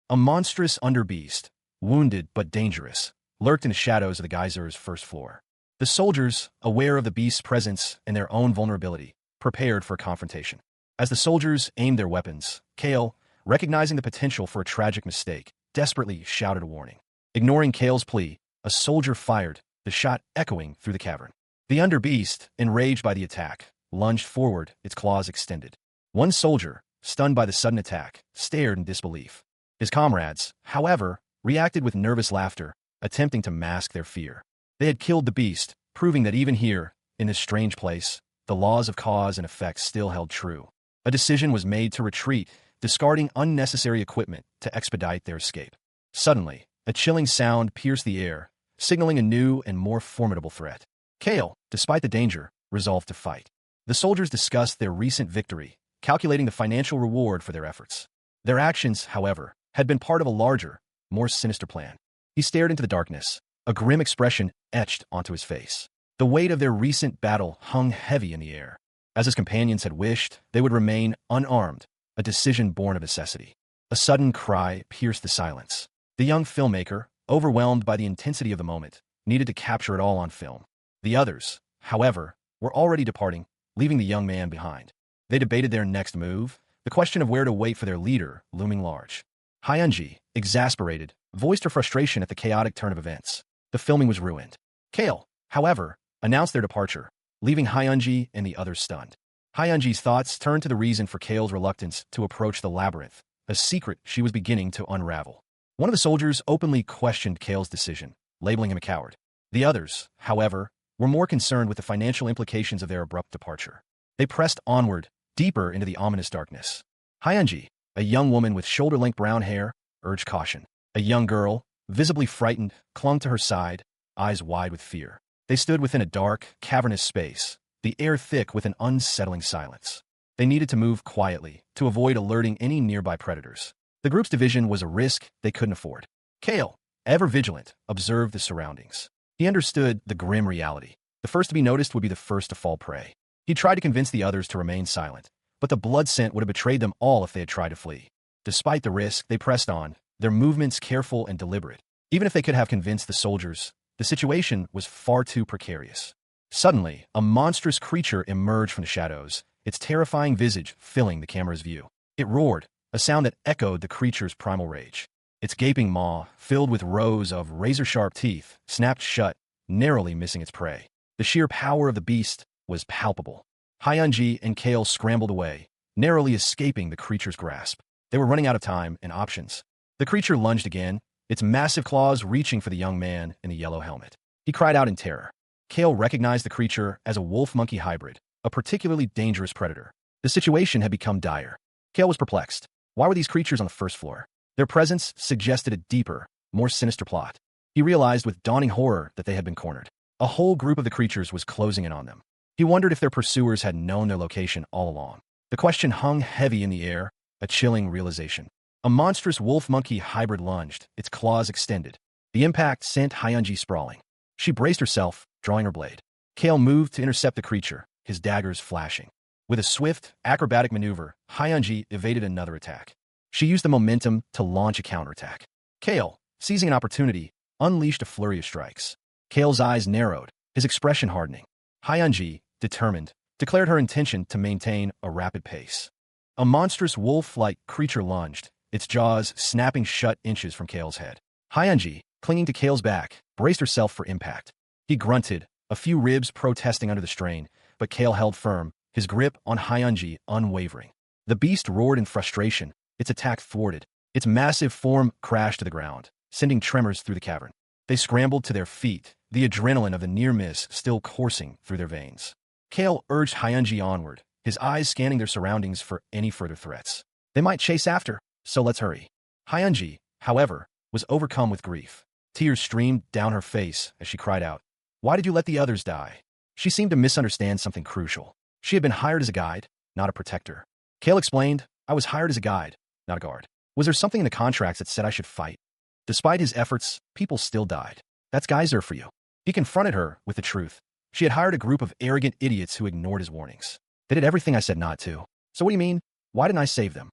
A monstrous underbeast, wounded but dangerous, lurked in the shadows of the geyser's first floor. The soldiers, aware of the beast's presence and their own vulnerability, prepared for a confrontation. As the soldiers aimed their weapons, Kale, recognizing the potential for a tragic mistake, desperately shouted a warning. Ignoring Kale's plea, a soldier fired, the shot echoing through the cavern. The underbeast, enraged by the attack, lunged forward, its claws extended. One soldier, stunned by the sudden attack, stared in disbelief. His comrades, however, reacted with nervous laughter, attempting to mask their fear. They had killed the beast, proving that even here, in this strange place, the laws of cause and effect still held true. A decision was made to retreat, discarding unnecessary equipment to expedite their escape. Suddenly, a chilling sound pierced the air, signaling a new and more formidable threat. Kale, despite the danger, resolved to fight. The soldiers discussed their recent victory, calculating the financial reward for their efforts. Their actions, however, had been part of a larger, more sinister plan. He stared into the darkness, a grim expression etched onto his face. The weight of their recent battle hung heavy in the air. As his companions had wished, they would remain unarmed, a decision born of necessity. A sudden cry pierced the silence. The young filmmaker, overwhelmed by the intensity of the moment, needed to capture it all on film. The others, however, were already departing, leaving the young man behind. They debated their next move, the question of where to wait for their leader looming large. Hyunji, exasperated, voiced her frustration at the chaotic turn of events. The filming was ruined. Kale, however, announced their departure, leaving Hyunji and the others stunned. Hyunji's thoughts turned to the reason for Kale's reluctance to approach the labyrinth, a secret she was beginning to unravel. One of the soldiers openly questioned Kale's decision, labeling him a coward. The others, however, were more concerned with the financial implications of their abrupt departure. They pressed onward, deeper into the ominous darkness. Hyunji, a young woman with shoulder-length brown hair, urged caution. A young girl, visibly frightened, clung to her side, eyes wide with fear. They stood within a dark, cavernous space, the air thick with an unsettling silence. They needed to move quietly, to avoid alerting any nearby predators. The group's division was a risk they couldn't afford. Kale, ever vigilant, observed the surroundings. He understood the grim reality. The first to be noticed would be the first to fall prey. He tried to convince the others to remain silent, but the blood scent would have betrayed them all if they had tried to flee. Despite the risk, they pressed on, their movements careful and deliberate. Even if they could have convinced the soldiers, the situation was far too precarious. Suddenly, a monstrous creature emerged from the shadows, its terrifying visage filling the camera's view. It roared, a sound that echoed the creature's primal rage. Its gaping maw, filled with rows of razor-sharp teeth, snapped shut, narrowly missing its prey. The sheer power of the beast was palpable. Hyunji and Kale scrambled away, narrowly escaping the creature's grasp. They were running out of time and options. The creature lunged again, its massive claws reaching for the young man in the yellow helmet. He cried out in terror. Kale recognized the creature as a wolf-monkey hybrid, a particularly dangerous predator. The situation had become dire. Kale was perplexed. Why were these creatures on the first floor? Their presence suggested a deeper, more sinister plot. He realized with dawning horror that they had been cornered. A whole group of the creatures was closing in on them. He wondered if their pursuers had known their location all along. The question hung heavy in the air, a chilling realization. A monstrous wolf-monkey hybrid lunged, its claws extended. The impact sent Hyunji sprawling. She braced herself, drawing her blade. Kale moved to intercept the creature, his daggers flashing. With a swift, acrobatic maneuver, Hyunji evaded another attack. She used the momentum to launch a counterattack. Kale, seizing an opportunity, unleashed a flurry of strikes. Kale's eyes narrowed, his expression hardening. Hyunji, determined, declared her intention to maintain a rapid pace. A monstrous wolf-like creature lunged, its jaws snapping shut inches from Kale's head. Hyunji, clinging to Kale's back, braced herself for impact. He grunted, a few ribs protesting under the strain, but Kale held firm, his grip on Hyunji unwavering. The beast roared in frustration, its attack thwarted. Its massive form crashed to the ground, sending tremors through the cavern. They scrambled to their feet, the adrenaline of the near miss still coursing through their veins. Kale urged Hyunji onward, his eyes scanning their surroundings for any further threats. They might chase after, so let's hurry. Hyunji, however, was overcome with grief. Tears streamed down her face as she cried out, "Why did you let the others die?" She seemed to misunderstand something crucial. She had been hired as a guide, not a protector. Kale explained, "I was hired as a guide, not a guard. Was there something in the contracts that said I should fight?" Despite his efforts, people still died. That's Geyser for you. He confronted her with the truth. She had hired a group of arrogant idiots who ignored his warnings. They did everything I said not to. So what do you mean? Why didn't I save them?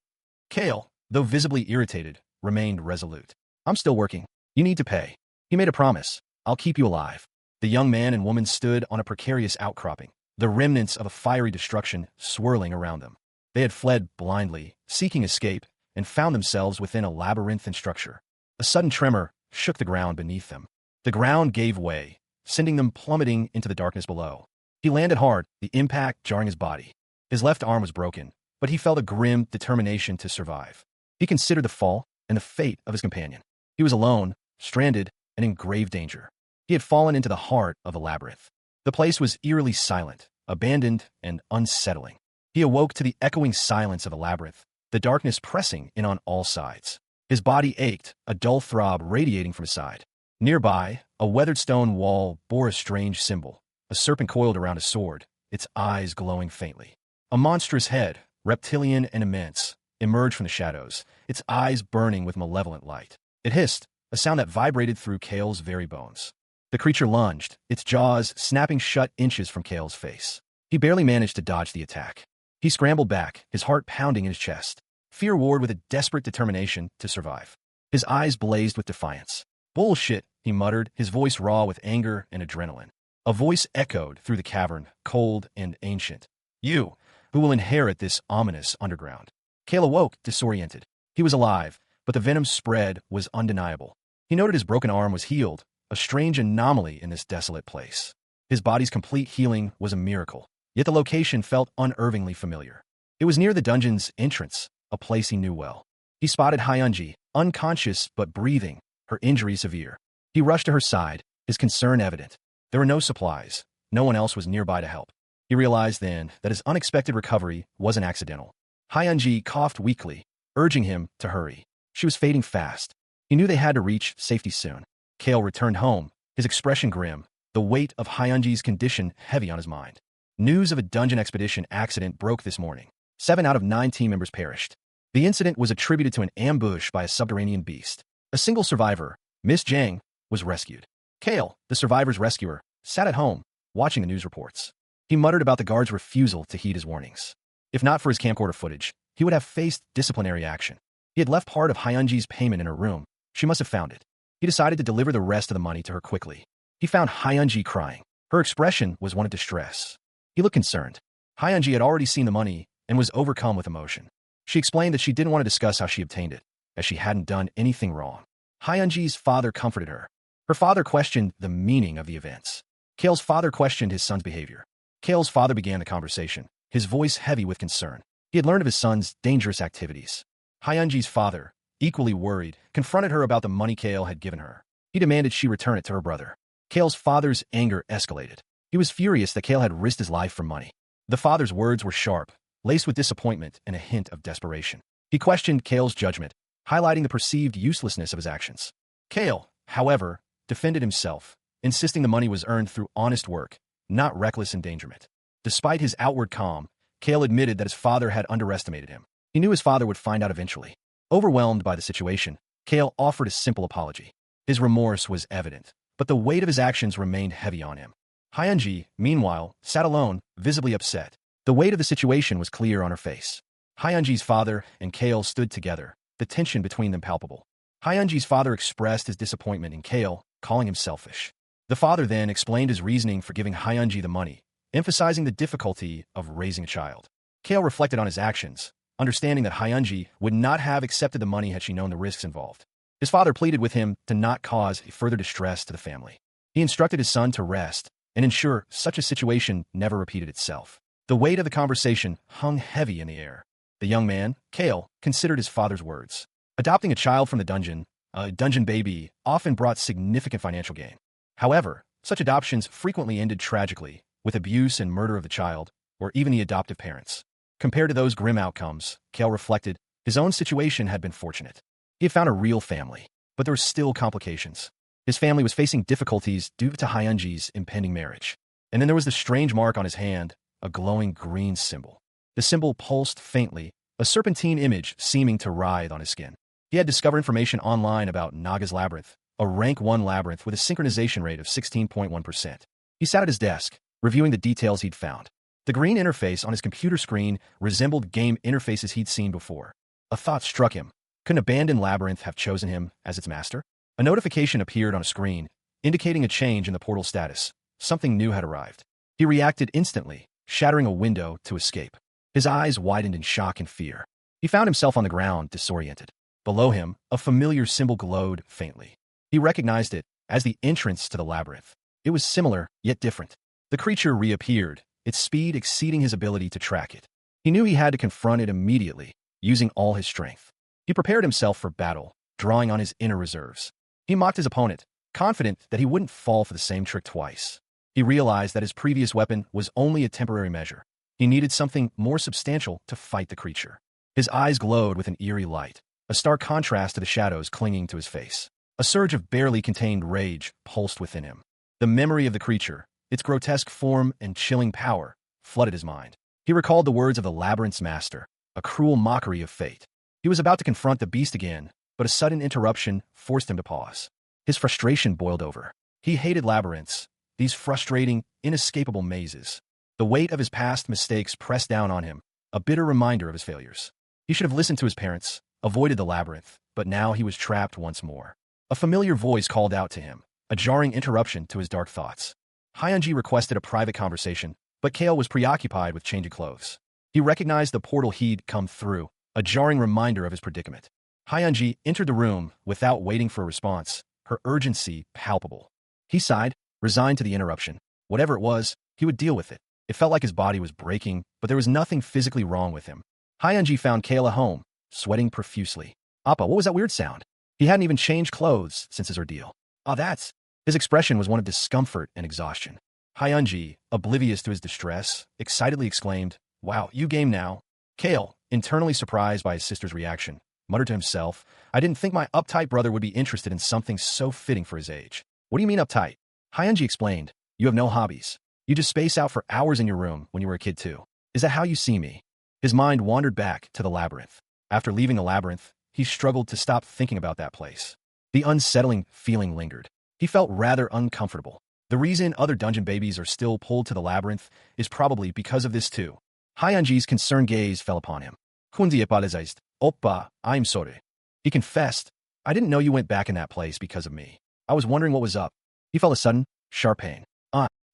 Kale, though visibly irritated, remained resolute. I'm still working. You need to pay. He made a promise. I'll keep you alive. The young man and woman stood on a precarious outcropping, the remnants of a fiery destruction swirling around them. They had fled blindly, seeking escape, and found themselves within a labyrinthine structure. A sudden tremor shook the ground beneath them. The ground gave way, sending them plummeting into the darkness below. He landed hard, the impact jarring his body. His left arm was broken, but he felt a grim determination to survive. He considered the fall and the fate of his companion. He was alone, stranded, and in grave danger. He had fallen into the heart of a labyrinth. The place was eerily silent, abandoned, and unsettling. He awoke to the echoing silence of a labyrinth, the darkness pressing in on all sides. His body ached, a dull throb radiating from his side. Nearby, a weathered stone wall bore a strange symbol, a serpent coiled around a sword, its eyes glowing faintly. A monstrous head, reptilian and immense, emerged from the shadows, its eyes burning with malevolent light. It hissed, a sound that vibrated through Kale's very bones. The creature lunged, its jaws snapping shut inches from Kale's face. He barely managed to dodge the attack. He scrambled back, his heart pounding in his chest. Fear warred with a desperate determination to survive. His eyes blazed with defiance. "Bullshit," he muttered, his voice raw with anger and adrenaline. A voice echoed through the cavern, cold and ancient. "You, who will inherit this ominous underground." Kale awoke, disoriented. He was alive, but the venom's spread was undeniable. He noted his broken arm was healed, a strange anomaly in this desolate place. His body's complete healing was a miracle, yet the location felt unervingly familiar. It was near the dungeon's entrance, a place he knew well. He spotted Hyunji, unconscious but breathing, her injury severe. He rushed to her side, his concern evident. There were no supplies. No one else was nearby to help. He realized then that his unexpected recovery wasn't accidental. Hyunji coughed weakly, urging him to hurry. She was fading fast. He knew they had to reach safety soon. Kale returned home, his expression grim, the weight of Hyunji's condition heavy on his mind. News of a dungeon expedition accident broke this morning. 7 out of 9 team members perished. The incident was attributed to an ambush by a subterranean beast. A single survivor, Miss Jang, was rescued. Kale, the survivor's rescuer, sat at home, watching the news reports. He muttered about the guard's refusal to heed his warnings. If not for his camcorder footage, he would have faced disciplinary action. He had left part of Hyunji's payment in her room. She must have found it. He decided to deliver the rest of the money to her quickly. He found Hyunji crying. Her expression was one of distress. He looked concerned. Hyunji had already seen the money and was overcome with emotion. She explained that she didn't want to discuss how she obtained it, as she hadn't done anything wrong. Hyunji's father comforted her. Her father questioned the meaning of the events. Kale's father questioned his son's behavior. Kale's father began the conversation, his voice heavy with concern. He had learned of his son's dangerous activities. Hyunji's father, equally worried, confronted her about the money Kale had given her. He demanded she return it to her brother. Kale's father's anger escalated. He was furious that Kale had risked his life for money. The father's words were sharp, laced with disappointment and a hint of desperation. He questioned Kale's judgment, highlighting the perceived uselessness of his actions. Kale, however, defended himself, insisting the money was earned through honest work, not reckless endangerment. Despite his outward calm, Kale admitted that his father had underestimated him. He knew his father would find out eventually. Overwhelmed by the situation, Kale offered a simple apology. His remorse was evident, but the weight of his actions remained heavy on him. Hyunji, meanwhile, sat alone, visibly upset. The weight of the situation was clear on her face. Hyunji's father and Kale stood together, the tension between them palpable. Hyunji's father expressed his disappointment in Kale, calling him selfish. The father then explained his reasoning for giving Hyunji the money, emphasizing the difficulty of raising a child. Kale reflected on his actions, understanding that Hyunji would not have accepted the money had she known the risks involved. His father pleaded with him to not cause further distress to the family. He instructed his son to rest and ensure such a situation never repeated itself. The weight of the conversation hung heavy in the air. The young man, Kale, considered his father's words. Adopting a child from the dungeon, a dungeon baby, often brought significant financial gain. However, such adoptions frequently ended tragically, with abuse and murder of the child, or even the adoptive parents. Compared to those grim outcomes, Kale reflected, his own situation had been fortunate. He had found a real family, but there were still complications. His family was facing difficulties due to Hyunji's impending marriage. And then there was the strange mark on his hand, a glowing green symbol. The symbol pulsed faintly, a serpentine image seeming to writhe on his skin. He had discovered information online about Naga's Labyrinth, a rank 1 labyrinth with a synchronization rate of 16.1%. He sat at his desk, reviewing the details he'd found. The green interface on his computer screen resembled game interfaces he'd seen before. A thought struck him. Could an abandoned labyrinth have chosen him as its master? A notification appeared on a screen, indicating a change in the portal status. Something new had arrived. He reacted instantly, shattering a window to escape. His eyes widened in shock and fear. He found himself on the ground, disoriented. Below him, a familiar symbol glowed faintly. He recognized it as the entrance to the labyrinth. It was similar, yet different. The creature reappeared, its speed exceeding his ability to track it. He knew he had to confront it immediately, using all his strength. He prepared himself for battle, drawing on his inner reserves. He mocked his opponent, confident that he wouldn't fall for the same trick twice. He realized that his previous weapon was only a temporary measure. He needed something more substantial to fight the creature. His eyes glowed with an eerie light, a stark contrast to the shadows clinging to his face. A surge of barely contained rage pulsed within him. The memory of the creature, its grotesque form and chilling power, flooded his mind. He recalled the words of the labyrinth's master, a cruel mockery of fate. He was about to confront the beast again, but a sudden interruption forced him to pause. His frustration boiled over. He hated labyrinths, these frustrating, inescapable mazes. The weight of his past mistakes pressed down on him, a bitter reminder of his failures. He should have listened to his parents, avoided the labyrinth, but now he was trapped once more. A familiar voice called out to him, a jarring interruption to his dark thoughts. Hyunji requested a private conversation, but Kale was preoccupied with changing clothes. He recognized the portal he'd come through, a jarring reminder of his predicament. Hyunji entered the room without waiting for a response, her urgency palpable. He sighed, resigned to the interruption. Whatever it was, he would deal with it. It felt like his body was breaking, but there was nothing physically wrong with him. Hyunji found Kale at home, sweating profusely. Appa, what was that weird sound? He hadn't even changed clothes since his ordeal. That's... His expression was one of discomfort and exhaustion. Hyunji, oblivious to his distress, excitedly exclaimed, "Wow, you game now." Kale, internally surprised by his sister's reaction, muttered to himself, "I didn't think my uptight brother would be interested in something so fitting for his age." "What do you mean uptight?" Hyunji explained, "You have no hobbies. You just space out for hours in your room when you were a kid too. Is that how you see me?" His mind wandered back to the labyrinth. After leaving the labyrinth, he struggled to stop thinking about that place. The unsettling feeling lingered. He felt rather uncomfortable. The reason other dungeon babies are still pulled to the labyrinth is probably because of this too. Hyunji's concerned gaze fell upon him. "Kundi apologized. Oppa, I'm sorry." He confessed, "I didn't know you went back in that place because of me. I was wondering what was up." He felt a sudden, sharp pain.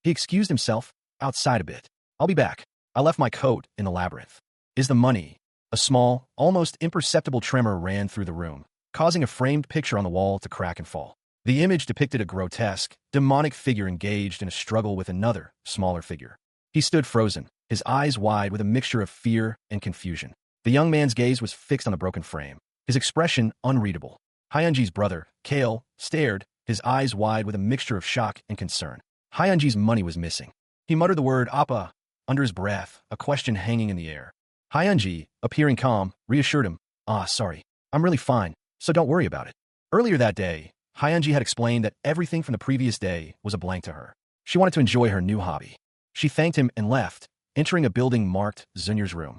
He excused himself, outside a bit. "I'll be back. I left my coat in the labyrinth." "Is the money?" A small, almost imperceptible tremor ran through the room, causing a framed picture on the wall to crack and fall. The image depicted a grotesque, demonic figure engaged in a struggle with another, smaller figure. He stood frozen, his eyes wide with a mixture of fear and confusion. The young man's gaze was fixed on the broken frame, his expression unreadable. Hyunji's brother, Kale, stared, his eyes wide with a mixture of shock and concern. Hyunji's money was missing. He muttered the word "Appa" under his breath, a question hanging in the air. Hyunji, appearing calm, reassured him, "Sorry. I'm really fine, so don't worry about it." Earlier that day, Hyunji had explained that everything from the previous day was a blank to her. She wanted to enjoy her new hobby. She thanked him and left, entering a building marked Zunier's room.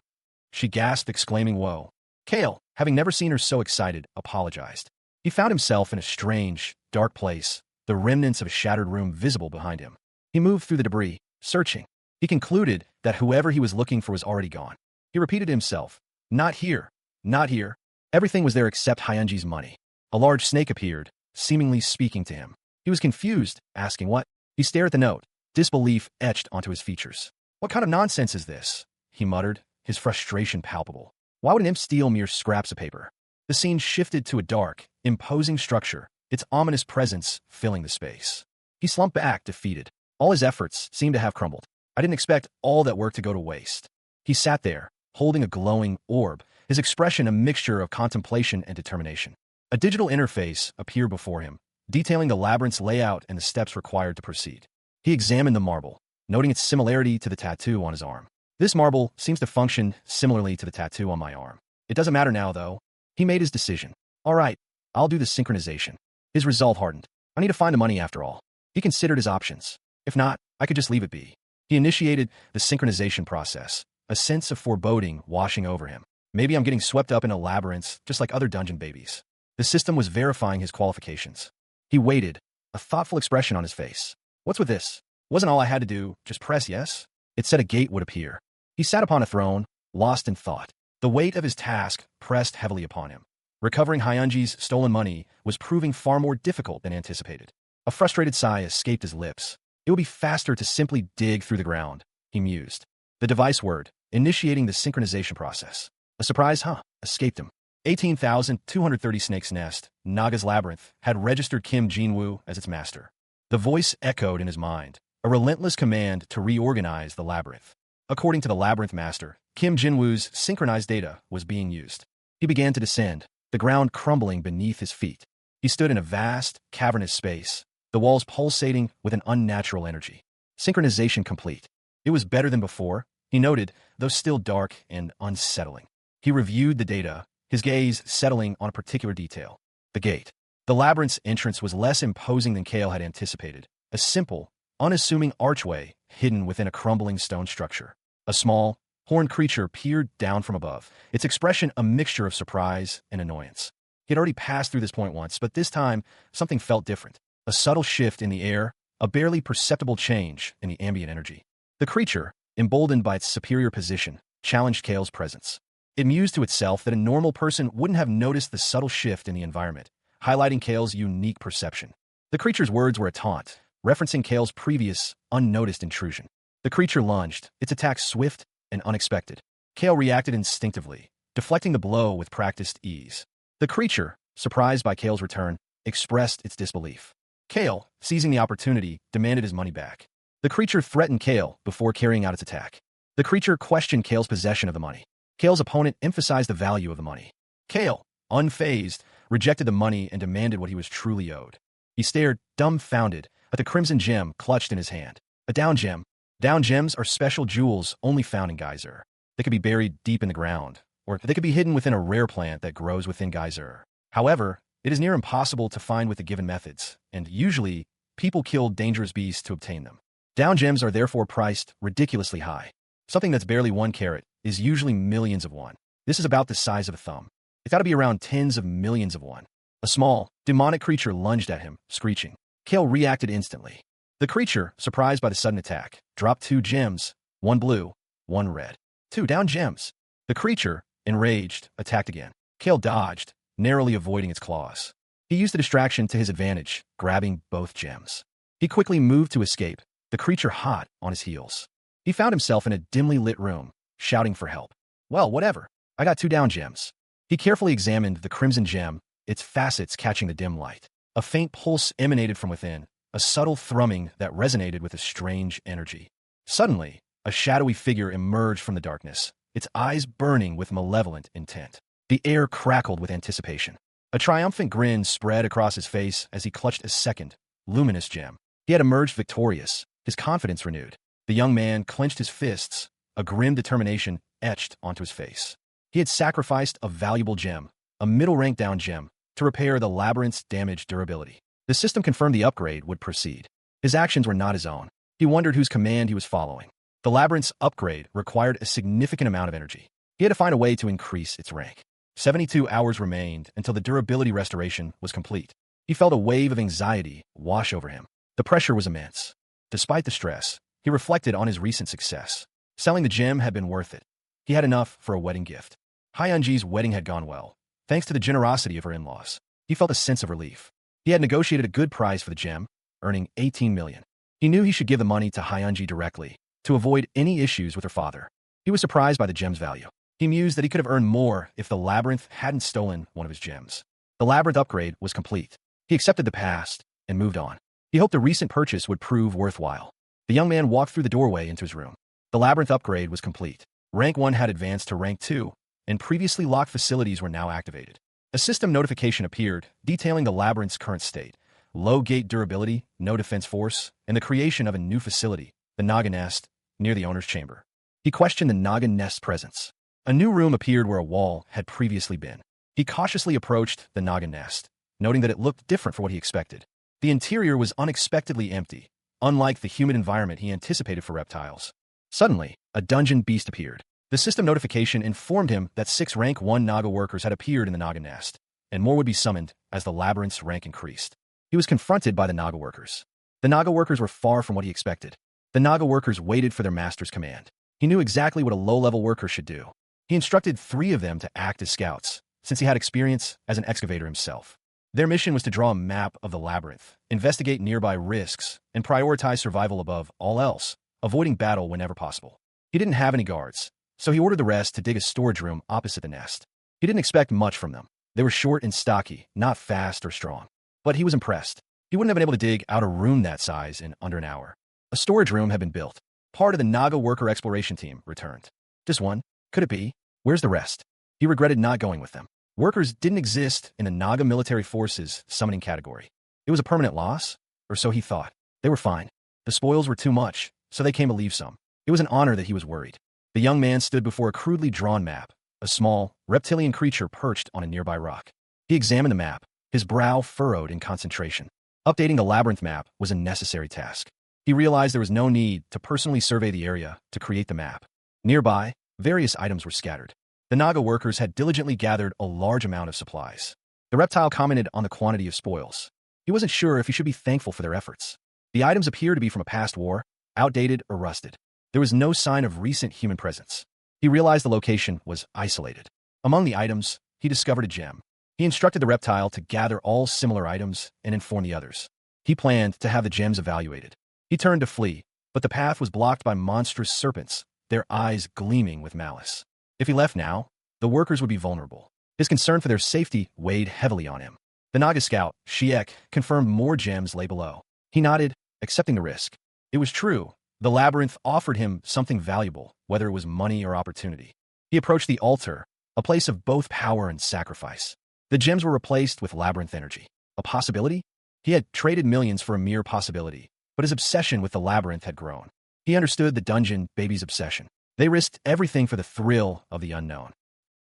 She gasped, exclaiming, "Whoa." Kale, having never seen her so excited, apologized. He found himself in a strange, dark place, the remnants of a shattered room visible behind him. He moved through the debris, searching. He concluded that whoever he was looking for was already gone. He repeated to himself, "Not here, not here." Everything was there except Hyunji's money. A large snake appeared, seemingly speaking to him. He was confused, asking what? He stared at the note, disbelief etched onto his features. "What kind of nonsense is this?" he muttered, his frustration palpable. Why would an imp steal mere scraps of paper? The scene shifted to a dark, imposing structure, its ominous presence filling the space. He slumped back, defeated. All his efforts seemed to have crumbled. "I didn't expect all that work to go to waste." He sat there, holding a glowing orb, his expression a mixture of contemplation and determination. A digital interface appeared before him, detailing the labyrinth's layout and the steps required to proceed. He examined the marble, noting its similarity to the tattoo on his arm. "This marble seems to function similarly to the tattoo on my arm. It doesn't matter now, though." He made his decision. "All right, I'll do the synchronization." His resolve hardened. "I need to find the money after all." He considered his options. If not, I could just leave it be. He initiated the synchronization process, a sense of foreboding washing over him. Maybe I'm getting swept up in a labyrinth just like other dungeon babies. The system was verifying his qualifications. He waited, a thoughtful expression on his face. What's with this? Wasn't all I had to do just press yes? It said a gate would appear. He sat upon a throne, lost in thought. The weight of his task pressed heavily upon him. Recovering Hyunji's stolen money was proving far more difficult than anticipated. A frustrated sigh escaped his lips. It would be faster to simply dig through the ground, he mused. The device word, initiating the synchronization process. A surprise, escaped him. 18,230 Snake's Nest, Naga's Labyrinth, had registered Kim Jinwoo as its master. The voice echoed in his mind, a relentless command to reorganize the labyrinth. According to the labyrinth master, Kim Jinwoo's synchronized data was being used. He began to descend, the ground crumbling beneath his feet. He stood in a vast, cavernous space, the walls pulsating with an unnatural energy. Synchronization complete. It was better than before, he noted, though still dark and unsettling. He reviewed the data, his gaze settling on a particular detail. The gate. The labyrinth's entrance was less imposing than Kale had anticipated, a simple, unassuming archway hidden within a crumbling stone structure. A small, horned creature peered down from above, its expression a mixture of surprise and annoyance. He had already passed through this point once, but this time, something felt different. A subtle shift in the air, a barely perceptible change in the ambient energy. The creature, emboldened by its superior position, challenged Kale's presence. It mused to itself that a normal person wouldn't have noticed the subtle shift in the environment, highlighting Kale's unique perception. The creature's words were a taunt, referencing Kale's previous, unnoticed intrusion. The creature lunged, its attack swift and unexpected. Kale reacted instinctively, deflecting the blow with practiced ease. The creature, surprised by Kale's return, expressed its disbelief. Kale, seizing the opportunity, demanded his money back. The creature threatened Kale before carrying out its attack. The creature questioned Kale's possession of the money. Kale's opponent emphasized the value of the money. Kale, unfazed, rejected the money and demanded what he was truly owed. He stared, dumbfounded, at the crimson gem clutched in his hand. A down gem. Down gems are special jewels only found in geyser. They could be buried deep in the ground, or they could be hidden within a rare plant that grows within geyser. However, it is near impossible to find with the given methods, and usually, people kill dangerous beasts to obtain them. Down gems are therefore priced ridiculously high. Something that's barely 1 carat is usually millions of won. This is about the size of a thumb. It's got to be around tens of millions of won. A small, demonic creature lunged at him, screeching. Kale reacted instantly. The creature, surprised by the sudden attack, dropped 2 gems, 1 blue, 1 red. 2 down gems. The creature, enraged, attacked again. Kale dodged, narrowly avoiding its claws. He used the distraction to his advantage, grabbing both gems. He quickly moved to escape, the creature hot on his heels. He found himself in a dimly lit room, shouting for help. Well, whatever. I got 2 down gems. He carefully examined the crimson gem, its facets catching the dim light. A faint pulse emanated from within, a subtle thrumming that resonated with a strange energy. Suddenly, a shadowy figure emerged from the darkness, its eyes burning with malevolent intent. The air crackled with anticipation. A triumphant grin spread across his face as he clutched a second, luminous gem. He had emerged victorious, his confidence renewed. The young man clenched his fists, a grim determination etched onto his face. He had sacrificed a valuable gem, a middle-rank down gem, to repair the labyrinth's damaged durability. The system confirmed the upgrade would proceed. His actions were not his own. He wondered whose command he was following. The labyrinth's upgrade required a significant amount of energy. He had to find a way to increase its rank. 72 hours remained until the durability restoration was complete. He felt a wave of anxiety wash over him. The pressure was immense. Despite the stress, he reflected on his recent success. Selling the gem had been worth it. He had enough for a wedding gift. Hyunji's wedding had gone well, thanks to the generosity of her in-laws. He felt a sense of relief. He had negotiated a good price for the gem, earning 18 million. He knew he should give the money to Hyunji directly, to avoid any issues with her father. He was surprised by the gem's value. He mused that he could have earned more if the labyrinth hadn't stolen one of his gems. The labyrinth upgrade was complete. He accepted the past and moved on. He hoped the recent purchase would prove worthwhile. The young man walked through the doorway into his room. The labyrinth upgrade was complete. Rank 1 had advanced to Rank 2, and previously locked facilities were now activated. A system notification appeared, detailing the labyrinth's current state: low gate durability, no defense force, and the creation of a new facility, the Naga Nest, near the owner's chamber. He questioned the Naga Nest's presence. A new room appeared where a wall had previously been. He cautiously approached the Naga Nest, noting that it looked different from what he expected. The interior was unexpectedly empty, unlike the humid environment he anticipated for reptiles. Suddenly, a dungeon beast appeared. The system notification informed him that 6 Rank 1 Naga workers had appeared in the Naga Nest, and more would be summoned as the labyrinth's rank increased. He was confronted by the Naga workers. The Naga workers were far from what he expected. The Naga workers waited for their master's command. He knew exactly what a low-level worker should do. He instructed 3 of them to act as scouts, since he had experience as an excavator himself. Their mission was to draw a map of the labyrinth, investigate nearby risks, and prioritize survival above all else, avoiding battle whenever possible. He didn't have any guards, so he ordered the rest to dig a storage room opposite the nest. He didn't expect much from them. They were short and stocky, not fast or strong. But he was impressed. He wouldn't have been able to dig out a room that size in under an hour. A storage room had been built. Part of the Naga worker exploration team returned. Just one? Could it be? Where's the rest? He regretted not going with them. Workers didn't exist in the Naga military forces summoning category. It was a permanent loss, or so he thought. They were fine. The spoils were too much, so they came to leave some. It was an honor that he was worried. The young man stood before a crudely drawn map, a small, reptilian creature perched on a nearby rock. He examined the map, his brow furrowed in concentration. Updating the labyrinth map was a necessary task. He realized there was no need to personally survey the area to create the map. Nearby, various items were scattered. The Naga workers had diligently gathered a large amount of supplies. The reptile commented on the quantity of spoils. He wasn't sure if he should be thankful for their efforts. The items appeared to be from a past war, outdated or rusted. There was no sign of recent human presence. He realized the location was isolated. Among the items, he discovered a gem. He instructed the reptile to gather all similar items and inform the others. He planned to have the gems evaluated. He turned to flee, but the path was blocked by monstrous serpents, their eyes gleaming with malice. If he left now, the workers would be vulnerable. His concern for their safety weighed heavily on him. The Naga scout, Shiek, confirmed more gems lay below. He nodded, accepting the risk. It was true. The labyrinth offered him something valuable, whether it was money or opportunity. He approached the altar, a place of both power and sacrifice. The gems were replaced with labyrinth energy. A possibility? He had traded millions for a mere possibility, but his obsession with the labyrinth had grown. He understood the dungeon baby's obsession. They risked everything for the thrill of the unknown.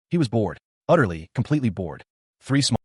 He was bored, utterly, completely bored.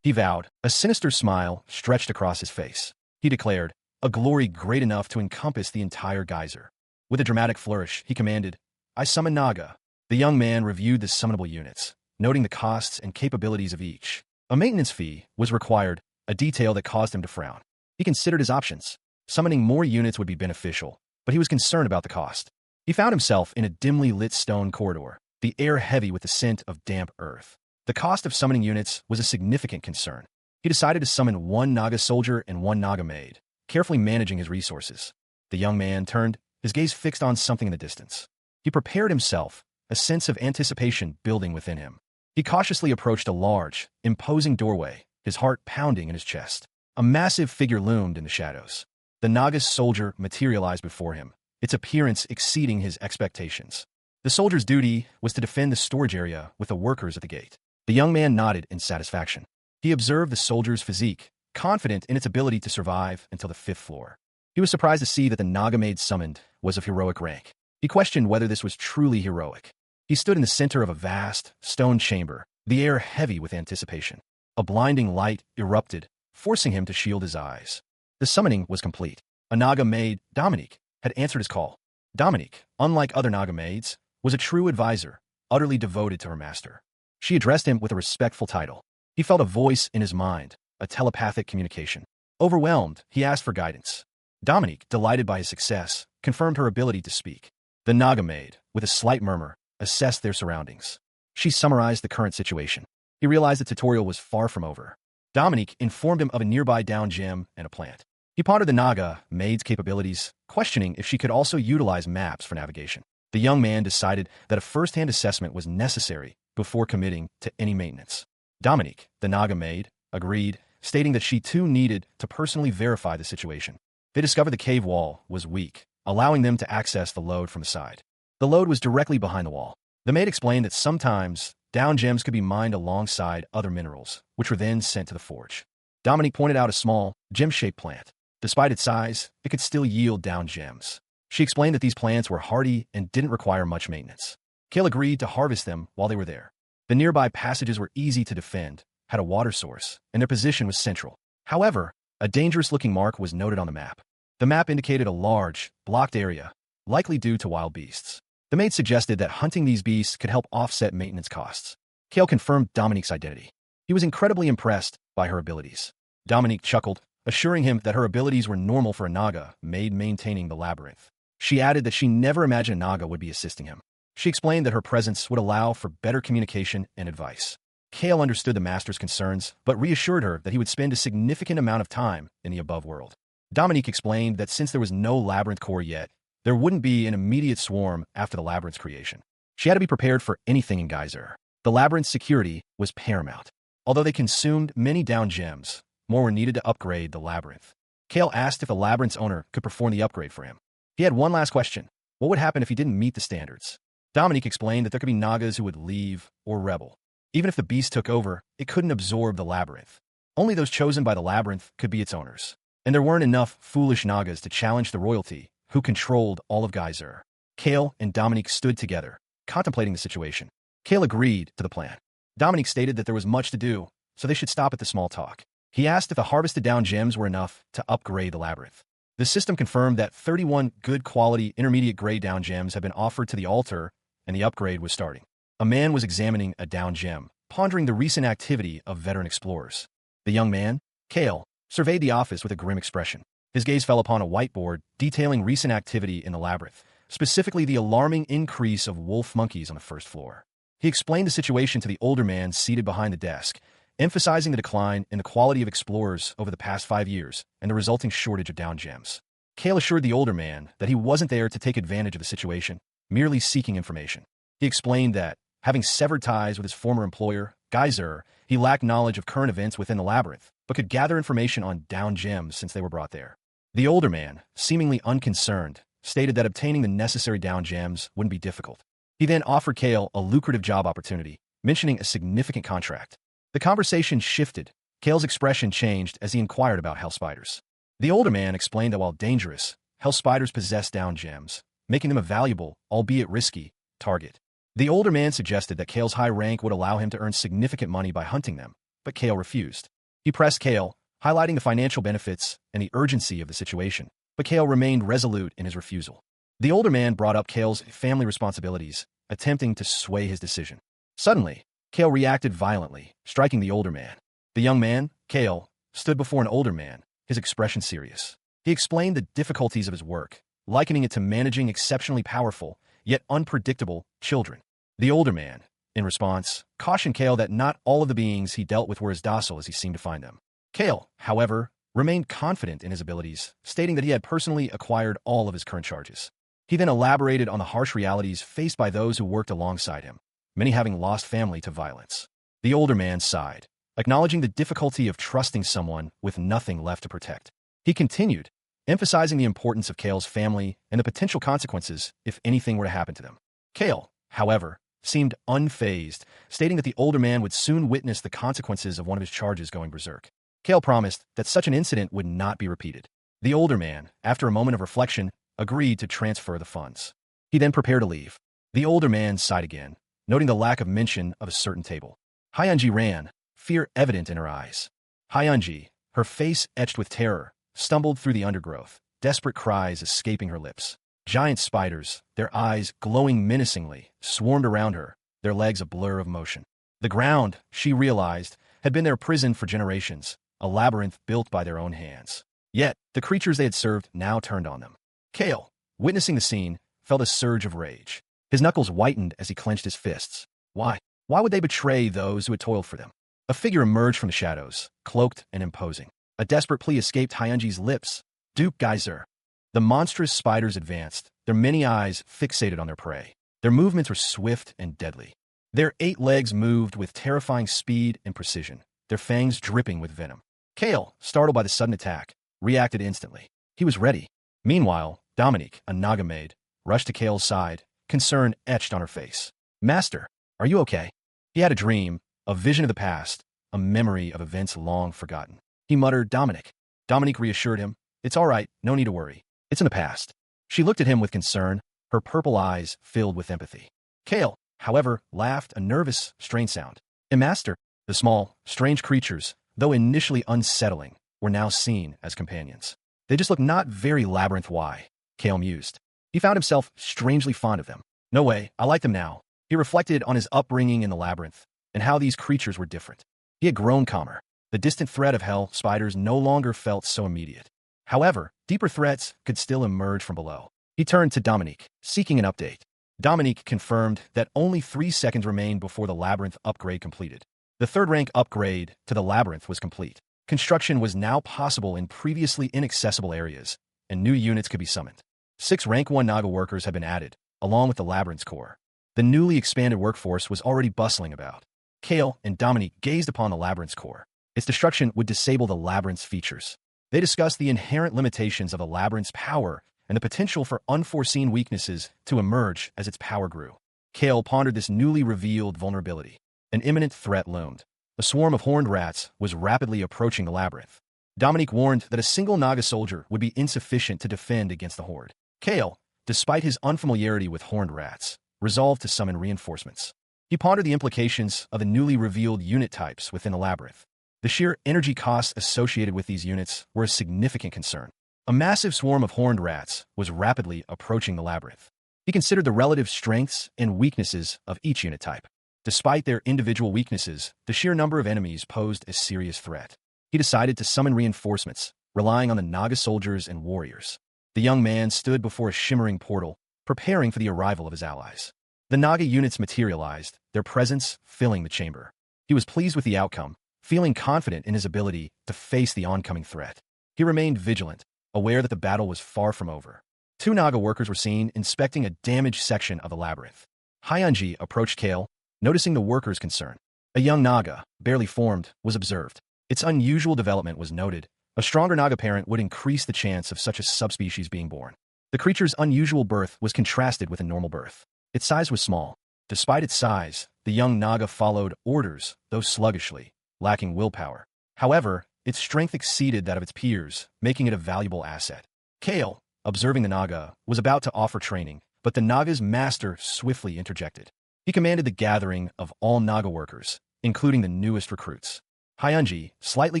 He vowed, a sinister smile stretched across his face. He declared, a glory great enough to encompass the entire geyser. With a dramatic flourish, he commanded, I summon Naga. The young man reviewed the summonable units, noting the costs and capabilities of each. A maintenance fee was required, a detail that caused him to frown. He considered his options. Summoning more units would be beneficial, but he was concerned about the cost. He found himself in a dimly lit stone corridor, the air heavy with the scent of damp earth. The cost of summoning units was a significant concern. He decided to summon one Naga soldier and one Naga maid, carefully managing his resources. The young man turned, his gaze fixed on something in the distance. He prepared himself, a sense of anticipation building within him. He cautiously approached a large, imposing doorway, his heart pounding in his chest. A massive figure loomed in the shadows. The Naga soldier materialized before him, its appearance exceeding his expectations. The soldier's duty was to defend the storage area with the workers at the gate. The young man nodded in satisfaction. He observed the soldier's physique, confident in its ability to survive until the 5th floor. He was surprised to see that the Naga maid summoned was of heroic rank. He questioned whether this was truly heroic. He stood in the center of a vast, stone chamber, the air heavy with anticipation. A blinding light erupted, forcing him to shield his eyes. The summoning was complete. A Naga maid, Dominique, had answered his call. Dominique, unlike other Naga maids, was a true advisor, utterly devoted to her master. She addressed him with a respectful title. He felt a voice in his mind, a telepathic communication. Overwhelmed, he asked for guidance. Dominique, delighted by his success, confirmed her ability to speak. The Naga maid, with a slight murmur, assessed their surroundings. She summarized the current situation. He realized the tutorial was far from over. Dominique informed him of a nearby down gem and a plant. He pondered the Naga maid's capabilities, questioning if she could also utilize maps for navigation. The young man decided that a first-hand assessment was necessary before committing to any maintenance. Dominique, the Naga maid, agreed, stating that she too needed to personally verify the situation. They discovered the cave wall was weak, allowing them to access the lode from the side. The lode was directly behind the wall. The maid explained that sometimes down gems could be mined alongside other minerals, which were then sent to the forge. Dominique pointed out a small, gem-shaped plant. Despite its size, it could still yield down gems. She explained that these plants were hardy and didn't require much maintenance. Kale agreed to harvest them while they were there. The nearby passages were easy to defend, had a water source, and their position was central. However, a dangerous-looking mark was noted on the map. The map indicated a large, blocked area, likely due to wild beasts. The maid suggested that hunting these beasts could help offset maintenance costs. Kale confirmed Dominique's identity. He was incredibly impressed by her abilities. Dominique chuckled, assuring him that her abilities were normal for a Naga maid maintaining the labyrinth. She added that she never imagined a Naga would be assisting him. She explained that her presence would allow for better communication and advice. Kale understood the master's concerns, but reassured her that he would spend a significant amount of time in the above world. Dominique explained that since there was no labyrinth core yet, there wouldn't be an immediate swarm after the labyrinth's creation. She had to be prepared for anything in Geyser. The labyrinth's security was paramount. Although they consumed many down gems, more were needed to upgrade the labyrinth. Kale asked if the labyrinth's owner could perform the upgrade for him. He had one last question. What would happen if he didn't meet the standards? Dominique explained that there could be Nagas who would leave or rebel. Even if the beast took over, it couldn't absorb the labyrinth. Only those chosen by the labyrinth could be its owners. And there weren't enough foolish Nagas to challenge the royalty, who controlled all of Geyser. Kale and Dominique stood together, contemplating the situation. Kale agreed to the plan. Dominique stated that there was much to do, so they should stop at the small talk. He asked if the harvested down gems were enough to upgrade the labyrinth. The system confirmed that 31 good quality intermediate grade down gems had been offered to the altar, and the upgrade was starting. A man was examining a down gem, pondering the recent activity of veteran explorers. The young man, Kale, surveyed the office with a grim expression. His gaze fell upon a whiteboard detailing recent activity in the labyrinth, specifically the alarming increase of wolf monkeys on the first floor. He explained the situation to the older man seated behind the desk, emphasizing the decline in the quality of explorers over the past 5 years and the resulting shortage of down gems. Kale assured the older man that he wasn't there to take advantage of the situation, merely seeking information. He explained that, having severed ties with his former employer, Geyser, he lacked knowledge of current events within the labyrinth, but could gather information on down gems since they were brought there. The older man, seemingly unconcerned, stated that obtaining the necessary down gems wouldn't be difficult. He then offered Kale a lucrative job opportunity, mentioning a significant contract. The conversation shifted. Kale's expression changed as he inquired about hell spiders. The older man explained that while dangerous, hell spiders possess down gems, making them a valuable, albeit risky, target. The older man suggested that Kale's high rank would allow him to earn significant money by hunting them, but Kale refused. He pressed Kale, highlighting the financial benefits and the urgency of the situation, but Kale remained resolute in his refusal. The older man brought up Kale's family responsibilities, attempting to sway his decision. Suddenly, Kale reacted violently, striking the older man. The young man, Kale, stood before an older man, his expression serious. He explained the difficulties of his work, likening it to managing exceptionally powerful, yet unpredictable, children. The older man, in response, cautioned Kale that not all of the beings he dealt with were as docile as he seemed to find them. Kale, however, remained confident in his abilities, stating that he had personally acquired all of his current charges. He then elaborated on the harsh realities faced by those who worked alongside him, many having lost family to violence. The older man sighed, acknowledging the difficulty of trusting someone with nothing left to protect. He continued, emphasizing the importance of Kale's family and the potential consequences if anything were to happen to them. Kale, however, seemed unfazed, stating that the older man would soon witness the consequences of one of his charges going berserk. Kale promised that such an incident would not be repeated. The older man, after a moment of reflection, agreed to transfer the funds. He then prepared to leave. The older man sighed again, noting the lack of mention of a certain table. Hyunji ran, fear evident in her eyes. Hyunji, her face etched with terror, stumbled through the undergrowth, desperate cries escaping her lips. Giant spiders, their eyes glowing menacingly, swarmed around her, their legs a blur of motion. The ground, she realized, had been their prison for generations, a labyrinth built by their own hands. Yet, the creatures they had served now turned on them. Kale, witnessing the scene, felt a surge of rage. His knuckles whitened as he clenched his fists. Why? Why would they betray those who had toiled for them? A figure emerged from the shadows, cloaked and imposing. A desperate plea escaped Hyunji's lips. Duke Geyser. The monstrous spiders advanced, their many eyes fixated on their prey. Their movements were swift and deadly. Their 8 legs moved with terrifying speed and precision, their fangs dripping with venom. Kale, startled by the sudden attack, reacted instantly. He was ready. Meanwhile, Dominique, a Naga maid, rushed to Kale's side, concern etched on her face. Master, are you okay? He had a dream, a vision of the past, a memory of events long forgotten. He muttered, Dominique. Dominique reassured him, it's all right, no need to worry. It's in the past. She looked at him with concern, her purple eyes filled with empathy. Kale, however, laughed a nervous, strained sound. And Master, the small, strange creatures, though initially unsettling, were now seen as companions. They just looked not very labyrinth-y, Kale mused. He found himself strangely fond of them. No way, I like them now. He reflected on his upbringing in the labyrinth, and how these creatures were different. He had grown calmer. The distant threat of hell spiders no longer felt so immediate. However, deeper threats could still emerge from below. He turned to Dominique, seeking an update. Dominique confirmed that only 3 seconds remained before the labyrinth upgrade completed. The third-rank upgrade to the labyrinth was complete. Construction was now possible in previously inaccessible areas, and new units could be summoned. 6 Rank 1 Naga workers had been added, along with the labyrinth's core. The newly expanded workforce was already bustling about. Kale and Dominique gazed upon the labyrinth's core. Its destruction would disable the labyrinth's features. They discussed the inherent limitations of the labyrinth's power and the potential for unforeseen weaknesses to emerge as its power grew. Kale pondered this newly revealed vulnerability. An imminent threat loomed. A swarm of horned rats was rapidly approaching the labyrinth. Dominique warned that a single Naga soldier would be insufficient to defend against the horde. Kale, despite his unfamiliarity with horned rats, resolved to summon reinforcements. He pondered the implications of the newly revealed unit types within the labyrinth. The sheer energy costs associated with these units were a significant concern. A massive swarm of horned rats was rapidly approaching the labyrinth. He considered the relative strengths and weaknesses of each unit type. Despite their individual weaknesses, the sheer number of enemies posed a serious threat. He decided to summon reinforcements, relying on the Naga soldiers and warriors. The young man stood before a shimmering portal, preparing for the arrival of his allies. The Naga units materialized, their presence filling the chamber. He was pleased with the outcome, feeling confident in his ability to face the oncoming threat. He remained vigilant, aware that the battle was far from over. 2 Naga workers were seen inspecting a damaged section of the labyrinth. Hyunji approached Kale, noticing the workers' concern. A young Naga, barely formed, was observed. Its unusual development was noted. A stronger Naga parent would increase the chance of such a subspecies being born. The creature's unusual birth was contrasted with a normal birth. Its size was small. Despite its size, the young Naga followed orders, though sluggishly, lacking willpower. However, its strength exceeded that of its peers, making it a valuable asset. Kale, observing the Naga, was about to offer training, but the Naga's master swiftly interjected. He commanded the gathering of all Naga workers, including the newest recruits. Hyunji, slightly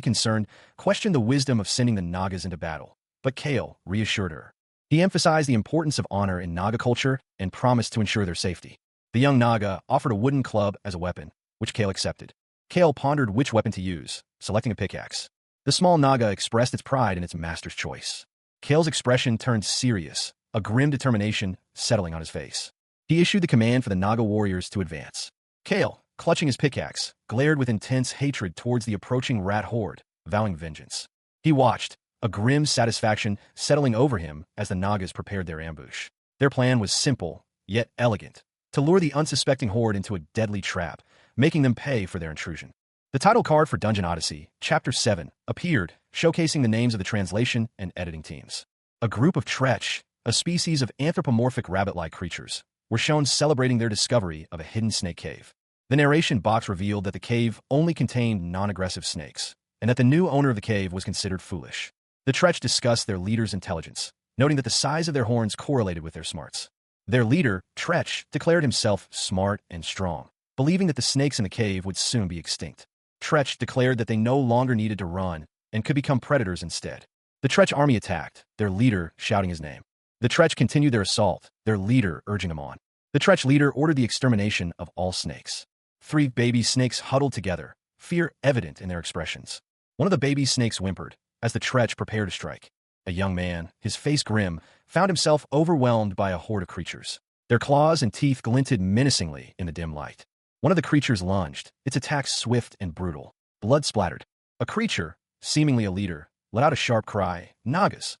concerned, questioned the wisdom of sending the Nagas into battle, but Kale reassured her. He emphasized the importance of honor in Naga culture and promised to ensure their safety. The young Naga offered a wooden club as a weapon, which Kale accepted. Kale pondered which weapon to use, selecting a pickaxe. The small Naga expressed its pride in its master's choice. Kale's expression turned serious, a grim determination settling on his face. He issued the command for the Naga warriors to advance. Kale, clutching his pickaxe, glared with intense hatred towards the approaching rat horde, vowing vengeance. He watched, a grim satisfaction settling over him as the Nagas prepared their ambush. Their plan was simple, yet elegant, to lure the unsuspecting horde into a deadly trap, making them pay for their intrusion. The title card for Dungeon Odyssey, Chapter 7, appeared, showcasing the names of the translation and editing teams. A group of Tretch, a species of anthropomorphic rabbit-like creatures, were shown celebrating their discovery of a hidden snake cave. The narration box revealed that the cave only contained non-aggressive snakes, and that the new owner of the cave was considered foolish. The Tretch discussed their leader's intelligence, noting that the size of their horns correlated with their smarts. Their leader, Tretch, declared himself smart and strong, believing that the snakes in the cave would soon be extinct. Tretch declared that they no longer needed to run and could become predators instead. The Tretch army attacked, their leader shouting his name. The Tretch continued their assault, their leader urging them on. The Tretch leader ordered the extermination of all snakes. 3 baby snakes huddled together, fear evident in their expressions. One of the baby snakes whimpered as the Tretch prepared to strike. A young man, his face grim, found himself overwhelmed by a horde of creatures. Their claws and teeth glinted menacingly in the dim light. One of the creatures lunged, its attack swift and brutal. Blood splattered. A creature, seemingly a leader, let out a sharp cry, "Nagas!"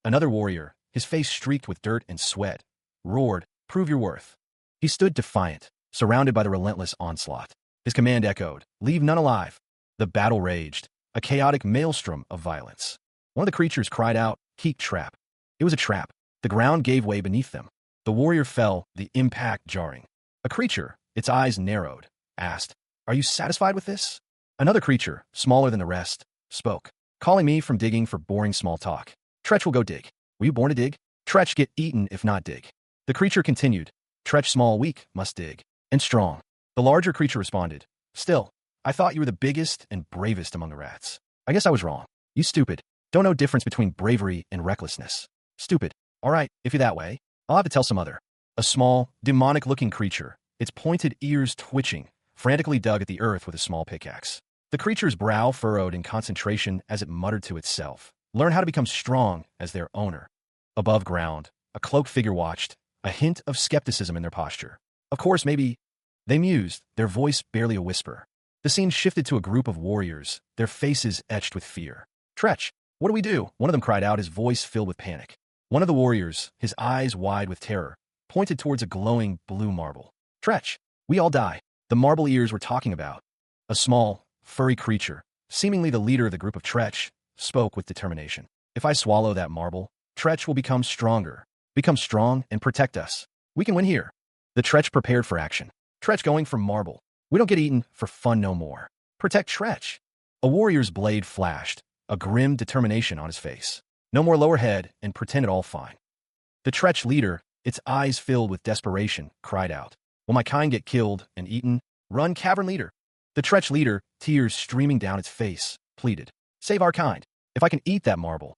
Another warrior, his face streaked with dirt and sweat, roared, "Prove your worth." He stood defiant, surrounded by the relentless onslaught. His command echoed, "Leave none alive." The battle raged, a chaotic maelstrom of violence. One of the creatures cried out, "Keep trap." It was a trap. The ground gave way beneath them. The warrior fell, the impact jarring. A creature, its eyes narrowed, asked, "Are you satisfied with this?" Another creature, smaller than the rest, spoke, calling me from digging for boring small talk. Tretch will go dig. Were you born to dig? Tretch get eaten if not dig. The creature continued, Tretch small weak must dig, and strong. The larger creature responded, "Still, I thought you were the biggest and bravest among the rats. I guess I was wrong. You stupid. Don't know difference between bravery and recklessness. Stupid. All right, if you're that way, I'll have to tell some other." A small, demonic-looking creature, its pointed ears twitching, frantically dug at the earth with a small pickaxe. The creature's brow furrowed in concentration as it muttered to itself, "Learn how to become strong as their owner." Above ground, a cloaked figure watched, a hint of skepticism in their posture. "Of course, maybe," they mused, their voice barely a whisper. The scene shifted to a group of warriors, their faces etched with fear. "Tretch, what do we do?" one of them cried out, his voice filled with panic. One of the warriors, his eyes wide with terror, pointed towards a glowing blue marble. "Tretch, we all die." The marble ears were talking about. A small, furry creature, seemingly the leader of the group of Tretch, spoke with determination. "If I swallow that marble, Tretch will become stronger. Become strong and protect us. We can win here." The Tretch prepared for action. "Tretch going for marble. We don't get eaten for fun no more. Protect Tretch." A warrior's blade flashed, a grim determination on his face. "No more lower head and pretend it all fine." The Tretch leader, its eyes filled with desperation, cried out, "Will my kind get killed and eaten? Run, cavern leader." The Tretch leader, tears streaming down its face, pleaded, "Save our kind. If I can eat that marble."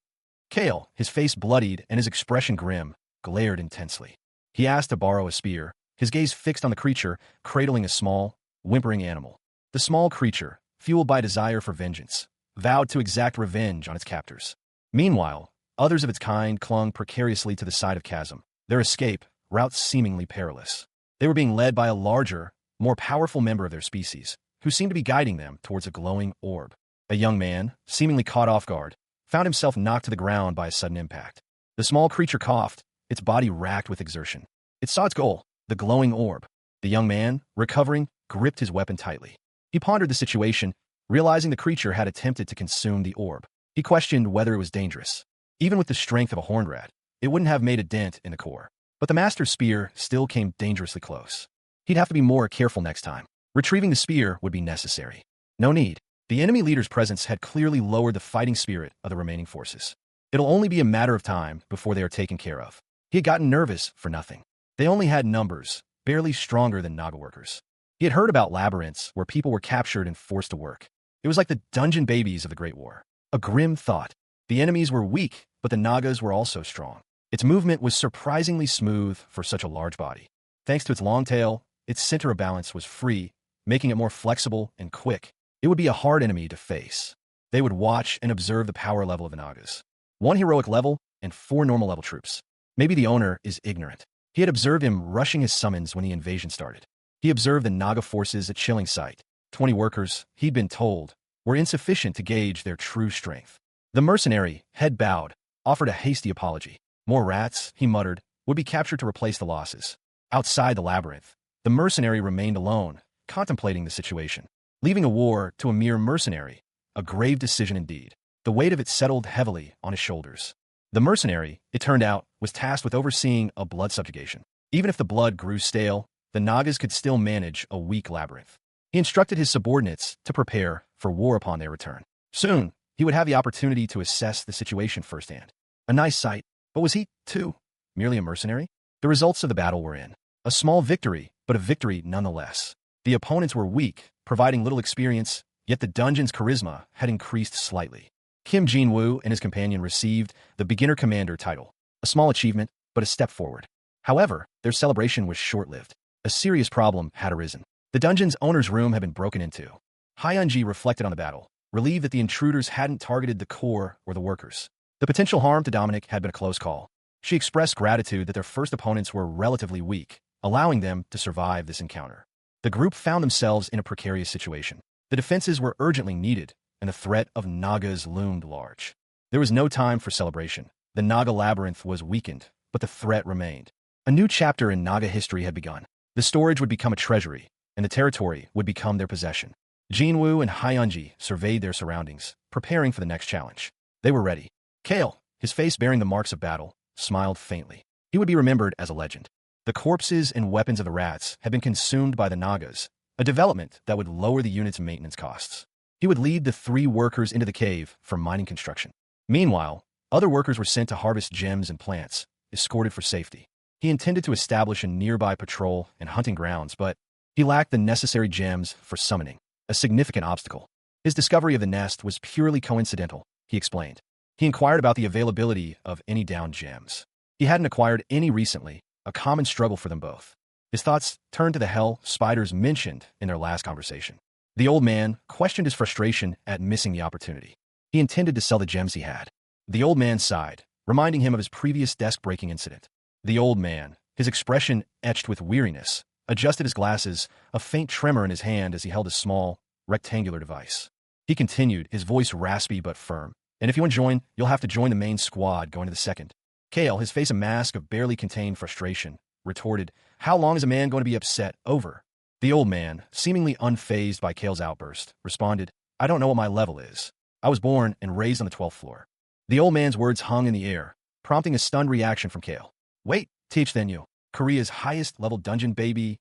Kale, his face bloodied and his expression grim, glared intensely. He asked to borrow a spear, his gaze fixed on the creature, cradling a small, whimpering animal. The small creature, fueled by desire for vengeance, vowed to exact revenge on its captors. Meanwhile, others of its kind clung precariously to the side of chasm, their escape routes seemingly perilous. They were being led by a larger, more powerful member of their species, who seemed to be guiding them towards a glowing orb. A young man, seemingly caught off guard, found himself knocked to the ground by a sudden impact. The small creature coughed, its body racked with exertion. It saw its goal, the glowing orb. The young man, recovering, gripped his weapon tightly. He pondered the situation, realizing the creature had attempted to consume the orb. He questioned whether it was dangerous. Even with the strength of a horned rat, it wouldn't have made a dent in the core. But the master's spear still came dangerously close. He'd have to be more careful next time. Retrieving the spear would be necessary. No need. The enemy leader's presence had clearly lowered the fighting spirit of the remaining forces. It'll only be a matter of time before they are taken care of. He had gotten nervous for nothing. They only had numbers, barely stronger than Naga workers. He had heard about labyrinths where people were captured and forced to work. It was like the dungeon babies of the Great War. A grim thought. The enemies were weak, but the Nagas were also strong. Its movement was surprisingly smooth for such a large body. Thanks to its long tail, its center of balance was free, making it more flexible and quick. It would be a hard enemy to face. They would watch and observe the power level of the Nagas. 1 heroic level and 4 normal level troops. Maybe the owner is ignorant. He had observed him rushing his summons when the invasion started. He observed the Naga forces a chilling sight. 20 workers, he'd been told, were insufficient to gauge their true strength. The mercenary, head bowed, offered a hasty apology. More rats, he muttered, would be captured to replace the losses. Outside the labyrinth, the mercenary remained alone, contemplating the situation. Leaving a war to a mere mercenary, a grave decision indeed. The weight of it settled heavily on his shoulders. The mercenary, it turned out, was tasked with overseeing a blood subjugation. Even if the blood grew stale, the Nagas could still manage a weak labyrinth. He instructed his subordinates to prepare for war upon their return. Soon, he would have the opportunity to assess the situation firsthand. A nice sight, but was he, too, merely a mercenary? The results of the battle were in. A small victory, but a victory nonetheless. The opponents were weak, providing little experience, yet the dungeon's charisma had increased slightly. Kim Jin-woo and his companion received the beginner commander title. A small achievement, but a step forward. However, their celebration was short-lived. A serious problem had arisen. The dungeon's owner's room had been broken into. Hyunji reflected on the battle, relieved that the intruders hadn't targeted the core or the workers. The potential harm to Dominic had been a close call. She expressed gratitude that their first opponents were relatively weak, allowing them to survive this encounter. The group found themselves in a precarious situation. The defenses were urgently needed, and the threat of Nagas loomed large. There was no time for celebration. The Naga labyrinth was weakened, but the threat remained. A new chapter in Naga history had begun. The storage would become a treasury, and the territory would become their possession. Jinwoo and Hyunji surveyed their surroundings, preparing for the next challenge. They were ready. Kale, his face bearing the marks of battle, smiled faintly. He would be remembered as a legend. The corpses and weapons of the rats had been consumed by the Nagas, a development that would lower the unit's maintenance costs. He would lead the 3 workers into the cave for mining construction. Meanwhile, other workers were sent to harvest gems and plants, escorted for safety. He intended to establish a nearby patrol and hunting grounds, but he lacked the necessary gems for summoning, a significant obstacle. His discovery of the nest was purely coincidental, he explained. He inquired about the availability of any downed gems. He hadn't acquired any recently, a common struggle for them both. His thoughts turned to the hell spiders mentioned in their last conversation. The old man questioned his frustration at missing the opportunity. He intended to sell the gems he had. The old man sighed, reminding him of his previous desk-breaking incident. The old man, his expression etched with weariness, adjusted his glasses, a faint tremor in his hand as he held a small, rectangular device. He continued, his voice raspy but firm. And if you want to join, you'll have to join the main squad going to the second. Kale, his face a mask of barely contained frustration, retorted, how long is a man going to be upset over? The old man, seemingly unfazed by Kale's outburst, responded, I don't know what my level is. I was born and raised on the 12th floor. The old man's words hung in the air, prompting a stunned reaction from Kale. Wait, teach then you. Korea's highest-level dungeon baby.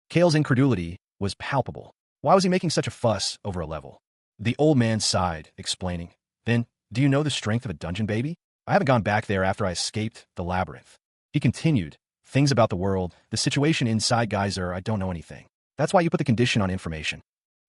Kale's incredulity was palpable. Why was he making such a fuss over a level? The old man sighed, explaining, Then, do you know the strength of a dungeon baby? I haven't gone back there after I escaped the labyrinth. He continued, things about the world, the situation inside Geyser, I don't know anything. That's why you put the condition on information.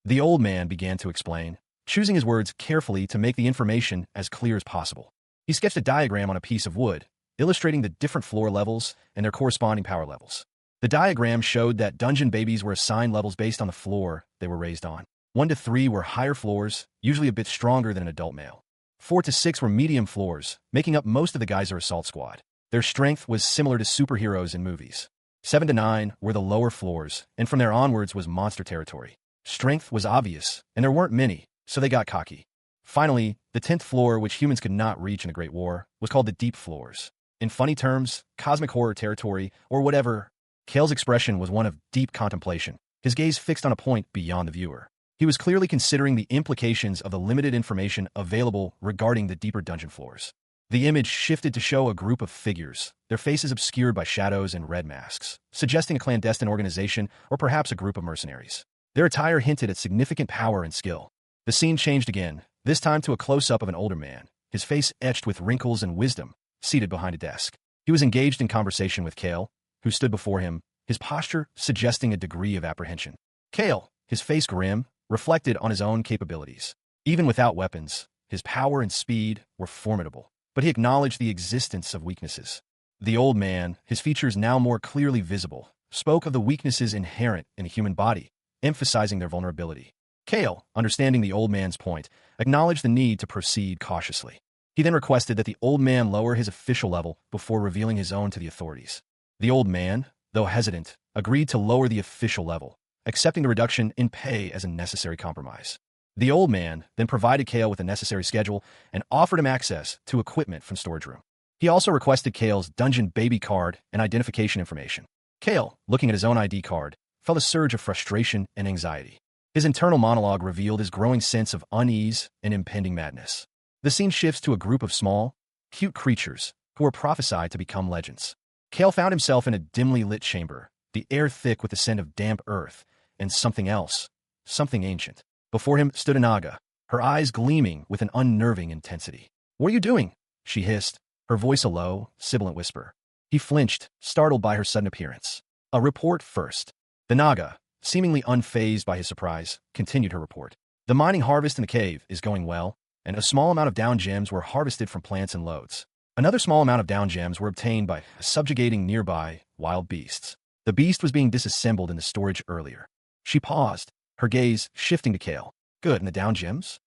The old man began to explain, choosing his words carefully to make the information as clear as possible. He sketched a diagram on a piece of wood, illustrating the different floor levels and their corresponding power levels. The diagram showed that dungeon babies were assigned levels based on the floor they were raised on. 1 to 3 were higher floors, usually a bit stronger than an adult male. 4 to 6 were medium floors, making up most of the Geyser assault squad. Their strength was similar to superheroes in movies. 7 to 9 were the lower floors, and from there onwards was monster territory. Strength was obvious, and there weren't many, so they got cocky. Finally, the 10th floor, which humans could not reach in a Great War, was called the deep floors. In funny terms, cosmic horror territory, or whatever. Kale's expression was one of deep contemplation, his gaze fixed on a point beyond the viewer. He was clearly considering the implications of the limited information available regarding the deeper dungeon floors. The image shifted to show a group of figures, their faces obscured by shadows and red masks, suggesting a clandestine organization or perhaps a group of mercenaries. Their attire hinted at significant power and skill. The scene changed again, this time to a close-up of an older man, his face etched with wrinkles and wisdom, seated behind a desk. He was engaged in conversation with Kale, who stood before him, his posture suggesting a degree of apprehension. Kale, his face grim, reflected on his own capabilities. Even without weapons, his power and speed were formidable, but he acknowledged the existence of weaknesses. The old man, his features now more clearly visible, spoke of the weaknesses inherent in the human body, emphasizing their vulnerability. Kale, understanding the old man's point, acknowledged the need to proceed cautiously. He then requested that the old man lower his official level before revealing his own to the authorities. The old man, though hesitant, agreed to lower the official level, accepting the reduction in pay as a necessary compromise. The old man then provided Kale with a necessary schedule and offered him access to equipment from storage room. He also requested Kale's dungeon baby card and identification information. Kale, looking at his own ID card, felt a surge of frustration and anxiety. His internal monologue revealed his growing sense of unease and impending madness. The scene shifts to a group of small, cute creatures who were prophesied to become legends. Kale found himself in a dimly lit chamber, the air thick with the scent of damp earth, and something else, something ancient. Before him stood a Naga, her eyes gleaming with an unnerving intensity. What are you doing? She hissed, her voice a low, sibilant whisper. He flinched, startled by her sudden appearance. A report first. The Naga, seemingly unfazed by his surprise, continued her report. The mining harvest in the cave is going well, and a small amount of down gems were harvested from plants and lodes. Another small amount of down gems were obtained by subjugating nearby wild beasts. The beast was being disassembled in the storage earlier. She paused, her gaze shifting to Kale. Good, and the down gems?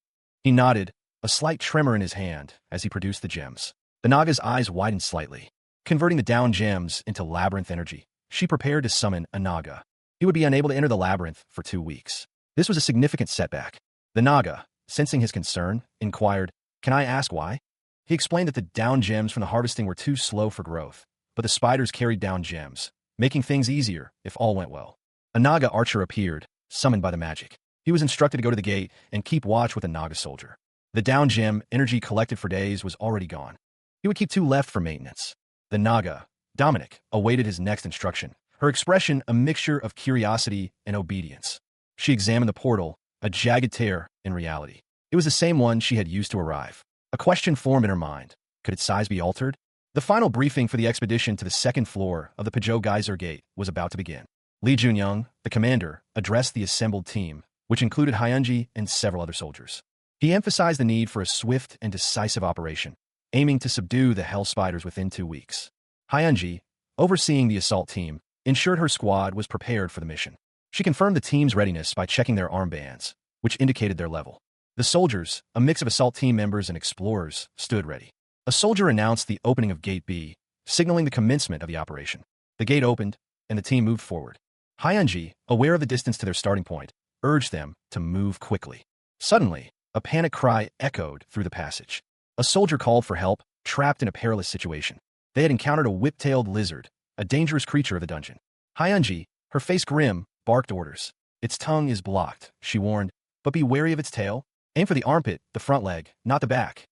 He nodded, a slight tremor in his hand as he produced the gems. The Naga's eyes widened slightly. Converting the down gems into labyrinth energy, she prepared to summon a Naga. He would be unable to enter the labyrinth for 2 weeks. This was a significant setback. The Naga, sensing his concern, inquired, Can I ask why? He explained that the down gems from the harvesting were too slow for growth, but the spiders carried down gems, making things easier if all went well. A Naga archer appeared, summoned by the magic. He was instructed to go to the gate and keep watch with a Naga soldier. The down gem, energy collected for days, was already gone. He would keep 2 left for maintenance. The Naga, Dominic, awaited his next instruction, her expression a mixture of curiosity and obedience. She examined the portal, a jagged tear in reality. It was the same one she had used to arrive. A question formed in her mind. Could its size be altered? The final briefing for the expedition to the 2nd floor of the Peugeot Geyser Gate was about to begin. Lee Junyoung, the commander, addressed the assembled team, which included Hyunji and several other soldiers. He emphasized the need for a swift and decisive operation, aiming to subdue the hell spiders within 2 weeks. Hyunji, overseeing the assault team, ensured her squad was prepared for the mission. She confirmed the team's readiness by checking their armbands, which indicated their level. The soldiers, a mix of assault team members and explorers, stood ready. A soldier announced the opening of Gate B, signaling the commencement of the operation. The gate opened, and the team moved forward. Hyunji, aware of the distance to their starting point, urged them to move quickly. Suddenly, a panic cry echoed through the passage. A soldier called for help, trapped in a perilous situation. They had encountered a whip-tailed lizard, a dangerous creature of the dungeon. Hyunji, her face grim, barked orders. Its tongue is blocked, she warned, but be wary of its tail. Aim for the armpit, the front leg, not the back.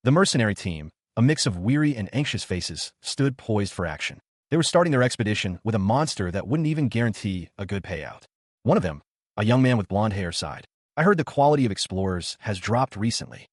The mercenary team, a mix of weary and anxious faces, stood poised for action. They were starting their expedition with a monster that wouldn't even guarantee a good payout. One of them, a young man with blonde hair, sighed. I heard the quality of explorers has dropped recently.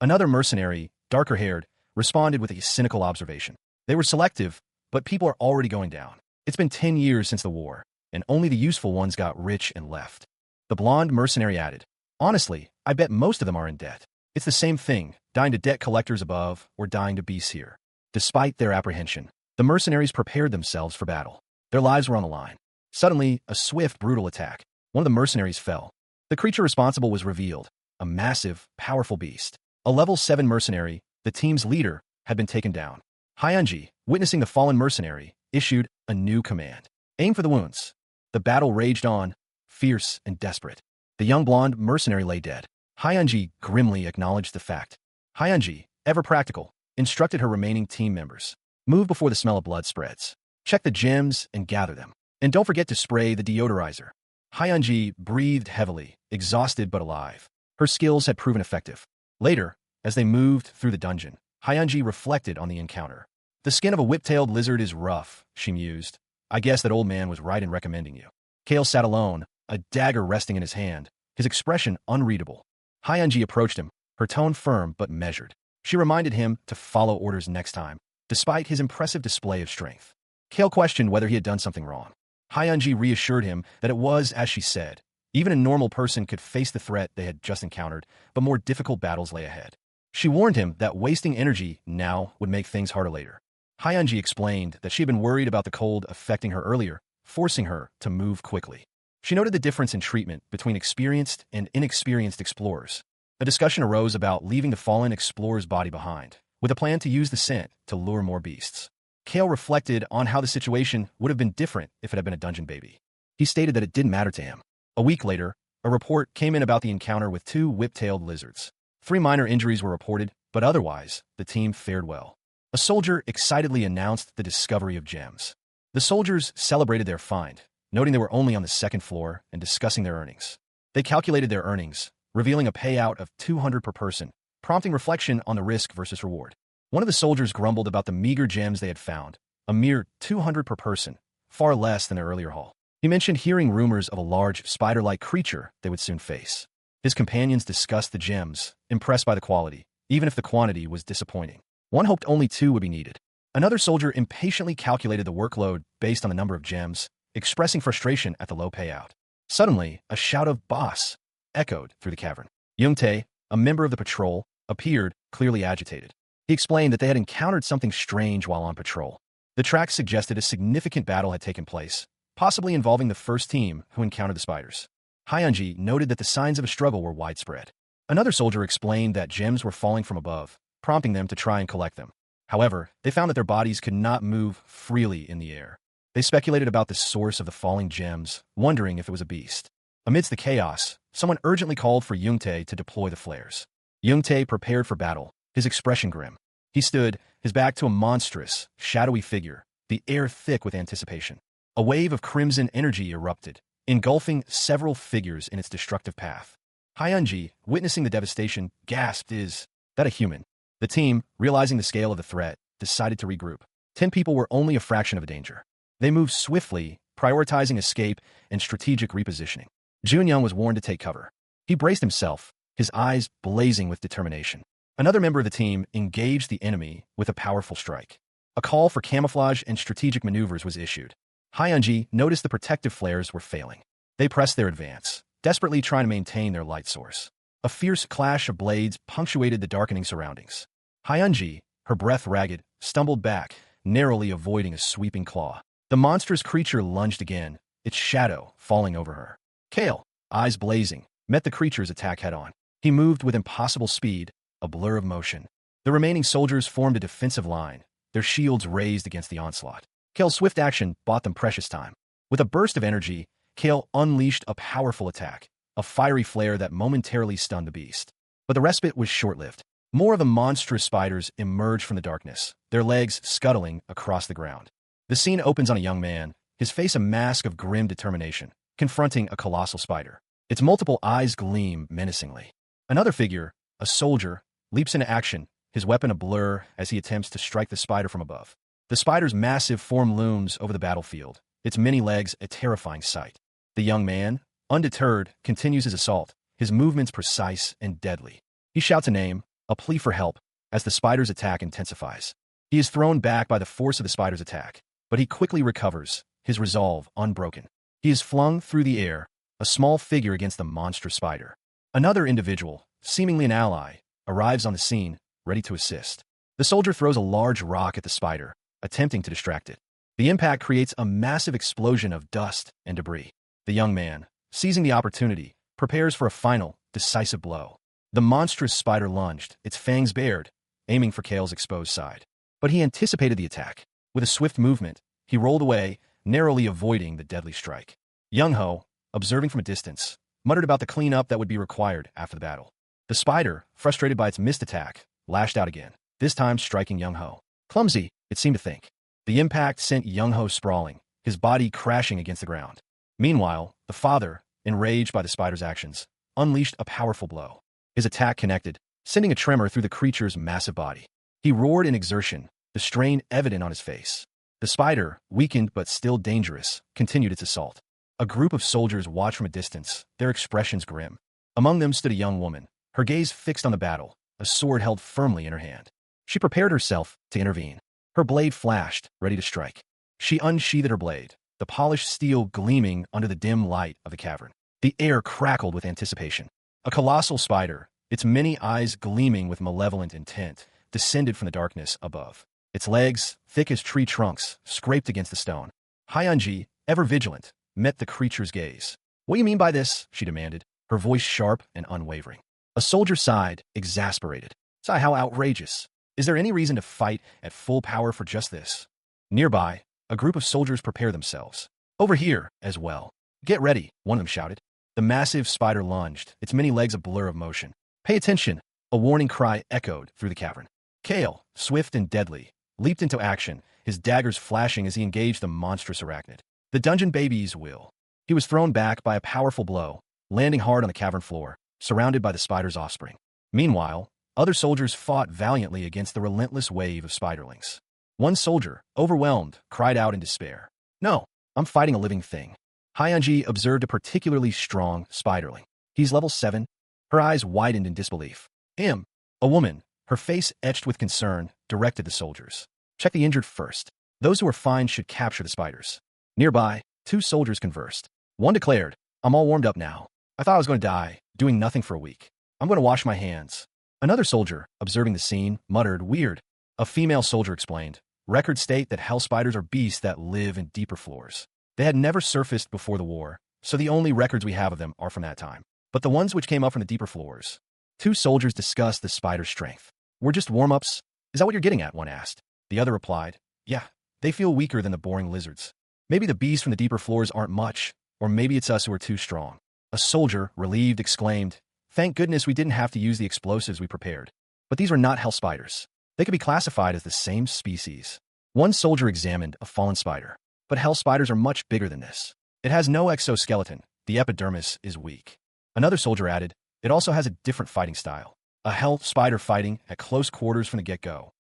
Another mercenary, darker-haired, responded with a cynical observation. They were selective, but people are already going down. It's been 10 years since the war, and only the useful ones got rich and left. The blonde mercenary added, honestly, I bet most of them are in debt. It's the same thing, dying to debt collectors above or dying to beasts here. Despite their apprehension, the mercenaries prepared themselves for battle. Their lives were on the line. Suddenly, a swift, brutal attack. One of the mercenaries fell. The creature responsible was revealed, a massive, powerful beast. A level 7 mercenary, the team's leader, had been taken down. Hyunji, witnessing the fallen mercenary, issued a new command. Aim for the wounds. The battle raged on, fierce and desperate. The young blonde mercenary lay dead. Hyunji grimly acknowledged the fact. Hyunji, ever practical, instructed her remaining team members. Move before the smell of blood spreads. Check the gems and gather them. And don't forget to spray the deodorizer. Hyunji breathed heavily, exhausted but alive. Her skills had proven effective. Later, as they moved through the dungeon, Hyunji reflected on the encounter. The skin of a whip-tailed lizard is rough, she mused. I guess that old man was right in recommending you. Kale sat alone, a dagger resting in his hand, his expression unreadable. Hyunji approached him, her tone firm but measured. She reminded him to follow orders next time, despite his impressive display of strength. Kale questioned whether he had done something wrong. Hyunji reassured him that it was as she said. Even a normal person could face the threat they had just encountered, but more difficult battles lay ahead. She warned him that wasting energy now would make things harder later. Hyunji explained that she had been worried about the cold affecting her earlier, forcing her to move quickly. She noted the difference in treatment between experienced and inexperienced explorers. A discussion arose about leaving the fallen explorer's body behind, with a plan to use the scent to lure more beasts. Kale reflected on how the situation would have been different if it had been a dungeon baby. He stated that it didn't matter to him. A week later, a report came in about the encounter with 2 whip-tailed lizards. 3 minor injuries were reported, but otherwise, the team fared well. A soldier excitedly announced the discovery of gems. The soldiers celebrated their find, noting they were only on the 2nd floor and discussing their earnings. They calculated their earnings, revealing a payout of 200 per person, prompting reflection on the risk versus reward. One of the soldiers grumbled about the meager gems they had found, a mere 200 per person, far less than their earlier haul. He mentioned hearing rumors of a large, spider-like creature they would soon face. His companions discussed the gems, impressed by the quality, even if the quantity was disappointing. One hoped only 2 would be needed. Another soldier impatiently calculated the workload based on the number of gems, expressing frustration at the low payout. Suddenly, a shout of "Boss!" echoed through the cavern. Youngtae, a member of the patrol, appeared, clearly agitated. He explained that they had encountered something strange while on patrol. The tracks suggested a significant battle had taken place, possibly involving the first team who encountered the spiders. Hyunji noted that the signs of a struggle were widespread. Another soldier explained that gems were falling from above, prompting them to try and collect them. However, they found that their bodies could not move freely in the air. They speculated about the source of the falling gems, wondering if it was a beast. Amidst the chaos, someone urgently called for Youngtae to deploy the flares. Youngtae prepared for battle, his expression grim. He stood, his back to a monstrous, shadowy figure, the air thick with anticipation. A wave of crimson energy erupted, engulfing several figures in its destructive path. Hyunji, witnessing the devastation, gasped, "Is that a human?" The team, realizing the scale of the threat, decided to regroup. 10 people were only a fraction of a danger. They moved swiftly, prioritizing escape and strategic repositioning. Junyoung was warned to take cover. He braced himself, his eyes blazing with determination. Another member of the team engaged the enemy with a powerful strike. A call for camouflage and strategic maneuvers was issued. Hyunji noticed the protective flares were failing. They pressed their advance, desperately trying to maintain their light source. A fierce clash of blades punctuated the darkening surroundings. Hyunji, her breath ragged, stumbled back, narrowly avoiding a sweeping claw. The monstrous creature lunged again, its shadow falling over her. Kale, eyes blazing, met the creature's attack head-on. He moved with impossible speed, a blur of motion. The remaining soldiers formed a defensive line, their shields raised against the onslaught. Kale's swift action bought them precious time. With a burst of energy, Kale unleashed a powerful attack, a fiery flare that momentarily stunned the beast. But the respite was short-lived. More of the monstrous spiders emerged from the darkness, their legs scuttling across the ground. The scene opens on a young man, his face a mask of grim determination, confronting a colossal spider. Its multiple eyes gleam menacingly. Another figure, a soldier, leaps into action, his weapon a blur as he attempts to strike the spider from above. The spider's massive form looms over the battlefield, its many legs a terrifying sight. The young man, undeterred, continues his assault, his movements precise and deadly. He shouts a name, a plea for help, as the spider's attack intensifies. He is thrown back by the force of the spider's attack, but he quickly recovers, his resolve unbroken. He is flung through the air, a small figure against the monstrous spider. Another individual, seemingly an ally, arrives on the scene, ready to assist. The soldier throws a large rock at the spider, attempting to distract it. The impact creates a massive explosion of dust and debris. The young man, seizing the opportunity, prepares for a final, decisive blow. The monstrous spider lunged, its fangs bared, aiming for Kale's exposed side. But he anticipated the attack. With a swift movement, he rolled away, narrowly avoiding the deadly strike. Young-ho, observing from a distance, muttered about the cleanup that would be required after the battle. The spider, frustrated by its missed attack, lashed out again, this time striking Young-ho. Clumsy, it seemed to think. The impact sent Young-ho sprawling, his body crashing against the ground. Meanwhile, the father, enraged by the spider's actions, unleashed a powerful blow. His attack connected, sending a tremor through the creature's massive body. He roared in exertion, the strain evident on his face. The spider, weakened but still dangerous, continued its assault. A group of soldiers watched from a distance, their expressions grim. Among them stood a young woman, her gaze fixed on the battle, a sword held firmly in her hand. She prepared herself to intervene. Her blade flashed, ready to strike. She unsheathed her blade, the polished steel gleaming under the dim light of the cavern. The air crackled with anticipation. A colossal spider, its many eyes gleaming with malevolent intent, descended from the darkness above. Its legs, thick as tree trunks, scraped against the stone. Hyunji, ever vigilant, met the creature's gaze. "What do you mean by this?" she demanded, her voice sharp and unwavering. A soldier sighed, exasperated. "Sigh, how outrageous. Is there any reason to fight at full power for just this?" Nearby, a group of soldiers prepare themselves. "Over here, as well. Get ready," one of them shouted. The massive spider lunged, its many legs a blur of motion. "Pay attention," a warning cry echoed through the cavern. Kale, swift and deadly, leaped into action, his daggers flashing as he engaged the monstrous arachnid. The dungeon baby's will. He was thrown back by a powerful blow, landing hard on the cavern floor, surrounded by the spider's offspring. Meanwhile, other soldiers fought valiantly against the relentless wave of spiderlings. One soldier, overwhelmed, cried out in despair. "No, I'm fighting a living thing." Hyunji observed a particularly strong spiderling. "He's level 7. Her eyes widened in disbelief. "Him." A woman, her face etched with concern, directed the soldiers. "Check the injured first. Those who are fine should capture the spiders." Nearby, 2 soldiers conversed. One declared, "I'm all warmed up now. I thought I was going to die, doing nothing for a week. I'm going to wash my hands." Another soldier, observing the scene, muttered, "Weird." A female soldier explained, "Records state that hell spiders are beasts that live in deeper floors. They had never surfaced before the war, so the only records we have of them are from that time. But the ones which came up from the deeper floors." 2 soldiers discussed the spider's strength. "We're just warm-ups? Is that what you're getting at?" one asked. The other replied, "Yeah, they feel weaker than the boring lizards. Maybe the beasts from the deeper floors aren't much, or maybe it's us who are too strong." A soldier, relieved, exclaimed, "Thank goodness we didn't have to use the explosives we prepared." But these were not hell spiders. They could be classified as the same species. One soldier examined a fallen spider. But hell spiders are much bigger than this. It has no exoskeleton. The epidermis is weak. Another soldier added, "It also has a different fighting style. A hell spider fighting at close quarters from the get-go."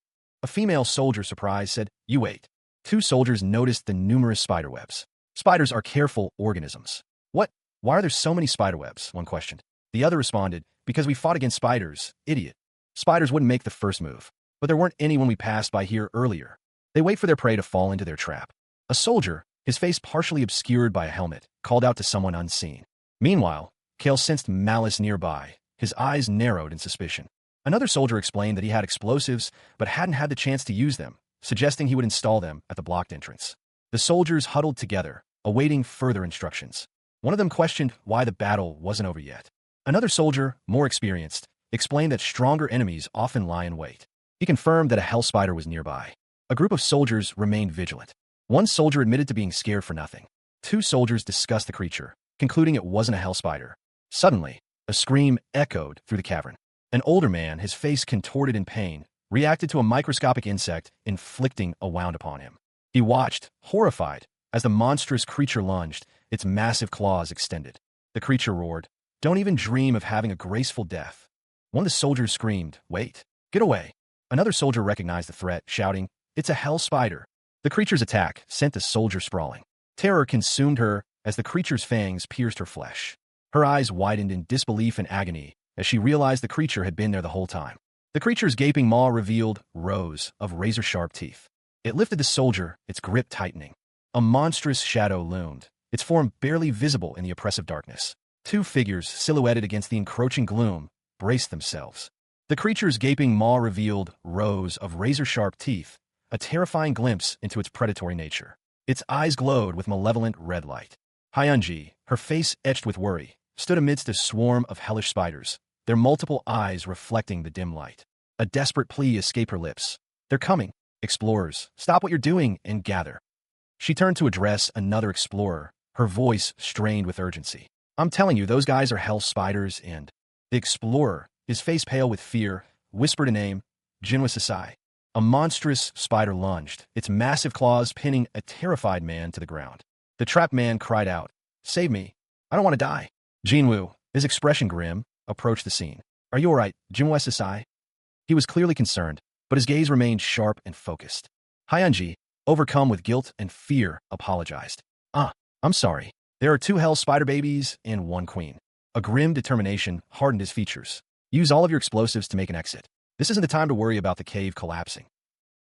A female soldier, surprised, said, "You wait." 2 soldiers noticed the numerous spider webs. "Spiders are careful organisms." "What? Why are there so many spider webs?" one questioned. The other responded, "Because we fought against spiders, idiot. Spiders wouldn't make the first move. But there weren't any when we passed by here earlier. They wait for their prey to fall into their trap." A soldier, his face partially obscured by a helmet, called out to someone unseen. Meanwhile, Kale sensed malice nearby, his eyes narrowed in suspicion. Another soldier explained that he had explosives, but hadn't had the chance to use them, suggesting he would install them at the blocked entrance. The soldiers huddled together, awaiting further instructions. One of them questioned why the battle wasn't over yet. Another soldier, more experienced, explained that stronger enemies often lie in wait. He confirmed that a hell spider was nearby. A group of soldiers remained vigilant. One soldier admitted to being scared for nothing. 2 soldiers discussed the creature, concluding it wasn't a hell spider, Suddenly, a scream echoed through the cavern. An older man, his face contorted in pain, reacted to a microscopic insect inflicting a wound upon him. He watched, horrified, as the monstrous creature lunged, its massive claws extended. The creature roared, "Don't even dream of having a graceful death." One of the soldiers screamed, "Wait, get away." Another soldier recognized the threat, shouting, "It's a hell spider." The creature's attack sent the soldier sprawling. Terror consumed her as the creature's fangs pierced her flesh. Her eyes widened in disbelief and agony as she realized the creature had been there the whole time. The creature's gaping maw revealed rows of razor-sharp teeth. It lifted the soldier, its grip tightening. A monstrous shadow loomed, its form barely visible in the oppressive darkness. Two figures, silhouetted against the encroaching gloom, braced themselves. The creature's gaping maw revealed rows of razor-sharp teeth, a terrifying glimpse into its predatory nature. Its eyes glowed with malevolent red light. Hyunji, her face etched with worry, stood amidst a swarm of hellish spiders, their multiple eyes reflecting the dim light. A desperate plea escaped her lips. "They're coming. Explorers, stop what you're doing and gather." She turned to address another explorer, her voice strained with urgency. "I'm telling you, those guys are hell spiders and—" The explorer, his face pale with fear, whispered a name, Jinwa Sasai. A monstrous spider lunged, its massive claws pinning a terrified man to the ground. The trapped man cried out, "Save me. I don't want to die." Jinwoo, his expression grim, approached the scene. "Are you all right, Jinwa Sasai?" He was clearly concerned, but his gaze remained sharp and focused. Hyunji, overcome with guilt and fear, apologized. I'm sorry. There are two hell spider babies and one queen." A grim determination hardened his features. "Use all of your explosives to make an exit. This isn't the time to worry about the cave collapsing."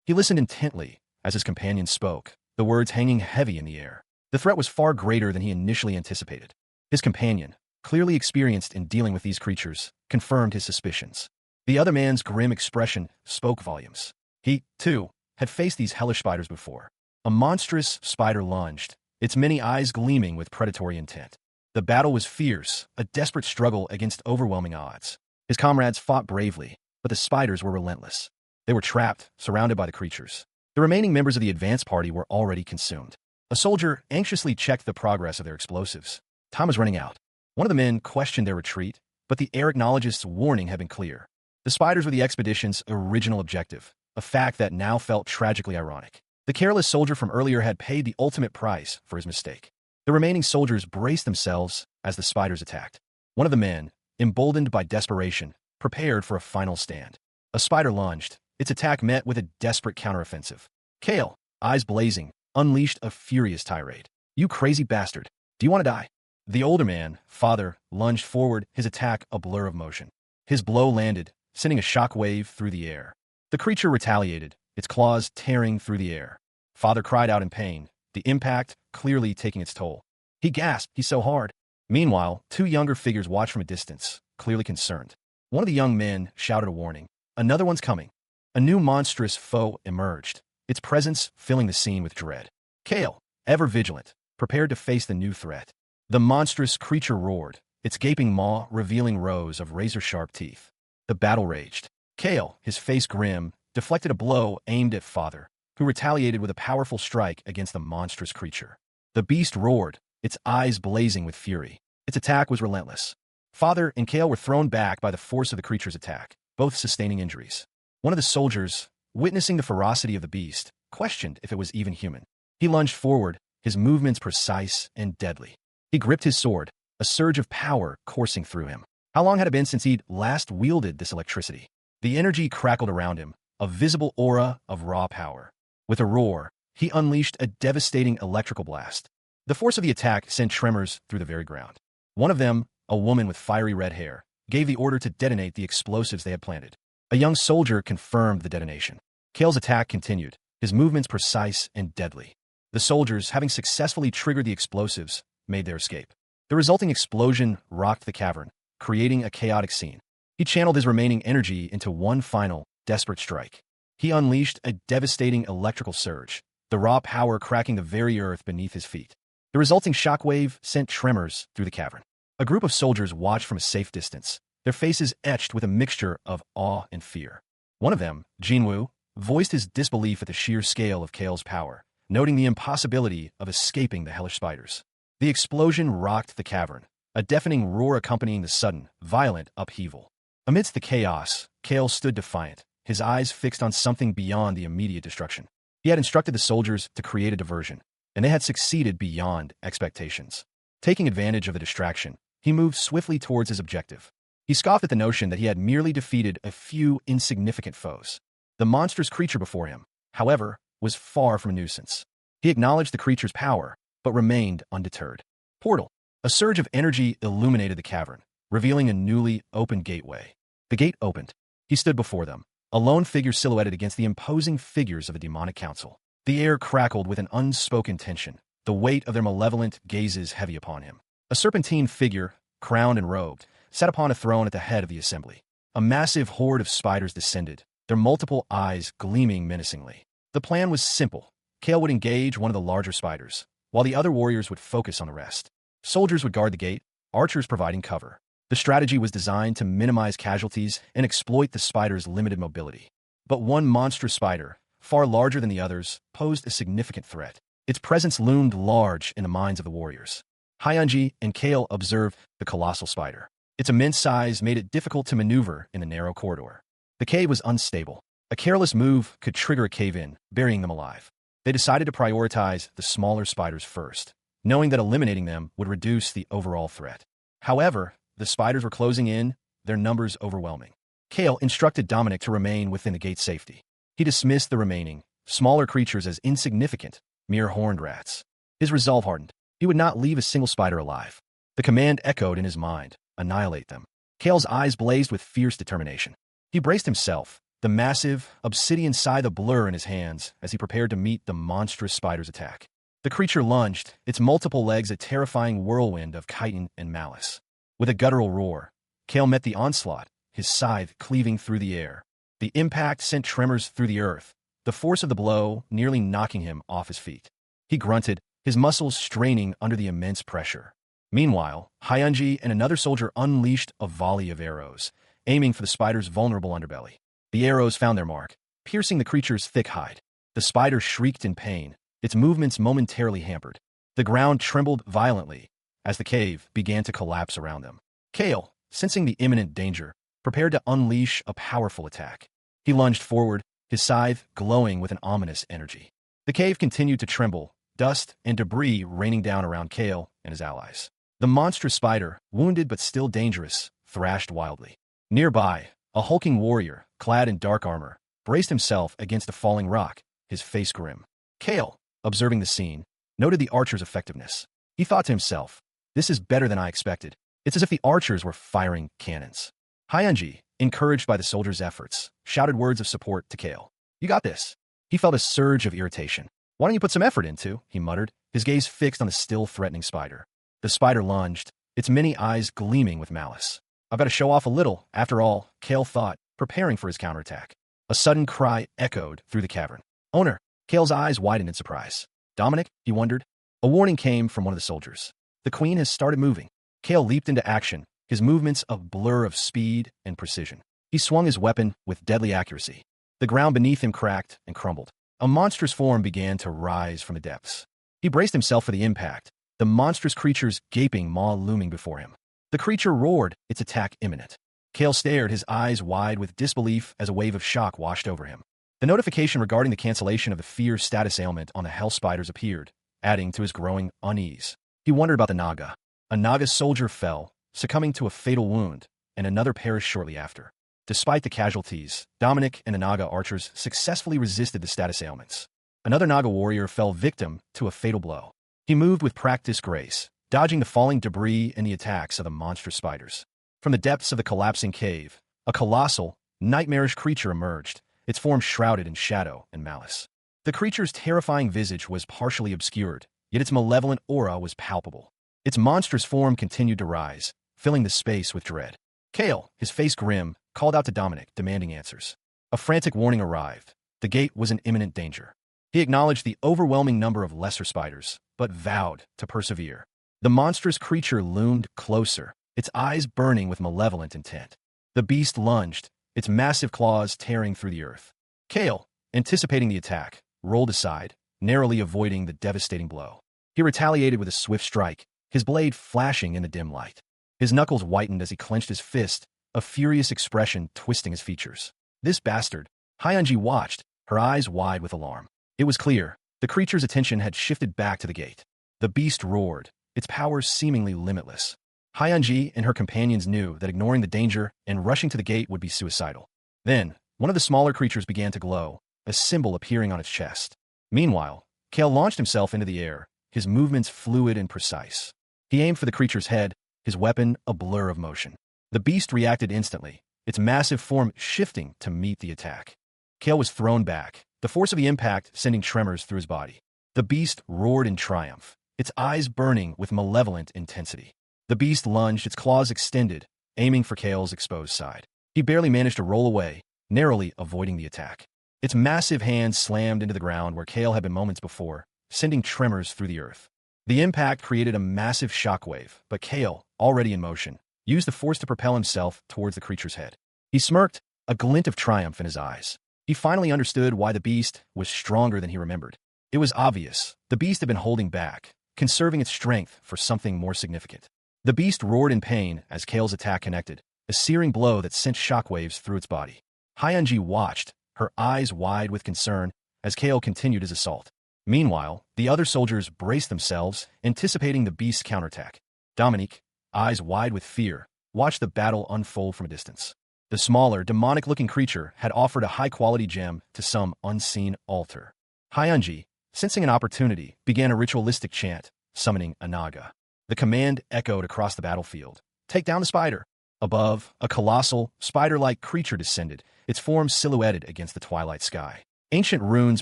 He listened intently as his companion spoke, the words hanging heavy in the air. The threat was far greater than he initially anticipated. His companion, clearly experienced in dealing with these creatures, confirmed his suspicions. The other man's grim expression spoke volumes. He, too, had faced these hellish spiders before. A monstrous spider lunged, its many eyes gleaming with predatory intent. The battle was fierce, a desperate struggle against overwhelming odds. His comrades fought bravely, but the spiders were relentless. They were trapped, surrounded by the creatures. The remaining members of the advance party were already consumed. A soldier anxiously checked the progress of their explosives. Time was running out. One of the men questioned their retreat, but the aerologist's warning had been clear. The spiders were the expedition's original objective, a fact that now felt tragically ironic. The careless soldier from earlier had paid the ultimate price for his mistake. The remaining soldiers braced themselves as the spiders attacked. One of the men, emboldened by desperation, prepared for a final stand. A spider lunged, its attack met with a desperate counteroffensive. Kale, eyes blazing, unleashed a furious tirade. "You crazy bastard. Do you want to die?" The older man, father, lunged forward, his attack a blur of motion. His blow landed, sending a shockwave through the air. The creature retaliated, its claws tearing through the air. Father cried out in pain, the impact clearly taking its toll. He gasped, "He's so hard." Meanwhile, two younger figures watched from a distance, clearly concerned. One of the young men shouted a warning. "Another one's coming." A new monstrous foe emerged, its presence filling the scene with dread. Kale, ever vigilant, prepared to face the new threat. The monstrous creature roared, its gaping maw revealing rows of razor-sharp teeth. The battle raged. Kale, his face grim, deflected a blow aimed at Father, who retaliated with a powerful strike against the monstrous creature. The beast roared, its eyes blazing with fury. Its attack was relentless. Father and Kale were thrown back by the force of the creature's attack, both sustaining injuries. One of the soldiers, witnessing the ferocity of the beast, questioned if it was even human. He lunged forward, his movements precise and deadly. He gripped his sword, a surge of power coursing through him. How long had it been since he'd last wielded this electricity? The energy crackled around him, a visible aura of raw power. With a roar, he unleashed a devastating electrical blast. The force of the attack sent tremors through the very ground. One of them, a woman with fiery red hair, gave the order to detonate the explosives they had planted. A young soldier confirmed the detonation. Kale's attack continued, his movements precise and deadly. The soldiers, having successfully triggered the explosives, made their escape. The resulting explosion rocked the cavern, creating a chaotic scene. He channeled his remaining energy into one final, desperate strike. He unleashed a devastating electrical surge, the raw power cracking the very earth beneath his feet. The resulting shockwave sent tremors through the cavern. A group of soldiers watched from a safe distance, their faces etched with a mixture of awe and fear. One of them, Jinwoo, voiced his disbelief at the sheer scale of Kale's power, noting the impossibility of escaping the hellish spiders. The explosion rocked the cavern, a deafening roar accompanying the sudden, violent upheaval. Amidst the chaos, Kale stood defiant, his eyes fixed on something beyond the immediate destruction. He had instructed the soldiers to create a diversion, and they had succeeded beyond expectations. Taking advantage of the distraction, he moved swiftly towards his objective. He scoffed at the notion that he had merely defeated a few insignificant foes. The monstrous creature before him, however, was far from a nuisance. He acknowledged the creature's power, but remained undeterred. Portal. A surge of energy illuminated the cavern, revealing a newly opened gateway. The gate opened. He stood before them, a lone figure silhouetted against the imposing figures of a demonic council. The air crackled with an unspoken tension, the weight of their malevolent gazes heavy upon him. A serpentine figure, crowned and robed, sat upon a throne at the head of the assembly. A massive horde of spiders descended, their multiple eyes gleaming menacingly. The plan was simple. Kale would engage one of the larger spiders, while the other warriors would focus on the rest. Soldiers would guard the gate, archers providing cover. The strategy was designed to minimize casualties and exploit the spider's limited mobility. But one monstrous spider, far larger than the others, posed a significant threat. Its presence loomed large in the minds of the warriors. Hyunji and Kale observed the colossal spider. Its immense size made it difficult to maneuver in the narrow corridor. The cave was unstable. A careless move could trigger a cave-in, burying them alive. They decided to prioritize the smaller spiders first, knowing that eliminating them would reduce the overall threat. However, the spiders were closing in, their numbers overwhelming. Kale instructed Dominic to remain within the gate's safety. He dismissed the remaining, smaller creatures as insignificant, mere horned rats. His resolve hardened. He would not leave a single spider alive. The command echoed in his mind, annihilate them. Kale's eyes blazed with fierce determination. He braced himself, the massive, obsidian scythe a blur in his hands as he prepared to meet the monstrous spider's attack. The creature lunged, its multiple legs a terrifying whirlwind of chitin and malice. With a guttural roar, Kale met the onslaught, his scythe cleaving through the air. The impact sent tremors through the earth, the force of the blow nearly knocking him off his feet. He grunted, his muscles straining under the immense pressure. Meanwhile, Hyunji and another soldier unleashed a volley of arrows, aiming for the spider's vulnerable underbelly. The arrows found their mark, piercing the creature's thick hide. The spider shrieked in pain, its movements momentarily hampered. The ground trembled violently as the cave began to collapse around them. Kale, sensing the imminent danger, prepared to unleash a powerful attack. He lunged forward, his scythe glowing with an ominous energy. The cave continued to tremble, dust and debris raining down around Kale and his allies. The monstrous spider, wounded but still dangerous, thrashed wildly. Nearby, a hulking warrior, clad in dark armor, braced himself against a falling rock, his face grim. Kale, observing the scene, noted the archer's effectiveness. He thought to himself, this is better than I expected. It's as if the archers were firing cannons. Hyunji, encouraged by the soldiers' efforts, shouted words of support to Kale. You got this. He felt a surge of irritation. Why don't you put some effort into, he muttered, his gaze fixed on the still threatening spider. The spider lunged, its many eyes gleaming with malice. I've got to show off a little, after all, Kale thought, preparing for his counterattack. A sudden cry echoed through the cavern. Owner! Kale's eyes widened in surprise. Dominic, he wondered. A warning came from one of the soldiers. The queen has started moving. Kale leaped into action, his movements a blur of speed and precision. He swung his weapon with deadly accuracy. The ground beneath him cracked and crumbled. A monstrous form began to rise from the depths. He braced himself for the impact, the monstrous creature's gaping maw looming before him. The creature roared, its attack imminent. Kale stared, his eyes wide with disbelief as a wave of shock washed over him. The notification regarding the cancellation of the fear status ailment on the hell spiders appeared, adding to his growing unease. He wondered about the Naga. A Naga soldier fell, succumbing to a fatal wound, and another perished shortly after. Despite the casualties, Dominic and the Naga archers successfully resisted the status ailments. Another Naga warrior fell victim to a fatal blow. He moved with practiced grace, dodging the falling debris and the attacks of the monstrous spiders. From the depths of the collapsing cave, a colossal, nightmarish creature emerged, its form shrouded in shadow and malice. The creature's terrifying visage was partially obscured, yet its malevolent aura was palpable. Its monstrous form continued to rise, filling the space with dread. Kale, his face grim, called out to Dominic, demanding answers. A frantic warning arrived. The gate was in imminent danger. He acknowledged the overwhelming number of lesser spiders, but vowed to persevere. The monstrous creature loomed closer, its eyes burning with malevolent intent. The beast lunged, its massive claws tearing through the earth. Kale, anticipating the attack, rolled aside, narrowly avoiding the devastating blow. He retaliated with a swift strike, his blade flashing in the dim light. His knuckles whitened as he clenched his fist, a furious expression twisting his features. This bastard. Hyunji watched, her eyes wide with alarm. It was clear. The creature's attention had shifted back to the gate. The beast roared, its powers seemingly limitless. Hyunji and her companions knew that ignoring the danger and rushing to the gate would be suicidal. Then, one of the smaller creatures began to glow, a symbol appearing on its chest. Meanwhile, Kale launched himself into the air, his movements fluid and precise. He aimed for the creature's head, his weapon a blur of motion. The beast reacted instantly, its massive form shifting to meet the attack. Kale was thrown back, the force of the impact sending tremors through his body. The beast roared in triumph, its eyes burning with malevolent intensity. The beast lunged, its claws extended, aiming for Kale's exposed side. He barely managed to roll away, narrowly avoiding the attack. Its massive hands slammed into the ground where Kale had been moments before, sending tremors through the earth. The impact created a massive shockwave, but Kale, already in motion, used the force to propel himself towards the creature's head. He smirked, a glint of triumph in his eyes. He finally understood why the beast was stronger than he remembered. It was obvious. The beast had been holding back, conserving its strength for something more significant. The beast roared in pain as Kale's attack connected, a searing blow that sent shockwaves through its body. Hyunji watched, her eyes wide with concern, as Kale continued his assault. Meanwhile, the other soldiers braced themselves, anticipating the beast's counterattack. Dominique, eyes wide with fear, watched the battle unfold from a distance. The smaller, demonic-looking creature had offered a high-quality gem to some unseen altar. Hyunji, sensing an opportunity, began a ritualistic chant, summoning a naga. The command echoed across the battlefield. Take down the spider. Above, a colossal, spider-like creature descended, its form silhouetted against the twilight sky. Ancient runes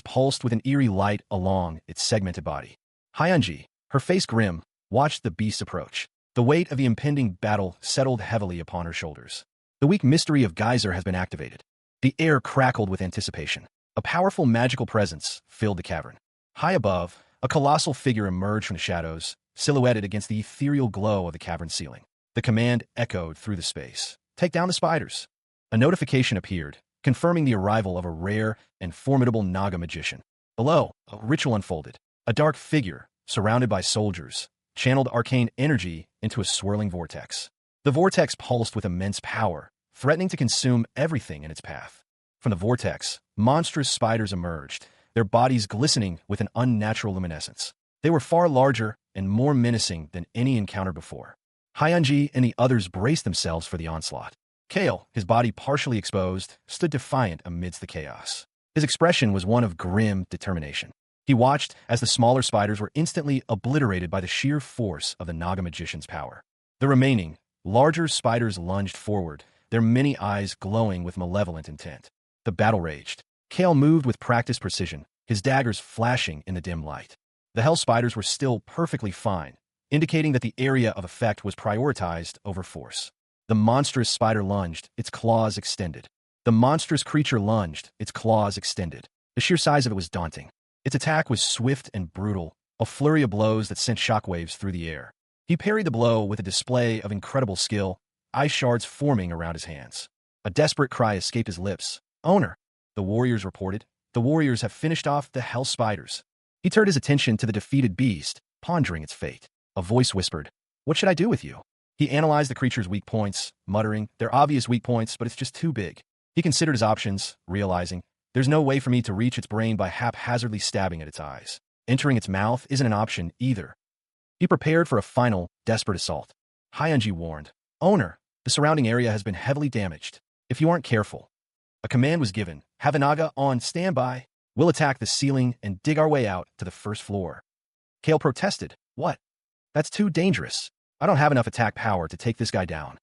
pulsed with an eerie light along its segmented body. Hyunji, her face grim, watched the beast approach. The weight of the impending battle settled heavily upon her shoulders. The weak mystery of Geyser has been activated. The air crackled with anticipation. A powerful magical presence filled the cavern. High above, a colossal figure emerged from the shadows, silhouetted against the ethereal glow of the cavern ceiling. The command echoed through the space. Take down the spiders. A notification appeared, confirming the arrival of a rare and formidable Naga magician. Below, a ritual unfolded. A dark figure, surrounded by soldiers, channeled arcane energy into a swirling vortex. The vortex pulsed with immense power, threatening to consume everything in its path. From the vortex, monstrous spiders emerged, their bodies glistening with an unnatural luminescence. They were far larger and more menacing than any encountered before. Hyunji and the others braced themselves for the onslaught. Kale, his body partially exposed, stood defiant amidst the chaos. His expression was one of grim determination. He watched as the smaller spiders were instantly obliterated by the sheer force of the Naga magician's power. The remaining, larger spiders lunged forward, their many eyes glowing with malevolent intent. The battle raged. Kale moved with practiced precision, his daggers flashing in the dim light. The hell spiders were still perfectly fine, indicating that the area of effect was prioritized over force. The monstrous spider lunged, its claws extended. The monstrous creature lunged, its claws extended. The sheer size of it was daunting. Its attack was swift and brutal, a flurry of blows that sent shockwaves through the air. He parried the blow with a display of incredible skill, ice shards forming around his hands. A desperate cry escaped his lips. Owner, the warriors reported. The warriors have finished off the hell spiders. He turned his attention to the defeated beast, pondering its fate. A voice whispered, What should I do with you? He analyzed the creature's weak points, muttering, They're obvious weak points, but it's just too big. He considered his options, realizing, There's no way for me to reach its brain by haphazardly stabbing at its eyes. Entering its mouth isn't an option either. He prepared for a final, desperate assault. Hyunji warned, Owner, the surrounding area has been heavily damaged. If you aren't careful. A command was given, Have a Naga on standby. We'll attack the ceiling and dig our way out to the first floor. Kale protested, What? That's too dangerous. I don't have enough attack power to take this guy down.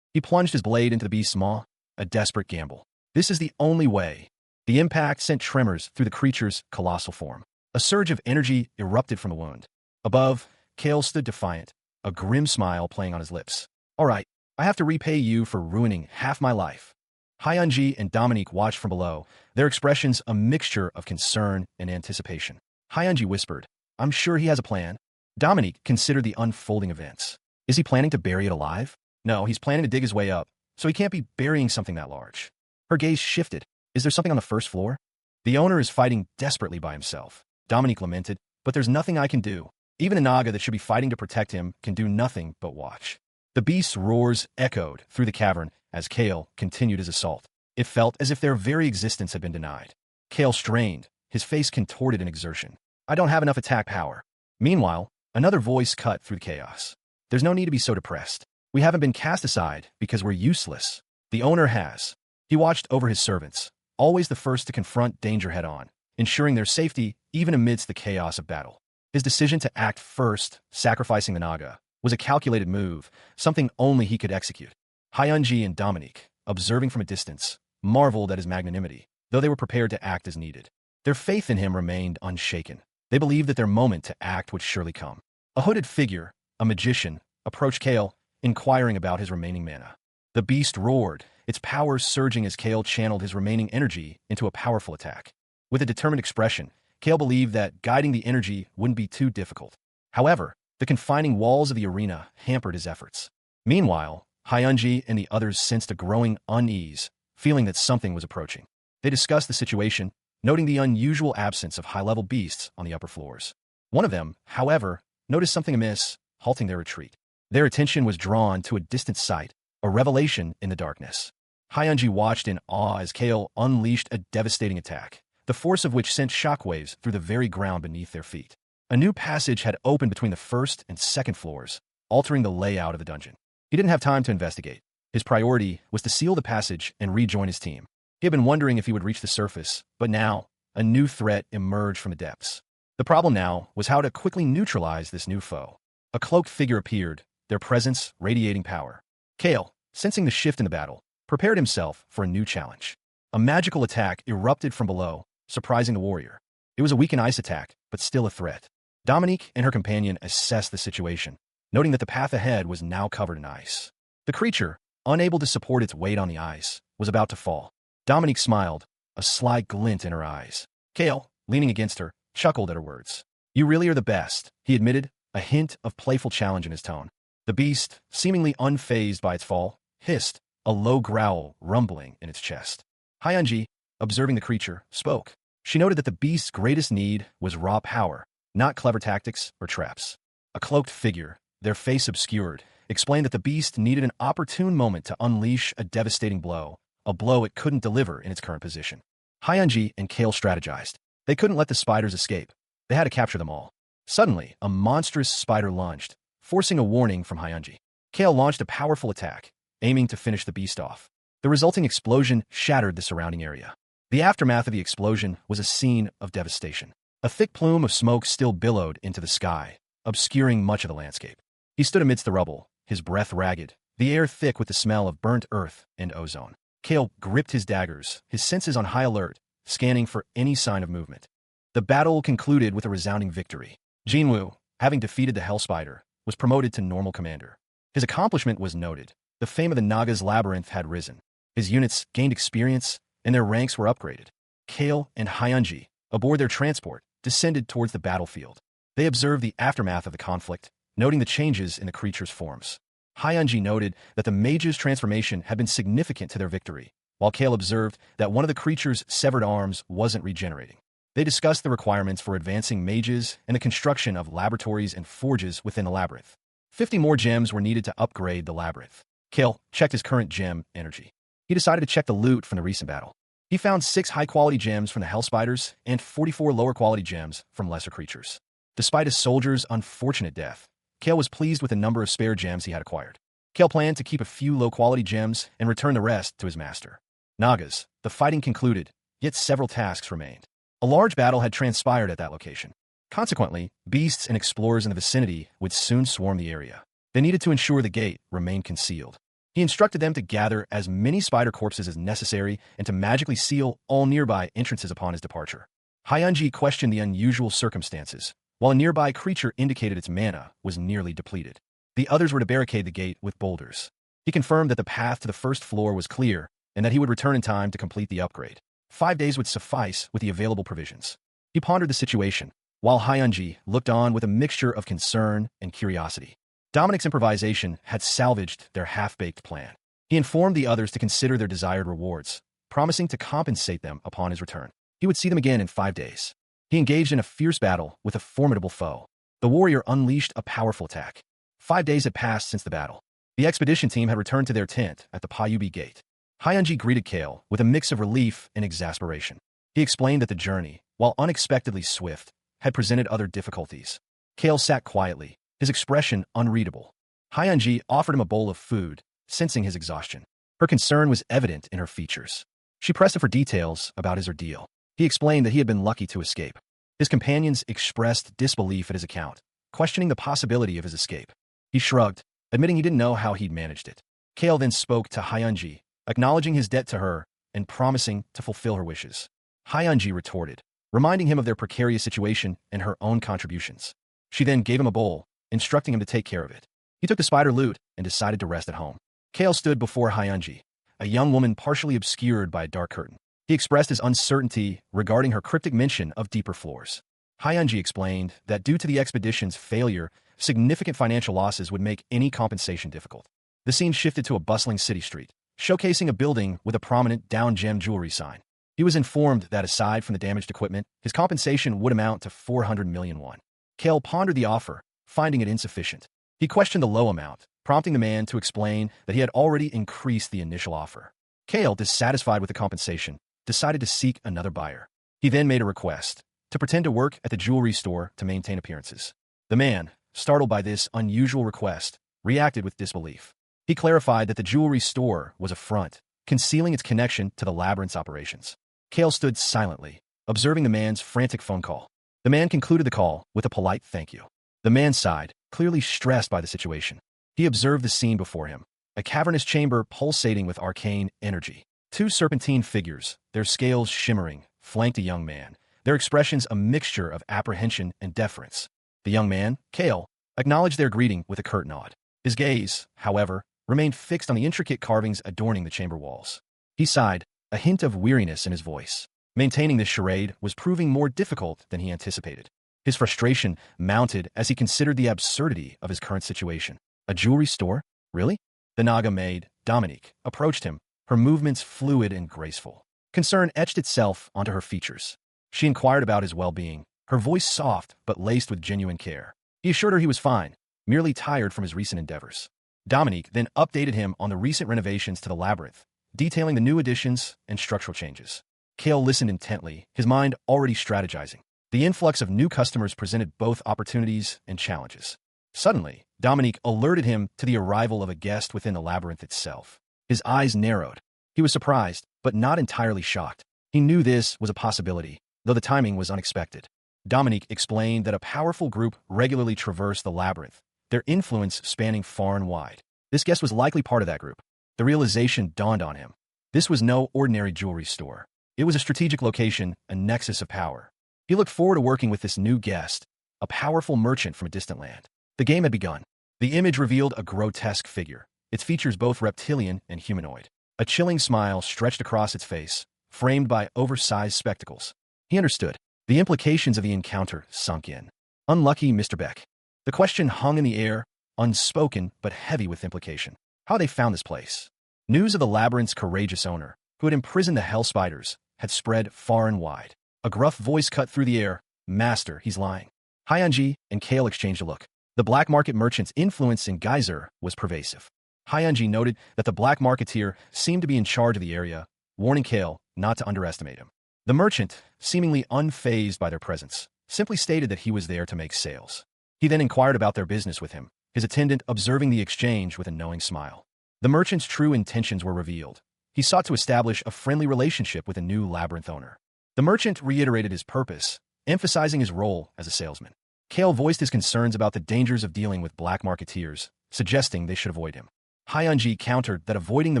He plunged his blade into the beast's maw, a desperate gamble. This is the only way. The impact sent tremors through the creature's colossal form. A surge of energy erupted from the wound. Above, Kale stood defiant, a grim smile playing on his lips. All right, I have to repay you for ruining half my life. Hyunji and Dominique watched from below, their expressions a mixture of concern and anticipation. Hyunji whispered, I'm sure he has a plan. Dominique considered the unfolding events. Is he planning to bury it alive? No, he's planning to dig his way up, so he can't be burying something that large. Her gaze shifted. Is there something on the first floor? The owner is fighting desperately by himself. Dominique lamented, but there's nothing I can do. Even a Naga that should be fighting to protect him can do nothing but watch. The beast's roars echoed through the cavern as Kale continued his assault. It felt as if their very existence had been denied. Kale strained, his face contorted in exertion. I don't have enough attack power. Meanwhile, another voice cut through the chaos. There's no need to be so depressed. We haven't been cast aside because we're useless. The owner has. He watched over his servants, always the first to confront danger head-on, ensuring their safety even amidst the chaos of battle. His decision to act first, sacrificing the Naga, was a calculated move, something only he could execute. Hyunji and Dominique, observing from a distance, marveled at his magnanimity, though they were prepared to act as needed. Their faith in him remained unshaken. They believed that their moment to act would surely come. A hooded figure, a magician, approached Kale, inquiring about his remaining mana. The beast roared, its powers surging as Kale channeled his remaining energy into a powerful attack. With a determined expression, Kale believed that guiding the energy wouldn't be too difficult. However, the confining walls of the arena hampered his efforts. Meanwhile, Hyunji and the others sensed a growing unease, feeling that something was approaching. They discussed the situation, noting the unusual absence of high-level beasts on the upper floors. One of them, however, noticed something amiss, halting their retreat. Their attention was drawn to a distant sight, a revelation in the darkness. Hyunji watched in awe as Kale unleashed a devastating attack, the force of which sent shockwaves through the very ground beneath their feet. A new passage had opened between the first and second floors, altering the layout of the dungeon. He didn't have time to investigate. His priority was to seal the passage and rejoin his team. He had been wondering if he would reach the surface, but now, a new threat emerged from the depths. The problem now was how to quickly neutralize this new foe. A cloaked figure appeared, their presence radiating power. Kale, sensing the shift in the battle, prepared himself for a new challenge. A magical attack erupted from below, surprising the warrior. It was a weakened ice attack, but still a threat. Dominique and her companion assessed the situation, noting that the path ahead was now covered in ice. The creature, unable to support its weight on the ice, was about to fall. Dominique smiled, a sly glint in her eyes. Kale, leaning against her, chuckled at her words. You really are the best, he admitted, a hint of playful challenge in his tone. The beast, seemingly unfazed by its fall, hissed, a low growl rumbling in its chest. Hyunji, observing the creature, spoke. She noted that the beast's greatest need was raw power, not clever tactics or traps. A cloaked figure, their face obscured, explained that the beast needed an opportune moment to unleash a devastating blow, a blow it couldn't deliver in its current position. Hyunji and Kale strategized. They couldn't let the spiders escape. They had to capture them all. Suddenly, a monstrous spider lunged, forcing a warning from Hyunji. Kale launched a powerful attack, aiming to finish the beast off. The resulting explosion shattered the surrounding area. The aftermath of the explosion was a scene of devastation. A thick plume of smoke still billowed into the sky, obscuring much of the landscape. He stood amidst the rubble, his breath ragged, the air thick with the smell of burnt earth and ozone. Kale gripped his daggers, his senses on high alert, scanning for any sign of movement. The battle concluded with a resounding victory. Jinwoo, having defeated the Hell Spider, was promoted to normal commander. His accomplishment was noted. The fame of the Naga's labyrinth had risen. His units gained experience, and their ranks were upgraded. Kale and Hyunji, aboard their transport, descended towards the battlefield. They observed the aftermath of the conflict, noting the changes in the creature's forms. Hyunji noted that the mage's transformation had been significant to their victory, while Kale observed that one of the creature's severed arms wasn't regenerating. They discussed the requirements for advancing mages and the construction of laboratories and forges within the labyrinth. 50 more gems were needed to upgrade the labyrinth. Kale checked his current gem energy. He decided to check the loot from the recent battle. He found 6 high-quality gems from the Hell Spiders and 44 lower-quality gems from lesser creatures. Despite his soldier's unfortunate death, Kale was pleased with the number of spare gems he had acquired. Kale planned to keep a few low-quality gems and return the rest to his master. Nagas, the fighting concluded, yet several tasks remained. A large battle had transpired at that location. Consequently, beasts and explorers in the vicinity would soon swarm the area. They needed to ensure the gate remained concealed. He instructed them to gather as many spider corpses as necessary and to magically seal all nearby entrances upon his departure. Hyunji questioned the unusual circumstances, while a nearby creature indicated its mana was nearly depleted. The others were to barricade the gate with boulders. He confirmed that the path to the first floor was clear and that he would return in time to complete the upgrade. 5 days would suffice with the available provisions. He pondered the situation, while Hyunji looked on with a mixture of concern and curiosity. Dominique's improvisation had salvaged their half-baked plan. He informed the others to consider their desired rewards, promising to compensate them upon his return. He would see them again in 5 days. He engaged in a fierce battle with a formidable foe. The warrior unleashed a powerful attack. 5 days had passed since the battle. The expedition team had returned to their tent at the Payubi Gate. Hyunji greeted Kale with a mix of relief and exasperation. He explained that the journey, while unexpectedly swift, had presented other difficulties. Kale sat quietly, his expression unreadable. Hyunji offered him a bowl of food, sensing his exhaustion. Her concern was evident in her features. She pressed him for details about his ordeal. He explained that he had been lucky to escape. His companions expressed disbelief at his account, questioning the possibility of his escape. He shrugged, admitting he didn't know how he'd managed it. Kale then spoke to Hyunji, acknowledging his debt to her and promising to fulfill her wishes. Hyunji retorted, reminding him of their precarious situation and her own contributions. She then gave him a bowl, instructing him to take care of it. He took the spider loot and decided to rest at home. Kale stood before Hyunji, a young woman partially obscured by a dark curtain. He expressed his uncertainty regarding her cryptic mention of deeper floors. Hyunji explained that due to the expedition's failure, significant financial losses would make any compensation difficult. The scene shifted to a bustling city street, showcasing a building with a prominent down-gem jewelry sign. He was informed that aside from the damaged equipment, his compensation would amount to 400 million won. Kale pondered the offer, finding it insufficient. He questioned the low amount, prompting the man to explain that he had already increased the initial offer. Kale, dissatisfied with the compensation, decided to seek another buyer. He then made a request to pretend to work at the jewelry store to maintain appearances. The man, startled by this unusual request, reacted with disbelief. He clarified that the jewelry store was a front, concealing its connection to the labyrinth's operations. Kale stood silently, observing the man's frantic phone call. The man concluded the call with a polite thank you. The man sighed, clearly stressed by the situation. He observed the scene before him, a cavernous chamber pulsating with arcane energy. Two serpentine figures, their scales shimmering, flanked a young man, their expressions a mixture of apprehension and deference. The young man, Kale, acknowledged their greeting with a curt nod. His gaze, however, remained fixed on the intricate carvings adorning the chamber walls. He sighed, a hint of weariness in his voice. Maintaining this charade was proving more difficult than he anticipated. His frustration mounted as he considered the absurdity of his current situation. A jewelry store? Really? The Naga maid, Dominique, approached him, her movements fluid and graceful. Concern etched itself onto her features. She inquired about his well-being, her voice soft but laced with genuine care. He assured her he was fine, merely tired from his recent endeavors. Dominique then updated him on the recent renovations to the labyrinth, detailing the new additions and structural changes. Kale listened intently, his mind already strategizing. The influx of new customers presented both opportunities and challenges. Suddenly, Dominique alerted him to the arrival of a guest within the labyrinth itself. His eyes narrowed. He was surprised, but not entirely shocked. He knew this was a possibility, though the timing was unexpected. Dominique explained that a powerful group regularly traversed the labyrinth, their influence spanning far and wide. This guest was likely part of that group. The realization dawned on him. This was no ordinary jewelry store. It was a strategic location, a nexus of power. He looked forward to working with this new guest, a powerful merchant from a distant land. The game had begun. The image revealed a grotesque figure, its features both reptilian and humanoid. A chilling smile stretched across its face, framed by oversized spectacles. He understood. The implications of the encounter sunk in. Unlucky Mr. Beck. The question hung in the air, unspoken but heavy with implication. How they found this place. News of the labyrinth's courageous owner, who had imprisoned the hell spiders, had spread far and wide. A gruff voice cut through the air. Master, he's lying. Hyunji and Kale exchanged a look. The black market merchant's influence in Geyser was pervasive. Hyunji noted that the black marketeer seemed to be in charge of the area, warning Kale not to underestimate him. The merchant, seemingly unfazed by their presence, simply stated that he was there to make sales. He then inquired about their business with him, his attendant observing the exchange with a knowing smile. The merchant's true intentions were revealed. He sought to establish a friendly relationship with a new labyrinth owner. The merchant reiterated his purpose, emphasizing his role as a salesman. Kale voiced his concerns about the dangers of dealing with black marketeers, suggesting they should avoid him. Hyunji countered that avoiding the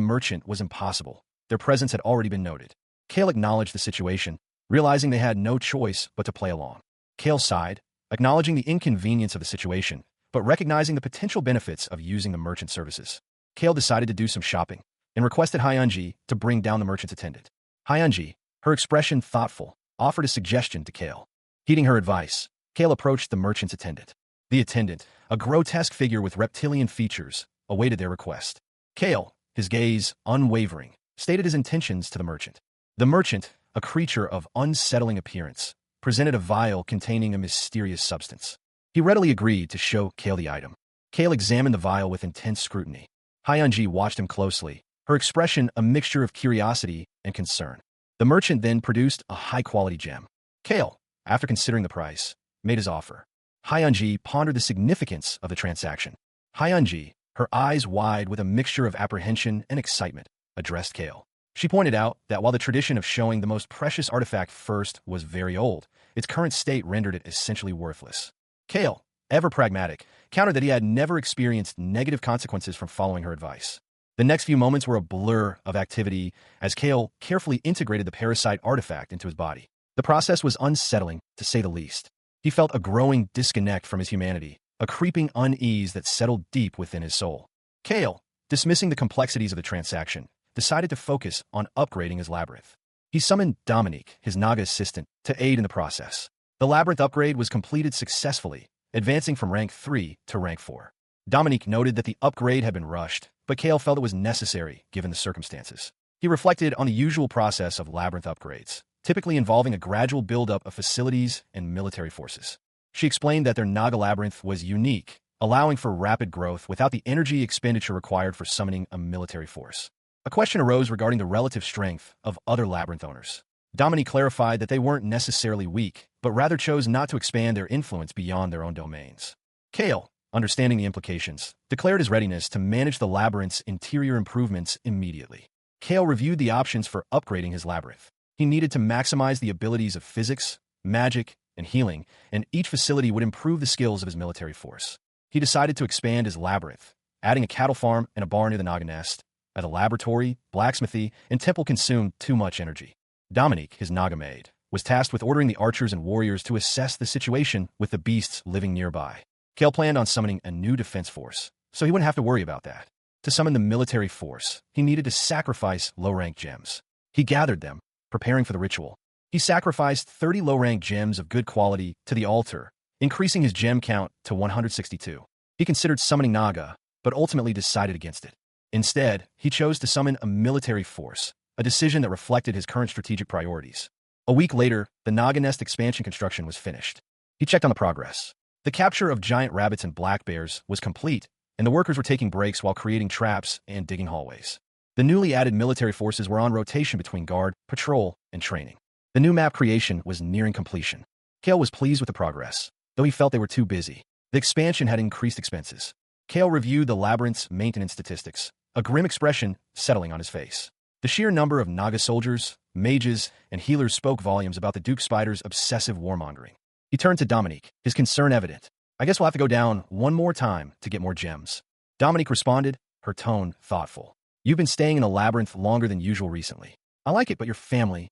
merchant was impossible. Their presence had already been noted. Kale acknowledged the situation, realizing they had no choice but to play along. Kale sighed, acknowledging the inconvenience of the situation, but recognizing the potential benefits of using the merchant's services. Kale decided to do some shopping and requested Hyunji to bring down the merchant's attendant. Hyunji, her expression thoughtful, offered a suggestion to Kale. Heeding her advice, Kale approached the merchant's attendant. The attendant, a grotesque figure with reptilian features, awaited their request. Kale, his gaze unwavering, stated his intentions to the merchant. The merchant, a creature of unsettling appearance, presented a vial containing a mysterious substance. He readily agreed to show Kale the item. Kale examined the vial with intense scrutiny. Hyunji watched him closely, her expression a mixture of curiosity and concern. The merchant then produced a high-quality gem. Kale, after considering the price, made his offer. Hyunji pondered the significance of the transaction. Hyunji, her eyes wide with a mixture of apprehension and excitement, addressed Kale. She pointed out that while the tradition of showing the most precious artifact first was very old, its current state rendered it essentially worthless. Kale, ever pragmatic, countered that he had never experienced negative consequences from following her advice. The next few moments were a blur of activity as Kale carefully integrated the parasite artifact into his body. The process was unsettling, to say the least. He felt a growing disconnect from his humanity, a creeping unease that settled deep within his soul. Kale, dismissing the complexities of the transaction, decided to focus on upgrading his labyrinth. He summoned Dominique, his Naga assistant, to aid in the process. The labyrinth upgrade was completed successfully, advancing from rank 3 to rank 4. Dominique noted that the upgrade had been rushed, but Kale felt it was necessary given the circumstances. He reflected on the usual process of labyrinth upgrades, typically involving a gradual buildup of facilities and military forces. She explained that their Naga labyrinth was unique, allowing for rapid growth without the energy expenditure required for summoning a military force. A question arose regarding the relative strength of other labyrinth owners. Dominique clarified that they weren't necessarily weak, but rather chose not to expand their influence beyond their own domains. Kale, understanding the implications, declared his readiness to manage the labyrinth's interior improvements immediately. Kale reviewed the options for upgrading his labyrinth. He needed to maximize the abilities of physics, magic, and healing, and each facility would improve the skills of his military force. He decided to expand his labyrinth, adding a cattle farm and a barn near the Naga nest. The laboratory, blacksmithy, and temple consumed too much energy. Dominique, his Naga maid, was tasked with ordering the archers and warriors to assess the situation with the beasts living nearby. Kale planned on summoning a new defense force, so he wouldn't have to worry about that. To summon the military force, he needed to sacrifice low-rank gems. He gathered them, preparing for the ritual. He sacrificed 30 low-rank gems of good quality to the altar, increasing his gem count to 162. He considered summoning Naga, but ultimately decided against it. Instead, he chose to summon a military force, a decision that reflected his current strategic priorities. A week later, the Naga nest expansion construction was finished. He checked on the progress. The capture of giant rabbits and black bears was complete, and the workers were taking breaks while creating traps and digging hallways. The newly added military forces were on rotation between guard, patrol, and training. The new map creation was nearing completion. Kale was pleased with the progress, though he felt they were too busy. The expansion had increased expenses. Kale reviewed the labyrinth's maintenance statistics, a grim expression settling on his face. The sheer number of Naga soldiers, mages, and healers spoke volumes about the Duke Spider's obsessive warmongering. He turned to Dominique, his concern evident. "I guess we'll have to go down one more time to get more gems." Dominique responded, her tone thoughtful. "You've been staying in the labyrinth longer than usual recently. I like it, but your family..."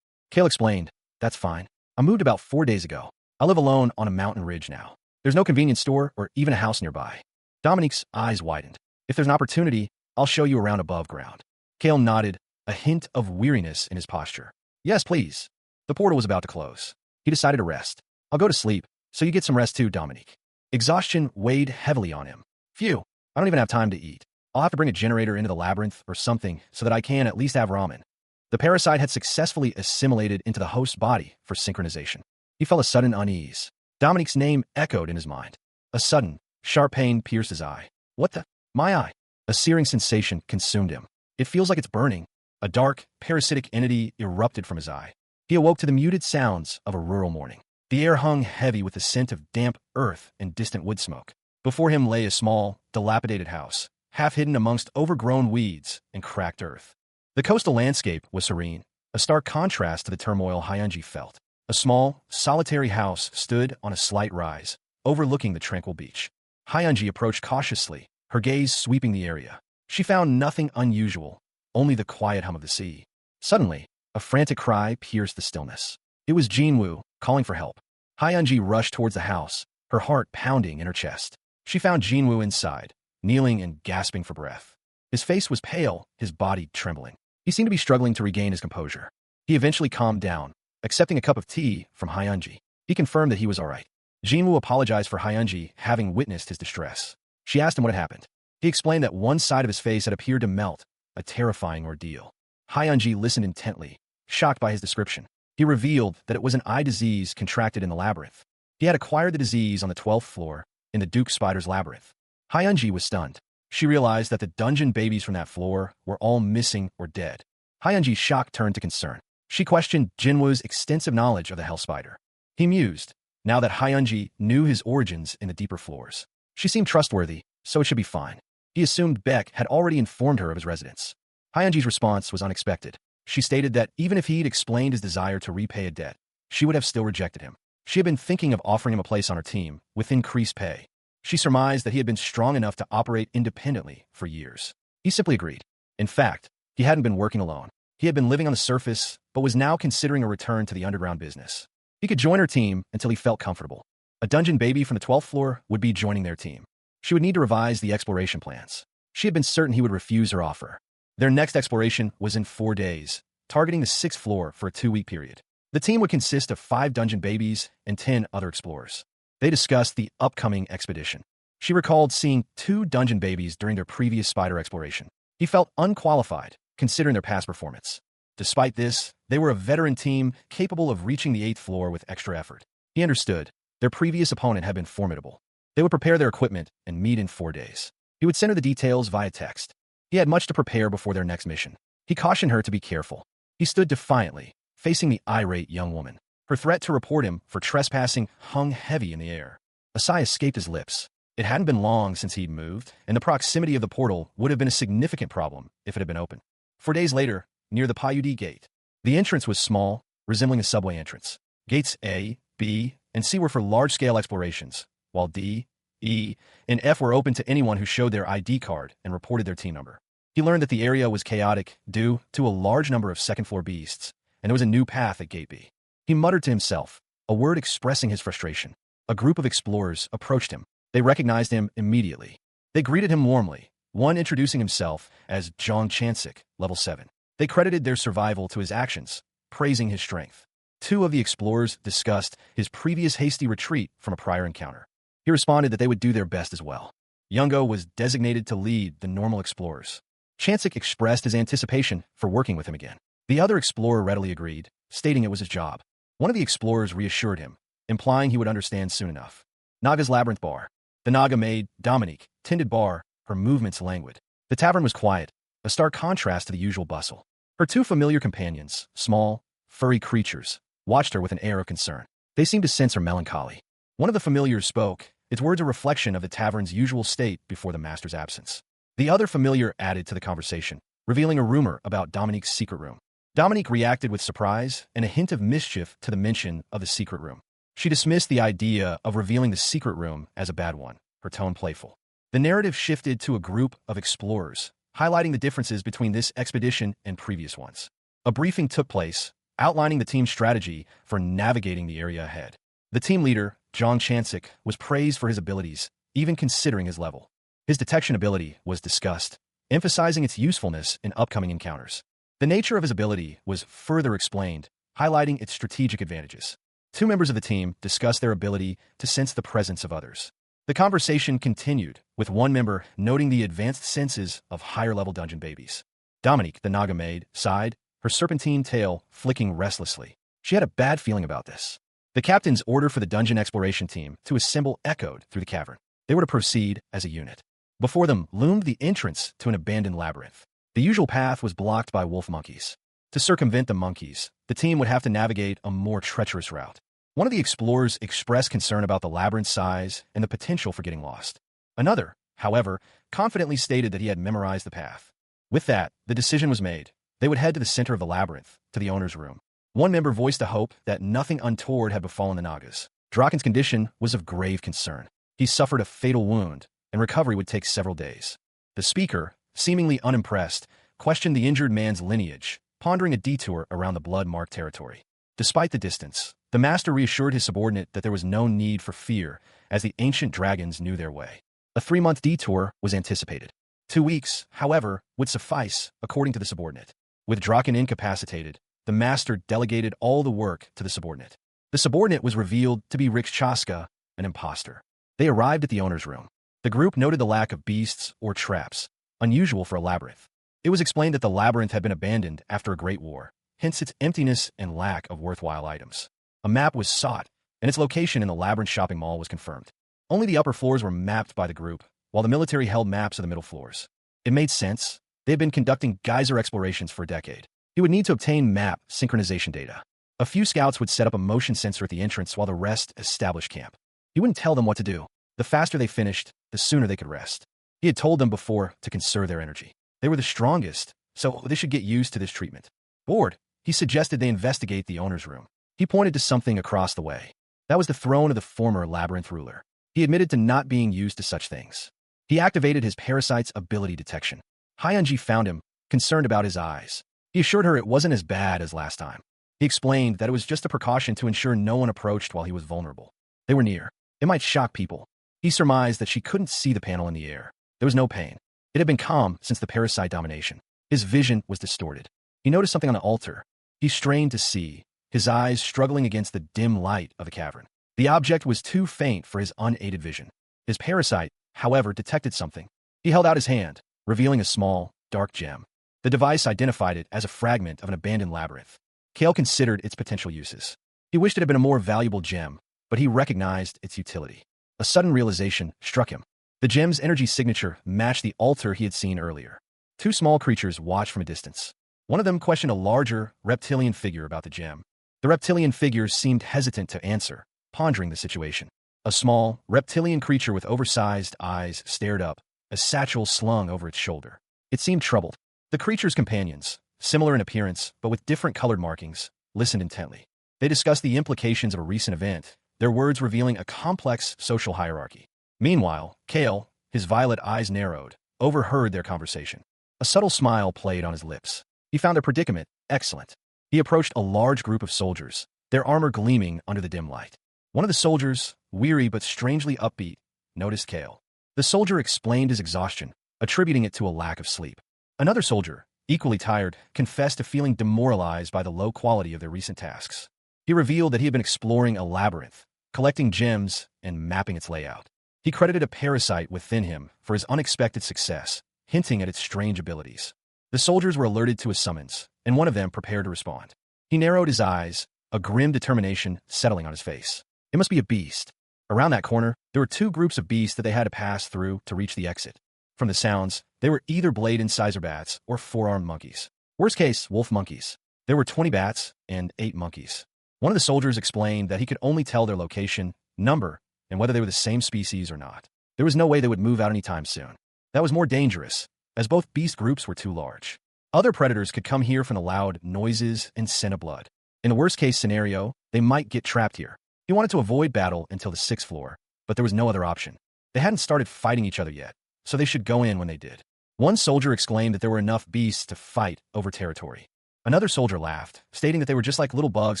Kale explained, "That's fine. I moved about 4 days ago. I live alone on a mountain ridge now. There's no convenience store or even a house nearby." Dominique's eyes widened. "If there's an opportunity, I'll show you around above ground." Kale nodded, a hint of weariness in his posture. "Yes, please." The portal was about to close. He decided to rest. "I'll go to sleep, so you get some rest too, Dominique." Exhaustion weighed heavily on him. "Phew, I don't even have time to eat. I'll have to bring a generator into the labyrinth or something so that I can at least have ramen." The parasite had successfully assimilated into the host's body for synchronization. He felt a sudden unease. Dominique's name echoed in his mind. A sudden, sharp pain pierced his eye. "What the? My eye." A searing sensation consumed him. "It feels like it's burning." A dark, parasitic entity erupted from his eye. He awoke to the muted sounds of a rural morning. The air hung heavy with the scent of damp earth and distant wood smoke. Before him lay a small, dilapidated house, half hidden amongst overgrown weeds and cracked earth. The coastal landscape was serene, a stark contrast to the turmoil Hyunji felt. A small, solitary house stood on a slight rise, overlooking the tranquil beach. Hyunji approached cautiously, her gaze sweeping the area. She found nothing unusual, only the quiet hum of the sea. Suddenly, a frantic cry pierced the stillness. It was Jinwoo, calling for help. Hyunji rushed towards the house, her heart pounding in her chest. She found Jinwoo inside, kneeling and gasping for breath. His face was pale, his body trembling. He seemed to be struggling to regain his composure. He eventually calmed down, accepting a cup of tea from Hyunji. He confirmed that he was all right. Jinwoo apologized for Hyunji having witnessed his distress. She asked him what had happened. He explained that one side of his face had appeared to melt, a terrifying ordeal. Hyunji listened intently, shocked by his description. He revealed that it was an eye disease contracted in the labyrinth. He had acquired the disease on the 12th floor, in the Duke Spider's labyrinth. Hyunji was stunned. She realized that the dungeon babies from that floor were all missing or dead. Hyunji's shock turned to concern. She questioned Jinwoo's extensive knowledge of the Hell Spider. He mused, now that Hyunji knew his origins in the deeper floors. She seemed trustworthy, so it should be fine. He assumed Beck had already informed her of his residence. Hyunji's response was unexpected. She stated that even if he'd explained his desire to repay a debt, she would have still rejected him. She had been thinking of offering him a place on her team with increased pay. She surmised that he had been strong enough to operate independently for years. He simply agreed. In fact, he hadn't been working alone. He had been living on the surface, but was now considering a return to the underground business. He could join her team until he felt comfortable. A dungeon baby from the 12th floor would be joining their team. She would need to revise the exploration plans. She had been certain he would refuse her offer. Their next exploration was in 4 days, targeting the 6th floor for a 2-week period. The team would consist of 5 dungeon babies and 10 other explorers. They discussed the upcoming expedition. She recalled seeing 2 dungeon babies during their previous spider exploration. He felt unqualified, considering their past performance. Despite this, they were a veteran team capable of reaching the 8th floor with extra effort. He understood. Their previous opponent had been formidable. They would prepare their equipment and meet in 4 days. He would send her the details via text. He had much to prepare before their next mission. He cautioned her to be careful. He stood defiantly, facing the irate young woman. Her threat to report him for trespassing hung heavy in the air. A sigh escaped his lips. It hadn't been long since he'd moved, and the proximity of the portal would have been a significant problem if it had been open. 4 days later, near the Payudi gate, the entrance was small, resembling a subway entrance. Gates A, B, and C were for large-scale explorations, while D, E, and F were open to anyone who showed their ID card and reported their team number. He learned that the area was chaotic due to a large number of second-floor beasts, and there was a new path at Gate B. He muttered to himself, a word expressing his frustration. A group of explorers approached him. They recognized him immediately. They greeted him warmly, one introducing himself as Jong Chansik, level 7. They credited their survival to his actions, praising his strength. 2 of the explorers discussed his previous hasty retreat from a prior encounter. He responded that they would do their best as well. Youngo was designated to lead the normal explorers. Chansik expressed his anticipation for working with him again. The other explorer readily agreed, stating it was his job. One of the explorers reassured him, implying he would understand soon enough. Naga's Labyrinth Bar. The Naga maid, Dominique, tended bar, her movements languid. The tavern was quiet, a stark contrast to the usual bustle. Her 2 familiar companions, small, furry creatures, watched her with an air of concern. They seemed to sense her melancholy. One of the familiars spoke, its words a reflection of the tavern's usual state before the master's absence. The other familiar added to the conversation, revealing a rumor about Dominique's secret room. Dominique reacted with surprise and a hint of mischief to the mention of the secret room. She dismissed the idea of revealing the secret room as a bad one, her tone playful. The narrative shifted to a group of explorers, highlighting the differences between this expedition and previous ones. A briefing took place, outlining the team's strategy for navigating the area ahead. The team leader, Jong Chansik, was praised for his abilities, even considering his level. His detection ability was discussed, emphasizing its usefulness in upcoming encounters. The nature of his ability was further explained, highlighting its strategic advantages. 2 members of the team discussed their ability to sense the presence of others. The conversation continued, with one member noting the advanced senses of higher-level dungeon babies. Dominique, the Naga maid, sighed, her serpentine tail flicking restlessly. She had a bad feeling about this. The captain's order for the dungeon exploration team to assemble echoed through the cavern. They were to proceed as a unit. Before them loomed the entrance to an abandoned labyrinth. The usual path was blocked by wolf monkeys. To circumvent the monkeys, the team would have to navigate a more treacherous route. One of the explorers expressed concern about the labyrinth's size and the potential for getting lost. Another, however, confidently stated that he had memorized the path. With that, the decision was made. They would head to the center of the labyrinth, to the owner's room. One member voiced a hope that nothing untoward had befallen the Nagas. Draken's condition was of grave concern. He suffered a fatal wound, and recovery would take several days. The speaker, seemingly unimpressed, questioned the injured man's lineage, pondering a detour around the blood-marked territory. Despite the distance, the master reassured his subordinate that there was no need for fear, as the ancient dragons knew their way. A 3-month detour was anticipated. 2 weeks, however, would suffice, according to the subordinate. With Draken incapacitated, the master delegated all the work to the subordinate. The subordinate was revealed to be Rikchaska, an imposter. They arrived at the owner's room. The group noted the lack of beasts or traps, unusual for a labyrinth. It was explained that the labyrinth had been abandoned after a great war, hence its emptiness and lack of worthwhile items. A map was sought, and its location in the labyrinth shopping mall was confirmed. Only the upper floors were mapped by the group, while the military held maps of the middle floors. It made sense. They had been conducting geyser explorations for a decade. He would need to obtain map synchronization data. A few scouts would set up a motion sensor at the entrance while the rest established camp. He wouldn't tell them what to do. The faster they finished, the sooner they could rest. He had told them before to conserve their energy. They were the strongest, so they should get used to this treatment. Bored, he suggested they investigate the owner's room. He pointed to something across the way. That was the throne of the former labyrinth ruler. He admitted to not being used to such things. He activated his parasite's ability detection. Hyunji found him, concerned about his eyes. He assured her it wasn't as bad as last time. He explained that it was just a precaution to ensure no one approached while he was vulnerable. They were near. It might shock people. He surmised that she couldn't see the panel in the air. There was no pain. It had been calm since the parasite domination. His vision was distorted. He noticed something on the altar. He strained to see, his eyes struggling against the dim light of the cavern. The object was too faint for his unaided vision. His parasite, however, detected something. He held out his hand, revealing a small, dark gem. The device identified it as a fragment of an abandoned labyrinth. Kale considered its potential uses. He wished it had been a more valuable gem, but he recognized its utility. A sudden realization struck him. The gem's energy signature matched the altar he had seen earlier. Two small creatures watched from a distance. One of them questioned a larger, reptilian figure about the gem. The reptilian figure seemed hesitant to answer, pondering the situation. A small, reptilian creature with oversized eyes stared up, a satchel slung over its shoulder. It seemed troubled. The creature's companions, similar in appearance but with different colored markings, listened intently. They discussed the implications of a recent event, their words revealing a complex social hierarchy. Meanwhile, Kale, his violet eyes narrowed, overheard their conversation. A subtle smile played on his lips. He found their predicament excellent. He approached a large group of soldiers, their armor gleaming under the dim light. One of the soldiers, weary but strangely upbeat, noticed Kale. The soldier explained his exhaustion, attributing it to a lack of sleep. Another soldier, equally tired, confessed to feeling demoralized by the low quality of their recent tasks. He revealed that he had been exploring a labyrinth, collecting gems and mapping its layout. He credited a parasite within him for his unexpected success, hinting at its strange abilities. The soldiers were alerted to his summons, and one of them prepared to respond. He narrowed his eyes, a grim determination settling on his face. It must be a beast. Around that corner, there were two groups of beasts that they had to pass through to reach the exit. From the sounds, they were either blade-incisor bats or four-armed monkeys. Worst case, wolf monkeys. There were 20 bats and 8 monkeys. One of the soldiers explained that he could only tell their location, number, and whether they were the same species or not. There was no way they would move out anytime soon. That was more dangerous, as both beast groups were too large. Other predators could come here from the loud noises and scent of blood. In the worst-case scenario, they might get trapped here. He wanted to avoid battle until the 6th floor, but there was no other option. They hadn't started fighting each other yet, so they should go in when they did. One soldier exclaimed that there were enough beasts to fight over territory. Another soldier laughed, stating that they were just like little bugs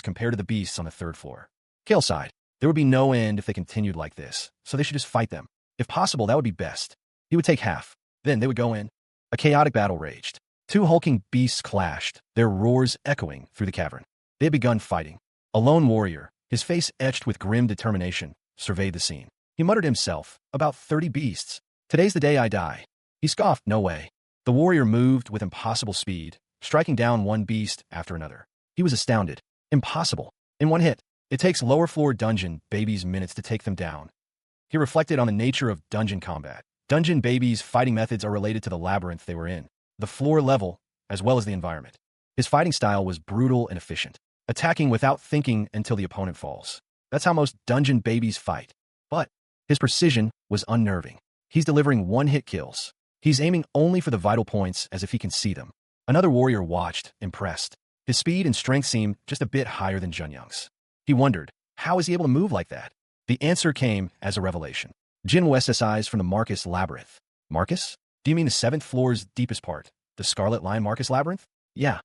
compared to the beasts on the 3rd floor. Kale sighed. There would be no end if they continued like this, so they should just fight them. If possible, that would be best. He would take half. Then they would go in. A chaotic battle raged. Two hulking beasts clashed, their roars echoing through the cavern. They had begun fighting. A lone warrior, his face etched with grim determination, surveyed the scene. He muttered to himself, about 30 beasts. Today's the day I die. He scoffed, no way. The warrior moved with impossible speed, striking down one beast after another. He was astounded. Impossible. In one hit. It takes lower floor dungeon babies minutes to take them down. He reflected on the nature of dungeon combat. Dungeon babies' fighting methods are related to the labyrinth they were in, the floor level, as well as the environment. His fighting style was brutal and efficient, attacking without thinking until the opponent falls. That's how most dungeon babies fight. But his precision was unnerving. He's delivering one-hit kills. He's aiming only for the vital points as if he can see them. Another warrior watched, impressed. His speed and strength seemed just a bit higher than Junyoung's. He wondered, how is he able to move like that? The answer came as a revelation. Jin West's eyes from the Marcus Labyrinth. Marcus? Do you mean the 7th floor's deepest part? The Scarlet Lion Marcus Labyrinth? Yeah.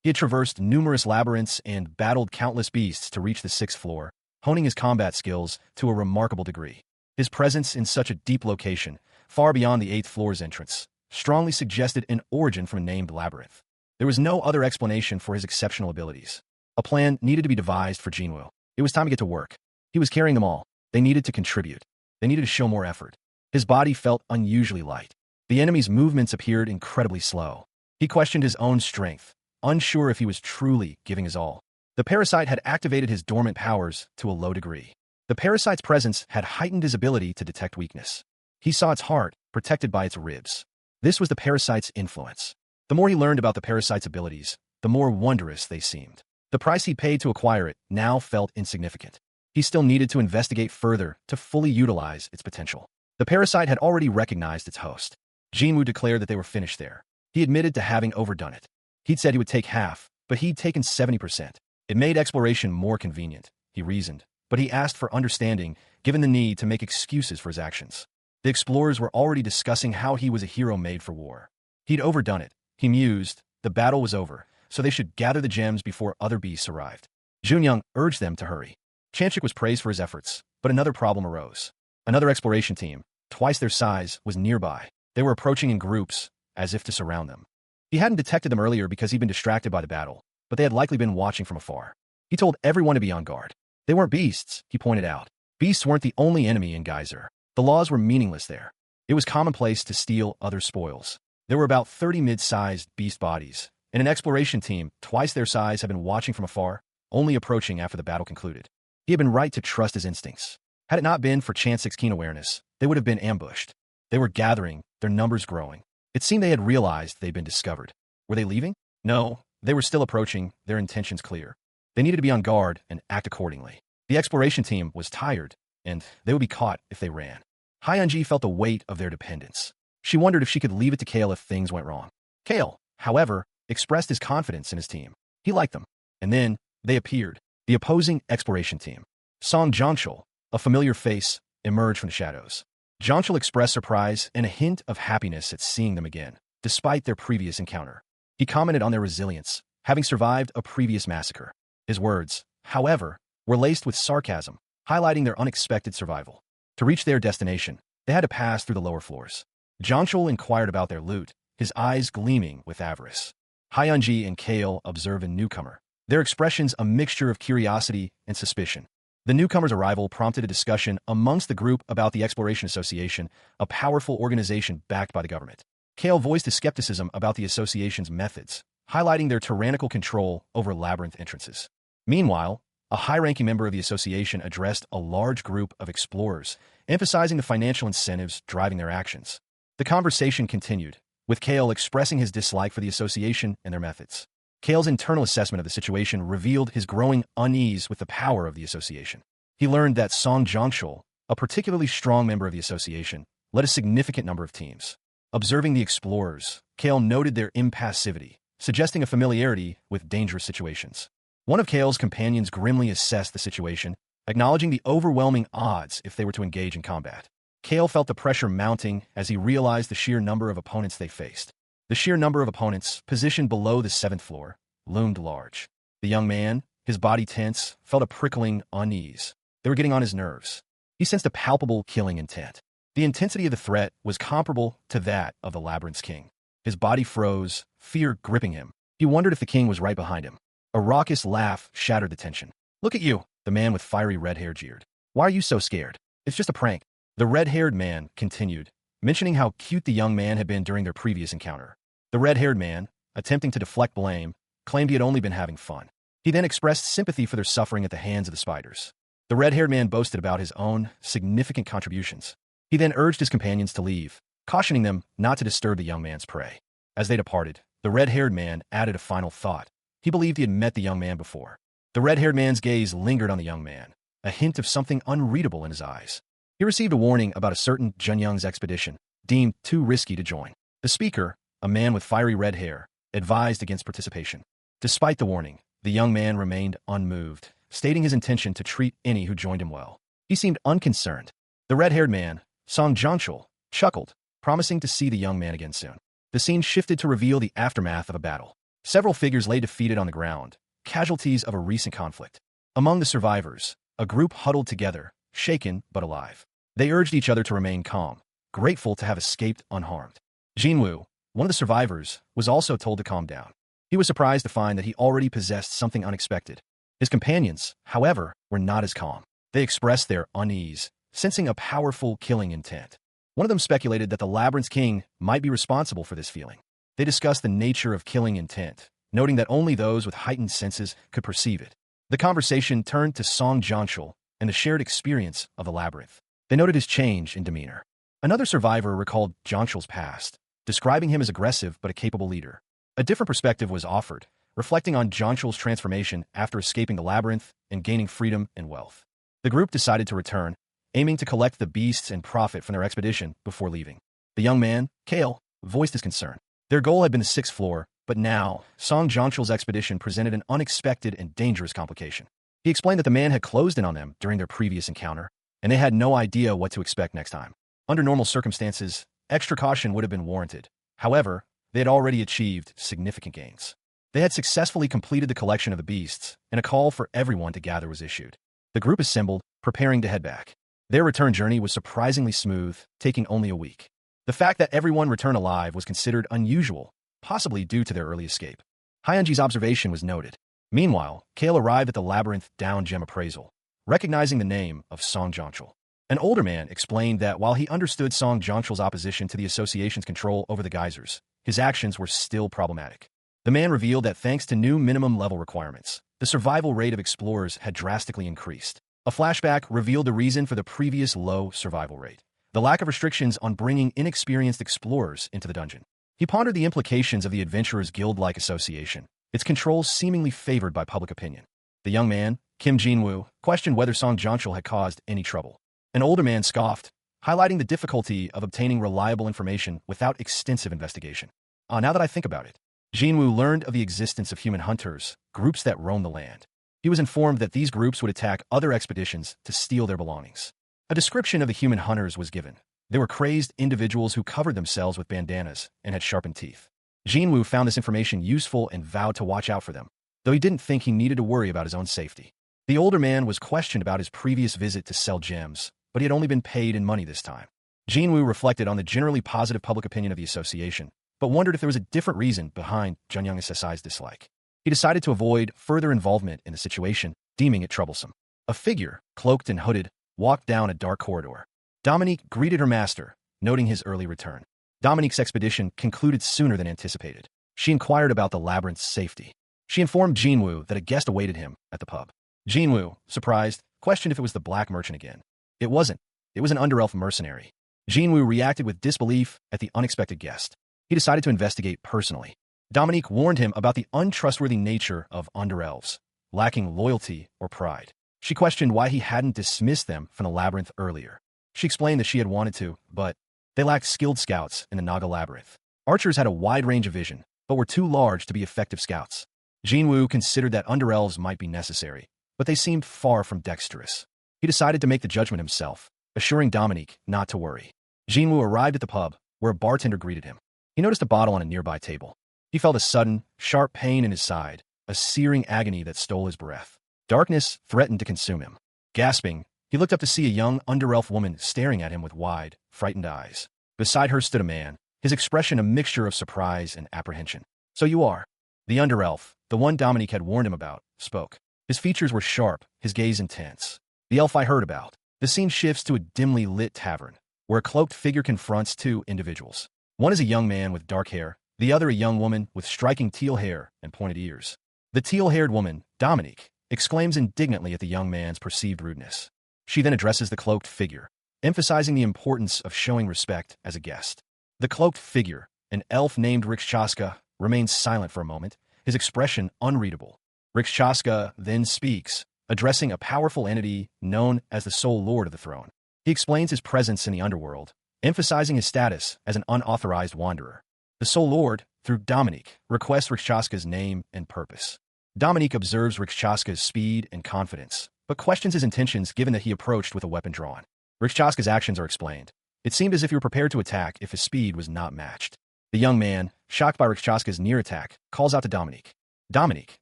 He had traversed numerous labyrinths and battled countless beasts to reach the 6th floor, honing his combat skills to a remarkable degree. His presence in such a deep location, far beyond the 8th floor's entrance, strongly suggested an origin from a named labyrinth. There was no other explanation for his exceptional abilities. A plan needed to be devised for Jinwoo. It was time to get to work. He was carrying them all. They needed to contribute. They needed to show more effort. His body felt unusually light. The enemy's movements appeared incredibly slow. He questioned his own strength, unsure if he was truly giving his all. The parasite had activated his dormant powers to a low degree. The parasite's presence had heightened his ability to detect weakness. He saw its heart, protected by its ribs. This was the parasite's influence. The more he learned about the parasite's abilities, the more wondrous they seemed. The price he paid to acquire it now felt insignificant. He still needed to investigate further to fully utilize its potential. The parasite had already recognized its host. Jinwoo declared that they were finished there. He admitted to having overdone it. He'd said he would take half, but he'd taken 70%. It made exploration more convenient, he reasoned, but he asked for understanding, given the need to make excuses for his actions. The explorers were already discussing how he was a hero made for war. He'd overdone it, he mused. The battle was over, so they should gather the gems before other beasts arrived. Junyoung urged them to hurry. Chanchik was praised for his efforts, but another problem arose. Another exploration team, twice their size, was nearby. They were approaching in groups, as if to surround them. He hadn't detected them earlier because he'd been distracted by the battle, but they had likely been watching from afar. He told everyone to be on guard. They weren't beasts, he pointed out. Beasts weren't the only enemy in Geyser. The laws were meaningless there. It was commonplace to steal other spoils. There were about 30 mid-sized beast bodies, and an exploration team, twice their size, had been watching from afar, only approaching after the battle concluded. He had been right to trust his instincts. Had it not been for Chansik's keen awareness, they would have been ambushed. They were gathering, their numbers growing. It seemed they had realized they'd been discovered. Were they leaving? No, they were still approaching, their intentions clear. They needed to be on guard and act accordingly. The exploration team was tired, and they would be caught if they ran. Hyunji felt the weight of their dependence. She wondered if she could leave it to Kale if things went wrong. Kale, however, expressed his confidence in his team. He liked them. And then, they appeared. The opposing exploration team. Song Jongchul, a familiar face, emerged from the shadows. Jongchul expressed surprise and a hint of happiness at seeing them again, despite their previous encounter. He commented on their resilience, having survived a previous massacre. His words, however, were laced with sarcasm, highlighting their unexpected survival. To reach their destination, they had to pass through the lower floors. Jongchul inquired about their loot, his eyes gleaming with avarice. Hyunji and Kale observed a newcomer, their expressions a mixture of curiosity and suspicion. The newcomer's arrival prompted a discussion amongst the group about the Exploration Association, a powerful organization backed by the government. Kale voiced his skepticism about the association's methods, highlighting their tyrannical control over labyrinth entrances. Meanwhile, a high-ranking member of the association addressed a large group of explorers, emphasizing the financial incentives driving their actions. The conversation continued, with Kale expressing his dislike for the association and their methods. Kale's internal assessment of the situation revealed his growing unease with the power of the association. He learned that Song Jongchul, a particularly strong member of the association, led a significant number of teams. Observing the explorers, Kale noted their impassivity, suggesting a familiarity with dangerous situations. One of Kale's companions grimly assessed the situation, acknowledging the overwhelming odds if they were to engage in combat. Kale felt the pressure mounting as he realized the sheer number of opponents they faced. The sheer number of opponents, positioned below the 7th floor, loomed large. The young man, his body tense, felt a prickling unease. They were getting on his nerves. He sensed a palpable killing intent. The intensity of the threat was comparable to that of the Labyrinth's king. His body froze, fear gripping him. He wondered if the king was right behind him. A raucous laugh shattered the tension. "Look at you," the man with fiery red hair jeered. "Why are you so scared? It's just a prank." The red-haired man continued, mentioning how cute the young man had been during their previous encounter. The red-haired man, attempting to deflect blame, claimed he had only been having fun. He then expressed sympathy for their suffering at the hands of the spiders. The red-haired man boasted about his own significant contributions. He then urged his companions to leave, cautioning them not to disturb the young man's prey. As they departed, the red-haired man added a final thought. He believed he had met the young man before. The red-haired man's gaze lingered on the young man, a hint of something unreadable in his eyes. He received a warning about a certain Junyoung's expedition, deemed too risky to join. The speaker, a man with fiery red hair, advised against participation. Despite the warning, the young man remained unmoved, stating his intention to treat any who joined him well. He seemed unconcerned. The red-haired man, Song Jongchul, chuckled, promising to see the young man again soon. The scene shifted to reveal the aftermath of a battle. Several figures lay defeated on the ground, casualties of a recent conflict. Among the survivors, a group huddled together, shaken but alive. They urged each other to remain calm, grateful to have escaped unharmed. Jinwoo, one of the survivors, was also told to calm down. He was surprised to find that he already possessed something unexpected. His companions, however, were not as calm. They expressed their unease, sensing a powerful killing intent. One of them speculated that the Labyrinth's king might be responsible for this feeling. They discussed the nature of killing intent, noting that only those with heightened senses could perceive it. The conversation turned to Song Jongchul and the shared experience of the Labyrinth. They noted his change in demeanor. Another survivor recalled Zhangshul's past, describing him as aggressive but a capable leader. A different perspective was offered, reflecting on Zhangshul's transformation after escaping the labyrinth and gaining freedom and wealth. The group decided to return, aiming to collect the beasts and profit from their expedition before leaving. The young man, Kale, voiced his concern. Their goal had been the 6th floor, but now, Song Zhangshul's expedition presented an unexpected and dangerous complication. He explained that the man had closed in on them during their previous encounter, and they had no idea what to expect next time. Under normal circumstances, extra caution would have been warranted. However, they had already achieved significant gains. They had successfully completed the collection of the beasts, and a call for everyone to gather was issued. The group assembled, preparing to head back. Their return journey was surprisingly smooth, taking only a week. The fact that everyone returned alive was considered unusual, possibly due to their early escape. Hyunji's observation was noted. Meanwhile, Kale arrived at the labyrinth down gem appraisal, recognizing the name of Song Zhangshul. An older man explained that while he understood Song Zhangshul's opposition to the association's control over the geysers, his actions were still problematic. The man revealed that thanks to new minimum level requirements, the survival rate of explorers had drastically increased. A flashback revealed the reason for the previous low survival rate: the lack of restrictions on bringing inexperienced explorers into the dungeon. He pondered the implications of the Adventurers Guild-like association, its controls seemingly favored by public opinion. The young man, Kim Jinwoo, questioned whether Song Zhangshul had caused any trouble. An older man scoffed, highlighting the difficulty of obtaining reliable information without extensive investigation. Now that I think about it, Jinwoo learned of the existence of human hunters, groups that roam the land. He was informed that these groups would attack other expeditions to steal their belongings. A description of the human hunters was given. They were crazed individuals who covered themselves with bandanas and had sharpened teeth. Jinwoo found this information useful and vowed to watch out for them, though he didn't think he needed to worry about his own safety. The older man was questioned about his previous visit to sell gems, but he had only been paid in money this time. Jinwoo reflected on the generally positive public opinion of the association, but wondered if there was a different reason behind Junyoung SSI's dislike. He decided to avoid further involvement in the situation, deeming it troublesome. A figure, cloaked and hooded, walked down a dark corridor. Dominique greeted her master, noting his early return. Dominique's expedition concluded sooner than anticipated. She inquired about the labyrinth's safety. She informed Jinwoo that a guest awaited him at the pub. Jinwoo, surprised, questioned if it was the black merchant again. It wasn't. It was an underelf mercenary. Jinwoo reacted with disbelief at the unexpected guest. He decided to investigate personally. Dominique warned him about the untrustworthy nature of underelves, lacking loyalty or pride. She questioned why he hadn't dismissed them from the labyrinth earlier. She explained that she had wanted to, but they lacked skilled scouts in the Naga labyrinth. Archers had a wide range of vision, but were too large to be effective scouts. Jinwoo considered that underelves might be necessary, but they seemed far from dexterous. He decided to make the judgment himself, assuring Dominique not to worry. Jinwoo arrived at the pub, where a bartender greeted him. He noticed a bottle on a nearby table. He felt a sudden, sharp pain in his side, a searing agony that stole his breath. Darkness threatened to consume him. Gasping, he looked up to see a young underelf woman staring at him with wide, frightened eyes. Beside her stood a man, his expression a mixture of surprise and apprehension. "So you are." The underelf, the one Dominique had warned him about, spoke. His features were sharp, his gaze intense. "The elf I heard about." The scene shifts to a dimly lit tavern, where a cloaked figure confronts two individuals. One is a young man with dark hair, the other a young woman with striking teal hair and pointed ears. The teal-haired woman, Dominique, exclaims indignantly at the young man's perceived rudeness. She then addresses the cloaked figure, emphasizing the importance of showing respect as a guest. The cloaked figure, an elf named Rikchaska, remains silent for a moment, his expression unreadable. Rikchaska then speaks, addressing a powerful entity known as the sole lord of the throne. He explains his presence in the underworld, emphasizing his status as an unauthorized wanderer. The sole lord, through Dominique, requests Rikchaska's name and purpose. Dominique observes Rikchaska's speed and confidence, but questions his intentions given that he approached with a weapon drawn. Rikchaska's actions are explained. It seemed as if he were prepared to attack if his speed was not matched. The young man, shocked by Rikchaska's near attack, calls out to Dominique. Dominique,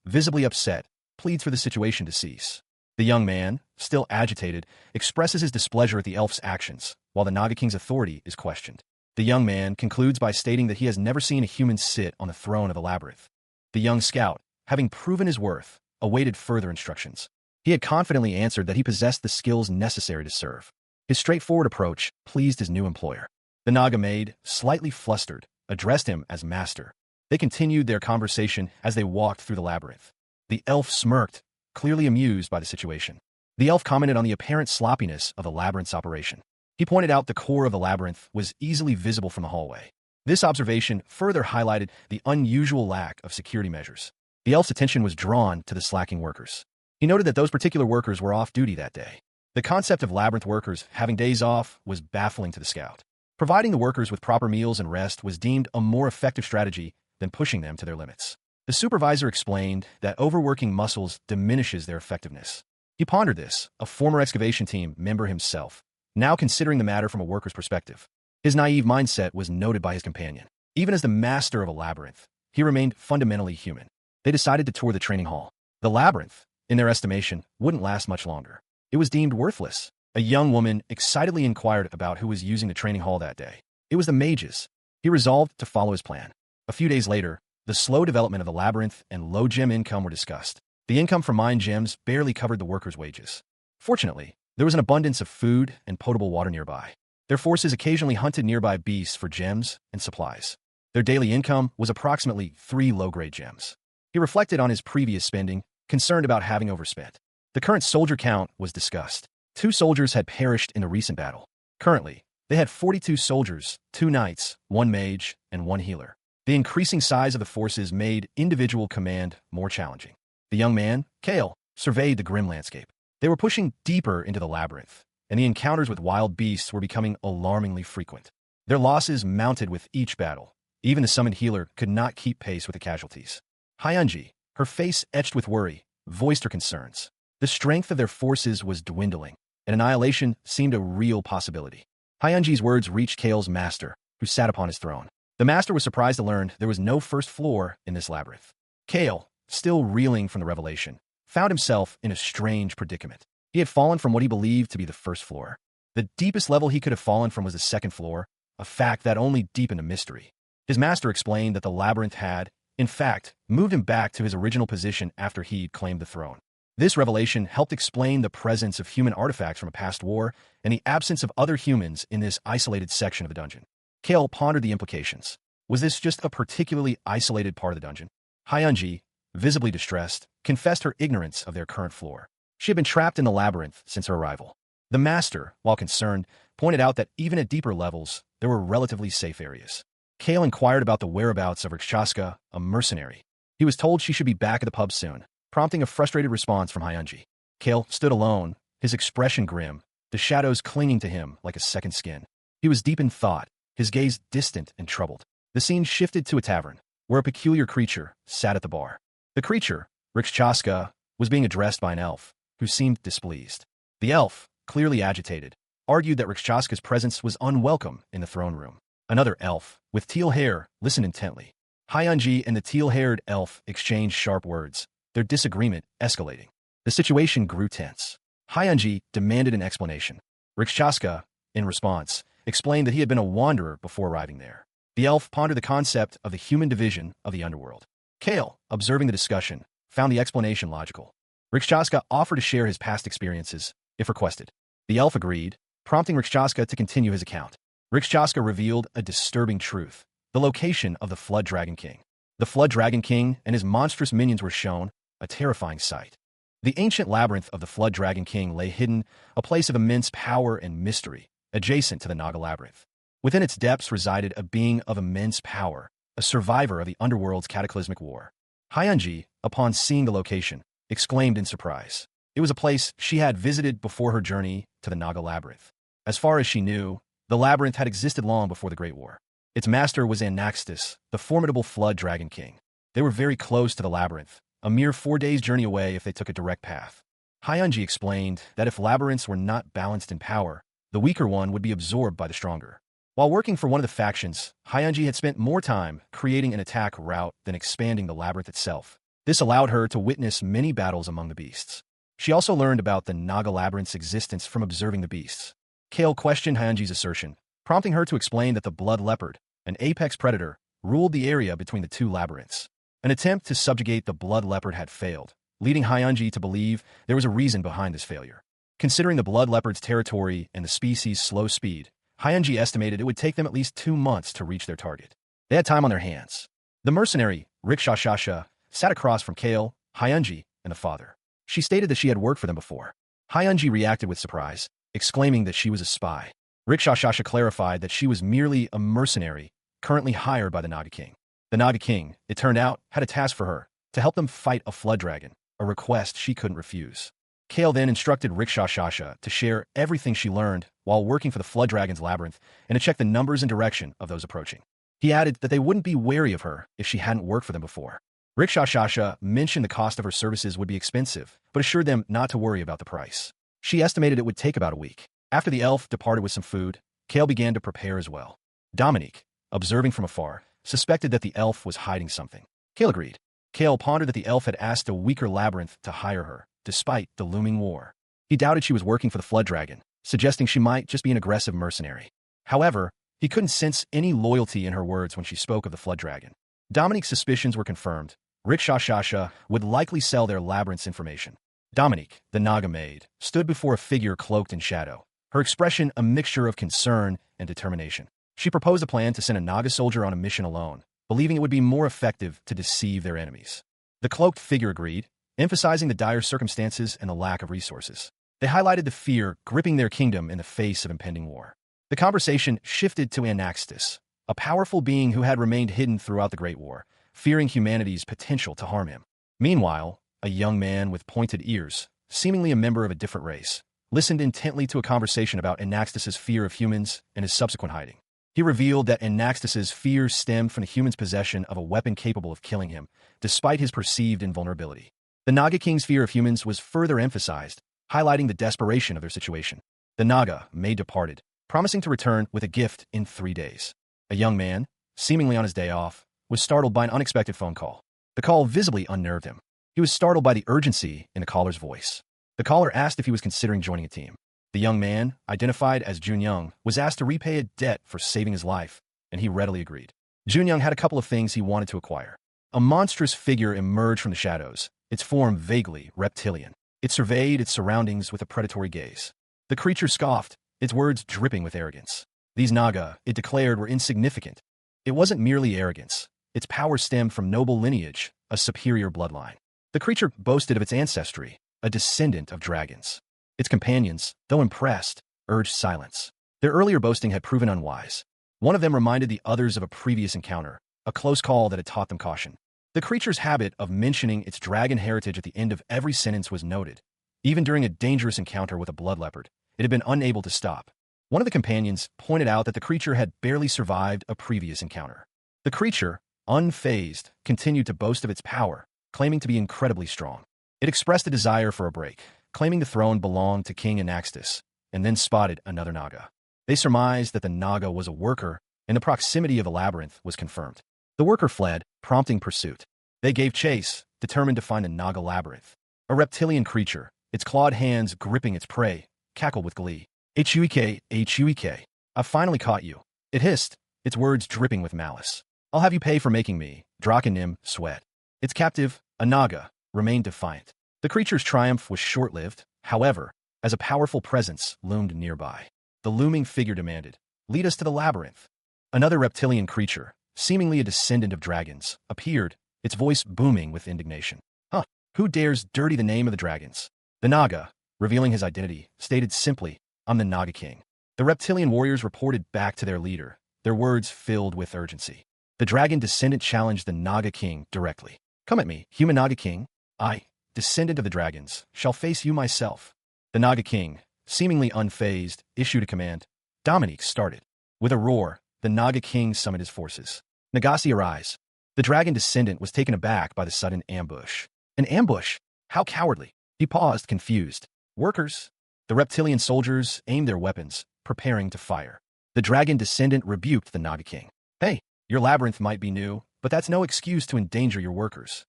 visibly upset, pleads for the situation to cease. The young man, still agitated, expresses his displeasure at the elf's actions, while the Naga King's authority is questioned. The young man concludes by stating that he has never seen a human sit on the throne of the labyrinth. The young scout, having proven his worth, awaited further instructions. He had confidently answered that he possessed the skills necessary to serve. His straightforward approach pleased his new employer. The Naga maid, slightly flustered, addressed him as master. They continued their conversation as they walked through the labyrinth. The elf smirked, clearly amused by the situation. The elf commented on the apparent sloppiness of the labyrinth's operation. He pointed out the core of the labyrinth was easily visible from the hallway. This observation further highlighted the unusual lack of security measures. The elf's attention was drawn to the slacking workers. He noted that those particular workers were off duty that day. The concept of labyrinth workers having days off was baffling to the scout. Providing the workers with proper meals and rest was deemed a more effective strategy than pushing them to their limits. The supervisor explained that overworking muscles diminishes their effectiveness. He pondered this, a former excavation team member himself, now considering the matter from a worker's perspective. His naive mindset was noted by his companion. Even as the master of a labyrinth, he remained fundamentally human. They decided to tour the training hall. The labyrinth, in their estimation, wouldn't last much longer. It was deemed worthless. A young woman excitedly inquired about who was using the training hall that day. It was the mages. He resolved to follow his plan. A few days later, the slow development of the labyrinth and low gem income were discussed. The income from mine gems barely covered the workers' wages. Fortunately, there was an abundance of food and potable water nearby. Their forces occasionally hunted nearby beasts for gems and supplies. Their daily income was approximately 3 low-grade gems. He reflected on his previous spending, concerned about having overspent. The current soldier count was discussed. 2 soldiers had perished in the recent battle. Currently, they had 42 soldiers, 2 knights, 1 mage, and 1 healer. The increasing size of the forces made individual command more challenging. The young man, Kale, surveyed the grim landscape. They were pushing deeper into the labyrinth, and the encounters with wild beasts were becoming alarmingly frequent. Their losses mounted with each battle. Even the summoned healer could not keep pace with the casualties. Hyunji, her face etched with worry, voiced her concerns. The strength of their forces was dwindling, and annihilation seemed a real possibility. Hyunji's words reached Kale's master, who sat upon his throne. The master was surprised to learn there was no first floor in this labyrinth. Kale, still reeling from the revelation, found himself in a strange predicament. He had fallen from what he believed to be the first floor. The deepest level he could have fallen from was the second floor, a fact that only deepened a mystery. His master explained that the labyrinth had, in fact, moved him back to his original position after he'd claimed the throne. This revelation helped explain the presence of human artifacts from a past war and the absence of other humans in this isolated section of the dungeon. Kale pondered the implications. Was this just a particularly isolated part of the dungeon? Hyunji, visibly distressed, confessed her ignorance of their current floor. She had been trapped in the labyrinth since her arrival. The master, while concerned, pointed out that even at deeper levels, there were relatively safe areas. Kale inquired about the whereabouts of Rakshasa, a mercenary. He was told she should be back at the pub soon, prompting a frustrated response from Hyunji. Kale stood alone, his expression grim, the shadows clinging to him like a second skin. He was deep in thought, his gaze distant and troubled. The scene shifted to a tavern, where a peculiar creature sat at the bar. The creature, Rakshasa, was being addressed by an elf, who seemed displeased. The elf, clearly agitated, argued that Rakshasa's presence was unwelcome in the throne room. Another elf, with teal hair, listened intently. Hyunji and the teal-haired elf exchanged sharp words, their disagreement escalating. The situation grew tense. Hyunji demanded an explanation. Rakshasa, in response, explained that he had been a wanderer before arriving there. The elf pondered the concept of the human division of the underworld. Kale, observing the discussion, found the explanation logical. Rakshasa offered to share his past experiences, if requested. The elf agreed, prompting Rakshasa to continue his account. Rakshasa revealed a disturbing truth, the location of the Flood Dragon King. The Flood Dragon King and his monstrous minions were shown, a terrifying sight. The ancient labyrinth of the Flood Dragon King lay hidden, a place of immense power and mystery, adjacent to the Naga Labyrinth. Within its depths resided a being of immense power, a survivor of the underworld's cataclysmic war. Hyunji, upon seeing the location, exclaimed in surprise. It was a place she had visited before her journey to the Naga Labyrinth. As far as she knew, the labyrinth had existed long before the Great War. Its master was Anaxtus, the formidable Flood Dragon King. They were very close to the labyrinth, a mere 4 days' journey away if they took a direct path. Hyunji explained that if labyrinths were not balanced in power, the weaker one would be absorbed by the stronger. While working for one of the factions, Hyunji had spent more time creating an attack route than expanding the labyrinth itself. This allowed her to witness many battles among the beasts. She also learned about the Naga Labyrinth's existence from observing the beasts. Kale questioned Hyunji's assertion, prompting her to explain that the blood leopard, an apex predator, ruled the area between the 2 labyrinths. An attempt to subjugate the blood leopard had failed, leading Hyunji to believe there was a reason behind this failure. Considering the blood leopard's territory and the species' slow speed, Hyunji estimated it would take them at least 2 months to reach their target. They had time on their hands. The mercenary, Rakshasa, sat across from Kale, Hyunji, and the father. She stated that she had worked for them before. Hyunji reacted with surprise, exclaiming that she was a spy. Rikshashasha clarified that she was merely a mercenary, currently hired by the Naga King. The Naga King, it turned out, had a task for her, to help them fight a flood dragon, a request she couldn't refuse. Kale then instructed Rikshashasha to share everything she learned while working for the flood dragon's labyrinth and to check the numbers and direction of those approaching. He added that they wouldn't be wary of her if she hadn't worked for them before. Rikshashasha mentioned the cost of her services would be expensive, but assured them not to worry about the price. She estimated it would take about a week. After the elf departed with some food, Kale began to prepare as well. Dominique, observing from afar, suspected that the elf was hiding something. Kale agreed. Kale pondered that the elf had asked a weaker labyrinth to hire her, despite the looming war. He doubted she was working for the flood dragon, suggesting she might just be an aggressive mercenary. However, he couldn't sense any loyalty in her words when she spoke of the flood dragon. Dominique's suspicions were confirmed. Rikshashasha would likely sell their labyrinth's information. Dominique, the Naga maid, stood before a figure cloaked in shadow, her expression a mixture of concern and determination. She proposed a plan to send a Naga soldier on a mission alone, believing it would be more effective to deceive their enemies. The cloaked figure agreed, emphasizing the dire circumstances and the lack of resources. They highlighted the fear gripping their kingdom in the face of impending war. The conversation shifted to Anaxtis, a powerful being who had remained hidden throughout the Great War, fearing humanity's potential to harm him. Meanwhile, a young man with pointed ears, seemingly a member of a different race, listened intently to a conversation about Anaxtis's fear of humans and his subsequent hiding. He revealed that Anaxtis's fear stemmed from the human's possession of a weapon capable of killing him, despite his perceived invulnerability. The Naga King's fear of humans was further emphasized, highlighting the desperation of their situation. The Naga maid departed, promising to return with a gift in 3 days. A young man, seemingly on his day off, was startled by an unexpected phone call. The call visibly unnerved him. He was startled by the urgency in the caller's voice. The caller asked if he was considering joining a team. The young man, identified as Junyoung, was asked to repay a debt for saving his life, and he readily agreed. Junyoung had a couple of things he wanted to acquire. A monstrous figure emerged from the shadows, its form vaguely reptilian. It surveyed its surroundings with a predatory gaze. The creature scoffed, its words dripping with arrogance. These Naga, it declared, were insignificant. It wasn't merely arrogance. Its power stemmed from noble lineage, a superior bloodline. The creature boasted of its ancestry, a descendant of dragons. Its companions, though impressed, urged silence. Their earlier boasting had proven unwise. One of them reminded the others of a previous encounter, a close call that had taught them caution. The creature's habit of mentioning its dragon heritage at the end of every sentence was noted. Even during a dangerous encounter with a blood leopard, it had been unable to stop. One of the companions pointed out that the creature had barely survived a previous encounter. The creature, unfazed, continued to boast of its power, claiming to be incredibly strong. It expressed a desire for a break, claiming the throne belonged to King Anaxtis, and then spotted another Naga. They surmised that the Naga was a worker, and the proximity of the labyrinth was confirmed. The worker fled, prompting pursuit. They gave chase, determined to find the Naga labyrinth. A reptilian creature, its clawed hands gripping its prey, cackled with glee. Huek, Huek, I've finally caught you. It hissed, its words dripping with malice. I'll have you pay for making me, Drakenim, sweat. Its captive, a Naga, remained defiant. The creature's triumph was short-lived, however, as a powerful presence loomed nearby. The looming figure demanded, lead us to the labyrinth. Another reptilian creature, seemingly a descendant of dragons, appeared, its voice booming with indignation. Huh, who dares dirty the name of the dragons? The Naga, revealing his identity, stated simply, I'm the Naga King. The reptilian warriors reported back to their leader, their words filled with urgency. The dragon descendant challenged the Naga King directly. Come at me, human Naga King. I, descendant of the dragons, shall face you myself. The Naga King, seemingly unfazed, issued a command. Dominique started. With a roar, the Naga King summoned his forces. Nagasi, arise. The dragon descendant was taken aback by the sudden ambush. An ambush? How cowardly. He paused, confused. Workers. The reptilian soldiers aimed their weapons, preparing to fire. The dragon descendant rebuked the Naga King. Hey, your labyrinth might be new, but that's no excuse to endanger your workers.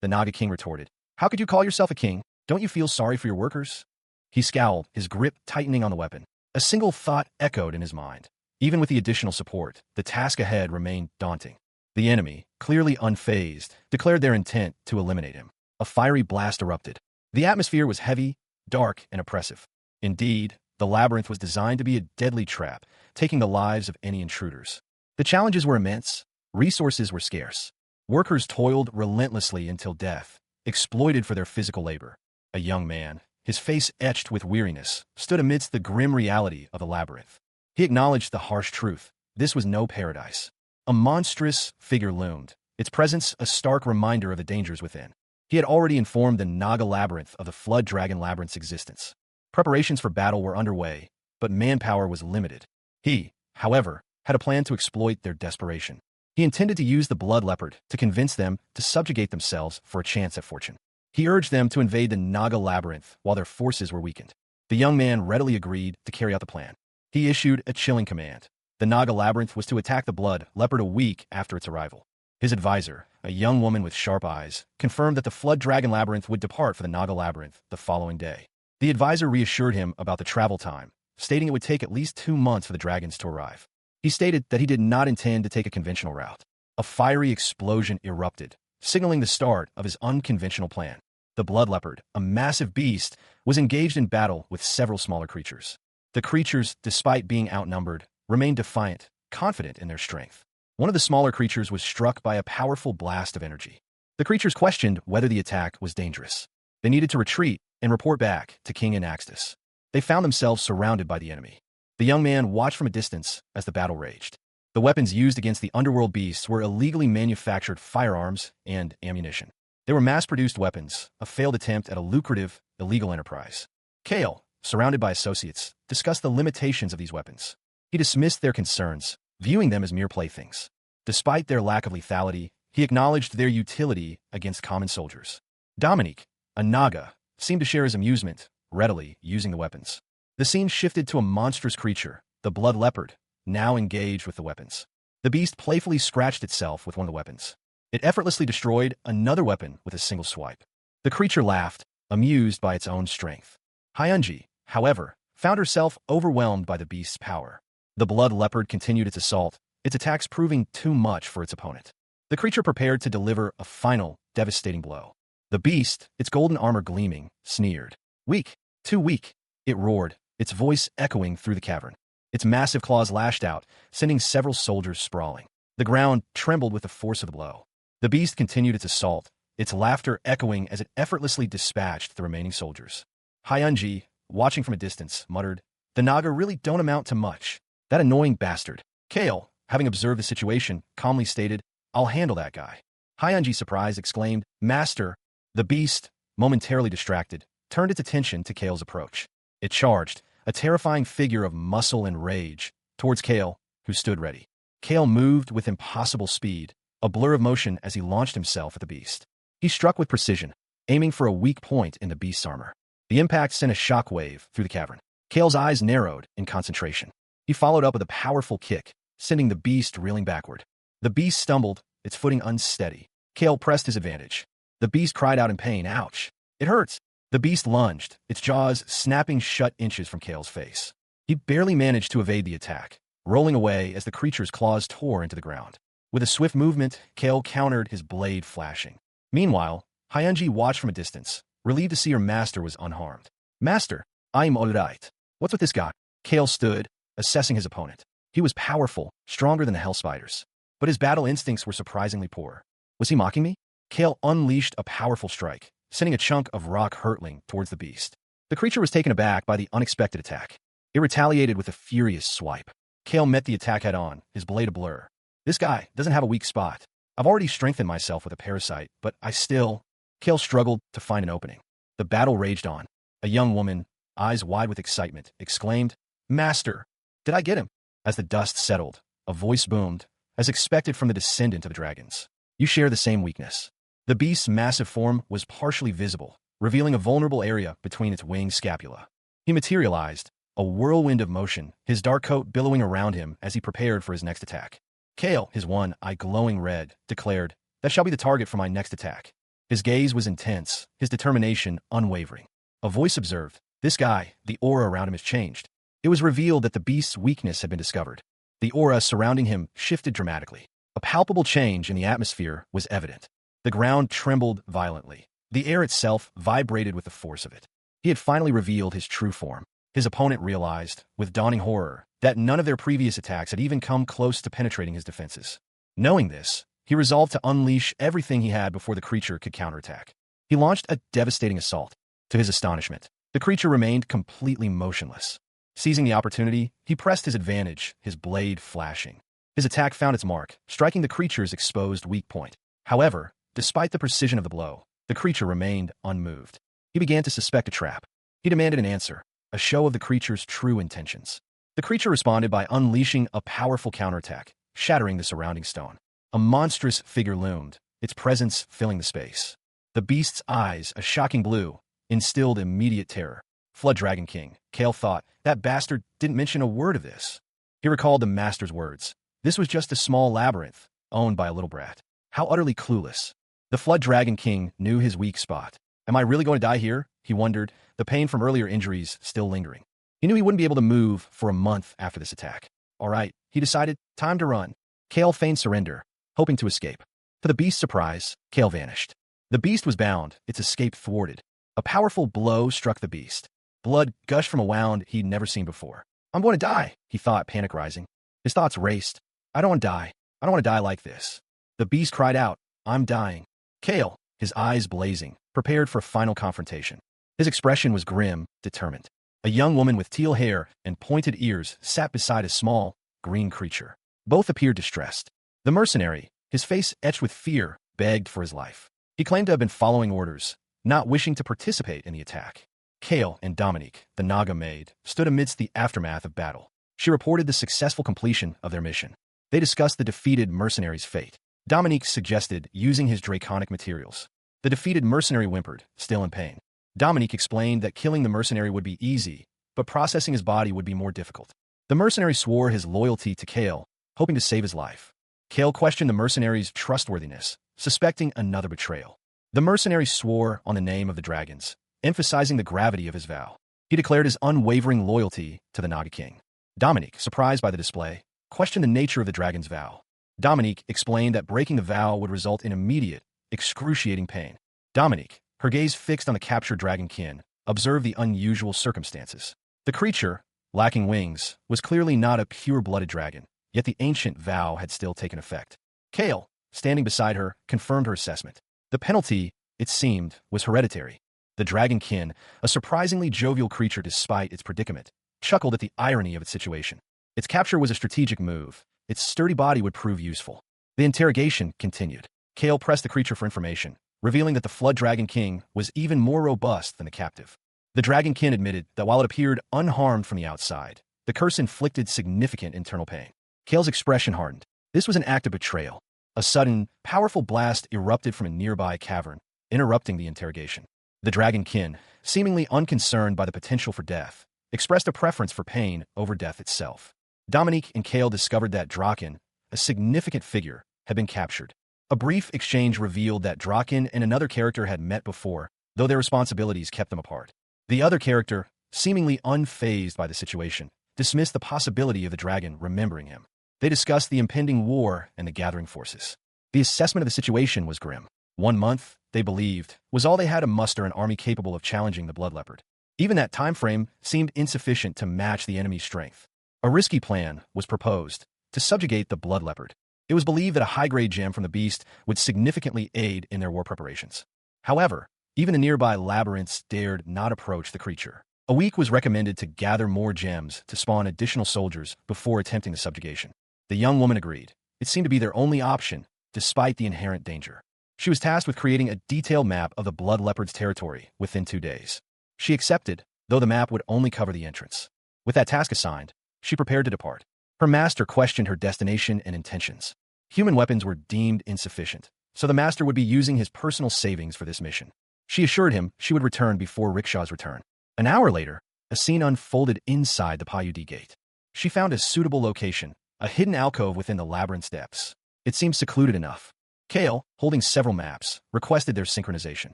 The Naga King retorted. How could you call yourself a king? Don't you feel sorry for your workers? He scowled, his grip tightening on the weapon. A single thought echoed in his mind. Even with the additional support, the task ahead remained daunting. The enemy, clearly unfazed, declared their intent to eliminate him. A fiery blast erupted. The atmosphere was heavy, dark, and oppressive. Indeed, the labyrinth was designed to be a deadly trap, taking the lives of any intruders. The challenges were immense. Resources were scarce. Workers toiled relentlessly until death, exploited for their physical labor. A young man, his face etched with weariness, stood amidst the grim reality of the labyrinth. He acknowledged the harsh truth. This was no paradise. A monstrous figure loomed, its presence a stark reminder of the dangers within. He had already informed the Naga Labyrinth of the Flood Dragon Labyrinth's existence. Preparations for battle were underway, but manpower was limited. He, however, had a plan to exploit their desperation. He intended to use the Blood Leopard to convince them to subjugate themselves for a chance at fortune. He urged them to invade the Naga Labyrinth while their forces were weakened. The young man readily agreed to carry out the plan. He issued a chilling command. The Naga Labyrinth was to attack the Blood Leopard a week after its arrival. His advisor, a young woman with sharp eyes, confirmed that the Flood Dragon Labyrinth would depart for the Naga Labyrinth the following day. The advisor reassured him about the travel time, stating it would take at least 2 months for the dragons to arrive. He stated that he did not intend to take a conventional route. A fiery explosion erupted, signaling the start of his unconventional plan. The Blood Leopard, a massive beast, was engaged in battle with several smaller creatures. The creatures, despite being outnumbered, remained defiant, confident in their strength. One of the smaller creatures was struck by a powerful blast of energy. The creatures questioned whether the attack was dangerous. They needed to retreat and report back to King Anaxtus. They found themselves surrounded by the enemy. The young man watched from a distance as the battle raged. The weapons used against the underworld beasts were illegally manufactured firearms and ammunition. They were mass-produced weapons, a failed attempt at a lucrative, illegal enterprise. Kale, surrounded by associates, discussed the limitations of these weapons. He dismissed their concerns, viewing them as mere playthings. Despite their lack of lethality, he acknowledged their utility against common soldiers. Dominique, a Naga, seemed to share his amusement, readily using the weapons. The scene shifted to a monstrous creature, the Blood Leopard, now engaged with the weapons. The beast playfully scratched itself with one of the weapons. It effortlessly destroyed another weapon with a single swipe. The creature laughed, amused by its own strength. Hyunji, however, found herself overwhelmed by the beast's power. The Blood Leopard continued its assault, its attacks proving too much for its opponent. The creature prepared to deliver a final, devastating blow. The beast, its golden armor gleaming, sneered. Weak, too weak, it roared, its voice echoing through the cavern. Its massive claws lashed out, sending several soldiers sprawling. The ground trembled with the force of the blow. The beast continued its assault, its laughter echoing as it effortlessly dispatched the remaining soldiers. Hyunji, watching from a distance, muttered, "The Naga really don't amount to much. That annoying bastard." Kale, having observed the situation, calmly stated, "I'll handle that guy." Hyunji, surprised, exclaimed, "Master." The beast, momentarily distracted, turned its attention to Kale's approach. It charged, a terrifying figure of muscle and rage, towards Kale, who stood ready. Kale moved with impossible speed, a blur of motion as he launched himself at the beast. He struck with precision, aiming for a weak point in the beast's armor. The impact sent a shockwave through the cavern. Kale's eyes narrowed in concentration. He followed up with a powerful kick, sending the beast reeling backward. The beast stumbled, its footing unsteady. Kale pressed his advantage. The beast cried out in pain, "Ouch! It hurts!" The beast lunged, its jaws snapping shut inches from Kale's face. He barely managed to evade the attack, rolling away as the creature's claws tore into the ground. With a swift movement, Kale countered, his blade flashing. Meanwhile, Hyunji watched from a distance, relieved to see her master was unharmed. "Master, I'm alright. What's with this guy?" Kale stood, assessing his opponent. He was powerful, stronger than the Hell Spiders, but his battle instincts were surprisingly poor. Was he mocking me? Kale unleashed a powerful strike, sending a chunk of rock hurtling towards the beast. The creature was taken aback by the unexpected attack. It retaliated with a furious swipe. Kale met the attack head-on, his blade a blur. "This guy doesn't have a weak spot. I've already strengthened myself with a parasite, but I still..." Kale struggled to find an opening. The battle raged on. A young woman, eyes wide with excitement, exclaimed, "Master, did I get him?" As the dust settled, a voice boomed, as expected from the descendant of the dragons. "You share the same weakness." The beast's massive form was partially visible, revealing a vulnerable area between its wing scapula. He materialized, a whirlwind of motion, his dark coat billowing around him as he prepared for his next attack. Kale, his one eye glowing red, declared, "That shall be the target for my next attack." His gaze was intense, his determination unwavering. A voice observed, "This guy, the aura around him has changed." It was revealed that the beast's weakness had been discovered. The aura surrounding him shifted dramatically. A palpable change in the atmosphere was evident. The ground trembled violently. The air itself vibrated with the force of it. He had finally revealed his true form. His opponent realized, with dawning horror, that none of their previous attacks had even come close to penetrating his defenses. Knowing this, he resolved to unleash everything he had before the creature could counterattack. He launched a devastating assault. To his astonishment, the creature remained completely motionless. Seizing the opportunity, he pressed his advantage, his blade flashing. His attack found its mark, striking the creature's exposed weak point. However, despite the precision of the blow, the creature remained unmoved. He began to suspect a trap. He demanded an answer, a show of the creature's true intentions. The creature responded by unleashing a powerful counterattack, shattering the surrounding stone. A monstrous figure loomed, its presence filling the space. The beast's eyes, a shocking blue, instilled immediate terror. Flood Dragon King, Kale thought, that bastard didn't mention a word of this. He recalled the master's words. This was just a small labyrinth, owned by a little brat. How utterly clueless. The Flood Dragon King knew his weak spot. Am I really going to die here? He wondered, the pain from earlier injuries still lingering. He knew he wouldn't be able to move for a month after this attack. All right, he decided, time to run. Kale feigned surrender, hoping to escape. To the beast's surprise, Kale vanished. The beast was bound, its escape thwarted. A powerful blow struck the beast. Blood gushed from a wound he'd never seen before. I'm going to die, he thought, panic rising. His thoughts raced. I don't want to die. I don't want to die like this. The beast cried out, I'm dying. Kale, his eyes blazing, prepared for a final confrontation. His expression was grim, determined. A young woman with teal hair and pointed ears sat beside a small, green creature. Both appeared distressed. The mercenary, his face etched with fear, begged for his life. He claimed to have been following orders, not wishing to participate in the attack. Kale and Dominique, the Naga maid, stood amidst the aftermath of battle. She reported the successful completion of their mission. They discussed the defeated mercenary's fate. Dominique suggested using his draconic materials. The defeated mercenary whimpered, still in pain. Dominique explained that killing the mercenary would be easy, but processing his body would be more difficult. The mercenary swore his loyalty to Kale, hoping to save his life. Kale questioned the mercenary's trustworthiness, suspecting another betrayal. The mercenary swore on the name of the dragons, emphasizing the gravity of his vow. He declared his unwavering loyalty to the Naga King. Dominique, surprised by the display, questioned the nature of the dragon's vow. Dominique explained that breaking the vow would result in immediate, excruciating pain. Dominique, her gaze fixed on the captured dragon kin, observed the unusual circumstances. The creature, lacking wings, was clearly not a pure-blooded dragon, yet the ancient vow had still taken effect. Kale, standing beside her, confirmed her assessment. The penalty, it seemed, was hereditary. The dragon kin, a surprisingly jovial creature despite its predicament, chuckled at the irony of its situation. Its capture was a strategic move. Its sturdy body would prove useful. The interrogation continued. Kale pressed the creature for information, revealing that the Flood Dragon King was even more robust than the captive. The dragon kin admitted that while it appeared unharmed from the outside, the curse inflicted significant internal pain. Kale's expression hardened. This was an act of betrayal. A sudden, powerful blast erupted from a nearby cavern, interrupting the interrogation. The dragon kin, seemingly unconcerned by the potential for death, expressed a preference for pain over death itself. Dominique and Kale discovered that Draken, a significant figure, had been captured. A brief exchange revealed that Draken and another character had met before, though their responsibilities kept them apart. The other character, seemingly unfazed by the situation, dismissed the possibility of the dragon remembering him. They discussed the impending war and the gathering forces. The assessment of the situation was grim. 1 month, they believed, was all they had to muster an army capable of challenging the Blood Leopard. Even that time frame seemed insufficient to match the enemy's strength. A risky plan was proposed to subjugate the Blood Leopard. It was believed that a high-grade gem from the beast would significantly aid in their war preparations. However, even the nearby labyrinths dared not approach the creature. A week was recommended to gather more gems to spawn additional soldiers before attempting the subjugation. The young woman agreed. It seemed to be their only option, despite the inherent danger. She was tasked with creating a detailed map of the Blood Leopard's territory within 2 days. She accepted, though the map would only cover the entrance. With that task assigned, she prepared to depart. Her master questioned her destination and intentions. Human weapons were deemed insufficient, so the master would be using his personal savings for this mission. She assured him she would return before Rickshaw's return. An hour later, a scene unfolded inside the Payudi gate. She found a suitable location, a hidden alcove within the labyrinth's depths. It seemed secluded enough. Kale, holding several maps, requested their synchronization.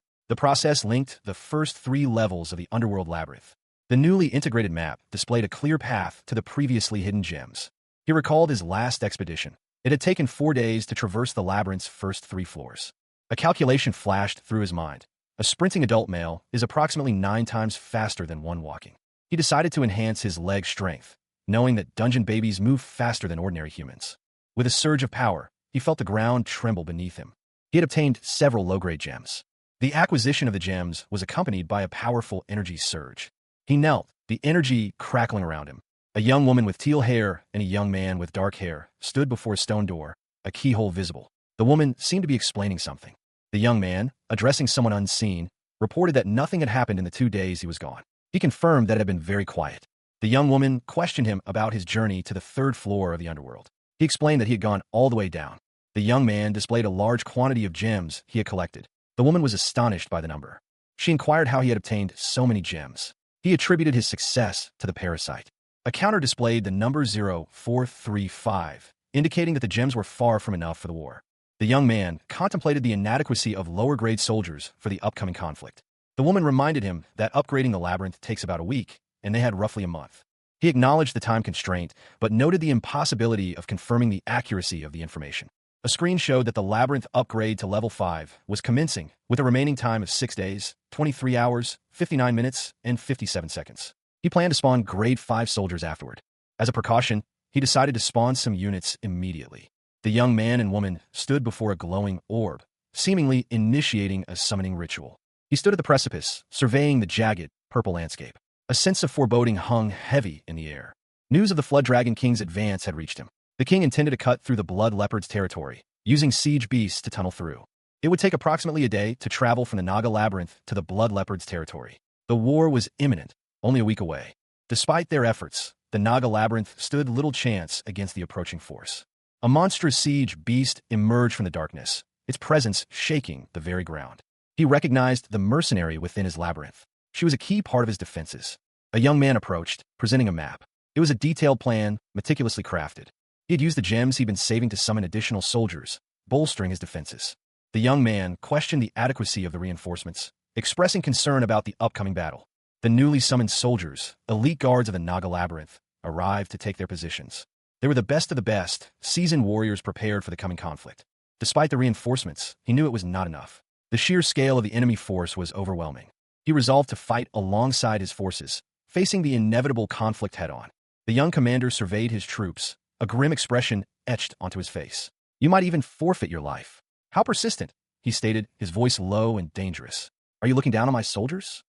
The process linked the first 3 levels of the underworld labyrinth. The newly integrated map displayed a clear path to the previously hidden gems. He recalled his last expedition. It had taken 4 days to traverse the labyrinth's first 3 floors. A calculation flashed through his mind. A sprinting adult male is approximately 9 times faster than one walking. He decided to enhance his leg strength, knowing that dungeon babies move faster than ordinary humans. With a surge of power, he felt the ground tremble beneath him. He had obtained several low-grade gems. The acquisition of the gems was accompanied by a powerful energy surge. He knelt, the energy crackling around him. A young woman with teal hair and a young man with dark hair stood before a stone door, a keyhole visible. The woman seemed to be explaining something. The young man, addressing someone unseen, reported that nothing had happened in the 2 days he was gone. He confirmed that it had been very quiet. The young woman questioned him about his journey to the 3rd floor of the underworld. He explained that he had gone all the way down. The young man displayed a large quantity of gems he had collected. The woman was astonished by the number. She inquired how he had obtained so many gems. He attributed his success to the parasite. A counter displayed the number 0435, indicating that the gems were far from enough for the war. The young man contemplated the inadequacy of lower-grade soldiers for the upcoming conflict. The woman reminded him that upgrading the labyrinth takes about a week, and they had roughly a month. He acknowledged the time constraint, but noted the impossibility of confirming the accuracy of the information. A screen showed that the labyrinth upgrade to level 5 was commencing with a remaining time of 6 days, 23 hours, 59 minutes, and 57 seconds. He planned to spawn grade 5 soldiers afterward. As a precaution, he decided to spawn some units immediately. The young man and woman stood before a glowing orb, seemingly initiating a summoning ritual. He stood at the precipice, surveying the jagged, purple landscape. A sense of foreboding hung heavy in the air. News of the Flood Dragon King's advance had reached him. The king intended to cut through the Blood Leopard's territory, using siege beasts to tunnel through. It would take approximately a day to travel from the Naga Labyrinth to the Blood Leopard's territory. The war was imminent, only a week away. Despite their efforts, the Naga Labyrinth stood little chance against the approaching force. A monstrous siege beast emerged from the darkness, its presence shaking the very ground. He recognized the mercenary within his labyrinth. She was a key part of his defenses. A young man approached, presenting a map. It was a detailed plan, meticulously crafted. He had used the gems he'd been saving to summon additional soldiers, bolstering his defenses. The young man questioned the adequacy of the reinforcements, expressing concern about the upcoming battle. The newly summoned soldiers, elite guards of the Naga Labyrinth, arrived to take their positions. They were the best of the best, seasoned warriors prepared for the coming conflict. Despite the reinforcements, he knew it was not enough. The sheer scale of the enemy force was overwhelming. He resolved to fight alongside his forces, facing the inevitable conflict head-on. The young commander surveyed his troops, a grim expression etched onto his face. "You might even forfeit your life." "How persistent," he stated, his voice low and dangerous. "Are you looking down on my soldiers?"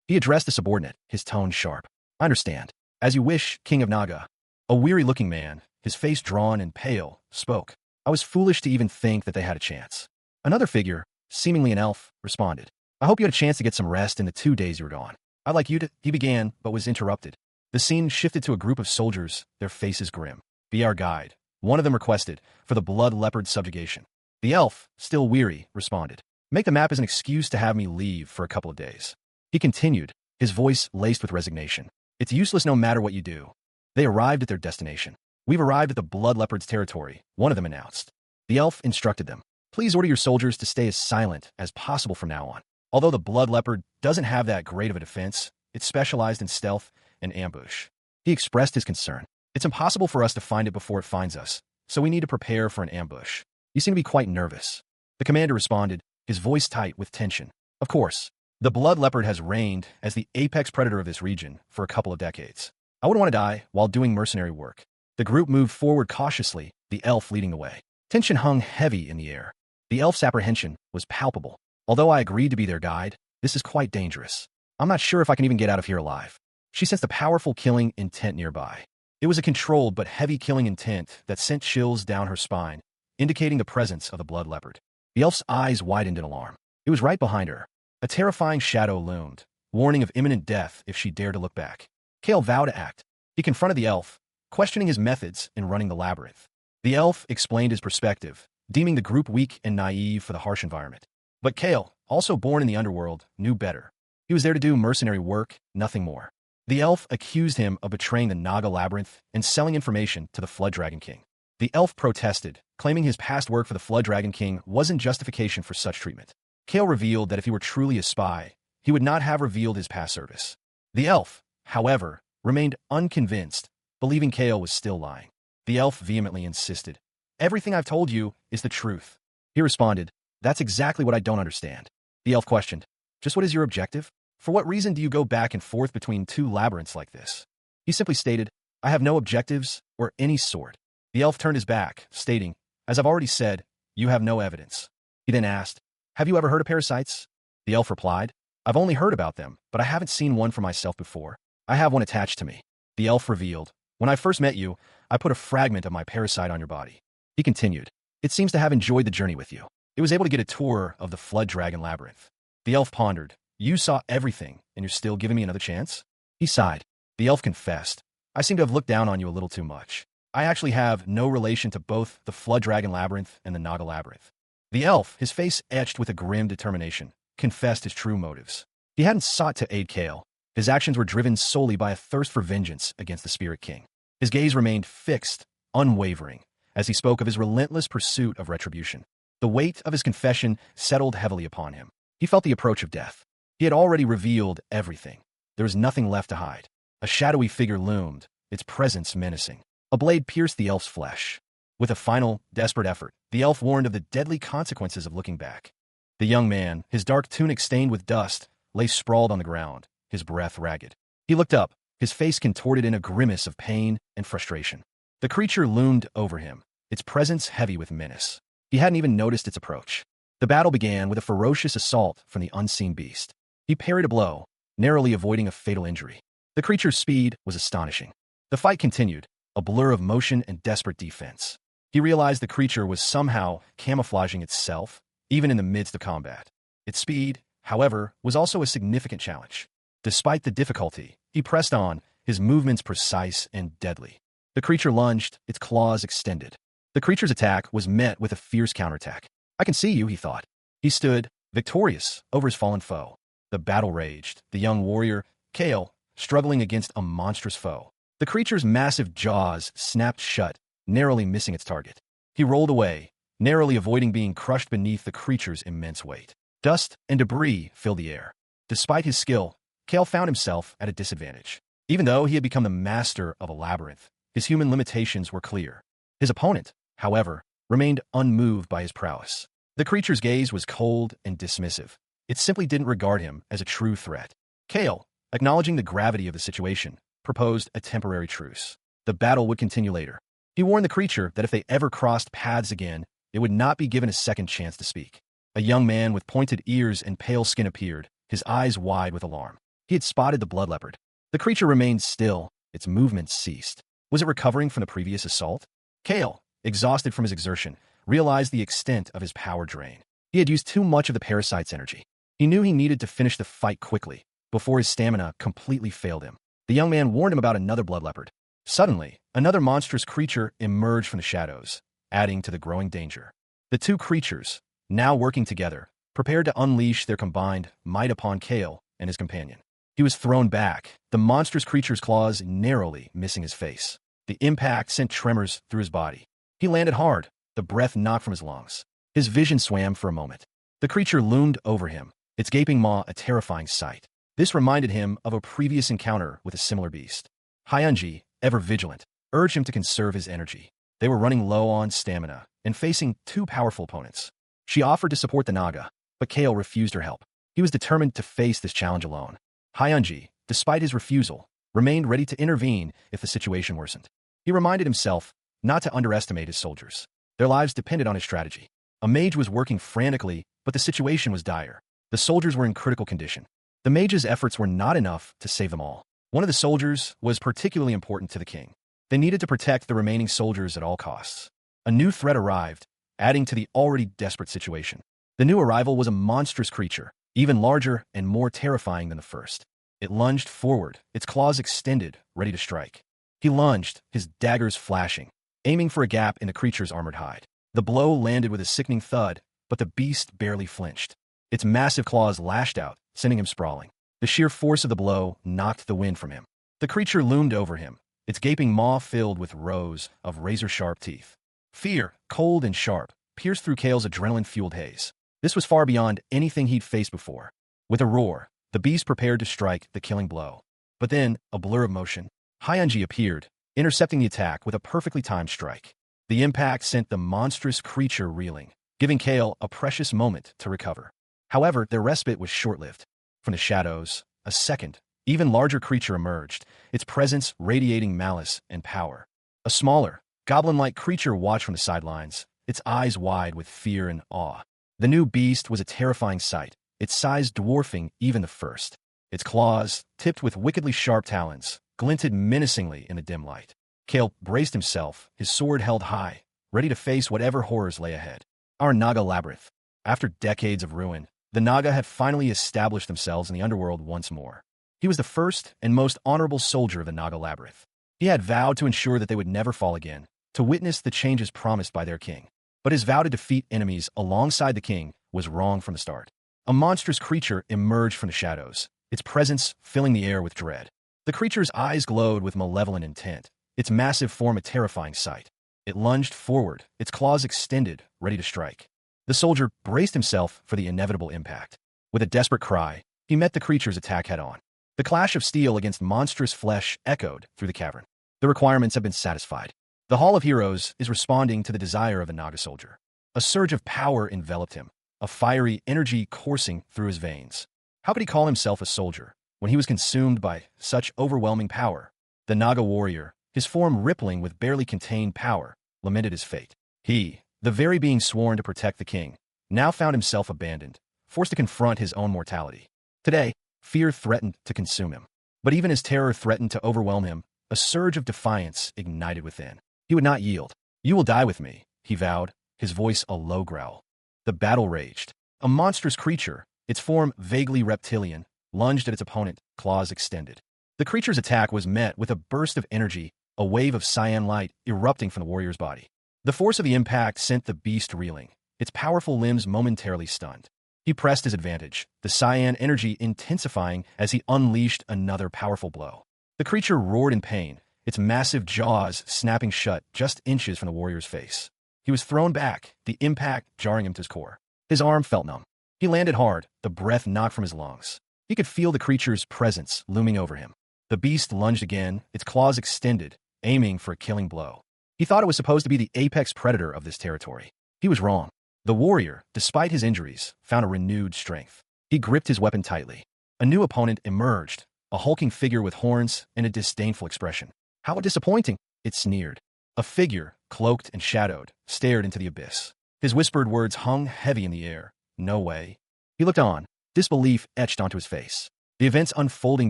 He addressed a subordinate, his tone sharp. "I understand. As you wish, King of Naga." A weary-looking man, his face drawn and pale, spoke. "I was foolish to even think that they had a chance." Another figure, seemingly an elf, responded. "I hope you had a chance to get some rest in the 2 days you were gone. I'd like you to—" He began, but was interrupted. The scene shifted to a group of soldiers, their faces grim. "Be our guide," one of them requested, "for the Blood Leopard subjugation." The elf, still weary, responded. "Make the map as an excuse to have me leave for a couple of days." He continued, his voice laced with resignation. "It's useless no matter what you do." They arrived at their destination. "We've arrived at the Blood Leopard's territory," one of them announced. The elf instructed them. "Please order your soldiers to stay as silent as possible from now on." Although the Blood Leopard doesn't have that great of a defense, it's specialized in stealth and ambush. He expressed his concern. "It's impossible for us to find it before it finds us, so we need to prepare for an ambush. You seem to be quite nervous." The commander responded, his voice tight with tension. "Of course. The Blood Leopard has reigned as the apex predator of this region for a couple of decades. I wouldn't want to die while doing mercenary work." The group moved forward cautiously, the elf leading the way. Tension hung heavy in the air. The elf's apprehension was palpable. "Although I agreed to be their guide, this is quite dangerous. I'm not sure if I can even get out of here alive." She sensed a powerful killing intent nearby. It was a controlled but heavy killing intent that sent chills down her spine, indicating the presence of the Blood Leopard. The elf's eyes widened in alarm. It was right behind her. A terrifying shadow loomed, warning of imminent death if she dared to look back. Kale vowed to act. He confronted the elf, questioning his methods in running the labyrinth. The elf explained his perspective, deeming the group weak and naive for the harsh environment. But Kale, also born in the underworld, knew better. He was there to do mercenary work, nothing more. The elf accused him of betraying the Naga Labyrinth and selling information to the Flood Dragon King. The elf protested, claiming his past work for the Flood Dragon King wasn't justification for such treatment. Kale revealed that if he were truly a spy, he would not have revealed his past service. The elf, however, remained unconvinced, believing Kale was still lying. The elf vehemently insisted. "Everything I've told you is the truth." He responded, "That's exactly what I don't understand." The elf questioned, "Just what is your objective? For what reason do you go back and forth between 2 labyrinths like this?" He simply stated, "I have no objectives or any sort." The elf turned his back, stating, "As I've already said, you have no evidence." He then asked, "Have you ever heard of parasites?" The elf replied, "I've only heard about them, but I haven't seen one for myself before." I have one attached to me. The elf revealed. When I first met you, I put a fragment of my parasite on your body. He continued. It seems to have enjoyed the journey with you. It was able to get a tour of the Flood Dragon Labyrinth. The elf pondered. You saw everything, and you're still giving me another chance? He sighed. The elf confessed. I seem to have looked down on you a little too much. I actually have no relation to both the Flood Dragon Labyrinth and the Naga Labyrinth. The elf, his face etched with a grim determination, confessed his true motives. He hadn't sought to aid Kale. His actions were driven solely by a thirst for vengeance against the Spirit King. His gaze remained fixed, unwavering, as he spoke of his relentless pursuit of retribution. The weight of his confession settled heavily upon him. He felt the approach of death. He had already revealed everything. There was nothing left to hide. A shadowy figure loomed, its presence menacing. A blade pierced the elf's flesh. With a final, desperate effort, the elf warned of the deadly consequences of looking back. The young man, his dark tunic stained with dust, lay sprawled on the ground, his breath ragged. He looked up, his face contorted in a grimace of pain and frustration. The creature loomed over him, its presence heavy with menace. He hadn't even noticed its approach. The battle began with a ferocious assault from the unseen beast. He parried a blow, narrowly avoiding a fatal injury. The creature's speed was astonishing. The fight continued, a blur of motion and desperate defense. He realized the creature was somehow camouflaging itself, even in the midst of combat. Its speed, however, was also a significant challenge. Despite the difficulty, he pressed on, his movements precise and deadly. The creature lunged, its claws extended. The creature's attack was met with a fierce counterattack. I can see you, he thought. He stood, victorious, over his fallen foe. The battle raged, the young warrior, Kale, struggling against a monstrous foe. The creature's massive jaws snapped shut, narrowly missing its target. He rolled away, narrowly avoiding being crushed beneath the creature's immense weight. Dust and debris filled the air. Despite his skill, Kale found himself at a disadvantage. Even though he had become the master of a labyrinth, his human limitations were clear. His opponent, however, remained unmoved by his prowess. The creature's gaze was cold and dismissive. It simply didn't regard him as a true threat. Kale, acknowledging the gravity of the situation, proposed a temporary truce. The battle would continue later. He warned the creature that if they ever crossed paths again, it would not be given a second chance to speak. A young man with pointed ears and pale skin appeared, his eyes wide with alarm. He had spotted the blood leopard. The creature remained still, its movements ceased. Was it recovering from the previous assault? Kale, exhausted from his exertion, realized the extent of his power drain. He had used too much of the parasite's energy. He knew he needed to finish the fight quickly, before his stamina completely failed him. The young man warned him about another blood leopard. Suddenly, another monstrous creature emerged from the shadows, adding to the growing danger. The two creatures, now working together, prepared to unleash their combined might upon Kale and his companion. He was thrown back, the monstrous creature's claws narrowly missing his face. The impact sent tremors through his body. He landed hard, the breath knocked from his lungs. His vision swam for a moment. The creature loomed over him, its gaping maw a terrifying sight. This reminded him of a previous encounter with a similar beast. Hyunji, ever vigilant, urged him to conserve his energy. They were running low on stamina and facing two powerful opponents. She offered to support the Naga, but Kale refused her help. He was determined to face this challenge alone. Hyunji, despite his refusal, remained ready to intervene if the situation worsened. He reminded himself not to underestimate his soldiers. Their lives depended on his strategy. A mage was working frantically, but the situation was dire. The soldiers were in critical condition. The mage's efforts were not enough to save them all. One of the soldiers was particularly important to the king. They needed to protect the remaining soldiers at all costs. A new threat arrived, adding to the already desperate situation. The new arrival was a monstrous creature, even larger and more terrifying than the first. It lunged forward, its claws extended, ready to strike. He lunged, his daggers flashing, aiming for a gap in the creature's armored hide. The blow landed with a sickening thud, but the beast barely flinched. Its massive claws lashed out, sending him sprawling. The sheer force of the blow knocked the wind from him. The creature loomed over him, its gaping maw filled with rows of razor-sharp teeth. Fear, cold and sharp, pierced through Kale's adrenaline-fueled haze. This was far beyond anything he'd faced before. With a roar, the beast prepared to strike the killing blow. But then, a blur of motion, Hyunji appeared, intercepting the attack with a perfectly timed strike. The impact sent the monstrous creature reeling, giving Kale a precious moment to recover. However, their respite was short-lived. From the shadows, a second, even larger creature emerged, its presence radiating malice and power. A smaller, goblin-like creature watched from the sidelines, its eyes wide with fear and awe. The new beast was a terrifying sight, its size dwarfing even the first. Its claws, tipped with wickedly sharp talons, glinted menacingly in the dim light. Kale braced himself, his sword held high, ready to face whatever horrors lay ahead. Our Naga labyrinth. After decades of ruin, the Naga had finally established themselves in the underworld once more. He was the first and most honorable soldier of the Naga labyrinth. He had vowed to ensure that they would never fall again, to witness the changes promised by their king. But his vow to defeat enemies alongside the king was wrong from the start. A monstrous creature emerged from the shadows, its presence filling the air with dread. The creature's eyes glowed with malevolent intent, its massive form a terrifying sight. It lunged forward, its claws extended, ready to strike. The soldier braced himself for the inevitable impact. With a desperate cry, he met the creature's attack head-on. The clash of steel against monstrous flesh echoed through the cavern. The requirements have been satisfied. The Hall of Heroes is responding to the desire of the Naga soldier. A surge of power enveloped him, a fiery energy coursing through his veins. How could he call himself a soldier when he was consumed by such overwhelming power? The Naga warrior, his form rippling with barely contained power, lamented his fate. He, the very being sworn to protect the king, now found himself abandoned, forced to confront his own mortality. Today, fear threatened to consume him. But even as terror threatened to overwhelm him, a surge of defiance ignited within. He would not yield. "You will die with me," he vowed, his voice a low growl. The battle raged. A monstrous creature, its form vaguely reptilian, lunged at its opponent, claws extended. The creature's attack was met with a burst of energy, a wave of cyan light erupting from the warrior's body. The force of the impact sent the beast reeling, its powerful limbs momentarily stunned. He pressed his advantage, the cyan energy intensifying as he unleashed another powerful blow. The creature roared in pain, its massive jaws snapping shut just inches from the warrior's face. He was thrown back, the impact jarring him to his core. His arm felt numb. He landed hard, the breath knocked from his lungs. He could feel the creature's presence looming over him. The beast lunged again, its claws extended, aiming for a killing blow. He thought it was supposed to be the apex predator of this territory. He was wrong. The warrior, despite his injuries, found a renewed strength. He gripped his weapon tightly. A new opponent emerged, a hulking figure with horns and a disdainful expression. "How disappointing," it sneered. A figure, cloaked and shadowed, stared into the abyss. His whispered words hung heavy in the air. "No way." He looked on, disbelief etched onto his face. The events unfolding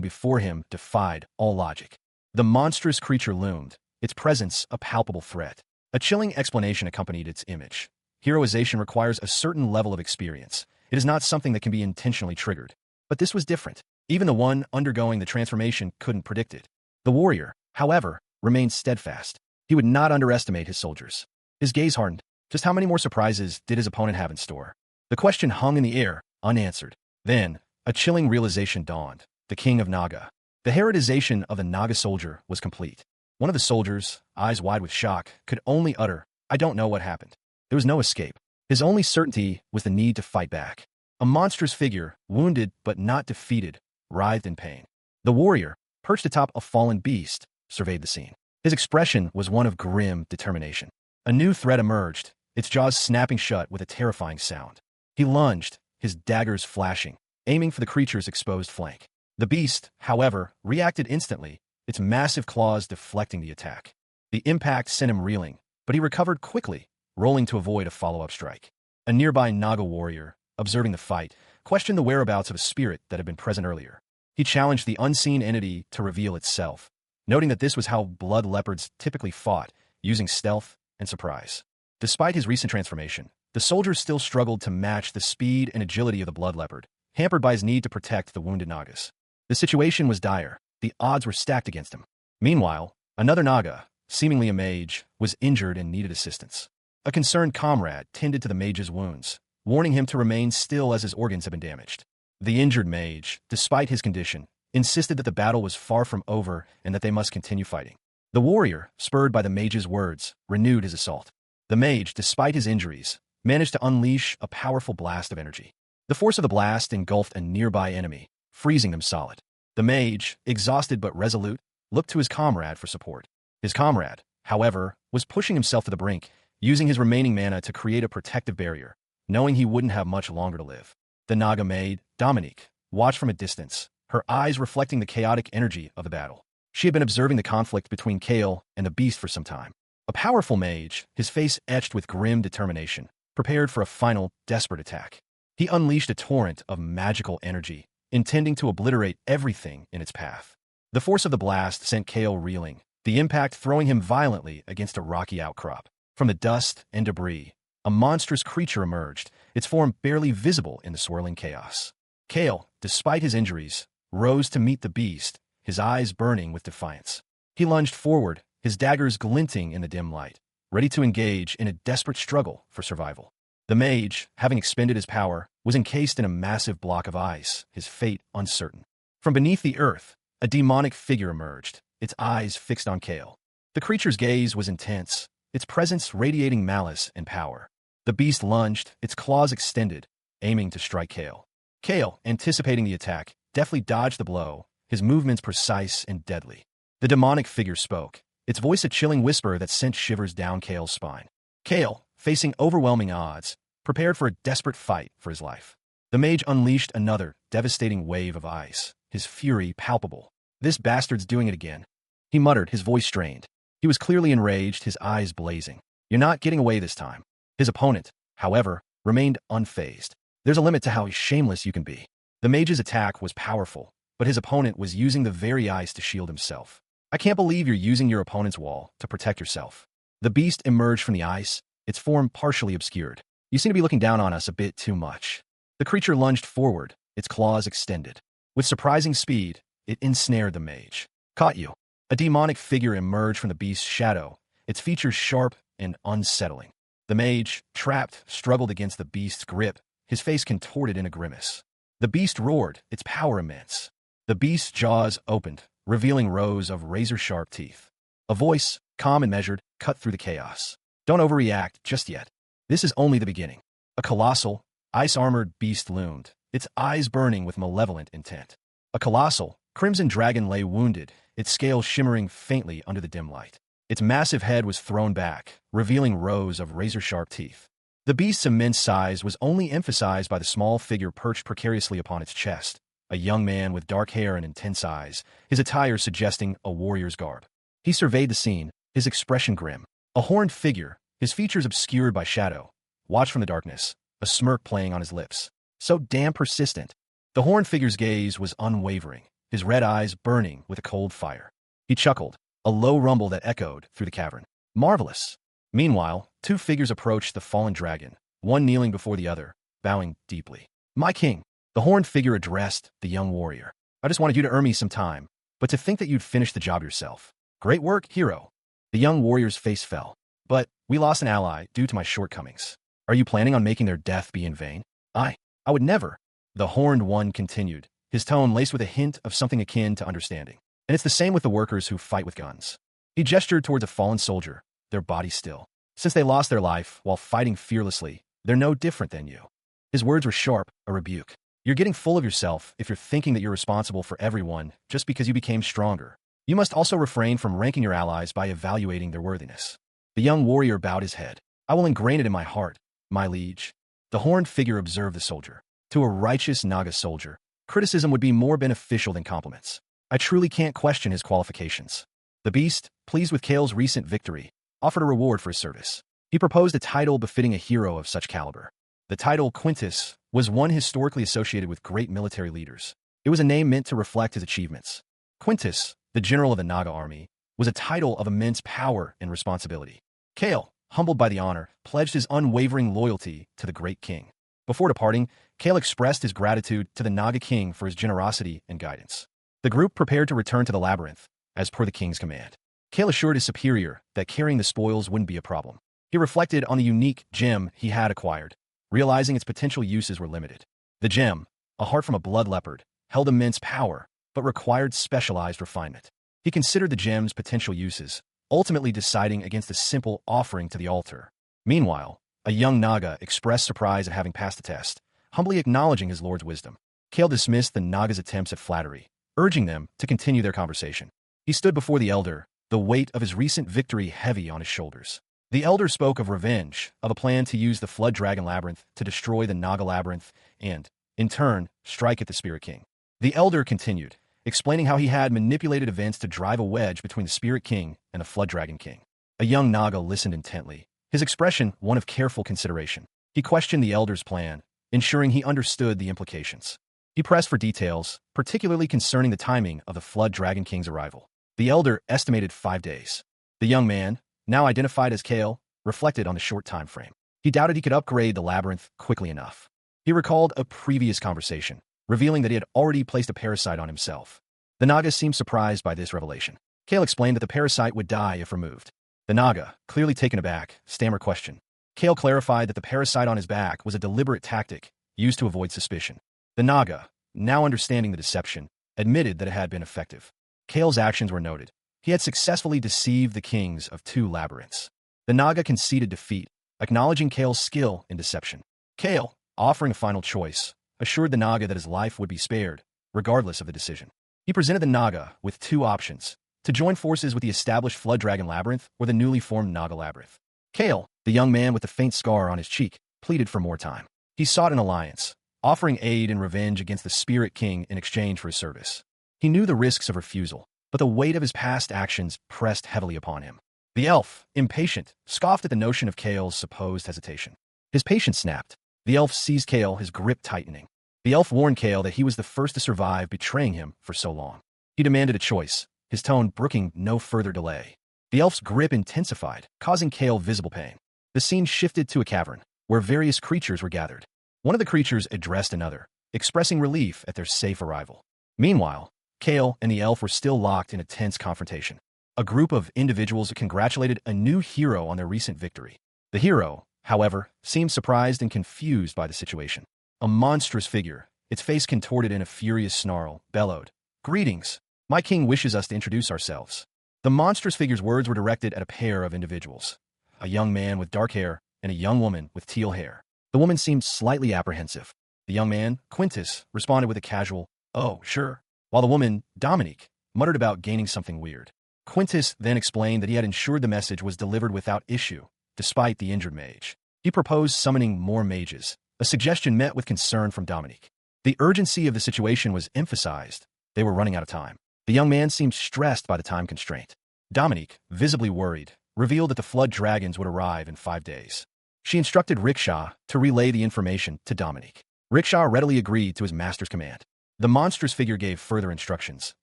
before him defied all logic. The monstrous creature loomed, its presence a palpable threat. A chilling explanation accompanied its image. Heroization requires a certain level of experience. It is not something that can be intentionally triggered. But this was different. Even the one undergoing the transformation couldn't predict it. The warrior, however, remained steadfast. He would not underestimate his soldiers. His gaze hardened. Just how many more surprises did his opponent have in store? The question hung in the air, unanswered. Then, a chilling realization dawned. The king of Naga. The heroization of the Naga soldier was complete. One of the soldiers, eyes wide with shock, could only utter, "I don't know what happened." There was no escape. His only certainty was the need to fight back. A monstrous figure, wounded but not defeated, writhed in pain. The warrior, perched atop a fallen beast, surveyed the scene. His expression was one of grim determination. A new threat emerged, its jaws snapping shut with a terrifying sound. He lunged, his daggers flashing, aiming for the creature's exposed flank. The beast, however, reacted instantly, its massive claws deflecting the attack. The impact sent him reeling, but he recovered quickly, rolling to avoid a follow-up strike. A nearby Naga warrior, observing the fight, questioned the whereabouts of a spirit that had been present earlier. He challenged the unseen entity to reveal itself, noting that this was how blood leopards typically fought, using stealth and surprise. Despite his recent transformation, the soldier still struggled to match the speed and agility of the blood leopard, hampered by his need to protect the wounded Nagas. The situation was dire. The odds were stacked against him. Meanwhile, another Naga, seemingly a mage, was injured and needed assistance. A concerned comrade tended to the mage's wounds, warning him to remain still as his organs had been damaged. The injured mage, despite his condition, insisted that the battle was far from over and that they must continue fighting. The warrior, spurred by the mage's words, renewed his assault. The mage, despite his injuries, managed to unleash a powerful blast of energy. The force of the blast engulfed a nearby enemy, freezing them solid. The mage, exhausted but resolute, looked to his comrade for support. His comrade, however, was pushing himself to the brink, using his remaining mana to create a protective barrier, knowing he wouldn't have much longer to live. The Naga maid, Dominique, watched from a distance, her eyes reflecting the chaotic energy of the battle. She had been observing the conflict between Kale and the beast for some time. A powerful mage, his face etched with grim determination, prepared for a final, desperate attack. He unleashed a torrent of magical energy, intending to obliterate everything in its path. The force of the blast sent Kale reeling, the impact throwing him violently against a rocky outcrop. From the dust and debris, a monstrous creature emerged, its form barely visible in the swirling chaos. Kale, despite his injuries, rose to meet the beast, his eyes burning with defiance. He lunged forward, his daggers glinting in the dim light, ready to engage in a desperate struggle for survival. The mage, having expended his power, was encased in a massive block of ice, his fate uncertain. From beneath the earth, a demonic figure emerged, its eyes fixed on Kale. The creature's gaze was intense, its presence radiating malice and power. The beast lunged, its claws extended, aiming to strike Kale. Kale, anticipating the attack, deftly dodged the blow, his movements precise and deadly. The demonic figure spoke, its voice a chilling whisper that sent shivers down Kale's spine. Kale, facing overwhelming odds, prepared for a desperate fight for his life. The mage unleashed another devastating wave of ice, his fury palpable. "This bastard's doing it again," he muttered, his voice strained. He was clearly enraged, his eyes blazing. "You're not getting away this time." His opponent, however, remained unfazed. There's a limit to how shameless you can be. The mage's attack was powerful, but his opponent was using the very ice to shield himself. "I can't believe you're using your opponent's wall to protect yourself." The beast emerged from the ice, its form partially obscured. "You seem to be looking down on us a bit too much." The creature lunged forward, its claws extended. With surprising speed, it ensnared the mage. "Caught you." A demonic figure emerged from the beast's shadow, its features sharp and unsettling. The mage, trapped, struggled against the beast's grip, his face contorted in a grimace. The beast roared, its power immense. The beast's jaws opened, revealing rows of razor-sharp teeth. A voice, calm and measured, cut through the chaos. "Don't overreact just yet. This is only the beginning." A colossal, ice-armored beast loomed, its eyes burning with malevolent intent. A colossal, crimson dragon lay wounded, its scales shimmering faintly under the dim light. Its massive head was thrown back, revealing rows of razor-sharp teeth. The beast's immense size was only emphasized by the small figure perched precariously upon its chest, a young man with dark hair and intense eyes, his attire suggesting a warrior's garb. He surveyed the scene, his expression grim. A horned figure, his features obscured by shadow, watched from the darkness, a smirk playing on his lips. So damn persistent. The horned figure's gaze was unwavering, his red eyes burning with a cold fire. He chuckled, a low rumble that echoed through the cavern. "Marvelous." Meanwhile, two figures approached the fallen dragon, one kneeling before the other, bowing deeply. "My king," the horned figure addressed the young warrior. "I just wanted you to earn me some time, but to think that you'd finish the job yourself. Great work, hero." The young warrior's face fell. "But we lost an ally due to my shortcomings. Are you planning on making their death be in vain?" I would never." The horned one continued, his tone laced with a hint of something akin to understanding. "And it's the same with the workers who fight with guns." He gestured towards a fallen soldier, their body still. "Since they lost their life while fighting fearlessly, they're no different than you." His words were sharp, a rebuke. "You're getting full of yourself if you're thinking that you're responsible for everyone just because you became stronger. You must also refrain from ranking your allies by evaluating their worthiness." The young warrior bowed his head. "I will ingrain it in my heart, my liege." The horned figure observed the soldier. To a righteous Naga soldier, criticism would be more beneficial than compliments. "I truly can't question his qualifications." The beast, pleased with Kale's recent victory, offered a reward for his service. He proposed a title befitting a hero of such caliber. The title Quintus was one historically associated with great military leaders. It was a name meant to reflect his achievements. Quintus, the general of the Naga army, was a title of immense power and responsibility. Kale, humbled by the honor, pledged his unwavering loyalty to the great king. Before departing, Kale expressed his gratitude to the Naga king for his generosity and guidance. The group prepared to return to the labyrinth, as per the king's command. Kale assured his superior that carrying the spoils wouldn't be a problem. He reflected on the unique gem he had acquired, realizing its potential uses were limited. The gem, a heart from a blood leopard, held immense power, but required specialized refinement. He considered the gem's potential uses, ultimately deciding against a simple offering to the altar. Meanwhile, a young Naga expressed surprise at having passed the test, humbly acknowledging his lord's wisdom. Kale dismissed the Naga's attempts at flattery, urging them to continue their conversation. He stood before the elder, the weight of his recent victory heavy on his shoulders. The elder spoke of revenge, of a plan to use the Flood Dragon Labyrinth to destroy the Naga Labyrinth and, in turn, strike at the Spirit King. The elder continued, explaining how he had manipulated events to drive a wedge between the Spirit King and the Flood Dragon King. A young Naga listened intently, his expression one of careful consideration. He questioned the elder's plan, ensuring he understood the implications. He pressed for details, particularly concerning the timing of the Flood Dragon King's arrival. The elder estimated 5 days. The young man, now identified as Kale, reflected on the short time frame. He doubted he could upgrade the labyrinth quickly enough. He recalled a previous conversation, revealing that he had already placed a parasite on himself. The Naga seemed surprised by this revelation. Kale explained that the parasite would die if removed. The Naga, clearly taken aback, stammered question. Kale clarified that the parasite on his back was a deliberate tactic used to avoid suspicion. The Naga, now understanding the deception, admitted that it had been effective. Kale's actions were noted. He had successfully deceived the kings of 2 labyrinths. The Naga conceded defeat, acknowledging Kale's skill in deception. Kale, offering a final choice, assured the Naga that his life would be spared, regardless of the decision. He presented the Naga with 2 options: to join forces with the established Flood Dragon Labyrinth or the newly formed Naga Labyrinth. Kale, the young man with the faint scar on his cheek, pleaded for more time. He sought an alliance, offering aid and revenge against the Spirit King in exchange for his service. He knew the risks of refusal, but the weight of his past actions pressed heavily upon him. The elf, impatient, scoffed at the notion of Kale's supposed hesitation. His patience snapped. The elf seized Kale, his grip tightening. The elf warned Kale that he was the first to survive betraying him for so long. He demanded a choice, his tone brooking no further delay. The elf's grip intensified, causing Kale visible pain. The scene shifted to a cavern, where various creatures were gathered. One of the creatures addressed another, expressing relief at their safe arrival. Meanwhile, Kale and the elf were still locked in a tense confrontation. A group of individuals congratulated a new hero on their recent victory. The hero, however, seemed surprised and confused by the situation. A monstrous figure, its face contorted in a furious snarl, bellowed, "Greetings! My king wishes us to introduce ourselves." The monstrous figure's words were directed at a pair of individuals, a young man with dark hair and a young woman with teal hair. The woman seemed slightly apprehensive. The young man, Quintus, responded with a casual, "Oh, sure," while the woman, Dominique, muttered about gaining something weird. Quintus then explained that he had ensured the message was delivered without issue, despite the injured mage. He proposed summoning more mages, a suggestion met with concern from Dominique. The urgency of the situation was emphasized. They were running out of time. The young man seemed stressed by the time constraint. Dominique, visibly worried, revealed that the Flood Dragons would arrive in 5 days. She instructed Rickshaw to relay the information to Dominique. Rickshaw readily agreed to his master's command. The monstrous figure gave further instructions.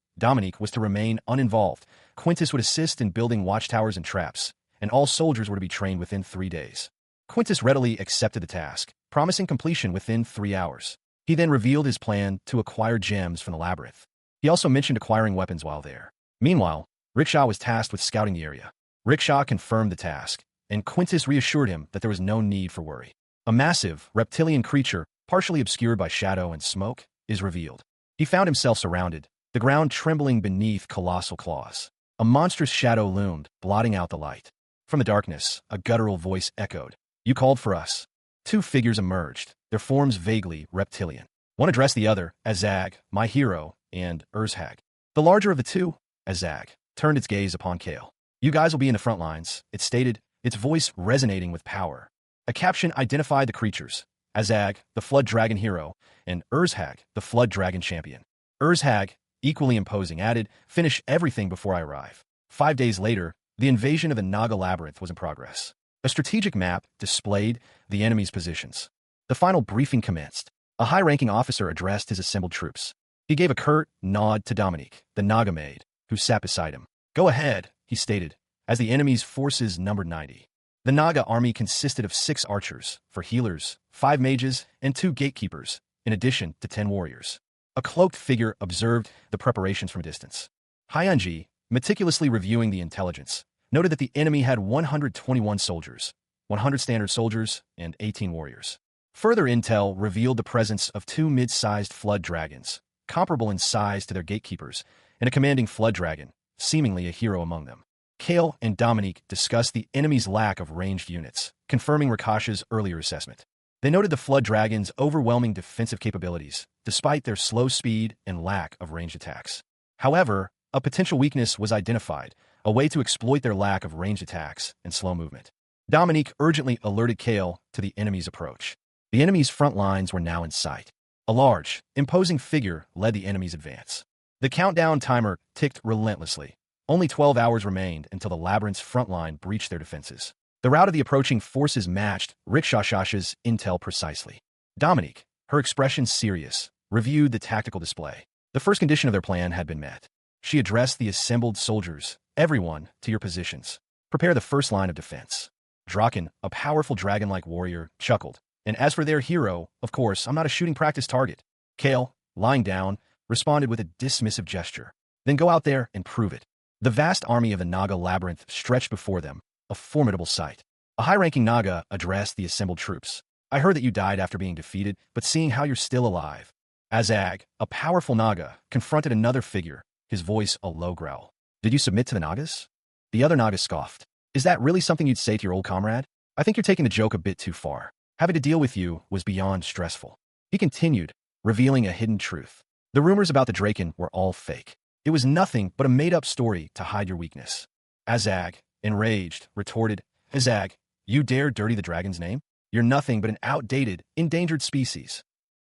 Dominique was to remain uninvolved. Quintus would assist in building watchtowers and traps, and all soldiers were to be trained within 3 days. Quintus readily accepted the task, promising completion within 3 hours. He then revealed his plan to acquire gems from the labyrinth. He also mentioned acquiring weapons while there. Meanwhile, Rickshaw was tasked with scouting the area. Rickshaw confirmed the task, and Quintus reassured him that there was no need for worry. A massive, reptilian creature, partially obscured by shadow and smoke, is revealed. He found himself surrounded, the ground trembling beneath colossal claws. A monstrous shadow loomed, blotting out the light. From the darkness, a guttural voice echoed, "You called for us." 2 figures emerged, their forms vaguely reptilian. One addressed the other, Azag, my hero, and Urzhag. The larger of the 2, Azag, turned its gaze upon Kale. "You guys will be in the front lines," it stated, its voice resonating with power. A caption identified the creatures: Azag, the Flood Dragon hero, and Urzhag, the Flood Dragon champion. Urzhag, equally imposing, added, "Finish everything before I arrive." 5 days later, the invasion of the Naga Labyrinth was in progress. A strategic map displayed the enemy's positions. The final briefing commenced. A high-ranking officer addressed his assembled troops. He gave a curt nod to Dominique, the Naga maid, who sat beside him. "Go ahead," he stated, as the enemy's forces numbered 90. The Naga army consisted of 6 archers, 4 healers, 5 mages, and 2 gatekeepers, in addition to 10 warriors. A cloaked figure observed the preparations from a distance. Hyunji, meticulously reviewing the intelligence, noted that the enemy had 121 soldiers, 100 standard soldiers, and 18 warriors. Further intel revealed the presence of 2 mid-sized flood dragons, comparable in size to their gatekeepers, and a commanding flood dragon, seemingly a hero among them. Kale and Dominique discussed the enemy's lack of ranged units, confirming Rakasha's earlier assessment. They noted the flood dragon's overwhelming defensive capabilities, despite their slow speed and lack of ranged attacks. However, a potential weakness was identified, a way to exploit their lack of ranged attacks and slow movement. Dominique urgently alerted Kale to the enemy's approach. The enemy's front lines were now in sight. A large, imposing figure led the enemy's advance. The countdown timer ticked relentlessly. Only 12 hours remained until the labyrinth's front line breached their defenses. The route of the approaching forces matched Rikshashash's intel precisely. Dominique, her expression serious, reviewed the tactical display. The first condition of their plan had been met. She addressed the assembled soldiers, everyone, to your positions. Prepare the first line of defense. Draken, a powerful dragon-like warrior, chuckled. And as for their hero, of course, I'm not a shooting practice target. Kale, lying down, responded with a dismissive gesture. Then go out there and prove it. The vast army of the Naga labyrinth stretched before them, a formidable sight. A high-ranking Naga addressed the assembled troops. I heard that you died after being defeated, but seeing how you're still alive. Azag, a powerful Naga, confronted another figure, his voice a low growl. Did you submit to the Nagas? The other Naga scoffed. Is that really something you'd say to your old comrade? I think you're taking the joke a bit too far. Having to deal with you was beyond stressful. He continued, revealing a hidden truth. The rumors about the Draken were all fake. It was nothing but a made-up story to hide your weakness. Azag, enraged, retorted, Azag, you dare dirty the dragon's name? You're nothing but an outdated, endangered species.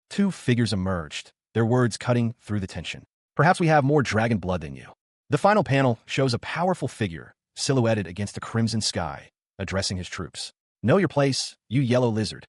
Two figures emerged, their words cutting through the tension. Perhaps we have more dragon blood than you. The final panel shows a powerful figure, silhouetted against the crimson sky, addressing his troops. Know your place, you yellow lizard.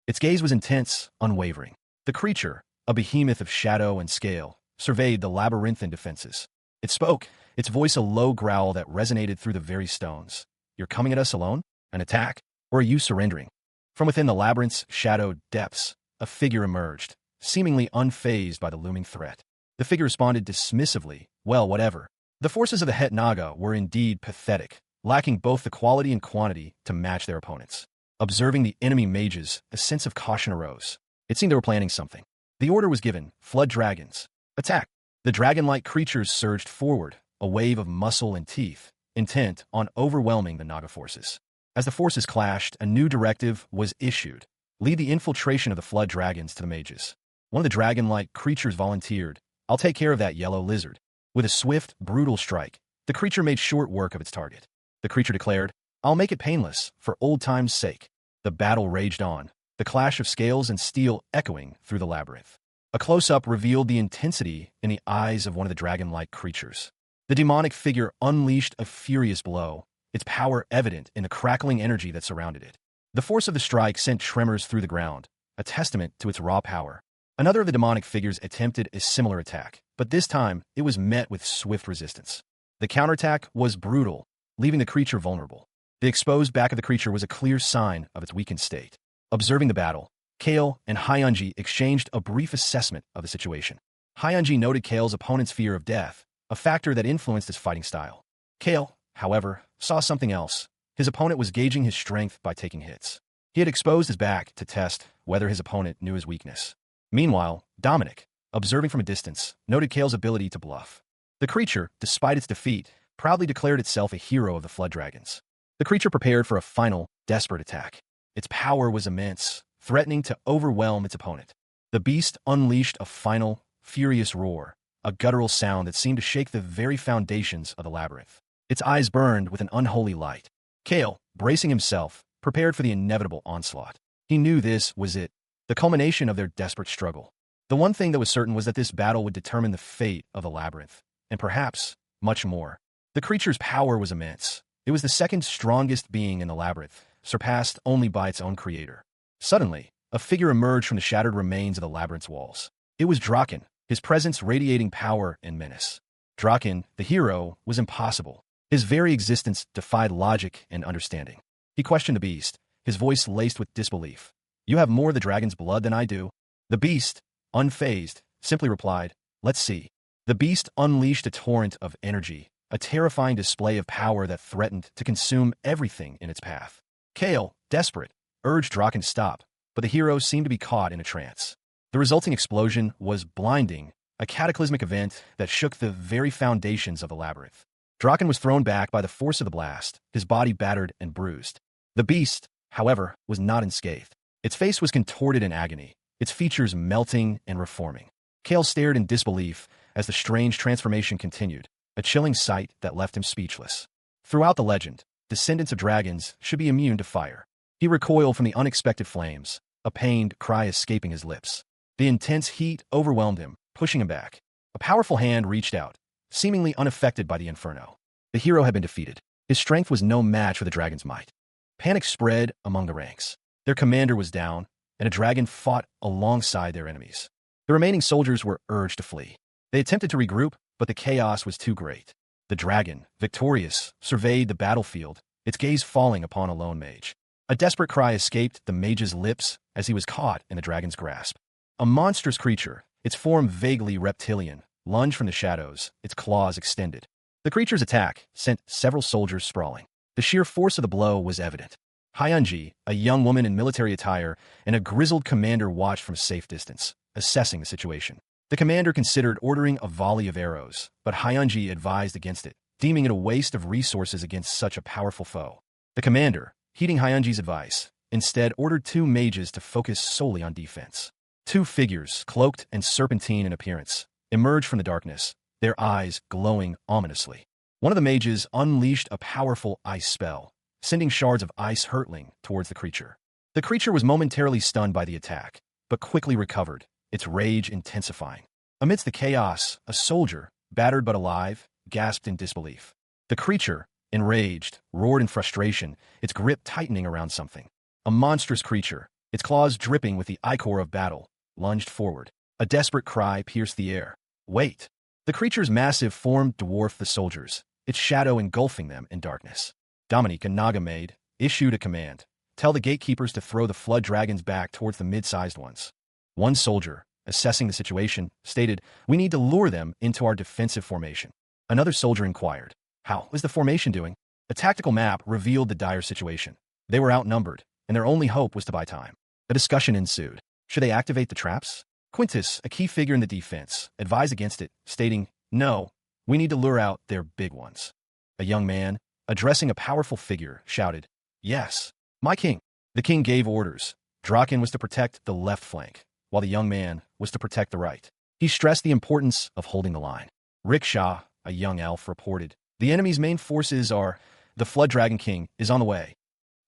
Its gaze was intense, unwavering. The creature, a behemoth of shadow and scale, surveyed the labyrinthine defenses. It spoke, its voice a low growl that resonated through the very stones. You're coming at us alone? An attack? Or are you surrendering? From within the labyrinth's shadowed depths, a figure emerged, seemingly unfazed by the looming threat. The figure responded dismissively, well, whatever. The forces of the Het Naga were indeed pathetic, lacking both the quality and quantity to match their opponents. Observing the enemy mages, a sense of caution arose. It seemed they were planning something. The order was given, flood dragons. Attack! The dragon-like creatures surged forward, a wave of muscle and teeth, intent on overwhelming the Naga forces. As the forces clashed, a new directive was issued. Lead the infiltration of the flood dragons to the mages. One of the dragon-like creatures volunteered. I'll take care of that yellow lizard. With a swift, brutal strike, the creature made short work of its target. The creature declared, I'll make it painless, for old time's sake. The battle raged on, the clash of scales and steel echoing through the labyrinth. A close-up revealed the intensity in the eyes of one of the dragon-like creatures. The demonic figure unleashed a furious blow, its power evident in the crackling energy that surrounded it. The force of the strike sent tremors through the ground, a testament to its raw power. Another of the demonic figures attempted a similar attack, but this time it was met with swift resistance. The counterattack was brutal, leaving the creature vulnerable. The exposed back of the creature was a clear sign of its weakened state. Observing the battle, Kale and Hyunji exchanged a brief assessment of the situation. Hyunji noted Kale's opponent's fear of death, a factor that influenced his fighting style. Kale, however, saw something else. His opponent was gauging his strength by taking hits. He had exposed his back to test whether his opponent knew his weakness. Meanwhile, Dominic, observing from a distance, noted Kale's ability to bluff. The creature, despite its defeat, proudly declared itself a hero of the flood dragons. The creature prepared for a final, desperate attack. Its power was immense, threatening to overwhelm its opponent. The beast unleashed a final, furious roar, a guttural sound that seemed to shake the very foundations of the labyrinth. Its eyes burned with an unholy light. Kale, bracing himself, prepared for the inevitable onslaught. He knew this was it, the culmination of their desperate struggle. The one thing that was certain was that this battle would determine the fate of the labyrinth, and perhaps much more. The creature's power was immense. It was the second strongest being in the labyrinth, surpassed only by its own creator. Suddenly, a figure emerged from the shattered remains of the labyrinth's walls. It was Draken, his presence radiating power and menace. Draken, the hero, was impossible. His very existence defied logic and understanding. He questioned the beast, his voice laced with disbelief. You have more of the dragon's blood than I do. The beast, unfazed, simply replied, let's see. The beast unleashed a torrent of energy, a terrifying display of power that threatened to consume everything in its path. Kale, desperate, urged Draken to stop, but the hero seemed to be caught in a trance. The resulting explosion was blinding, a cataclysmic event that shook the very foundations of the labyrinth. Draken was thrown back by the force of the blast, his body battered and bruised. The beast, however, was not unscathed. Its face was contorted in agony, its features melting and reforming. Kale stared in disbelief as the strange transformation continued, a chilling sight that left him speechless. Throughout the legend, descendants of dragons should be immune to fire. He recoiled from the unexpected flames, a pained cry escaping his lips. The intense heat overwhelmed him, pushing him back. A powerful hand reached out, seemingly unaffected by the inferno. The hero had been defeated. His strength was no match for the dragon's might. Panic spread among the ranks. Their commander was down, and a dragon fought alongside their enemies. The remaining soldiers were urged to flee. They attempted to regroup, but the chaos was too great. The dragon, victorious, surveyed the battlefield, its gaze falling upon a lone mage. A desperate cry escaped the mage's lips as he was caught in the dragon's grasp. A monstrous creature, its form vaguely reptilian, lunged from the shadows, its claws extended. The creature's attack sent several soldiers sprawling. The sheer force of the blow was evident. Hyunji, a young woman in military attire, and a grizzled commander watched from a safe distance, assessing the situation. The commander considered ordering a volley of arrows, but Hyunji advised against it, deeming it a waste of resources against such a powerful foe. The commander, heeding Hyunji's advice, instead ordered two mages to focus solely on defense. Two figures, cloaked and serpentine in appearance, emerged from the darkness, their eyes glowing ominously. One of the mages unleashed a powerful ice spell, sending shards of ice hurtling towards the creature. The creature was momentarily stunned by the attack, but quickly recovered, its rage intensifying. Amidst the chaos, a soldier, battered but alive, gasped in disbelief. The creature, enraged, roared in frustration, its grip tightening around something. A monstrous creature, its claws dripping with the ichor of battle, lunged forward. A desperate cry pierced the air. Wait! The creature's massive form dwarfed the soldiers, its shadow engulfing them in darkness. Dominique, a Naga maid, issued a command. Tell the gatekeepers to throw the flood dragons back towards the mid-sized ones. One soldier, assessing the situation, stated, "We need to lure them into our defensive formation." Another soldier inquired, "How is the formation doing?" A tactical map revealed the dire situation. They were outnumbered, and their only hope was to buy time. A discussion ensued. Should they activate the traps? Quintus, a key figure in the defense, advised against it, stating, "No, we need to lure out their big ones." A young man, addressing a powerful figure, shouted, "Yes, my king." The king gave orders. Draken was to protect the left flank, while the young man was to protect the right. He stressed the importance of holding the line. Rickshaw, a young elf, reported, "The enemy's main forces are... The Flood Dragon King is on the way."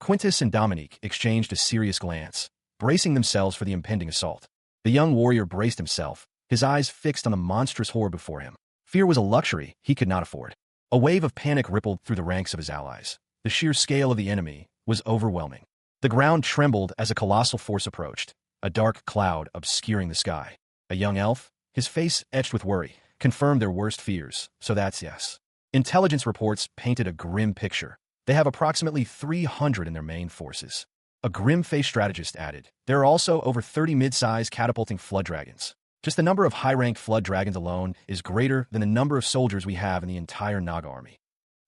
Quintus and Dominique exchanged a serious glance, bracing themselves for the impending assault. The young warrior braced himself, his eyes fixed on the monstrous horror before him. Fear was a luxury he could not afford. A wave of panic rippled through the ranks of his allies. The sheer scale of the enemy was overwhelming. The ground trembled as a colossal force approached, a dark cloud obscuring the sky. A young elf, his face etched with worry, confirmed their worst fears. "So that's yes." Intelligence reports painted a grim picture. They have approximately 300 in their main forces. A grim-faced strategist added, "There are also over 30 mid-sized catapulting flood dragons. Just the number of high-ranked flood dragons alone is greater than the number of soldiers we have in the entire Naga army."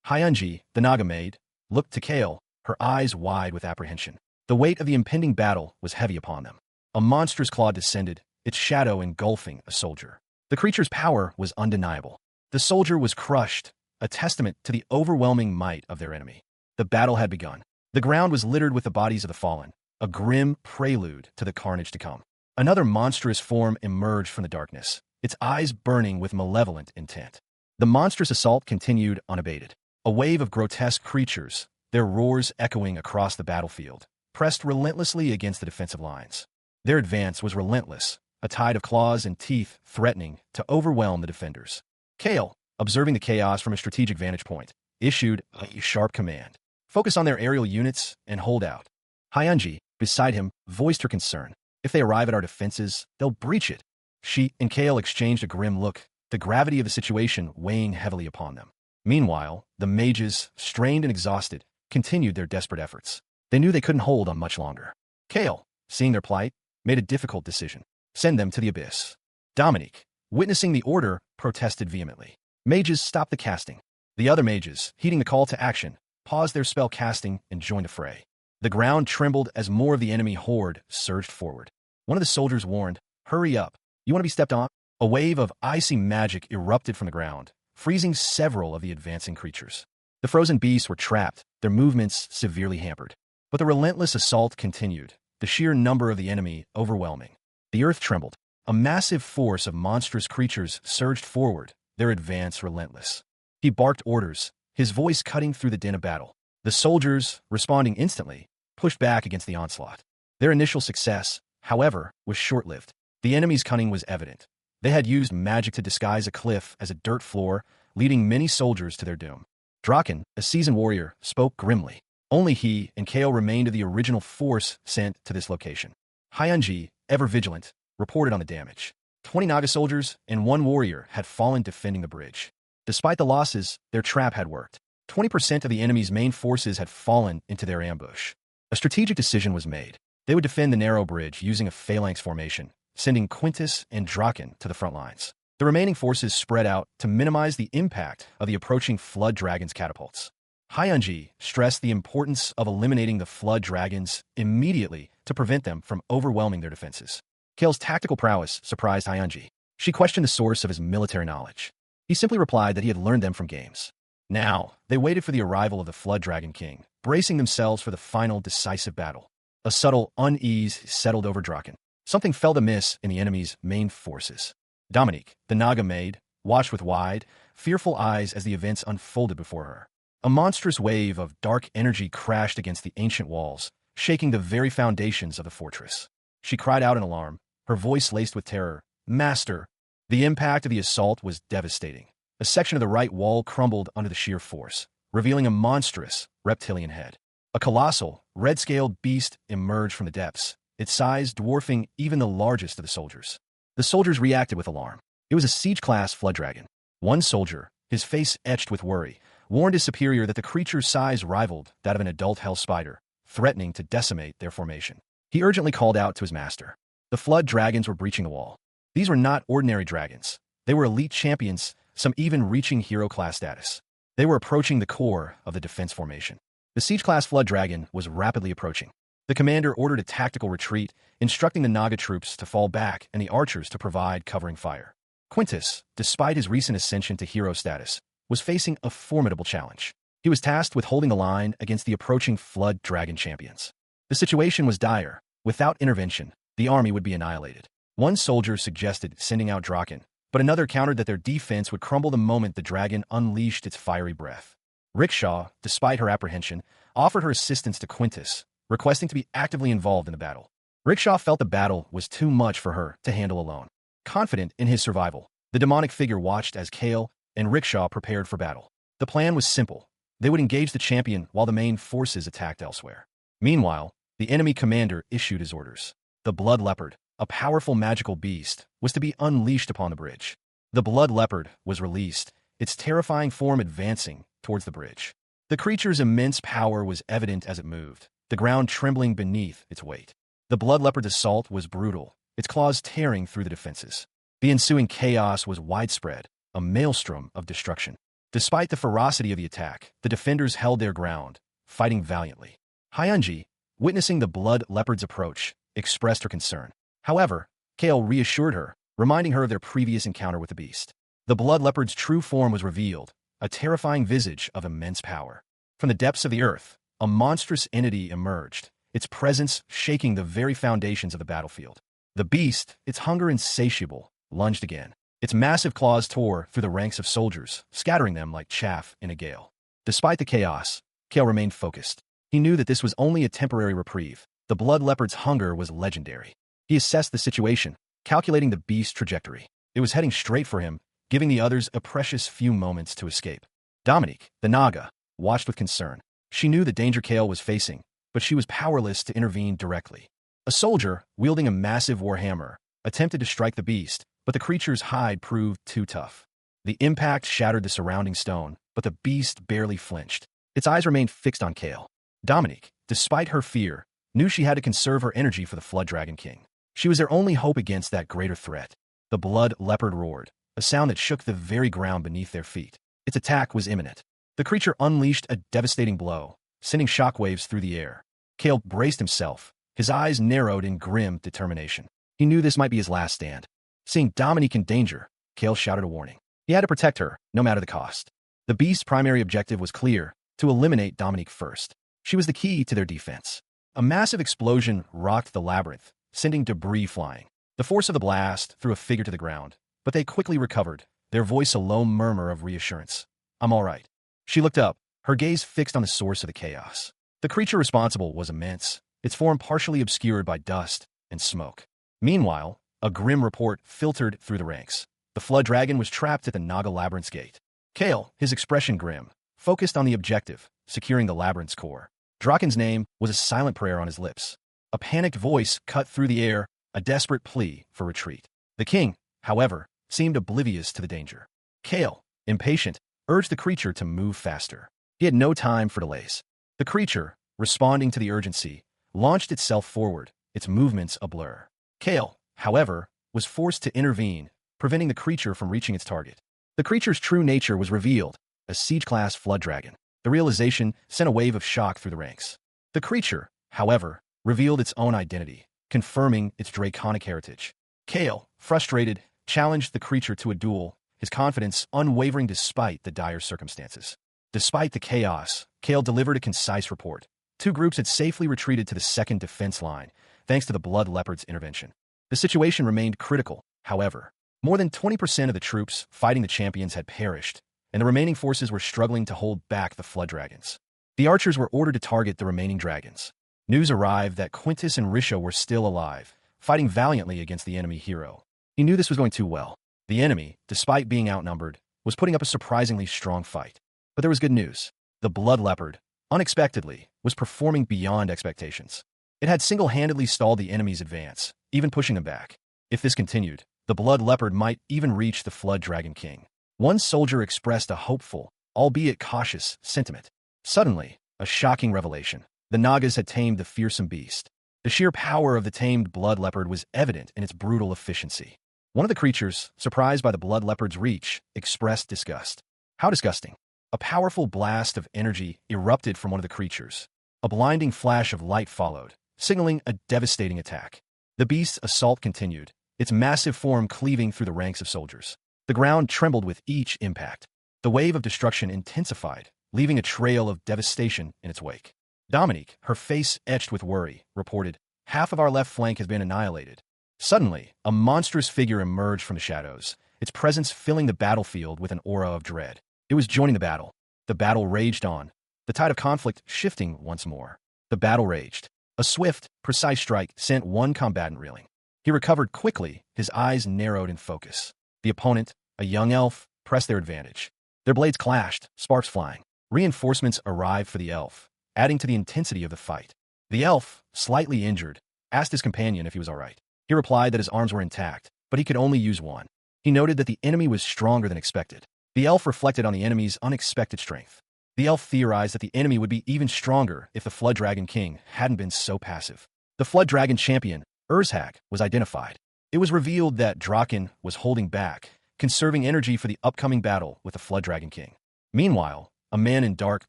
Hyunji, the Naga maid, looked to Kale, her eyes wide with apprehension. The weight of the impending battle was heavy upon them. A monstrous claw descended, its shadow engulfing a soldier. The creature's power was undeniable. The soldier was crushed, a testament to the overwhelming might of their enemy. The battle had begun. The ground was littered with the bodies of the fallen, a grim prelude to the carnage to come. Another monstrous form emerged from the darkness, its eyes burning with malevolent intent. The monstrous assault continued unabated. A wave of grotesque creatures, their roars echoing across the battlefield, pressed relentlessly against the defensive lines. Their advance was relentless, a tide of claws and teeth threatening to overwhelm the defenders. Kale, observing the chaos from a strategic vantage point, issued a sharp command. "Focus on their aerial units and hold out." Hyunji, beside him, voiced her concern. "If they arrive at our defenses, they'll breach it." She and Kale exchanged a grim look, the gravity of the situation weighing heavily upon them. Meanwhile, the mages, strained and exhausted, continued their desperate efforts. They knew they couldn't hold on much longer. Kale, seeing their plight, made a difficult decision. Send them to the abyss. Dominique, witnessing the order, protested vehemently. Mages stopped the casting. The other mages, heeding the call to action, paused their spell casting and joined the fray. The ground trembled as more of the enemy horde surged forward. One of the soldiers warned, "Hurry up. You want to be stepped on?" A wave of icy magic erupted from the ground, freezing several of the advancing creatures. The frozen beasts were trapped, their movements severely hampered. But the relentless assault continued, the sheer number of the enemy overwhelming. The earth trembled. A massive force of monstrous creatures surged forward, their advance relentless. He barked orders, his voice cutting through the din of battle. The soldiers, responding instantly, pushed back against the onslaught. Their initial success, however, was short-lived. The enemy's cunning was evident. They had used magic to disguise a cliff as a dirt floor, leading many soldiers to their doom. Draken, a seasoned warrior, spoke grimly. Only he and Kale remained of the original force sent to this location. Hyunji, ever vigilant, reported on the damage. 20 Naga soldiers and 1 warrior had fallen defending the bridge. Despite the losses, their trap had worked. 20% of the enemy's main forces had fallen into their ambush. A strategic decision was made. They would defend the narrow bridge using a phalanx formation, sending Quintus and Draken to the front lines. The remaining forces spread out to minimize the impact of the approaching Flood Dragon's catapults. Hyunji stressed the importance of eliminating the Flood Dragons immediately to prevent them from overwhelming their defenses. Kale's tactical prowess surprised Hyunji. She questioned the source of his military knowledge. He simply replied that he had learned them from games. Now, they waited for the arrival of the Flood Dragon King, bracing themselves for the final decisive battle. A subtle unease settled over Draken. Something felt amiss in the enemy's main forces. Dominique, the Naga maid, watched with wide, fearful eyes as the events unfolded before her. A monstrous wave of dark energy crashed against the ancient walls, shaking the very foundations of the fortress. She cried out in alarm, her voice laced with terror. "Master!" The impact of the assault was devastating. A section of the right wall crumbled under the sheer force, revealing a monstrous, reptilian head. A colossal, red-scaled beast emerged from the depths, its size dwarfing even the largest of the soldiers. The soldiers reacted with alarm. It was a siege-class flood dragon. One soldier, his face etched with worry, warned his superior that the creature's size rivaled that of an adult hell spider, threatening to decimate their formation. He urgently called out to his master. The flood dragons were breaching the wall. These were not ordinary dragons. They were elite champions, some even reaching hero-class status. They were approaching the core of the defense formation. The siege-class flood dragon was rapidly approaching. The commander ordered a tactical retreat, instructing the Naga troops to fall back and the archers to provide covering fire. Quintus, despite his recent ascension to hero status, was facing a formidable challenge. He was tasked with holding the line against the approaching flood dragon champions. The situation was dire. Without intervention, the army would be annihilated. One soldier suggested sending out Draken, but another countered that their defense would crumble the moment the dragon unleashed its fiery breath. Rickshaw, despite her apprehension, offered her assistance to Quintus, requesting to be actively involved in the battle. Rickshaw felt the battle was too much for her to handle alone. Confident in his survival, the demonic figure watched as Kale and Rickshaw prepared for battle. The plan was simple. They would engage the champion while the main forces attacked elsewhere. Meanwhile, the enemy commander issued his orders. The Blood Leopard, a powerful magical beast, was to be unleashed upon the bridge. The Blood Leopard was released, its terrifying form advancing towards the bridge. The creature's immense power was evident as it moved, the ground trembling beneath its weight. The Blood Leopard's assault was brutal, its claws tearing through the defenses. The ensuing chaos was widespread, a maelstrom of destruction. Despite the ferocity of the attack, the defenders held their ground, fighting valiantly. Hyunji, witnessing the Blood Leopard's approach, expressed her concern. However, Kale reassured her, reminding her of their previous encounter with the beast. The Blood Leopard's true form was revealed, a terrifying visage of immense power. From the depths of the earth, a monstrous entity emerged, its presence shaking the very foundations of the battlefield. The beast, its hunger insatiable, lunged again. Its massive claws tore through the ranks of soldiers, scattering them like chaff in a gale. Despite the chaos, Kale remained focused. He knew that this was only a temporary reprieve. The Blood Leopard's hunger was legendary. He assessed the situation, calculating the beast's trajectory. It was heading straight for him, giving the others a precious few moments to escape. Dominique, the Naga, watched with concern. She knew the danger Kale was facing, but she was powerless to intervene directly. A soldier, wielding a massive warhammer, attempted to strike the beast, but the creature's hide proved too tough. The impact shattered the surrounding stone, but the beast barely flinched. Its eyes remained fixed on Kale. Dominique, despite her fear, knew she had to conserve her energy for the Flood Dragon King. She was their only hope against that greater threat. The Blood Leopard roared, a sound that shook the very ground beneath their feet. Its attack was imminent. The creature unleashed a devastating blow, sending shockwaves through the air. Kale braced himself, his eyes narrowed in grim determination. He knew this might be his last stand. Seeing Dominique in danger, Kale shouted a warning. He had to protect her, no matter the cost. The beast's primary objective was clear, to eliminate Dominique first. She was the key to their defense. A massive explosion rocked the labyrinth, sending debris flying. The force of the blast threw a figure to the ground, but they quickly recovered, their voice a low murmur of reassurance. "I'm all right." She looked up, her gaze fixed on the source of the chaos. The creature responsible was immense, its form partially obscured by dust and smoke. Meanwhile, a grim report filtered through the ranks. The Flood Dragon was trapped at the Naga Labyrinth's gate. Kale, his expression grim, focused on the objective, securing the labyrinth's core. Draken's name was a silent prayer on his lips. A panicked voice cut through the air, a desperate plea for retreat. The king, however, seemed oblivious to the danger. Kale, impatient, urged the creature to move faster. He had no time for delays. The creature, responding to the urgency, launched itself forward, its movements a blur. Kale, however, was forced to intervene, preventing the creature from reaching its target. The creature's true nature was revealed, a siege-class flood dragon. The realization sent a wave of shock through the ranks. The creature, however, revealed its own identity, confirming its draconic heritage. Kale, frustrated, challenged the creature to a duel, his confidence unwavering despite the dire circumstances. Despite the chaos, Kale delivered a concise report. 2 groups had safely retreated to the second defense line, thanks to the Blood Leopard's intervention. The situation remained critical, however. More than 20% of the troops fighting the champions had perished, and the remaining forces were struggling to hold back the flood dragons. The archers were ordered to target the remaining dragons. News arrived that Quintus and Risha were still alive, fighting valiantly against the enemy hero. He knew this was going too well. The enemy, despite being outnumbered, was putting up a surprisingly strong fight. But there was good news. The Blood Leopard, unexpectedly, was performing beyond expectations. It had single-handedly stalled the enemy's advance, even pushing them back. If this continued, the Blood Leopard might even reach the Flood Dragon King. One soldier expressed a hopeful, albeit cautious, sentiment. Suddenly, a shocking revelation. The Nagas had tamed the fearsome beast. The sheer power of the tamed Blood Leopard was evident in its brutal efficiency. One of the creatures, surprised by the Blood Leopard's reach, expressed disgust. How disgusting. A powerful blast of energy erupted from one of the creatures. A blinding flash of light followed, signaling a devastating attack. The beast's assault continued, its massive form cleaving through the ranks of soldiers. The ground trembled with each impact. The wave of destruction intensified, leaving a trail of devastation in its wake. Dominique, her face etched with worry, reported, "Half of our left flank has been annihilated." Suddenly, a monstrous figure emerged from the shadows, its presence filling the battlefield with an aura of dread. It was joining the battle. The battle raged on, the tide of conflict shifting once more. The battle raged. A swift, precise strike sent one combatant reeling. He recovered quickly, his eyes narrowed in focus. The opponent, a young elf, pressed their advantage. Their blades clashed, sparks flying. Reinforcements arrived for the elf, adding to the intensity of the fight. The elf, slightly injured, asked his companion if he was all right. He replied that his arms were intact, but he could only use one. He noted that the enemy was stronger than expected. The elf reflected on the enemy's unexpected strength. The elf theorized that the enemy would be even stronger if the Flood Dragon King hadn't been so passive. The Flood Dragon champion, Urzhag, was identified. It was revealed that Draken was holding back, conserving energy for the upcoming battle with the Flood Dragon King. Meanwhile, a man in dark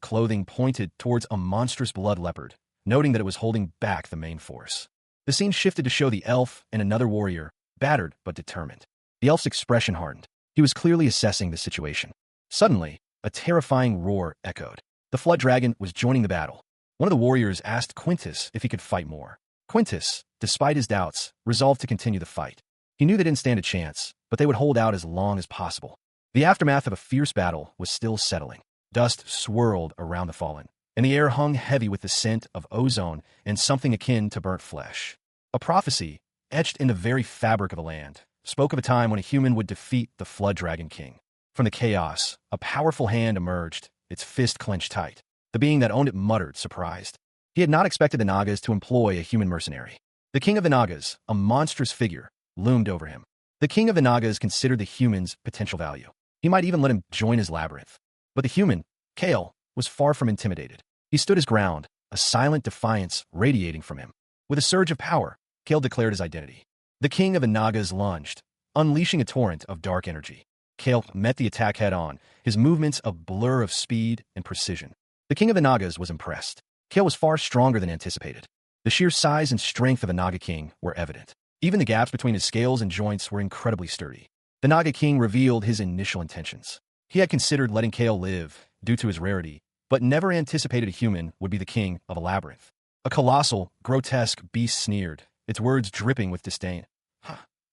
clothing pointed towards a monstrous blood leopard, noting that it was holding back the main force. The scene shifted to show the elf and another warrior, battered but determined. The elf's expression hardened. He was clearly assessing the situation. Suddenly, a terrifying roar echoed. The Flood Dragon was joining the battle. One of the warriors asked Quintus if he could fight more. Quintus, despite his doubts, resolved to continue the fight. He knew they didn't stand a chance, but they would hold out as long as possible. The aftermath of a fierce battle was still settling. Dust swirled around the fallen, and the air hung heavy with the scent of ozone and something akin to burnt flesh. A prophecy, etched in the very fabric of the land, spoke of a time when a human would defeat the Flood Dragon King. From the chaos, a powerful hand emerged, its fist clenched tight. The being that owned it muttered, surprised. He had not expected the Nagas to employ a human mercenary. The king of the Nagas, a monstrous figure, loomed over him. The king of the Nagas considered the human's potential value. He might even let him join his labyrinth. But the human, Kale, was far from intimidated. He stood his ground, a silent defiance radiating from him. With a surge of power, Kale declared his identity. The king of the Nagas lunged, unleashing a torrent of dark energy. Kale met the attack head-on, his movements a blur of speed and precision. The king of the Nagas was impressed. Kale was far stronger than anticipated. The sheer size and strength of the Naga King were evident. Even the gaps between his scales and joints were incredibly sturdy. The Naga King revealed his initial intentions. He had considered letting Kale live, due to his rarity, but never anticipated a human would be the king of a labyrinth. A colossal, grotesque beast sneered, its words dripping with disdain.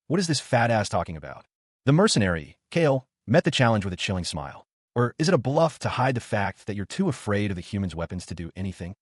What is this fat ass talking about? The mercenary, Kale, met the challenge with a chilling smile. Or is it a bluff to hide the fact that you're too afraid of the human's weapons to do anything?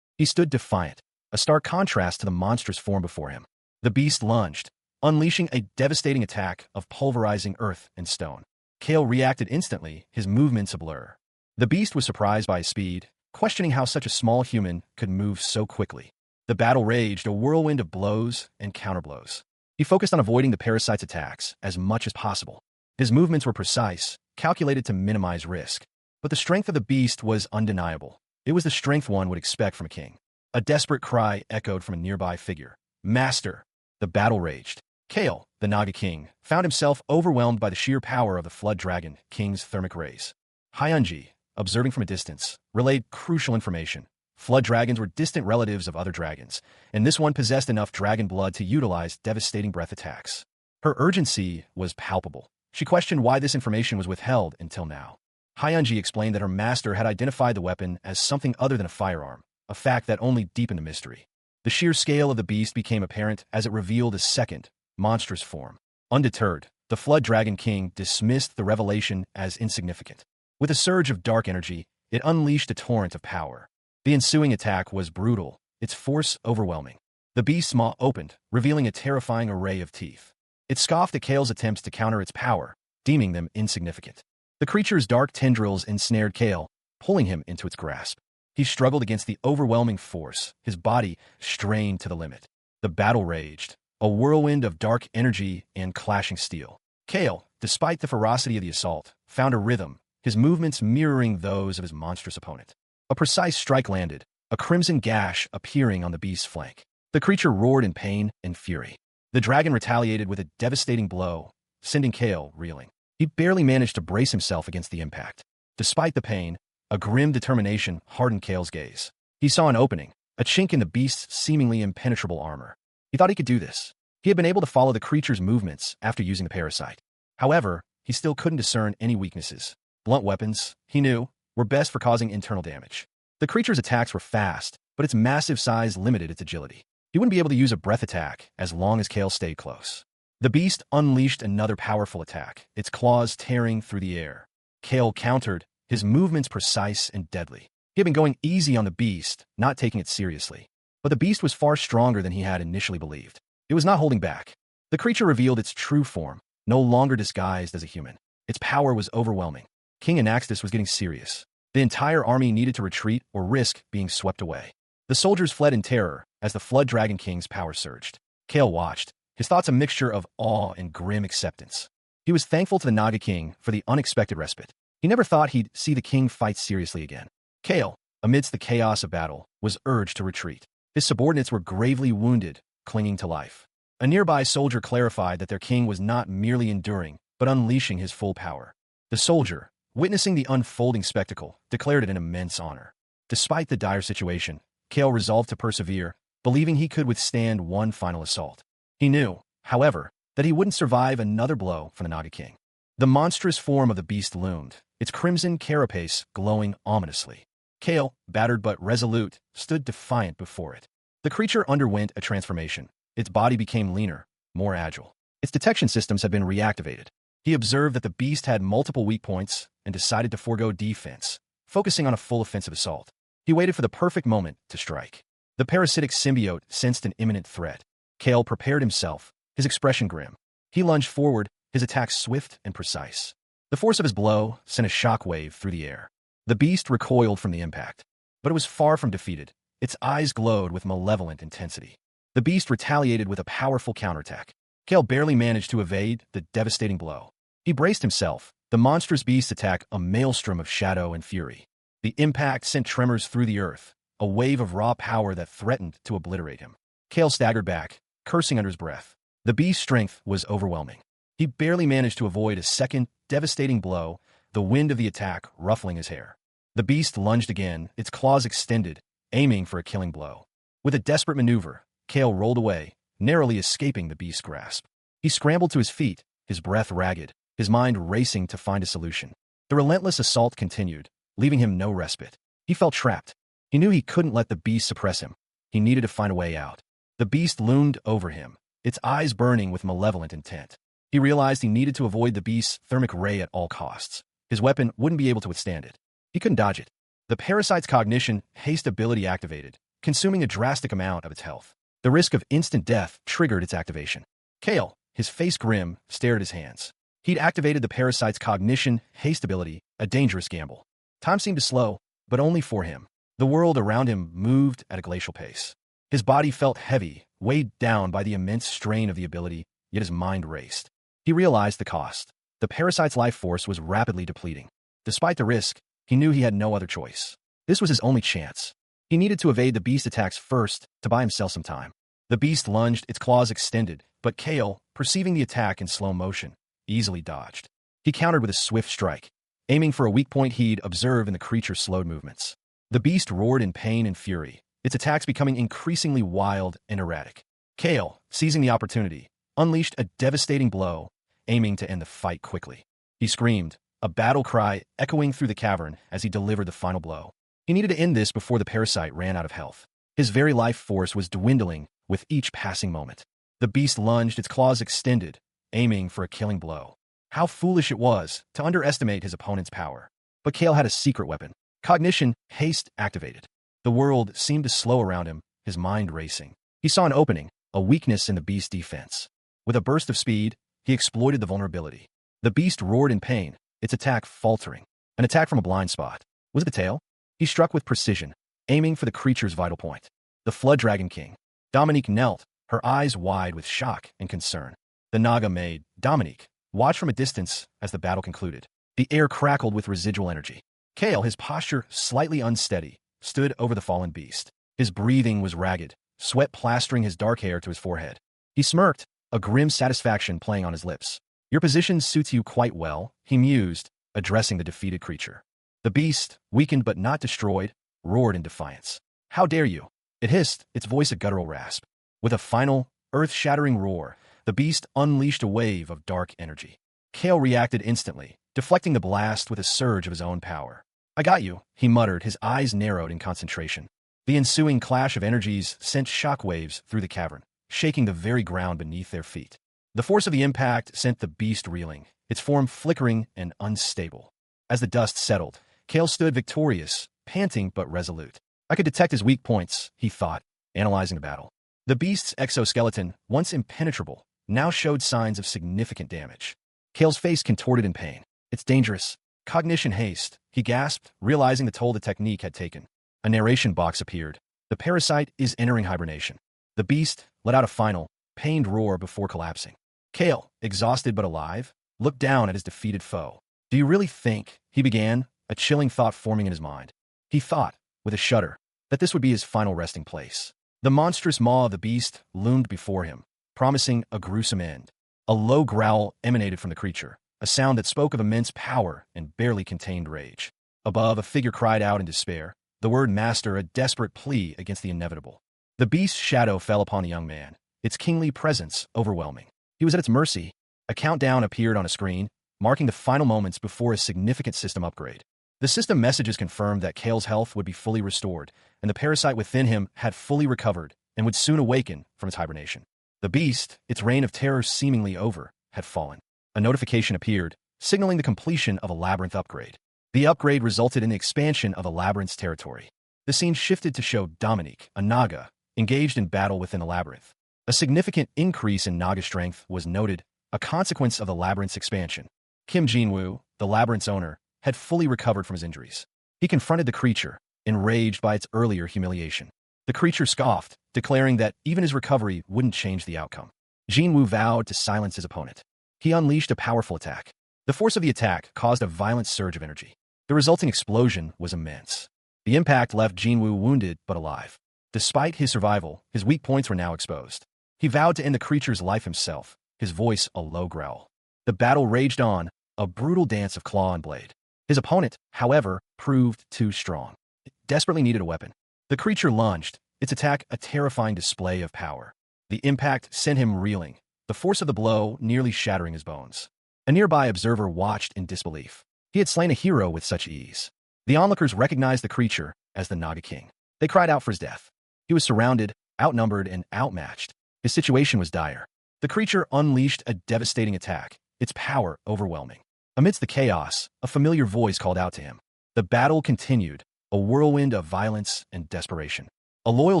He stood defiant, a stark contrast to the monstrous form before him. The beast lunged, unleashing a devastating attack of pulverizing earth and stone. Kale reacted instantly, his movements a blur. The beast was surprised by his speed, questioning how such a small human could move so quickly. The battle raged, a whirlwind of blows and counterblows. He focused on avoiding the parasite's attacks as much as possible. His movements were precise, calculated to minimize risk. But the strength of the beast was undeniable. It was the strength one would expect from a king. A desperate cry echoed from a nearby figure. "Master!" The battle raged. Kale, the Naga king, found himself overwhelmed by the sheer power of the Flood Dragon King's thermic rays. Hyunji, observing from a distance, relayed crucial information. Flood dragons were distant relatives of other dragons, and this one possessed enough dragon blood to utilize devastating breath attacks. Her urgency was palpable. She questioned why this information was withheld until now. Hyunji explained that her master had identified the weapon as something other than a firearm, a fact that only deepened the mystery. The sheer scale of the beast became apparent as it revealed a second, monstrous form. Undeterred, the Flood Dragon King dismissed the revelation as insignificant. With a surge of dark energy, it unleashed a torrent of power. The ensuing attack was brutal, its force overwhelming. The beast's maw opened, revealing a terrifying array of teeth. It scoffed at Kale's attempts to counter its power, deeming them insignificant. The creature's dark tendrils ensnared Kale, pulling him into its grasp. He struggled against the overwhelming force, his body strained to the limit. The battle raged, a whirlwind of dark energy and clashing steel. Kale, despite the ferocity of the assault, found a rhythm, his movements mirroring those of his monstrous opponent. A precise strike landed, a crimson gash appearing on the beast's flank. The creature roared in pain and fury. The dragon retaliated with a devastating blow, sending Kale reeling. He barely managed to brace himself against the impact. Despite the pain, a grim determination hardened Kale's gaze. He saw an opening, a chink in the beast's seemingly impenetrable armor. He thought he could do this. He had been able to follow the creature's movements after using the parasite. However, he still couldn't discern any weaknesses. Blunt weapons, he knew, were best for causing internal damage. The creature's attacks were fast, but its massive size limited its agility. He wouldn't be able to use a breath attack as long as Kale stayed close. The beast unleashed another powerful attack, its claws tearing through the air. Kale countered, his movements precise and deadly. He had been going easy on the beast, not taking it seriously. But the beast was far stronger than he had initially believed. It was not holding back. The creature revealed its true form, no longer disguised as a human. Its power was overwhelming. King Anaxtis was getting serious. The entire army needed to retreat or risk being swept away. The soldiers fled in terror as the Flood Dragon King's power surged. Kale watched, his thoughts a mixture of awe and grim acceptance. He was thankful to the Naga King for the unexpected respite. He never thought he'd see the king fight seriously again. Kale, amidst the chaos of battle, was urged to retreat. His subordinates were gravely wounded, clinging to life. A nearby soldier clarified that their king was not merely enduring, but unleashing his full power. The soldier, witnessing the unfolding spectacle, declared it an immense honor. Despite the dire situation, Kale resolved to persevere, believing he could withstand one final assault. He knew, however, that he wouldn't survive another blow from the Naga King. The monstrous form of the beast loomed, its crimson carapace glowing ominously. Kale, battered but resolute, stood defiant before it. The creature underwent a transformation. Its body became leaner, more agile. Its detection systems had been reactivated. He observed that the beast had multiple weak points and decided to forego defense, focusing on a full offensive assault. He waited for the perfect moment to strike. The parasitic symbiote sensed an imminent threat. Kale prepared himself, his expression grim. He lunged forward, his attack swift and precise. The force of his blow sent a shockwave through the air. The beast recoiled from the impact, but it was far from defeated. Its eyes glowed with malevolent intensity. The beast retaliated with a powerful counterattack. Kale barely managed to evade the devastating blow. He braced himself, the monstrous beast attack a maelstrom of shadow and fury. The impact sent tremors through the earth, a wave of raw power that threatened to obliterate him. Kale staggered back, cursing under his breath. The beast's strength was overwhelming. He barely managed to avoid a second, devastating blow, the wind of the attack ruffling his hair. The beast lunged again, its claws extended, aiming for a killing blow. With a desperate maneuver, Kale rolled away, narrowly escaping the beast's grasp. He scrambled to his feet, his breath ragged, his mind racing to find a solution. The relentless assault continued, leaving him no respite. He felt trapped. He knew he couldn't let the beast suppress him. He needed to find a way out. The beast loomed over him, its eyes burning with malevolent intent. He realized he needed to avoid the beast's thermic ray at all costs. His weapon wouldn't be able to withstand it. He couldn't dodge it. The parasite's cognition haste ability activated, consuming a drastic amount of its health. The risk of instant death triggered its activation. Kale, his face grim, stared at his hands. He'd activated the parasite's cognition haste ability, a dangerous gamble. Time seemed to slow, but only for him. The world around him moved at a glacial pace. His body felt heavy, weighed down by the immense strain of the ability, yet his mind raced. He realized the cost. The parasite's life force was rapidly depleting. Despite the risk, he knew he had no other choice. This was his only chance. He needed to evade the beast's attacks first to buy himself some time. The beast lunged, its claws extended, but Kale, perceiving the attack in slow motion, easily dodged. He countered with a swift strike, aiming for a weak point he'd observed in the creature's slowed movements. The beast roared in pain and fury, its attacks becoming increasingly wild and erratic. Kale, seizing the opportunity, unleashed a devastating blow, aiming to end the fight quickly. He screamed, a battle cry echoing through the cavern as he delivered the final blow. He needed to end this before the parasite ran out of health. His very life force was dwindling with each passing moment. The beast lunged, its claws extended, aiming for a killing blow. How foolish it was to underestimate his opponent's power. But Kale had a secret weapon. Cognition, haste activated. The world seemed to slow around him, his mind racing. He saw an opening, a weakness in the beast's defense. With a burst of speed, he exploited the vulnerability. The beast roared in pain, its attack faltering. An attack from a blind spot. Was it the tail? He struck with precision, aiming for the creature's vital point. The Flood Dragon King. Dominique knelt, her eyes wide with shock and concern. The Naga maid, Dominique, watched from a distance as the battle concluded. The air crackled with residual energy. Kale, his posture slightly unsteady, stood over the fallen beast. His breathing was ragged, sweat plastering his dark hair to his forehead. He smirked, a grim satisfaction playing on his lips. Your position suits you quite well, he mused, addressing the defeated creature. The beast, weakened but not destroyed, roared in defiance. How dare you? It hissed, its voice a guttural rasp. With a final, earth-shattering roar, the beast unleashed a wave of dark energy. Kale reacted instantly, deflecting the blast with a surge of his own power. I got you, he muttered, his eyes narrowed in concentration. The ensuing clash of energies sent shockwaves through the cavern, shaking the very ground beneath their feet. The force of the impact sent the beast reeling, its form flickering and unstable. As the dust settled, Kale stood victorious, panting but resolute. I could detect his weak points, he thought, analyzing the battle. The beast's exoskeleton, once impenetrable, now showed signs of significant damage. Kale's face contorted in pain. It's dangerous. Cognition haste, he gasped, realizing the toll the technique had taken. A narration box appeared. The parasite is entering hibernation. The beast let out a final, pained roar before collapsing. Kale, exhausted but alive, looked down at his defeated foe. Do you really think, he began, a chilling thought forming in his mind. He thought, with a shudder, that this would be his final resting place. The monstrous maw of the beast loomed before him, promising a gruesome end. A low growl emanated from the creature, a sound that spoke of immense power and barely contained rage. Above, a figure cried out in despair, the word master a desperate plea against the inevitable. The beast's shadow fell upon the young man, its kingly presence overwhelming. He was at its mercy. A countdown appeared on a screen, marking the final moments before a significant system upgrade. The system messages confirmed that Kale's health would be fully restored, and the parasite within him had fully recovered and would soon awaken from its hibernation. The beast, its reign of terror seemingly over, had fallen. A notification appeared, signaling the completion of a labyrinth upgrade. The upgrade resulted in the expansion of the labyrinth's territory. The scene shifted to show Dominique, a Naga, engaged in battle within the labyrinth. A significant increase in Naga strength was noted, a consequence of the labyrinth's expansion. Kim Jinwoo, the labyrinth's owner, had fully recovered from his injuries. He confronted the creature, enraged by its earlier humiliation. The creature scoffed, declaring that even his recovery wouldn't change the outcome. Jinwoo vowed to silence his opponent. He unleashed a powerful attack. The force of the attack caused a violent surge of energy. The resulting explosion was immense. The impact left Jinwoo wounded but alive. Despite his survival, his weak points were now exposed. He vowed to end the creature's life himself, his voice a low growl. The battle raged on, a brutal dance of claw and blade. His opponent, however, proved too strong. It desperately needed a weapon. The creature lunged, its attack a terrifying display of power. The impact sent him reeling, the force of the blow nearly shattering his bones. A nearby observer watched in disbelief. He had slain a hero with such ease. The onlookers recognized the creature as the Naga King. They cried out for his death. He was surrounded, outnumbered, and outmatched. His situation was dire. The creature unleashed a devastating attack, its power overwhelming. Amidst the chaos, a familiar voice called out to him. The battle continued, a whirlwind of violence and desperation. A loyal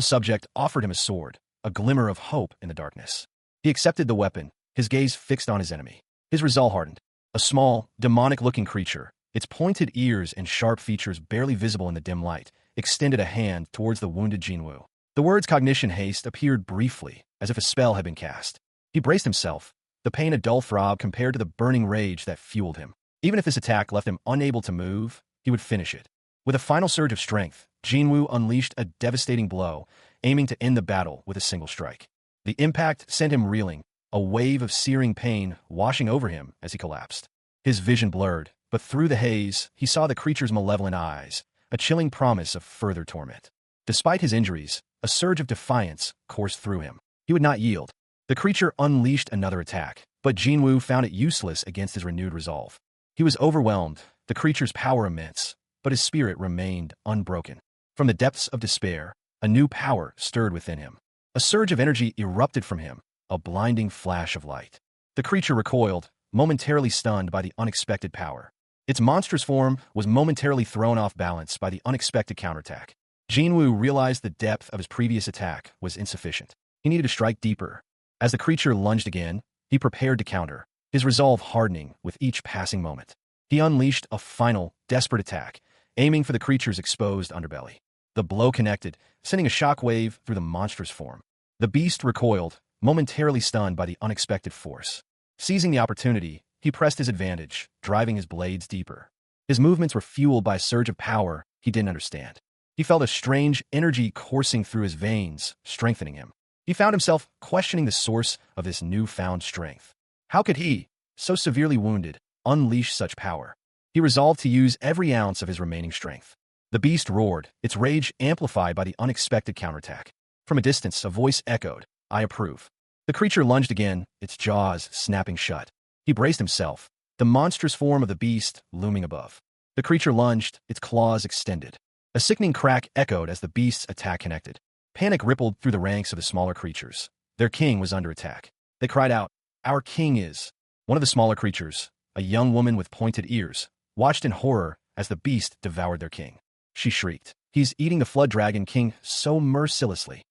subject offered him a sword, a glimmer of hope in the darkness. He accepted the weapon, his gaze fixed on his enemy. His resolve hardened. A small, demonic-looking creature, its pointed ears and sharp features barely visible in the dim light, extended a hand towards the wounded Jinwoo. The words cognition haste appeared briefly, as if a spell had been cast. He braced himself, the pain a dull throb compared to the burning rage that fueled him. Even if this attack left him unable to move, he would finish it. With a final surge of strength, Jinwoo unleashed a devastating blow, aiming to end the battle with a single strike. The impact sent him reeling, a wave of searing pain washing over him as he collapsed. His vision blurred, but through the haze, he saw the creature's malevolent eyes, a chilling promise of further torment. Despite his injuries, a surge of defiance coursed through him. He would not yield. The creature unleashed another attack, but Jinwoo found it useless against his renewed resolve. He was overwhelmed, the creature's power immense, but his spirit remained unbroken. From the depths of despair, a new power stirred within him. A surge of energy erupted from him, a blinding flash of light. The creature recoiled, momentarily stunned by the unexpected power. Its monstrous form was momentarily thrown off balance by the unexpected counterattack. Jinwoo realized the depth of his previous attack was insufficient. He needed to strike deeper. As the creature lunged again, he prepared to counter, his resolve hardening with each passing moment. He unleashed a final, desperate attack, aiming for the creature's exposed underbelly. The blow connected, sending a shockwave through the monstrous form. The beast recoiled, momentarily stunned by the unexpected force. Seizing the opportunity, he pressed his advantage, driving his blades deeper. His movements were fueled by a surge of power he didn't understand. He felt a strange energy coursing through his veins, strengthening him. He found himself questioning the source of this newfound strength. How could he, so severely wounded, unleash such power? He resolved to use every ounce of his remaining strength. The beast roared, its rage amplified by the unexpected counterattack. From a distance, a voice echoed, "I approve." The creature lunged again, its jaws snapping shut. He braced himself, the monstrous form of the beast looming above. The creature lunged, its claws extended. A sickening crack echoed as the beast's attack connected. Panic rippled through the ranks of the smaller creatures. Their king was under attack. They cried out, "Our king is..." One of the smaller creatures, a young woman with pointed ears, watched in horror as the beast devoured their king. She shrieked, "He's eating the flood dragon king so mercilessly."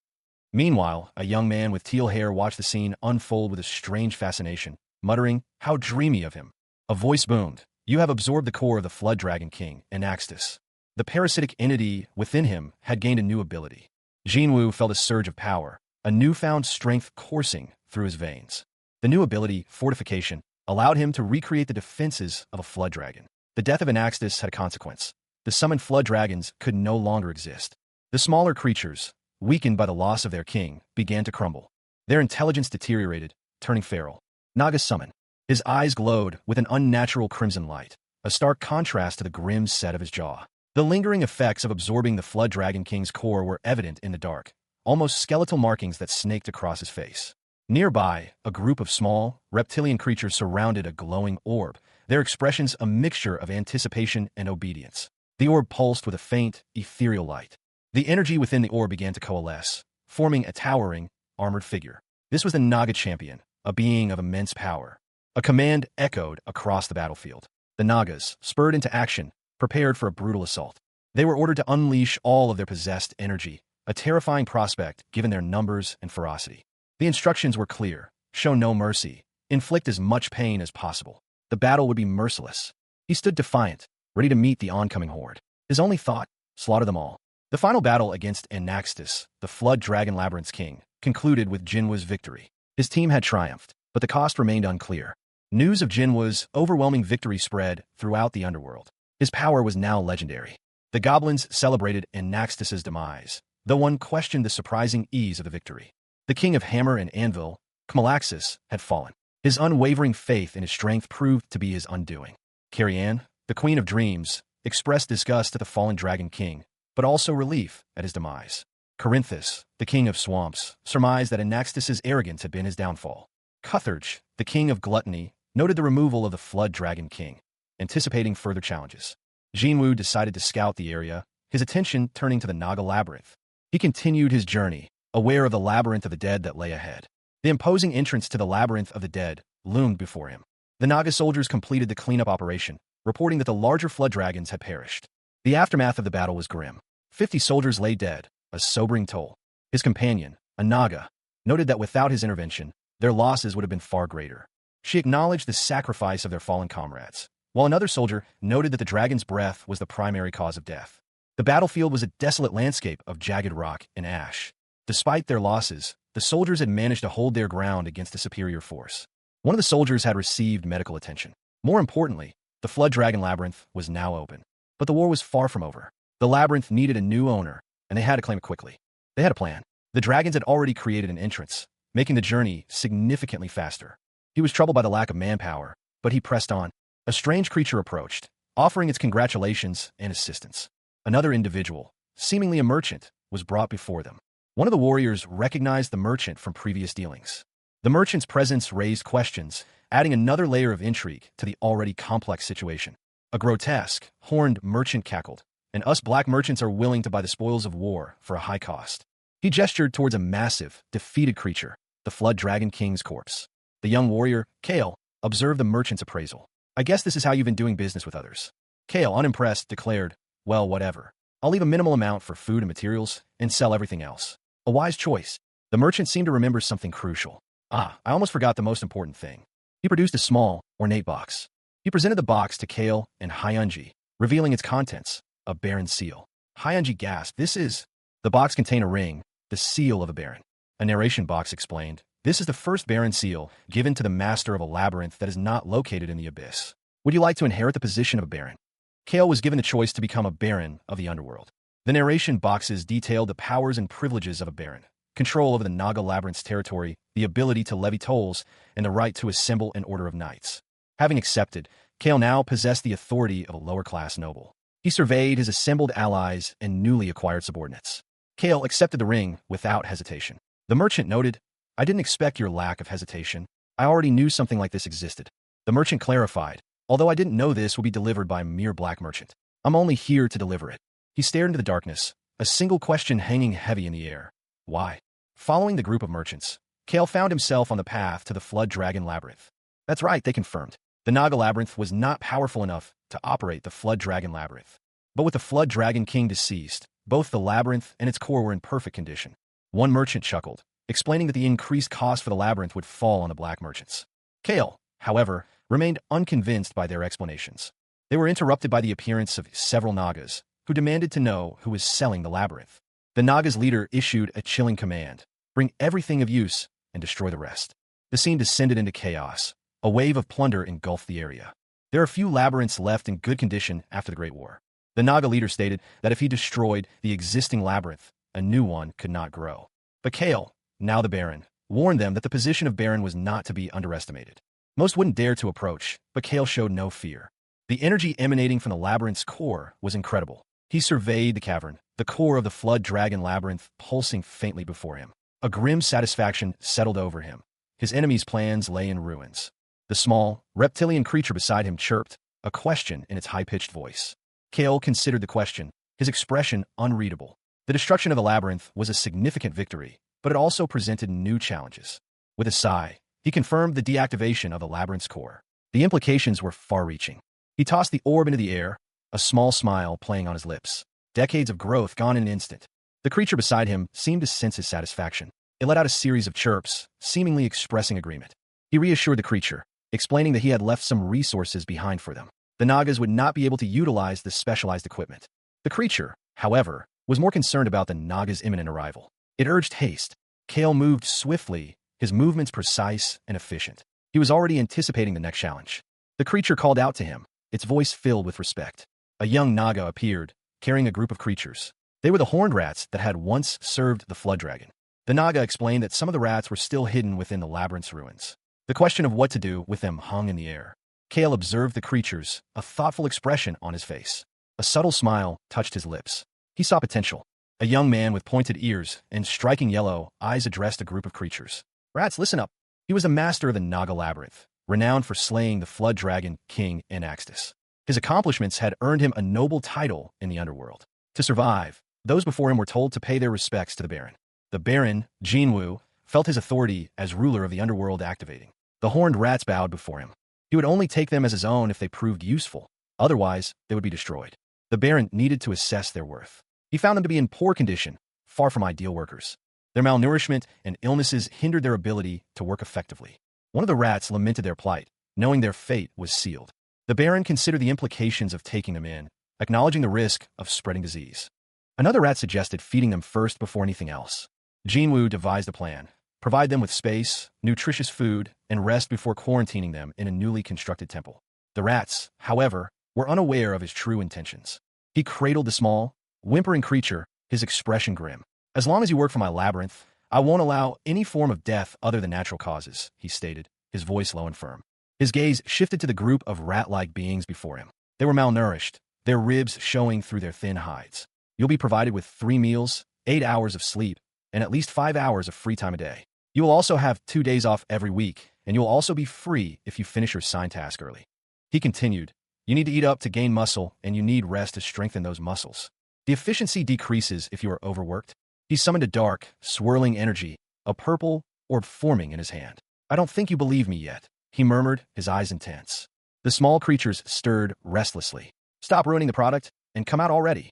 Meanwhile, a young man with teal hair watched the scene unfold with a strange fascination, muttering, "How dreamy of him." A voice boomed, "You have absorbed the core of the flood dragon king, Anaxtis." The parasitic entity within him had gained a new ability. Jinwoo felt a surge of power, a newfound strength coursing through his veins. The new ability, Fortification, allowed him to recreate the defenses of a flood dragon. The death of Anaxtis had a consequence. The summoned flood dragons could no longer exist. The smaller creatures, weakened by the loss of their king, began to crumble. Their intelligence deteriorated, turning feral. Naga summoned. His eyes glowed with an unnatural crimson light, a stark contrast to the grim set of his jaw. The lingering effects of absorbing the flood dragon king's core were evident in the dark, almost skeletal markings that snaked across his face. Nearby, a group of small, reptilian creatures surrounded a glowing orb, their expressions a mixture of anticipation and obedience. The orb pulsed with a faint, ethereal light. The energy within the orb began to coalesce, forming a towering, armored figure. This was the Naga champion, a being of immense power. A command echoed across the battlefield. The Nagas, spurred into action, prepared for a brutal assault. They were ordered to unleash all of their possessed energy, a terrifying prospect given their numbers and ferocity. The instructions were clear: show no mercy, inflict as much pain as possible. The battle would be merciless. He stood defiant, ready to meet the oncoming horde. His only thought, slaughter them all. The final battle against Anaxtis, the Flood Dragon Labyrinth's king, concluded with Jinwoo's victory. His team had triumphed, but the cost remained unclear. News of Jinwoo's overwhelming victory spread throughout the underworld. His power was now legendary. The goblins celebrated Anaxtis's demise, though one questioned the surprising ease of the victory. The king of Hammer and Anvil, Kmalaxis, had fallen. His unwavering faith in his strength proved to be his undoing. Carrie-Anne, the queen of dreams, expressed disgust at the fallen dragon king, but also relief at his demise. Corinthus, the king of swamps, surmised that Anaxtis's arrogance had been his downfall. Cutharge, the king of gluttony, noted the removal of the flood dragon king, anticipating further challenges. Jinwoo decided to scout the area, his attention turning to the Naga labyrinth. He continued his journey, aware of the labyrinth of the dead that lay ahead. The imposing entrance to the labyrinth of the dead loomed before him. The Naga soldiers completed the cleanup operation, reporting that the larger flood dragons had perished. The aftermath of the battle was grim. 50 soldiers lay dead, a sobering toll. His companion, a Naga, noted that without his intervention, their losses would have been far greater. She acknowledged the sacrifice of their fallen comrades, while another soldier noted that the dragon's breath was the primary cause of death. The battlefield was a desolate landscape of jagged rock and ash. Despite their losses, the soldiers had managed to hold their ground against a superior force. One of the soldiers had received medical attention. More importantly, the Flood Dragon Labyrinth was now open. But the war was far from over. The labyrinth needed a new owner, and they had to claim it quickly. They had a plan. The dragons had already created an entrance, making the journey significantly faster. He was troubled by the lack of manpower, but he pressed on. A strange creature approached, offering its congratulations and assistance. Another individual, seemingly a merchant, was brought before them. One of the warriors recognized the merchant from previous dealings. The merchant's presence raised questions, adding another layer of intrigue to the already complex situation. A grotesque, horned merchant cackled, and us black merchants are willing to buy the spoils of war for a high cost. He gestured towards a massive, defeated creature, the Flood Dragon King's corpse. The young warrior, Kale, observed the merchant's appraisal. I guess this is how you've been doing business with others. Kale, unimpressed, declared, well, whatever. I'll leave a minimal amount for food and materials and sell everything else. A wise choice. The merchant seemed to remember something crucial. I almost forgot the most important thing. He produced a small, ornate box. He presented the box to Kale and Hyunji, revealing its contents, a baron seal. Hyunji gasped, this is... The box contained a ring, the seal of a baron. A narration box explained, this is the first baron seal given to the master of a labyrinth that is not located in the abyss. Would you like to inherit the position of a baron? Kale was given the choice to become a baron of the underworld. The narration boxes detailed the powers and privileges of a baron, control over the Naga Labyrinth's territory, the ability to levy tolls, and the right to assemble an order of knights. Having accepted, Kale now possessed the authority of a lower-class noble. He surveyed his assembled allies and newly acquired subordinates. Kale accepted the ring without hesitation. The merchant noted, I didn't expect your lack of hesitation. I already knew something like this existed. The merchant clarified, although I didn't know this would be delivered by a mere black merchant. I'm only here to deliver it. He stared into the darkness, a single question hanging heavy in the air. Why? Following the group of merchants, Kale found himself on the path to the Flood Dragon Labyrinth. That's right, they confirmed. The Naga Labyrinth was not powerful enough to operate the Flood Dragon Labyrinth. But with the Flood Dragon King deceased, both the labyrinth and its core were in perfect condition. One merchant chuckled, explaining that the increased cost for the labyrinth would fall on the black merchants. Kale, however, remained unconvinced by their explanations. They were interrupted by the appearance of several Nagas, who demanded to know who was selling the labyrinth. The Naga's leader issued a chilling command, bring everything of use and destroy the rest. The scene descended into chaos. A wave of plunder engulfed the area. There are few labyrinths left in good condition after the Great War. The Naga leader stated that if he destroyed the existing labyrinth, a new one could not grow. But Kale, now the Baron, warned them that the position of Baron was not to be underestimated. Most wouldn't dare to approach, but Kale showed no fear. The energy emanating from the labyrinth's core was incredible. He surveyed the cavern, the core of the Flood Dragon Labyrinth pulsing faintly before him. A grim satisfaction settled over him. His enemy's plans lay in ruins. The small, reptilian creature beside him chirped, a question in its high-pitched voice. Kale considered the question, his expression unreadable. The destruction of the labyrinth was a significant victory, but it also presented new challenges. With a sigh, he confirmed the deactivation of the labyrinth's core. The implications were far-reaching. He tossed the orb into the air, a small smile playing on his lips. Decades of growth gone in an instant. The creature beside him seemed to sense his satisfaction. It let out a series of chirps, seemingly expressing agreement. He reassured the creature, explaining that he had left some resources behind for them. The Nagas would not be able to utilize this specialized equipment. The creature, however, was more concerned about the Naga's imminent arrival. It urged haste. Kale moved swiftly, his movements precise and efficient. He was already anticipating the next challenge. The creature called out to him, its voice filled with respect. A young Naga appeared, carrying a group of creatures. They were the horned rats that had once served the Flood Dragon. The Naga explained that some of the rats were still hidden within the labyrinth's ruins. The question of what to do with them hung in the air. Kale observed the creatures, a thoughtful expression on his face. A subtle smile touched his lips. He saw potential. A young man with pointed ears and striking yellow eyes addressed a group of creatures. Rats, listen up. He was a master of the Naga Labyrinth, renowned for slaying the Flood Dragon King Anaxtis. His accomplishments had earned him a noble title in the underworld. To survive, those before him were told to pay their respects to the Baron. The Baron, Jinwoo, felt his authority as ruler of the underworld activating. The horned rats bowed before him. He would only take them as his own if they proved useful. Otherwise, they would be destroyed. The Baron needed to assess their worth. He found them to be in poor condition, far from ideal workers. Their malnourishment and illnesses hindered their ability to work effectively. One of the rats lamented their plight, knowing their fate was sealed. The Baron considered the implications of taking them in, acknowledging the risk of spreading disease. Another rat suggested feeding them first before anything else. Jinwoo devised a plan, provide them with space, nutritious food, and rest before quarantining them in a newly constructed temple. The rats, however, were unaware of his true intentions. He cradled the small, whimpering creature, his expression grim. "As long as you work for my labyrinth, I won't allow any form of death other than natural causes," he stated, his voice low and firm. His gaze shifted to the group of rat-like beings before him. They were malnourished, their ribs showing through their thin hides. "You'll be provided with 3 meals, 8 hours of sleep, and at least 5 hours of free time a day. You will also have 2 days off every week, and you'll also be free if you finish your sign task early." He continued, "You need to eat up to gain muscle, and you need rest to strengthen those muscles. The efficiency decreases if you are overworked." He summoned a dark, swirling energy, a purple orb forming in his hand. "I don't think you believe me yet," he murmured, his eyes intense. The small creatures stirred restlessly. "Stop ruining the product, and come out already."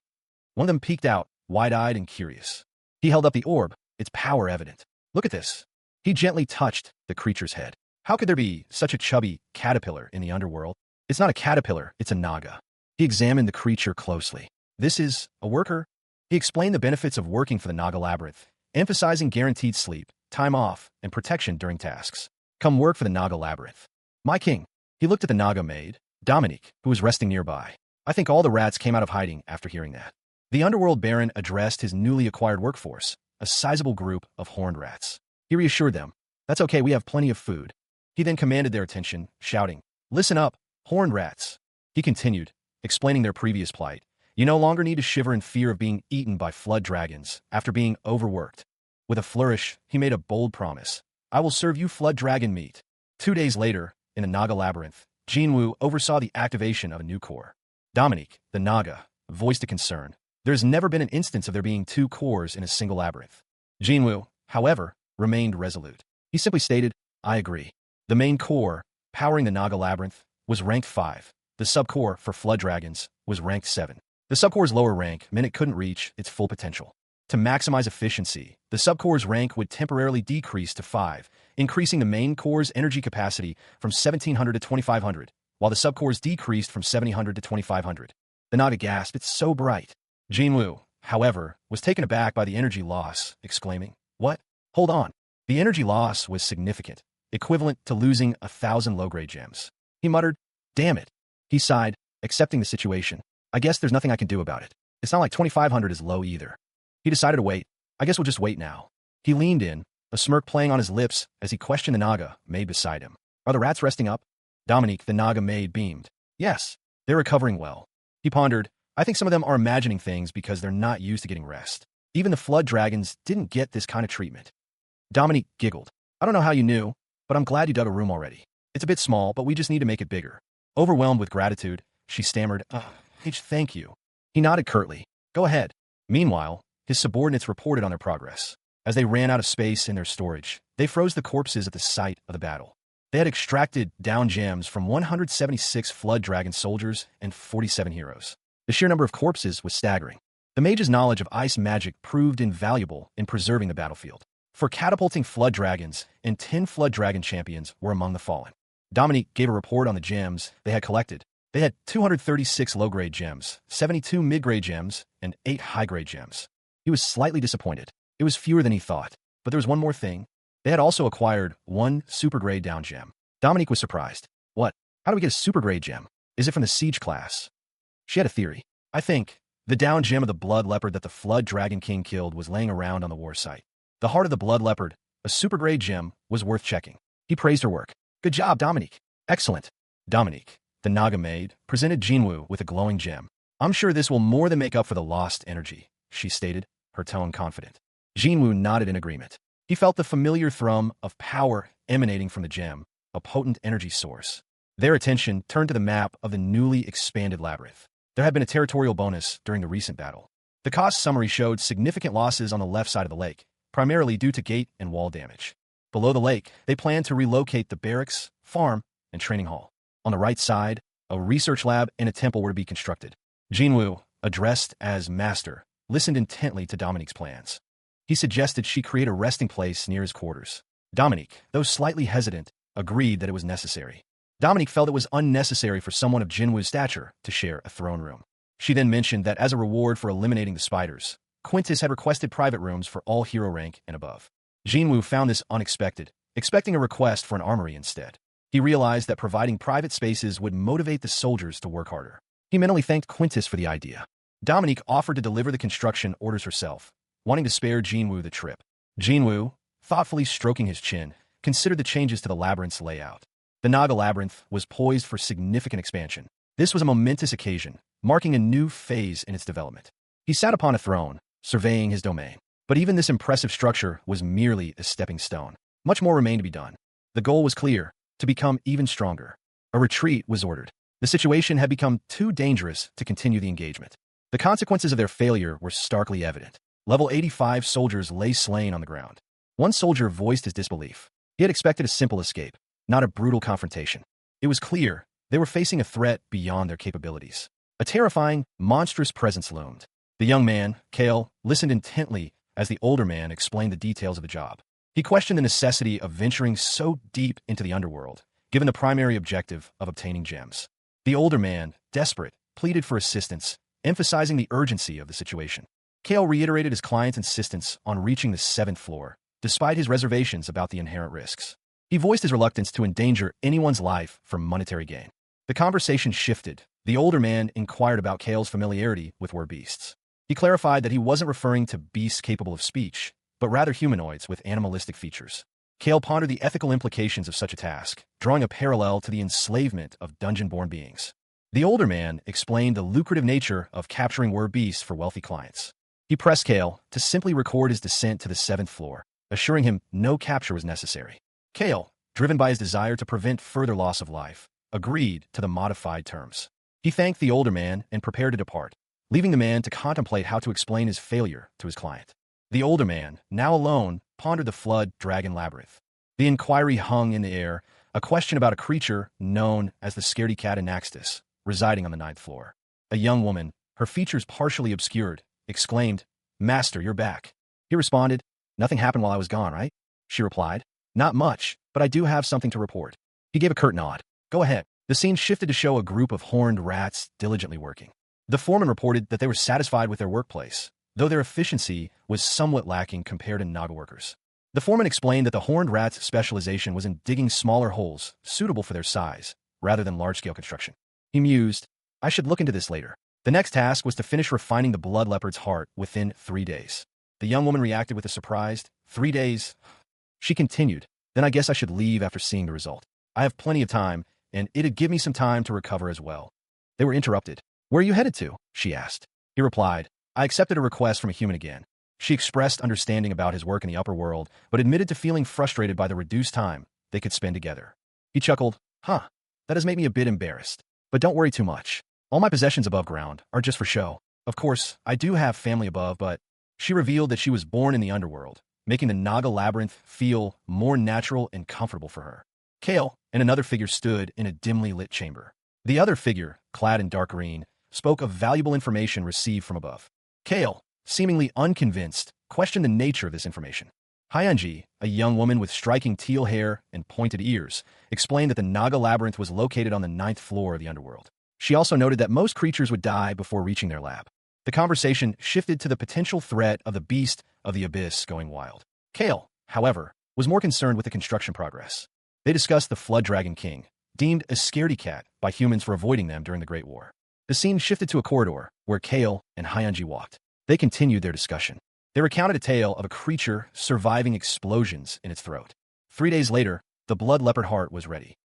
One of them peeked out, wide-eyed and curious. He held up the orb, its power evident. "Look at this." He gently touched the creature's head. "How could there be such a chubby caterpillar in the underworld?" "It's not a caterpillar, it's a naga." He examined the creature closely. "This is a worker?" He explained the benefits of working for the Naga Labyrinth, emphasizing guaranteed sleep, time off, and protection during tasks. "Come work for the Naga Labyrinth." "My king." He looked at the Naga maid, Dominique, who was resting nearby. I think all the rats came out of hiding after hearing that. The underworld baron addressed his newly acquired workforce, a sizable group of horned rats. He reassured them, "That's okay, we have plenty of food." He then commanded their attention, shouting, "Listen up, horned rats." He continued, explaining their previous plight. "You no longer need to shiver in fear of being eaten by flood dragons after being overworked." With a flourish, he made a bold promise. "I will serve you flood dragon meat." 2 days later, in the Naga Labyrinth, Jinwu oversaw the activation of a new core. Dominique, the Naga, voiced a concern. There has never been an instance of there being 2 cores in a single labyrinth. Jinwu, however, remained resolute. He simply stated, "I agree." The main core, powering the Naga Labyrinth, was ranked 5. The subcore, for flood dragons, was ranked 7. The subcore's lower rank meant it couldn't reach its full potential. To maximize efficiency, the subcore's rank would temporarily decrease to 5, increasing the main core's energy capacity from 1700 to 2500, while the subcores decreased from 7000 to 2500. The Naga gasped, "It's so bright." Jinwu, however, was taken aback by the energy loss, exclaiming, "What? Hold on." The energy loss was significant, equivalent to losing 1,000 low-grade gems. He muttered, "Damn it." He sighed, accepting the situation. "I guess there's nothing I can do about it. It's not like 2500 is low either." He decided to wait. "I guess we'll just wait now." He leaned in, a smirk playing on his lips as he questioned the Naga maid beside him. "Are the rats resting up?" Dominique, the Naga maid, beamed. "Yes, they're recovering well." He pondered, "I think some of them are imagining things because they're not used to getting rest. Even the flood dragons didn't get this kind of treatment." Dominique giggled. "I don't know how you knew, but I'm glad you dug a room already. It's a bit small, but we just need to make it bigger." Overwhelmed with gratitude, she stammered, "H, thank you." He nodded curtly. "Go ahead." Meanwhile, his subordinates reported on their progress. As they ran out of space in their storage, they froze the corpses at the site of the battle. They had extracted down gems from 176 flood dragon soldiers and 47 heroes. The sheer number of corpses was staggering. The mage's knowledge of ice magic proved invaluable in preserving the battlefield. For catapulting flood dragons, and 10 flood dragon champions were among the fallen. Dominique gave a report on the gems they had collected. They had 236 low-grade gems, 72 mid-grade gems, and 8 high-grade gems. He was slightly disappointed. It was fewer than he thought. But there was one more thing. They had also acquired 1 super-grade down gem. Dominique was surprised. "What? How do we get a super-grade gem? Is it from the siege class?" She had a theory. "I think the down gem of the blood leopard that the flood dragon king killed was laying around on the war site. The heart of the blood leopard, a super-grade gem, was worth checking." He praised her work. "Good job, Dominique." "Excellent." Dominique, the Naga maid, presented Jinwu with a glowing gem. "I'm sure this will more than make up for the lost energy," she stated, her tone confident. Jinwu nodded in agreement. He felt the familiar thrum of power emanating from the gem, a potent energy source. Their attention turned to the map of the newly expanded labyrinth. There had been a territorial bonus during the recent battle. The cost summary showed significant losses on the left side of the lake, primarily due to gate and wall damage. Below the lake, they planned to relocate the barracks, farm, and training hall. On the right side, a research lab and a temple were to be constructed. Jinwu, addressed as master, listened intently to Dominique's plans. He suggested she create a resting place near his quarters. Dominique, though slightly hesitant, agreed that it was necessary. Dominique felt it was unnecessary for someone of Jinwu's stature to share a throne room. She then mentioned that as a reward for eliminating the spiders, Quintus had requested private rooms for all hero rank and above. Jinwoo found this unexpected, expecting a request for an armory instead. He realized that providing private spaces would motivate the soldiers to work harder. He mentally thanked Quintus for the idea. Dominique offered to deliver the construction orders herself, wanting to spare Jinwoo the trip. Jinwoo, thoughtfully stroking his chin, considered the changes to the labyrinth's layout. The Naga labyrinth was poised for significant expansion. This was a momentous occasion, marking a new phase in its development. He sat upon a throne, surveying his domain. But even this impressive structure was merely a stepping stone. Much more remained to be done. The goal was clear: to become even stronger. A retreat was ordered. The situation had become too dangerous to continue the engagement. The consequences of their failure were starkly evident. Level 85 soldiers lay slain on the ground. One soldier voiced his disbelief. He had expected a simple escape, not a brutal confrontation. It was clear they were facing a threat beyond their capabilities. A terrifying, monstrous presence loomed. The young man, Kale, listened intently as the older man explained the details of the job. He questioned the necessity of venturing so deep into the underworld, given the primary objective of obtaining gems. The older man, desperate, pleaded for assistance, emphasizing the urgency of the situation. Kale reiterated his client's insistence on reaching the 7th floor, despite his reservations about the inherent risks. He voiced his reluctance to endanger anyone's life for monetary gain. The conversation shifted. The older man inquired about Kale's familiarity with beasts. He clarified that he wasn't referring to beasts capable of speech, but rather humanoids with animalistic features. Kale pondered the ethical implications of such a task, drawing a parallel to the enslavement of dungeon-born beings. The older man explained the lucrative nature of capturing beasts for wealthy clients. He pressed Kale to simply record his descent to the 7th floor, assuring him no capture was necessary. Kale, driven by his desire to prevent further loss of life, agreed to the modified terms. He thanked the older man and prepared to depart, leaving the man to contemplate how to explain his failure to his client. The older man, now alone, pondered the Flood Dragon Labyrinth. The inquiry hung in the air, a question about a creature known as the Scaredy Cat Anaxtis, residing on the 9th floor. A young woman, her features partially obscured, exclaimed, "Master, you're back." He responded, "Nothing happened while I was gone, right?" She replied, "Not much, but I do have something to report." He gave a curt nod. "Go ahead." The scene shifted to show a group of horned rats diligently working. The foreman reported that they were satisfied with their workplace, though their efficiency was somewhat lacking compared to Naga workers. The foreman explained that the horned rats' specialization was in digging smaller holes suitable for their size, rather than large-scale construction. He mused, "I should look into this later." The next task was to finish refining the blood leopard's heart within 3 days. The young woman reacted with a surprised, 3 days? She continued, "Then I guess I should leave after seeing the result. I have plenty of time, and it'd give me some time to recover as well." They were interrupted. "Where are you headed to?" she asked. He replied, "I accepted a request from a human again." She expressed understanding about his work in the upper world, but admitted to feeling frustrated by the reduced time they could spend together. He chuckled, "Huh, that has made me a bit embarrassed. But don't worry too much. All my possessions above ground are just for show. Of course, I do have family above, but..." She revealed that she was born in the underworld, making the Naga labyrinth feel more natural and comfortable for her. Kale and another figure stood in a dimly lit chamber. The other figure, clad in dark green, spoke of valuable information received from above. Kale, seemingly unconvinced, questioned the nature of this information. Hyunji, a young woman with striking teal hair and pointed ears, explained that the Naga labyrinth was located on the 9th floor of the underworld. She also noted that most creatures would die before reaching their lab. The conversation shifted to the potential threat of the beast of the abyss going wild. Kale, however, was more concerned with the construction progress. They discussed the Flood Dragon King, deemed a scaredy cat by humans for avoiding them during the Great War. The scene shifted to a corridor where Kale and Hyunji walked. They continued their discussion. They recounted a tale of a creature surviving explosions in its throat. 3 days later, the blood leopard heart was ready.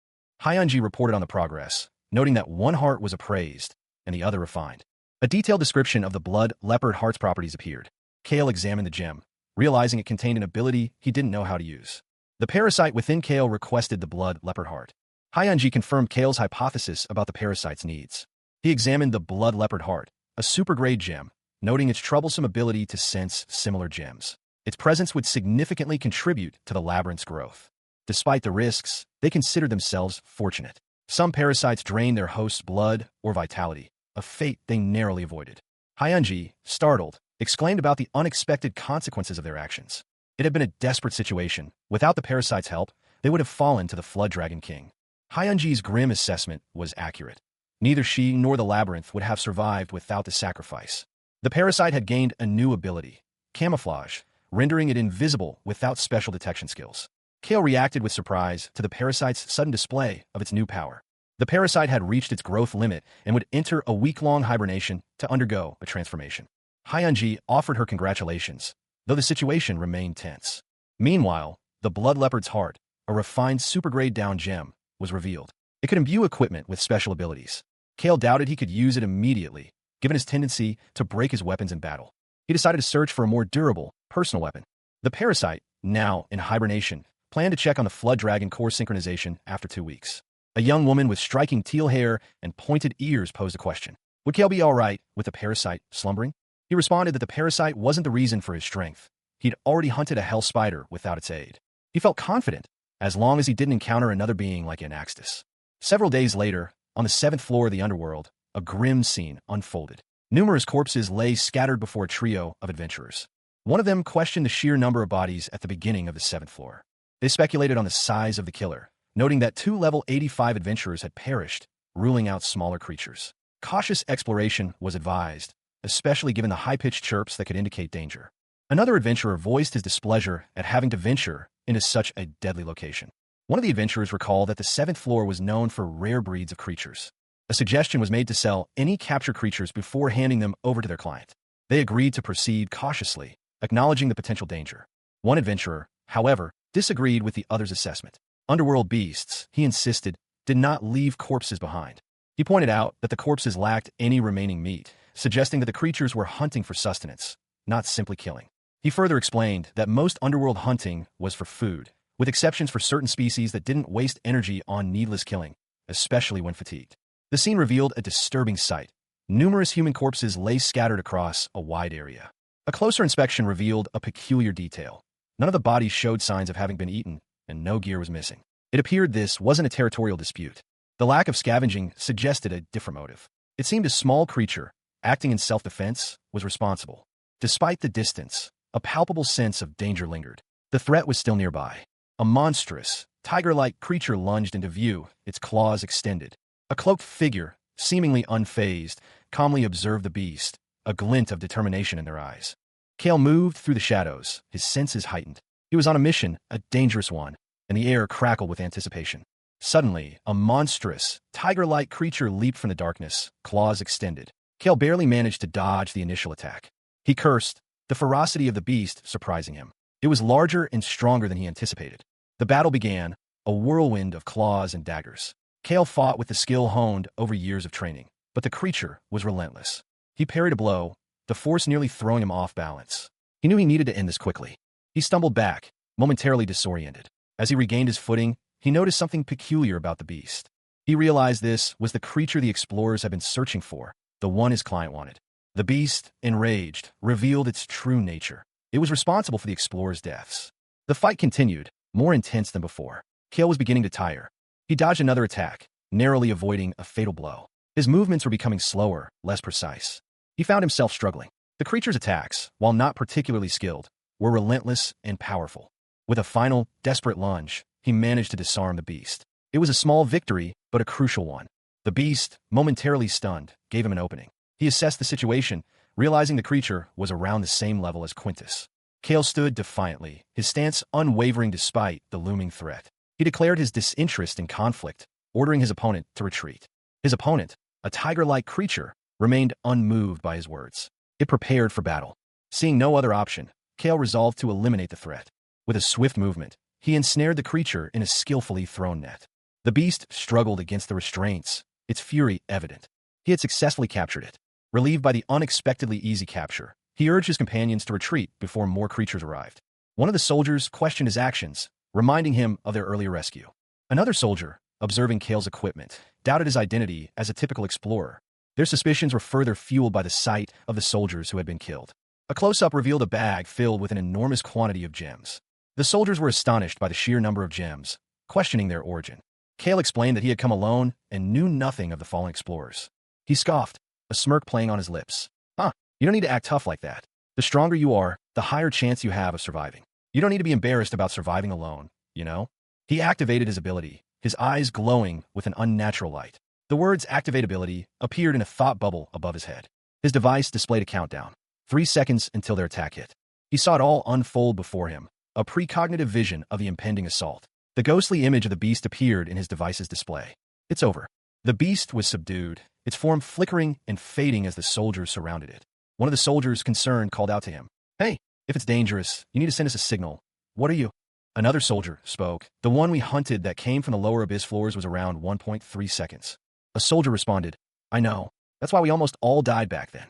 Hyunji reported on the progress, noting that one heart was appraised and the other refined. A detailed description of the blood leopard heart's properties appeared. Kale examined the gem, realizing it contained an ability he didn't know how to use. The parasite within Kale requested the blood leopard heart. Hyunji confirmed Kale's hypothesis about the parasite's needs. He examined the blood leopard heart, a super-grade gem, noting its troublesome ability to sense similar gems. Its presence would significantly contribute to the labyrinth's growth. Despite the risks, they considered themselves fortunate. Some parasites drained their host's blood or vitality, a fate they narrowly avoided. Hyunji, startled, exclaimed about the unexpected consequences of their actions. It had been a desperate situation. Without the parasite's help, they would have fallen to the Flood Dragon King. Hyunji's grim assessment was accurate. Neither she nor the labyrinth would have survived without the sacrifice. The parasite had gained a new ability, camouflage, rendering it invisible without special detection skills. Kale reacted with surprise to the parasite's sudden display of its new power. The parasite had reached its growth limit and would enter a week-long hibernation to undergo a transformation. Hyunji offered her congratulations, though the situation remained tense. Meanwhile, the blood leopard's heart, a refined super-grade down gem, was revealed. It could imbue equipment with special abilities. Kale doubted he could use it immediately, given his tendency to break his weapons in battle. He decided to search for a more durable, personal weapon. The parasite, now in hibernation, planned to check on the Flood Dragon core synchronization after 2 weeks. A young woman with striking teal hair and pointed ears posed a question. Would Kale be all right with the parasite slumbering? He responded that the parasite wasn't the reason for his strength. He'd already hunted a hell spider without its aid. He felt confident, as long as he didn't encounter another being like Anaxtis. Several days later, on the 7th floor of the underworld, a grim scene unfolded. Numerous corpses lay scattered before a trio of adventurers. One of them questioned the sheer number of bodies at the beginning of the 7th floor. They speculated on the size of the killer, noting that 2 level 85 adventurers had perished, ruling out smaller creatures. Cautious exploration was advised, especially given the high-pitched chirps that could indicate danger. Another adventurer voiced his displeasure at having to venture into such a deadly location. One of the adventurers recalled that the 7th floor was known for rare breeds of creatures. A suggestion was made to sell any captured creatures before handing them over to their client. They agreed to proceed cautiously, acknowledging the potential danger. One adventurer, however, disagreed with the other's assessment. Underworld beasts, he insisted, did not leave corpses behind. He pointed out that the corpses lacked any remaining meat, suggesting that the creatures were hunting for sustenance, not simply killing. He further explained that most underworld hunting was for food, with exceptions for certain species that didn't waste energy on needless killing, especially when fatigued. The scene revealed a disturbing sight. Numerous human corpses lay scattered across a wide area. A closer inspection revealed a peculiar detail. None of the bodies showed signs of having been eaten, and no gear was missing. It appeared this wasn't a territorial dispute. The lack of scavenging suggested a different motive. It seemed a small creature, acting in self-defense, was responsible. Despite the distance, a palpable sense of danger lingered. The threat was still nearby. A monstrous, tiger-like creature lunged into view, its claws extended. A cloaked figure, seemingly unfazed, calmly observed the beast, a glint of determination in their eyes. Kale moved through the shadows, his senses heightened. He was on a mission, a dangerous one, and the air crackled with anticipation. Suddenly, a monstrous, tiger-like creature leaped from the darkness, claws extended. Kale barely managed to dodge the initial attack. He cursed, the ferocity of the beast surprising him. It was larger and stronger than he anticipated. The battle began, a whirlwind of claws and daggers. Kale fought with the skill honed over years of training, but the creature was relentless. He parried a blow, the force nearly throwing him off balance. He knew he needed to end this quickly. He stumbled back, momentarily disoriented. As he regained his footing, he noticed something peculiar about the beast. He realized this was the creature the explorers had been searching for, the one his client wanted. The beast, enraged, revealed its true nature. It was responsible for the explorers' deaths. The fight continued, more intense than before. Kale was beginning to tire. He dodged another attack, narrowly avoiding a fatal blow. His movements were becoming slower, less precise. He found himself struggling. The creature's attacks, while not particularly skilled, were relentless and powerful. With a final, desperate lunge, he managed to disarm the beast. It was a small victory, but a crucial one. The beast, momentarily stunned, gave him an opening. He assessed the situation, realizing the creature was around the same level as Quintus. Kale stood defiantly, his stance unwavering despite the looming threat. He declared his disinterest in conflict, ordering his opponent to retreat. His opponent, a tiger-like creature, remained unmoved by his words. It prepared for battle. Seeing no other option, Kale resolved to eliminate the threat. With a swift movement, he ensnared the creature in a skillfully thrown net. The beast struggled against the restraints, its fury evident. He had successfully captured it. Relieved by the unexpectedly easy capture, he urged his companions to retreat before more creatures arrived. One of the soldiers questioned his actions, reminding him of their earlier rescue. Another soldier, observing Kale's equipment, doubted his identity as a typical explorer. Their suspicions were further fueled by the sight of the soldiers who had been killed. A close-up revealed a bag filled with an enormous quantity of gems. The soldiers were astonished by the sheer number of gems, questioning their origin. Kale explained that he had come alone and knew nothing of the fallen explorers. He scoffed, a smirk playing on his lips. You don't need to act tough like that. The stronger you are, the higher chance you have of surviving. You don't need to be embarrassed about surviving alone, you know? He activated his ability, his eyes glowing with an unnatural light. The words activate ability appeared in a thought bubble above his head. His device displayed a countdown. 3 seconds until their attack hit. He saw it all unfold before him, a precognitive vision of the impending assault. The ghostly image of the beast appeared in his device's display. It's over. The beast was subdued, its form flickering and fading as the soldiers surrounded it. One of the soldiers, concerned, called out to him, "Hey, if it's dangerous, you need to send us a signal. What are you?" Another soldier spoke. "The one we hunted that came from the lower abyss floors was around 1.3 seconds. A soldier responded, "I know. That's why we almost all died back then."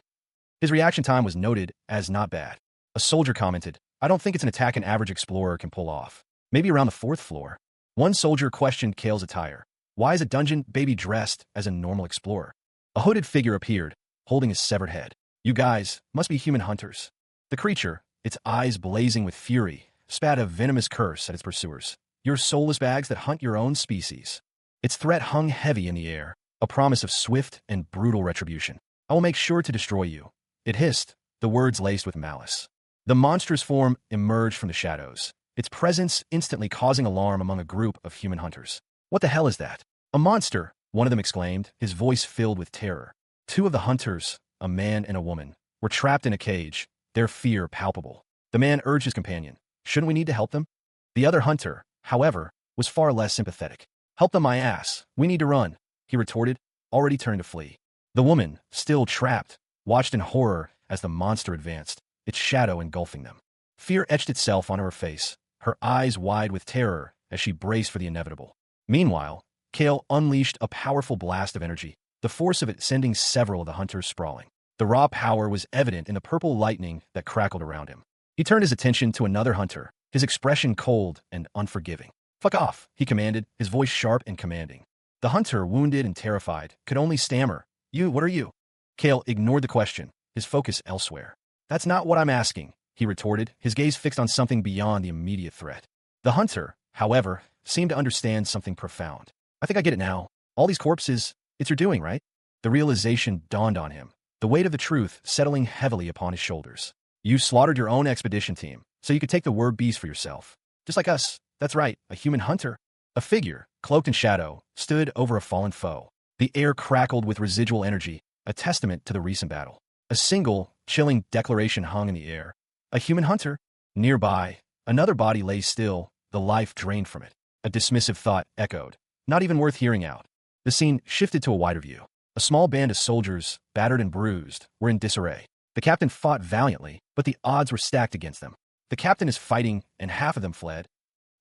His reaction time was noted as not bad. A soldier commented, "I don't think it's an attack an average explorer can pull off. Maybe around the 4th floor." One soldier questioned Kale's attire. Why is a dungeon baby dressed as a normal explorer? A hooded figure appeared, holding his severed head. "You guys must be human hunters." The creature, its eyes blazing with fury, spat a venomous curse at its pursuers. "You're soulless bags that hunt your own species." Its threat hung heavy in the air, a promise of swift and brutal retribution. "I will make sure to destroy you." It hissed, the words laced with malice. The monstrous form emerged from the shadows, its presence instantly causing alarm among a group of human hunters. "What the hell is that?" "A monster," one of them exclaimed, his voice filled with terror. Two of the hunters, a man and a woman, were trapped in a cage, their fear palpable. The man urged his companion, "Shouldn't we need to help them?" The other hunter, however, was far less sympathetic. "Help them, my ass. We need to run," he retorted, already turned to flee. The woman, still trapped, watched in horror as the monster advanced, its shadow engulfing them. Fear etched itself onto her face, her eyes wide with terror as she braced for the inevitable. Meanwhile, Kale unleashed a powerful blast of energy, the force of it sending several of the hunters sprawling. The raw power was evident in the purple lightning that crackled around him. He turned his attention to another hunter, his expression cold and unforgiving. "Fuck off," he commanded, his voice sharp and commanding. The hunter, wounded and terrified, could only stammer, What are you?" Kale ignored the question, his focus elsewhere. "That's not what I'm asking," he retorted, his gaze fixed on something beyond the immediate threat. The hunter, however, seemed to understand something profound. "I think I get it now. All these corpses, it's your doing, right?" The realization dawned on him, the weight of the truth settling heavily upon his shoulders. "You slaughtered your own expedition team, so you could take the word beast for yourself. Just like us. That's right, a human hunter." A figure, cloaked in shadow, stood over a fallen foe. The air crackled with residual energy, a testament to the recent battle. A single, chilling declaration hung in the air. A human hunter? Nearby, another body lay still, the life drained from it. A dismissive thought echoed, not even worth hearing out. The scene shifted to a wider view. A small band of soldiers, battered and bruised, were in disarray. The captain fought valiantly, but the odds were stacked against them. The captain is fighting, and half of them fled.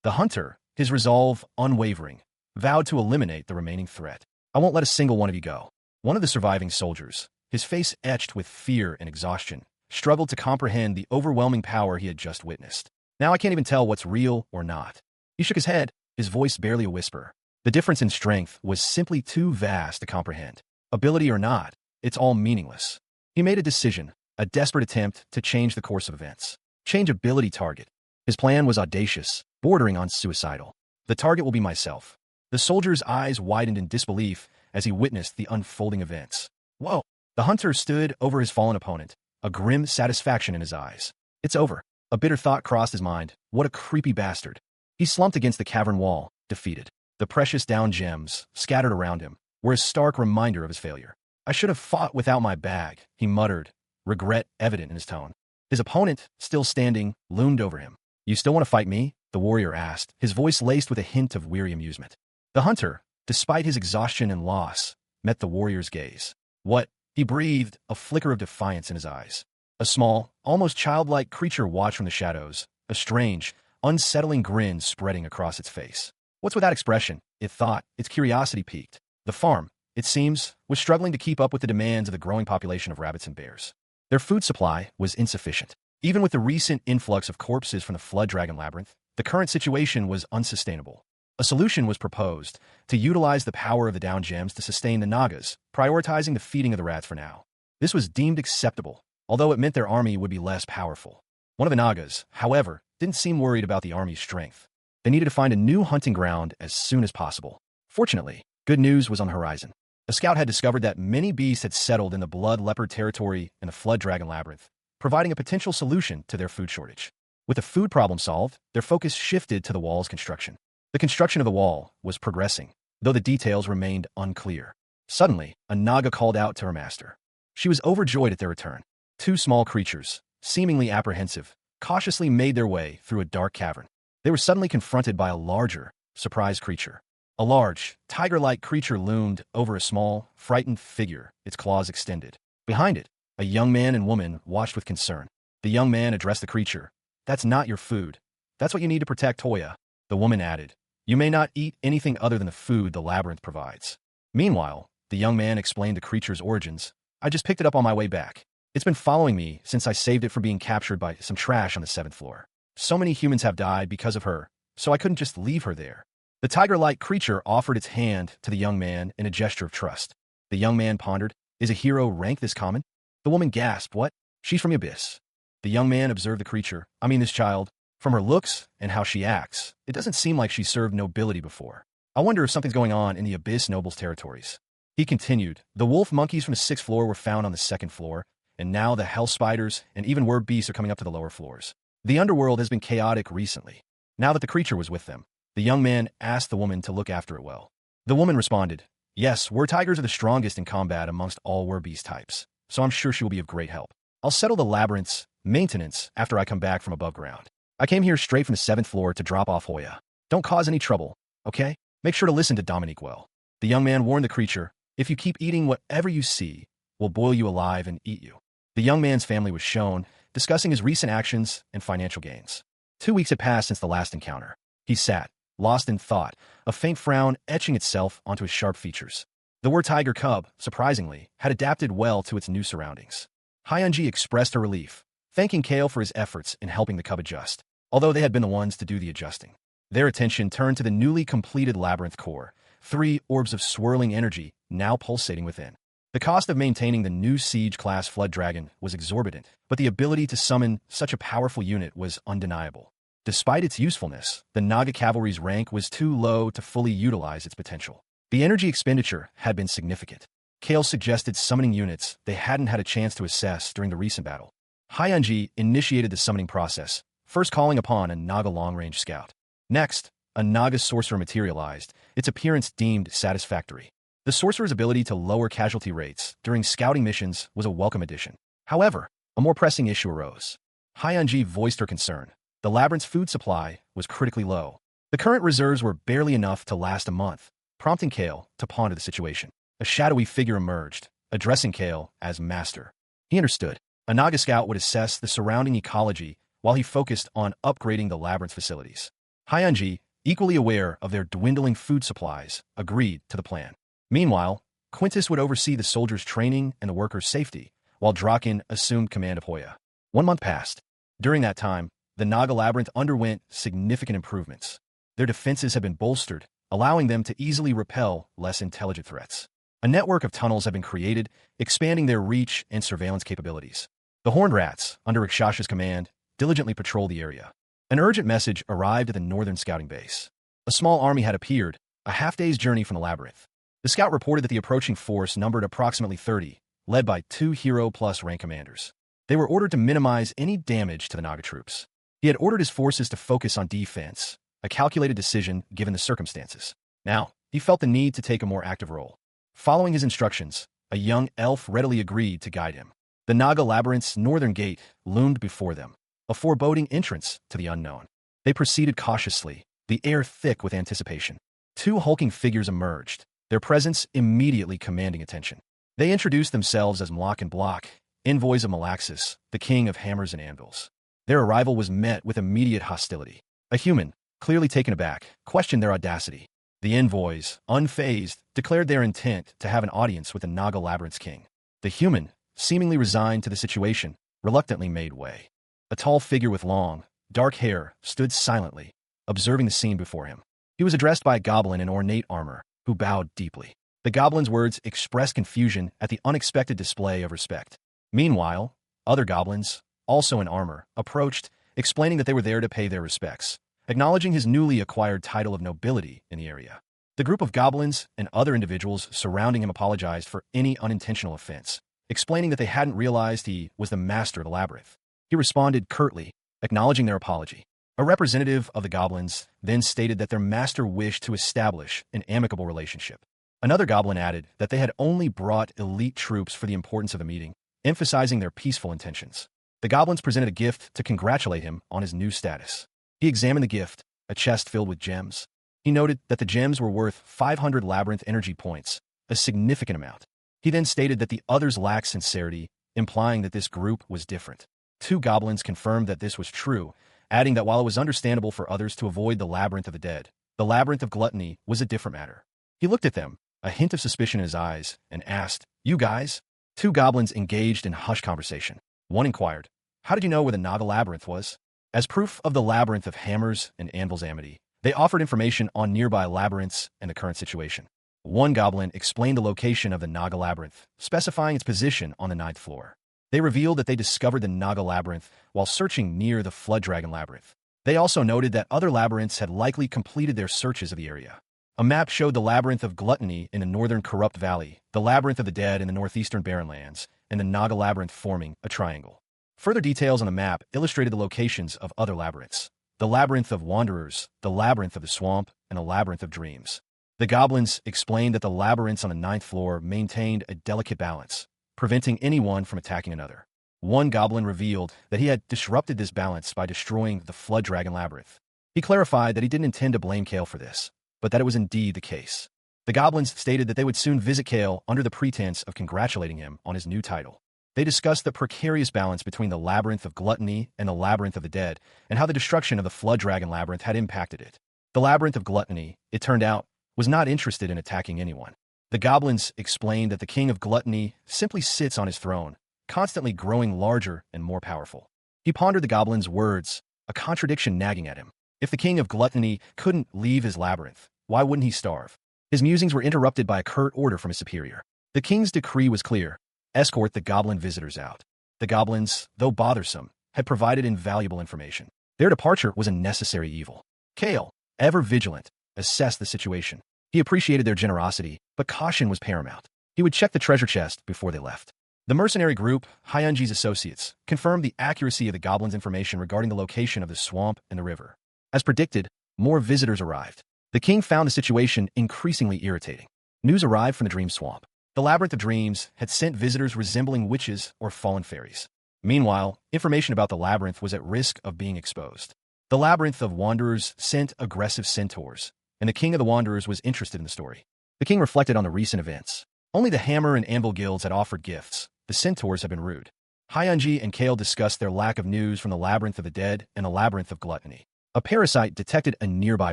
The hunter, his resolve unwavering, vowed to eliminate the remaining threat. "I won't let a single one of you go." One of the surviving soldiers, his face etched with fear and exhaustion, struggled to comprehend the overwhelming power he had just witnessed. "Now I can't even tell what's real or not." He shook his head, his voice barely a whisper. The difference in strength was simply too vast to comprehend. Ability or not, it's all meaningless. He made a decision, a desperate attempt to change the course of events. Change ability target. His plan was audacious, bordering on suicidal. "The target will be myself." The soldier's eyes widened in disbelief as he witnessed the unfolding events. "Whoa!" The hunter stood over his fallen opponent, a grim satisfaction in his eyes. "It's over." A bitter thought crossed his mind. What a creepy bastard. He slumped against the cavern wall, defeated. The precious down gems, scattered around him, were a stark reminder of his failure. "I should have fought without my bag," he muttered, regret evident in his tone. His opponent, still standing, loomed over him. "You still want to fight me?" the warrior asked, his voice laced with a hint of weary amusement. The hunter, despite his exhaustion and loss, met the warrior's gaze. "What?" he breathed, a flicker of defiance in his eyes. A small, almost childlike creature watched from the shadows, a strange, unsettling grin spreading across its face. "What's with that expression?" it thought, its curiosity piqued. The farm, it seems, was struggling to keep up with the demands of the growing population of rabbits and bears. Their food supply was insufficient. Even with the recent influx of corpses from the Flood Dragon Labyrinth, the current situation was unsustainable. A solution was proposed to utilize the power of the down gems to sustain the Nagas, prioritizing the feeding of the rats for now. This was deemed acceptable, although it meant their army would be less powerful. One of the Nagas, however, didn't seem worried about the army's strength. They needed to find a new hunting ground as soon as possible. Fortunately, good news was on the horizon. A scout had discovered that many beasts had settled in the Blood Leopard territory in the Flood Dragon Labyrinth, providing a potential solution to their food shortage. With the food problem solved, their focus shifted to the wall's construction. The construction of the wall was progressing, though the details remained unclear. Suddenly, a Naga called out to her master. She was overjoyed at their return. Two small creatures, seemingly apprehensive, cautiously made their way through a dark cavern. They were suddenly confronted by a larger, surprised creature. A large, tiger-like creature loomed over a small, frightened figure, its claws extended. Behind it, a young man and woman watched with concern. The young man addressed the creature. "That's not your food. That's what you need to protect Toya." The woman added, "You may not eat anything other than the food the labyrinth provides." Meanwhile, the young man explained the creature's origins. "I just picked it up on my way back. It's been following me since I saved it from being captured by some trash on the 7th floor. So many humans have died because of her, so I couldn't just leave her there." The tiger-like creature offered its hand to the young man in a gesture of trust. The young man pondered, "Is a hero rank this common?" The woman gasped, "What? She's from the abyss." The young man observed the creature. This child. From her looks and how she acts, it doesn't seem like she served nobility before. I wonder if something's going on in the abyss nobles' territories." He continued, "The wolf monkeys from the 6th floor were found on the 2nd floor, and now the hell spiders and even word beasts are coming up to the lower floors. The underworld has been chaotic recently." Now that the creature was with them, the young man asked the woman to look after it well. The woman responded, "Yes, were tigers are the strongest in combat amongst all were beast types, so I'm sure she will be of great help. I'll settle the labyrinth's maintenance after I come back from above ground. I came here straight from the 7th floor to drop off Hoya. Don't cause any trouble, okay? Make sure to listen to Dominique well." The young man warned the creature, "If you keep eating whatever you see, we'll boil you alive and eat you." The young man's family was shown, discussing his recent actions and financial gains. 2 weeks had passed since the last encounter. He sat, lost in thought, a faint frown etching itself onto his sharp features. The war-tiger cub, surprisingly, had adapted well to its new surroundings. Hyunji expressed her relief, thanking Kale for his efforts in helping the cub adjust, although they had been the ones to do the adjusting. Their attention turned to the newly completed labyrinth core, 3 orbs of swirling energy now pulsating within. The cost of maintaining the new Siege-class Flood Dragon was exorbitant, but the ability to summon such a powerful unit was undeniable. Despite its usefulness, the Naga cavalry's rank was too low to fully utilize its potential. The energy expenditure had been significant. Kale suggested summoning units they hadn't had a chance to assess during the recent battle. Hyunji initiated the summoning process, first calling upon a Naga long-range scout. Next, a Naga sorcerer materialized, its appearance deemed satisfactory. The sorcerer's ability to lower casualty rates during scouting missions was a welcome addition. However, a more pressing issue arose. Hyunji voiced her concern. The labyrinth's food supply was critically low. The current reserves were barely enough to last a month, prompting Kale to ponder the situation. A shadowy figure emerged, addressing Kale as Master. He understood. A Naga scout would assess the surrounding ecology while he focused on upgrading the labyrinth facilities. Hyunji, equally aware of their dwindling food supplies, agreed to the plan. Meanwhile, Quintus would oversee the soldiers' training and the workers' safety, while Draken assumed command of Hoya. 1 month passed. During that time, the Naga labyrinth underwent significant improvements. Their defenses had been bolstered, allowing them to easily repel less intelligent threats. A network of tunnels had been created, expanding their reach and surveillance capabilities. The Horned Rats, under Rakshas's command, diligently patrolled the area. An urgent message arrived at the northern scouting base. A small army had appeared, a half-day's journey from the labyrinth. The scout reported that the approaching force numbered approximately 30, led by 2 Hero-plus rank commanders. They were ordered to minimize any damage to the Naga troops. He had ordered his forces to focus on defense, a calculated decision given the circumstances. Now, he felt the need to take a more active role. Following his instructions, a young elf readily agreed to guide him. The Naga labyrinth's northern gate loomed before them, a foreboding entrance to the unknown. They proceeded cautiously, the air thick with anticipation. 2 hulking figures emerged, their presence immediately commanding attention. They introduced themselves as Mlock and Block, envoys of Malaxis, the king of hammers and anvils. Their arrival was met with immediate hostility. A human, clearly taken aback, questioned their audacity. The envoys, unfazed, declared their intent to have an audience with the Naga labyrinth's king. The human, seemingly resigned to the situation, reluctantly made way. A tall figure with long, dark hair stood silently, observing the scene before him. He was addressed by a goblin in ornate armor, who bowed deeply. The goblin's words expressed confusion at the unexpected display of respect. Meanwhile, other goblins, also in armor, approached, explaining that they were there to pay their respects, acknowledging his newly acquired title of nobility in the area. The group of goblins and other individuals surrounding him apologized for any unintentional offense, explaining that they hadn't realized he was the master of the labyrinth. He responded curtly, acknowledging their apology. A representative of the goblins then stated that their master wished to establish an amicable relationship. Another goblin added that they had only brought elite troops for the importance of the meeting, emphasizing their peaceful intentions. The goblins presented a gift to congratulate him on his new status. He examined the gift, a chest filled with gems. He noted that the gems were worth 500 labyrinth energy points, a significant amount. He then stated that the others lacked sincerity, implying that this group was different. Two goblins confirmed that this was true, adding that while it was understandable for others to avoid the labyrinth of the dead, the labyrinth of gluttony was a different matter. He looked at them, a hint of suspicion in his eyes, and asked, "You guys?" Two goblins engaged in hushed conversation. One inquired, "How did you know where the Naga labyrinth was?" As proof of the labyrinth of hammers and anvils amity, they offered information on nearby labyrinths and the current situation. One goblin explained the location of the Naga labyrinth, specifying its position on the 9th floor. They revealed that they discovered the Naga labyrinth while searching near the Flood Dragon labyrinth. They also noted that other labyrinths had likely completed their searches of the area. A map showed the labyrinth of gluttony in the northern Corrupt Valley, the labyrinth of the dead in the northeastern Barren Lands, and the Naga labyrinth forming a triangle. Further details on the map illustrated the locations of other labyrinths: the labyrinth of wanderers, the labyrinth of the swamp, and the labyrinth of dreams. The goblins explained that the labyrinths on the 9th floor maintained a delicate balance, preventing anyone from attacking another. One goblin revealed that he had disrupted this balance by destroying the Flood Dragon labyrinth. He clarified that he didn't intend to blame Kale for this, but that it was indeed the case. The goblins stated that they would soon visit Kale under the pretense of congratulating him on his new title. They discussed the precarious balance between the labyrinth of gluttony and the labyrinth of the dead, and how the destruction of the Flood Dragon labyrinth had impacted it. The labyrinth of gluttony, it turned out, was not interested in attacking anyone. The goblins explained that the king of gluttony simply sits on his throne, constantly growing larger and more powerful. He pondered the goblins' words, a contradiction nagging at him. If the king of gluttony couldn't leave his labyrinth, why wouldn't he starve? His musings were interrupted by a curt order from his superior. The king's decree was clear: escort the goblin visitors out. The goblins, though bothersome, had provided invaluable information. Their departure was a necessary evil. Kale, ever vigilant, assessed the situation. He appreciated their generosity, but caution was paramount. He would check the treasure chest before they left. The mercenary group, Hyunji's associates, confirmed the accuracy of the goblins' information regarding the location of the swamp and the river. As predicted, more visitors arrived. The king found the situation increasingly irritating. News arrived from the Dream Swamp. The Labyrinth of Dreams had sent visitors resembling witches or fallen fairies. Meanwhile, information about the labyrinth was at risk of being exposed. The Labyrinth of Wanderers sent aggressive centaurs, and the king of the Wanderers was interested in the story. The king reflected on the recent events. Only the Hammer and Anvil guilds had offered gifts. The centaurs had been rude. Hyunji and Kale discussed their lack of news from the Labyrinth of the Dead and the Labyrinth of Gluttony. A parasite detected a nearby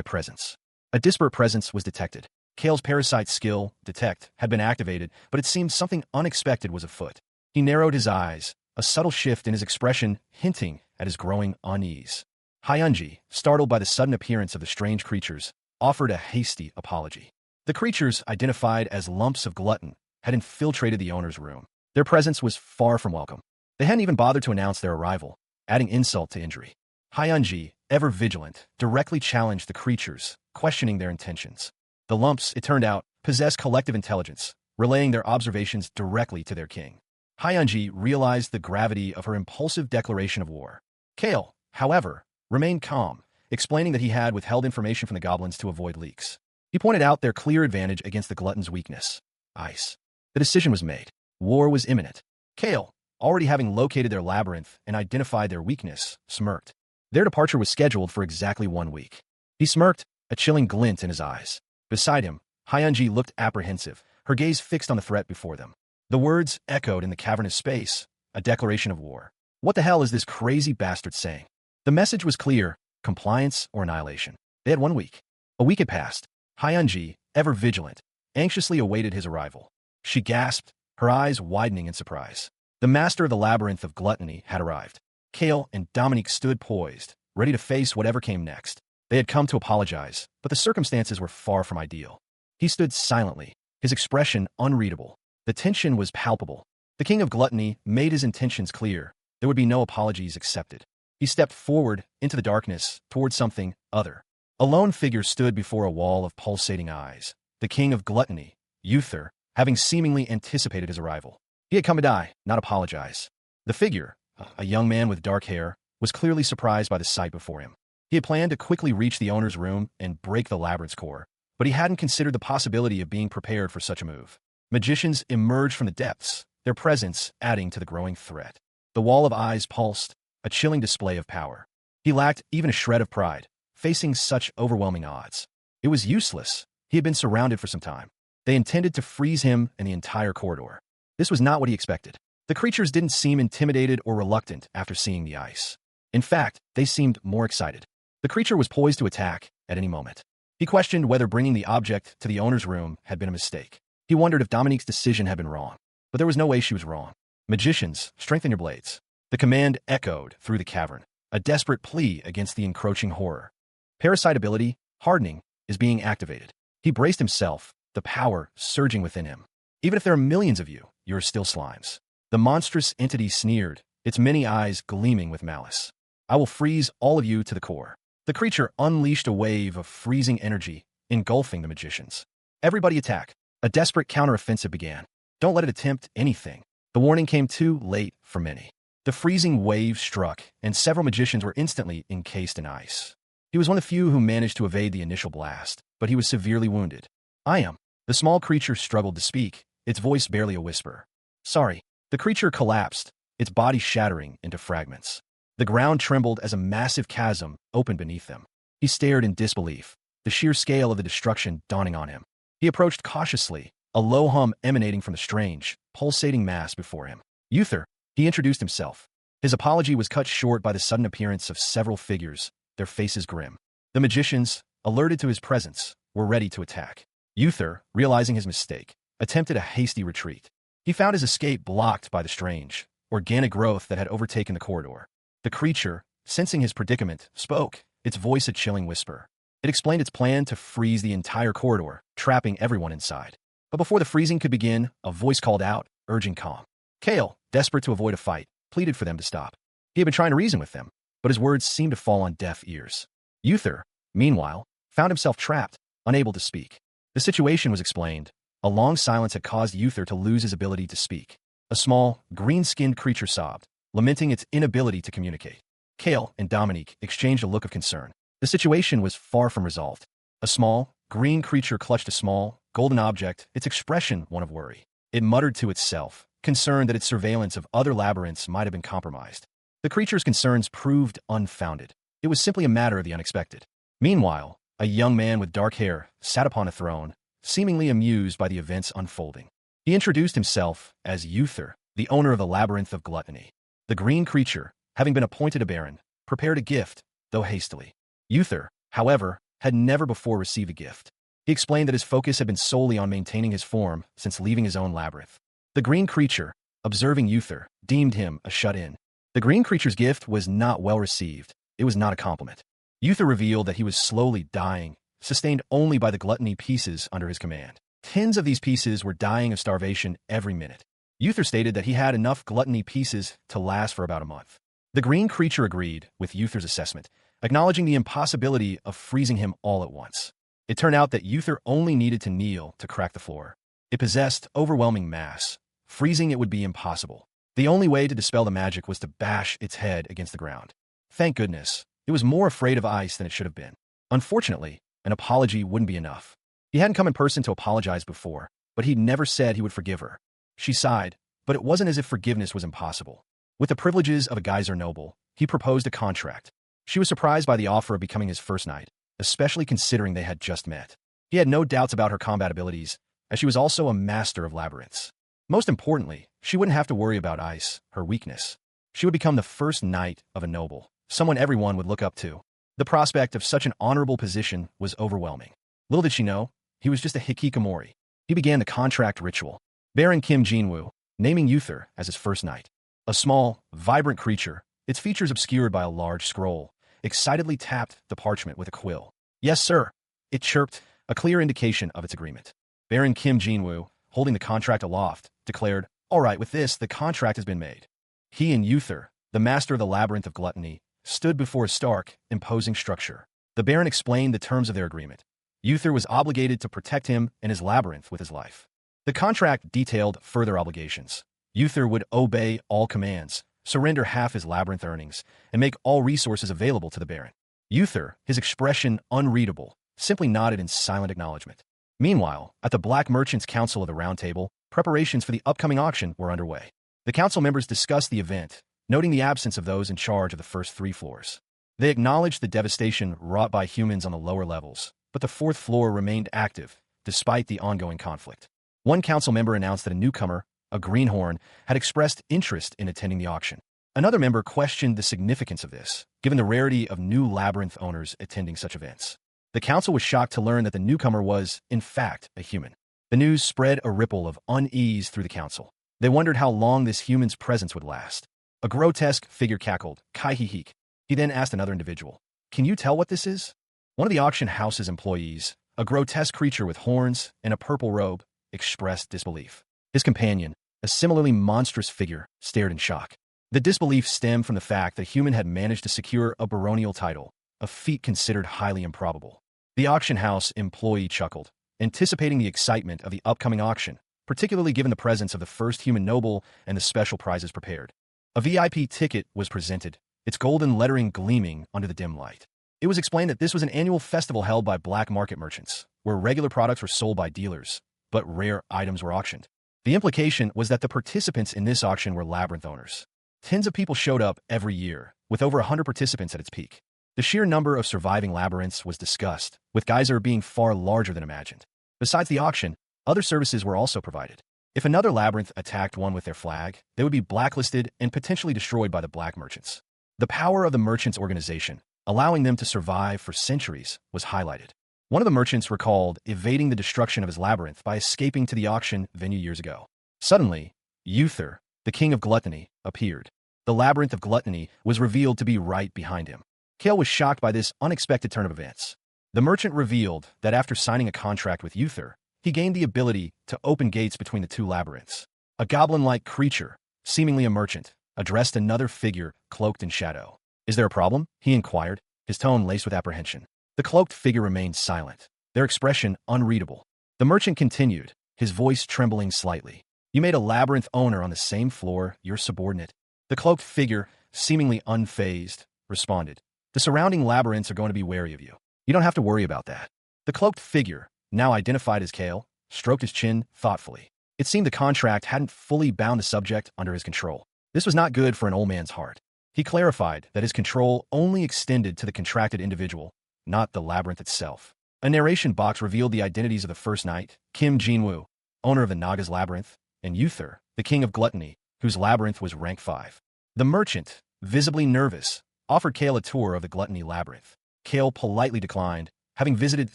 presence. A disparate presence was detected. Kale's parasite skill, Detect, had been activated, but it seemed something unexpected was afoot. He narrowed his eyes, a subtle shift in his expression hinting at his growing unease. Hyunji, startled by the sudden appearance of the strange creatures, offered a hasty apology. The creatures, identified as lumps of glutton, had infiltrated the owner's room. Their presence was far from welcome. They hadn't even bothered to announce their arrival, adding insult to injury. Hyunji, ever vigilant, directly challenged the creatures, questioning their intentions. The lumps, it turned out, possessed collective intelligence, relaying their observations directly to their king. Hyunji realized the gravity of her impulsive declaration of war. Kale, however, remained calm, explaining that he had withheld information from the goblins to avoid leaks. He pointed out their clear advantage against the glutton's weakness: ice. The decision was made. War was imminent. Kale, already having located their labyrinth and identified their weakness, smirked. Their departure was scheduled for exactly 1 week. He smirked, a chilling glint in his eyes. Beside him, Hyunji looked apprehensive, her gaze fixed on the threat before them. The words echoed in the cavernous space, a declaration of war. What the hell is this crazy bastard saying? The message was clear: compliance or annihilation. They had 1 week. A week had passed. Hyunji, ever vigilant, anxiously awaited his arrival. She gasped, her eyes widening in surprise. The master of the Labyrinth of Gluttony had arrived. Kale and Dominique stood poised, ready to face whatever came next. They had come to apologize, but the circumstances were far from ideal. He stood silently, his expression unreadable. The tension was palpable. The king of gluttony made his intentions clear. There would be no apologies accepted. He stepped forward into the darkness toward something other. A lone figure stood before a wall of pulsating eyes. The king of gluttony, Uther, having seemingly anticipated his arrival. He had come to die, not apologize. The figure, a young man with dark hair, was clearly surprised by the sight before him. He had planned to quickly reach the owner's room and break the labyrinth's core, but he hadn't considered the possibility of being prepared for such a move. Magicians emerged from the depths, their presence adding to the growing threat. The wall of eyes pulsed, a chilling display of power. He lacked even a shred of pride, facing such overwhelming odds. It was useless. He had been surrounded for some time. They intended to freeze him and the entire corridor. This was not what he expected. The creatures didn't seem intimidated or reluctant after seeing the ice. In fact, they seemed more excited. The creature was poised to attack at any moment. He questioned whether bringing the object to the owner's room had been a mistake. He wondered if Dominique's decision had been wrong. But there was no way she was wrong. Magicians, strengthen your blades. The command echoed through the cavern, a desperate plea against the encroaching horror. Parasite ability, hardening, is being activated. He braced himself, the power surging within him. Even if there are millions of you, you are still slimes. The monstrous entity sneered, its many eyes gleaming with malice. I will freeze all of you to the core. The creature unleashed a wave of freezing energy, engulfing the magicians. Everybody attack. A desperate counteroffensive began. Don't let it attempt anything. The warning came too late for many. The freezing wave struck, and several magicians were instantly encased in ice. He was one of the few who managed to evade the initial blast, but he was severely wounded. I am. The small creature struggled to speak, its voice barely a whisper. Sorry. The creature collapsed, its body shattering into fragments. The ground trembled as a massive chasm opened beneath them. He stared in disbelief, the sheer scale of the destruction dawning on him. He approached cautiously, a low hum emanating from the strange, pulsating mass before him. Uther, he introduced himself. His apology was cut short by the sudden appearance of several figures, their faces grim. The magicians, alerted to his presence, were ready to attack. Uther, realizing his mistake, attempted a hasty retreat. He found his escape blocked by the strange, organic growth that had overtaken the corridor. The creature, sensing his predicament, spoke, its voice a chilling whisper. It explained its plan to freeze the entire corridor, trapping everyone inside. But before the freezing could begin, a voice called out, urging calm. Kale, desperate to avoid a fight, pleaded for them to stop. He had been trying to reason with them, but his words seemed to fall on deaf ears. Uther, meanwhile, found himself trapped, unable to speak. The situation was explained. A long silence had caused Uther to lose his ability to speak. A small, green-skinned creature sobbed, lamenting its inability to communicate. Kale and Dominique exchanged a look of concern. The situation was far from resolved. A small, green creature clutched a small, golden object, its expression one of worry. It muttered to itself, concerned that its surveillance of other labyrinths might have been compromised. The creature's concerns proved unfounded. It was simply a matter of the unexpected. Meanwhile, a young man with dark hair sat upon a throne, seemingly amused by the events unfolding. He introduced himself as Uther, the owner of the Labyrinth of Gluttony. The green creature, having been appointed a baron, prepared a gift, though hastily. Uther, however, had never before received a gift. He explained that his focus had been solely on maintaining his form since leaving his own labyrinth. The green creature, observing Uther, deemed him a shut-in. The green creature's gift was not well received. It was not a compliment. Uther revealed that he was slowly dying, sustained only by the gluttony pieces under his command. Tens of these pieces were dying of starvation every minute. Uther stated that he had enough gluttony pieces to last for about a month. The green creature agreed with Uther's assessment, acknowledging the impossibility of freezing him all at once. It turned out that Uther only needed to kneel to crack the floor. It possessed overwhelming mass. Freezing it would be impossible. The only way to dispel the magic was to bash its head against the ground. Thank goodness, it was more afraid of ice than it should have been. Unfortunately, an apology wouldn't be enough. He hadn't come in person to apologize before, but he'd never said he would forgive her. She sighed, but it wasn't as if forgiveness was impossible. With the privileges of a geyser noble, he proposed a contract. She was surprised by the offer of becoming his first knight, especially considering they had just met. He had no doubts about her combat abilities, as she was also a master of labyrinths. Most importantly, she wouldn't have to worry about ice, her weakness. She would become the first knight of a noble, someone everyone would look up to. The prospect of such an honorable position was overwhelming. Little did she know, he was just a hikikomori. He began the contract ritual. Baron Kim Jinwoo, naming Uther as his first knight. A small, vibrant creature, its features obscured by a large scroll, excitedly tapped the parchment with a quill. Yes, sir, it chirped, a clear indication of its agreement. Baron Kim Jinwoo, holding the contract aloft, declared, "All right, with this, the contract has been made." He and Uther, the master of the Labyrinth of Gluttony, stood before a stark, imposing structure. The Baron explained the terms of their agreement. Uther was obligated to protect him and his labyrinth with his life. The contract detailed further obligations. Uther would obey all commands, surrender half his labyrinth earnings, and make all resources available to the Baron. Uther, his expression unreadable, simply nodded in silent acknowledgement. Meanwhile, at the Black Merchants' Council of the Round Table, preparations for the upcoming auction were underway. The council members discussed the event, noting the absence of those in charge of the first 3 floors. They acknowledged the devastation wrought by humans on the lower levels, but the 4th floor remained active, despite the ongoing conflict. One council member announced that a newcomer, a greenhorn, had expressed interest in attending the auction. Another member questioned the significance of this, given the rarity of new labyrinth owners attending such events. The council was shocked to learn that the newcomer was, in fact, a human. The news spread a ripple of unease through the council. They wondered how long this human's presence would last. A grotesque figure cackled, "Kai-he-heek." He then asked another individual, "Can you tell what this is?" One of the auction house's employees, a grotesque creature with horns and a purple robe, expressed disbelief. His companion, a similarly monstrous figure, stared in shock. The disbelief stemmed from the fact that a human had managed to secure a baronial title, a feat considered highly improbable. The auction house employee chuckled, anticipating the excitement of the upcoming auction, particularly given the presence of the first human noble and the special prizes prepared. A VIP ticket was presented, its golden lettering gleaming under the dim light. It was explained that this was an annual festival held by black market merchants, where regular products were sold by dealers, but rare items were auctioned. The implication was that the participants in this auction were labyrinth owners. Tens of people showed up every year, with over 100 participants at its peak. The sheer number of surviving labyrinths was discussed, with Geyser being far larger than imagined. Besides the auction, other services were also provided. If another labyrinth attacked one with their flag, they would be blacklisted and potentially destroyed by the black merchants. The power of the merchants' organization, allowing them to survive for centuries, was highlighted. One of the merchants recalled evading the destruction of his labyrinth by escaping to the auction venue years ago. Suddenly, Uther, the king of gluttony, appeared. The labyrinth of gluttony was revealed to be right behind him. Kale was shocked by this unexpected turn of events. The merchant revealed that after signing a contract with Uther, he gained the ability to open gates between the 2 labyrinths. A goblin-like creature, seemingly a merchant, addressed another figure cloaked in shadow. "Is there a problem?" he inquired, his tone laced with apprehension. The cloaked figure remained silent, their expression unreadable. The merchant continued, his voice trembling slightly. "You made a labyrinth owner on the same floor, your subordinate." The cloaked figure, seemingly unfazed, responded, "The surrounding labyrinths are going to be wary of you. You don't have to worry about that." The cloaked figure, now identified as Kale, stroked his chin thoughtfully. It seemed the contract hadn't fully bound the subject under his control. This was not good for an old man's heart. He clarified that his control only extended to the contracted individual, not the labyrinth itself. A narration box revealed the identities of the first knight, Kim Jinwoo, owner of the Naga's labyrinth, and Uther, the king of gluttony, whose labyrinth was rank 5. The merchant, visibly nervous, offered Kale a tour of the gluttony labyrinth. Kale politely declined, having visited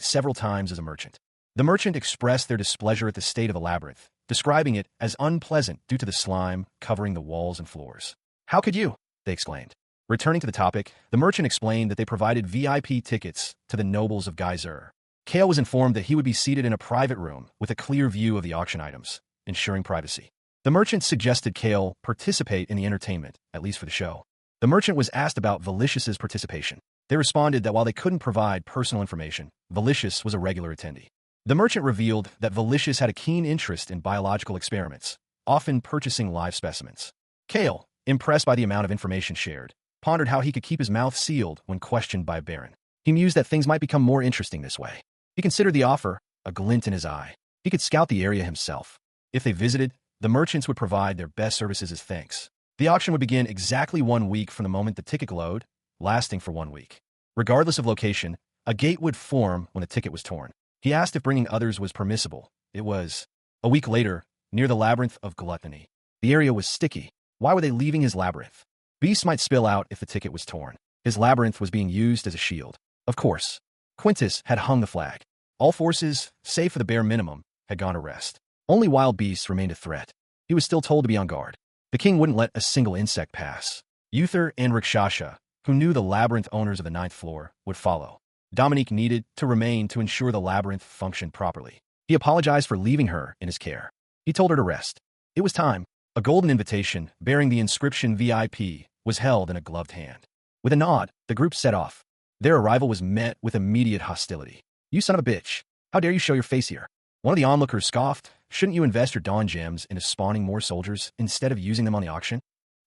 several times as a merchant. The merchant expressed their displeasure at the state of the labyrinth, describing it as unpleasant due to the slime covering the walls and floors. "How could you?" they exclaimed. Returning to the topic, the merchant explained that they provided VIP tickets to the nobles of Geyser. Kale was informed that he would be seated in a private room with a clear view of the auction items, ensuring privacy. The merchant suggested Kale participate in the entertainment, at least for the show. The merchant was asked about Valicius's participation. They responded that while they couldn't provide personal information, Valicius was a regular attendee. The merchant revealed that Valicius had a keen interest in biological experiments, often purchasing live specimens. Kale, impressed by the amount of information shared, pondered how he could keep his mouth sealed when questioned by a baron. He mused that things might become more interesting this way. He considered the offer, a glint in his eye. He could scout the area himself. If they visited, the merchants would provide their best services as thanks. The auction would begin exactly 1 week from the moment the ticket glowed, lasting for 1 week. Regardless of location, a gate would form when the ticket was torn. He asked if bringing others was permissible. It was. A week later, near the labyrinth of gluttony. The area was sticky. Why were they leaving his labyrinth? Beasts might spill out if the ticket was torn. His labyrinth was being used as a shield. Of course. Quintus had hung the flag. All forces, save for the bare minimum, had gone to rest. Only wild beasts remained a threat. He was still told to be on guard. The king wouldn't let a single insect pass. Uther and Rakshasha, who knew the labyrinth owners of the 9th floor, would follow. Dominique needed to remain to ensure the labyrinth functioned properly. He apologized for leaving her in his care. He told her to rest. It was time. A golden invitation, bearing the inscription VIP, was held in a gloved hand. With a nod, the group set off. Their arrival was met with immediate hostility. "You son of a bitch. How dare you show your face here?" One of the onlookers scoffed. "Shouldn't you invest your dawn gems into spawning more soldiers instead of using them on the auction?"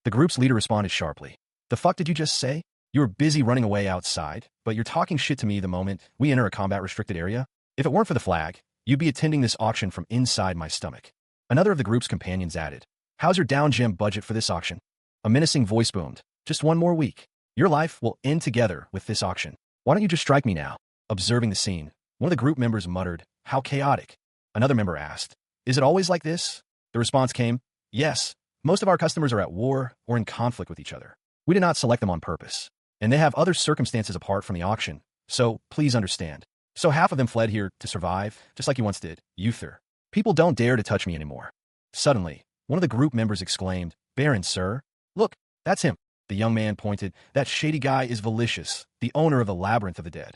The group's leader responded sharply. "The fuck did you just say? You were busy running away outside, but you're talking shit to me the moment we enter a combat-restricted area? If it weren't for the flag, you'd be attending this auction from inside my stomach." Another of the group's companions added, "How's your down gem budget for this auction?" A menacing voice boomed. Just one more week. Your life will end together with this auction. Why don't you just strike me now? Observing the scene, one of the group members muttered, "How chaotic." Another member asked, "Is it always like this?" The response came, "Yes. Most of our customers are at war or in conflict with each other. We did not select them on purpose. And they have other circumstances apart from the auction, so please understand." So half of them fled here to survive, just like you once did, Uther. People don't dare to touch me anymore. Suddenly, one of the group members exclaimed, "Baron, sir. Look, that's him." The young man pointed. "That shady guy is Valicious, the owner of the Labyrinth of the Dead."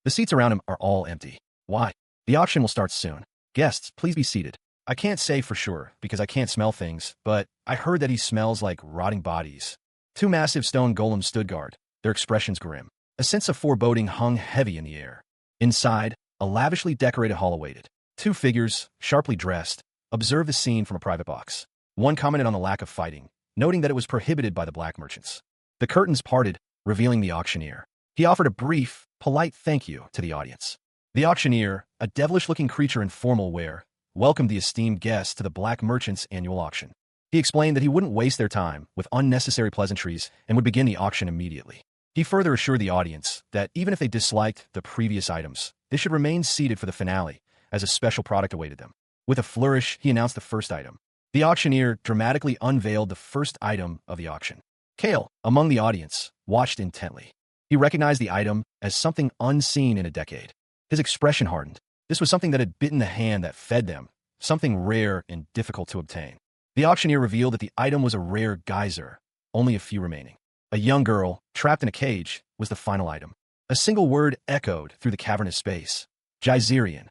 The seats around him are all empty. Why? The auction will start soon. Guests, please be seated. I can't say for sure, because I can't smell things, but I heard that he smells like rotting bodies. Two massive stone golems stood guard, their expressions grim. A sense of foreboding hung heavy in the air. Inside, a lavishly decorated hall awaited. Two figures, sharply dressed, observed the scene from a private box. One commented on the lack of fighting, noting that it was prohibited by the black merchants. The curtains parted, revealing the auctioneer. He offered a brief, polite thank you to the audience. The auctioneer, a devilish-looking creature in formal wear, welcomed the esteemed guests to the black merchants' annual auction. He explained that he wouldn't waste their time with unnecessary pleasantries and would begin the auction immediately. He further assured the audience that even if they disliked the previous items, they should remain seated for the finale, as a special product awaited them. With a flourish, he announced the first item. The auctioneer dramatically unveiled the first item of the auction. Kale, among the audience, watched intently. He recognized the item as something unseen in a decade. His expression hardened. This was something that had bitten the hand that fed them, something rare and difficult to obtain. The auctioneer revealed that the item was a rare geyser, only a few remaining. A young girl, trapped in a cage, was the final item. A single word echoed through the cavernous space. Geyserian.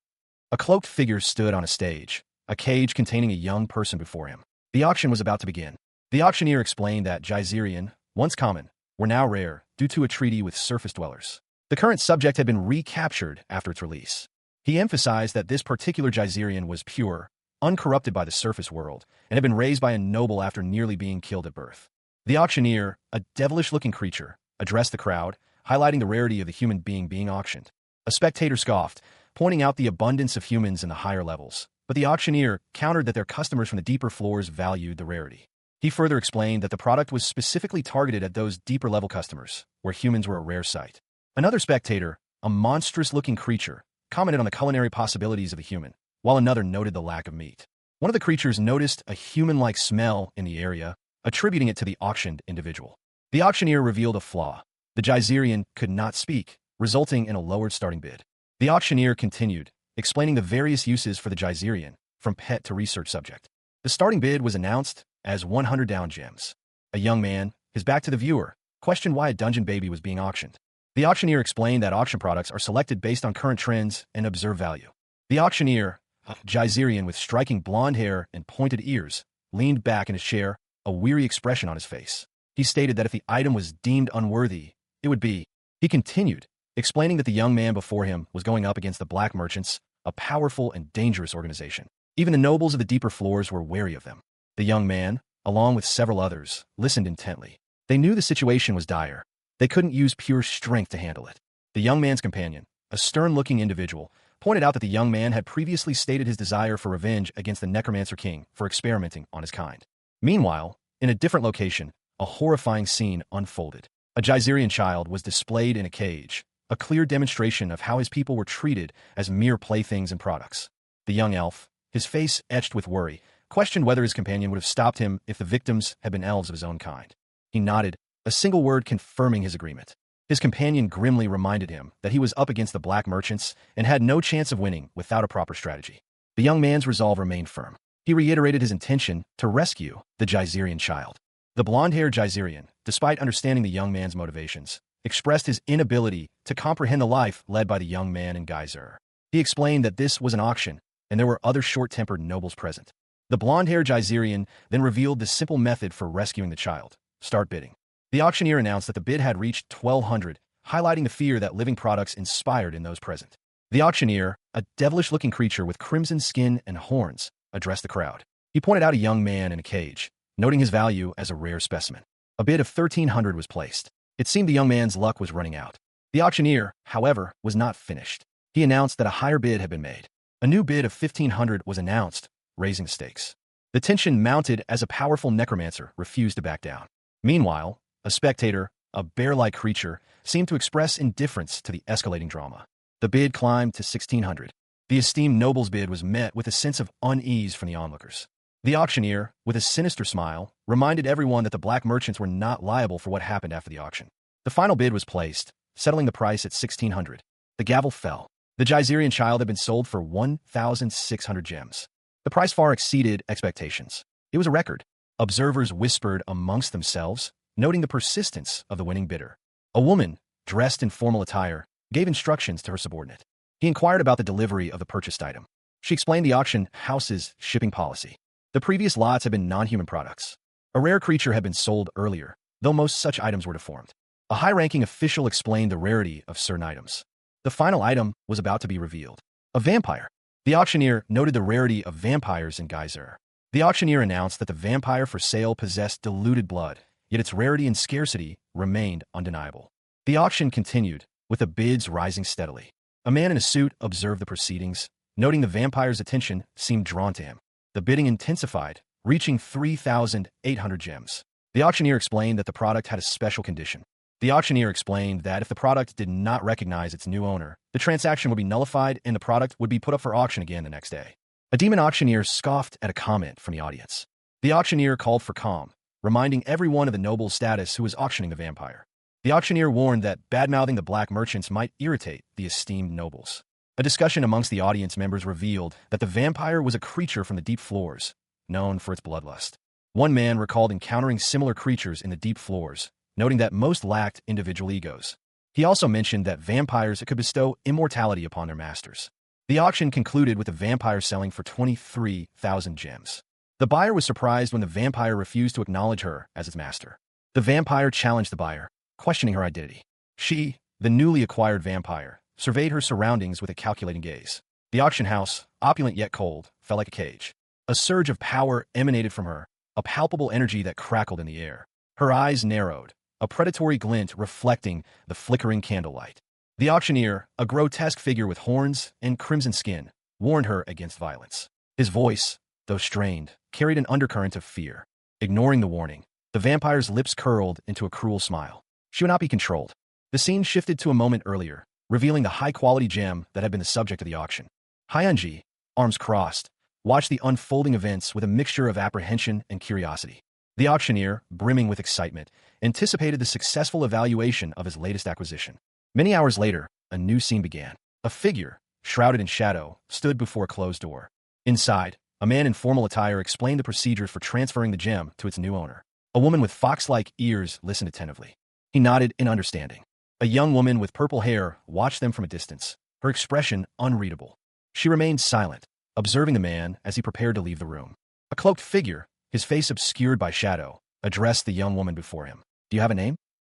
A cloaked figure stood on a stage, a cage containing a young person before him. The auction was about to begin. The auctioneer explained that Geyserian, once common, were now rare due to a treaty with surface dwellers. The current subject had been recaptured after its release. He emphasized that this particular Geyserian was pure, uncorrupted by the surface world, and had been raised by a noble after nearly being killed at birth. The auctioneer, a devilish-looking creature, addressed the crowd, highlighting the rarity of the human being auctioned. A spectator scoffed, pointing out the abundance of humans in the higher levels, but the auctioneer countered that their customers from the deeper floors valued the rarity. He further explained that the product was specifically targeted at those deeper-level customers, where humans were a rare sight. Another spectator, a monstrous-looking creature, commented on the culinary possibilities of the human, while another noted the lack of meat. One of the creatures noticed a human-like smell in the area, attributing it to the auctioned individual. The auctioneer revealed a flaw. The Geyserian could not speak, resulting in a lowered starting bid. The auctioneer continued, explaining the various uses for the Geyserian, from pet to research subject. The starting bid was announced as 100 down gems. A young man, his back to the viewer, questioned why a dungeon baby was being auctioned. The auctioneer explained that auction products are selected based on current trends and observed value. The auctioneer, a Geyserian with striking blonde hair and pointed ears, leaned back in his chair, a weary expression on his face. He stated that if the item was deemed unworthy, it would be. He continued, explaining that the young man before him was going up against the black merchants, a powerful and dangerous organization. Even the nobles of the deeper floors were wary of them. The young man, along with several others, listened intently. They knew the situation was dire. They couldn't use pure strength to handle it. The young man's companion, a stern-looking individual, pointed out that the young man had previously stated his desire for revenge against the Necromancer King for experimenting on his kind. Meanwhile, in a different location, a horrifying scene unfolded. A Geyserian child was displayed in a cage, a clear demonstration of how his people were treated as mere playthings and products. The young elf, his face etched with worry, questioned whether his companion would have stopped him if the victims had been elves of his own kind. He nodded, a single word confirming his agreement. His companion grimly reminded him that he was up against the black merchants and had no chance of winning without a proper strategy. The young man's resolve remained firm. He reiterated his intention to rescue the Geyserian child. The blonde-haired Geyserian, despite understanding the young man's motivations, expressed his inability to comprehend the life led by the young man in Geyser. He explained that this was an auction, and there were other short-tempered nobles present. The blonde-haired Geyserian then revealed the simple method for rescuing the child. Start bidding. The auctioneer announced that the bid had reached 1,200, highlighting the fear that living products inspired in those present. The auctioneer, a devilish-looking creature with crimson skin and horns, addressed the crowd. He pointed out a young man in a cage, noting his value as a rare specimen. A bid of 1,300 was placed. It seemed the young man's luck was running out. The auctioneer, however, was not finished. He announced that a higher bid had been made. A new bid of 1,500 was announced, raising the stakes. The tension mounted as a powerful necromancer refused to back down. Meanwhile, a spectator, a bear-like creature, seemed to express indifference to the escalating drama. The bid climbed to 1,600. The esteemed noble's bid was met with a sense of unease from the onlookers. The auctioneer, with a sinister smile, reminded everyone that the black merchants were not liable for what happened after the auction. The final bid was placed, settling the price at 1,600. The gavel fell. The Geyserian child had been sold for 1,600 gems. The price far exceeded expectations. It was a record. Observers whispered amongst themselves, noting the persistence of the winning bidder. A woman, dressed in formal attire, gave instructions to her subordinate. He inquired about the delivery of the purchased item. She explained the auction house's shipping policy. The previous lots had been non-human products. A rare creature had been sold earlier, though most such items were deformed. A high-ranking official explained the rarity of certain items. The final item was about to be revealed. A vampire. The auctioneer noted the rarity of vampires in Geyser. The auctioneer announced that the vampire for sale possessed diluted blood, yet its rarity and scarcity remained undeniable. The auction continued, with the bids rising steadily. A man in a suit observed the proceedings, noting the vampire's attention seemed drawn to him. The bidding intensified, reaching 3,800 gems. The auctioneer explained that the product had a special condition. The auctioneer explained that if the product did not recognize its new owner, the transaction would be nullified and the product would be put up for auction again the next day. A demon auctioneer scoffed at a comment from the audience. The auctioneer called for calm, reminding everyone of the noble's status who was auctioning the vampire. The auctioneer warned that bad-mouthing the black merchants might irritate the esteemed nobles. A discussion amongst the audience members revealed that the vampire was a creature from the deep floors, known for its bloodlust. One man recalled encountering similar creatures in the deep floors, noting that most lacked individual egos. He also mentioned that vampires could bestow immortality upon their masters. The auction concluded with the vampire selling for 23,000 gems. The buyer was surprised when the vampire refused to acknowledge her as its master. The vampire challenged the buyer, questioning her identity. She, the newly acquired vampire, surveyed her surroundings with a calculating gaze. The auction house, opulent yet cold, felt like a cage. A surge of power emanated from her, a palpable energy that crackled in the air. Her eyes narrowed, a predatory glint reflecting the flickering candlelight. The auctioneer, a grotesque figure with horns and crimson skin, warned her against violence. His voice, though strained, carried an undercurrent of fear. Ignoring the warning, the vampire's lips curled into a cruel smile. She would not be controlled. The scene shifted to a moment earlier, revealing the high-quality gem that had been the subject of the auction. Hyunji, arms crossed, watched the unfolding events with a mixture of apprehension and curiosity. The auctioneer, brimming with excitement, anticipated the successful evaluation of his latest acquisition. Many hours later, a new scene began. A figure, shrouded in shadow, stood before a closed door. Inside, a man in formal attire explained the procedures for transferring the gem to its new owner. A woman with fox-like ears listened attentively. He nodded in understanding. A young woman with purple hair watched them from a distance, her expression unreadable. She remained silent, observing the man as he prepared to leave the room. A cloaked figure, his face obscured by shadow, addressed the young woman before him. "Do you have a name?"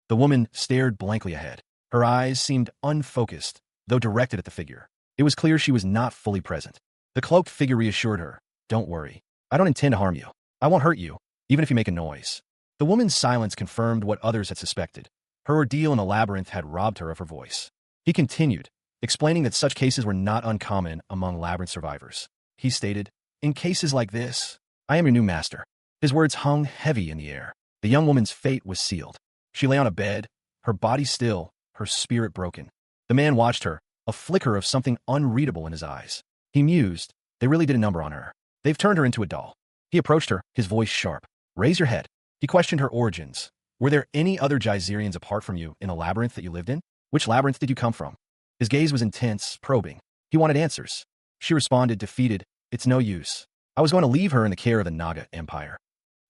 The woman stared blankly ahead. Her eyes seemed unfocused, though directed at the figure. It was clear she was not fully present. The cloaked figure reassured her. "Don't worry. I don't intend to harm you. I won't hurt you, even if you make a noise." The woman's silence confirmed what others had suspected. Her ordeal in the labyrinth had robbed her of her voice. He continued, explaining that such cases were not uncommon among labyrinth survivors. He stated, "In cases like this, I am your new master." His words hung heavy in the air. The young woman's fate was sealed. She lay on a bed, her body still, her spirit broken. The man watched her, a flicker of something unreadable in his eyes. He mused, they really did a number on her. They've turned her into a doll. He approached her, his voice sharp. "Raise your head." He questioned her origins. "Were there any other Geyserians apart from you in the labyrinth that you lived in? Which labyrinth did you come from?" His gaze was intense, probing. He wanted answers. She responded, defeated, "It's no use. I was going to leave her in the care of the Naga Empire."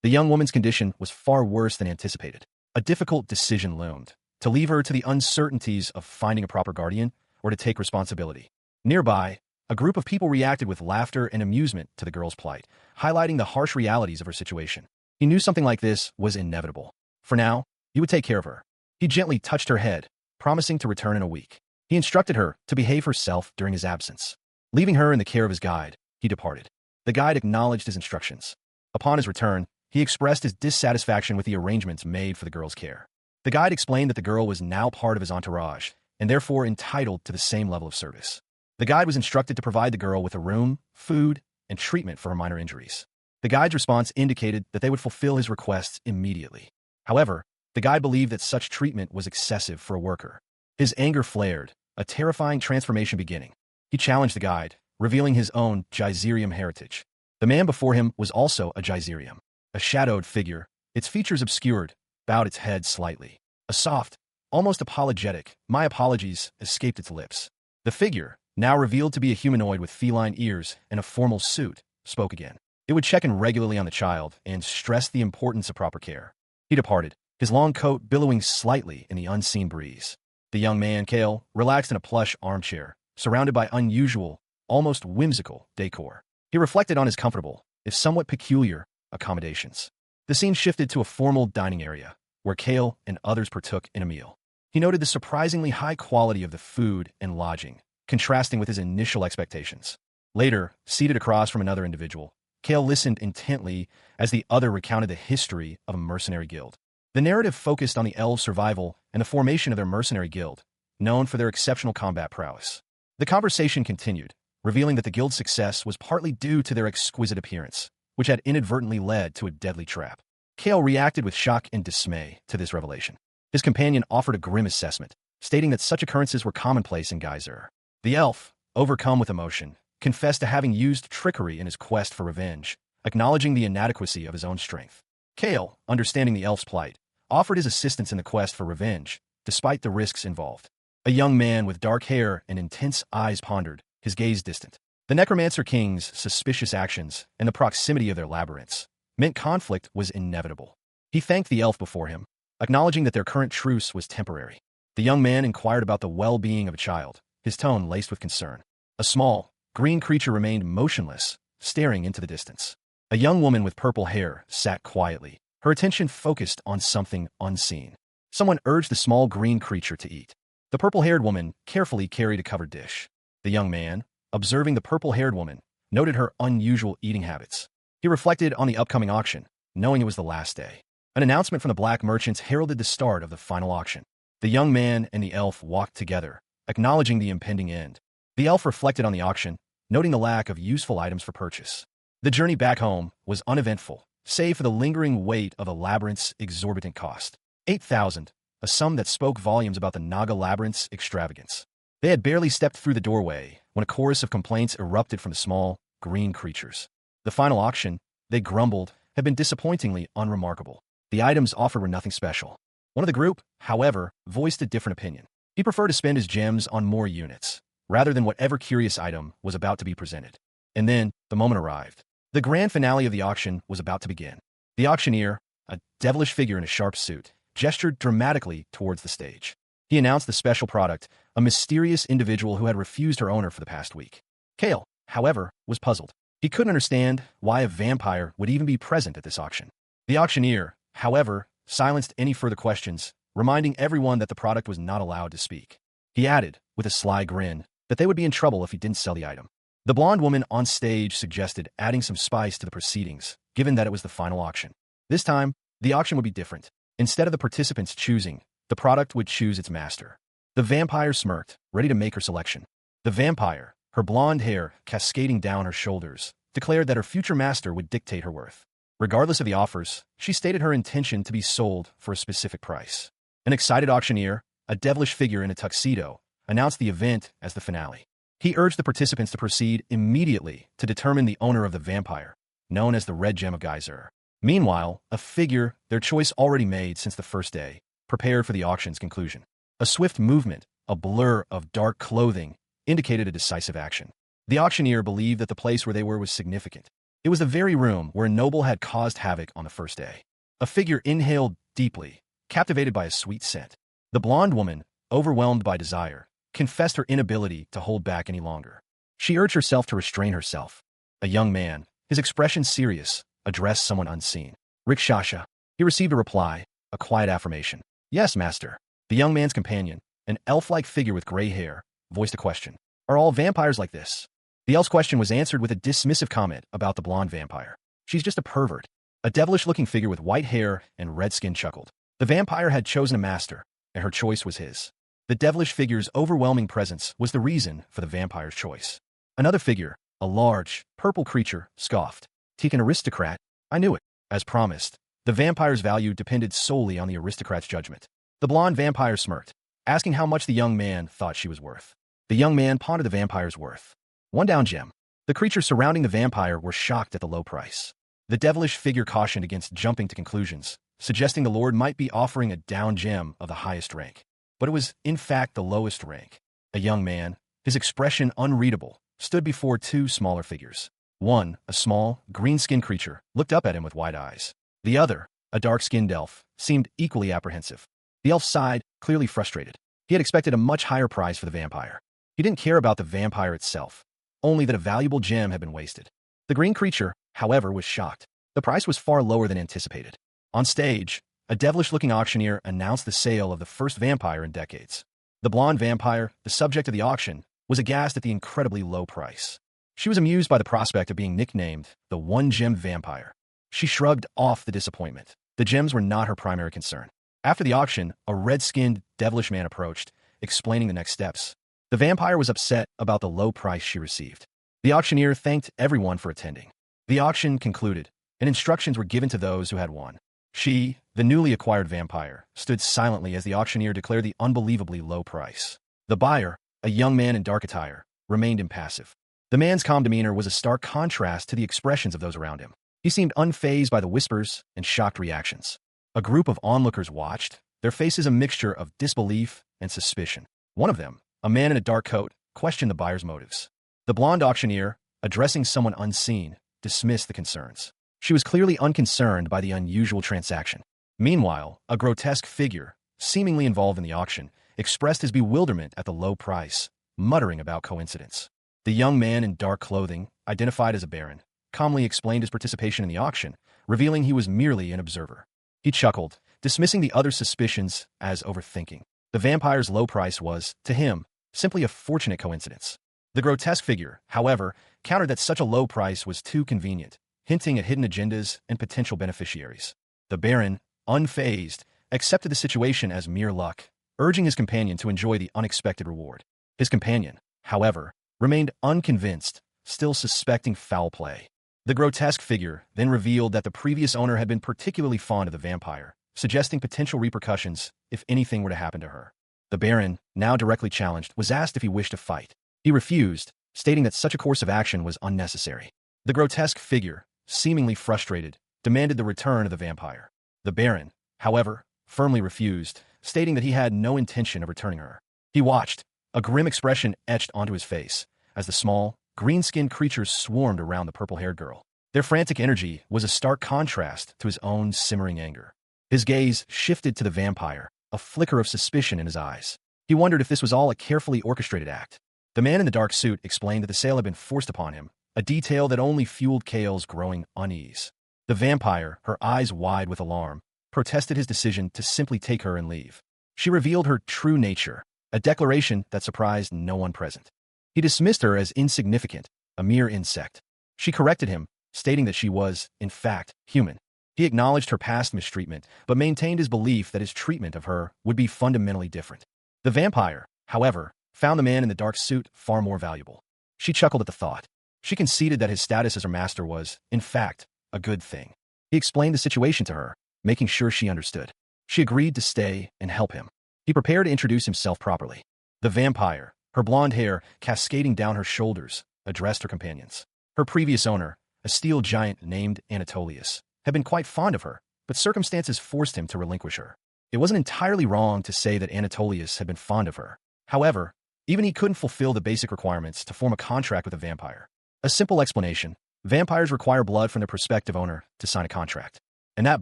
The young woman's condition was far worse than anticipated. A difficult decision loomed. To leave her to the uncertainties of finding a proper guardian, or to take responsibility. Nearby, a group of people reacted with laughter and amusement to the girl's plight, highlighting the harsh realities of her situation. He knew something like this was inevitable. For now, he would take care of her. He gently touched her head, promising to return in a week. He instructed her to behave herself during his absence. Leaving her in the care of his guide, he departed. The guide acknowledged his instructions. Upon his return, he expressed his dissatisfaction with the arrangements made for the girl's care. The guide explained that the girl was now part of his entourage, and therefore entitled to the same level of service. The guide was instructed to provide the girl with a room, food, and treatment for her minor injuries. The guide's response indicated that they would fulfill his requests immediately. However, the guy believed that such treatment was excessive for a worker. His anger flared, a terrifying transformation beginning. He challenged the guide, revealing his own Geyserium heritage. The man before him was also a Geyserium, a shadowed figure, its features obscured, bowed its head slightly. A soft, almost apologetic, "My apologies," escaped its lips. The figure, now revealed to be a humanoid with feline ears and a formal suit, spoke again. It would check in regularly on the child and stress the importance of proper care. He departed, his long coat billowing slightly in the unseen breeze. The young man, Kale, relaxed in a plush armchair, surrounded by unusual, almost whimsical decor. He reflected on his comfortable, if somewhat peculiar, accommodations. The scene shifted to a formal dining area, where Kale and others partook in a meal. He noted the surprisingly high quality of the food and lodging, contrasting with his initial expectations. Later, seated across from another individual, Kale listened intently as the other recounted the history of a mercenary guild. The narrative focused on the elves' survival and the formation of their mercenary guild, known for their exceptional combat prowess. The conversation continued, revealing that the guild's success was partly due to their exquisite appearance, which had inadvertently led to a deadly trap. Kale reacted with shock and dismay to this revelation. His companion offered a grim assessment, stating that such occurrences were commonplace in Geyser. The elf, overcome with emotion, confessed to having used trickery in his quest for revenge, acknowledging the inadequacy of his own strength. Kale, understanding the elf's plight, offered his assistance in the quest for revenge, despite the risks involved. A young man with dark hair and intense eyes pondered, his gaze distant. The Necromancer King's suspicious actions and the proximity of their labyrinths meant conflict was inevitable. He thanked the elf before him, acknowledging that their current truce was temporary. The young man inquired about the well-being of a child, his tone laced with concern. A small, green creature remained motionless, staring into the distance. A young woman with purple hair sat quietly, her attention focused on something unseen. Someone urged the small green creature to eat. The purple-haired woman carefully carried a covered dish. The young man, observing the purple-haired woman, noted her unusual eating habits. He reflected on the upcoming auction, knowing it was the last day. An announcement from the black merchants heralded the start of the final auction. The young man and the elf walked together, acknowledging the impending end. The elf reflected on the auction, noting the lack of useful items for purchase. The journey back home was uneventful, save for the lingering weight of the labyrinth's exorbitant cost. 8,000, a sum that spoke volumes about the Naga labyrinth's extravagance. They had barely stepped through the doorway when a chorus of complaints erupted from the small, green creatures. The final auction, they grumbled, had been disappointingly unremarkable. The items offered were nothing special. One of the group, however, voiced a different opinion. He preferred to spend his gems on more units, rather than whatever curious item was about to be presented. And then, the moment arrived. The grand finale of the auction was about to begin. The auctioneer, a devilish figure in a sharp suit, gestured dramatically towards the stage. He announced the special product, a mysterious individual who had refused her owner for the past week. Kale, however, was puzzled. He couldn't understand why a vampire would even be present at this auction. The auctioneer, however, silenced any further questions, reminding everyone that the product was not allowed to speak. He added, with a sly grin, that they would be in trouble if he didn't sell the item. The blonde woman on stage suggested adding some spice to the proceedings, given that it was the final auction. This time, the auction would be different. Instead of the participants choosing, the product would choose its master. The vampire smirked, ready to make her selection. The vampire, her blonde hair cascading down her shoulders, declared that her future master would dictate her worth. Regardless of the offers, she stated her intention to be sold for a specific price. An excited auctioneer, a devilish figure in a tuxedo, announced the event as the finale. He urged the participants to proceed immediately to determine the owner of the vampire, known as the Red Gem of Geyser. Meanwhile, a figure, their choice already made since the first day, prepared for the auction's conclusion. A swift movement, a blur of dark clothing, indicated a decisive action. The auctioneer believed that the place where they were was significant. It was the very room where a noble had caused havoc on the first day. A figure inhaled deeply, captivated by a sweet scent. The blonde woman, overwhelmed by desire, confessed her inability to hold back any longer. She urged herself to restrain herself. A young man, his expression serious, addressed someone unseen. Rikshasha. He received a reply, a quiet affirmation. Yes, master. The young man's companion, an elf-like figure with gray hair, voiced a question. Are all vampires like this? The elf's question was answered with a dismissive comment about the blonde vampire. She's just a pervert. A devilish-looking figure with white hair and red skin chuckled. The vampire had chosen a master, and her choice was his. The devilish figure's overwhelming presence was the reason for the vampire's choice. Another figure, a large, purple creature, scoffed. Take an aristocrat? I knew it. As promised, The vampire's value depended solely on the aristocrat's judgment. The blonde vampire smirked, asking how much the young man thought she was worth. The young man pondered the vampire's worth. 1 down gem. The creatures surrounding the vampire were shocked at the low price. The devilish figure cautioned against jumping to conclusions, suggesting the lord might be offering a down gem of the highest rank. But it was, in fact, the lowest rank. A young man, his expression unreadable, stood before 2 smaller figures. One, a small, green-skinned creature, looked up at him with wide eyes. The other, a dark-skinned elf, seemed equally apprehensive. The elf sighed, clearly frustrated. He had expected a much higher price for the vampire. He didn't care about the vampire itself, only that a valuable gem had been wasted. The green creature, however, was shocked. The price was far lower than anticipated. On stage, a devilish-looking auctioneer announced the sale of the first vampire in decades. The blonde vampire, the subject of the auction, was aghast at the incredibly low price. She was amused by the prospect of being nicknamed the one-gem vampire. She shrugged off the disappointment. The gems were not her primary concern. After the auction, a red-skinned, devilish man approached, explaining the next steps. The vampire was upset about the low price she received. The auctioneer thanked everyone for attending. The auction concluded, and instructions were given to those who had won. She, the newly acquired vampire, stood silently as the auctioneer declared the unbelievably low price. The buyer, a young man in dark attire, remained impassive. The man's calm demeanor was a stark contrast to the expressions of those around him. He seemed unfazed by the whispers and shocked reactions. A group of onlookers watched, their faces a mixture of disbelief and suspicion. One of them, a man in a dark coat, questioned the buyer's motives. The blonde auctioneer, addressing someone unseen, dismissed the concerns. She was clearly unconcerned by the unusual transaction. Meanwhile, a grotesque figure, seemingly involved in the auction, expressed his bewilderment at the low price, muttering about coincidence. The young man in dark clothing, identified as a baron, calmly explained his participation in the auction, revealing he was merely an observer. He chuckled, dismissing the other suspicions as overthinking. The vampire's low price was, to him, simply a fortunate coincidence. The grotesque figure, however, countered that such a low price was too convenient, hinting at hidden agendas and potential beneficiaries. The baron, unfazed, accepted the situation as mere luck, urging his companion to enjoy the unexpected reward. His companion, however, remained unconvinced, still suspecting foul play. The grotesque figure then revealed that the previous owner had been particularly fond of the vampire, suggesting potential repercussions if anything were to happen to her. The baron, now directly challenged, was asked if he wished to fight. He refused, stating that such a course of action was unnecessary. The grotesque figure, seemingly frustrated, demanded the return of the vampire. The baron, however, firmly refused, stating that he had no intention of returning her. He watched, a grim expression etched onto his face, as the small, green-skinned creatures swarmed around the purple-haired girl. Their frantic energy was a stark contrast to his own simmering anger. His gaze shifted to the vampire, a flicker of suspicion in his eyes. He wondered if this was all a carefully orchestrated act. The man in the dark suit explained that the sale had been forced upon him, a detail that only fueled Kale's growing unease. The vampire, her eyes wide with alarm, protested his decision to simply take her and leave. She revealed her true nature, a declaration that surprised no one present. He dismissed her as insignificant, a mere insect. She corrected him, stating that she was, in fact, human. He acknowledged her past mistreatment, but maintained his belief that his treatment of her would be fundamentally different. The vampire, however, found the man in the dark suit far more valuable. She chuckled at the thought. She conceded that his status as her master was, in fact, a good thing. He explained the situation to her, making sure she understood. She agreed to stay and help him. He prepared to introduce himself properly. The vampire, her blonde hair cascading down her shoulders, addressed her companions. Her previous owner, a steel giant named Anatolius, had been quite fond of her, but circumstances forced him to relinquish her. It wasn't entirely wrong to say that Anatolius had been fond of her. However, even he couldn't fulfill the basic requirements to form a contract with a vampire. A simple explanation: vampires require blood from their prospective owner to sign a contract. And that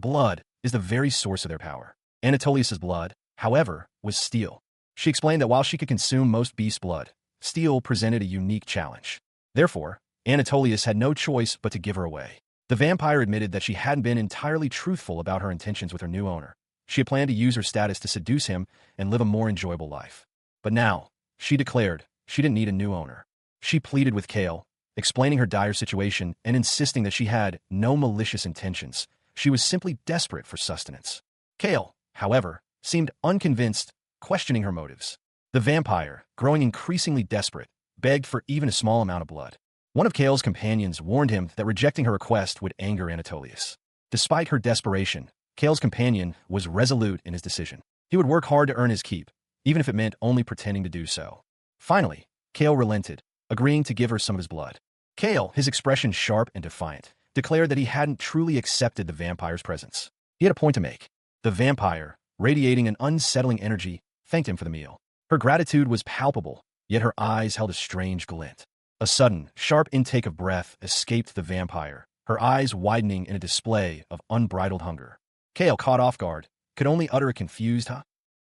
blood is the very source of their power. Anatolius's blood, however, was steel. She explained that while she could consume most beast blood, steel presented a unique challenge. Therefore, Anatolius had no choice but to give her away. The vampire admitted that she hadn't been entirely truthful about her intentions with her new owner. She had planned to use her status to seduce him and live a more enjoyable life. But now, she declared, she didn't need a new owner. She pleaded with Kale, explaining her dire situation and insisting that she had no malicious intentions. She was simply desperate for sustenance. Kale, however, seemed unconvinced, questioning her motives. The vampire, growing increasingly desperate, begged for even a small amount of blood. One of Kale's companions warned him that rejecting her request would anger Anatolius. Despite her desperation, Kale's companion was resolute in his decision. He would work hard to earn his keep, even if it meant only pretending to do so. Finally, Kale relented, agreeing to give her some of his blood. Kale, his expression sharp and defiant, declared that he hadn't truly accepted the vampire's presence. He had a point to make. The vampire, radiating an unsettling energy, thanked him for the meal. Her gratitude was palpable, yet her eyes held a strange glint. A sudden, sharp intake of breath escaped the vampire, her eyes widening in a display of unbridled hunger. Kale, caught off guard, could only utter a confused "huh?"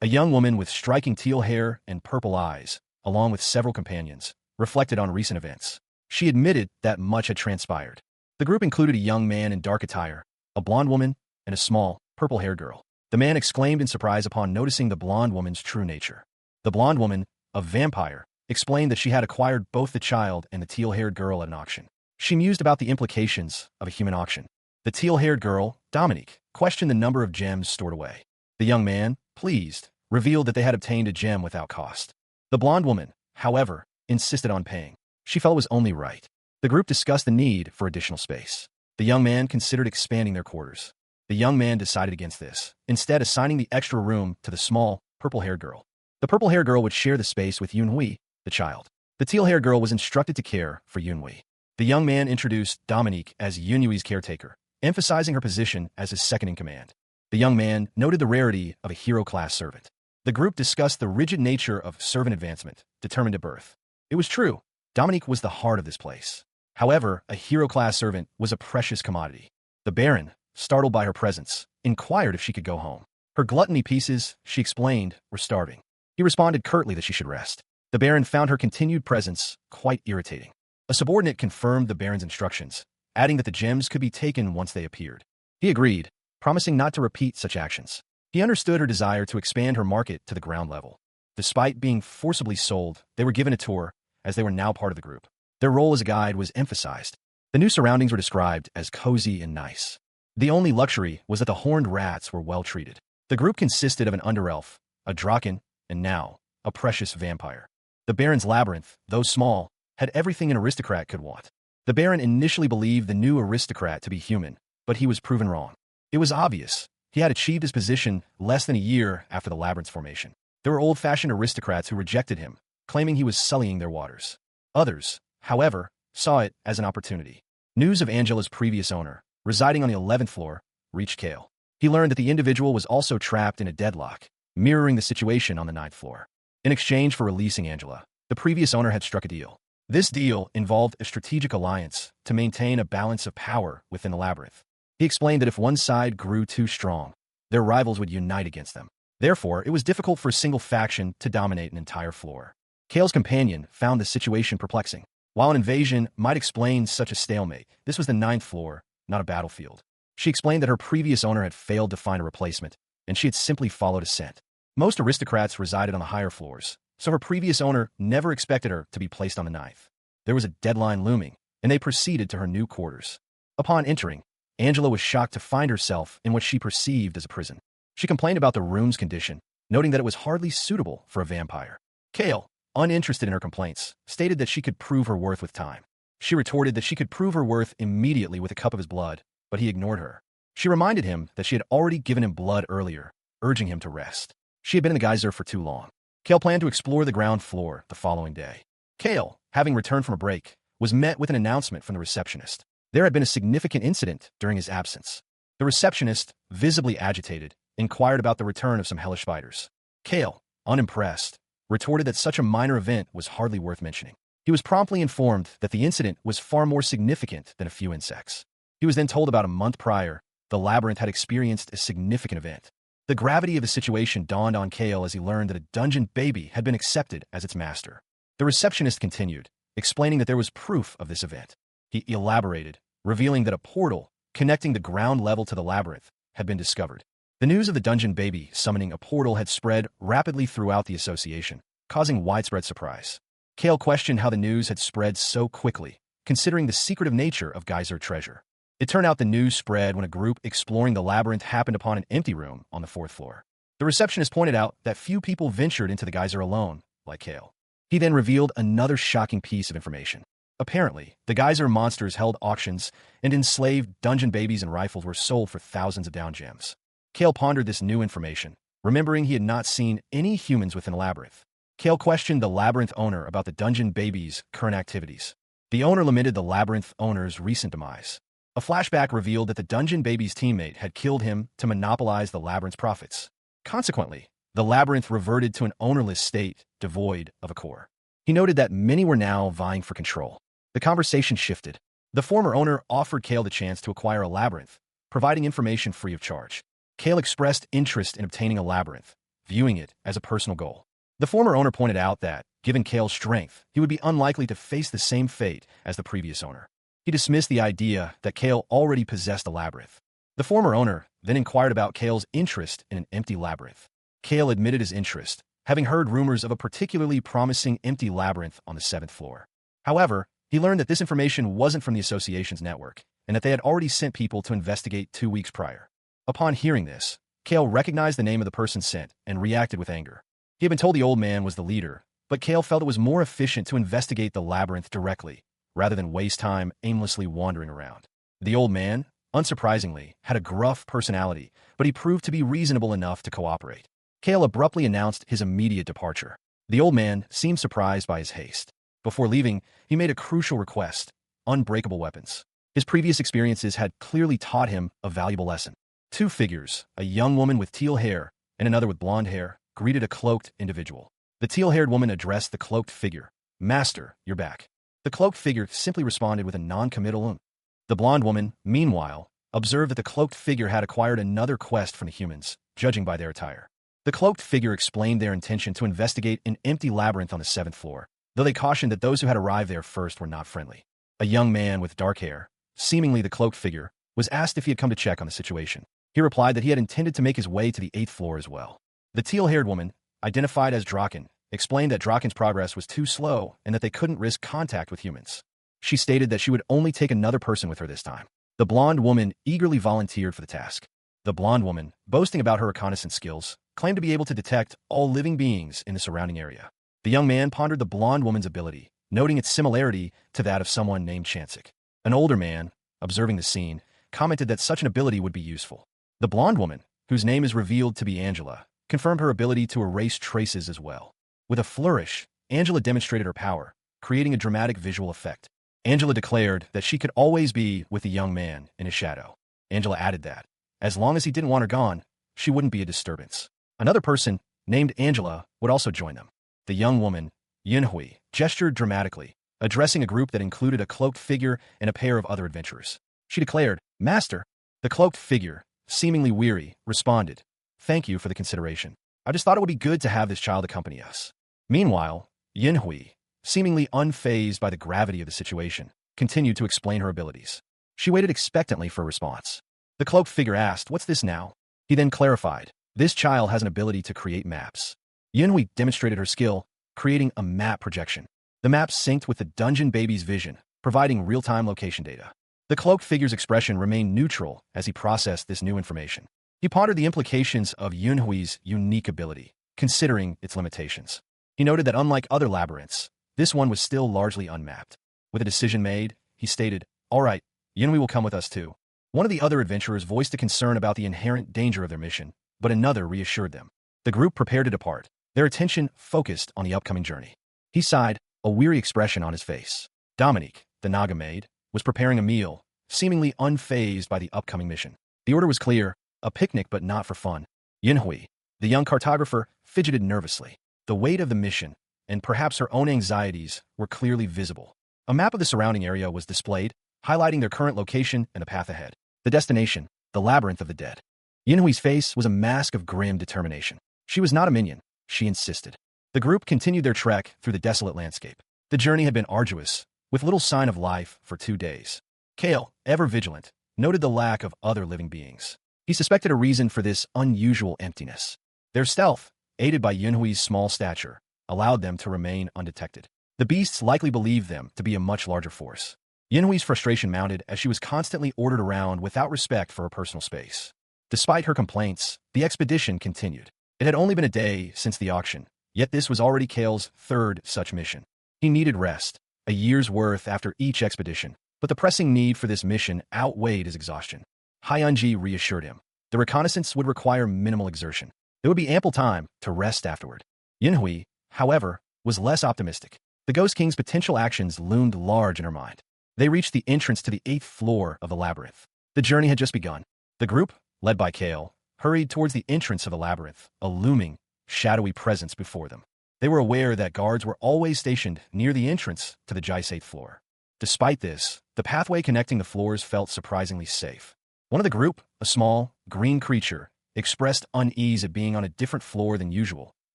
A young woman with striking teal hair and purple eyes, along with several companions, reflected on recent events. She admitted that much had transpired. The group included a young man in dark attire, a blonde woman, and a small, purple-haired girl. The man exclaimed in surprise upon noticing the blonde woman's true nature. The blonde woman, a vampire, explained that she had acquired both the child and the teal-haired girl at an auction. She mused about the implications of a human auction. The teal-haired girl, Dominique, questioned the number of gems stored away. The young man, pleased, revealed that they had obtained a gem without cost. The blonde woman, however, insisted on paying. She felt it was only right. The group discussed the need for additional space. The young man considered expanding their quarters. The young man decided against this, instead assigning the extra room to the small, purple-haired girl. The purple-haired girl would share the space with Yunhui, the child. The teal-haired girl was instructed to care for Yunhui. The young man introduced Dominique as Yunhui's caretaker, emphasizing her position as his second-in-command. The young man noted the rarity of a hero-class servant. The group discussed the rigid nature of servant advancement, determined at birth. It was true. Dominique was the heart of this place. However, a hero-class servant was a precious commodity. The Baron, startled by her presence, inquired if she could go home. Her gluttony pieces, she explained, were starving. He responded curtly that she should rest. The Baron found her continued presence quite irritating. A subordinate confirmed the Baron's instructions, adding that the gems could be taken once they appeared. He agreed, promising not to repeat such actions. He understood her desire to expand her market to the ground level. Despite being forcibly sold, they were given a tour, as they were now part of the group. Their role as a guide was emphasized. The new surroundings were described as cozy and nice. The only luxury was that the horned rats were well treated. The group consisted of an underelf, a draken, and now, a precious vampire. The Baron's labyrinth, though small, had everything an aristocrat could want. The Baron initially believed the new aristocrat to be human, but he was proven wrong. It was obvious. He had achieved his position less than a year after the labyrinth's formation. There were old-fashioned aristocrats who rejected him, claiming he was sullying their waters. Others, however, saw it as an opportunity. News of Angela's previous owner, residing on the 11th floor, reached Kale. He learned that the individual was also trapped in a deadlock, mirroring the situation on the 9th floor. In exchange for releasing Angela, the previous owner had struck a deal. This deal involved a strategic alliance to maintain a balance of power within the labyrinth. He explained that if one side grew too strong, their rivals would unite against them. Therefore, it was difficult for a single faction to dominate an entire floor. Kale's companion found the situation perplexing. While an invasion might explain such a stalemate, this was the 9th floor, not a battlefield. She explained that her previous owner had failed to find a replacement, and she had simply followed a scent. Most aristocrats resided on the higher floors, so her previous owner never expected her to be placed on the 9th. There was a deadline looming, and they proceeded to her new quarters. Upon entering, Angela was shocked to find herself in what she perceived as a prison. She complained about the room's condition, noting that it was hardly suitable for a vampire. Kale, uninterested in her complaints, stated that she could prove her worth with time. She retorted that she could prove her worth immediately with a cup of his blood, but he ignored her. She reminded him that she had already given him blood earlier, urging him to rest. She had been in the geyser for too long. Kale planned to explore the ground floor the following day. Kale, having returned from a break, was met with an announcement from the receptionist. There had been a significant incident during his absence. The receptionist, visibly agitated, inquired about the return of some hellish spiders. Kale, unimpressed, retorted that such a minor event was hardly worth mentioning. He was promptly informed that the incident was far more significant than a few insects. He was then told about a month prior, the labyrinth had experienced a significant event. The gravity of the situation dawned on Kale as he learned that a dungeon baby had been accepted as its master. The receptionist continued, explaining that there was proof of this event. He elaborated, revealing that a portal connecting the ground level to the labyrinth had been discovered. The news of the dungeon baby summoning a portal had spread rapidly throughout the association, causing widespread surprise. Kale questioned how the news had spread so quickly, considering the secretive nature of geyser treasure. It turned out the news spread when a group exploring the labyrinth happened upon an empty room on the 4th floor. The receptionist pointed out that few people ventured into the geyser alone, like Kale. He then revealed another shocking piece of information. Apparently, the geyser monsters held auctions, and enslaved dungeon babies and rifles were sold for thousands of down gems. Kale pondered this new information, remembering he had not seen any humans within the labyrinth. Kale questioned the labyrinth owner about the dungeon babies' current activities. The owner lamented the labyrinth owner's recent demise. A flashback revealed that the dungeon baby's teammate had killed him to monopolize the labyrinth's profits. Consequently, the labyrinth reverted to an ownerless state, devoid of a core. He noted that many were now vying for control. The conversation shifted. The former owner offered Kale the chance to acquire a labyrinth, providing information free of charge. Kale expressed interest in obtaining a labyrinth, viewing it as a personal goal. The former owner pointed out that, given Kale's strength, he would be unlikely to face the same fate as the previous owner. He dismissed the idea that Kale already possessed a labyrinth. The former owner then inquired about Kale's interest in an empty labyrinth. Kale admitted his interest, having heard rumors of a particularly promising empty labyrinth on the 7th floor. However, he learned that this information wasn't from the association's network, and that they had already sent people to investigate 2 weeks prior. Upon hearing this, Kale recognized the name of the person sent and reacted with anger. He had been told the old man was the leader, but Kale felt it was more efficient to investigate the labyrinth directly, rather than waste time aimlessly wandering around. The old man, unsurprisingly, had a gruff personality, but he proved to be reasonable enough to cooperate. Kale abruptly announced his immediate departure. The old man seemed surprised by his haste. Before leaving, he made a crucial request: unbreakable weapons. His previous experiences had clearly taught him a valuable lesson. 2 figures, a young woman with teal hair and another with blonde hair, greeted a cloaked individual. The teal-haired woman addressed the cloaked figure. "Master, you're back." The cloaked figure simply responded with a non-committal The blonde woman, meanwhile, observed that the cloaked figure had acquired another quest from the humans, judging by their attire. The cloaked figure explained their intention to investigate an empty labyrinth on the 7th floor, though they cautioned that those who had arrived there first were not friendly. A young man with dark hair, seemingly the cloaked figure, was asked if he had come to check on the situation. He replied that he had intended to make his way to the 8th floor as well. The teal-haired woman, identified as Draken, explained that Draken's progress was too slow and that they couldn't risk contact with humans. She stated that she would only take another person with her this time. The blonde woman eagerly volunteered for the task. The blonde woman, boasting about her reconnaissance skills, claimed to be able to detect all living beings in the surrounding area. The young man pondered the blonde woman's ability, noting its similarity to that of someone named Chansik. An older man, observing the scene, commented that such an ability would be useful. The blonde woman, whose name is revealed to be Angela, confirmed her ability to erase traces as well. With a flourish, Angela demonstrated her power, creating a dramatic visual effect. Angela declared that she could always be with the young man in his shadow. Angela added that, as long as he didn't want her gone, she wouldn't be a disturbance. Another person, named Angela, would also join them. The young woman, Yunhui, gestured dramatically, addressing a group that included a cloaked figure and a pair of other adventurers. She declared, "Master." The cloaked figure, seemingly weary, responded, "Thank you for the consideration. I just thought it would be good to have this child accompany us." Meanwhile, Yunhui, seemingly unfazed by the gravity of the situation, continued to explain her abilities. She waited expectantly for a response. The cloaked figure asked, "What's this now?" He then clarified, "This child has an ability to create maps." Yunhui demonstrated her skill, creating a map projection. The map synced with the dungeon baby's vision, providing real-time location data. The cloaked figure's expression remained neutral as he processed this new information. He pondered the implications of Yunhui's unique ability, considering its limitations. He noted that unlike other labyrinths, this one was still largely unmapped. With a decision made, he stated, "All right, Yunhui will come with us too." One of the other adventurers voiced a concern about the inherent danger of their mission, but another reassured them. The group prepared to depart, their attention focused on the upcoming journey. He sighed, a weary expression on his face. Dominique, the Naga maid, was preparing a meal, seemingly unfazed by the upcoming mission. The order was clear: a picnic but not for fun. Yunhui, the young cartographer, fidgeted nervously. The weight of the mission, and perhaps her own anxieties, were clearly visible. A map of the surrounding area was displayed, highlighting their current location and the path ahead. The destination, the Labyrinth of the Dead. Yunhui's face was a mask of grim determination. She was not a minion, she insisted. The group continued their trek through the desolate landscape. The journey had been arduous, with little sign of life for 2 days. Kale, ever vigilant, noted the lack of other living beings. He suspected a reason for this unusual emptiness. Their stealth, aided by Yunhui's small stature, allowed them to remain undetected. The beasts likely believed them to be a much larger force. Yunhui's frustration mounted as she was constantly ordered around without respect for her personal space. Despite her complaints, the expedition continued. It had only been a day since the auction, yet this was already Kale's 3rd such mission. He needed rest, a year's worth after each expedition, but the pressing need for this mission outweighed his exhaustion. Hyunji reassured him. The reconnaissance would require minimal exertion. There would be ample time to rest afterward. Yunhui, however, was less optimistic. The Ghost King's potential actions loomed large in her mind. They reached the entrance to the 8th floor of the labyrinth. The journey had just begun. The group, led by Kale, hurried towards the entrance of the labyrinth, a looming, shadowy presence before them. They were aware that guards were always stationed near the entrance to the Ji's 8th floor. Despite this, the pathway connecting the floors felt surprisingly safe. One of the group, a small, green creature, expressed unease at being on a different floor than usual.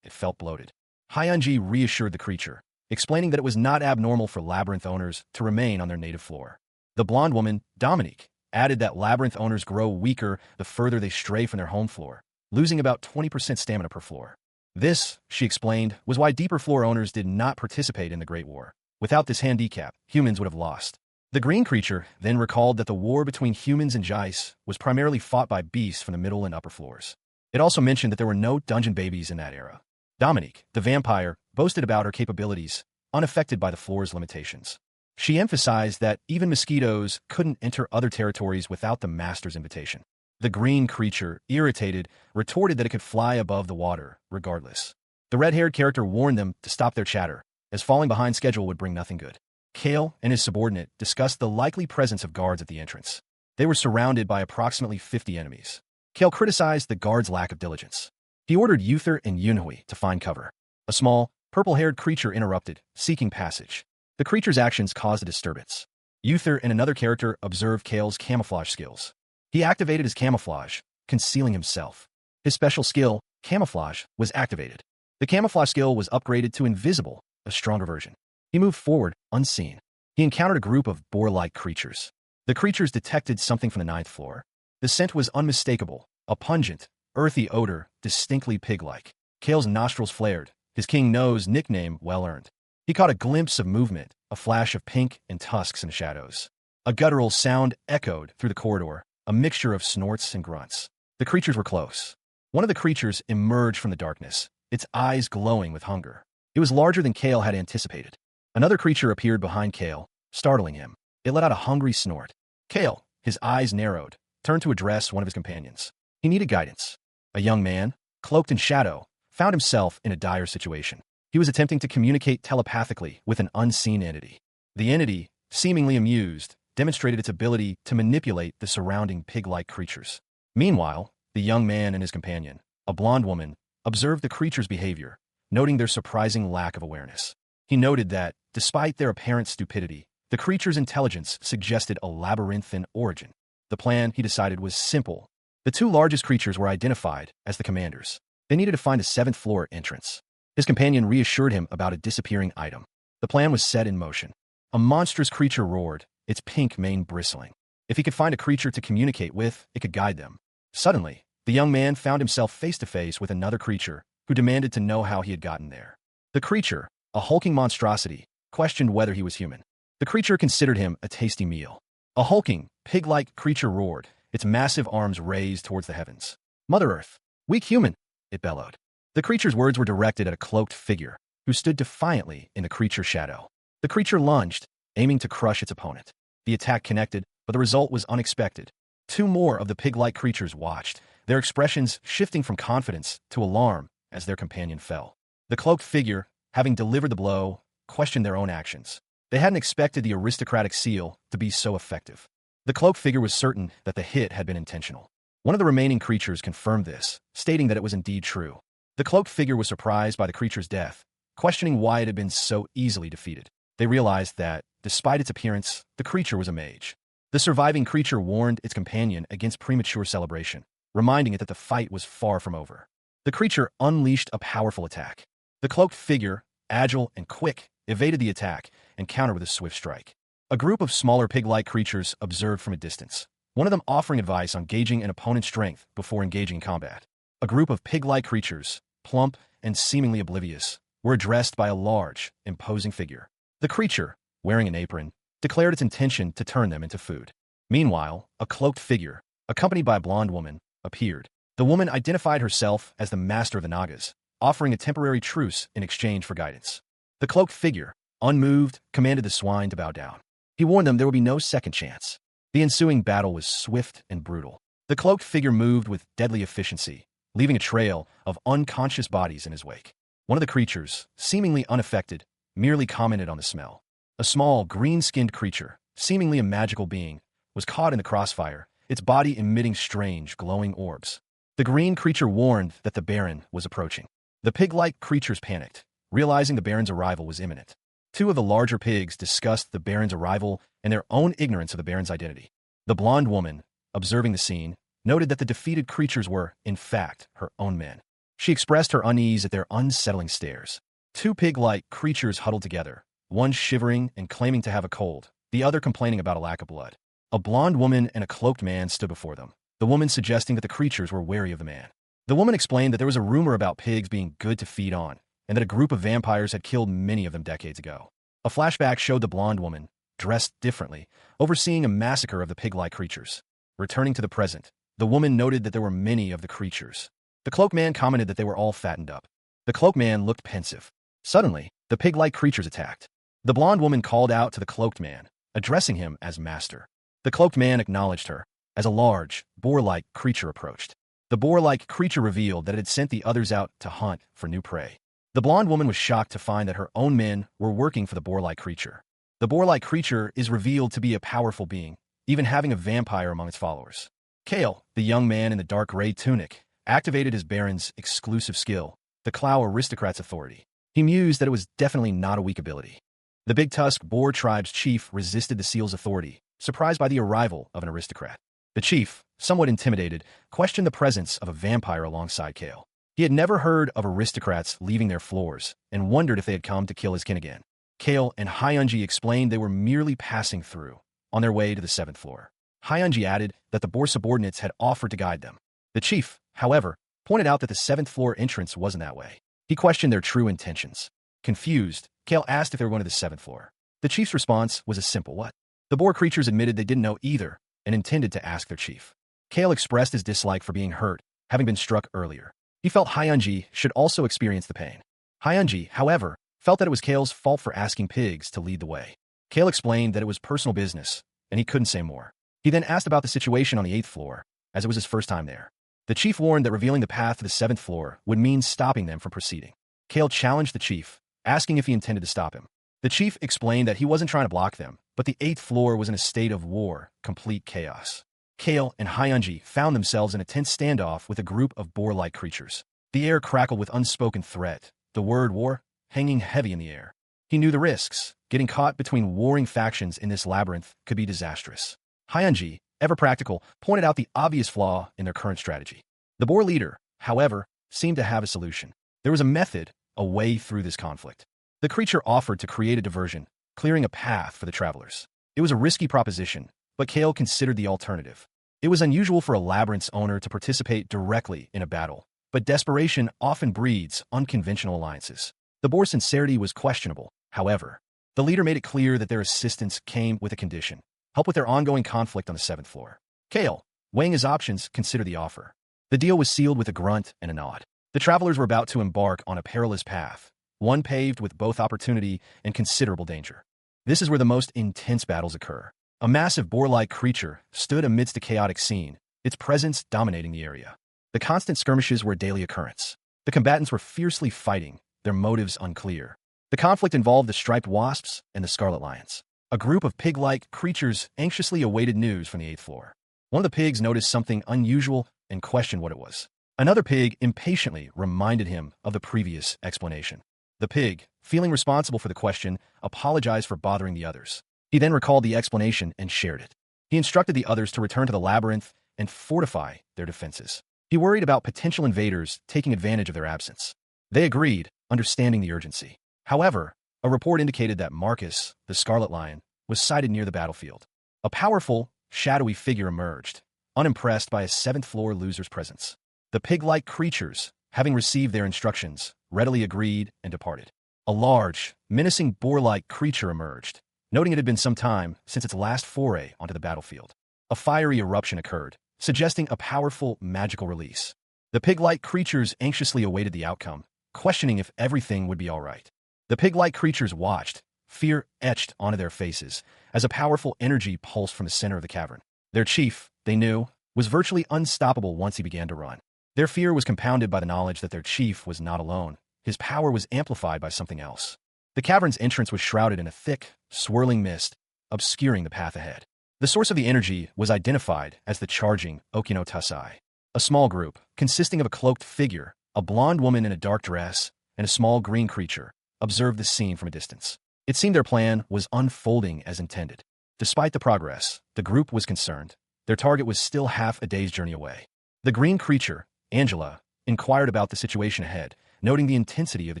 It felt bloated. Hyunji reassured the creature, explaining that it was not abnormal for labyrinth owners to remain on their native floor. The blonde woman, Dominique, added that labyrinth owners grow weaker the further they stray from their home floor, losing about 20% stamina per floor. This, she explained, was why deeper floor owners did not participate in the Great War. Without this handicap, humans would have lost. The green creature then recalled that the war between humans and Jais was primarily fought by beasts from the middle and upper floors. It also mentioned that there were no dungeon babies in that era. Dominique, the vampire, boasted about her capabilities, unaffected by the floor's limitations. She emphasized that even mosquitoes couldn't enter other territories without the master's invitation. The green creature, irritated, retorted that it could fly above the water, regardless. The red-haired character warned them to stop their chatter, as falling behind schedule would bring nothing good. Kale and his subordinate discussed the likely presence of guards at the entrance. They were surrounded by approximately 50 enemies. Kale criticized the guards' lack of diligence. He ordered Uther and Yunhui to find cover. A small, purple-haired creature interrupted, seeking passage. The creature's actions caused a disturbance. Uther and another character observed Kale's camouflage skills. He activated his camouflage, concealing himself. His special skill, camouflage, was activated. The camouflage skill was upgraded to invisible, a stronger version. He moved forward, unseen. He encountered a group of boar-like creatures. The creatures detected something from the 9th floor. The scent was unmistakable, a pungent, earthy odor, distinctly pig-like. Kale's nostrils flared, his king nose nickname well-earned. He caught a glimpse of movement, a flash of pink and tusks in the shadows. A guttural sound echoed through the corridor, a mixture of snorts and grunts. The creatures were close. One of the creatures emerged from the darkness, its eyes glowing with hunger. It was larger than Kale had anticipated. Another creature appeared behind Kale, startling him. It let out a hungry snort. Kale, his eyes narrowed, turned to address one of his companions. He needed guidance. A young man, cloaked in shadow, found himself in a dire situation. He was attempting to communicate telepathically with an unseen entity. The entity, seemingly amused, demonstrated its ability to manipulate the surrounding pig-like creatures. Meanwhile, the young man and his companion, a blonde woman, observed the creatures' behavior, noting their surprising lack of awareness. He noted that, despite their apparent stupidity, the creature's intelligence suggested a labyrinthine origin. The plan, he decided, was simple. The two largest creatures were identified as the commanders. They needed to find a 7th floor entrance. His companion reassured him about a disappearing item. The plan was set in motion. A monstrous creature roared, its pink mane bristling. If he could find a creature to communicate with, it could guide them. Suddenly, the young man found himself face-to-face with another creature who demanded to know how he had gotten there. The creature, a hulking monstrosity, questioned whether he was human. The creature considered him a tasty meal. A hulking, pig-like creature roared, its massive arms raised towards the heavens. "Mother Earth, weak human," it bellowed. The creature's words were directed at a cloaked figure, who stood defiantly in the creature's shadow. The creature lunged, aiming to crush its opponent. The attack connected, but the result was unexpected. Two more of the pig-like creatures watched, their expressions shifting from confidence to alarm as their companion fell. The cloaked figure, having delivered the blow, questioned their own actions. They hadn't expected the aristocratic seal to be so effective. The cloaked figure was certain that the hit had been intentional. One of the remaining creatures confirmed this, stating that it was indeed true. The cloaked figure was surprised by the creature's death, questioning why it had been so easily defeated. They realized that, despite its appearance, the creature was a mage. The surviving creature warned its companion against premature celebration, reminding it that the fight was far from over. The creature unleashed a powerful attack. The cloaked figure, agile and quick, evaded the attack and countered with a swift strike. A group of smaller pig-like creatures observed from a distance, one of them offering advice on gauging an opponent's strength before engaging in combat. A group of pig-like creatures, plump and seemingly oblivious, were addressed by a large, imposing figure. The creature, wearing an apron, declared its intention to turn them into food. Meanwhile, a cloaked figure, accompanied by a blonde woman, appeared. The woman identified herself as the master of the Nagas, offering a temporary truce in exchange for guidance. The cloaked figure, unmoved, commanded the swine to bow down. He warned them there would be no second chance. The ensuing battle was swift and brutal. The cloaked figure moved with deadly efficiency, leaving a trail of unconscious bodies in his wake. One of the creatures, seemingly unaffected, merely commented on the smell. A small, green-skinned creature, seemingly a magical being, was caught in the crossfire, its body emitting strange, glowing orbs. The green creature warned that the Baron was approaching. The pig-like creatures panicked, realizing the Baron's arrival was imminent. Two of the larger pigs discussed the Baron's arrival and their own ignorance of the Baron's identity. The blonde woman, observing the scene, noted that the defeated creatures were, in fact, her own men. She expressed her unease at their unsettling stares. Two pig-like creatures huddled together, one shivering and claiming to have a cold, the other complaining about a lack of blood. A blonde woman and a cloaked man stood before them, the woman suggesting that the creatures were wary of the man. The woman explained that there was a rumor about pigs being good to feed on, and that a group of vampires had killed many of them decades ago. A flashback showed the blonde woman, dressed differently, overseeing a massacre of the pig-like creatures. Returning to the present, the woman noted that there were many of the creatures. The cloaked man commented that they were all fattened up. The cloaked man looked pensive. Suddenly, the pig-like creatures attacked. The blonde woman called out to the cloaked man, addressing him as master. The cloaked man acknowledged her, as a large, boar-like creature approached. The boar-like creature revealed that it had sent the others out to hunt for new prey. The blonde woman was shocked to find that her own men were working for the boar-like creature. The boar-like creature is revealed to be a powerful being, even having a vampire among its followers. Kale, the young man in the dark gray tunic, activated his Baron's exclusive skill, the Clow Aristocrat's authority. He mused that it was definitely not a weak ability. The Big Tusk Boar tribe's chief resisted the seal's authority, surprised by the arrival of an aristocrat. The chief, somewhat intimidated, questioned the presence of a vampire alongside Kale. He had never heard of aristocrats leaving their floors and wondered if they had come to kill his kin again. Kale and Hyunji explained they were merely passing through, on their way to the 7th floor. Hyunji added that the Boar subordinates had offered to guide them. The chief, however, pointed out that the 7th floor entrance wasn't that way. He questioned their true intentions. Confused, Kale asked if they were going to the 7th floor. The chief's response was a simple what? The Boar creatures admitted they didn't know either and intended to ask their chief. Kale expressed his dislike for being hurt, having been struck earlier. He felt Hyunji should also experience the pain. Hyunji, however, felt that it was Kale's fault for asking pigs to lead the way. Kale explained that it was personal business, and he couldn't say more. He then asked about the situation on the 8th floor, as it was his first time there. The chief warned that revealing the path to the 7th floor would mean stopping them from proceeding. Kale challenged the chief, asking if he intended to stop him. The chief explained that he wasn't trying to block them, but the 8th floor was in a state of war, complete chaos. Kale and Hyunji found themselves in a tense standoff with a group of boar-like creatures. The air crackled with unspoken threat, the word war hanging heavy in the air. He knew the risks. Getting caught between warring factions in this labyrinth could be disastrous. Hyunji, ever practical, pointed out the obvious flaw in their current strategy. The boar leader, however, seemed to have a solution. There was a method, a way through this conflict. The creature offered to create a diversion, clearing a path for the travelers. It was a risky proposition, but Kale considered the alternative. It was unusual for a labyrinth's owner to participate directly in a battle, but desperation often breeds unconventional alliances. The boar's sincerity was questionable, however. The leader made it clear that their assistance came with a condition: help with their ongoing conflict on the 7th floor. Kale, weighing his options, considered the offer. The deal was sealed with a grunt and a nod. The travelers were about to embark on a perilous path, one paved with both opportunity and considerable danger. This is where the most intense battles occur. A massive boar-like creature stood amidst a chaotic scene, its presence dominating the area. The constant skirmishes were a daily occurrence. The combatants were fiercely fighting, their motives unclear. The conflict involved the striped wasps and the scarlet lions. A group of pig-like creatures anxiously awaited news from the 8th floor. One of the pigs noticed something unusual and questioned what it was. Another pig impatiently reminded him of the previous explanation. The pig, feeling responsible for the question, apologized for bothering the others. He then recalled the explanation and shared it. He instructed the others to return to the labyrinth and fortify their defenses. He worried about potential invaders taking advantage of their absence. They agreed, understanding the urgency. However, a report indicated that Marcus, the Scarlet Lion, was sighted near the battlefield. A powerful, shadowy figure emerged, unimpressed by a 7th floor loser's presence. The pig-like creatures, having received their instructions, readily agreed and departed. A large, menacing boar-like creature emerged, noting it had been some time since its last foray onto the battlefield. A fiery eruption occurred, suggesting a powerful magical release. The pig-like creatures anxiously awaited the outcome, questioning if everything would be all right. The pig-like creatures watched, fear etched onto their faces as a powerful energy pulsed from the center of the cavern. Their chief, they knew, was virtually unstoppable once he began to run. Their fear was compounded by the knowledge that their chief was not alone. His power was amplified by something else. The cavern's entrance was shrouded in a thick, swirling mist, obscuring the path ahead. The source of the energy was identified as the charging Okino Tasai. A small group, consisting of a cloaked figure, a blonde woman in a dark dress, and a small green creature, observed the scene from a distance. It seemed their plan was unfolding as intended. Despite the progress, the group was concerned. Their target was still half a day's journey away. The green creature, Angela, inquired about the situation ahead, noting the intensity of the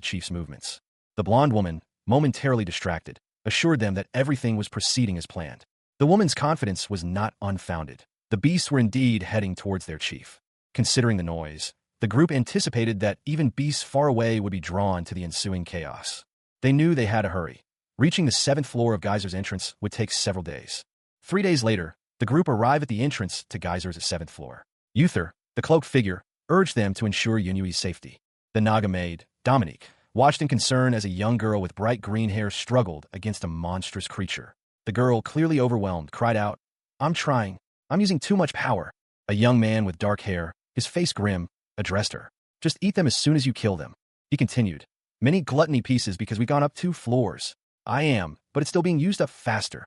chief's movements. The blonde woman, momentarily distracted, assured them that everything was proceeding as planned. The woman's confidence was not unfounded. The beasts were indeed heading towards their chief. Considering the noise, the group anticipated that even beasts far away would be drawn to the ensuing chaos. They knew they had to hurry. Reaching the 7th floor of Geyser's entrance would take several days. 3 days later, the group arrived at the entrance to Geyser's 7th floor. Uther, the cloaked figure, urged them to ensure Yunui's safety. The Naga maid, Dominique, watched in concern as a young girl with bright green hair struggled against a monstrous creature. The girl, clearly overwhelmed, cried out, "I'm trying. I'm using too much power." A young man with dark hair, his face grim, addressed her. "Just eat them as soon as you kill them." He continued, "Many gluttony pieces because we've gone up 2 floors. I am, but it's still being used up faster."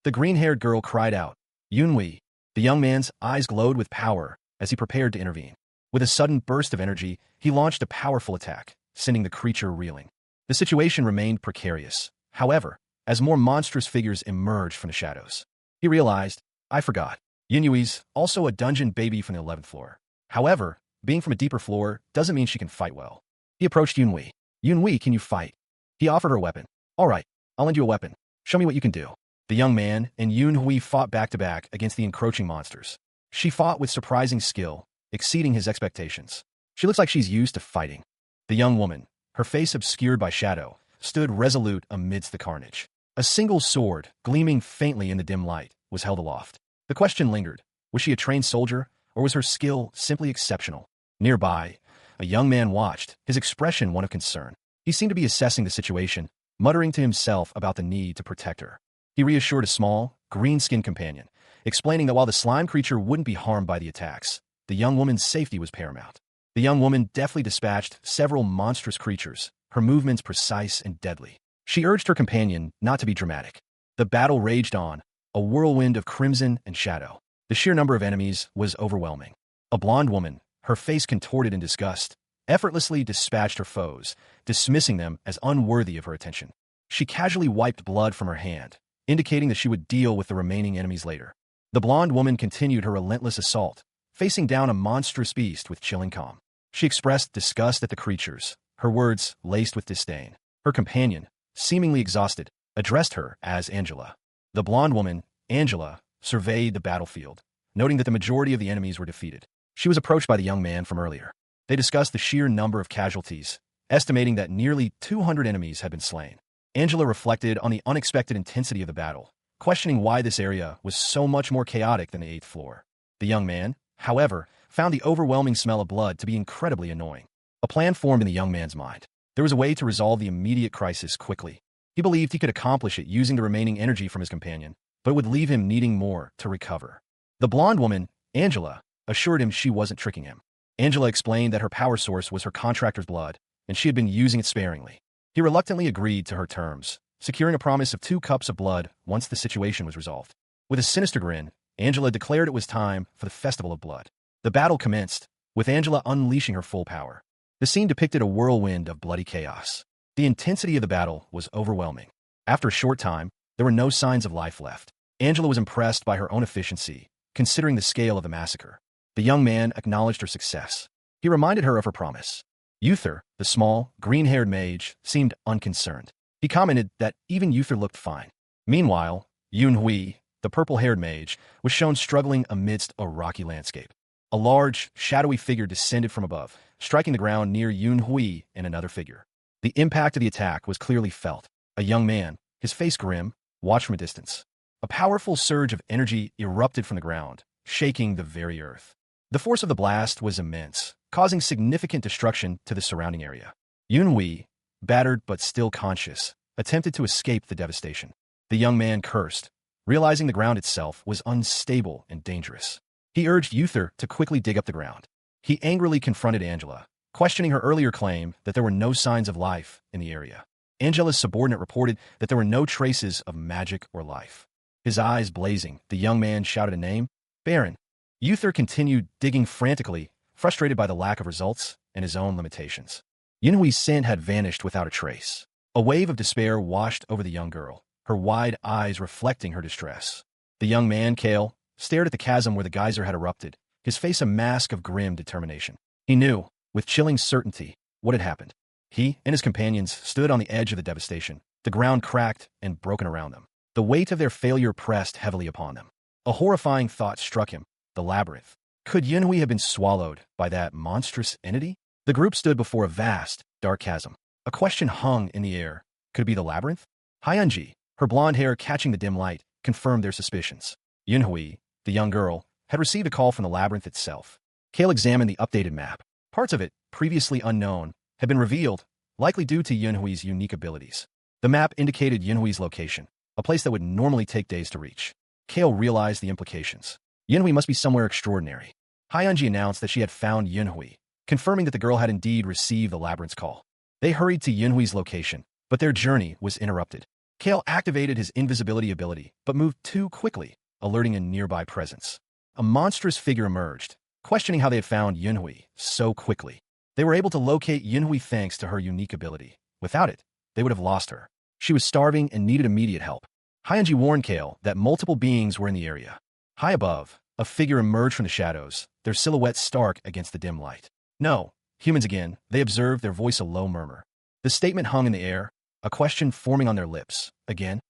The green-haired girl cried out, "Yunhui." The young man's eyes glowed with power as he prepared to intervene. With a sudden burst of energy, he launched a powerful attack, sending the creature reeling. The situation remained precarious. However, as more monstrous figures emerged from the shadows, he realized, "I forgot. Yunui's also a dungeon baby from the 11th floor. However, being from a deeper floor doesn't mean she can fight well." He approached Yunhui. "Yunhui, can you fight?" He offered her a weapon. "All right, I'll lend you a weapon. Show me what you can do." The young man and Yunhui fought back-to-back against the encroaching monsters. She fought with surprising skill, exceeding his expectations. She looks like she's used to fighting. The young woman, her face obscured by shadow, stood resolute amidst the carnage. A single sword, gleaming faintly in the dim light, was held aloft. The question lingered. Was she a trained soldier, or was her skill simply exceptional? Nearby, a young man watched, his expression one of concern. He seemed to be assessing the situation, muttering to himself about the need to protect her. He reassured a small, green-skinned companion, explaining that while the slime creature wouldn't be harmed by the attacks, the young woman's safety was paramount. The young woman deftly dispatched several monstrous creatures, her movements precise and deadly. She urged her companion not to be dramatic. The battle raged on, a whirlwind of crimson and shadow. The sheer number of enemies was overwhelming. A blonde woman, her face contorted in disgust, effortlessly dispatched her foes, dismissing them as unworthy of her attention. She casually wiped blood from her hand, indicating that she would deal with the remaining enemies later. The blonde woman continued her relentless assault, facing down a monstrous beast with chilling calm. She expressed disgust at the creatures, her words laced with disdain. Her companion, seemingly exhausted, addressed her as Angela. The blonde woman, Angela, surveyed the battlefield, noting that the majority of the enemies were defeated. She was approached by the young man from earlier. They discussed the sheer number of casualties, estimating that nearly 200 enemies had been slain. Angela reflected on the unexpected intensity of the battle, questioning why this area was so much more chaotic than the 8th floor. The young man, however, found the overwhelming smell of blood to be incredibly annoying. A plan formed in the young man's mind. There was a way to resolve the immediate crisis quickly. He believed he could accomplish it using the remaining energy from his companion, but it would leave him needing more to recover. The blonde woman, Angela, assured him she wasn't tricking him. Angela explained that her power source was her contractor's blood, and she had been using it sparingly. He reluctantly agreed to her terms, securing a promise of 2 cups of blood once the situation was resolved. With a sinister grin, Angela declared it was time for the Festival of Blood. The battle commenced, with Angela unleashing her full power. The scene depicted a whirlwind of bloody chaos. The intensity of the battle was overwhelming. After a short time, there were no signs of life left. Angela was impressed by her own efficiency, considering the scale of the massacre. The young man acknowledged her success. He reminded her of her promise. Uther, the small, green-haired mage, seemed unconcerned. He commented that even Uther looked fine. Meanwhile, Yunhui, the purple-haired mage, was shown struggling amidst a rocky landscape. A large, shadowy figure descended from above, striking the ground near Yunhui and another figure. The impact of the attack was clearly felt. A young man, his face grim, watched from a distance. A powerful surge of energy erupted from the ground, shaking the very earth. The force of the blast was immense, causing significant destruction to the surrounding area. Yunhui, battered but still conscious, attempted to escape the devastation. The young man cursed, realizing the ground itself was unstable and dangerous. He urged Uther to quickly dig up the ground. He angrily confronted Angela, questioning her earlier claim that there were no signs of life in the area. Angela's subordinate reported that there were no traces of magic or life. His eyes blazing, the young man shouted a name, Baron. Uther continued digging frantically, frustrated by the lack of results and his own limitations. Yunhui's scent had vanished without a trace. A wave of despair washed over the young girl, her wide eyes reflecting her distress. The young man, Kale, stared at the chasm where the geyser had erupted, his face a mask of grim determination. He knew, with chilling certainty, what had happened. He and his companions stood on the edge of the devastation, the ground cracked and broken around them. The weight of their failure pressed heavily upon them. A horrifying thought struck him, the labyrinth. Could Yunhui have been swallowed by that monstrous entity? The group stood before a vast, dark chasm. A question hung in the air. Could it be the labyrinth? Hyunji, her blonde hair catching the dim light, confirmed their suspicions. Yunhui, the young girl, had received a call from the labyrinth itself. Kale examined the updated map. Parts of it, previously unknown, had been revealed, likely due to Yunhui's unique abilities. The map indicated Yunhui's location, a place that would normally take days to reach. Kale realized the implications. Yunhui must be somewhere extraordinary. Hyunji announced that she had found Yunhui, confirming that the girl had indeed received the labyrinth's call. They hurried to Yunhui's location, but their journey was interrupted. Kale activated his invisibility ability, but moved too quickly, alerting a nearby presence. A monstrous figure emerged, questioning how they had found Yunhui so quickly. They were able to locate Yunhui thanks to her unique ability. Without it, they would have lost her. She was starving and needed immediate help. Hyunji warned Kale that multiple beings were in the area. High above, a figure emerged from the shadows, their silhouettes stark against the dim light. No, humans again, they observed, their voice a low murmur. The statement hung in the air, a question forming on their lips. Again?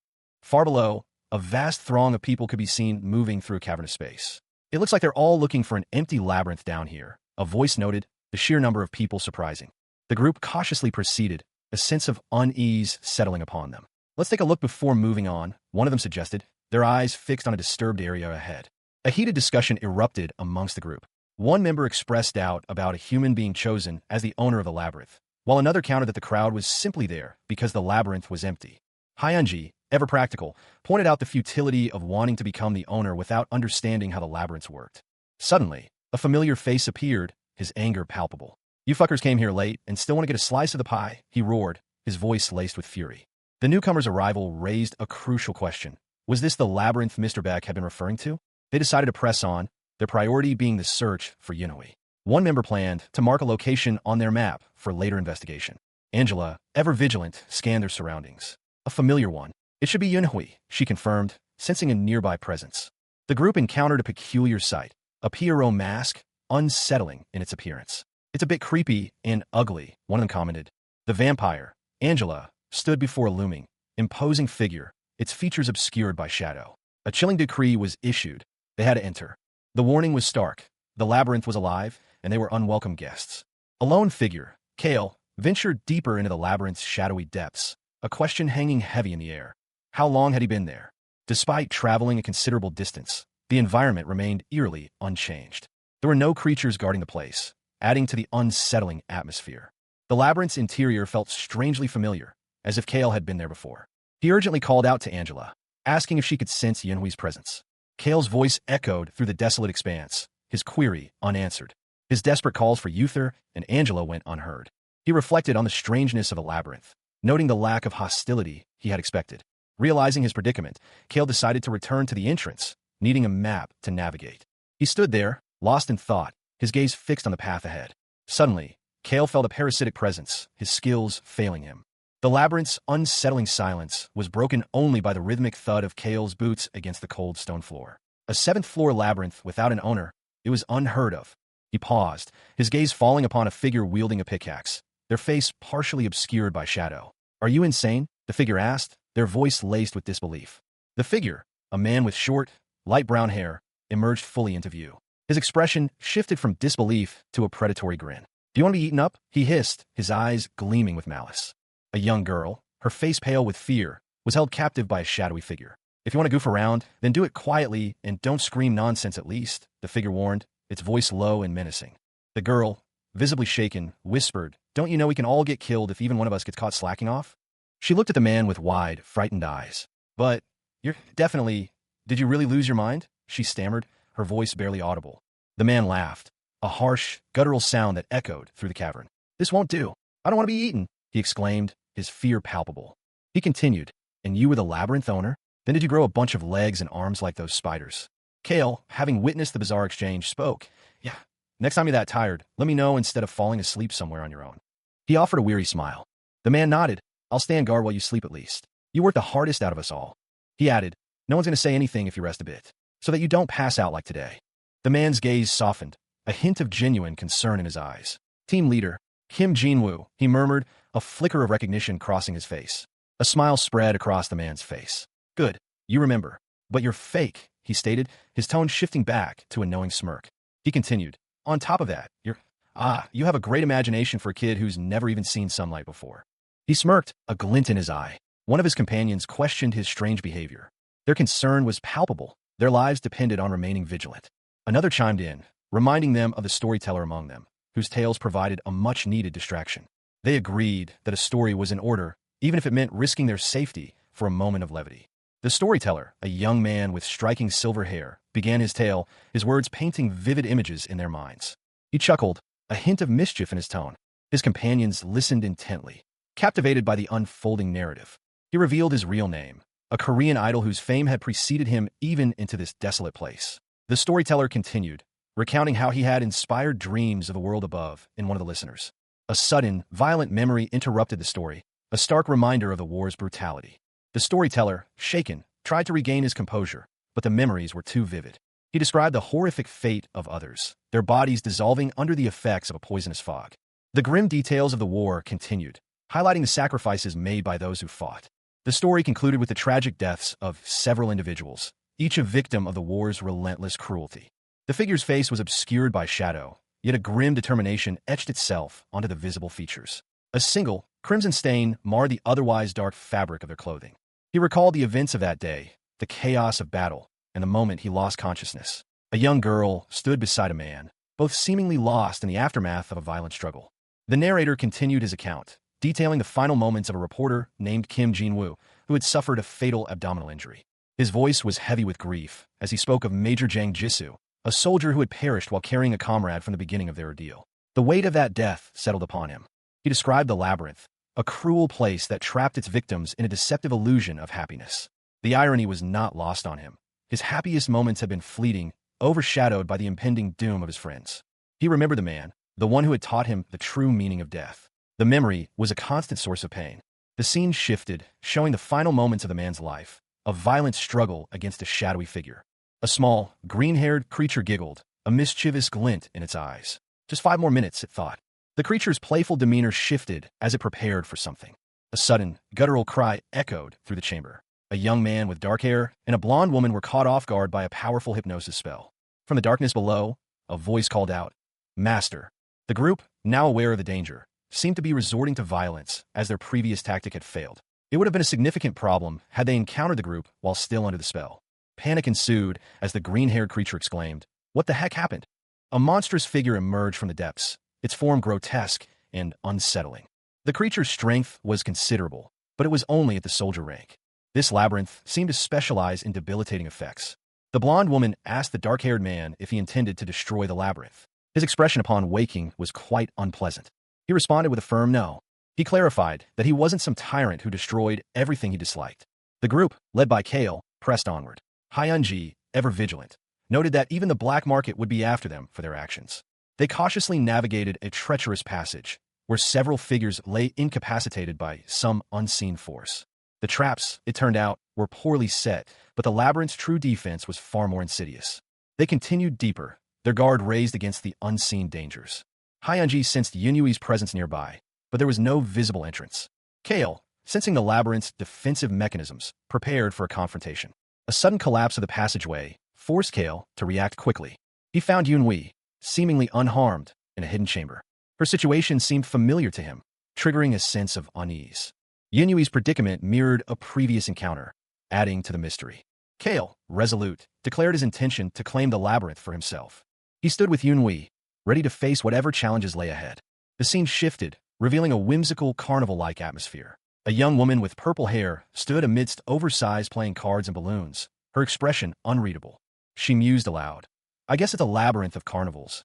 Far below, a vast throng of people could be seen moving through a cavernous space. It looks like they're all looking for an empty labyrinth down here, a voice noted, the sheer number of people surprising. The group cautiously proceeded, a sense of unease settling upon them. Let's take a look before moving on, one of them suggested, their eyes fixed on a disturbed area ahead. A heated discussion erupted amongst the group. One member expressed doubt about a human being chosen as the owner of the labyrinth, while another countered that the crowd was simply there because the labyrinth was empty. Hyunji, ever practical, pointed out the futility of wanting to become the owner without understanding how the labyrinths worked. Suddenly, a familiar face appeared, his anger palpable. You fuckers came here late and still want to get a slice of the pie, he roared, his voice laced with fury. The newcomer's arrival raised a crucial question. Was this the labyrinth Mr. Beck had been referring to? They decided to press on, their priority being the search for Yunhui. One member planned to mark a location on their map for later investigation. Angela, ever vigilant, scanned their surroundings. A familiar one. It should be Yunhui, she confirmed, sensing a nearby presence. The group encountered a peculiar sight, a Pierrot mask, unsettling in its appearance. It's a bit creepy and ugly, one of them commented. The vampire, Angela, stood before a looming, imposing figure, its features obscured by shadow. A chilling decree was issued. They had to enter. The warning was stark. The labyrinth was alive, and they were unwelcome guests. A lone figure, Kale, ventured deeper into the labyrinth's shadowy depths, a question hanging heavy in the air. How long had he been there? Despite traveling a considerable distance, the environment remained eerily unchanged. There were no creatures guarding the place, adding to the unsettling atmosphere. The labyrinth's interior felt strangely familiar, as if Kale had been there before. He urgently called out to Angela, asking if she could sense Yunhui's presence. Kale's voice echoed through the desolate expanse, his query unanswered. His desperate calls for Uther and Angela went unheard. He reflected on the strangeness of the labyrinth, noting the lack of hostility he had expected. Realizing his predicament, Kale decided to return to the entrance, needing a map to navigate. He stood there, lost in thought, his gaze fixed on the path ahead. Suddenly, Kale felt a parasitic presence, his skills failing him. The labyrinth's unsettling silence was broken only by the rhythmic thud of Kale's boots against the cold stone floor. A seventh-floor labyrinth without an owner, it was unheard of. He paused, his gaze falling upon a figure wielding a pickaxe, their face partially obscured by shadow. "Are you insane?" the figure asked, their voice laced with disbelief. The figure, a man with short, light brown hair, emerged fully into view. His expression shifted from disbelief to a predatory grin. "Do you want to be eaten up?" he hissed, his eyes gleaming with malice. A young girl, her face pale with fear, was held captive by a shadowy figure. "If you want to goof around, then do it quietly and don't scream nonsense at least," the figure warned, its voice low and menacing. The girl, visibly shaken, whispered, "Don't you know we can all get killed if even one of us gets caught slacking off?" She looked at the man with wide, frightened eyes. But, you're definitely... Did you really lose your mind? She stammered, her voice barely audible. The man laughed, a harsh, guttural sound that echoed through the cavern. This won't do. I don't want to be eaten, he exclaimed, his fear palpable. He continued, and you were the labyrinth owner? Then did you grow a bunch of legs and arms like those spiders? Kale, having witnessed the bizarre exchange, spoke. Yeah. Next time you're that tired, let me know instead of falling asleep somewhere on your own. He offered a weary smile. The man nodded. I'll stand guard while you sleep at least. You work the hardest out of us all. He added, no one's going to say anything if you rest a bit, so that you don't pass out like today. The man's gaze softened, a hint of genuine concern in his eyes. Team leader, Kim Jinwoo, he murmured, a flicker of recognition crossing his face. A smile spread across the man's face. Good, you remember. But you're fake, he stated, his tone shifting back to a knowing smirk. He continued, on top of that, you have a great imagination for a kid who's never even seen sunlight before. He smirked, a glint in his eye. One of his companions questioned his strange behavior. Their concern was palpable. Their lives depended on remaining vigilant. Another chimed in, reminding them of the storyteller among them, whose tales provided a much-needed distraction. They agreed that a story was in order, even if it meant risking their safety for a moment of levity. The storyteller, a young man with striking silver hair, began his tale, his words painting vivid images in their minds. He chuckled, a hint of mischief in his tone. His companions listened intently, captivated by the unfolding narrative. He revealed his real name, a Korean idol whose fame had preceded him even into this desolate place. The storyteller continued, recounting how he had inspired dreams of the world above in one of the listeners. A sudden, violent memory interrupted the story, a stark reminder of the war's brutality. The storyteller, shaken, tried to regain his composure, but the memories were too vivid. He described the horrific fate of others, their bodies dissolving under the effects of a poisonous fog. The grim details of the war continued, highlighting the sacrifices made by those who fought. The story concluded with the tragic deaths of several individuals, each a victim of the war's relentless cruelty. The figure's face was obscured by shadow, yet a grim determination etched itself onto the visible features. A single, crimson stain marred the otherwise dark fabric of their clothing. He recalled the events of that day, the chaos of battle, and the moment he lost consciousness. A young girl stood beside a man, both seemingly lost in the aftermath of a violent struggle. The narrator continued his account, detailing the final moments of a reporter named Kim Jinwoo, who had suffered a fatal abdominal injury. His voice was heavy with grief as he spoke of Major Jang Jisoo, a soldier who had perished while carrying a comrade from the beginning of their ordeal. The weight of that death settled upon him. He described the labyrinth, a cruel place that trapped its victims in a deceptive illusion of happiness. The irony was not lost on him. His happiest moments had been fleeting, overshadowed by the impending doom of his friends. He remembered the man, the one who had taught him the true meaning of death. The memory was a constant source of pain. The scene shifted, showing the final moments of the man's life, a violent struggle against a shadowy figure. A small, green-haired creature giggled, a mischievous glint in its eyes. Just 5 more minutes, it thought. The creature's playful demeanor shifted as it prepared for something. A sudden, guttural cry echoed through the chamber. A young man with dark hair and a blonde woman were caught off guard by a powerful hypnosis spell. From the darkness below, a voice called out, "Master." The group, now aware of the danger, seemed to be resorting to violence as their previous tactic had failed. It would have been a significant problem had they encountered the group while still under the spell. Panic ensued as the green-haired creature exclaimed, "What the heck happened?" A monstrous figure emerged from the depths, its form grotesque and unsettling. The creature's strength was considerable, but it was only at the soldier rank. This labyrinth seemed to specialize in debilitating effects. The blonde woman asked the dark-haired man if he intended to destroy the labyrinth. His expression upon waking was quite unpleasant. He responded with a firm no. He clarified that he wasn't some tyrant who destroyed everything he disliked. The group, led by Kale, pressed onward. Hyunji, ever vigilant, noted that even the black market would be after them for their actions. They cautiously navigated a treacherous passage, where several figures lay incapacitated by some unseen force. The traps, it turned out, were poorly set, but the labyrinth's true defense was far more insidious. They continued deeper, their guard raised against the unseen dangers. Hyunji sensed Yunyui's presence nearby, but there was no visible entrance. Kale, sensing the labyrinth's defensive mechanisms, prepared for a confrontation. A sudden collapse of the passageway forced Kale to react quickly. He found Yunui, seemingly unharmed, in a hidden chamber. Her situation seemed familiar to him, triggering a sense of unease. Yunyui's predicament mirrored a previous encounter, adding to the mystery. Kale, resolute, declared his intention to claim the labyrinth for himself. He stood with Yunui, ready to face whatever challenges lay ahead. The scene shifted, revealing a whimsical carnival-like atmosphere. A young woman with purple hair stood amidst oversized playing cards and balloons, her expression unreadable. She mused aloud. I guess it's a labyrinth of carnivals.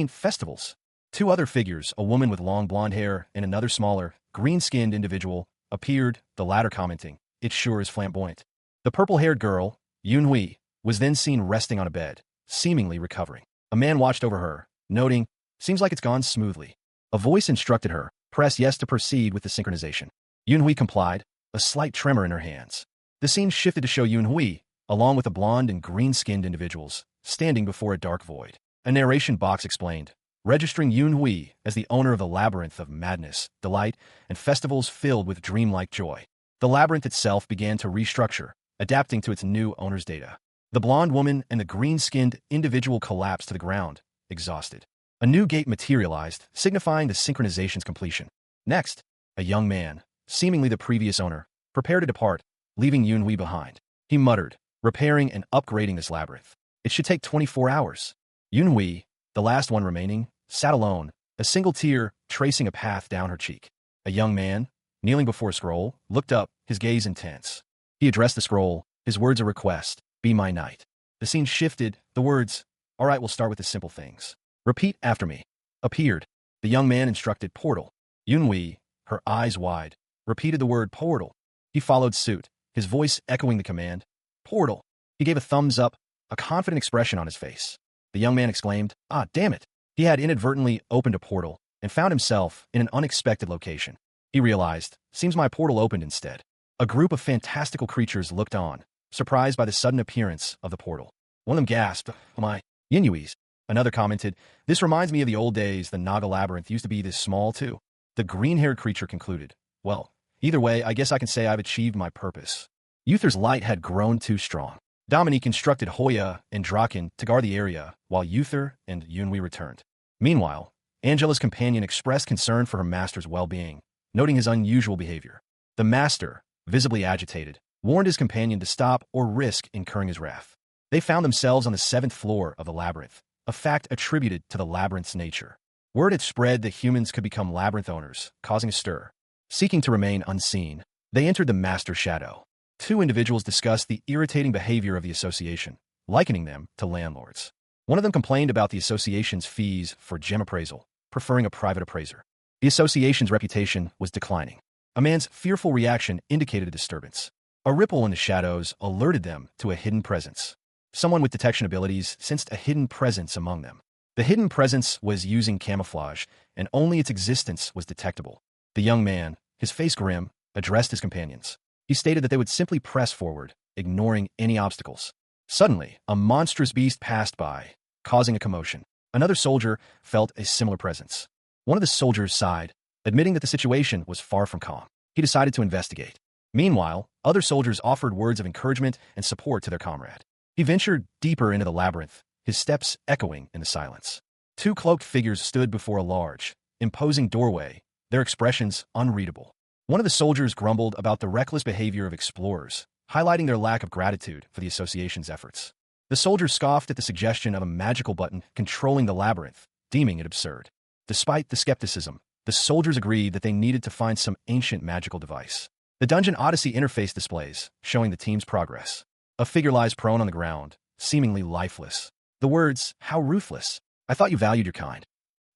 Festivals. Two other figures, a woman with long blonde hair and another smaller, green-skinned individual, appeared, the latter commenting, "It sure is flamboyant." The purple-haired girl, Yunhui, was then seen resting on a bed, seemingly recovering. A man watched over her, noting, "Seems like it's gone smoothly." A voice instructed her, "Press yes to proceed with the synchronization." Yunhui complied, a slight tremor in her hands. The scene shifted to show Yunhui, along with the blonde and green-skinned individuals, standing before a dark void. A narration box explained, registering Yunhui as the owner of the labyrinth of madness, delight, and festivals filled with dreamlike joy. The labyrinth itself began to restructure, adapting to its new owner's data. The blonde woman and the green-skinned individual collapsed to the ground, exhausted. A new gate materialized, signifying the synchronization's completion. Next, a young man, seemingly the previous owner, prepared to depart, leaving Yunhui behind. He muttered, repairing and upgrading this labyrinth. It should take 24 hours. Yunhui, the last one remaining, sat alone, a single tear tracing a path down her cheek. A young man, kneeling before a scroll, looked up, his gaze intense. He addressed the scroll, his words a request, "Be my knight." The scene shifted, the words, "All right, we'll start with the simple things. Repeat after me," appeared. The young man instructed, "Portal." Yunhui, her eyes wide, repeated the word portal. He followed suit, his voice echoing the command, "Portal." He gave a thumbs up, a confident expression on his face. The young man exclaimed, "Ah, damn it." He had inadvertently opened a portal and found himself in an unexpected location. He realized, seems my portal opened instead. A group of fantastical creatures looked on, surprised by the sudden appearance of the portal. One of them gasped, "Oh my, Yunhui's." Another commented, "This reminds me of the old days. The Naga labyrinth used to be this small too." The green-haired creature concluded, "Well, either way, I guess I can say I've achieved my purpose." Uther's light had grown too strong. Dominique instructed Hoya and Draken to guard the area, while Uther and Yunhui returned. Meanwhile, Angela's companion expressed concern for her master's well-being, noting his unusual behavior. The master, visibly agitated, warned his companion to stop or risk incurring his wrath. They found themselves on the 7th floor of the labyrinth, a fact attributed to the labyrinth's nature. Word had spread that humans could become labyrinth owners, causing a stir. Seeking to remain unseen, they entered the master's shadow. Two individuals discussed the irritating behavior of the association, likening them to landlords. One of them complained about the association's fees for gem appraisal, preferring a private appraiser. The association's reputation was declining. A man's fearful reaction indicated a disturbance. A ripple in the shadows alerted them to a hidden presence. Someone with detection abilities sensed a hidden presence among them. The hidden presence was using camouflage, and only its existence was detectable. The young man, his face grim, addressed his companions. He stated that they would simply press forward, ignoring any obstacles. Suddenly, a monstrous beast passed by, causing a commotion. Another soldier felt a similar presence. One of the soldiers sighed, admitting that the situation was far from calm. He decided to investigate. Meanwhile, other soldiers offered words of encouragement and support to their comrade. He ventured deeper into the labyrinth, his steps echoing in the silence. Two cloaked figures stood before a large, imposing doorway, their expressions unreadable. One of the soldiers grumbled about the reckless behavior of explorers, highlighting their lack of gratitude for the association's efforts. The soldier scoffed at the suggestion of a magical button controlling the labyrinth, deeming it absurd. Despite the skepticism, the soldiers agreed that they needed to find some ancient magical device. The Dungeon Odyssey interface displays, showing the team's progress. A figure lies prone on the ground, seemingly lifeless. The words, "How ruthless. I thought you valued your kind,"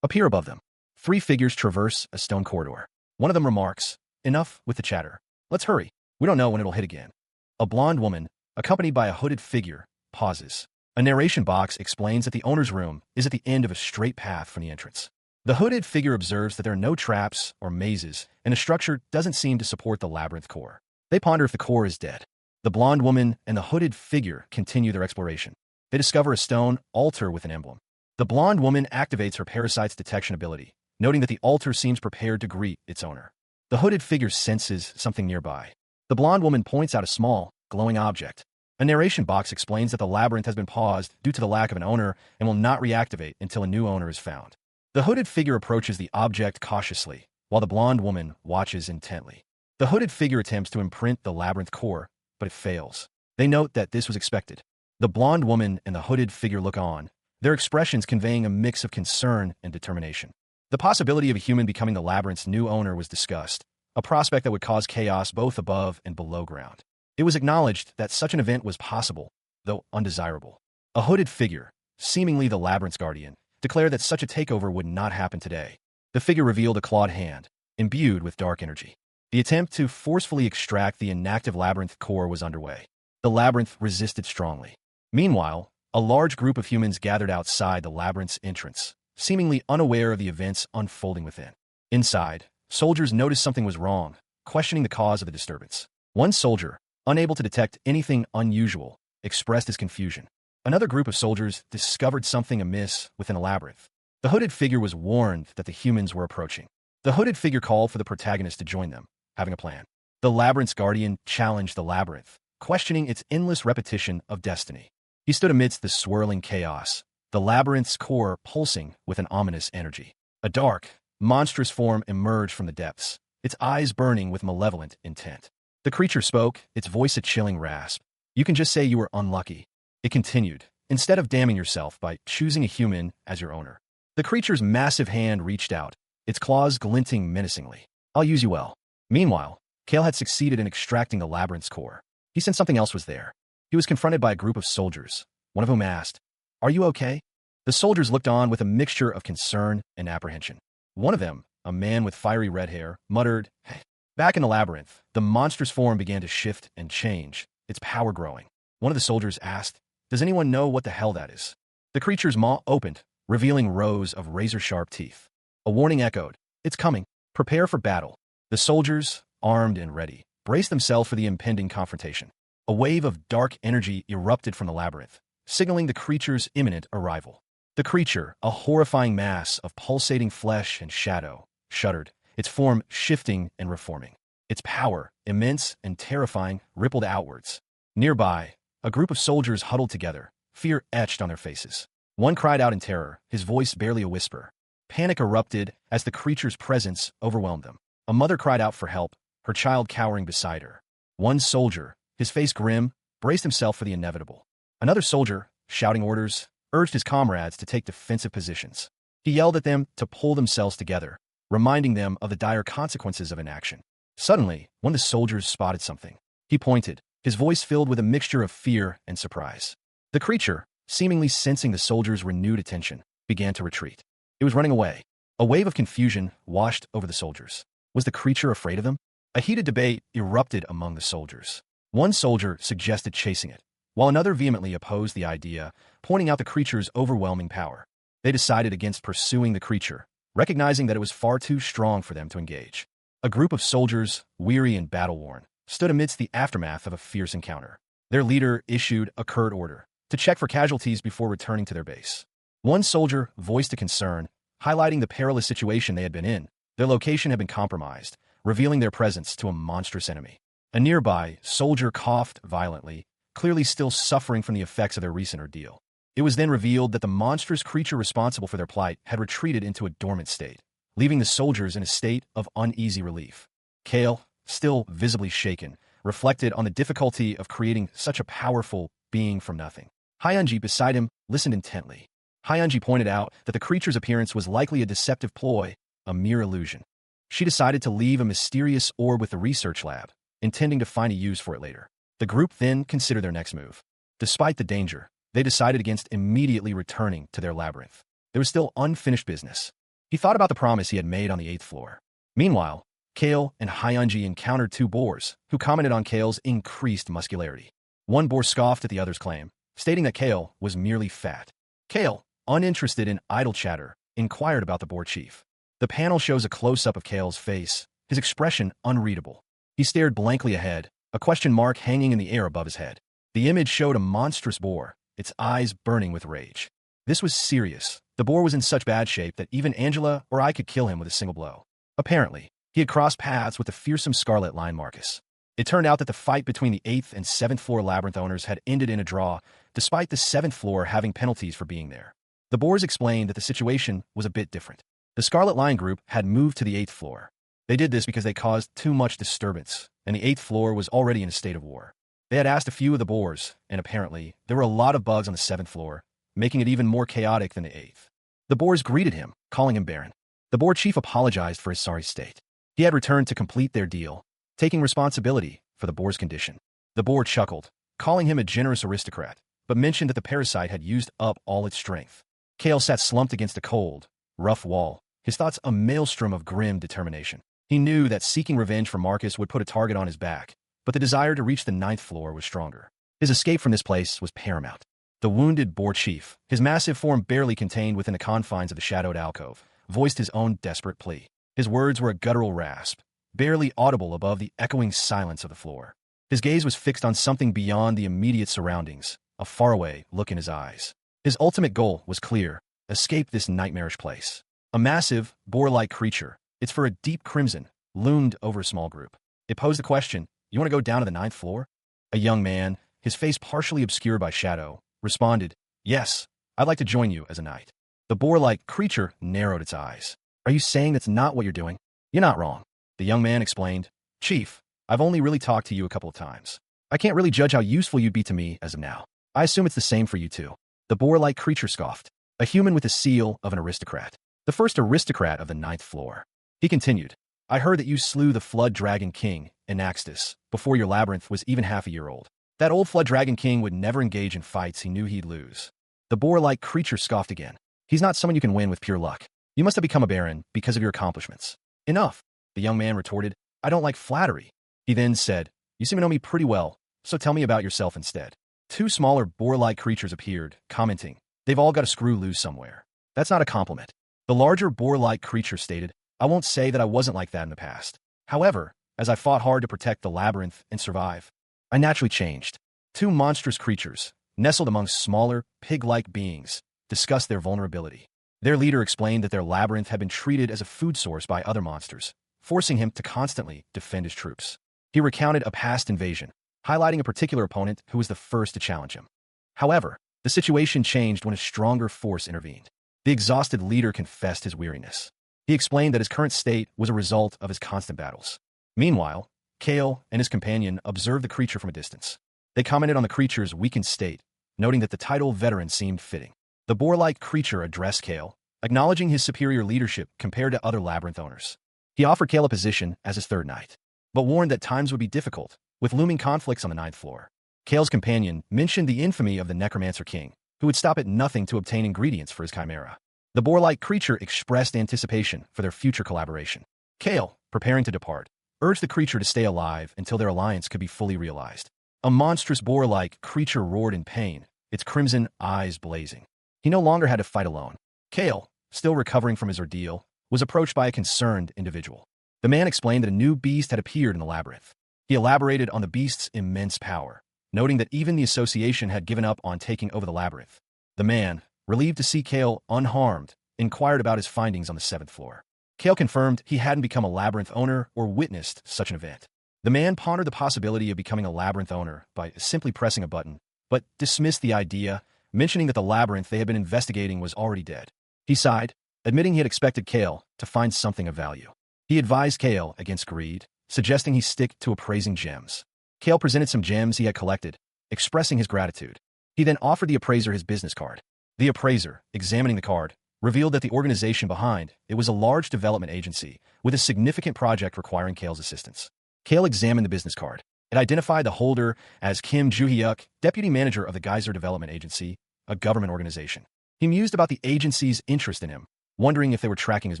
appear above them. Three figures traverse a stone corridor. One of them remarks, "Enough with the chatter. Let's hurry. We don't know when it'll hit again." A blonde woman, accompanied by a hooded figure, pauses. A narration box explains that the owner's room is at the end of a straight path from the entrance. The hooded figure observes that there are no traps or mazes, and the structure doesn't seem to support the labyrinth core. They ponder if the core is dead. The blonde woman and the hooded figure continue their exploration. They discover a stone altar with an emblem. The blonde woman activates her parasite's detection ability, noting that the altar seems prepared to greet its owner. The hooded figure senses something nearby. The blonde woman points out a small, glowing object. A narration box explains that the labyrinth has been paused due to the lack of an owner and will not reactivate until a new owner is found. The hooded figure approaches the object cautiously, while the blonde woman watches intently. The hooded figure attempts to imprint the labyrinth core, but it fails. They note that this was expected. The blonde woman and the hooded figure look on, their expressions conveying a mix of concern and determination. The possibility of a human becoming the labyrinth's new owner was discussed, a prospect that would cause chaos both above and below ground. It was acknowledged that such an event was possible, though undesirable. A hooded figure, seemingly the labyrinth's guardian, declared that such a takeover would not happen today. The figure revealed a clawed hand, imbued with dark energy. The attempt to forcefully extract the inactive labyrinth core was underway. The labyrinth resisted strongly. Meanwhile, a large group of humans gathered outside the labyrinth's entrance, seemingly unaware of the events unfolding within. Inside, soldiers noticed something was wrong, questioning the cause of the disturbance. One soldier, unable to detect anything unusual, expressed his confusion. Another group of soldiers discovered something amiss within the labyrinth. The hooded figure was warned that the humans were approaching. The hooded figure called for the protagonist to join them, having a plan. The labyrinth's guardian challenged the labyrinth, questioning its endless repetition of destiny. He stood amidst the swirling chaos, the labyrinth's core pulsing with an ominous energy. A dark, monstrous form emerged from the depths, its eyes burning with malevolent intent. The creature spoke, its voice a chilling rasp. "You can just say you were unlucky." It continued, "instead of damning yourself by choosing a human as your owner." The creature's massive hand reached out, its claws glinting menacingly. "I'll use you well." Meanwhile, Kale had succeeded in extracting the labyrinth's core. He sensed something else was there. He was confronted by a group of soldiers, one of whom asked, "Are you okay?" The soldiers looked on with a mixture of concern and apprehension. One of them, a man with fiery red hair, muttered, "Hey." Back in the labyrinth, the monstrous form began to shift and change, its power growing. One of the soldiers asked, "Does anyone know what the hell that is?" The creature's maw opened, revealing rows of razor-sharp teeth. A warning echoed, "It's coming. Prepare for battle." The soldiers, armed and ready, braced themselves for the impending confrontation. A wave of dark energy erupted from the labyrinth, signaling the creature's imminent arrival. The creature, a horrifying mass of pulsating flesh and shadow, shuddered, its form shifting and reforming. Its power, immense and terrifying, rippled outwards. Nearby, a group of soldiers huddled together, fear etched on their faces. One cried out in terror, his voice barely a whisper. Panic erupted as the creature's presence overwhelmed them. A mother cried out for help, her child cowering beside her. One soldier, his face grim, braced himself for the inevitable. Another soldier, shouting orders, urged his comrades to take defensive positions. He yelled at them to pull themselves together, reminding them of the dire consequences of inaction. Suddenly, one of the soldiers spotted something. He pointed, his voice filled with a mixture of fear and surprise. The creature, seemingly sensing the soldiers' renewed attention, began to retreat. It was running away. A wave of confusion washed over the soldiers. Was the creature afraid of them? A heated debate erupted among the soldiers. One soldier suggested chasing it, while another vehemently opposed the idea, pointing out the creature's overwhelming power. They decided against pursuing the creature, recognizing that it was far too strong for them to engage. A group of soldiers, weary and battle-worn, stood amidst the aftermath of a fierce encounter. Their leader issued a curt order to check for casualties before returning to their base. One soldier voiced a concern, highlighting the perilous situation they had been in. Their location had been compromised, revealing their presence to a monstrous enemy. A nearby soldier coughed violently, clearly still suffering from the effects of their recent ordeal. It was then revealed that the monstrous creature responsible for their plight had retreated into a dormant state, leaving the soldiers in a state of uneasy relief. Kale, still visibly shaken, reflected on the difficulty of creating such a powerful being from nothing. Hyunji, beside him, listened intently. Hyunji pointed out that the creature's appearance was likely a deceptive ploy, a mere illusion. She decided to leave a mysterious orb with the research lab, intending to find a use for it later. The group then considered their next move. Despite the danger, they decided against immediately returning to their labyrinth. There was still unfinished business. He thought about the promise he had made on the 8th floor. Meanwhile, Kale and Hyunji encountered two boars, who commented on Kale's increased muscularity. One boar scoffed at the other's claim, stating that Kale was merely fat. Kale, uninterested in idle chatter, inquired about the boar chief. The panel shows a close-up of Kale's face, his expression unreadable. He stared blankly ahead, a question mark hanging in the air above his head. The image showed a monstrous boar, its eyes burning with rage. This was serious. The boar was in such bad shape that even Angela or I could kill him with a single blow. Apparently, he had crossed paths with the fearsome Scarlet Lion Marcus. It turned out that the fight between the 8th and 7th floor labyrinth owners had ended in a draw, despite the 7th floor having penalties for being there. The boars explained that the situation was a bit different. The Scarlet Lion group had moved to the 8th floor. They did this because they caused too much disturbance, and the 8th floor was already in a state of war. They had asked a few of the boars, and apparently, there were a lot of bugs on the 7th floor, making it even more chaotic than the 8th. The boars greeted him, calling him Baron. The boar chief apologized for his sorry state. He had returned to complete their deal, taking responsibility for the boar's condition. The boar chuckled, calling him a generous aristocrat, but mentioned that the parasite had used up all its strength. Kale sat slumped against a cold, rough wall, his thoughts a maelstrom of grim determination. He knew that seeking revenge for Marcus would put a target on his back, but the desire to reach the 9th floor was stronger. His escape from this place was paramount. The wounded boar chief, his massive form barely contained within the confines of the shadowed alcove, voiced his own desperate plea. His words were a guttural rasp, barely audible above the echoing silence of the floor. His gaze was fixed on something beyond the immediate surroundings, a faraway look in his eyes. His ultimate goal was clear: escape this nightmarish place. A massive, boar-like creature, its fur a deep crimson, loomed over a small group. It posed the question, "You want to go down to the 9th floor?" A young man, his face partially obscured by shadow, responded, "Yes, I'd like to join you as a knight." The boar-like creature narrowed its eyes. "Are you saying that's not what you're doing?" "You're not wrong," the young man explained. "Chief, I've only really talked to you a couple of times. I can't really judge how useful you'd be to me as of now. I assume it's the same for you too." The boar-like creature scoffed, a human with the seal of an aristocrat. The first aristocrat of the 9th floor. He continued, "I heard that you slew the Flood Dragon King, Enaxtus, before your labyrinth was even half a year old. That old Flood Dragon King would never engage in fights he knew he'd lose." The boar-like creature scoffed again. "He's not someone you can win with pure luck. You must have become a baron because of your accomplishments." "Enough," the young man retorted. "I don't like flattery." He then said, "You seem to know me pretty well, so tell me about yourself instead." Two smaller boar-like creatures appeared, commenting, "They've all got a screw loose somewhere." "That's not a compliment." The larger boar-like creature stated, "I won't say that I wasn't like that in the past. However, as I fought hard to protect the labyrinth and survive, I naturally changed." Two monstrous creatures, nestled amongst smaller, pig-like beings, discussed their vulnerability. Their leader explained that their labyrinth had been treated as a food source by other monsters, forcing him to constantly defend his troops. He recounted a past invasion, highlighting a particular opponent who was the first to challenge him. However, the situation changed when a stronger force intervened. The exhausted leader confessed his weariness. He explained that his current state was a result of his constant battles. Meanwhile, Kale and his companion observed the creature from a distance. They commented on the creature's weakened state, noting that the title veteran seemed fitting. The boar-like creature addressed Kale, acknowledging his superior leadership compared to other labyrinth owners. He offered Kale a position as his third knight, but warned that times would be difficult, with looming conflicts on the 9th floor. Kale's companion mentioned the infamy of the Necromancer King, who would stop at nothing to obtain ingredients for his chimera. The boar-like creature expressed anticipation for their future collaboration. Kale, preparing to depart, urged the creature to stay alive until their alliance could be fully realized. A monstrous boar-like creature roared in pain, its crimson eyes blazing. He no longer had to fight alone. Kale, still recovering from his ordeal, was approached by a concerned individual. The man explained that a new beast had appeared in the labyrinth. He elaborated on the beast's immense power, noting that even the association had given up on taking over the labyrinth. The man, relieved to see Kale unharmed, inquired about his findings on the 7th floor. Kale confirmed he hadn't become a labyrinth owner or witnessed such an event. The man pondered the possibility of becoming a labyrinth owner by simply pressing a button, but dismissed the idea, mentioning that the labyrinth they had been investigating was already dead. He sighed, admitting he had expected Kale to find something of value. He advised Kale against greed, suggesting he stick to appraising gems. Kale presented some gems he had collected, expressing his gratitude. He then offered the appraiser his business card. The appraiser, examining the card, revealed that the organization behind it was a large development agency with a significant project requiring Kale's assistance. Kale examined the business card. It identified the holder as Kim Joo-hyuk, deputy manager of the Geyser Development Agency, a government organization. He mused about the agency's interest in him, wondering if they were tracking his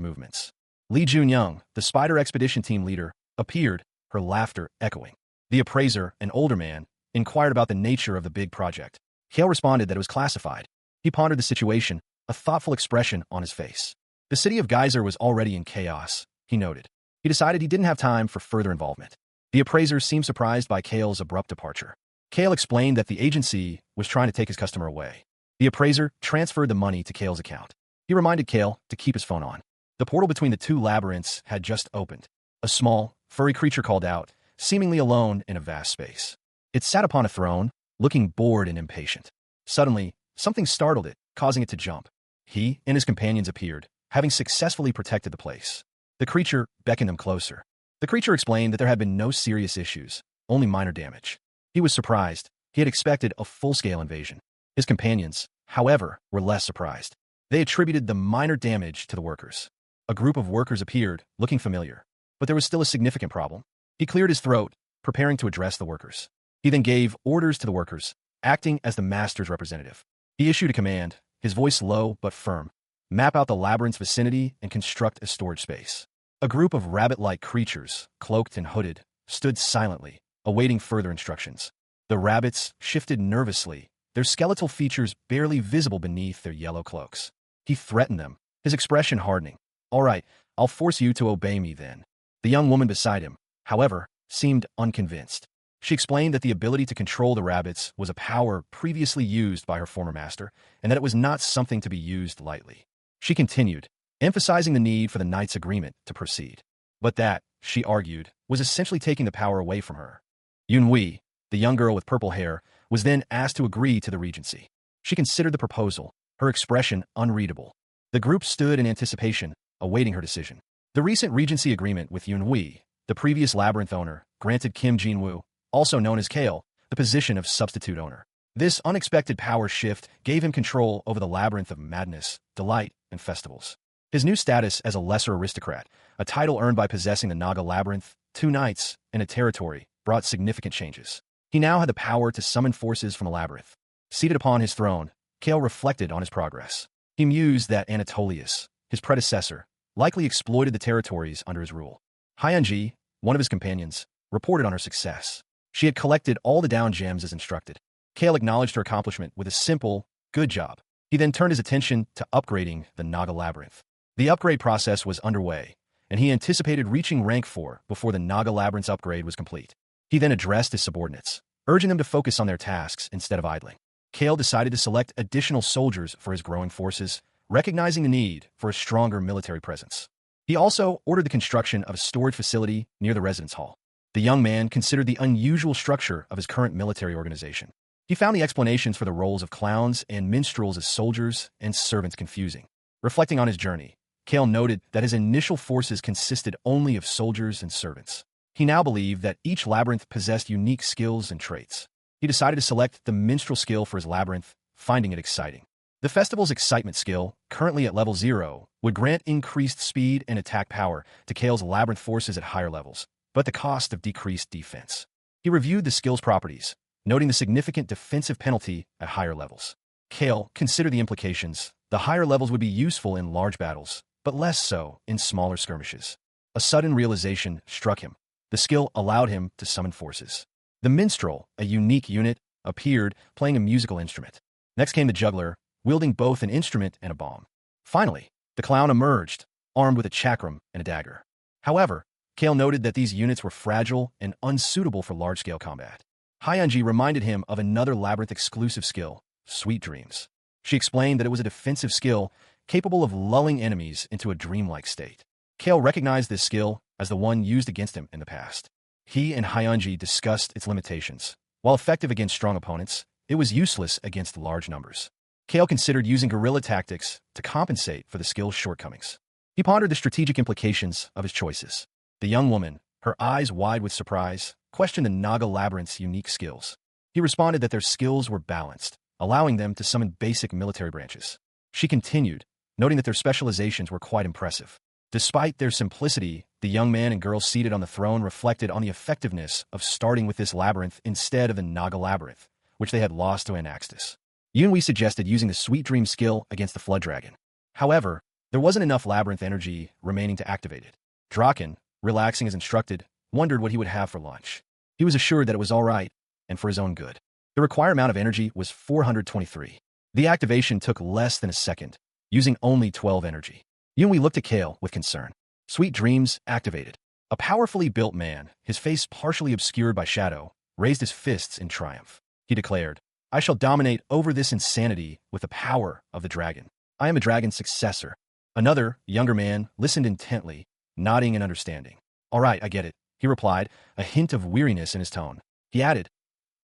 movements. Lee Jun-young, the Spider Expedition team leader, appeared, her laughter echoing. The appraiser, an older man, inquired about the nature of the big project. Kale responded that it was classified. He pondered the situation, a thoughtful expression on his face. The city of Geyser was already in chaos, he noted. He decided he didn't have time for further involvement. The appraiser seemed surprised by Kale's abrupt departure. Kale explained that the agency was trying to take his customer away. The appraiser transferred the money to Kale's account. He reminded Kale to keep his phone on. The portal between the two labyrinths had just opened. A small, furry creature called out, seemingly alone in a vast space. It sat upon a throne, looking bored and impatient. Suddenly, something startled it, causing it to jump. He and his companions appeared, having successfully protected the place. The creature beckoned them closer. The creature explained that there had been no serious issues, only minor damage. He was surprised. He had expected a full-scale invasion. His companions, however, were less surprised. They attributed the minor damage to the workers. A group of workers appeared, looking familiar. But there was still a significant problem. He cleared his throat, preparing to address the workers. He then gave orders to the workers, acting as the master's representative. He issued a command, his voice low but firm: map out the labyrinth's vicinity and construct a storage space. A group of rabbit-like creatures, cloaked and hooded, stood silently, awaiting further instructions. The rabbits shifted nervously, their skeletal features barely visible beneath their yellow cloaks. He threatened them, his expression hardening. "All right, I'll force you to obey me then." The young woman beside him, however, seemed unconvinced. She explained that the ability to control the rabbits was a power previously used by her former master, and that it was not something to be used lightly. She continued, emphasizing the need for the knight's agreement to proceed. But that, she argued, was essentially taking the power away from her. Yunhui, the young girl with purple hair, was then asked to agree to the regency. She considered the proposal, her expression unreadable. The group stood in anticipation, awaiting her decision. The recent regency agreement with Yunhui, the previous labyrinth owner, granted Kim Jinwoo, also known as Kale, the position of substitute owner. This unexpected power shift gave him control over the labyrinth of madness, delight, and festivals. His new status as a lesser aristocrat, a title earned by possessing the Naga labyrinth, 2 knights, and a territory, brought significant changes. He now had the power to summon forces from the labyrinth. Seated upon his throne, Kale reflected on his progress. He mused that Anatolius, his predecessor, likely exploited the territories under his rule. Hyunji, one of his companions, reported on her success. She had collected all the down gems as instructed. Kale acknowledged her accomplishment with a simple, "good job." He then turned his attention to upgrading the Naga labyrinth. The upgrade process was underway, and he anticipated reaching rank 4 before the Naga labyrinth's upgrade was complete. He then addressed his subordinates, urging them to focus on their tasks instead of idling. Kale decided to select additional soldiers for his growing forces, recognizing the need for a stronger military presence. He also ordered the construction of a storage facility near the residence hall. The young man considered the unusual structure of his current military organization. He found the explanations for the roles of clowns and minstrels as soldiers and servants confusing. Reflecting on his journey, Kale noted that his initial forces consisted only of soldiers and servants. He now believed that each labyrinth possessed unique skills and traits. He decided to select the minstrel skill for his labyrinth, finding it exciting. The festival's excitement skill, currently at level 0, would grant increased speed and attack power to Kale's labyrinth forces at higher levels, but at the cost of decreased defense. He reviewed the skill's properties, noting the significant defensive penalty at higher levels. Kale considered the implications. The higher levels would be useful in large battles, but less so in smaller skirmishes. A sudden realization struck him. The skill allowed him to summon forces. The minstrel, a unique unit, appeared, playing a musical instrument. Next came the juggler, wielding both an instrument and a bomb. Finally, the clown emerged, armed with a chakram and a dagger. However, Kale noted that these units were fragile and unsuitable for large-scale combat. Hyunji reminded him of another labyrinth-exclusive skill, Sweet Dreams. She explained that it was a defensive skill capable of lulling enemies into a dreamlike state. Kale recognized this skill as the one used against him in the past. He and Hyunji discussed its limitations. While effective against strong opponents, it was useless against large numbers. Kale considered using guerrilla tactics to compensate for the skill's shortcomings. He pondered the strategic implications of his choices. The young woman, her eyes wide with surprise, questioned the Naga labyrinth's unique skills. He responded that their skills were balanced, allowing them to summon basic military branches. She continued, noting that their specializations were quite impressive. Despite their simplicity, the young man and girl seated on the throne reflected on the effectiveness of starting with this labyrinth instead of the Naga labyrinth, which they had lost to Anaxtis. Yunhui suggested using the Sweet Dream skill against the Flood Dragon. However, there wasn't enough labyrinth energy remaining to activate it. Draken, relaxing as instructed, wondered what he would have for lunch. He was assured that it was all right, and for his own good. The required amount of energy was 423. The activation took less than a second, using only 12 energy. Yunhui looked at Kale with concern. Sweet Dreams activated. A powerfully built man, his face partially obscured by shadow, raised his fists in triumph. He declared, "I shall dominate over this insanity with the power of the dragon. I am a dragon's successor." Another, younger man, listened intently, nodding in understanding. "All right, I get it," he replied, a hint of weariness in his tone. He added,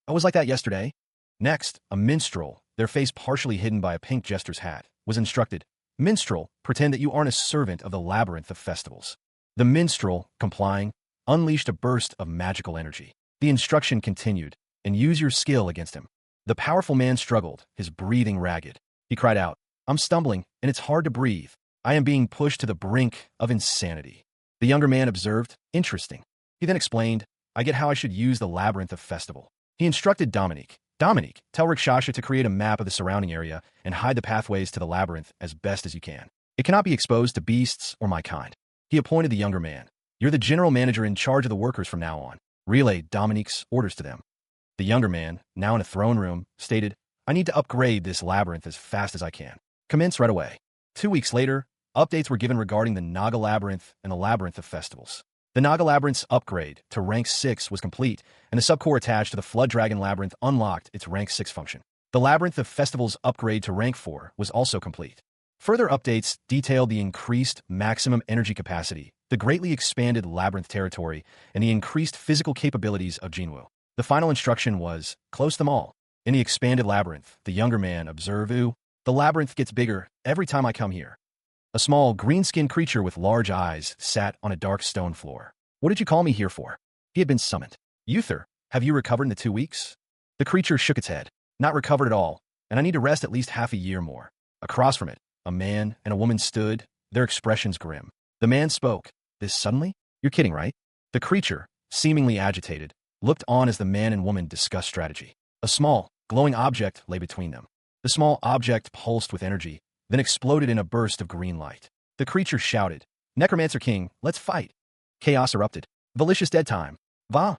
"I was like that yesterday." Next, a minstrel, their face partially hidden by a pink jester's hat, was instructed, "Minstrel, pretend that you aren't a servant of the labyrinth of festivals." The minstrel, complying, unleashed a burst of magical energy. The instruction continued, "And use your skill against him." The powerful man struggled, his breathing ragged. He cried out, "I'm stumbling, and it's hard to breathe. I am being pushed to the brink of insanity." The younger man observed, interesting. He then explained, I get how I should use the labyrinth of festival. He instructed Dominique, tell Rakshasha to create a map of the surrounding area and hide the pathways to the labyrinth as best as you can. It cannot be exposed to beasts or my kind. He appointed the younger man. You're the general manager in charge of the workers from now on. Relayed Dominique's orders to them. The younger man, now in a throne room, stated, I need to upgrade this labyrinth as fast as I can. Commence right away. 2 weeks later, updates were given regarding the Naga Labyrinth and the Labyrinth of Festivals. The Naga Labyrinth's upgrade to rank 6 was complete, and the subcore attached to the Flood Dragon Labyrinth unlocked its rank 6 function. The Labyrinth of Festivals upgrade to rank 4 was also complete. Further updates detailed the increased maximum energy capacity, the greatly expanded labyrinth territory, and the increased physical capabilities of Jinwu. The final instruction was, close them all. In the expanded labyrinth, the younger man observed, the labyrinth gets bigger every time I come here. A small, green-skinned creature with large eyes sat on a dark stone floor. What did you call me here for? He had been summoned. Uther, have you recovered in the 2 weeks? The creature shook its head. Not recovered at all, and I need to rest at least half a year more. Across from it, a man and a woman stood, their expressions grim. The man spoke. This suddenly? You're kidding, right? The creature, seemingly agitated, looked on as the man and woman discussed strategy. A small, glowing object lay between them. The small object pulsed with energy, then exploded in a burst of green light. The creature shouted, Necromancer King, let's fight. Chaos erupted. Malicious dead time. Va!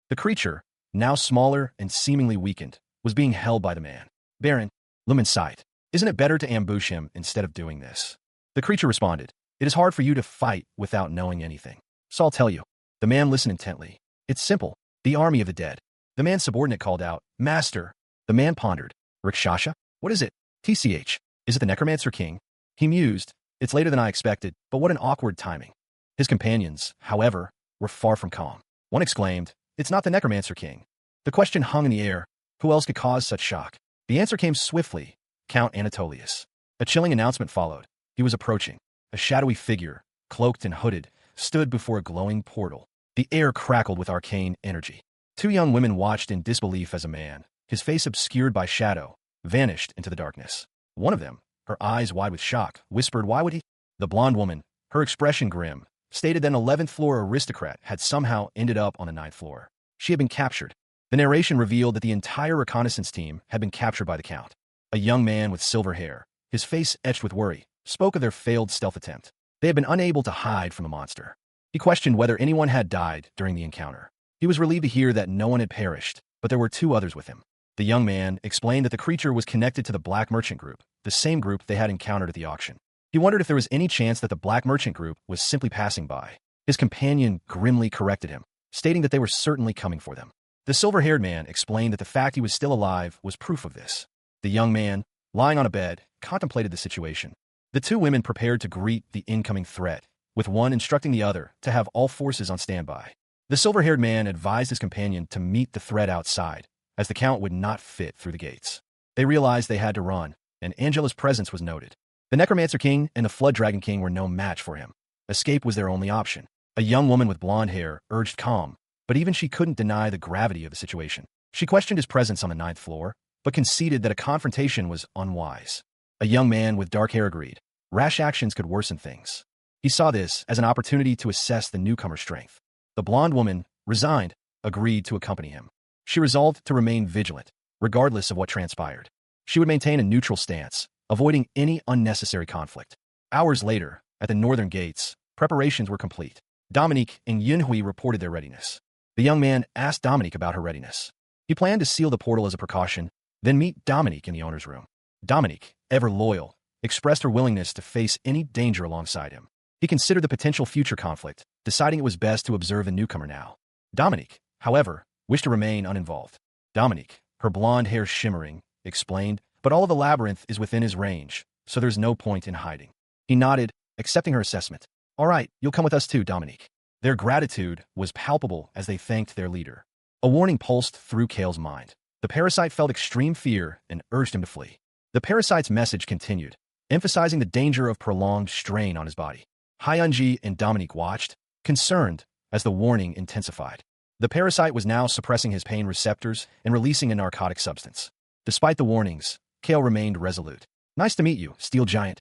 The creature, now smaller and seemingly weakened, was being held by the man. Baron, Lumen sighed. Isn't it better to ambush him instead of doing this? The creature responded, It is hard for you to fight without knowing anything. So I'll tell you. The man listened intently. It's simple. The army of the dead. The man's subordinate called out, Master. The man pondered. Rakshasha? What is it? TCH. Is it the Necromancer King? He mused. It's later than I expected, but what an awkward timing. His companions, however, were far from calm. One exclaimed, It's not the Necromancer King. The question hung in the air. Who else could cause such shock? The answer came swiftly. Count Anatolius. A chilling announcement followed. He was approaching. A shadowy figure, cloaked and hooded, stood before a glowing portal. The air crackled with arcane energy. 2 young women watched in disbelief as a man, his face obscured by shadow, vanished into the darkness. One of them, her eyes wide with shock, whispered, Why would he? The blonde woman, her expression grim, stated that an 11th floor aristocrat had somehow ended up on the 9th floor. She had been captured. The narration revealed that the entire reconnaissance team had been captured by the Count. A young man with silver hair, his face etched with worry, spoke of their failed stealth attempt. They had been unable to hide from the monster. He questioned whether anyone had died during the encounter. He was relieved to hear that no one had perished, but there were 2 others with him. The young man explained that the creature was connected to the Black Merchant Group, the same group they had encountered at the auction. He wondered if there was any chance that the Black Merchant Group was simply passing by. His companion grimly corrected him, stating that they were certainly coming for them. The silver-haired man explained that the fact he was still alive was proof of this. The young man, lying on a bed, contemplated the situation. The 2 women prepared to greet the incoming threat, with one instructing the other to have all forces on standby. The silver-haired man advised his companion to meet the threat outside, as the Count would not fit through the gates. They realized they had to run, and Angela's presence was noted. The Necromancer King and the Flood Dragon King were no match for him. Escape was their only option. A young woman with blonde hair urged calm, but even she couldn't deny the gravity of the situation. She questioned his presence on the 9th floor, but conceded that a confrontation was unwise. A young man with dark hair agreed. Rash actions could worsen things. He saw this as an opportunity to assess the newcomer's strength. The blonde woman, resigned, agreed to accompany him. She resolved to remain vigilant, regardless of what transpired. She would maintain a neutral stance, avoiding any unnecessary conflict. Hours later, at the northern gates, preparations were complete. Dominique and Yunhui reported their readiness. The young man asked Dominique about her readiness. He planned to seal the portal as a precaution, then meet Dominique in the owner's room. Dominique, ever loyal, expressed her willingness to face any danger alongside him. He considered the potential future conflict, deciding it was best to observe the newcomer now. Dominique, however, wished to remain uninvolved. Dominique, her blonde hair shimmering, explained, but all of the labyrinth is within his range, so there's no point in hiding. He nodded, accepting her assessment. All right, you'll come with us too, Dominique. Their gratitude was palpable as they thanked their leader. A warning pulsed through Kale's mind. The parasite felt extreme fear and urged him to flee. The parasite's message continued, emphasizing the danger of prolonged strain on his body. Hyunji and Dominique watched, concerned, as the warning intensified. The parasite was now suppressing his pain receptors and releasing a narcotic substance. Despite the warnings, Kale remained resolute. Nice to meet you, Steel Giant.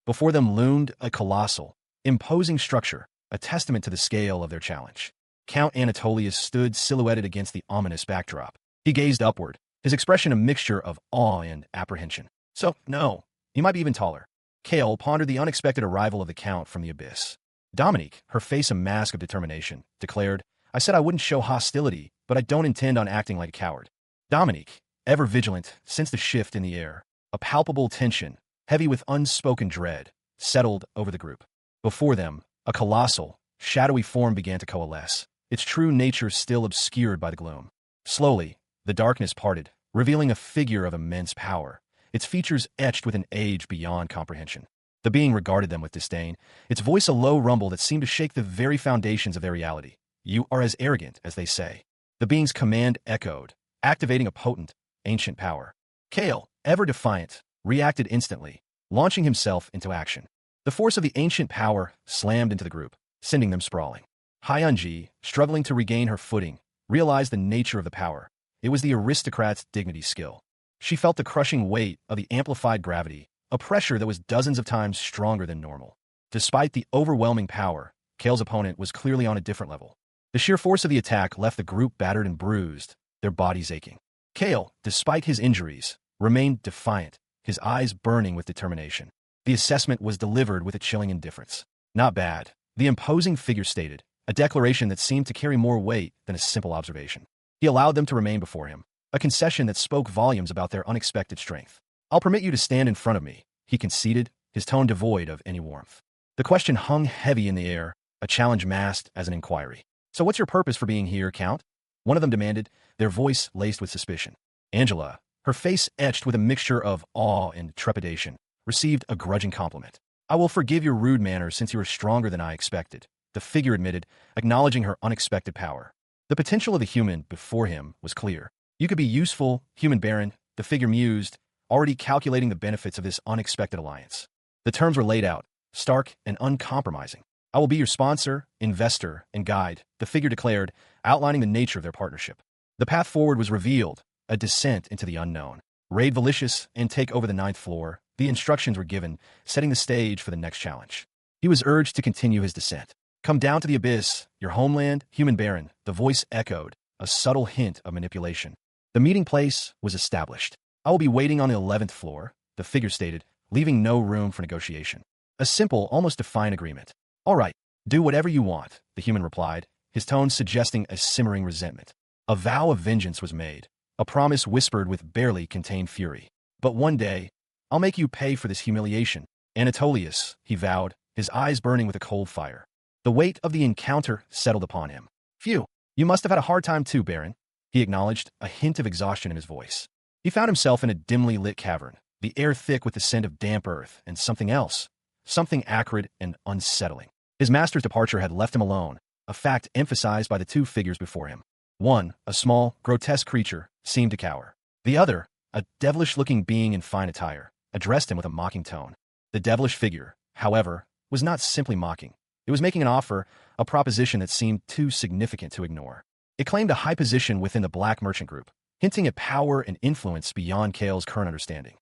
Before them loomed a colossal, imposing structure, a testament to the scale of their challenge. Count Anatolius stood silhouetted against the ominous backdrop. He gazed upward, his expression a mixture of awe and apprehension. So, no, you might be even taller. Kale pondered the unexpected arrival of the Count from the abyss. Dominique, her face a mask of determination, declared, I said I wouldn't show hostility, but I don't intend on acting like a coward. Dominique, ever vigilant, sensed the shift in the air. A palpable tension, heavy with unspoken dread, settled over the group. Before them, a colossal, shadowy form began to coalesce, its true nature still obscured by the gloom. Slowly, the darkness parted, revealing a figure of immense power, its features etched with an age beyond comprehension. The being regarded them with disdain, its voice a low rumble that seemed to shake the very foundations of their reality. You are as arrogant as they say. The being's command echoed, activating a potent, ancient power. Kale, ever defiant, reacted instantly, launching himself into action. The force of the ancient power slammed into the group, sending them sprawling. Hyunji, struggling to regain her footing, realized the nature of the power. It was the aristocrat's dignity skill. She felt the crushing weight of the amplified gravity, a pressure that was dozens of times stronger than normal. Despite the overwhelming power, Kale's opponent was clearly on a different level. The sheer force of the attack left the group battered and bruised, their bodies aching. Kale, despite his injuries, remained defiant, his eyes burning with determination. The assessment was delivered with a chilling indifference. Not bad, the imposing figure stated, a declaration that seemed to carry more weight than a simple observation. He allowed them to remain before him, a concession that spoke volumes about their unexpected strength. I'll permit you to stand in front of me, he conceded, his tone devoid of any warmth. The question hung heavy in the air, a challenge masked as an inquiry. So what's your purpose for being here, Count? One of them demanded, their voice laced with suspicion. Angela, her face etched with a mixture of awe and trepidation, received a grudging compliment. I will forgive your rude manners since you are stronger than I expected, the figure admitted, acknowledging her unexpected power. The potential of the human before him was clear. You could be useful, human baron, the figure mused, already calculating the benefits of this unexpected alliance. The terms were laid out, stark and uncompromising. I will be your sponsor, investor, and guide, the figure declared, outlining the nature of their partnership. The path forward was revealed, a descent into the unknown. Raid Valicious and take over the 9th floor, the instructions were given, setting the stage for the next challenge. He was urged to continue his descent. Come down to the abyss, your homeland, human baron, the voice echoed, a subtle hint of manipulation. The meeting place was established. I will be waiting on the 11th floor, the figure stated, leaving no room for negotiation. A simple, almost defiant agreement. All right, do whatever you want, the human replied, his tone suggesting a simmering resentment. A vow of vengeance was made, a promise whispered with barely contained fury. But one day, I'll make you pay for this humiliation. Anatolius, he vowed, his eyes burning with a cold fire. The weight of the encounter settled upon him. Phew, you must have had a hard time too, Baron, he acknowledged, a hint of exhaustion in his voice. He found himself in a dimly lit cavern, the air thick with the scent of damp earth and something else, something acrid and unsettling. His master's departure had left him alone, a fact emphasized by the two figures before him. One, a small, grotesque creature, seemed to cower. The other, a devilish-looking being in fine attire, addressed him with a mocking tone. The devilish figure, however, was not simply mocking. It was making an offer, a proposition that seemed too significant to ignore. It claimed a high position within the Black Merchant Group, hinting at power and influence beyond Kale's current understanding.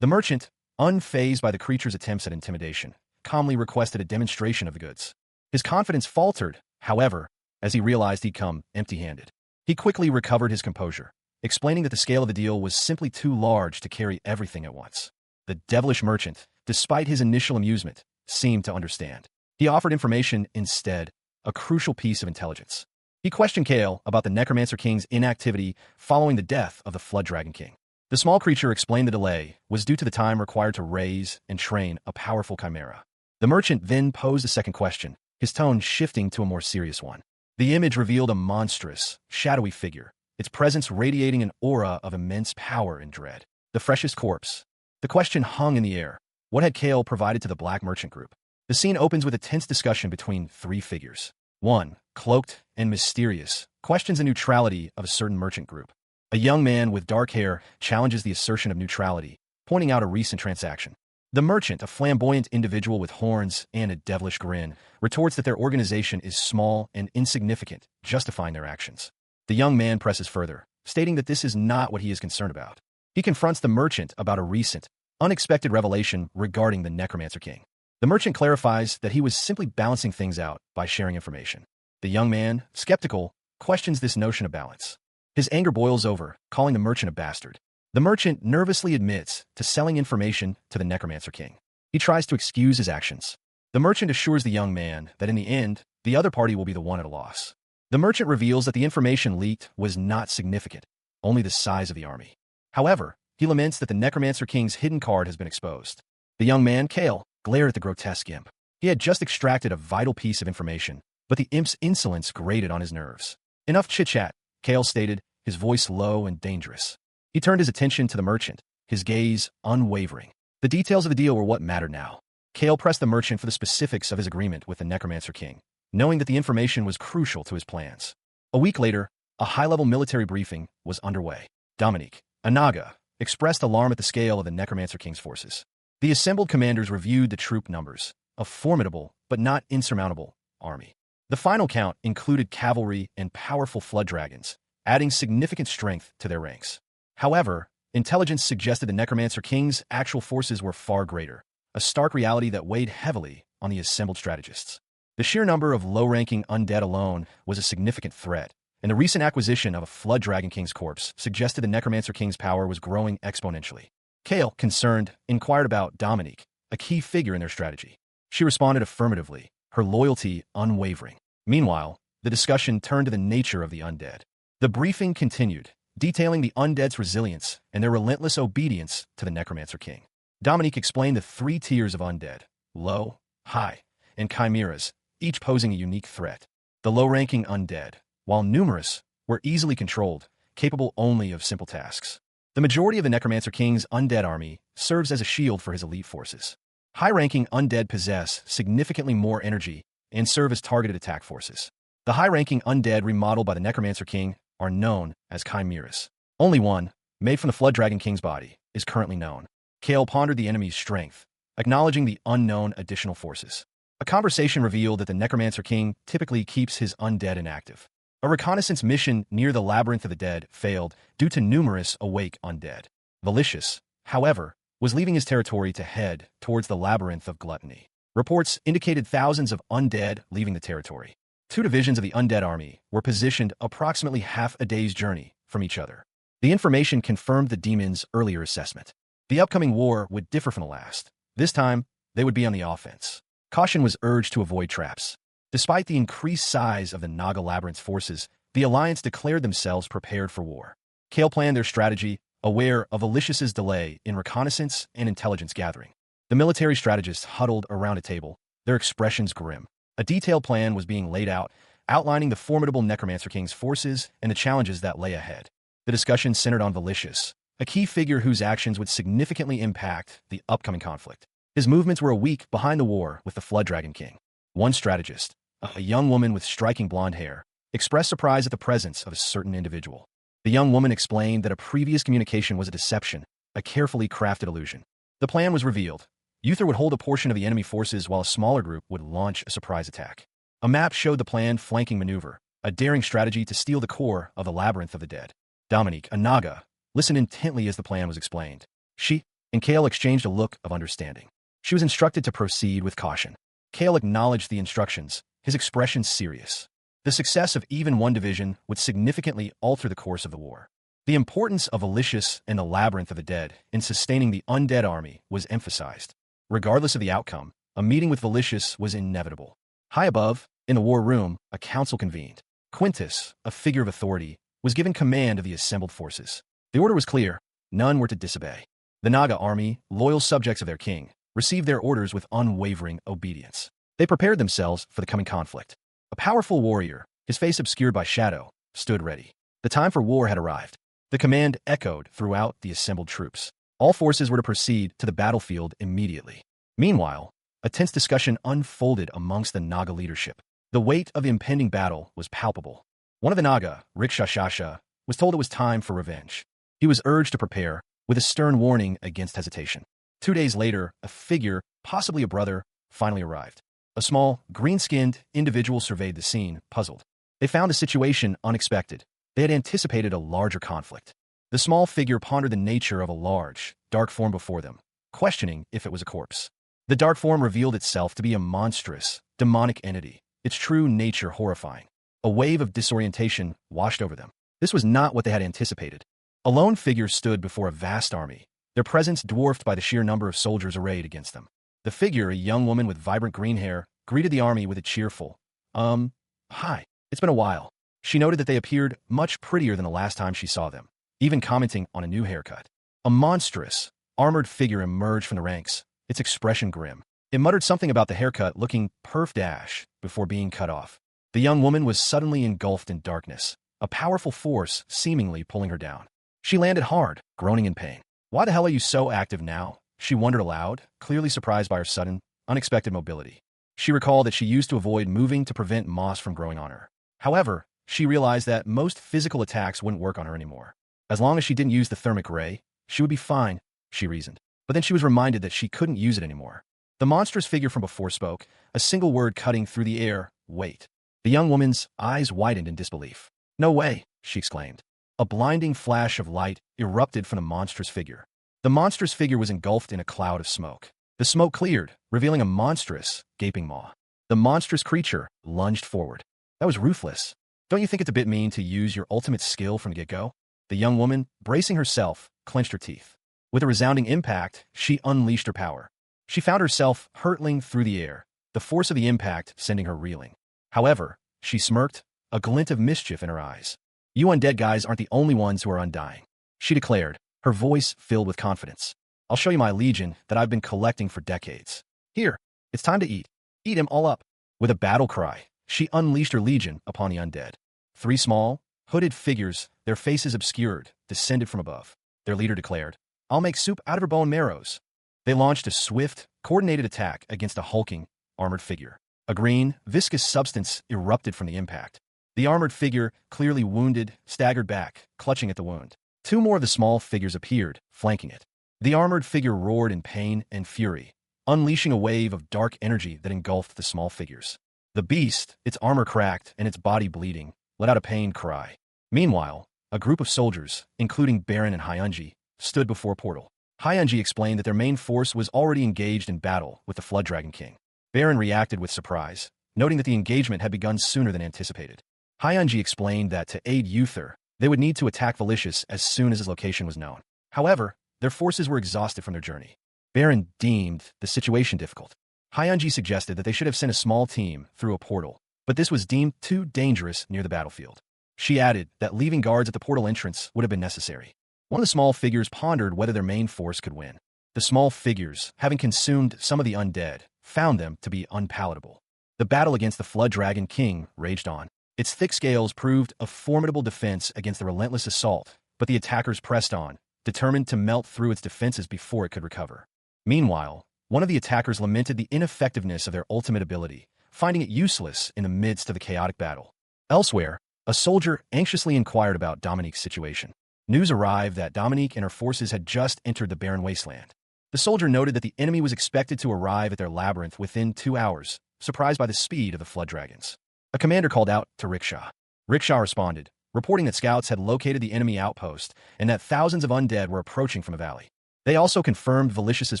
The merchant, unfazed by the creature's attempts at intimidation, calmly requested a demonstration of the goods. His confidence faltered, however, as he realized he'd come empty-handed. He quickly recovered his composure, explaining that the scale of the deal was simply too large to carry everything at once. The devilish merchant, despite his initial amusement, seemed to understand. He offered information instead, a crucial piece of intelligence. He questioned Kale about the Necromancer King's inactivity following the death of the Flood Dragon King. The small creature explained the delay was due to the time required to raise and train a powerful chimera. The merchant then posed a second question, his tone shifting to a more serious one. The image revealed a monstrous, shadowy figure, its presence radiating an aura of immense power and dread. The freshest corpse. The question hung in the air. What had Kale provided to the Black Merchant Group? The scene opens with a tense discussion between three figures. One, cloaked and mysterious, questions the neutrality of a certain merchant group. A young man with dark hair challenges the assertion of neutrality, pointing out a recent transaction. The merchant, a flamboyant individual with horns and a devilish grin, retorts that their organization is small and insignificant, justifying their actions. The young man presses further, stating that this is not what he is concerned about. He confronts the merchant about a recent, unexpected revelation regarding the Necromancer King. The merchant clarifies that he was simply balancing things out by sharing information. The young man, skeptical, questions this notion of balance. His anger boils over, calling the merchant a bastard. The merchant nervously admits to selling information to the Necromancer King. He tries to excuse his actions. The merchant assures the young man that in the end, the other party will be the one at a loss. The merchant reveals that the information leaked was not significant, only the size of the army. However, he laments that the Necromancer King's hidden card has been exposed. The young man, Kale, glared at the grotesque imp. He had just extracted a vital piece of information, but the imp's insolence grated on his nerves. Enough chit-chat, Kale stated, his voice low and dangerous. He turned his attention to the merchant, his gaze unwavering. The details of the deal were what mattered now. Kale pressed the merchant for the specifics of his agreement with the Necromancer King, knowing that the information was crucial to his plans. A week later, a high-level military briefing was underway. Dominique, a Naga, expressed alarm at the scale of the Necromancer King's forces. The assembled commanders reviewed the troop numbers, a formidable, but not insurmountable, army. The final count included cavalry and powerful flood dragons, adding significant strength to their ranks. However, intelligence suggested the Necromancer King's actual forces were far greater, a stark reality that weighed heavily on the assembled strategists. The sheer number of low-ranking undead alone was a significant threat, and the recent acquisition of a Flood Dragon King's corpse suggested the Necromancer King's power was growing exponentially. Kale, concerned, inquired about Dominique, a key figure in their strategy. She responded affirmatively, her loyalty unwavering. Meanwhile, the discussion turned to the nature of the undead. The briefing continued, detailing the undead's resilience and their relentless obedience to the Necromancer King. Dominique explained the 3 tiers of undead: low, high, and chimeras, each posing a unique threat. The low-ranking undead, while numerous, were easily controlled, capable only of simple tasks. The majority of the Necromancer King's undead army serves as a shield for his elite forces. High-ranking undead possess significantly more energy and serve as targeted attack forces. The high-ranking undead remodeled by the Necromancer King are known as chimeras. Only one, made from the Flood Dragon King's body, is currently known. Kale pondered the enemy's strength, acknowledging the unknown additional forces. A conversation revealed that the Necromancer King typically keeps his undead inactive. A reconnaissance mission near the Labyrinth of the Dead failed due to numerous awake undead. Valicious, however, was leaving his territory to head towards the Labyrinth of Gluttony. Reports indicated thousands of undead leaving the territory. 2 divisions of the undead army were positioned approximately half a day's journey from each other. The information confirmed the demon's earlier assessment. The upcoming war would differ from the last. This time, they would be on the offense. Caution was urged to avoid traps. Despite the increased size of the Naga Labyrinth's forces, the Alliance declared themselves prepared for war. Kale planned their strategy, aware of Alicious's delay in reconnaissance and intelligence gathering. The military strategists huddled around a table, their expressions grim. A detailed plan was being laid out, outlining the formidable Necromancer King's forces and the challenges that lay ahead. The discussion centered on Valicious, a key figure whose actions would significantly impact the upcoming conflict. His movements were a week behind the war with the Flood Dragon King. One strategist, a young woman with striking blonde hair, expressed surprise at the presence of a certain individual. The young woman explained that a previous communication was a deception, a carefully crafted illusion. The plan was revealed. Uther would hold a portion of the enemy forces while a smaller group would launch a surprise attack. A map showed the planned flanking maneuver, a daring strategy to steal the core of the Labyrinth of the Dead. Dominique, a Naga, listened intently as the plan was explained. She and Kale exchanged a look of understanding. She was instructed to proceed with caution. Kale acknowledged the instructions, his expression serious. The success of even one division would significantly alter the course of the war. The importance of Alicious and the Labyrinth of the Dead in sustaining the undead army was emphasized. Regardless of the outcome, a meeting with Valicious was inevitable. High above, in the war room, a council convened. Quintus, a figure of authority, was given command of the assembled forces. The order was clear: none were to disobey. The Naga army, loyal subjects of their king, received their orders with unwavering obedience. They prepared themselves for the coming conflict. A powerful warrior, his face obscured by shadow, stood ready. The time for war had arrived. The command echoed throughout the assembled troops. All forces were to proceed to the battlefield immediately. Meanwhile, a tense discussion unfolded amongst the Naga leadership. The weight of the impending battle was palpable. One of the Naga, Rikshashasha, was told it was time for revenge. He was urged to prepare, with a stern warning against hesitation. 2 days later, a figure, possibly a brother, finally arrived. A small, green-skinned individual surveyed the scene, puzzled. They found the situation unexpected. They had anticipated a larger conflict. The small figure pondered the nature of a large, dark form before them, questioning if it was a corpse. The dark form revealed itself to be a monstrous, demonic entity, its true nature horrifying. A wave of disorientation washed over them. This was not what they had anticipated. A lone figure stood before a vast army, their presence dwarfed by the sheer number of soldiers arrayed against them. The figure, a young woman with vibrant green hair, greeted the army with a cheerful, hi, it's been a while. She noted that they appeared much prettier than the last time she saw them, even commenting on a new haircut. A monstrous, armored figure emerged from the ranks, its expression grim. It muttered something about the haircut looking perf- before being cut off. The young woman was suddenly engulfed in darkness, a powerful force seemingly pulling her down. She landed hard, groaning in pain. Why the hell are you so active now? She wondered aloud, clearly surprised by her sudden, unexpected mobility. She recalled that she used to avoid moving to prevent moss from growing on her. However, she realized that most physical attacks wouldn't work on her anymore. As long as she didn't use the thermic ray, she would be fine, she reasoned. But then she was reminded that she couldn't use it anymore. The monstrous figure from before spoke, a single word cutting through the air, wait. The young woman's eyes widened in disbelief. No way, she exclaimed. A blinding flash of light erupted from the monstrous figure. The monstrous figure was engulfed in a cloud of smoke. The smoke cleared, revealing a monstrous, gaping maw. The monstrous creature lunged forward. That was ruthless. Don't you think it's a bit mean to use your ultimate skill from the get-go? The young woman, bracing herself, clenched her teeth. With a resounding impact, she unleashed her power. She found herself hurtling through the air, the force of the impact sending her reeling. However, she smirked, a glint of mischief in her eyes. You undead guys aren't the only ones who are undying, she declared, her voice filled with confidence. I'll show you my legion that I've been collecting for decades. Here, it's time to eat. Eat him all up. With a battle cry, she unleashed her legion upon the undead. 3 small, hooded figures, their faces obscured, descended from above. Their leader declared, I'll make soup out of her bone marrows. They launched a swift, coordinated attack against a hulking, armored figure. A green, viscous substance erupted from the impact. The armored figure, clearly wounded, staggered back, clutching at the wound. 2 more of the small figures appeared, flanking it. The armored figure roared in pain and fury, unleashing a wave of dark energy that engulfed the small figures. The beast, its armor cracked and its body bleeding, let out a pained cry. Meanwhile, a group of soldiers, including Baron and Hyunji, stood before a portal. Hyunji explained that their main force was already engaged in battle with the Flood Dragon King. Baron reacted with surprise, noting that the engagement had begun sooner than anticipated. Hyunji explained that to aid Uther, they would need to attack Valicious as soon as his location was known. However, their forces were exhausted from their journey. Baron deemed the situation difficult. Hyunji suggested that they should have sent a small team through a portal, but this was deemed too dangerous near the battlefield. She added that leaving guards at the portal entrance would have been necessary. One of the small figures pondered whether their main force could win. The small figures, having consumed some of the undead, found them to be unpalatable. The battle against the Flood Dragon King raged on. Its thick scales proved a formidable defense against the relentless assault, but the attackers pressed on, determined to melt through its defenses before it could recover. Meanwhile, one of the attackers lamented the ineffectiveness of their ultimate ability, finding it useless in the midst of the chaotic battle. Elsewhere, a soldier anxiously inquired about Dominique's situation. News arrived that Dominique and her forces had just entered the barren wasteland. The soldier noted that the enemy was expected to arrive at their labyrinth within 2 hours, surprised by the speed of the flood dragons. A commander called out to Rickshaw. Rickshaw responded, reporting that scouts had located the enemy outpost and that thousands of undead were approaching from a valley. They also confirmed Valicious's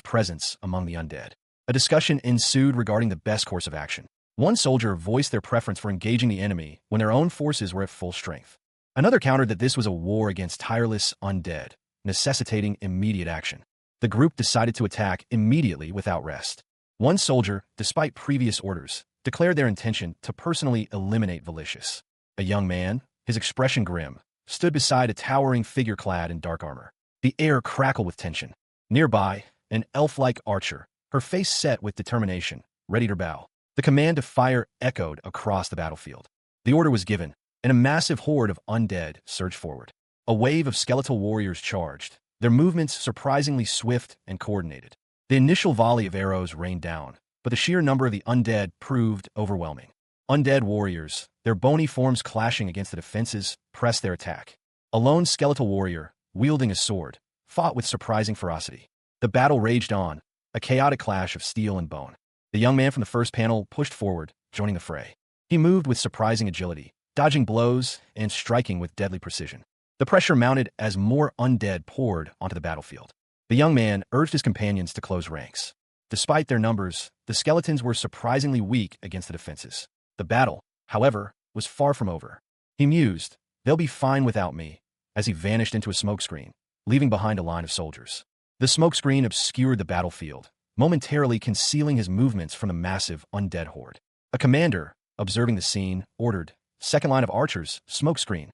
presence among the undead. A discussion ensued regarding the best course of action. One soldier voiced their preference for engaging the enemy when their own forces were at full strength. Another countered that this was a war against tireless undead, necessitating immediate action. The group decided to attack immediately without rest. One soldier, despite previous orders, declared their intention to personally eliminate Valicious. A young man, his expression grim, stood beside a towering figure clad in dark armor. The air crackled with tension. Nearby, an elf-like archer, her face set with determination, readied her bow. The command to fire echoed across the battlefield. The order was given, and a massive horde of undead surged forward. A wave of skeletal warriors charged, their movements surprisingly swift and coordinated. The initial volley of arrows rained down, but the sheer number of the undead proved overwhelming. Undead warriors, their bony forms clashing against the defenses, pressed their attack. A lone skeletal warrior, wielding a sword, fought with surprising ferocity. The battle raged on, a chaotic clash of steel and bone. The young man from the first panel pushed forward, joining the fray. He moved with surprising agility, dodging blows and striking with deadly precision. The pressure mounted as more undead poured onto the battlefield. The young man urged his companions to close ranks. Despite their numbers, the skeletons were surprisingly weak against the defenses. The battle, however, was far from over. He mused, "They'll be fine without me," as he vanished into a smokescreen, leaving behind a line of soldiers. The smokescreen obscured the battlefield, momentarily concealing his movements from the massive undead horde. A commander, observing the scene, ordered, "Second line of archers, smokescreen."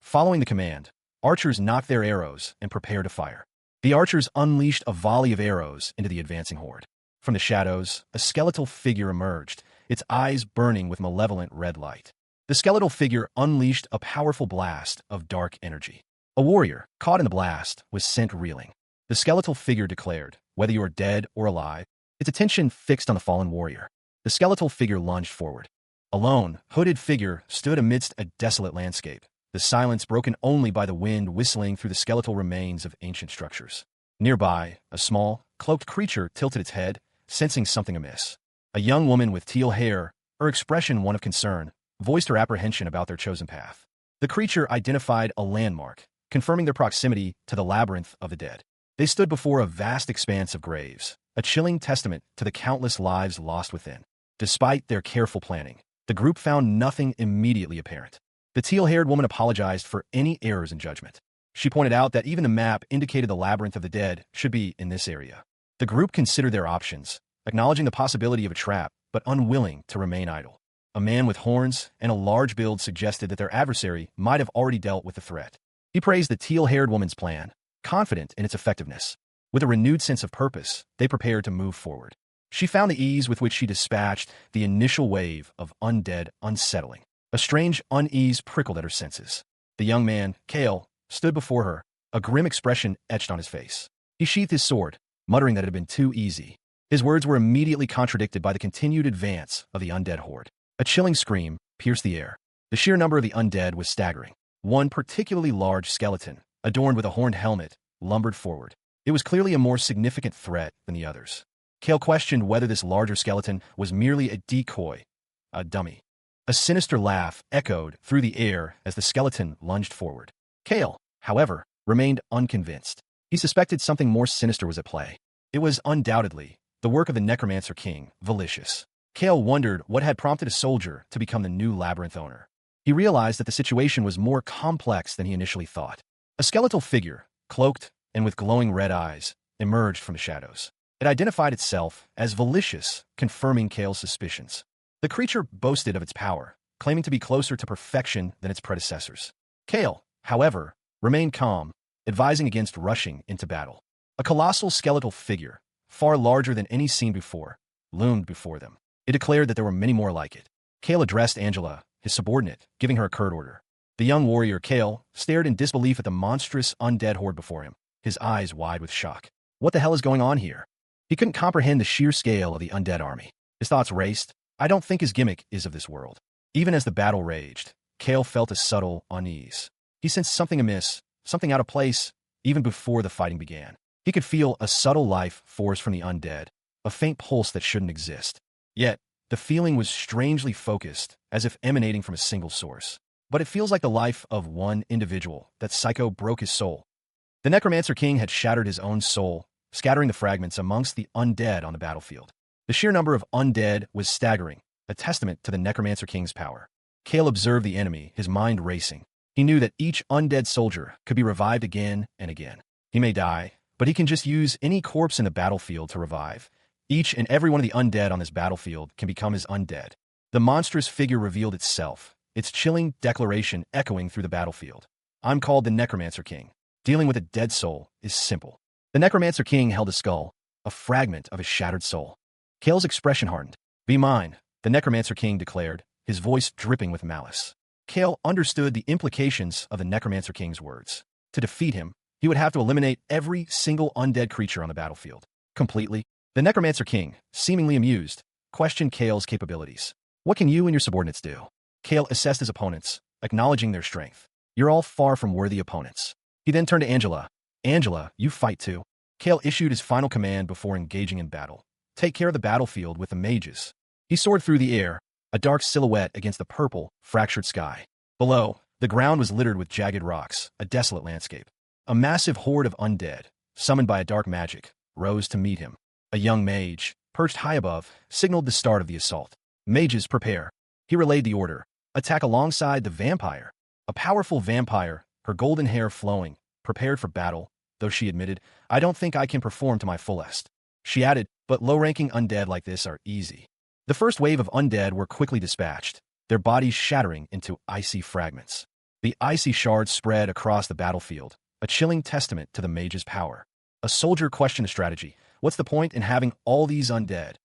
Following the command, archers knocked their arrows and prepared to fire. The archers unleashed a volley of arrows into the advancing horde. From the shadows, a skeletal figure emerged, its eyes burning with malevolent red light. The skeletal figure unleashed a powerful blast of dark energy. A warrior, caught in the blast, was sent reeling. The skeletal figure declared, "Whether you are dead or alive," its attention fixed on the fallen warrior. The skeletal figure lunged forward. A lone, hooded figure stood amidst a desolate landscape, the silence broken only by the wind whistling through the skeletal remains of ancient structures. Nearby, a small, cloaked creature tilted its head, sensing something amiss. A young woman with teal hair, her expression one of concern, voiced her apprehension about their chosen path. The creature identified a landmark, confirming their proximity to the labyrinth of the dead. They stood before a vast expanse of graves, a chilling testament to the countless lives lost within. Despite their careful planning, the group found nothing immediately apparent. The teal-haired woman apologized for any errors in judgment. She pointed out that even the map indicated the labyrinth of the dead should be in this area. The group considered their options, acknowledging the possibility of a trap, but unwilling to remain idle. A man with horns and a large build suggested that their adversary might have already dealt with the threat. He praised the teal-haired woman's plan, confident in its effectiveness. With a renewed sense of purpose, they prepared to move forward. She found the ease with which she dispatched the initial wave of undead unsettling. A strange unease prickled at her senses. The young man, Kale, stood before her, a grim expression etched on his face. He sheathed his sword, muttering that it had been too easy. His words were immediately contradicted by the continued advance of the undead horde. A chilling scream pierced the air. The sheer number of the undead was staggering. One particularly large skeleton, adorned with a horned helmet, lumbered forward. It was clearly a more significant threat than the others. Kale questioned whether this larger skeleton was merely a decoy, a dummy. A sinister laugh echoed through the air as the skeleton lunged forward. Kale, however, remained unconvinced. He suspected something more sinister was at play. It was undoubtedly the work of the Necromancer King, Valicious. Kale wondered what had prompted a soldier to become the new labyrinth owner. He realized that the situation was more complex than he initially thought. A skeletal figure, cloaked and with glowing red eyes, emerged from the shadows. It identified itself as Valicious, confirming Kale's suspicions. The creature boasted of its power, claiming to be closer to perfection than its predecessors. Kale, however, remained calm, advising against rushing into battle. A colossal skeletal figure, far larger than any seen before, loomed before them. It declared that there were many more like it. Kale addressed Angela, his subordinate, giving her a curt order. The young warrior, Kale, stared in disbelief at the monstrous undead horde before him, his eyes wide with shock. What the hell is going on here? He couldn't comprehend the sheer scale of the undead army. His thoughts raced. I don't think his gimmick is of this world. Even as the battle raged, Kale felt a subtle unease. He sensed something amiss, something out of place, even before the fighting began. He could feel a subtle life force from the undead, a faint pulse that shouldn't exist. Yet, the feeling was strangely focused, as if emanating from a single source. But it feels like the life of one individual. That psycho broke his soul. The Necromancer King had shattered his own soul, scattering the fragments amongst the undead on the battlefield. The sheer number of undead was staggering, a testament to the Necromancer King's power. Kale observed the enemy, his mind racing. He knew that each undead soldier could be revived again and again. He may die, but he can just use any corpse in the battlefield to revive. Each and every one of the undead on this battlefield can become his undead. The monstrous figure revealed itself, its chilling declaration echoing through the battlefield. I'm called the Necromancer King. Dealing with a dead soul is simple. The Necromancer King held a skull, a fragment of his shattered soul. Kale's expression hardened. Be mine, the Necromancer King declared, his voice dripping with malice. Kale understood the implications of the Necromancer King's words. To defeat him, he would have to eliminate every single undead creature on the battlefield. Completely. The Necromancer King, seemingly amused, questioned Kale's capabilities. What can you and your subordinates do? Kale assessed his opponents, acknowledging their strength. You're all far from worthy opponents. He then turned to Angela. Angela, you fight too. Kale issued his final command before engaging in battle. Take care of the battlefield with the mages. He soared through the air, a dark silhouette against the purple, fractured sky. Below, the ground was littered with jagged rocks, a desolate landscape. A massive horde of undead, summoned by a dark magic, rose to meet him. A young mage, perched high above, signaled the start of the assault. Mages, prepare. He relayed the order. Attack alongside the vampire. A powerful vampire, her golden hair flowing, prepared for battle, though she admitted, I don't think I can perform to my fullest. She added, but low-ranking undead like this are easy. The first wave of undead were quickly dispatched, their bodies shattering into icy fragments. The icy shards spread across the battlefield, a chilling testament to the mage's power. A soldier questioned the strategy. What's the point in having all these undead?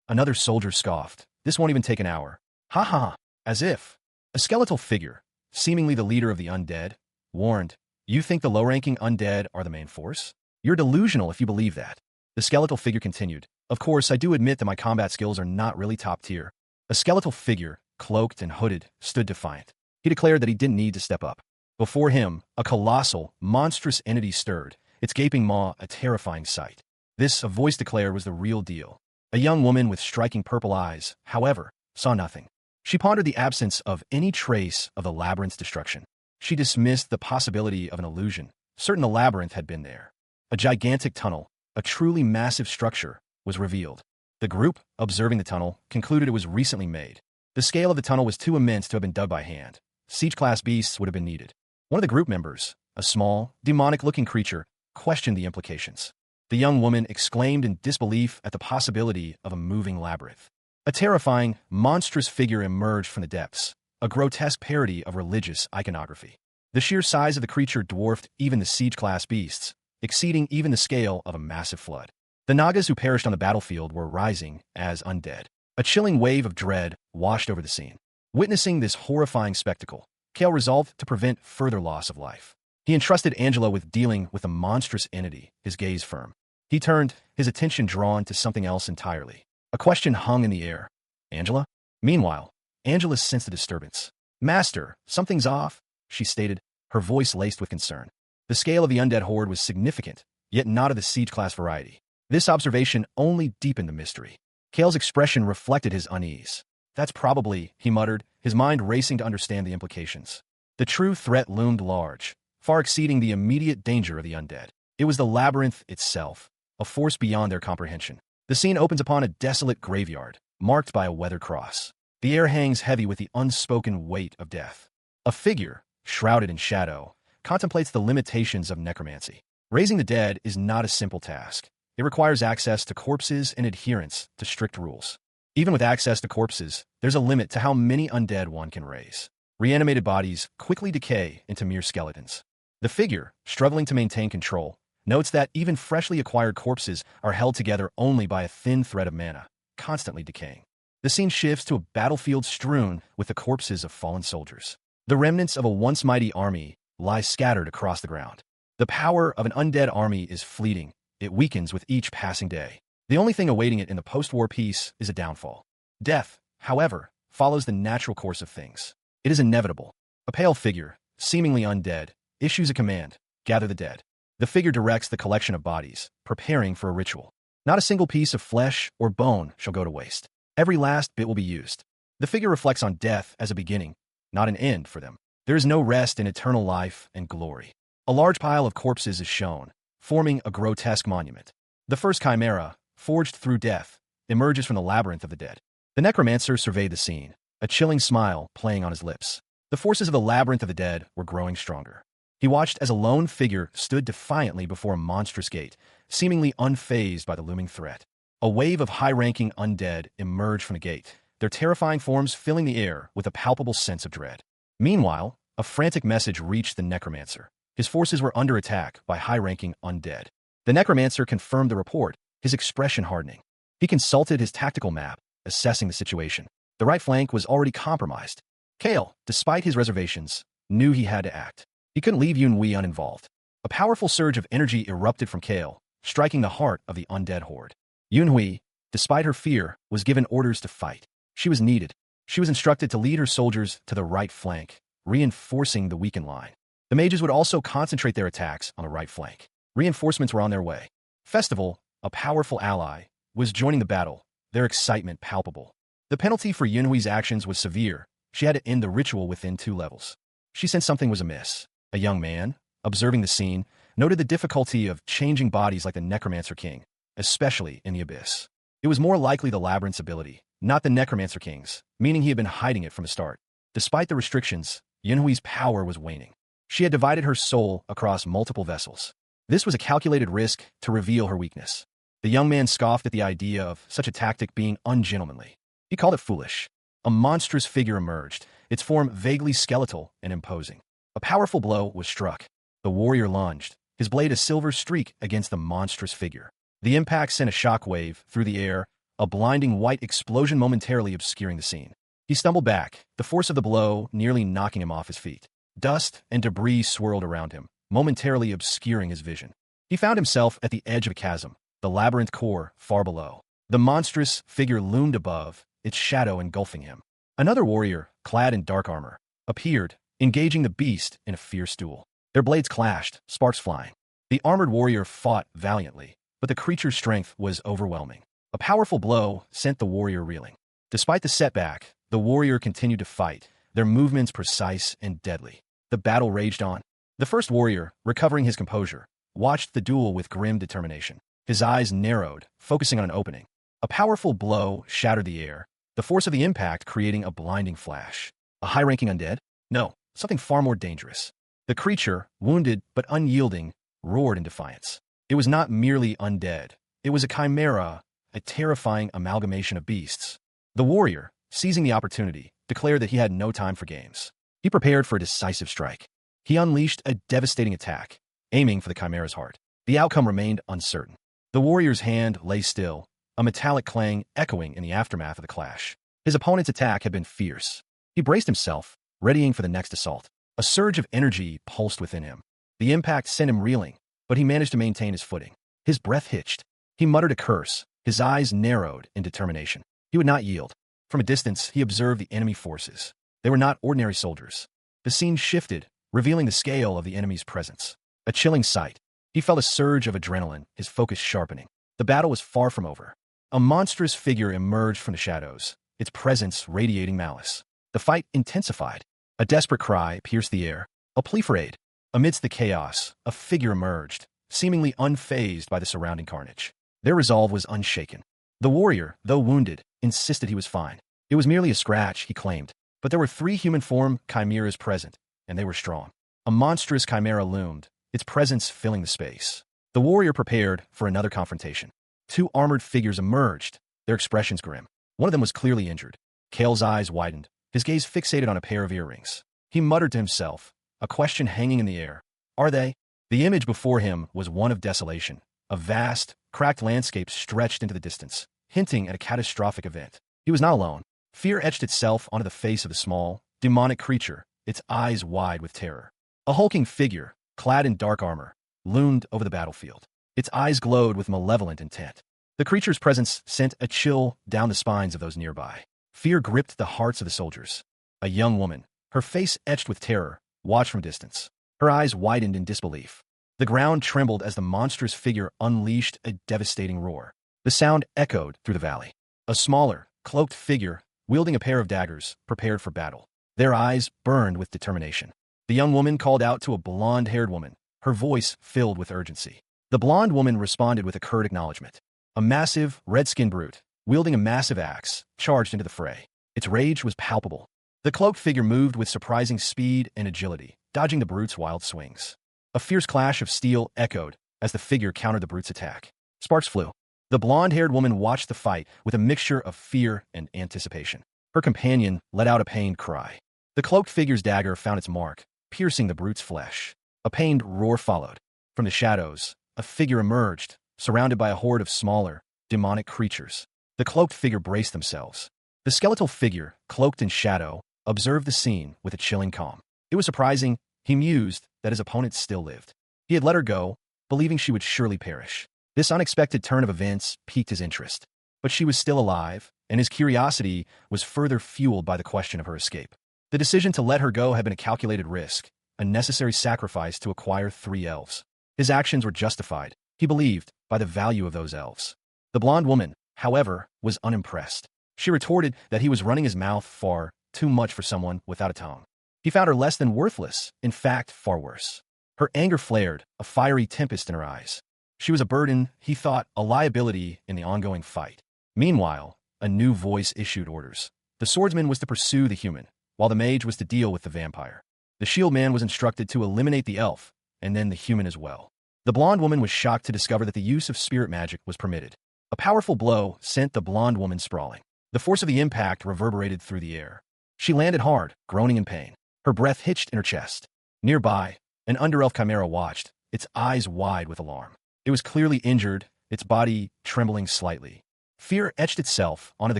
Another soldier scoffed. This won't even take an hour. Ha ha, as if. A skeletal figure, seemingly the leader of the undead, warned, you think the low-ranking undead are the main force? You're delusional if you believe that. The skeletal figure continued. Of course, I do admit that my combat skills are not really top tier. A skeletal figure, cloaked and hooded, stood defiant. He declared that he didn't need to step up. Before him, a colossal, monstrous entity stirred, its gaping maw a terrifying sight. This, a voice declared, was the real deal. A young woman with striking purple eyes, however, saw nothing. She pondered the absence of any trace of the labyrinth's destruction. She dismissed the possibility of an illusion, certain the labyrinth had been there. A gigantic tunnel, a truly massive structure, was revealed. The group, observing the tunnel, concluded it was recently made. The scale of the tunnel was too immense to have been dug by hand. Siege-class beasts would have been needed. One of the group members, a small, demonic-looking creature, questioned the implications. The young woman exclaimed in disbelief at the possibility of a moving labyrinth. A terrifying, monstrous figure emerged from the depths, a grotesque parody of religious iconography. The sheer size of the creature dwarfed even the siege-class beasts, exceeding even the scale of a massive flood. The Nagas who perished on the battlefield were rising as undead. A chilling wave of dread washed over the scene. Witnessing this horrifying spectacle, Kale resolved to prevent further loss of life. He entrusted Angela with dealing with the monstrous entity, his gaze firm. He turned, his attention drawn to something else entirely. A question hung in the air. Angela? Meanwhile, Angela sensed the disturbance. Master, something's off, she stated, her voice laced with concern. The scale of the undead horde was significant, yet not of the siege-class variety. This observation only deepened the mystery. Kale's expression reflected his unease. That's probably, he muttered, his mind racing to understand the implications. The true threat loomed large, far exceeding the immediate danger of the undead. It was the labyrinth itself, a force beyond their comprehension. The scene opens upon a desolate graveyard, marked by a weathered cross. The air hangs heavy with the unspoken weight of death. A figure, shrouded in shadow, contemplates the limitations of necromancy. Raising the dead is not a simple task. It requires access to corpses and adherence to strict rules. Even with access to corpses, there's a limit to how many undead one can raise. Reanimated bodies quickly decay into mere skeletons. The figure, struggling to maintain control, notes that even freshly acquired corpses are held together only by a thin thread of mana, constantly decaying. The scene shifts to a battlefield strewn with the corpses of fallen soldiers. The remnants of a once mighty army lie scattered across the ground. The power of an undead army is fleeting. It weakens with each passing day. The only thing awaiting it in the post-war peace is a downfall. Death, however, follows the natural course of things. It is inevitable. A pale figure, seemingly undead, issues a command, gather the dead. The figure directs the collection of bodies, preparing for a ritual. Not a single piece of flesh or bone shall go to waste. Every last bit will be used. The figure reflects on death as a beginning, not an end for them. There is no rest in eternal life and glory. A large pile of corpses is shown, forming a grotesque monument. The first chimera, forged through death, emerges from the labyrinth of the dead. The necromancer surveyed the scene, a chilling smile playing on his lips. The forces of the labyrinth of the dead were growing stronger. He watched as a lone figure stood defiantly before a monstrous gate, seemingly unfazed by the looming threat. A wave of high-ranking undead emerged from the gate, their terrifying forms filling the air with a palpable sense of dread. Meanwhile, a frantic message reached the necromancer. His forces were under attack by high-ranking undead. The necromancer confirmed the report, his expression hardening. He consulted his tactical map, assessing the situation. The right flank was already compromised. Kale, despite his reservations, knew he had to act. He couldn't leave Yunhui uninvolved. A powerful surge of energy erupted from Kale, striking the heart of the undead horde. Yunhui, despite her fear, was given orders to fight. She was needed. She was instructed to lead her soldiers to the right flank, reinforcing the weakened line. The mages would also concentrate their attacks on the right flank. Reinforcements were on their way. Festival, a powerful ally, was joining the battle, their excitement palpable. The penalty for Yunhui's actions was severe. She had to end the ritual within 2 levels. She sensed something was amiss. A young man, observing the scene, noted the difficulty of changing bodies like the Necromancer King. especially in the abyss. It was more likely the labyrinth's ability, not the Necromancer King's, meaning he had been hiding it from the start. Despite the restrictions, Yunhui's power was waning. She had divided her soul across multiple vessels. This was a calculated risk to reveal her weakness. The young man scoffed at the idea of such a tactic being ungentlemanly. He called it foolish. A monstrous figure emerged, its form vaguely skeletal and imposing. A powerful blow was struck. The warrior lunged, his blade a silver streak against the monstrous figure. The impact sent a shockwave through the air, a blinding white explosion momentarily obscuring the scene. He stumbled back, the force of the blow nearly knocking him off his feet. Dust and debris swirled around him, momentarily obscuring his vision. He found himself at the edge of a chasm, the labyrinth core far below. The monstrous figure loomed above, its shadow engulfing him. Another warrior, clad in dark armor, appeared, engaging the beast in a fierce duel. Their blades clashed, sparks flying. The armored warrior fought valiantly, but the creature's strength was overwhelming. A powerful blow sent the warrior reeling. Despite the setback, the warrior continued to fight, their movements precise and deadly. The battle raged on. The first warrior, recovering his composure, watched the duel with grim determination. His eyes narrowed, focusing on an opening. A powerful blow shattered the air, the force of the impact creating a blinding flash. A high-ranking undead? No, something far more dangerous. The creature, wounded but unyielding, roared in defiance. It was not merely undead. It was a chimera, a terrifying amalgamation of beasts. The warrior, seizing the opportunity, declared that he had no time for games. He prepared for a decisive strike. He unleashed a devastating attack, aiming for the chimera's heart. The outcome remained uncertain. The warrior's hand lay still, a metallic clang echoing in the aftermath of the clash. His opponent's attack had been fierce. He braced himself, readying for the next assault. A surge of energy pulsed within him. The impact sent him reeling, but he managed to maintain his footing. His breath hitched. He muttered a curse, his eyes narrowed in determination. He would not yield. From a distance, he observed the enemy forces. They were not ordinary soldiers. The scene shifted, revealing the scale of the enemy's presence. A chilling sight. He felt a surge of adrenaline, his focus sharpening. The battle was far from over. A monstrous figure emerged from the shadows, its presence radiating malice. The fight intensified. A desperate cry pierced the air, a plea for aid. Amidst the chaos, a figure emerged, seemingly unfazed by the surrounding carnage. Their resolve was unshaken. The warrior, though wounded, insisted he was fine. It was merely a scratch, he claimed, but there were 3 human-form chimeras present, and they were strong. A monstrous chimera loomed, its presence filling the space. The warrior prepared for another confrontation. 2 armored figures emerged, their expressions grim. One of them was clearly injured. Kale's eyes widened, his gaze fixated on a pair of earrings. He muttered to himself, a question hanging in the air. Are they? The image before him was one of desolation. A vast, cracked landscape stretched into the distance, hinting at a catastrophic event. He was not alone. Fear etched itself onto the face of the small, demonic creature, its eyes wide with terror. A hulking figure, clad in dark armor, loomed over the battlefield. Its eyes glowed with malevolent intent. The creature's presence sent a chill down the spines of those nearby. Fear gripped the hearts of the soldiers. A young woman, her face etched with terror, watched from distance. Her eyes widened in disbelief. The ground trembled as the monstrous figure unleashed a devastating roar. The sound echoed through the valley. A smaller, cloaked figure, wielding a pair of daggers, prepared for battle. Their eyes burned with determination. The young woman called out to a blonde-haired woman, her voice filled with urgency. The blonde woman responded with a curt acknowledgement. A massive, red-skinned brute, wielding a massive axe, charged into the fray. Its rage was palpable. The cloaked figure moved with surprising speed and agility, dodging the brute's wild swings. A fierce clash of steel echoed as the figure countered the brute's attack. Sparks flew. The blonde-haired woman watched the fight with a mixture of fear and anticipation. Her companion let out a pained cry. The cloaked figure's dagger found its mark, piercing the brute's flesh. A pained roar followed. From the shadows, a figure emerged, surrounded by a horde of smaller, demonic creatures. The cloaked figure braced themselves. The skeletal figure, cloaked in shadow, observed the scene with a chilling calm. It was surprising, he mused, that his opponent still lived. He had let her go, believing she would surely perish. This unexpected turn of events piqued his interest. But she was still alive, and his curiosity was further fueled by the question of her escape. The decision to let her go had been a calculated risk, a necessary sacrifice to acquire 3 elves. His actions were justified, he believed, by the value of those elves. The blonde woman, however, was unimpressed. She retorted that he was running his mouth far too much for someone without a tongue. He found her less than worthless, in fact, far worse. Her anger flared, a fiery tempest in her eyes. She was a burden, he thought, a liability in the ongoing fight. Meanwhile, a new voice issued orders. The swordsman was to pursue the human, while the mage was to deal with the vampire. The shield man was instructed to eliminate the elf, and then the human as well. The blonde woman was shocked to discover that the use of spirit magic was permitted. A powerful blow sent the blonde woman sprawling. The force of the impact reverberated through the air. She landed hard, groaning in pain. Her breath hitched in her chest. Nearby, an underelf chimera watched, its eyes wide with alarm. It was clearly injured, its body trembling slightly. Fear etched itself onto the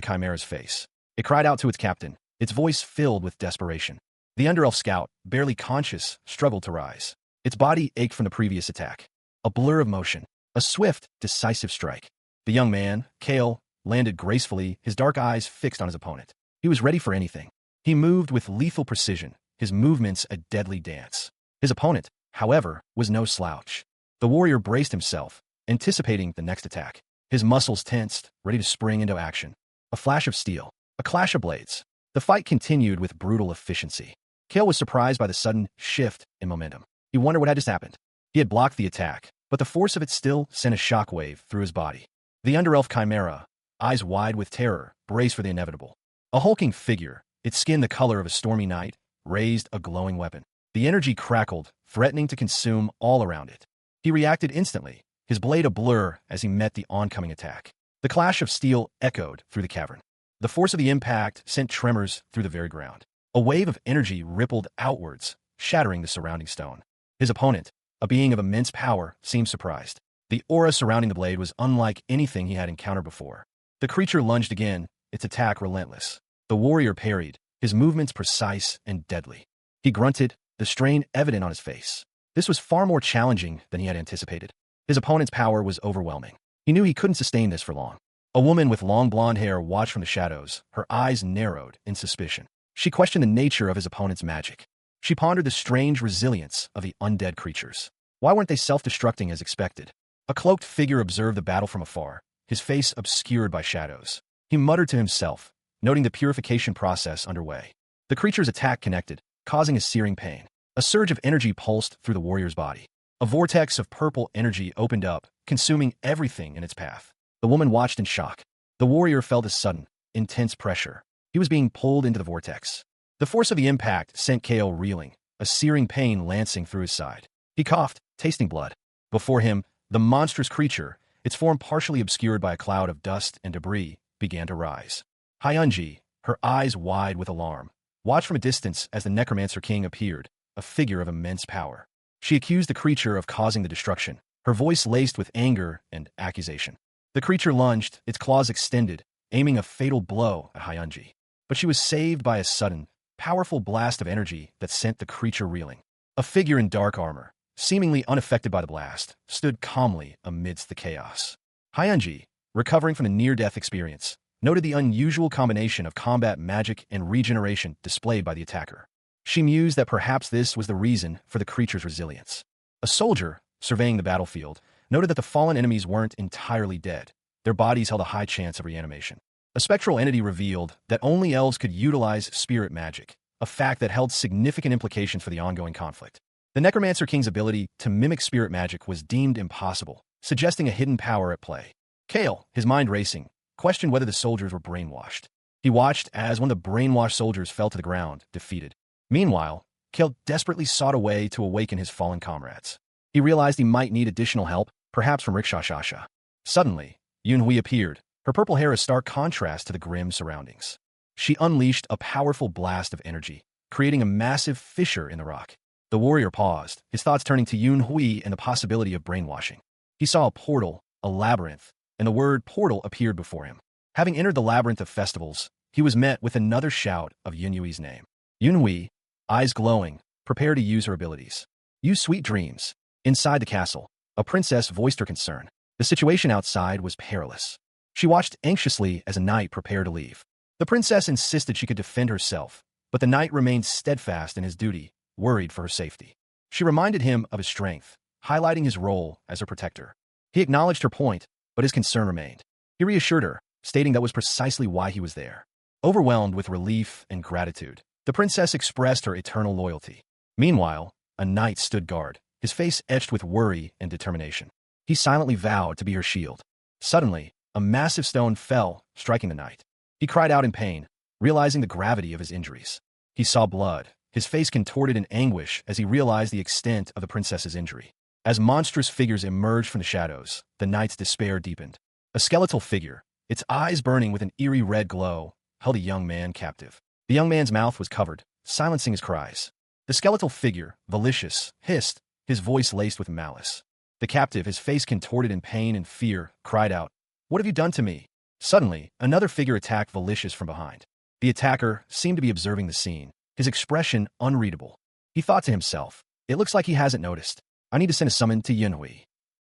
chimera's face. It cried out to its captain, its voice filled with desperation. The underelf scout, barely conscious, struggled to rise. Its body ached from the previous attack. A blur of motion. A swift, decisive strike. The young man, Kale, landed gracefully, his dark eyes fixed on his opponent. He was ready for anything. He moved with lethal precision, his movements a deadly dance. His opponent, however, was no slouch. The warrior braced himself, anticipating the next attack. His muscles tensed, ready to spring into action. A flash of steel. A clash of blades. The fight continued with brutal efficiency. Kale was surprised by the sudden shift in momentum. He wondered what had just happened. He had blocked the attack, but the force of it still sent a shockwave through his body. The underelf chimera, eyes wide with terror, braced for the inevitable. A hulking figure, its skin the color of a stormy night, raised a glowing weapon. The energy crackled, threatening to consume all around it. He reacted instantly, his blade a blur as he met the oncoming attack. The clash of steel echoed through the cavern. The force of the impact sent tremors through the very ground. A wave of energy rippled outwards, shattering the surrounding stone. His opponent, a being of immense power, seemed surprised. The aura surrounding the blade was unlike anything he had encountered before. The creature lunged again, its attack relentless. The warrior parried, his movements precise and deadly. He grunted, the strain evident on his face. This was far more challenging than he had anticipated. His opponent's power was overwhelming. He knew he couldn't sustain this for long. A woman with long blonde hair watched from the shadows, her eyes narrowed in suspicion. She questioned the nature of his opponent's magic. She pondered the strange resilience of the undead creatures. Why weren't they self-destructing as expected? A cloaked figure observed the battle from afar, his face obscured by shadows. He muttered to himself, noting the purification process underway. The creature's attack connected, causing a searing pain. A surge of energy pulsed through the warrior's body. A vortex of purple energy opened up, consuming everything in its path. The woman watched in shock. The warrior felt a sudden, intense pressure. He was being pulled into the vortex. The force of the impact sent Kale reeling, a searing pain lancing through his side. He coughed, tasting blood. Before him, the monstrous creature, its form partially obscured by a cloud of dust and debris, began to rise. Hyunji, her eyes wide with alarm, watched from a distance as the Necromancer King appeared, a figure of immense power. She accused the creature of causing the destruction, her voice laced with anger and accusation. The creature lunged, its claws extended, aiming a fatal blow at Hyunji. But she was saved by a sudden, powerful blast of energy that sent the creature reeling. A figure in dark armor, seemingly unaffected by the blast, stood calmly amidst the chaos. Hyunji, recovering from a near-death experience, noted the unusual combination of combat magic and regeneration displayed by the attacker. She mused that perhaps this was the reason for the creature's resilience. A soldier, surveying the battlefield, noted that the fallen enemies weren't entirely dead. Their bodies held a high chance of reanimation. A spectral entity revealed that only elves could utilize spirit magic, a fact that held significant implications for the ongoing conflict. The Necromancer King's ability to mimic spirit magic was deemed impossible, suggesting a hidden power at play. Kale, his mind racing, questioned whether the soldiers were brainwashed. He watched as one of the brainwashed soldiers fell to the ground, defeated. Meanwhile, Kale desperately sought a way to awaken his fallen comrades. He realized he might need additional help, perhaps from Rikshashasha. Suddenly, Yunhui appeared, her purple hair a stark contrast to the grim surroundings. She unleashed a powerful blast of energy, creating a massive fissure in the rock. The warrior paused, his thoughts turning to Yunhui and the possibility of brainwashing. He saw a portal, a labyrinth, and the word portal appeared before him. Having entered the labyrinth of festivals, he was met with another shout of Yunhui's name. Yunhui, eyes glowing, prepared to use her abilities. Use sweet dreams. Inside the castle, a princess voiced her concern. The situation outside was perilous. She watched anxiously as a knight prepared to leave. The princess insisted she could defend herself, but the knight remained steadfast in his duty, worried for her safety. She reminded him of his strength, highlighting his role as her protector. He acknowledged her point, but his concern remained. He reassured her, stating that was precisely why he was there. Overwhelmed with relief and gratitude, the princess expressed her eternal loyalty. Meanwhile, a knight stood guard, his face etched with worry and determination. He silently vowed to be her shield. Suddenly, a massive stone fell, striking the knight. He cried out in pain, realizing the gravity of his injuries. He saw blood, his face contorted in anguish as he realized the extent of the princess's injury. As monstrous figures emerged from the shadows, the knight's despair deepened. A skeletal figure, its eyes burning with an eerie red glow, held a young man captive. The young man's mouth was covered, silencing his cries. The skeletal figure, Valicious, hissed, his voice laced with malice. The captive, his face contorted in pain and fear, cried out, "What have you done to me?" Suddenly, another figure attacked Valicious from behind. The attacker seemed to be observing the scene, his expression unreadable. He thought to himself, "It looks like he hasn't noticed. I need to send a summon to Yunhui."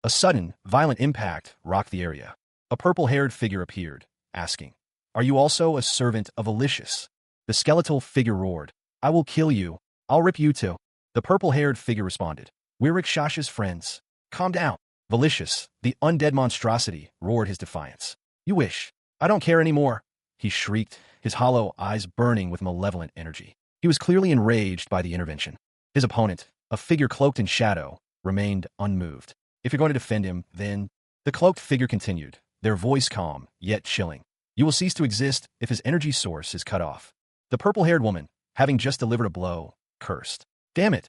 A sudden, violent impact rocked the area. A purple-haired figure appeared, asking, "Are you also a servant of Valicious?" The skeletal figure roared, "I will kill you. I'll rip you too." The purple-haired figure responded, "We're Rikshasha's friends. Calm down." Valicious, the undead monstrosity, roared his defiance. "You wish. I don't care anymore," he shrieked, his hollow eyes burning with malevolent energy. He was clearly enraged by the intervention. His opponent, a figure cloaked in shadow, remained unmoved. "If you're going to defend him, then—" The cloaked figure continued, their voice calm, yet chilling. "You will cease to exist if his energy source is cut off." The purple-haired woman, having just delivered a blow, cursed. "Damn it,"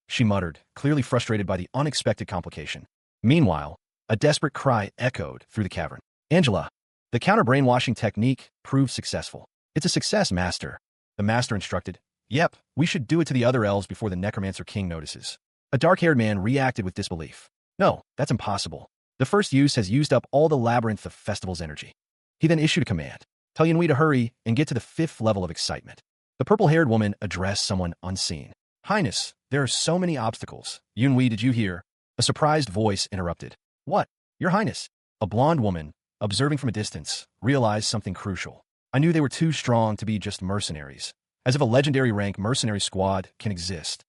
she muttered, clearly frustrated by the unexpected complication. Meanwhile, a desperate cry echoed through the cavern. "Angela!" The counter-brainwashing technique proved successful. "It's a success, Master," the Master instructed. "Yep, we should do it to the other elves before the Necromancer King notices." A dark-haired man reacted with disbelief. "No, that's impossible. The first use has used up all the labyrinth of Festival's energy." He then issued a command. "Tell Yunhui to hurry and get to the 5th level of excitement." The purple-haired woman addressed someone unseen. "Highness, there are so many obstacles." "Yunhui, did you hear?" A surprised voice interrupted. "What? Your Highness?" A blonde woman, observing from a distance, realized something crucial. "I knew they were too strong to be just mercenaries. As if a legendary rank mercenary squad can exist."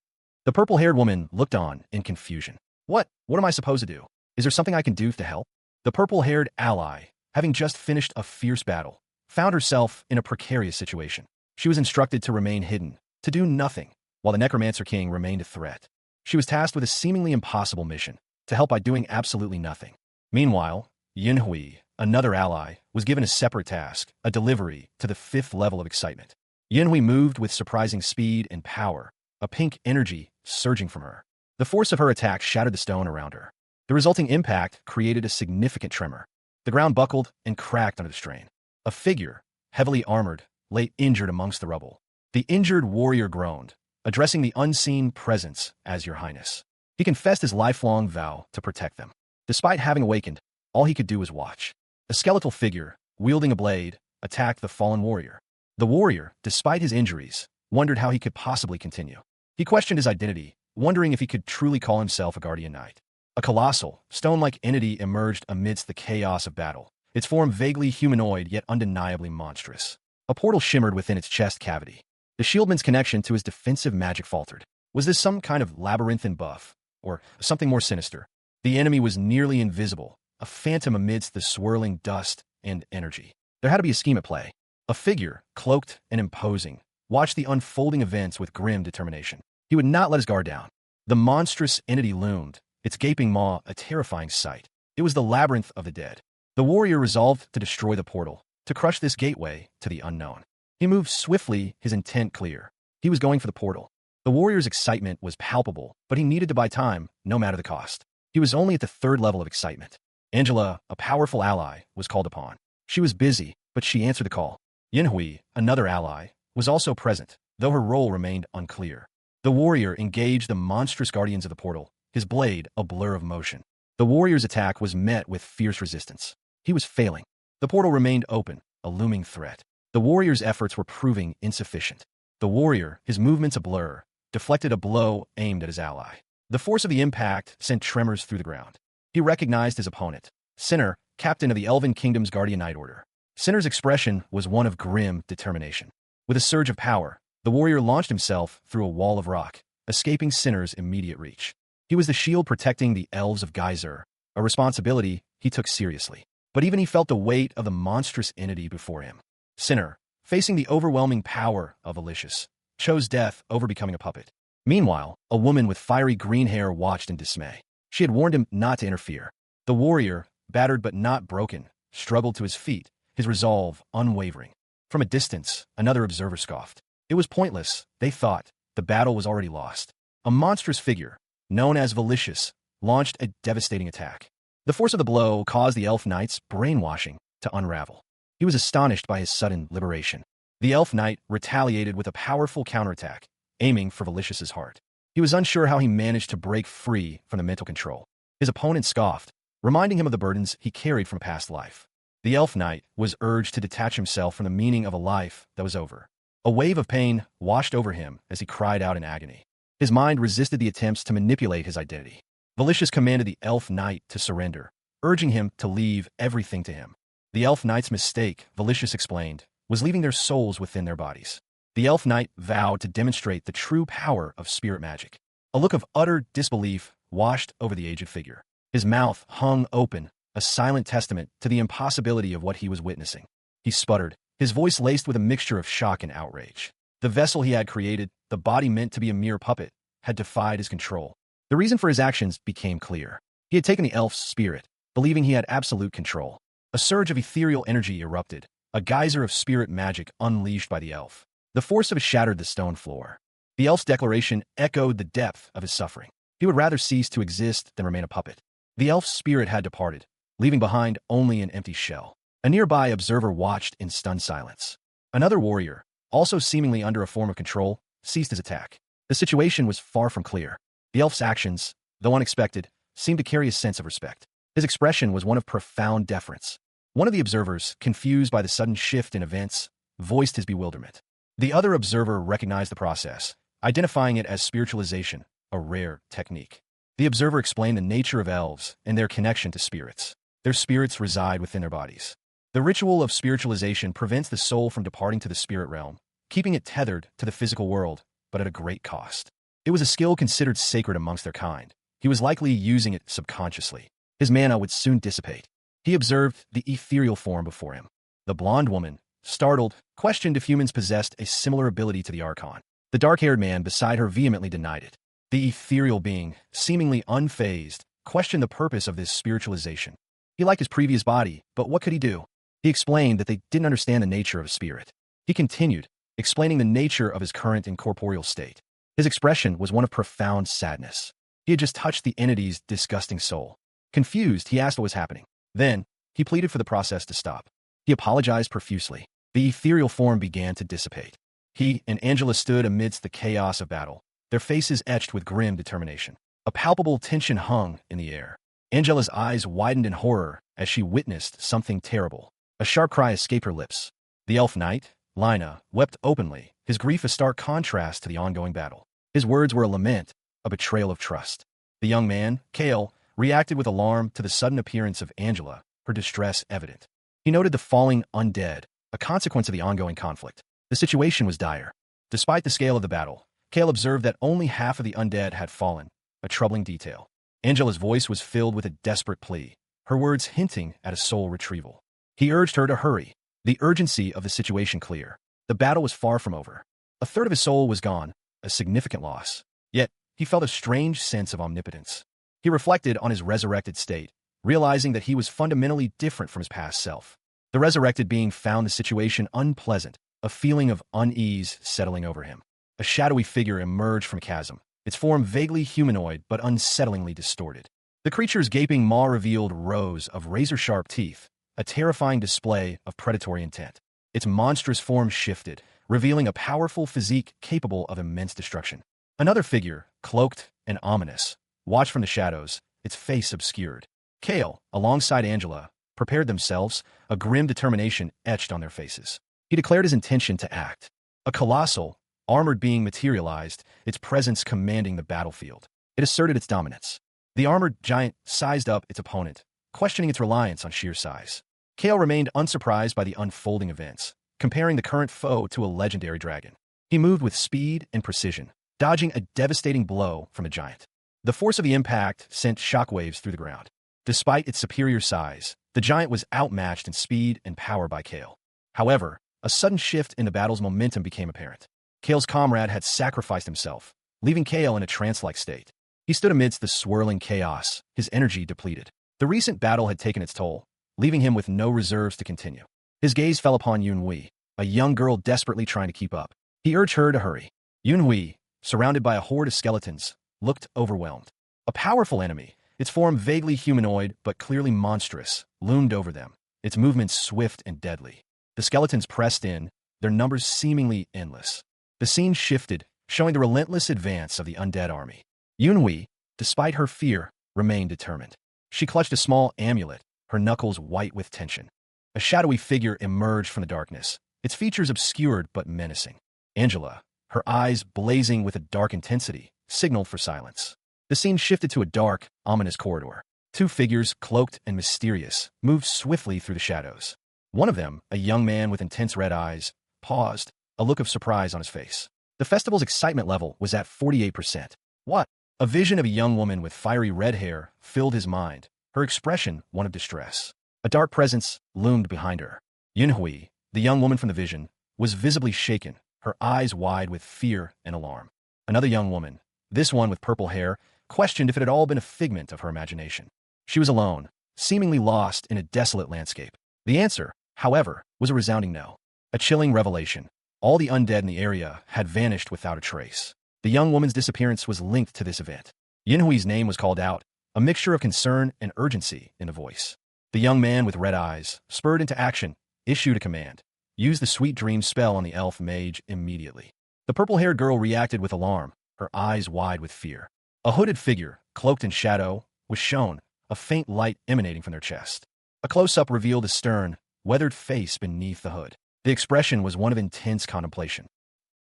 The purple-haired woman looked on in confusion. What am I supposed to do? Is there something I can do to help?" The purple-haired ally, having just finished a fierce battle, found herself in a precarious situation. She was instructed to remain hidden, to do nothing, while the Necromancer King remained a threat. She was tasked with a seemingly impossible mission, to help by doing absolutely nothing. Meanwhile, Yunhui, another ally, was given a separate task, a delivery to the 5th level of excitement. Yunhui moved with surprising speed and power, a pink energy surging from her. The force of her attack shattered the stone around her. The resulting impact created a significant tremor. The ground buckled and cracked under the strain. A figure, heavily armored, lay injured amongst the rubble. The injured warrior groaned, addressing the unseen presence as Your Highness. He confessed his lifelong vow to protect them. Despite having awakened, all he could do was watch. A skeletal figure, wielding a blade, attacked the fallen warrior. The warrior, despite his injuries, wondered how he could possibly continue. He questioned his identity, wondering if he could truly call himself a guardian knight. A colossal, stone-like entity emerged amidst the chaos of battle, its form vaguely humanoid yet undeniably monstrous. A portal shimmered within its chest cavity. The shieldman's connection to his defensive magic faltered. Was this some kind of labyrinthine buff, or something more sinister? The enemy was nearly invisible, a phantom amidst the swirling dust and energy. There had to be a scheme at play. A figure, cloaked and imposing, watched the unfolding events with grim determination. He would not let his guard down. The monstrous entity loomed, its gaping maw a terrifying sight. It was the labyrinth of the dead. The warrior resolved to destroy the portal, to crush this gateway to the unknown. He moved swiftly, his intent clear. He was going for the portal. The warrior's excitement was palpable, but he needed to buy time, no matter the cost. He was only at the 3rd level of excitement. Angela, a powerful ally, was called upon. She was busy, but she answered the call. Yunhui, another ally, was also present, though her role remained unclear. The warrior engaged the monstrous guardians of the portal, his blade a blur of motion. The warrior's attack was met with fierce resistance. He was failing. The portal remained open, a looming threat. The warrior's efforts were proving insufficient. The warrior, his movements a blur, deflected a blow aimed at his ally. The force of the impact sent tremors through the ground. He recognized his opponent, Sinner, captain of the Elven Kingdom's Guardian Knight Order. Sinner's expression was one of grim determination. With a surge of power, the warrior launched himself through a wall of rock, escaping Sinner's immediate reach. He was the shield protecting the elves of Geyser, a responsibility he took seriously. But even he felt the weight of the monstrous entity before him. Sinner, facing the overwhelming power of Valicious, chose death over becoming a puppet. Meanwhile, a woman with fiery green hair watched in dismay. She had warned him not to interfere. The The warrior, battered but not broken, struggled to his feet, his resolve unwavering. From a distance, another observer scoffed. It was pointless, they thought. The battle was already lost. A monstrous figure, known as Valicious, launched a devastating attack. The force of the blow caused the elf knight's brainwashing to unravel. He was astonished by his sudden liberation. The elf knight retaliated with a powerful counterattack, aiming for Valicious's heart. He was unsure how he managed to break free from the mental control. His opponent scoffed, reminding him of the burdens he carried from a past life. The elf knight was urged to detach himself from the meaning of a life that was over. A wave of pain washed over him as he cried out in agony. His mind resisted the attempts to manipulate his identity. Valicious commanded the elf knight to surrender, urging him to leave everything to him. The elf knight's mistake, Valicious explained, was leaving their souls within their bodies. The elf knight vowed to demonstrate the true power of spirit magic. A look of utter disbelief washed over the aged figure. His mouth hung open, a silent testament to the impossibility of what he was witnessing. He sputtered, his voice laced with a mixture of shock and outrage. The vessel he had created, the body meant to be a mere puppet, had defied his control. The reason for his actions became clear. He had taken the elf's spirit, believing he had absolute control. A surge of ethereal energy erupted, a geyser of spirit magic unleashed by the elf. The force of it shattered the stone floor. The elf's declaration echoed the depth of his suffering. He would rather cease to exist than remain a puppet. The elf's spirit had departed, leaving behind only an empty shell. A nearby observer watched in stunned silence. Another warrior, also seemingly under a form of control, ceased his attack. The situation was far from clear. The elf's actions, though unexpected, seemed to carry a sense of respect. His expression was one of profound deference. One of the observers, confused by the sudden shift in events, voiced his bewilderment. The other observer recognized the process, identifying it as spiritualization, a rare technique. The observer explained the nature of elves and their connection to spirits. Their spirits reside within their bodies. The ritual of spiritualization prevents the soul from departing to the spirit realm, keeping it tethered to the physical world, but at a great cost. It was a skill considered sacred amongst their kind. He was likely using it subconsciously. His mana would soon dissipate. He observed the ethereal form before him. The blonde woman, startled, questioned if humans possessed a similar ability to the Archon. The dark-haired man beside her vehemently denied it. The ethereal being, seemingly unfazed, questioned the purpose of this spiritualization. He liked his previous body, but what could he do? He explained that they didn't understand the nature of spirit. He continued, explaining the nature of his current incorporeal state. His expression was one of profound sadness. He had just touched the entity's disgusting soul. Confused, he asked what was happening. Then, he pleaded for the process to stop. He apologized profusely. The ethereal form began to dissipate. He and Angela stood amidst the chaos of battle, their faces etched with grim determination. A palpable tension hung in the air. Angela's eyes widened in horror as she witnessed something terrible. A sharp cry escaped her lips. The elf knight, Lina, wept openly, his grief a stark contrast to the ongoing battle. His words were a lament, a betrayal of trust. The young man, Kale, reacted with alarm to the sudden appearance of Angela, her distress evident. He noted the falling undead, a consequence of the ongoing conflict. The situation was dire. Despite the scale of the battle, Kale observed that only half of the undead had fallen, a troubling detail. Angela's voice was filled with a desperate plea, her words hinting at a soul retrieval. He urged her to hurry, the urgency of the situation clear. The battle was far from over. A third of his soul was gone, a significant loss. Yet, he felt a strange sense of omnipotence. He reflected on his resurrected state, realizing that he was fundamentally different from his past self. The resurrected being found the situation unpleasant, a feeling of unease settling over him. A shadowy figure emerged from a chasm, its form vaguely humanoid but unsettlingly distorted. The creature's gaping maw revealed rows of razor-sharp teeth, a terrifying display of predatory intent. Its monstrous form shifted, revealing a powerful physique capable of immense destruction. Another figure, cloaked and ominous, watched from the shadows, its face obscured. Kale, alongside Angela, prepared themselves, a grim determination etched on their faces. He declared his intention to act. A colossal, armored being materialized, its presence commanding the battlefield. It asserted its dominance. The armored giant sized up its opponent, questioning its reliance on sheer size. Kale remained unsurprised by the unfolding events, comparing the current foe to a legendary dragon. He moved with speed and precision, dodging a devastating blow from a giant. The force of the impact sent shockwaves through the ground. Despite its superior size, the giant was outmatched in speed and power by Kale. However, a sudden shift in the battle's momentum became apparent. Kale's comrade had sacrificed himself, leaving Kale in a trance-like state. He stood amidst the swirling chaos, his energy depleted. The recent battle had taken its toll, leaving him with no reserves to continue. His gaze fell upon Yunhui, a young girl desperately trying to keep up. He urged her to hurry. Yunhui, surrounded by a horde of skeletons, looked overwhelmed. A powerful enemy, its form vaguely humanoid but clearly monstrous, loomed over them, its movements swift and deadly. The skeletons pressed in, their numbers seemingly endless. The scene shifted, showing the relentless advance of the undead army. Yunhui, despite her fear, remained determined. She clutched a small amulet, her knuckles white with tension. A shadowy figure emerged from the darkness, its features obscured but menacing. Angela, her eyes blazing with a dark intensity, signaled for silence. The scene shifted to a dark, ominous corridor. Two figures, cloaked and mysterious, moved swiftly through the shadows. One of them, a young man with intense red eyes, paused, a look of surprise on his face. The festival's excitement level was at 48%. What? A vision of a young woman with fiery red hair filled his mind, her expression one of distress. A dark presence loomed behind her. Yunhui, the young woman from the vision, was visibly shaken, her eyes wide with fear and alarm. Another young woman, this one with purple hair, questioned if it had all been a figment of her imagination. She was alone, seemingly lost in a desolate landscape. The answer, however, was a resounding no. A chilling revelation. All the undead in the area had vanished without a trace. The young woman's disappearance was linked to this event. Yinhui's name was called out, a mixture of concern and urgency in the voice. The young man with red eyes, spurred into action, issued a command. Use the Sweet Dream spell on the elf mage immediately. The purple-haired girl reacted with alarm, her eyes wide with fear. A hooded figure, cloaked in shadow, was shown, a faint light emanating from their chest. A close-up revealed a stern, weathered face beneath the hood. The expression was one of intense contemplation.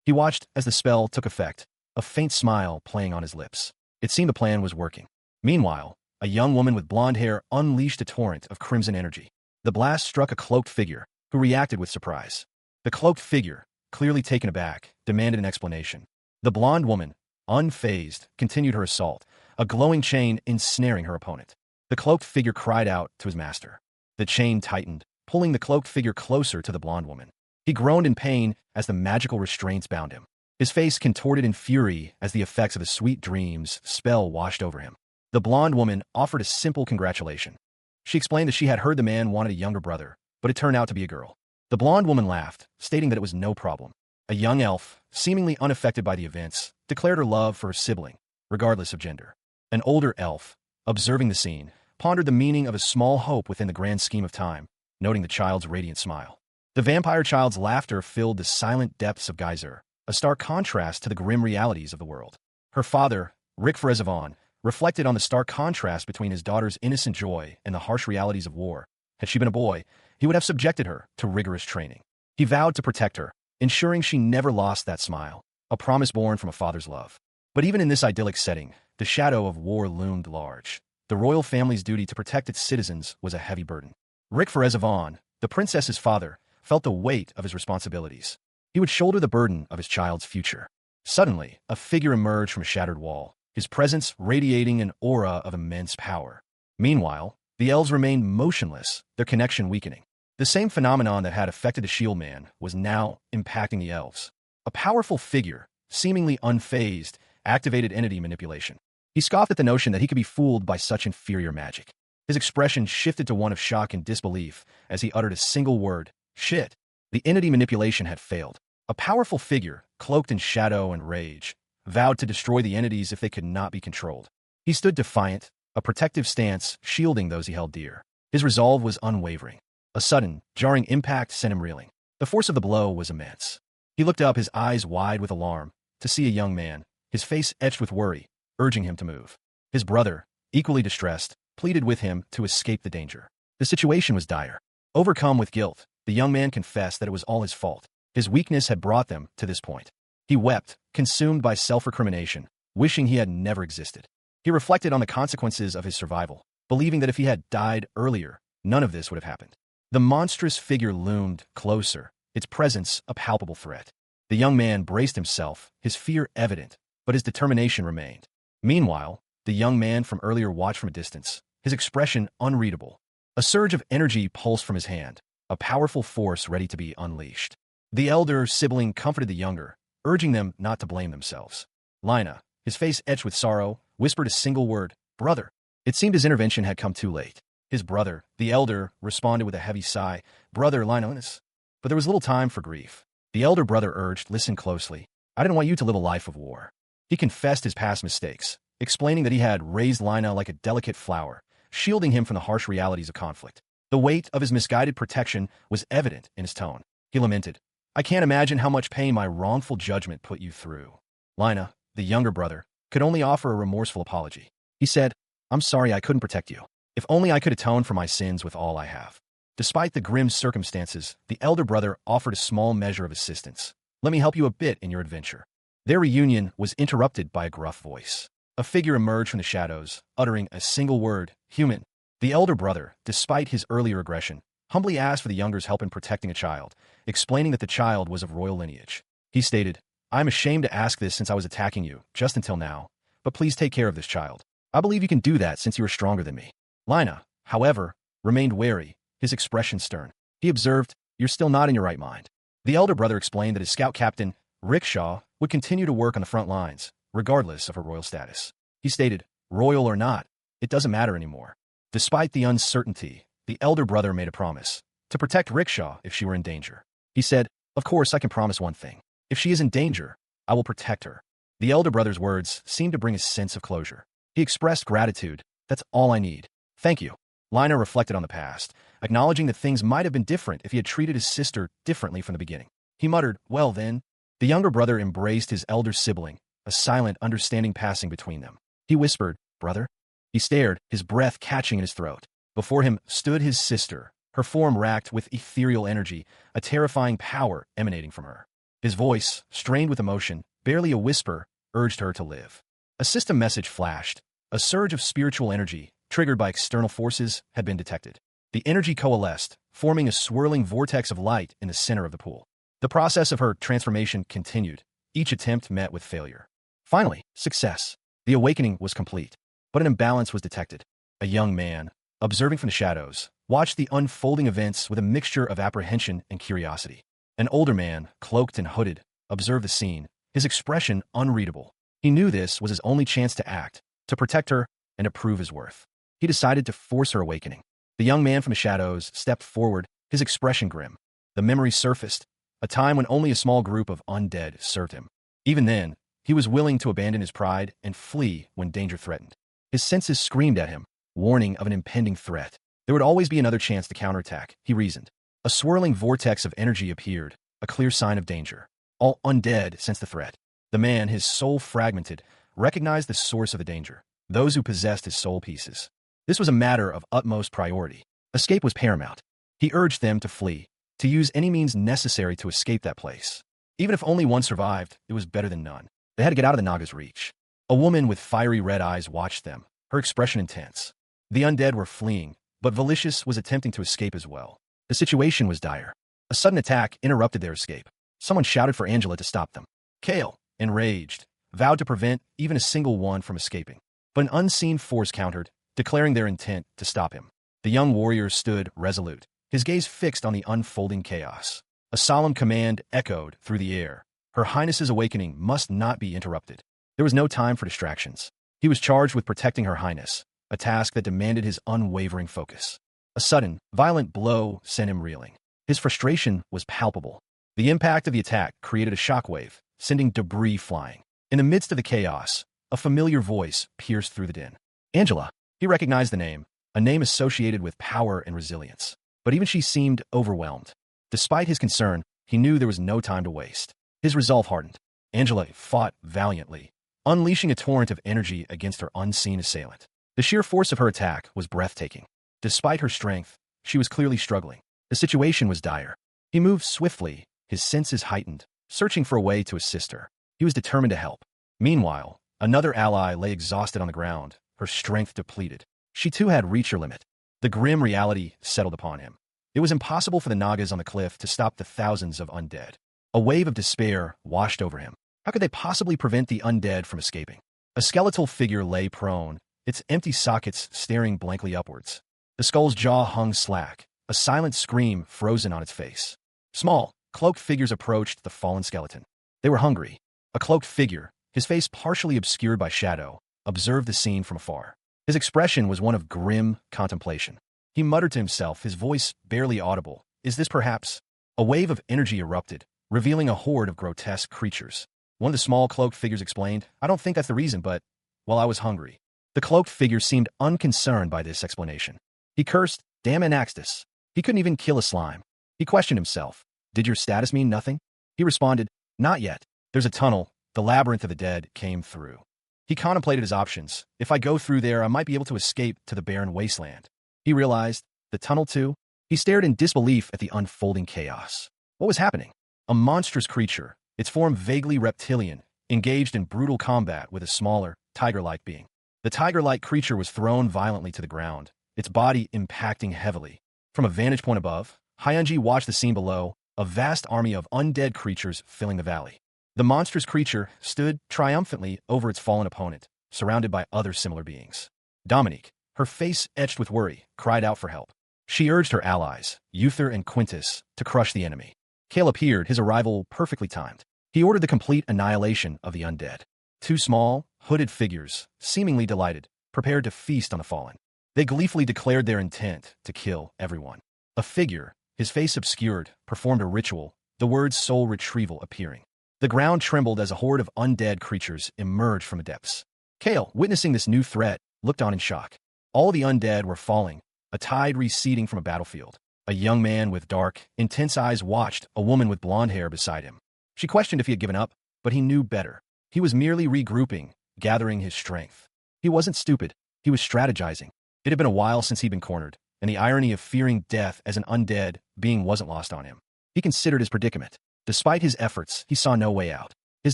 He watched as the spell took effect, a faint smile playing on his lips. It seemed the plan was working. Meanwhile, a young woman with blonde hair unleashed a torrent of crimson energy. The blast struck a cloaked figure, who reacted with surprise. The cloaked figure, clearly taken aback, demanded an explanation. The blonde woman, unfazed, continued her assault, a glowing chain ensnaring her opponent. The cloaked figure cried out to his master. The chain tightened, pulling the cloaked figure closer to the blonde woman. He groaned in pain as the magical restraints bound him. His face contorted in fury as the effects of the Sweet Dreams spell washed over him. The blonde woman offered a simple congratulation. She explained that she had heard the man wanted a younger brother, but it turned out to be a girl. The blonde woman laughed, stating that it was no problem. A young elf, seemingly unaffected by the events, declared her love for her sibling, regardless of gender. An older elf, observing the scene, pondered the meaning of a small hope within the grand scheme of time, noting the child's radiant smile. The vampire child's laughter filled the silent depths of Geyser, a stark contrast to the grim realities of the world. Her father, Rick Frezavon, reflected on the stark contrast between his daughter's innocent joy and the harsh realities of war. Had she been a boy, he would have subjected her to rigorous training. He vowed to protect her, ensuring she never lost that smile, a promise born from a father's love. But even in this idyllic setting, the shadow of war loomed large. The royal family's duty to protect its citizens was a heavy burden. Rick Frezavon, the princess's father, felt the weight of his responsibilities. He would shoulder the burden of his child's future. Suddenly, a figure emerged from a shattered wall, his presence radiating an aura of immense power. Meanwhile, the elves remained motionless, their connection weakening. The same phenomenon that had affected the Shield Man was now impacting the elves. A powerful figure, seemingly unfazed, activated entity manipulation. He scoffed at the notion that he could be fooled by such inferior magic. His expression shifted to one of shock and disbelief as he uttered a single word, shit. The entity manipulation had failed. A powerful figure, cloaked in shadow and rage, vowed to destroy the entities if they could not be controlled. He stood defiant, a protective stance shielding those he held dear. His resolve was unwavering. A sudden, jarring impact sent him reeling. The force of the blow was immense. He looked up, his eyes wide with alarm, to see a young man, his face etched with worry, urging him to move. His brother, equally distressed, pleaded with him to escape the danger. The situation was dire. Overcome with guilt, the young man confessed that it was all his fault. His weakness had brought them to this point. He wept, consumed by self-recrimination, wishing he had never existed. He reflected on the consequences of his survival, believing that if he had died earlier, none of this would have happened. The monstrous figure loomed closer, its presence a palpable threat. The young man braced himself, his fear evident, but his determination remained. Meanwhile, the young man from earlier watched from a distance, his expression unreadable. A surge of energy pulsed from his hand, a powerful force ready to be unleashed. The elder sibling comforted the younger, urging them not to blame themselves. Lina, his face etched with sorrow, whispered a single word, brother. It seemed his intervention had come too late. His brother, the elder, responded with a heavy sigh, "Brother Linus." But there was little time for grief. The elder brother urged, "Listen closely. I didn't want you to live a life of war." He confessed his past mistakes, explaining that he had raised Lina like a delicate flower, shielding him from the harsh realities of conflict. The weight of his misguided protection was evident in his tone. He lamented, "I can't imagine how much pain my wrongful judgment put you through." Lina, the younger brother, could only offer a remorseful apology. He said, "I'm sorry I couldn't protect you. If only I could atone for my sins with all I have." Despite the grim circumstances, the elder brother offered a small measure of assistance. "Let me help you a bit in your adventure." Their reunion was interrupted by a gruff voice. A figure emerged from the shadows, uttering a single word, "Human." The elder brother, despite his earlier aggression, humbly asked for the younger's help in protecting a child, explaining that the child was of royal lineage. He stated, "I am ashamed to ask this since I was attacking you, just until now, but please take care of this child. I believe you can do that since you are stronger than me." Lina, however, remained wary, his expression stern. He observed, "You're still not in your right mind." The elder brother explained that his scout captain, Rickshaw, would continue to work on the front lines, regardless of her royal status. He stated, "Royal or not, it doesn't matter anymore." Despite the uncertainty, the elder brother made a promise to protect Rickshaw if she were in danger. He said, "Of course I can promise one thing. If she is in danger, I will protect her." The elder brother's words seemed to bring a sense of closure. He expressed gratitude. "That's all I need. Thank you." Lina reflected on the past, acknowledging that things might have been different if he had treated his sister differently from the beginning. He muttered, "Well then." The younger brother embraced his elder sibling, a silent understanding passing between them. He whispered, "Brother?" He stared, his breath catching in his throat. Before him stood his sister, her form racked with ethereal energy, a terrifying power emanating from her. His voice, strained with emotion, barely a whisper, urged her to live. A system message flashed. A surge of spiritual energy, triggered by external forces, had been detected. The energy coalesced, forming a swirling vortex of light in the center of the pool. The process of her transformation continued, each attempt met with failure. Finally, success. The awakening was complete. But an imbalance was detected. A young man, observing from the shadows, watched the unfolding events with a mixture of apprehension and curiosity. An older man, cloaked and hooded, observed the scene, his expression unreadable. He knew this was his only chance to act, to protect her, and to prove his worth. He decided to force her awakening. The young man from the shadows stepped forward, his expression grim. The memory surfaced, a time when only a small group of undead served him. Even then, he was willing to abandon his pride and flee when danger threatened. His senses screamed at him, warning of an impending threat. There would always be another chance to counterattack, he reasoned. A swirling vortex of energy appeared, a clear sign of danger. All undead sensed the threat. The man, his soul fragmented, recognized the source of the danger, those who possessed his soul pieces. This was a matter of utmost priority. Escape was paramount. He urged them to flee, to use any means necessary to escape that place. Even if only one survived, it was better than none. They had to get out of the Naga's reach. A woman with fiery red eyes watched them, her expression intense. The undead were fleeing, but Valicious was attempting to escape as well. The situation was dire. A sudden attack interrupted their escape. Someone shouted for Angela to stop them. Kale, enraged, vowed to prevent even a single one from escaping. But an unseen force countered, declaring their intent to stop him. The young warrior stood resolute, his gaze fixed on the unfolding chaos. A solemn command echoed through the air. Her Highness's awakening must not be interrupted. There was no time for distractions. He was charged with protecting Her Highness, a task that demanded his unwavering focus. A sudden, violent blow sent him reeling. His frustration was palpable. The impact of the attack created a shockwave, sending debris flying. In the midst of the chaos, a familiar voice pierced through the din. Angela. He recognized the name, a name associated with power and resilience. But even she seemed overwhelmed. Despite his concern, he knew there was no time to waste. His resolve hardened. Angela fought valiantly, unleashing a torrent of energy against her unseen assailant. The sheer force of her attack was breathtaking. Despite her strength, she was clearly struggling. The situation was dire. He moved swiftly, his senses heightened, searching for a way to assist her. He was determined to help. Meanwhile, another ally lay exhausted on the ground, her strength depleted. She too had reached her limit. The grim reality settled upon him. It was impossible for the Nagas on the cliff to stop the thousands of undead. A wave of despair washed over him. How could they possibly prevent the undead from escaping? A skeletal figure lay prone, its empty sockets staring blankly upwards. The skull's jaw hung slack, a silent scream frozen on its face. Small, cloaked figures approached the fallen skeleton. They were hungry. A cloaked figure, his face partially obscured by shadow, observed the scene from afar. His expression was one of grim contemplation. He muttered to himself, his voice barely audible. Is this perhaps? A wave of energy erupted, revealing a horde of grotesque creatures. One of the small cloaked figures explained, I don't think that's the reason, but, well, I was hungry. The cloaked figure seemed unconcerned by this explanation. He cursed, damn Anaxtus. He couldn't even kill a slime. He questioned himself. Did your status mean nothing? He responded, not yet. There's a tunnel. The labyrinth of the dead came through. He contemplated his options. If I go through there, I might be able to escape to the barren wasteland. He realized, the tunnel too? He stared in disbelief at the unfolding chaos. What was happening? A monstrous creature, its form vaguely reptilian, engaged in brutal combat with a smaller, tiger-like being. The tiger-like creature was thrown violently to the ground, its body impacting heavily. From a vantage point above, Hyunji watched the scene below, a vast army of undead creatures filling the valley. The monstrous creature stood triumphantly over its fallen opponent, surrounded by other similar beings. Dominique, her face etched with worry, cried out for help. She urged her allies, Uther and Quintus, to crush the enemy. Kale appeared, his arrival perfectly timed. He ordered the complete annihilation of the undead. Two small, hooded figures, seemingly delighted, prepared to feast on the fallen. They gleefully declared their intent to kill everyone. A figure, his face obscured, performed a ritual, the words soul retrieval appearing. The ground trembled as a horde of undead creatures emerged from the depths. Kale, witnessing this new threat, looked on in shock. All the undead were falling, a tide receding from a battlefield. A young man with dark, intense eyes watched a woman with blonde hair beside him. She questioned if he had given up, but he knew better. He was merely regrouping, gathering his strength. He wasn't stupid. He was strategizing. It had been a while since he'd been cornered, and the irony of fearing death as an undead being wasn't lost on him. He considered his predicament. Despite his efforts, he saw no way out. His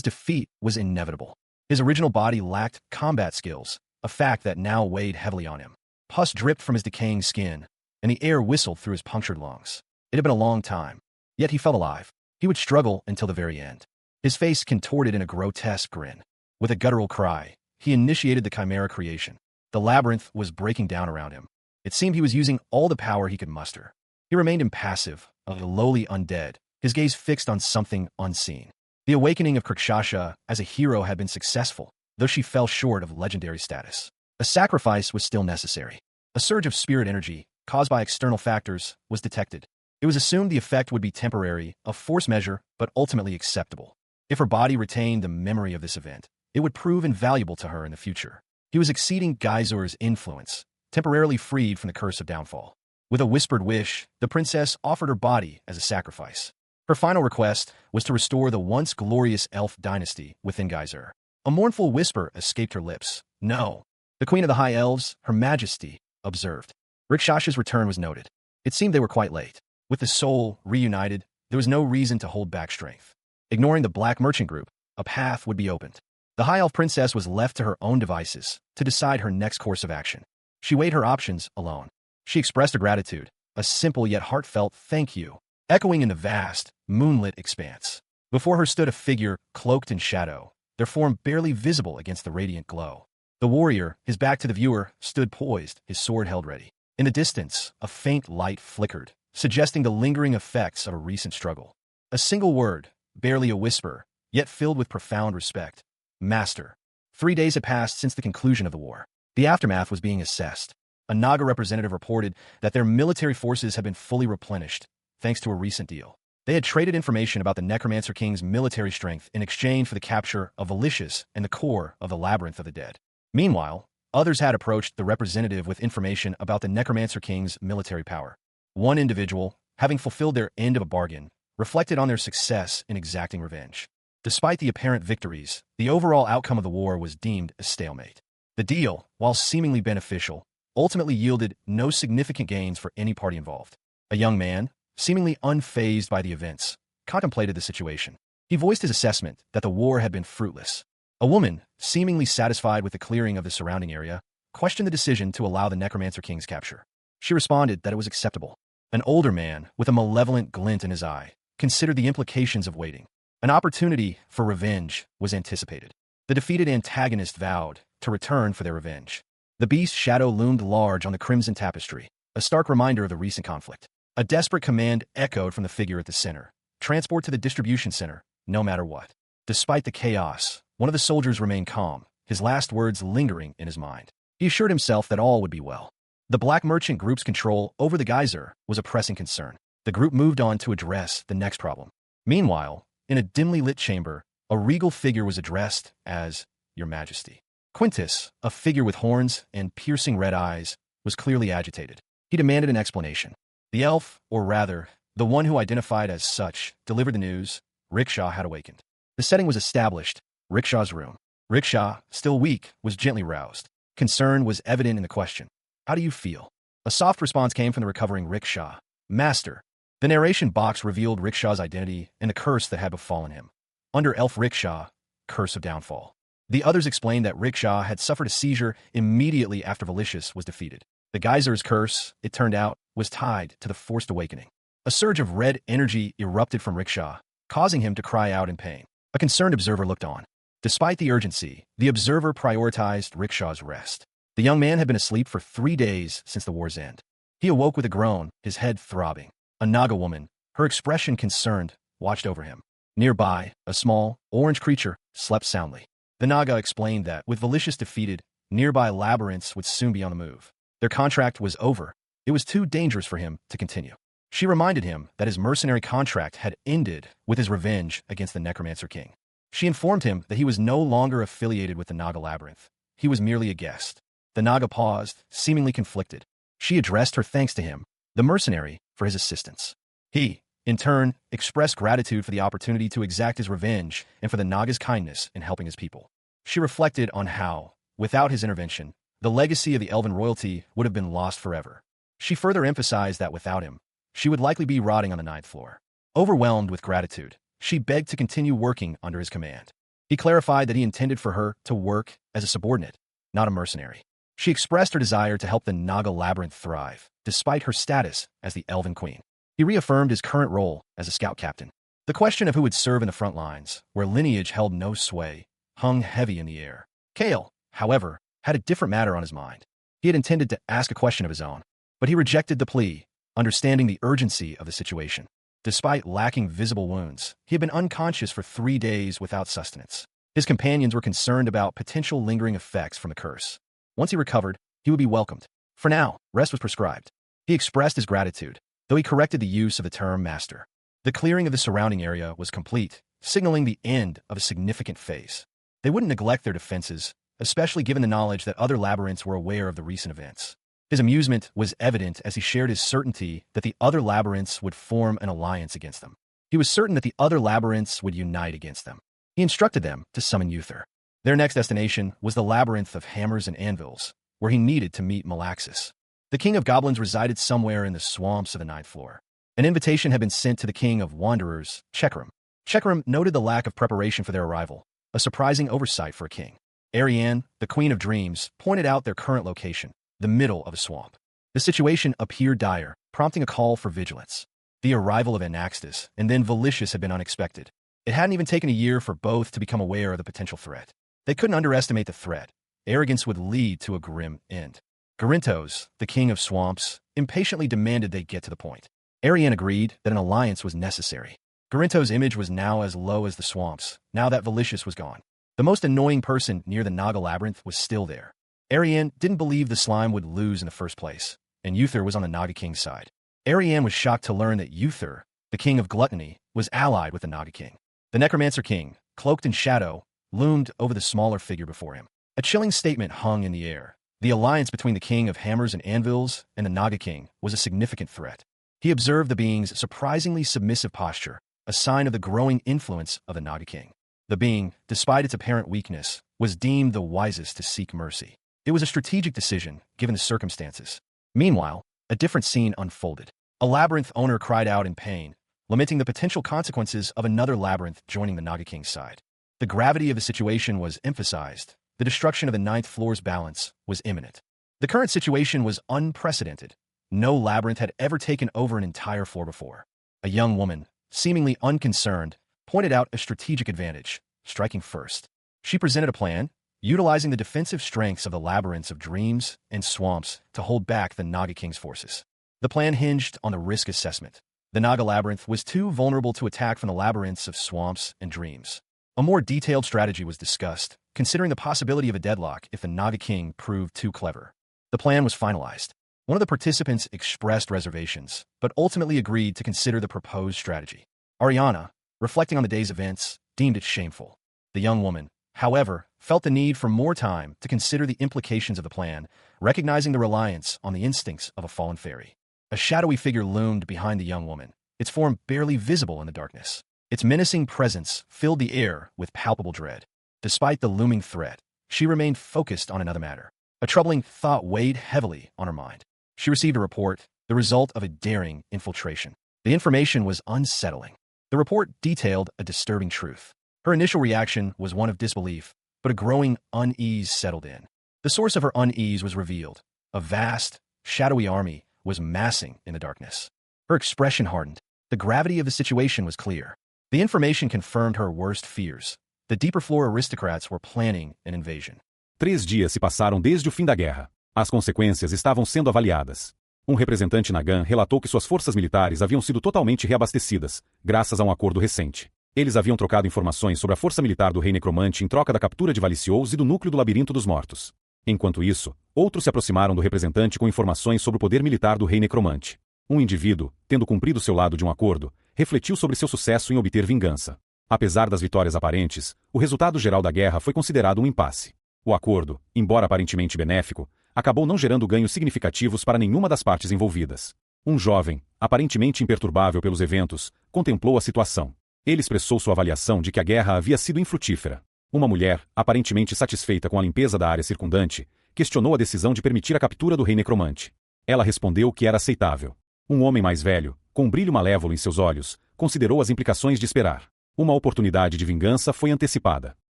defeat was inevitable. His original body lacked combat skills, a fact that now weighed heavily on him. Pus dripped from his decaying skin, and the air whistled through his punctured lungs. It had been a long time, yet he felt alive. He would struggle until the very end. His face contorted in a grotesque grin. With a guttural cry, he initiated the chimera creation. The labyrinth was breaking down around him. It seemed he was using all the power he could muster. He remained impassive, a lowly undead, his gaze fixed on something unseen. The awakening of Kirkshasha as a hero had been successful, though she fell short of legendary status. A sacrifice was still necessary. A surge of spirit energy, caused by external factors, was detected. It was assumed the effect would be temporary, a force measure, but ultimately acceptable. If her body retained the memory of this event, it would prove invaluable to her in the future. He was exceeding Geizur's influence, temporarily freed from the curse of downfall. With a whispered wish, the princess offered her body as a sacrifice. Her final request was to restore the once glorious elf dynasty within Geizur. A mournful whisper escaped her lips. No. The queen of the high elves, her majesty, observed. Rikshasha's return was noted. It seemed they were quite late. With the soul reunited, there was no reason to hold back strength. Ignoring the black merchant group, a path would be opened. The high elf princess was left to her own devices to decide her next course of action. She weighed her options alone. She expressed her gratitude, a simple yet heartfelt thank you, echoing in the vast, moonlit expanse. Before her stood a figure cloaked in shadow, their form barely visible against the radiant glow. The warrior, his back to the viewer, stood poised, his sword held ready. In the distance, a faint light flickered, suggesting the lingering effects of a recent struggle. A single word, barely a whisper, yet filled with profound respect. Master. 3 days had passed since the conclusion of the war. The aftermath was being assessed. A Naga representative reported that their military forces had been fully replenished, thanks to a recent deal. They had traded information about the Necromancer King's military strength in exchange for the capture of Valicious and the core of the Labyrinth of the Dead. Meanwhile, others had approached the representative with information about the Necromancer King's military power. One individual, having fulfilled their end of a bargain, reflected on their success in exacting revenge. Despite the apparent victories, the overall outcome of the war was deemed a stalemate. The deal, while seemingly beneficial, ultimately yielded no significant gains for any party involved. A young man, seemingly unfazed by the events, contemplated the situation. He voiced his assessment that the war had been fruitless. A woman, seemingly satisfied with the clearing of the surrounding area, questioned the decision to allow the Necromancer King's capture. She responded that it was acceptable. An older man, with a malevolent glint in his eye, considered the implications of waiting. An opportunity for revenge was anticipated. The defeated antagonist vowed to return for their revenge. The beast's shadow loomed large on the crimson tapestry, a stark reminder of the recent conflict. A desperate command echoed from the figure at the center. Transport to the distribution center, no matter what. Despite the chaos, one of the soldiers remained calm, his last words lingering in his mind. He assured himself that all would be well. The Black Merchant Group's control over the geyser was a pressing concern. The group moved on to address the next problem. Meanwhile, in a dimly lit chamber, a regal figure was addressed as Your Majesty. Quintus, a figure with horns and piercing red eyes, was clearly agitated. He demanded an explanation. The elf, or rather, the one who identified as such, delivered the news. Rickshaw had awakened. The setting was established. Rickshaw's room. Rickshaw, still weak, was gently roused. Concern was evident in the question. How do you feel? A soft response came from the recovering Rickshaw. Master. The narration box revealed Rickshaw's identity and the curse that had befallen him. Under Elf Rickshaw, curse of downfall. The others explained that Rickshaw had suffered a seizure immediately after Valicious was defeated. The geyser's curse, it turned out, was tied to the forced awakening. A surge of red energy erupted from Rickshaw, causing him to cry out in pain. A concerned observer looked on. Despite the urgency, the observer prioritized Rickshaw's rest. The young man had been asleep for 3 days since the war's end. He awoke with a groan, his head throbbing. A Naga woman, her expression concerned, watched over him. Nearby, a small, orange creature slept soundly. The Naga explained that, with Valicious defeated, nearby labyrinths would soon be on the move. Their contract was over. It was too dangerous for him to continue. She reminded him that his mercenary contract had ended with his revenge against the Necromancer King. She informed him that he was no longer affiliated with the Naga Labyrinth. He was merely a guest. The Naga paused, seemingly conflicted. She addressed her thanks to him, the mercenary, for his assistance. He, in turn, expressed gratitude for the opportunity to exact his revenge and for the Naga's kindness in helping his people. She reflected on how, without his intervention, the legacy of the elven royalty would have been lost forever. She further emphasized that without him, she would likely be rotting on the 9th floor. Overwhelmed with gratitude, she begged to continue working under his command. He clarified that he intended for her to work as a subordinate, not a mercenary. She expressed her desire to help the Naga Labyrinth thrive, despite her status as the Elven Queen. He reaffirmed his current role as a scout captain. The question of who would serve in the front lines, where lineage held no sway, hung heavy in the air. Kale, however, had a different matter on his mind. He had intended to ask a question of his own, but he rejected the plea, understanding the urgency of the situation. Despite lacking visible wounds, he had been unconscious for 3 days without sustenance. His companions were concerned about potential lingering effects from the curse. Once he recovered, he would be welcomed. For now, rest was prescribed. He expressed his gratitude, though he corrected the use of the term master. The clearing of the surrounding area was complete, signaling the end of a significant phase. They wouldn't neglect their defenses, especially given the knowledge that other labyrinths were aware of the recent events. His amusement was evident as he shared his certainty that the other labyrinths would form an alliance against them. He was certain that the other labyrinths would unite against them. He instructed them to summon Uther. Their next destination was the labyrinth of hammers and anvils, where he needed to meet Malaxis. The king of goblins resided somewhere in the swamps of the 9th floor. An invitation had been sent to the king of wanderers, Chekram. Chekram noted the lack of preparation for their arrival, a surprising oversight for a king. Ariane, the queen of dreams, pointed out their current location, the middle of a swamp. The situation appeared dire, prompting a call for vigilance. The arrival of Anaxtis and then Valicious had been unexpected. It hadn't even taken a year for both to become aware of the potential threat. They couldn't underestimate the threat. Arrogance would lead to a grim end. Garintos, the king of swamps, impatiently demanded they get to the point. Ariane agreed that an alliance was necessary. Garintos' image was now as low as the swamps, now that Valicious was gone. The most annoying person near the Naga Labyrinth was still there. Ariane didn't believe the slime would lose in the first place, and Uther was on the Naga King's side. Ariane was shocked to learn that Uther, the king of gluttony, was allied with the Naga King. The Necromancer King, cloaked in shadow, loomed over the smaller figure before him. A chilling statement hung in the air. The alliance between the king of hammers and anvils and the Naga King was a significant threat. He observed the being's surprisingly submissive posture, a sign of the growing influence of the Naga King. The being, despite its apparent weakness, was deemed the wisest to seek mercy. It was a strategic decision, given the circumstances. Meanwhile, a different scene unfolded. A labyrinth owner cried out in pain, lamenting the potential consequences of another labyrinth joining the Naga King's side. The gravity of the situation was emphasized. The destruction of the 9th floor's balance was imminent. The current situation was unprecedented. No labyrinth had ever taken over an entire floor before. A young woman, seemingly unconcerned, pointed out a strategic advantage, striking first. She presented a plan, utilizing the defensive strengths of the labyrinths of dreams and swamps to hold back the Naga King's forces. The plan hinged on the risk assessment. The Naga Labyrinth was too vulnerable to attack from the labyrinths of swamps and dreams. A more detailed strategy was discussed, considering the possibility of a deadlock if the Naga king proved too clever. The plan was finalized. One of the participants expressed reservations, but ultimately agreed to consider the proposed strategy. Ariana, reflecting on the day's events, deemed it shameful. The young woman, however, felt the need for more time to consider the implications of the plan, recognizing the reliance on the instincts of a fallen fairy. A shadowy figure loomed behind the young woman, its form barely visible in the darkness. Its menacing presence filled the air with palpable dread. Despite the looming threat, she remained focused on another matter. A troubling thought weighed heavily on her mind. She received a report, the result of a daring infiltration. The information was unsettling. The report detailed a disturbing truth. Her initial reaction was one of disbelief, but a growing unease settled in. The source of her unease was revealed. A vast, shadowy army was massing in the darkness. Her expression hardened. The gravity of the situation was clear. The information confirmed her worst fears. The deeper floor aristocrats were planning an invasion. 3 dias se passaram desde o fim da guerra. As consequências estavam sendo avaliadas. Um representante Nagan relatou que suas forças militares haviam sido totalmente reabastecidas, graças a um acordo recente. Eles haviam trocado informações sobre a força militar do rei necromante em troca da captura de Valicious e do núcleo do labirinto dos mortos. Enquanto isso, outros se aproximaram do representante com informações sobre o poder militar do rei necromante. Um indivíduo, tendo cumprido seu lado de um acordo, refletiu sobre seu sucesso em obter vingança. Apesar das vitórias aparentes, o resultado geral da guerra foi considerado um impasse. O acordo, embora aparentemente benéfico, acabou não gerando ganhos significativos para nenhuma das partes envolvidas. Um jovem, aparentemente imperturbável pelos eventos, contemplou a situação. Ele expressou sua avaliação de que a guerra havia sido infrutífera. Uma mulher, aparentemente satisfeita com a limpeza da área circundante, questionou a decisão de permitir a captura do rei necromante. Ela respondeu que era aceitável. Um homem mais velho, com um brilho malévolo em seus olhos, considerou as implicações de esperar. Uma oportunidade de vingança foi antecipada.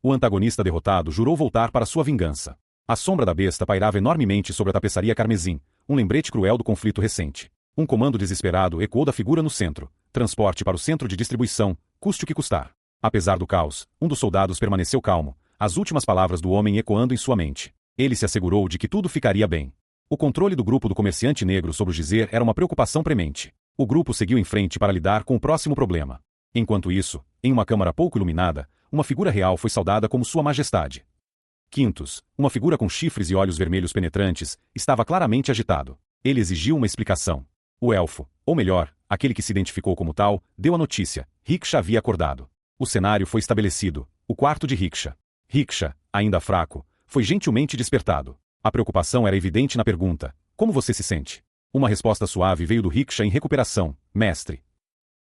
O antagonista derrotado jurou voltar para sua vingança. A sombra da besta pairava enormemente sobre a tapeçaria carmesim, um lembrete cruel do conflito recente. Um comando desesperado ecoou da figura no centro. Transporte para o centro de distribuição, custe o que custar. Apesar do caos, um dos soldados permaneceu calmo, as últimas palavras do homem ecoando em sua mente. Ele se assegurou de que tudo ficaria bem. O controle do grupo do comerciante negro sobre o Gizer era uma preocupação premente. O grupo seguiu em frente para lidar com o próximo problema. Enquanto isso, em uma câmara pouco iluminada, uma figura real foi saudada como Sua Majestade. Quintus, uma figura com chifres e olhos vermelhos penetrantes, estava claramente agitado. Ele exigiu uma explicação. O elfo, ou melhor, aquele que se identificou como tal, deu a notícia. Riksha havia acordado. O cenário foi estabelecido. O quarto de Riksha. Riksha, ainda fraco, foi gentilmente despertado. A preocupação era evidente na pergunta: como você se sente? Uma resposta suave veio do Riksha em recuperação: mestre.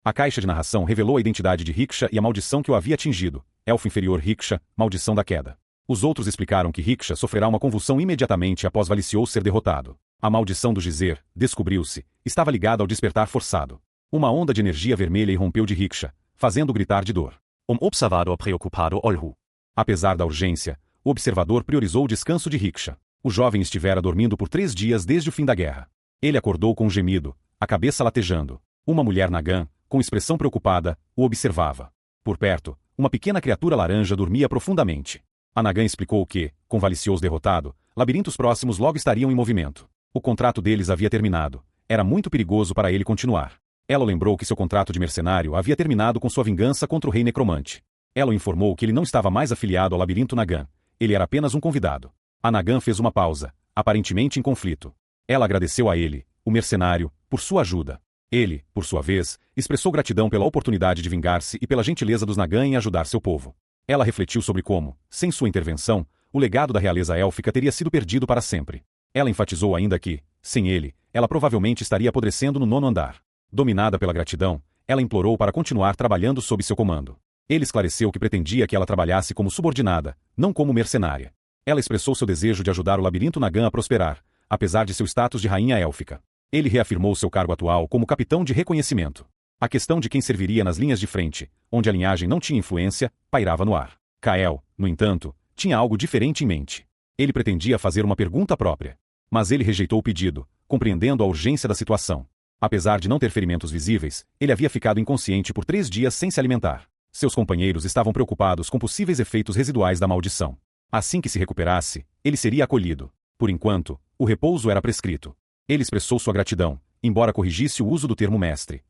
A caixa de narração revelou a identidade de Riksha e a maldição que o havia atingido. Elfo inferior Riksha, maldição da queda. Os outros explicaram que Riksha sofrerá uma convulsão imediatamente após Valicious ser derrotado. A maldição do Gizer, descobriu-se, estava ligada ao despertar forçado. Uma onda de energia vermelha irrompeu de Riksha, fazendo gritar de dor. Observador preocupado olhou. Apesar da urgência, o observador priorizou o descanso de Riksha. O jovem estivera dormindo por 3 dias desde o fim da guerra. Ele acordou com um gemido, a cabeça latejando. Uma mulher Nagan, com expressão preocupada, o observava. Por perto, uma pequena criatura laranja dormia profundamente. A Nagan explicou que, com Valicious derrotado, labirintos próximos logo estariam em movimento. O contrato deles havia terminado. Era muito perigoso para ele continuar. Ela lembrou que seu contrato de mercenário havia terminado com sua vingança contra o rei necromante. Ela o informou que ele não estava mais afiliado ao labirinto Nagan. Ele era apenas um convidado. A Nagan fez uma pausa, aparentemente em conflito. Ela agradeceu a ele, o mercenário, por sua ajuda. Ele, por sua vez, expressou gratidão pela oportunidade de vingar-se e pela gentileza dos Nagan em ajudar seu povo. Ela refletiu sobre como, sem sua intervenção, o legado da realeza élfica teria sido perdido para sempre. Ela enfatizou ainda que, sem ele, ela provavelmente estaria apodrecendo no 9º andar. Dominada pela gratidão, ela implorou para continuar trabalhando sob seu comando. Ele esclareceu que pretendia que ela trabalhasse como subordinada, não como mercenária. Ela expressou seu desejo de ajudar o labirinto Nagan a prosperar, apesar de seu status de rainha élfica. Ele reafirmou seu cargo atual como capitão de reconhecimento. A questão de quem serviria nas linhas de frente, onde a linhagem não tinha influência, pairava no ar. Kael, no entanto, tinha algo diferente em mente. Ele pretendia fazer uma pergunta própria. Mas ele rejeitou o pedido, compreendendo a urgência da situação. Apesar de não ter ferimentos visíveis, ele havia ficado inconsciente por 3 dias sem se alimentar. Seus companheiros estavam preocupados com possíveis efeitos residuais da maldição. Assim que se recuperasse, ele seria acolhido. Por enquanto, o repouso era prescrito. Ele expressou sua gratidão, embora corrigisse o uso do termo mestre.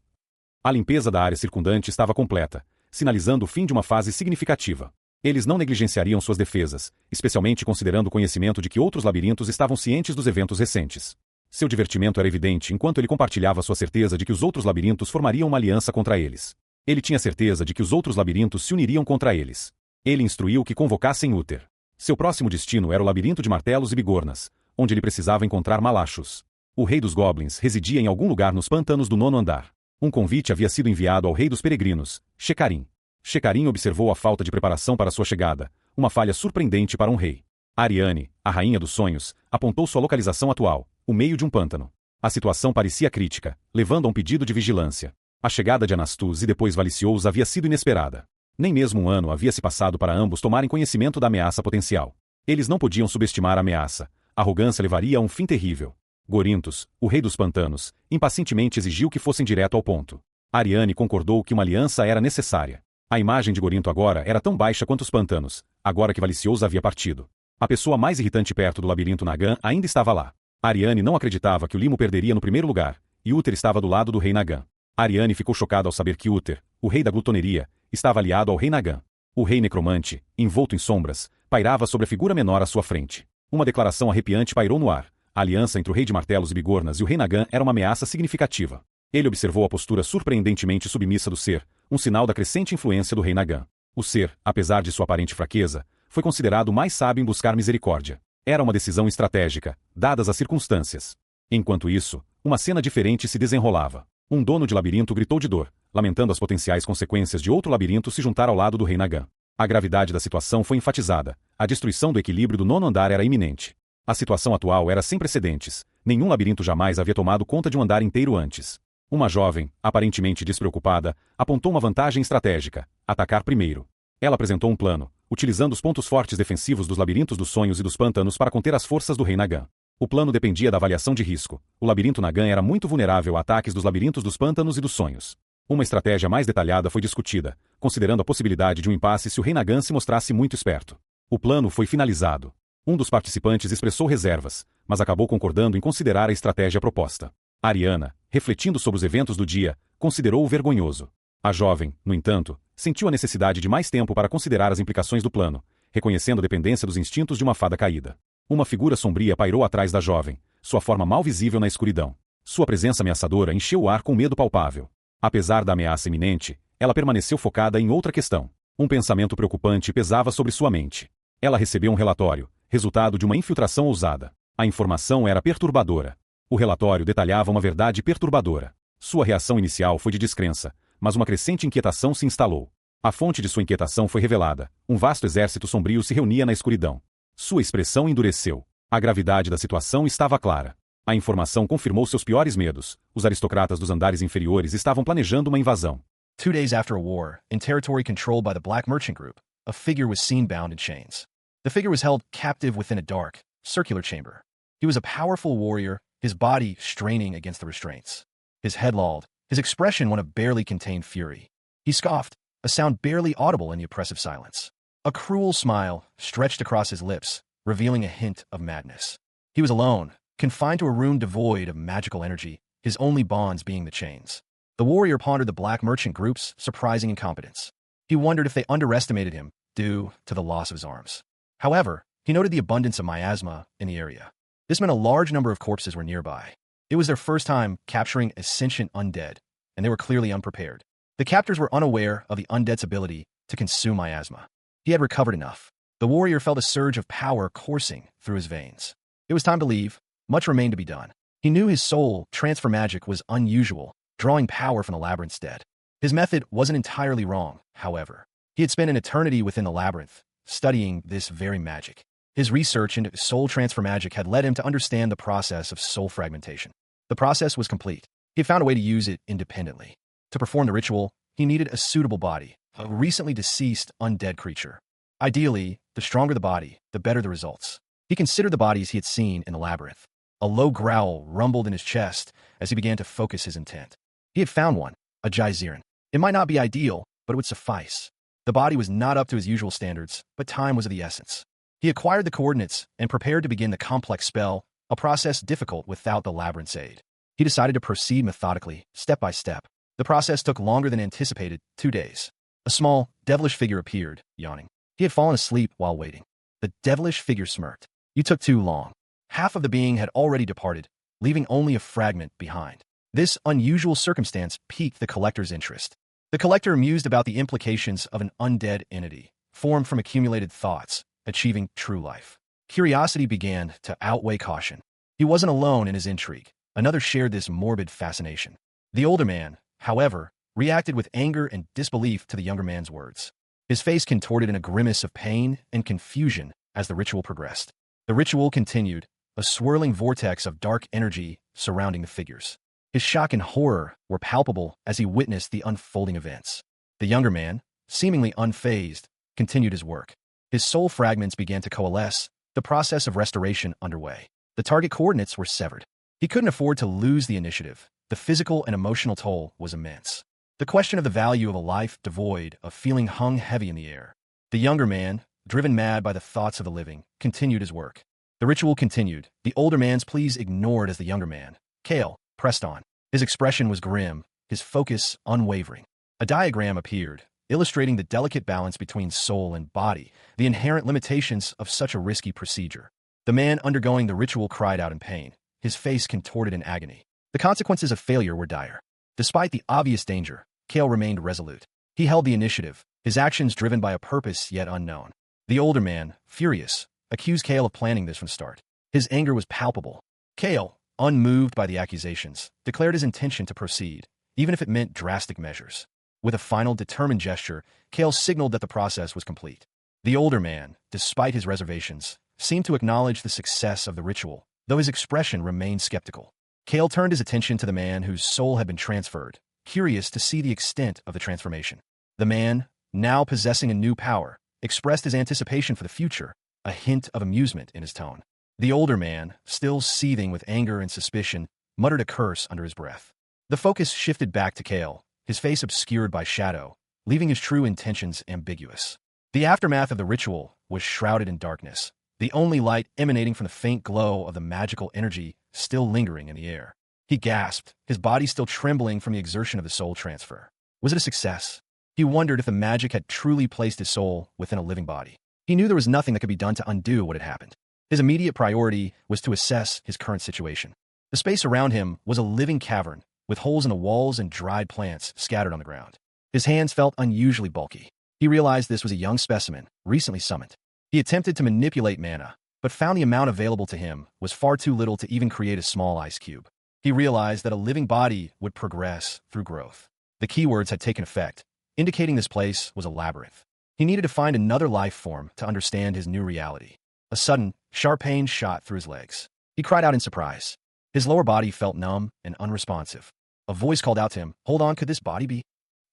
A limpeza da área circundante estava completa, sinalizando o fim de uma fase significativa. Eles não negligenciariam suas defesas, especialmente considerando o conhecimento de que outros labirintos estavam cientes dos eventos recentes. Seu divertimento era evidente enquanto ele compartilhava sua certeza de que os outros labirintos formariam uma aliança contra eles. Ele tinha certeza de que os outros labirintos se uniriam contra eles. Ele instruiu que convocassem Uther. Seu próximo destino era o labirinto de martelos e bigornas, onde ele precisava encontrar Malachus. O rei dos goblins residia em algum lugar nos pântanos do 9º andar. Um convite havia sido enviado ao rei dos peregrinos, Shecarim. Shecarim observou a falta de preparação para sua chegada, uma falha surpreendente para um rei. Ariane, a rainha dos sonhos, apontou sua localização atual, o meio de um pântano. A situação parecia crítica, levando a um pedido de vigilância. A chegada de Anastus e depois Valicious havia sido inesperada. Nem mesmo um ano havia se passado para ambos tomarem conhecimento da ameaça potencial. Eles não podiam subestimar a ameaça. A arrogância levaria a um fim terrível. Gorintos, o rei dos pantanos, impacientemente exigiu que fossem direto ao ponto. Ariane concordou que uma aliança era necessária. A imagem de Gorinto agora era tão baixa quanto os pantanos, agora que Valicious havia partido. A pessoa mais irritante perto do labirinto Nagan ainda estava lá. Ariane não acreditava que o limo perderia no primeiro lugar, e Uther estava do lado do rei Nagan. Ariane ficou chocada ao saber que Uther, o rei da glutoneria, estava aliado ao rei Nagan. O rei necromante, envolto em sombras, pairava sobre a figura menor à sua frente. Uma declaração arrepiante pairou no ar. A aliança entre o rei de martelos e bigornas e o rei Nagan era uma ameaça significativa. Ele observou a postura surpreendentemente submissa do ser, um sinal da crescente influência do rei Nagan. O ser, apesar de sua aparente fraqueza, foi considerado o mais sábio em buscar misericórdia. Era uma decisão estratégica, dadas as circunstâncias. Enquanto isso, uma cena diferente se desenrolava. Um dono de labirinto gritou de dor, lamentando as potenciais consequências de outro labirinto se juntar ao lado do rei Nagan. A gravidade da situação foi enfatizada. A destruição do equilíbrio do 9º andar era iminente. A situação atual era sem precedentes. Nenhum labirinto jamais havia tomado conta de um andar inteiro antes. Uma jovem, aparentemente despreocupada, apontou uma vantagem estratégica: atacar primeiro. Ela apresentou um plano, utilizando os pontos fortes defensivos dos labirintos dos sonhos e dos pântanos para conter as forças do rei Nagan. O plano dependia da avaliação de risco. O labirinto Nagan era muito vulnerável a ataques dos labirintos dos pântanos e dos sonhos. Uma estratégia mais detalhada foi discutida, considerando a possibilidade de um impasse se o rei Nagan se mostrasse muito esperto. O plano foi finalizado. Um dos participantes expressou reservas, mas acabou concordando em considerar a estratégia proposta. Ariana, refletindo sobre os eventos do dia, considerou-o vergonhoso. A jovem, no entanto, sentiu a necessidade de mais tempo para considerar as implicações do plano, reconhecendo a dependência dos instintos de uma fada caída. Uma figura sombria pairou atrás da jovem, sua forma mal visível na escuridão. Sua presença ameaçadora encheu o ar com medo palpável. Apesar da ameaça iminente, ela permaneceu focada em outra questão. Um pensamento preocupante pesava sobre sua mente. Ela recebeu um relatório, resultado de uma infiltração ousada. A informação era perturbadora. O relatório detalhava uma verdade perturbadora. Sua reação inicial foi de descrença, mas uma crescente inquietação se instalou. A fonte de sua inquietação foi revelada. Um vasto exército sombrio se reunia na escuridão. Sua expressão endureceu. A gravidade da situação estava clara. A informação confirmou seus piores medos. Os aristocratas dos andares inferiores estavam planejando uma invasão. 2 days after a war, in territory controlled by the Black Merchant Group, a figure was seen bound in chains. The figure was held captive within a dark, circular chamber. He was a powerful warrior, his body straining against the restraints. His head lolled, his expression one of barely contained fury. He scoffed, a sound barely audible in the oppressive silence. A cruel smile stretched across his lips, revealing a hint of madness. He was alone, confined to a room devoid of magical energy, his only bonds being the chains. The warrior pondered the Black Merchant Group's surprising incompetence. He wondered if they underestimated him, due to the loss of his arms. However, he noted the abundance of miasma in the area. This meant a large number of corpses were nearby. It was their first time capturing a sentient undead, and they were clearly unprepared. The captors were unaware of the undead's ability to consume miasma. He had recovered enough. The warrior felt a surge of power coursing through his veins. It was time to leave. Much remained to be done. He knew his soul transfer magic was unusual, drawing power from the labyrinth's dead. His method wasn't entirely wrong, however. He had spent an eternity within the labyrinth, studying this very magic. His research into soul transfer magic had led him to understand the process of soul fragmentation. The process was complete. He had found a way to use it independently. To perform the ritual, he needed a suitable body, a recently deceased undead creature. Ideally, the stronger the body, the better the results. He considered the bodies he had seen in the labyrinth. A low growl rumbled in his chest as he began to focus his intent. He had found one, a Geysiren. It might not be ideal, but it would suffice. The body was not up to his usual standards, but time was of the essence. He acquired the coordinates and prepared to begin the complex spell, a process difficult without the labyrinth's aid. He decided to proceed methodically, step by step. The process took longer than anticipated, 2 days. A small, devilish figure appeared, yawning. He had fallen asleep while waiting. The devilish figure smirked. You took too long. Half of the being had already departed, leaving only a fragment behind. This unusual circumstance piqued the collector's interest. The collector mused about the implications of an undead entity, formed from accumulated thoughts, achieving true life. Curiosity began to outweigh caution. He wasn't alone in his intrigue. Another shared this morbid fascination. The older man, however, reacted with anger and disbelief to the younger man's words. His face contorted in a grimace of pain and confusion as the ritual progressed. The ritual continued, a swirling vortex of dark energy surrounding the figures. His shock and horror were palpable as he witnessed the unfolding events. The younger man, seemingly unfazed, continued his work. His soul fragments began to coalesce, the process of restoration underway. The target coordinates were severed. He couldn't afford to lose the initiative. The physical and emotional toll was immense. The question of the value of a life devoid of feeling hung heavy in the air. The younger man, driven mad by the thoughts of the living, continued his work. The ritual continued, the older man's pleas ignored as the younger man, Kale, pressed on. His expression was grim, his focus unwavering. A diagram appeared, illustrating the delicate balance between soul and body, the inherent limitations of such a risky procedure. The man undergoing the ritual cried out in pain, his face contorted in agony. The consequences of failure were dire. Despite the obvious danger, Kale remained resolute. He held the initiative, his actions driven by a purpose yet unknown. The older man, furious, accused Kale of planning this from the start. His anger was palpable. Kale, unmoved by the accusations, declared his intention to proceed, even if it meant drastic measures. With a final determined gesture, Kale signaled that the process was complete. The older man, despite his reservations, seemed to acknowledge the success of the ritual, though his expression remained skeptical. Kale turned his attention to the man whose soul had been transferred, curious to see the extent of the transformation. The man, now possessing a new power, expressed his anticipation for the future, a hint of amusement in his tone. The older man, still seething with anger and suspicion, muttered a curse under his breath. The focus shifted back to Kale, his face obscured by shadow, leaving his true intentions ambiguous. The aftermath of the ritual was shrouded in darkness, the only light emanating from the faint glow of the magical energy still lingering in the air. He gasped, his body still trembling from the exertion of the soul transfer. Was it a success? He wondered if the magic had truly placed his soul within a living body. He knew there was nothing that could be done to undo what had happened. His immediate priority was to assess his current situation. The space around him was a living cavern, with holes in the walls and dried plants scattered on the ground. His hands felt unusually bulky. He realized this was a young specimen, recently summoned. He attempted to manipulate mana, but found the amount available to him was far too little to even create a small ice cube. He realized that a living body would progress through growth. The keywords had taken effect, indicating this place was a labyrinth. He needed to find another life form to understand his new reality. A sudden, sharp pain shot through his legs. He cried out in surprise. His lower body felt numb and unresponsive. A voice called out to him, "Hold on, could this body be?"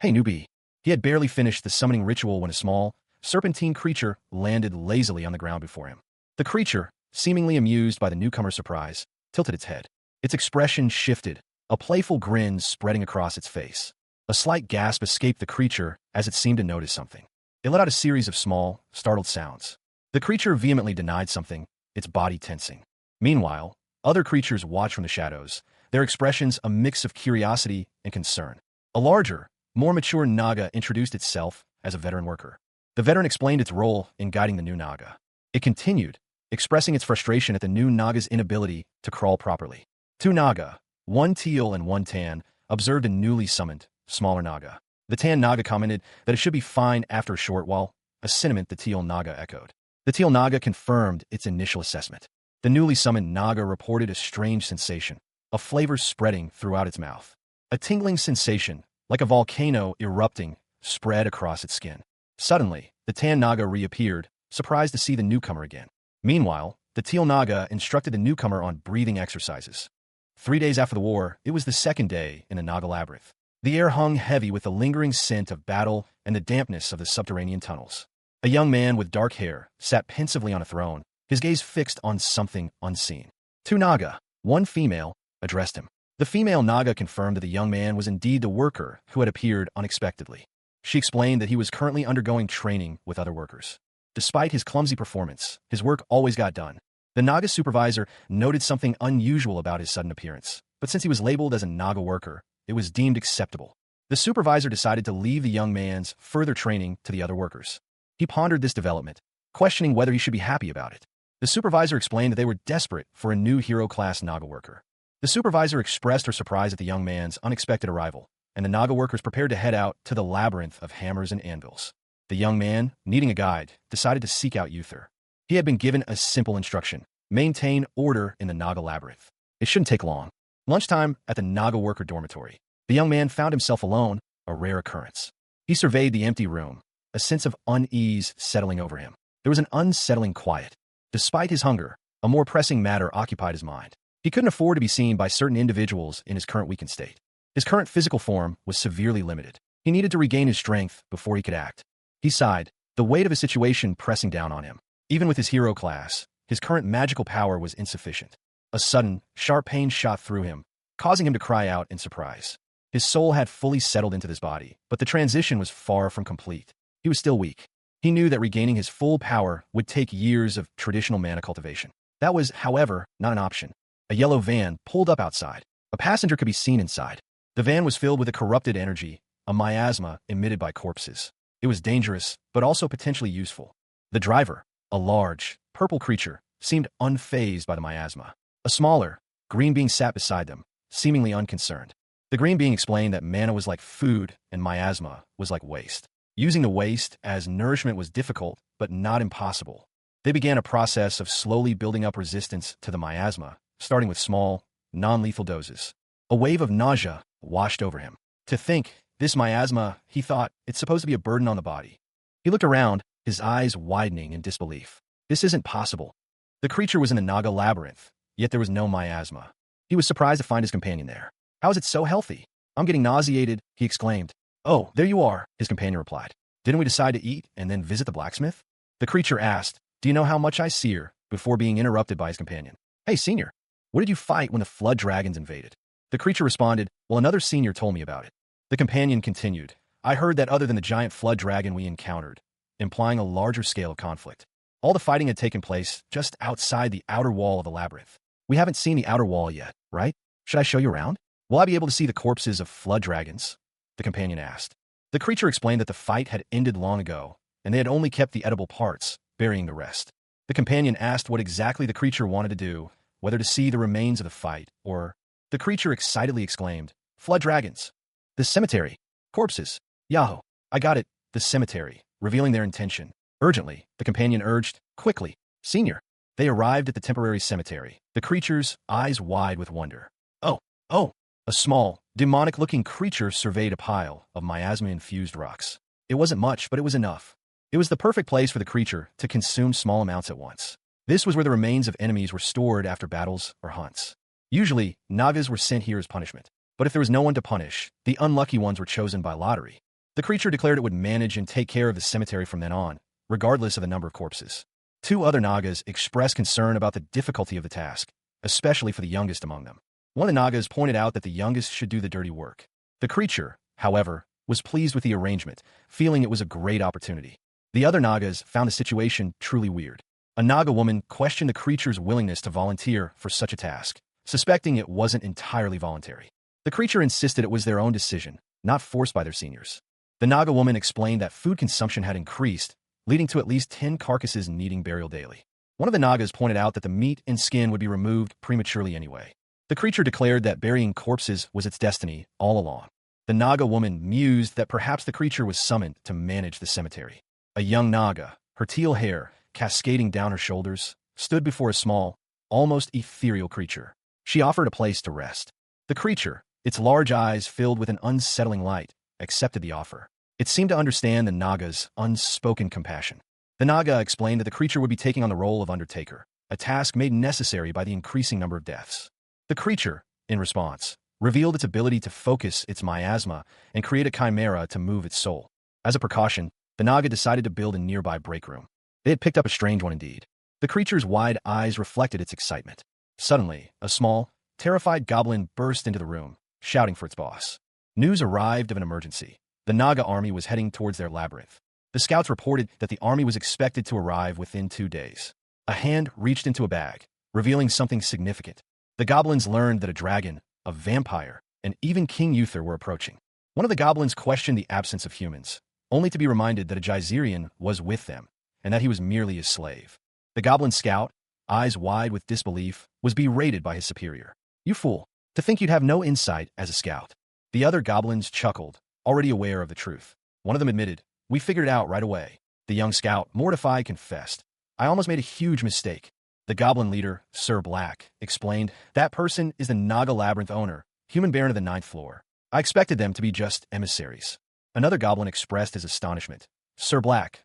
"Hey, newbie." He had barely finished the summoning ritual when a small, serpentine creature landed lazily on the ground before him. The creature, seemingly amused by the newcomer's surprise, tilted its head. Its expression shifted, a playful grin spreading across its face. A slight gasp escaped the creature as it seemed to notice something. It let out a series of small, startled sounds. The creature vehemently denied something, its body tensing. Meanwhile, other creatures watched from the shadows, their expressions a mix of curiosity and concern. A larger, more mature Naga introduced itself as a veteran worker. The veteran explained its role in guiding the new Naga. It continued, expressing its frustration at the new Naga's inability to crawl properly. Two Naga, one teal and one tan, observed a newly summoned, smaller Naga. The tan Naga commented that it should be fine after a short while, a sentiment the teal Naga echoed. The teal Naga confirmed its initial assessment. The newly summoned Naga reported a strange sensation, a flavor spreading throughout its mouth. A tingling sensation, like a volcano erupting, spread across its skin. Suddenly, the tan Naga reappeared, surprised to see the newcomer again. Meanwhile, the teal Naga instructed the newcomer on breathing exercises. 3 days after the war, it was the second day in the Naga labyrinth. The air hung heavy with the lingering scent of battle and the dampness of the subterranean tunnels. A young man with dark hair sat pensively on a throne, his gaze fixed on something unseen. Two Naga, one female, addressed him. The female Naga confirmed that the young man was indeed the worker who had appeared unexpectedly. She explained that he was currently undergoing training with other workers. Despite his clumsy performance, his work always got done. The Naga supervisor noted something unusual about his sudden appearance, but since he was labeled as a Naga worker, it was deemed acceptable. The supervisor decided to leave the young man's further training to the other workers. He pondered this development, questioning whether he should be happy about it. The supervisor explained that they were desperate for a new hero-class Naga worker. The supervisor expressed her surprise at the young man's unexpected arrival, and the Naga workers prepared to head out to the labyrinth of hammers and anvils. The young man, needing a guide, decided to seek out Uther. He had been given a simple instruction: maintain order in the Naga labyrinth. It shouldn't take long. Lunchtime at the Naga worker dormitory. The young man found himself alone, a rare occurrence. He surveyed the empty room, a sense of unease settling over him. There was an unsettling quiet. Despite his hunger, a more pressing matter occupied his mind. He couldn't afford to be seen by certain individuals in his current weakened state. His current physical form was severely limited. He needed to regain his strength before he could act. He sighed, the weight of his situation pressing down on him. Even with his hero class, his current magical power was insufficient. A sudden, sharp pain shot through him, causing him to cry out in surprise. His soul had fully settled into this body, but the transition was far from complete. He was still weak. He knew that regaining his full power would take years of traditional mana cultivation. That was, however, not an option. A yellow van pulled up outside. A passenger could be seen inside. The van was filled with a corrupted energy, a miasma emitted by corpses. It was dangerous, but also potentially useful. The driver, a large, purple creature, seemed unfazed by the miasma. A smaller, green being sat beside them, seemingly unconcerned. The green being explained that mana was like food and miasma was like waste. Using the waste as nourishment was difficult, but not impossible. They began a process of slowly building up resistance to the miasma, starting with small, non-lethal doses. A wave of nausea washed over him. To think, this miasma, he thought, it's supposed to be a burden on the body. He looked around, his eyes widening in disbelief. This isn't possible. The creature was in the Naga labyrinth, yet there was no miasma. He was surprised to find his companion there. How is it so healthy? I'm getting nauseated, he exclaimed. Oh, there you are, his companion replied. Didn't we decide to eat and then visit the blacksmith? The creature asked, do you know how much I sear, before being interrupted by his companion. Hey, senior, what did you fight when the flood dragons invaded? The creature responded, well, another senior told me about it. The companion continued, I heard that other than the giant flood dragon we encountered, implying a larger scale of conflict. All the fighting had taken place just outside the outer wall of the labyrinth. We haven't seen the outer wall yet, right? Should I show you around? Will I be able to see the corpses of flood dragons? The companion asked. The creature explained that the fight had ended long ago, and they had only kept the edible parts, burying the rest. The companion asked what exactly the creature wanted to do, whether to see the remains of the fight, or... The creature excitedly exclaimed, flood dragons! The cemetery! Corpses! Yahoo! I got it! The cemetery! Revealing their intention. Urgently, the companion urged, quickly, senior! They arrived at the temporary cemetery, the creature's eyes wide with wonder. Oh! A small, demonic-looking creature surveyed a pile of miasma-infused rocks. It wasn't much, but it was enough. It was the perfect place for the creature to consume small amounts at once. This was where the remains of enemies were stored after battles or hunts. Usually, Nagas were sent here as punishment. But if there was no one to punish, the unlucky ones were chosen by lottery. The creature declared it would manage and take care of the cemetery from then on, regardless of the number of corpses. Two other Nagas expressed concern about the difficulty of the task, especially for the youngest among them. One of the Nagas pointed out that the youngest should do the dirty work. The creature, however, was pleased with the arrangement, feeling it was a great opportunity. The other Nagas found the situation truly weird. A Naga woman questioned the creature's willingness to volunteer for such a task, suspecting it wasn't entirely voluntary. The creature insisted it was their own decision, not forced by their seniors. The Naga woman explained that food consumption had increased, leading to at least 10 carcasses needing burial daily. One of the Nagas pointed out that the meat and skin would be removed prematurely anyway. The creature declared that burying corpses was its destiny all along. The Naga woman mused that perhaps the creature was summoned to manage the cemetery. A young Naga, her teal hair cascading down her shoulders, stood before a small, almost ethereal creature. She offered a place to rest. The creature, its large eyes filled with an unsettling light, accepted the offer. It seemed to understand the Naga's unspoken compassion. The Naga explained that the creature would be taking on the role of Undertaker, a task made necessary by the increasing number of deaths. The creature, in response, revealed its ability to focus its miasma and create a chimera to move its soul. As a precaution, the Naga decided to build a nearby break room. They had picked up a strange one indeed. The creature's wide eyes reflected its excitement. Suddenly, a small, terrified goblin burst into the room, shouting for its boss. News arrived of an emergency. The Naga army was heading towards their labyrinth. The scouts reported that the army was expected to arrive within 2 days. A hand reached into a bag, revealing something significant. The goblins learned that a dragon, a vampire, and even King Uther were approaching. One of the goblins questioned the absence of humans, only to be reminded that a Geyserian was with them, and that he was merely his slave. The goblin scout, eyes wide with disbelief, was berated by his superior. "You fool, to think you'd have no insight as a scout." The other goblins chuckled, already aware of the truth. One of them admitted, "We figured it out right away." The young scout, mortified, confessed, "I almost made a huge mistake." The goblin leader, Sir Black, explained, "That person is the Naga Labyrinth owner, human baron of the 9th floor. I expected them to be just emissaries." Another goblin expressed his astonishment. Sir Black,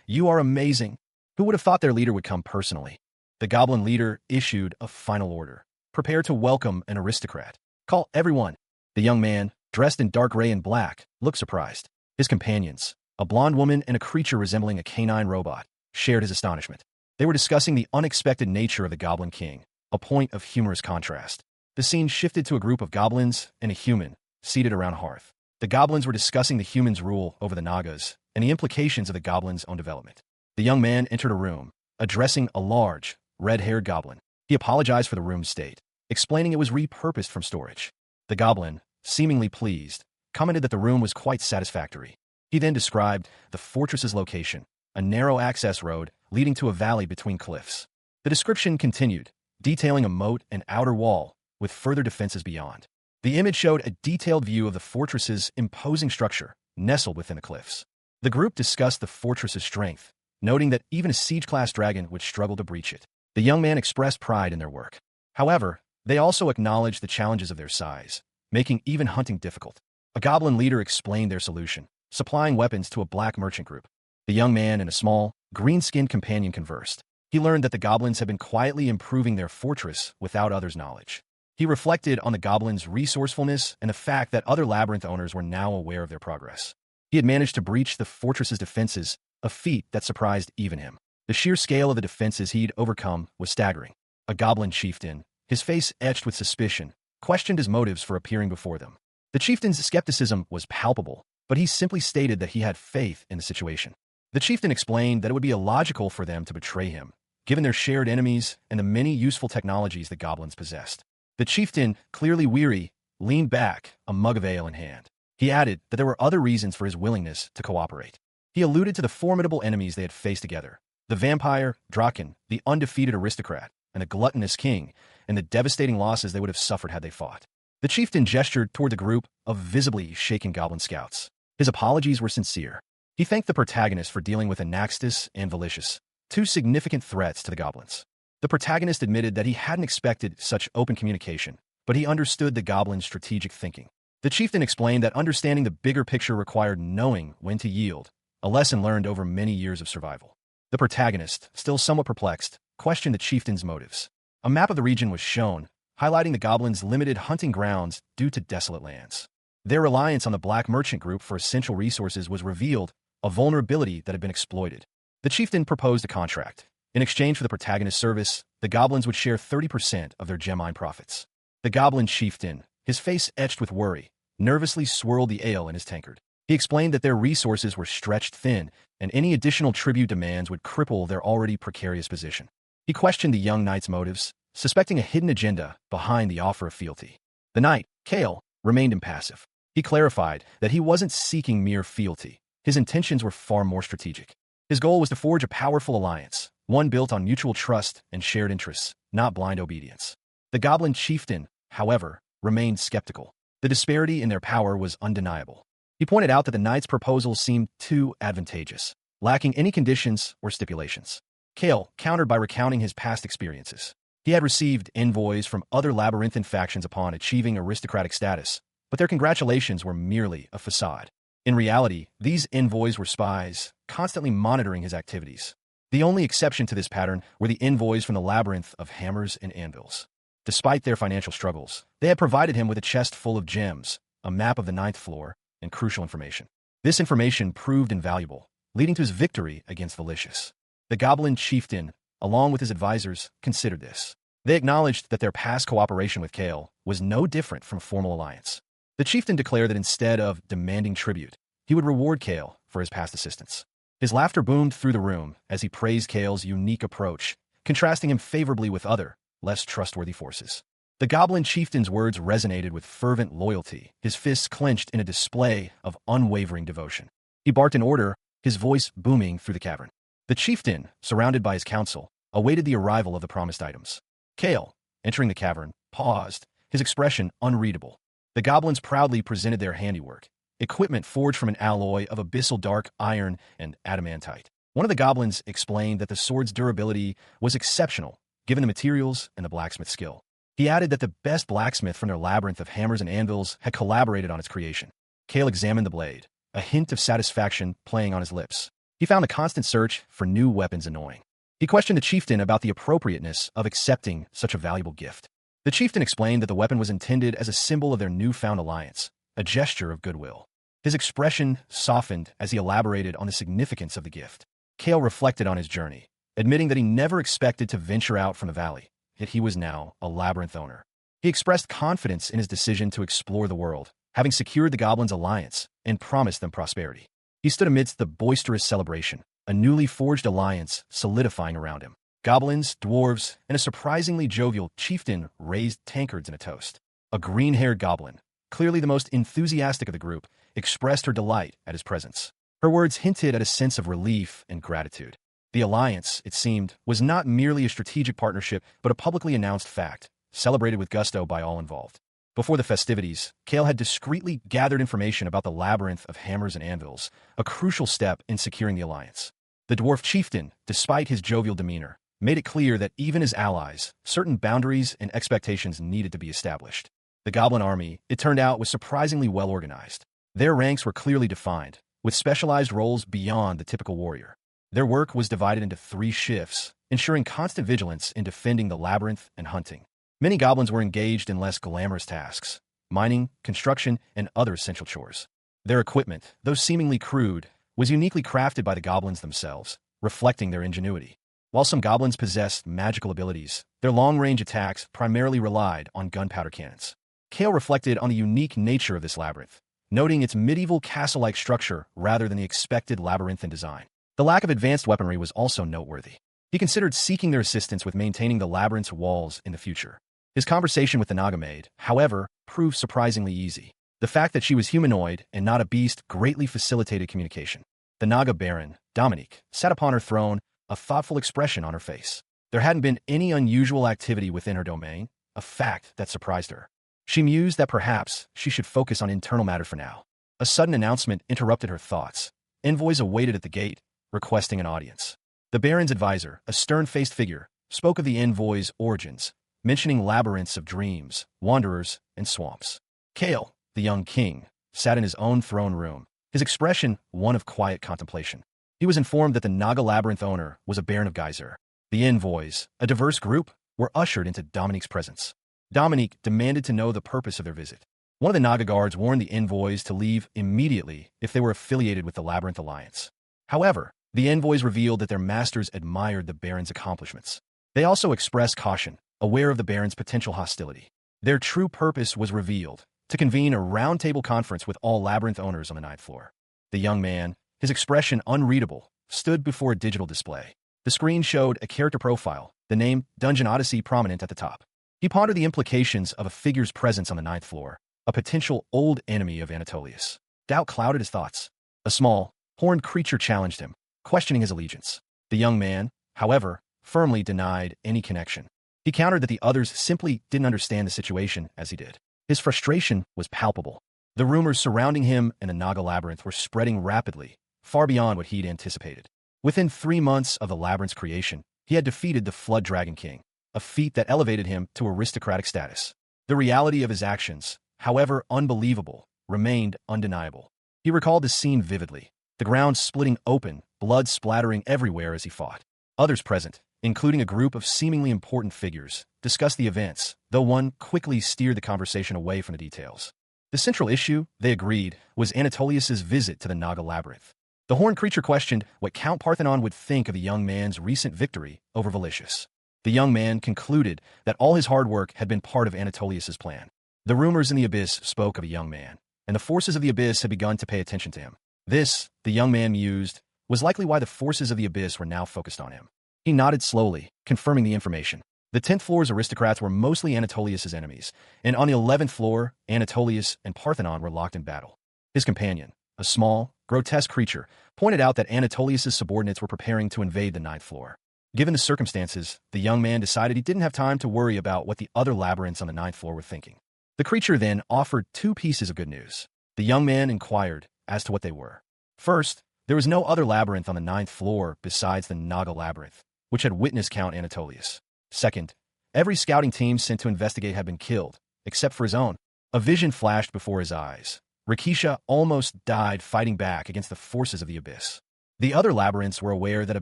you are amazing. Who would have thought their leader would come personally?" The goblin leader issued a final order. "Prepare to welcome an aristocrat. Call everyone." The young man, dressed in dark gray and black, looked surprised. His companions, a blonde woman and a creature resembling a canine robot, shared his astonishment. They were discussing the unexpected nature of the Goblin King, a point of humorous contrast. The scene shifted to a group of goblins and a human, seated around a hearth. The goblins were discussing the humans' rule over the Nagas and the implications of the goblins' own development. The young man entered a room, addressing a large, red-haired goblin. He apologized for the room's state, explaining it was repurposed from storage. The goblin, seemingly pleased, commented that the room was quite satisfactory. He then described the fortress's location, a narrow access road leading to a valley between cliffs. The description continued, detailing a moat and outer wall, with further defenses beyond. The image showed a detailed view of the fortress's imposing structure, nestled within the cliffs. The group discussed the fortress's strength, noting that even a siege-class dragon would struggle to breach it. The young man expressed pride in their work. However, they also acknowledged the challenges of their size, making even hunting difficult. A goblin leader explained their solution, supplying weapons to a black merchant group. The young man and a small, green-skinned companion conversed. He learned that the goblins had been quietly improving their fortress without others' knowledge. He reflected on the goblins' resourcefulness and the fact that other labyrinth owners were now aware of their progress. He had managed to breach the fortress's defenses, a feat that surprised even him. The sheer scale of the defenses he'd overcome was staggering. A goblin chieftain, his face etched with suspicion, questioned his motives for appearing before them. The chieftain's skepticism was palpable, but he simply stated that he had faith in the situation. The chieftain explained that it would be illogical for them to betray him, given their shared enemies and the many useful technologies the goblins possessed. The chieftain, clearly weary, leaned back, a mug of ale in hand. He added that there were other reasons for his willingness to cooperate. He alluded to the formidable enemies they had faced together: the vampire, Draken, the undefeated aristocrat, and the gluttonous king, and the devastating losses they would have suffered had they fought. The chieftain gestured toward the group of visibly shaken goblin scouts. His apologies were sincere. He thanked the protagonist for dealing with Anaxtis and Valicious, two significant threats to the goblins. The protagonist admitted that he hadn't expected such open communication, but he understood the goblins' strategic thinking. The chieftain explained that understanding the bigger picture required knowing when to yield, a lesson learned over many years of survival. The protagonist, still somewhat perplexed, questioned the chieftain's motives. A map of the region was shown, highlighting the goblins' limited hunting grounds due to desolate lands. Their reliance on the black merchant group for essential resources was revealed, a vulnerability that had been exploited. The chieftain proposed a contract. In exchange for the protagonist's service, the goblins would share 30% of their gem mine profits. The goblin chieftain, his face etched with worry, nervously swirled the ale in his tankard. He explained that their resources were stretched thin, and any additional tribute demands would cripple their already precarious position. He questioned the young knight's motives, suspecting a hidden agenda behind the offer of fealty. The knight, Kale, remained impassive. He clarified that he wasn't seeking mere fealty. His intentions were far more strategic. His goal was to forge a powerful alliance, one built on mutual trust and shared interests, not blind obedience. The goblin chieftain, however, remained skeptical. The disparity in their power was undeniable. He pointed out that the knight's proposal seemed too advantageous, lacking any conditions or stipulations. Kale countered by recounting his past experiences. He had received envoys from other labyrinthine factions upon achieving aristocratic status, but their congratulations were merely a facade. In reality, these envoys were spies, constantly monitoring his activities. The only exception to this pattern were the envoys from the labyrinth of hammers and anvils. Despite their financial struggles, they had provided him with a chest full of gems, a map of the 9th floor, and crucial information. This information proved invaluable, leading to his victory against Valicious. The goblin chieftain, along with his advisors, considered this. They acknowledged that their past cooperation with Kale was no different from a formal alliance. The chieftain declared that instead of demanding tribute, he would reward Kale for his past assistance. His laughter boomed through the room as he praised Kale's unique approach, contrasting him favorably with other, less trustworthy forces. The goblin chieftain's words resonated with fervent loyalty, his fists clenched in a display of unwavering devotion. He barked an order, his voice booming through the cavern. The chieftain, surrounded by his council, awaited the arrival of the promised items. Kale, entering the cavern, paused, his expression unreadable. The goblins proudly presented their handiwork, equipment forged from an alloy of abyssal dark iron and adamantite. One of the goblins explained that the sword's durability was exceptional, given the materials and the blacksmith's skill. He added that the best blacksmith from their labyrinth of hammers and anvils had collaborated on its creation. Kale examined the blade, a hint of satisfaction playing on his lips. He found the constant search for new weapons annoying. He questioned the chieftain about the appropriateness of accepting such a valuable gift. The chieftain explained that the weapon was intended as a symbol of their newfound alliance, a gesture of goodwill. His expression softened as he elaborated on the significance of the gift. Kale reflected on his journey, admitting that he never expected to venture out from the valley, yet he was now a labyrinth owner. He expressed confidence in his decision to explore the world, having secured the goblins' alliance and promised them prosperity. He stood amidst the boisterous celebration, a newly forged alliance solidifying around him. Goblins, dwarves, and a surprisingly jovial chieftain raised tankards and a toast. A green-haired goblin, clearly the most enthusiastic of the group, expressed her delight at his presence. Her words hinted at a sense of relief and gratitude. The alliance, it seemed, was not merely a strategic partnership, but a publicly announced fact, celebrated with gusto by all involved. Before the festivities, Kale had discreetly gathered information about the labyrinth of hammers and anvils, a crucial step in securing the alliance. The dwarf chieftain, despite his jovial demeanor, made it clear that even as allies, certain boundaries and expectations needed to be established. The goblin army, it turned out, was surprisingly well organized. Their ranks were clearly defined, with specialized roles beyond the typical warrior. Their work was divided into 3 shifts, ensuring constant vigilance in defending the labyrinth and hunting. Many goblins were engaged in less glamorous tasks, mining, construction, and other essential chores. Their equipment, though seemingly crude, was uniquely crafted by the goblins themselves, reflecting their ingenuity. While some goblins possessed magical abilities, their long-range attacks primarily relied on gunpowder cannons. Kale reflected on the unique nature of this labyrinth, noting its medieval castle-like structure rather than the expected labyrinthine design. The lack of advanced weaponry was also noteworthy. He considered seeking their assistance with maintaining the labyrinth's walls in the future. His conversation with the Naga maid, however, proved surprisingly easy. The fact that she was humanoid and not a beast greatly facilitated communication. The Naga Baron, Dominique, sat upon her throne, a thoughtful expression on her face. There hadn't been any unusual activity within her domain, a fact that surprised her. She mused that perhaps she should focus on internal matters for now. A sudden announcement interrupted her thoughts. Envoys awaited at the gate, requesting an audience. The Baron's advisor, a stern-faced figure, spoke of the envoy's origins, mentioning labyrinths of dreams, wanderers, and swamps. Kale, the young king, sat in his own throne room, his expression one of quiet contemplation. He was informed that the Naga Labyrinth owner was a Baron of Geyser. The envoys, a diverse group, were ushered into Dominique's presence. Dominique demanded to know the purpose of their visit. One of the Naga guards warned the envoys to leave immediately if they were affiliated with the Labyrinth Alliance. However, the envoys revealed that their masters admired the Baron's accomplishments. They also expressed caution, aware of the Baron's potential hostility. Their true purpose was revealed, to convene a round-table conference with all Labyrinth owners on the 9th floor. The young man, his expression unreadable, stood before a digital display. The screen showed a character profile, the name Dungeon Odyssey prominent at the top. He pondered the implications of a figure's presence on the 9th floor, a potential old enemy of Anatolius. Doubt clouded his thoughts. A small, horned creature challenged him, questioning his allegiance. The young man, however, firmly denied any connection. He countered that the others simply didn't understand the situation as he did. His frustration was palpable. The rumors surrounding him and the Naga Labyrinth were spreading rapidly, far beyond what he'd anticipated. Within 3 months of the labyrinth's creation, he had defeated the Flood Dragon King, a feat that elevated him to aristocratic status. The reality of his actions, however unbelievable, remained undeniable. He recalled the scene vividly, the ground splitting open, blood splattering everywhere as he fought. Others present, including a group of seemingly important figures, discussed the events, though one quickly steered the conversation away from the details. The central issue, they agreed, was Anatolius's visit to the Naga Labyrinth. The horned creature questioned what Count Parthenon would think of the young man's recent victory over Valicius. The young man concluded that all his hard work had been part of Anatolius's plan. The rumors in the Abyss spoke of a young man, and the forces of the Abyss had begun to pay attention to him. This, the young man mused, was likely why the forces of the Abyss were now focused on him. He nodded slowly, confirming the information. The 10th floor's aristocrats were mostly Anatolius's enemies, and on the 11th floor, Anatolius and Parthenon were locked in battle. His companion, a small, grotesque creature, pointed out that Anatolius's subordinates were preparing to invade the ninth floor. Given the circumstances, the young man decided he didn't have time to worry about what the other labyrinths on the ninth floor were thinking. The creature then offered two pieces of good news. The young man inquired as to what they were. First, there was no other labyrinth on the ninth floor besides the Naga labyrinth, which had witnessed Count Anatolius. Second, every scouting team sent to investigate had been killed, except for his own. A vision flashed before his eyes. Rikisha almost died fighting back against the forces of the abyss. The other labyrinths were aware that a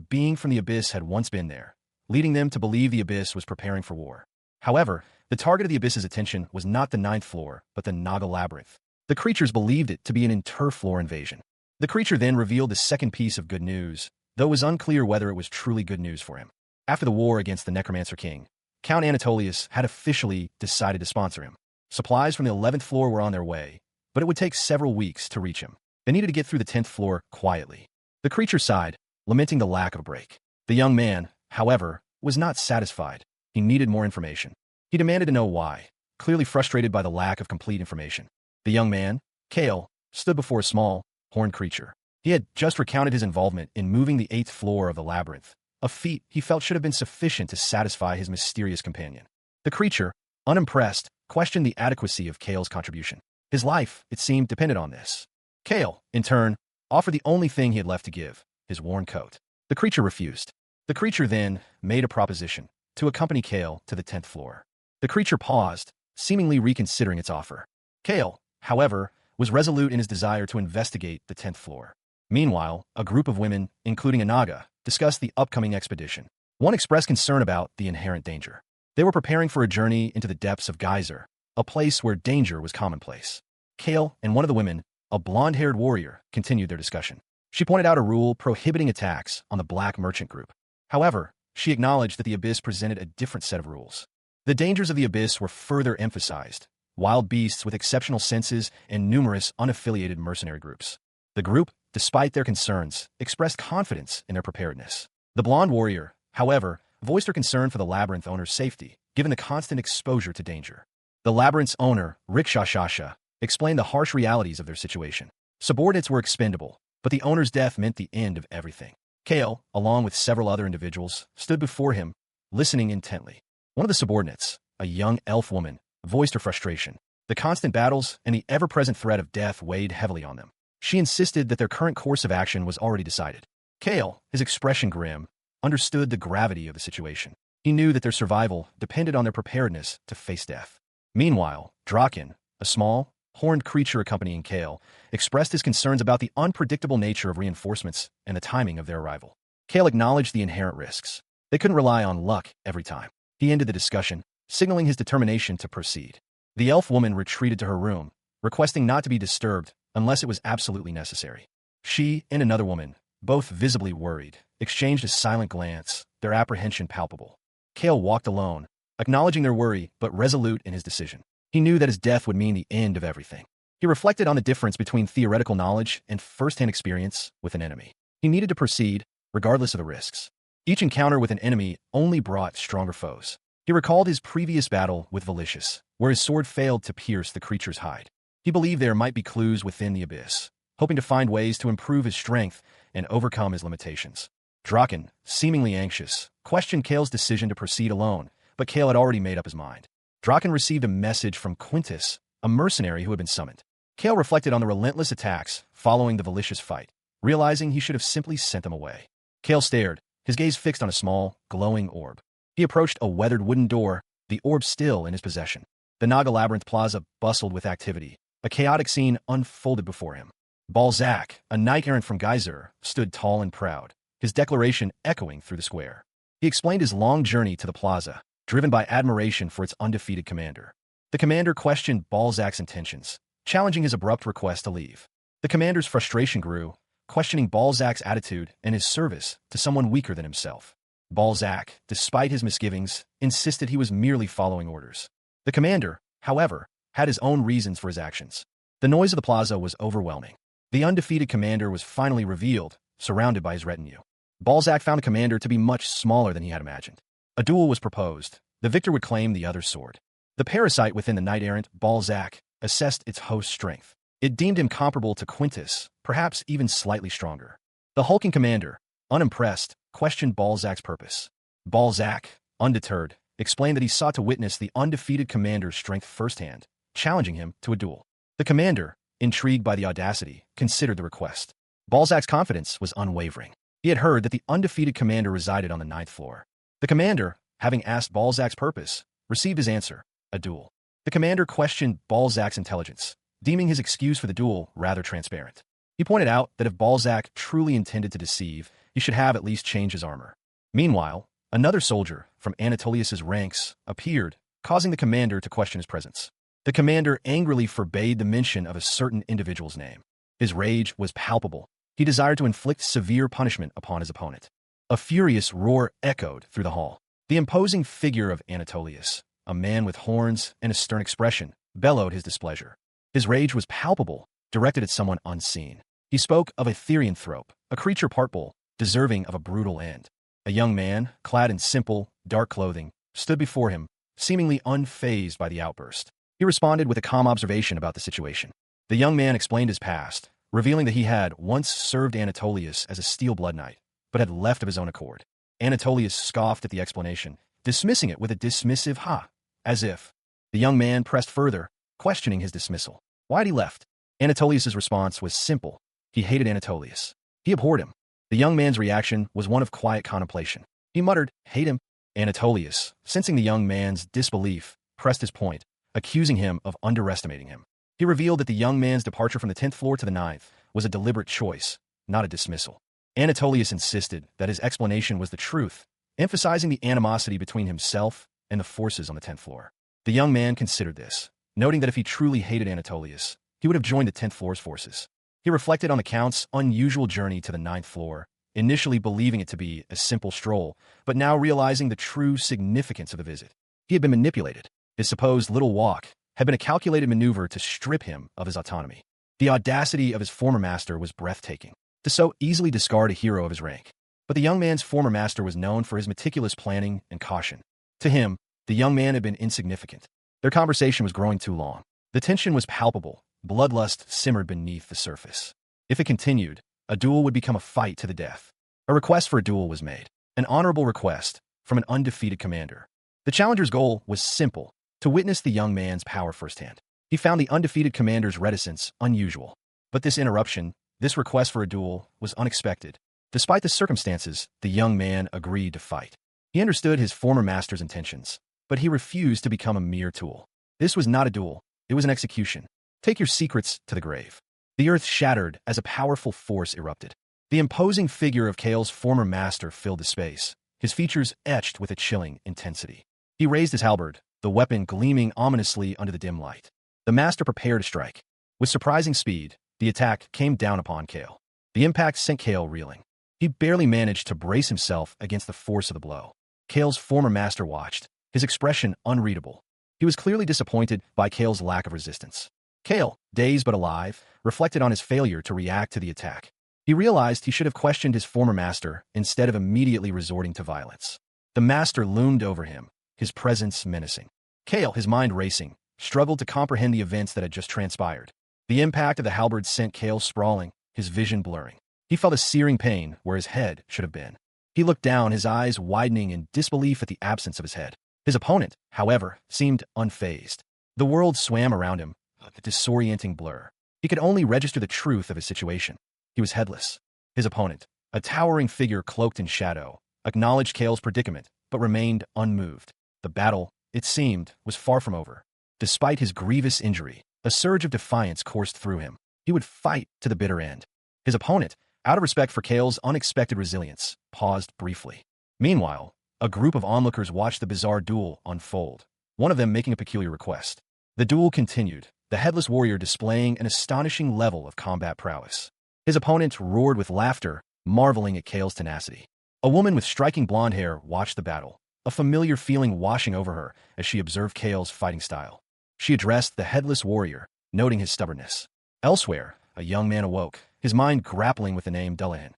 being from the abyss had once been there, leading them to believe the abyss was preparing for war. However, the target of the abyss's attention was not the ninth floor, but the Naga labyrinth. The creatures believed it to be an inter-floor invasion. The creature then revealed the second piece of good news, though it was unclear whether it was truly good news for him. After the war against the Necromancer King, Count Anatolius had officially decided to sponsor him. Supplies from the 11th floor were on their way, but it would take several weeks to reach him. They needed to get through the 10th floor quietly. The creature sighed, lamenting the lack of a break. The young man, however, was not satisfied. He needed more information. He demanded to know why, clearly frustrated by the lack of complete information. The young man, Kale, stood before a small, horned creature. He had just recounted his involvement in moving the 8th floor of the labyrinth, a feat he felt should have been sufficient to satisfy his mysterious companion. The creature, unimpressed, questioned the adequacy of Kale's contribution. His life, it seemed, depended on this. Kale, in turn, offered the only thing he had left to give, his worn coat. The creature refused. The creature then made a proposition to accompany Kale to the 10th floor. The creature paused, seemingly reconsidering its offer. Kale, however, was resolute in his desire to investigate the 10th floor. Meanwhile, a group of women, including a Naga, discussed the upcoming expedition. One expressed concern about the inherent danger. They were preparing for a journey into the depths of Geyser, a place where danger was commonplace. Kale and one of the women, a blonde-haired warrior, continued their discussion. She pointed out a rule prohibiting attacks on the Black Merchant Group. However, she acknowledged that the Abyss presented a different set of rules. The dangers of the Abyss were further emphasized: wild beasts with exceptional senses and numerous unaffiliated mercenary groups. The group, despite their concerns, expressed confidence in their preparedness. The blonde warrior, however, voiced her concern for the labyrinth owner's safety, given the constant exposure to danger. The labyrinth's owner, Rikshashasha, explained the harsh realities of their situation. Subordinates were expendable, but the owner's death meant the end of everything. Kale, along with several other individuals, stood before him, listening intently. One of the subordinates, a young elf woman, voiced her frustration. The constant battles and the ever-present threat of death weighed heavily on them. She insisted that their current course of action was already decided. Kale, his expression grim, understood the gravity of the situation. He knew that their survival depended on their preparedness to face death. Meanwhile, Draken, a small, horned creature accompanying Kale, expressed his concerns about the unpredictable nature of reinforcements and the timing of their arrival. Kale acknowledged the inherent risks. They couldn't rely on luck every time. He ended the discussion, signaling his determination to proceed. The elf woman retreated to her room, requesting not to be disturbed unless it was absolutely necessary. She and another woman, both visibly worried, exchanged a silent glance, their apprehension palpable. Kale walked alone, acknowledging their worry but resolute in his decision. He knew that his death would mean the end of everything. He reflected on the difference between theoretical knowledge and first-hand experience with an enemy. He needed to proceed, regardless of the risks. Each encounter with an enemy only brought stronger foes. He recalled his previous battle with Valicious, where his sword failed to pierce the creature's hide. He believed there might be clues within the abyss, hoping to find ways to improve his strength and overcome his limitations. Draken, seemingly anxious, questioned Kale's decision to proceed alone, but Kale had already made up his mind. Draken received a message from Quintus, a mercenary who had been summoned. Kale reflected on the relentless attacks following the Valicious fight, realizing he should have simply sent them away. Kale stared, his gaze fixed on a small, glowing orb. He approached a weathered wooden door, the orb still in his possession. The Naga Labyrinth Plaza bustled with activity. A chaotic scene unfolded before him. Balzac, a knight-errant from Geyser, stood tall and proud, his declaration echoing through the square. He explained his long journey to the plaza, driven by admiration for its undefeated commander. The commander questioned Balzac's intentions, challenging his abrupt request to leave. The commander's frustration grew, questioning Balzac's attitude and his service to someone weaker than himself. Balzac, despite his misgivings, insisted he was merely following orders. The commander, however, had his own reasons for his actions. The noise of the plaza was overwhelming. The undefeated commander was finally revealed, surrounded by his retinue. Balzac found the commander to be much smaller than he had imagined. A duel was proposed. The victor would claim the other's sword. The parasite within the knight-errant, Balzac, assessed its host's strength. It deemed him comparable to Quintus, perhaps even slightly stronger. The hulking commander, unimpressed, questioned Balzac's purpose. Balzac, undeterred, explained that he sought to witness the undefeated commander's strength firsthand, challenging him to a duel. The commander, intrigued by the audacity, considered the request. Balzac's confidence was unwavering. He had heard that the undefeated commander resided on the 9th floor. The commander, having asked Balzac's purpose, received his answer, a duel. The commander questioned Balzac's intelligence, deeming his excuse for the duel rather transparent. He pointed out that if Balzac truly intended to deceive, he should have at least changed his armor. Meanwhile, another soldier from Anatolius's ranks appeared, causing the commander to question his presence. The commander angrily forbade the mention of a certain individual's name. His rage was palpable. He desired to inflict severe punishment upon his opponent. A furious roar echoed through the hall. The imposing figure of Anatolius, a man with horns and a stern expression, bellowed his displeasure. His rage was palpable, directed at someone unseen. He spoke of a therianthrope, a creature part bull, deserving of a brutal end. A young man, clad in simple, dark clothing, stood before him, seemingly unfazed by the outburst. He responded with a calm observation about the situation. The young man explained his past, revealing that he had once served Anatolius as a steel blood knight, but had left of his own accord. Anatolius scoffed at the explanation, dismissing it with a dismissive ha, as if. The young man pressed further, questioning his dismissal. Why had he left? Anatolius's response was simple. He hated Anatolius. He abhorred him. The young man's reaction was one of quiet contemplation. He muttered, hate him. Anatolius, sensing the young man's disbelief, pressed his point, accusing him of underestimating him. He revealed that the young man's departure from the 10th floor to the 9th was a deliberate choice, not a dismissal. Anatolius insisted that his explanation was the truth, emphasizing the animosity between himself and the forces on the 10th floor. The young man considered this, noting that if he truly hated Anatolius, he would have joined the 10th floor's forces. He reflected on the Count's unusual journey to the 9th floor, initially believing it to be a simple stroll, but now realizing the true significance of the visit. He had been manipulated. His supposed little walk had been a calculated maneuver to strip him of his autonomy. The audacity of his former master was breathtaking, to so easily discard a hero of his rank. But the young man's former master was known for his meticulous planning and caution. To him, the young man had been insignificant. Their conversation was growing too long. The tension was palpable. Bloodlust simmered beneath the surface. If it continued, a duel would become a fight to the death. A request for a duel was made, an honorable request from an undefeated commander. The challenger's goal was simple, to witness the young man's power firsthand. He found the undefeated commander's reticence unusual. But this interruption, this request for a duel, was unexpected. Despite the circumstances, the young man agreed to fight. He understood his former master's intentions, but he refused to become a mere tool. This was not a duel, it was an execution. Take your secrets to the grave. The earth shattered as a powerful force erupted. The imposing figure of Kale's former master filled the space, his features etched with a chilling intensity. He raised his halberd, the weapon gleaming ominously under the dim light. The master prepared to strike. With surprising speed, the attack came down upon Kale. The impact sent Kale reeling. He barely managed to brace himself against the force of the blow. Kale's former master watched, his expression unreadable. He was clearly disappointed by Kale's lack of resistance. Kale, dazed but alive, reflected on his failure to react to the attack. He realized he should have questioned his former master instead of immediately resorting to violence. The master loomed over him, his presence menacing. Kale, his mind racing, struggled to comprehend the events that had just transpired. The impact of the halberd sent Kale sprawling, his vision blurring. He felt a searing pain where his head should have been. He looked down, his eyes widening in disbelief at the absence of his head. His opponent, however, seemed unfazed. The world swam around him, a disorienting blur. He could only register the truth of his situation. He was headless. His opponent, a towering figure cloaked in shadow, acknowledged Kale's predicament, but remained unmoved. The battle, it seemed, was far from over. Despite his grievous injury, a surge of defiance coursed through him. He would fight to the bitter end. His opponent, out of respect for Kale's unexpected resilience, paused briefly. Meanwhile, a group of onlookers watched the bizarre duel unfold, one of them making a peculiar request. The duel continued, the headless warrior displaying an astonishing level of combat prowess. His opponent roared with laughter, marveling at Kale's tenacity. A woman with striking blonde hair watched the battle, a familiar feeling washing over her as she observed Kale's fighting style. She addressed the headless warrior, noting his stubbornness. Elsewhere, a young man awoke, his mind grappling with the name Dullahan.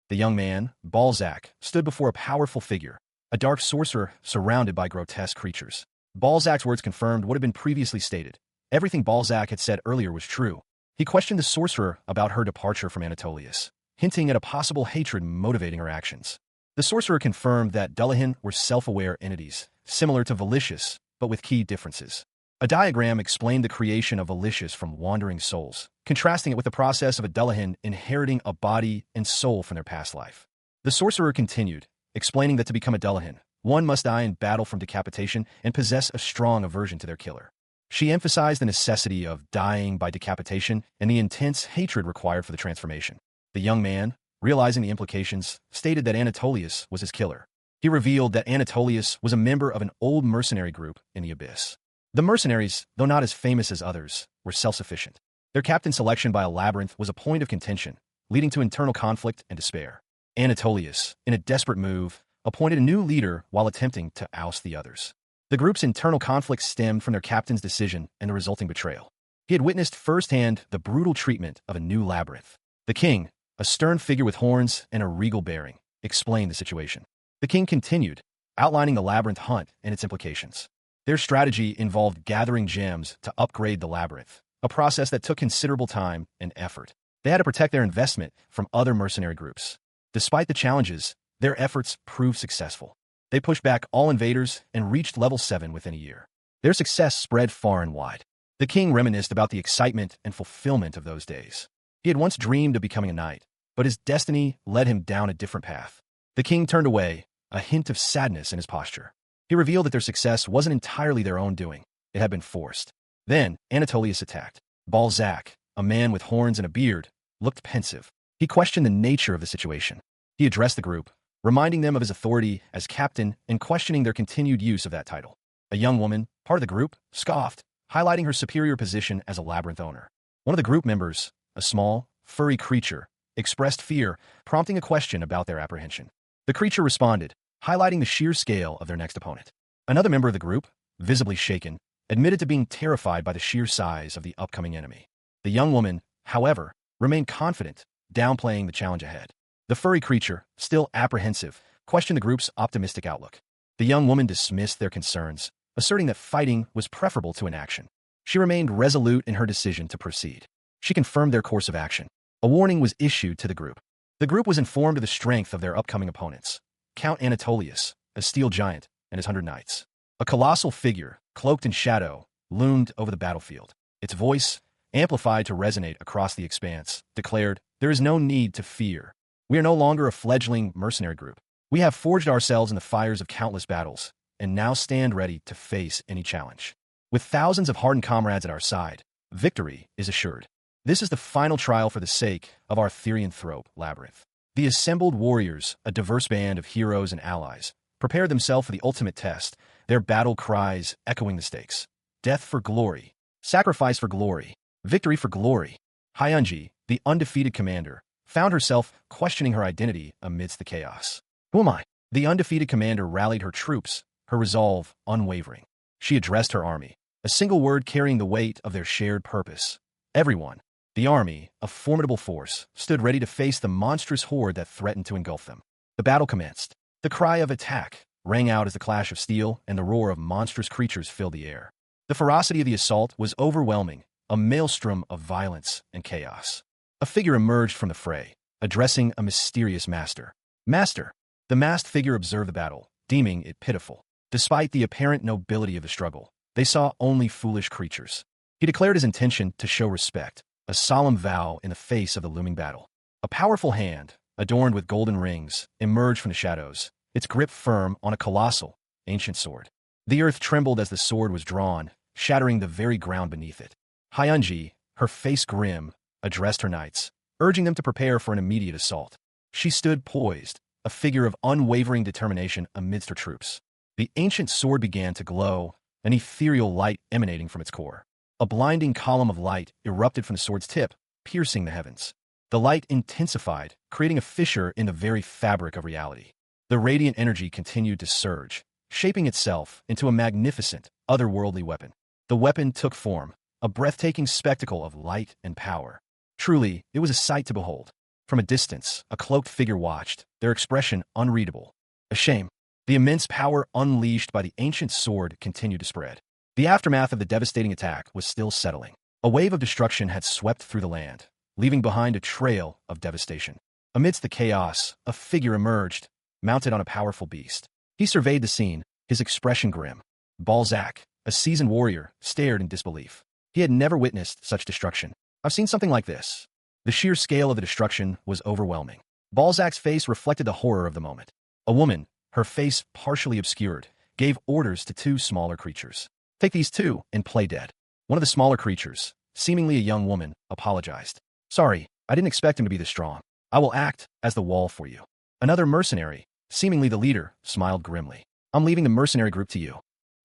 The young man, Balzac, stood before a powerful figure, a dark sorcerer surrounded by grotesque creatures. Balzac's words confirmed what had been previously stated. Everything Balzac had said earlier was true. He questioned the sorcerer about her departure from Anatolius, hinting at a possible hatred motivating her actions. The sorcerer confirmed that Dullahan were self-aware entities, similar to Valicious, but with key differences. A diagram explained the creation of Valicious from wandering souls, contrasting it with the process of a Dullahan inheriting a body and soul from their past life. The sorcerer continued, explaining that to become a Dullahan, one must die in battle from decapitation and possess a strong aversion to their killer. She emphasized the necessity of dying by decapitation and the intense hatred required for the transformation. The young man, realizing the implications, stated that Anatolius was his killer. He revealed that Anatolius was a member of an old mercenary group in the Abyss. The mercenaries, though not as famous as others, were self-sufficient. Their captain selection by a labyrinth was a point of contention, leading to internal conflict and despair. Anatolius, in a desperate move, appointed a new leader while attempting to oust the others. The group's internal conflict stemmed from their captain's decision and the resulting betrayal. He had witnessed firsthand the brutal treatment of a new labyrinth. The king, a stern figure with horns and a regal bearing, explained the situation. The king continued, outlining the labyrinth hunt and its implications. Their strategy involved gathering gems to upgrade the labyrinth, a process that took considerable time and effort. They had to protect their investment from other mercenary groups. Despite the challenges, their efforts proved successful. They pushed back all invaders and reached level 7 within a year. Their success spread far and wide. The king reminisced about the excitement and fulfillment of those days. He had once dreamed of becoming a knight, but his destiny led him down a different path. The king turned away, a hint of sadness in his posture. He revealed that their success wasn't entirely their own doing. It had been forced. Then, Anatolius attacked. Balzac, a man with horns and a beard, looked pensive. He questioned the nature of the situation. He addressed the group, reminding them of his authority as captain and questioning their continued use of that title. A young woman, part of the group, scoffed, highlighting her superior position as a labyrinth owner. One of the group members, a small, furry creature, expressed fear, prompting a question about their apprehension. The creature responded, highlighting the sheer scale of their next opponent. Another member of the group, visibly shaken, admitted to being terrified by the sheer size of the upcoming enemy. The young woman, however, remained confident, downplaying the challenge ahead. The furry creature, still apprehensive, questioned the group's optimistic outlook. The young woman dismissed their concerns, asserting that fighting was preferable to inaction. She remained resolute in her decision to proceed. She confirmed their course of action. A warning was issued to the group. The group was informed of the strength of their upcoming opponents. Count Anatolius, a steel giant, and his 100 knights. A colossal figure, cloaked in shadow, loomed over the battlefield. Its voice, amplified to resonate across the expanse, declared, "There is no need to fear. We are no longer a fledgling mercenary group. We have forged ourselves in the fires of countless battles, and now stand ready to face any challenge. With thousands of hardened comrades at our side, victory is assured. This is the final trial for the sake of our Therianthrope labyrinth." The assembled warriors, a diverse band of heroes and allies, prepared themselves for the ultimate test, their battle cries echoing the stakes. Death for glory, sacrifice for glory, victory for glory. Hyunji, the undefeated commander, found herself questioning her identity amidst the chaos. Who am I? The undefeated commander rallied her troops, her resolve unwavering. She addressed her army, a single word carrying the weight of their shared purpose. Everyone. The army, a formidable force, stood ready to face the monstrous horde that threatened to engulf them. The battle commenced. The cry of attack rang out as the clash of steel and the roar of monstrous creatures filled the air. The ferocity of the assault was overwhelming, a maelstrom of violence and chaos. A figure emerged from the fray, addressing a mysterious master. "Master!" The masked figure observed the battle, deeming it pitiful. Despite the apparent nobility of the struggle, they saw only foolish creatures. He declared his intention to show respect, a solemn vow in the face of the looming battle. A powerful hand, adorned with golden rings, emerged from the shadows, its grip firm on a colossal, ancient sword. The earth trembled as the sword was drawn, shattering the very ground beneath it. Hyunji, her face grim, addressed her knights, urging them to prepare for an immediate assault. She stood poised, a figure of unwavering determination amidst her troops. The ancient sword began to glow, an ethereal light emanating from its core. A blinding column of light erupted from the sword's tip, piercing the heavens. The light intensified, creating a fissure in the very fabric of reality. The radiant energy continued to surge, shaping itself into a magnificent, otherworldly weapon. The weapon took form, a breathtaking spectacle of light and power. Truly, it was a sight to behold. From a distance, a cloaked figure watched, their expression unreadable. A shame. The immense power unleashed by the ancient sword continued to spread. The aftermath of the devastating attack was still settling. A wave of destruction had swept through the land, leaving behind a trail of devastation. Amidst the chaos, a figure emerged, mounted on a powerful beast. He surveyed the scene, his expression grim. Balzac, a seasoned warrior, stared in disbelief. He had never witnessed such destruction. I've seen something like this. The sheer scale of the destruction was overwhelming. Balzac's face reflected the horror of the moment. A woman, her face partially obscured, gave orders to two smaller creatures. Take these two and play dead. One of the smaller creatures, seemingly a young woman, apologized. Sorry, I didn't expect him to be this strong. I will act as the wall for you. Another mercenary, seemingly the leader, smiled grimly. I'm leaving the mercenary group to you.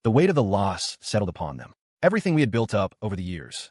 The weight of the loss settled upon them. Everything we had built up over the years.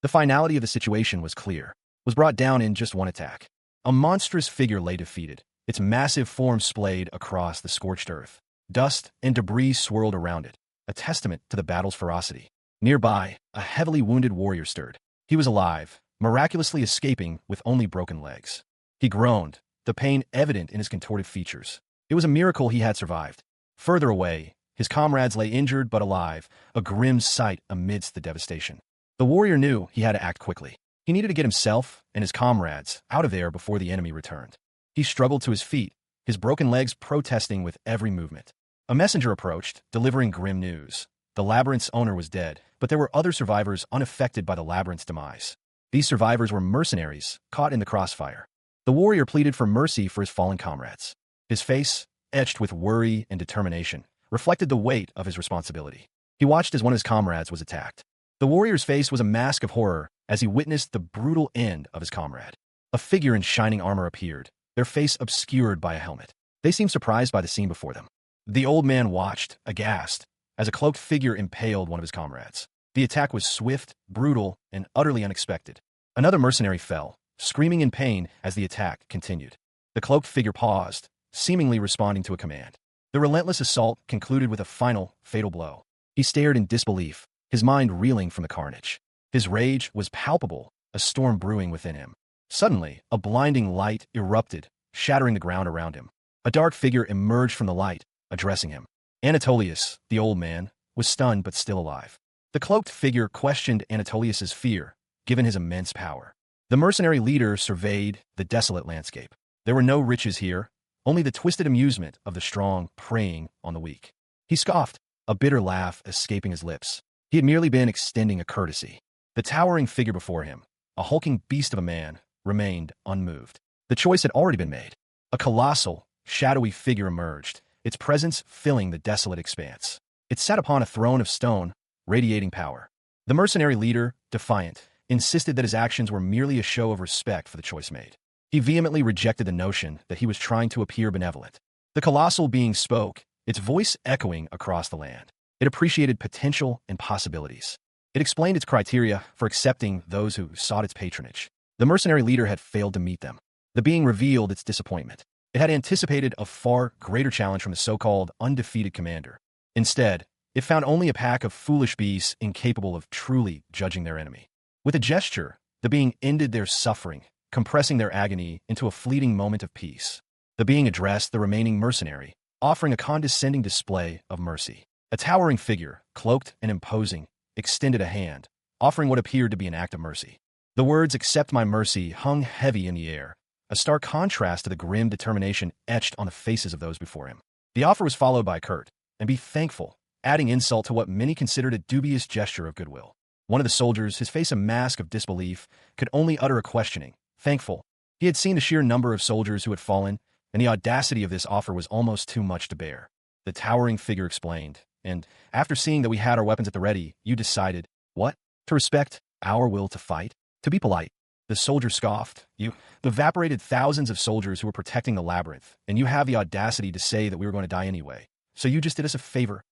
The finality of the situation was clear, was brought down in just one attack. A monstrous figure lay defeated, its massive form splayed across the scorched earth. Dust and debris swirled around it, a testament to the battle's ferocity. Nearby, a heavily wounded warrior stirred. He was alive, miraculously escaping with only broken legs. He groaned, the pain evident in his contorted features. It was a miracle he had survived. Further away, his comrades lay injured but alive, a grim sight amidst the devastation. The warrior knew he had to act quickly. He needed to get himself and his comrades out of there before the enemy returned. He struggled to his feet, his broken legs protesting with every movement. A messenger approached, delivering grim news. The labyrinth's owner was dead, but there were other survivors unaffected by the labyrinth's demise. These survivors were mercenaries, caught in the crossfire. The warrior pleaded for mercy for his fallen comrades. His face, etched with worry and determination, reflected the weight of his responsibility. He watched as one of his comrades was attacked. The warrior's face was a mask of horror as he witnessed the brutal end of his comrade. A figure in shining armor appeared, their face obscured by a helmet. They seemed surprised by the scene before them. The old man watched, aghast, as a cloaked figure impaled one of his comrades. The attack was swift, brutal, and utterly unexpected. Another mercenary fell, screaming in pain as the attack continued. The cloaked figure paused, seemingly responding to a command. The relentless assault concluded with a final, fatal blow. He stared in disbelief, his mind reeling from the carnage. His rage was palpable, a storm brewing within him. Suddenly, a blinding light erupted, shattering the ground around him. A dark figure emerged from the light, addressing him. Anatolius, the old man, was stunned but still alive. The cloaked figure questioned Anatolius's fear, given his immense power. The mercenary leader surveyed the desolate landscape. There were no riches here, only the twisted amusement of the strong preying on the weak. He scoffed, a bitter laugh escaping his lips. He had merely been extending a courtesy. The towering figure before him, a hulking beast of a man, remained unmoved. The choice had already been made. A colossal, shadowy figure emerged, its presence filling the desolate expanse. It sat upon a throne of stone, radiating power. The mercenary leader, defiant, insisted that his actions were merely a show of respect for the choice made. He vehemently rejected the notion that he was trying to appear benevolent. The colossal being spoke, its voice echoing across the land. It appreciated potential and possibilities. It explained its criteria for accepting those who sought its patronage. The mercenary leader had failed to meet them. The being revealed its disappointment. It had anticipated a far greater challenge from the so-called undefeated commander. Instead, it found only a pack of foolish beasts incapable of truly judging their enemy. With a gesture, the being ended their suffering, compressing their agony into a fleeting moment of peace. The being addressed the remaining mercenary, offering a condescending display of mercy. A towering figure, cloaked and imposing, extended a hand, offering what appeared to be an act of mercy. The words, "Accept my mercy," hung heavy in the air, a stark contrast to the grim determination etched on the faces of those before him. The offer was followed by a curt, "And be thankful," adding insult to what many considered a dubious gesture of goodwill. One of the soldiers, his face a mask of disbelief, could only utter a questioning, "Thankful." He had seen the sheer number of soldiers who had fallen, and the audacity of this offer was almost too much to bear. The towering figure explained, "And after seeing that we had our weapons at the ready, you decided, what? To respect our will to fight? To be polite." The soldier scoffed. "You evaporated thousands of soldiers who were protecting the labyrinth, and you have the audacity to say that we were going to die anyway. So you just did us a favor."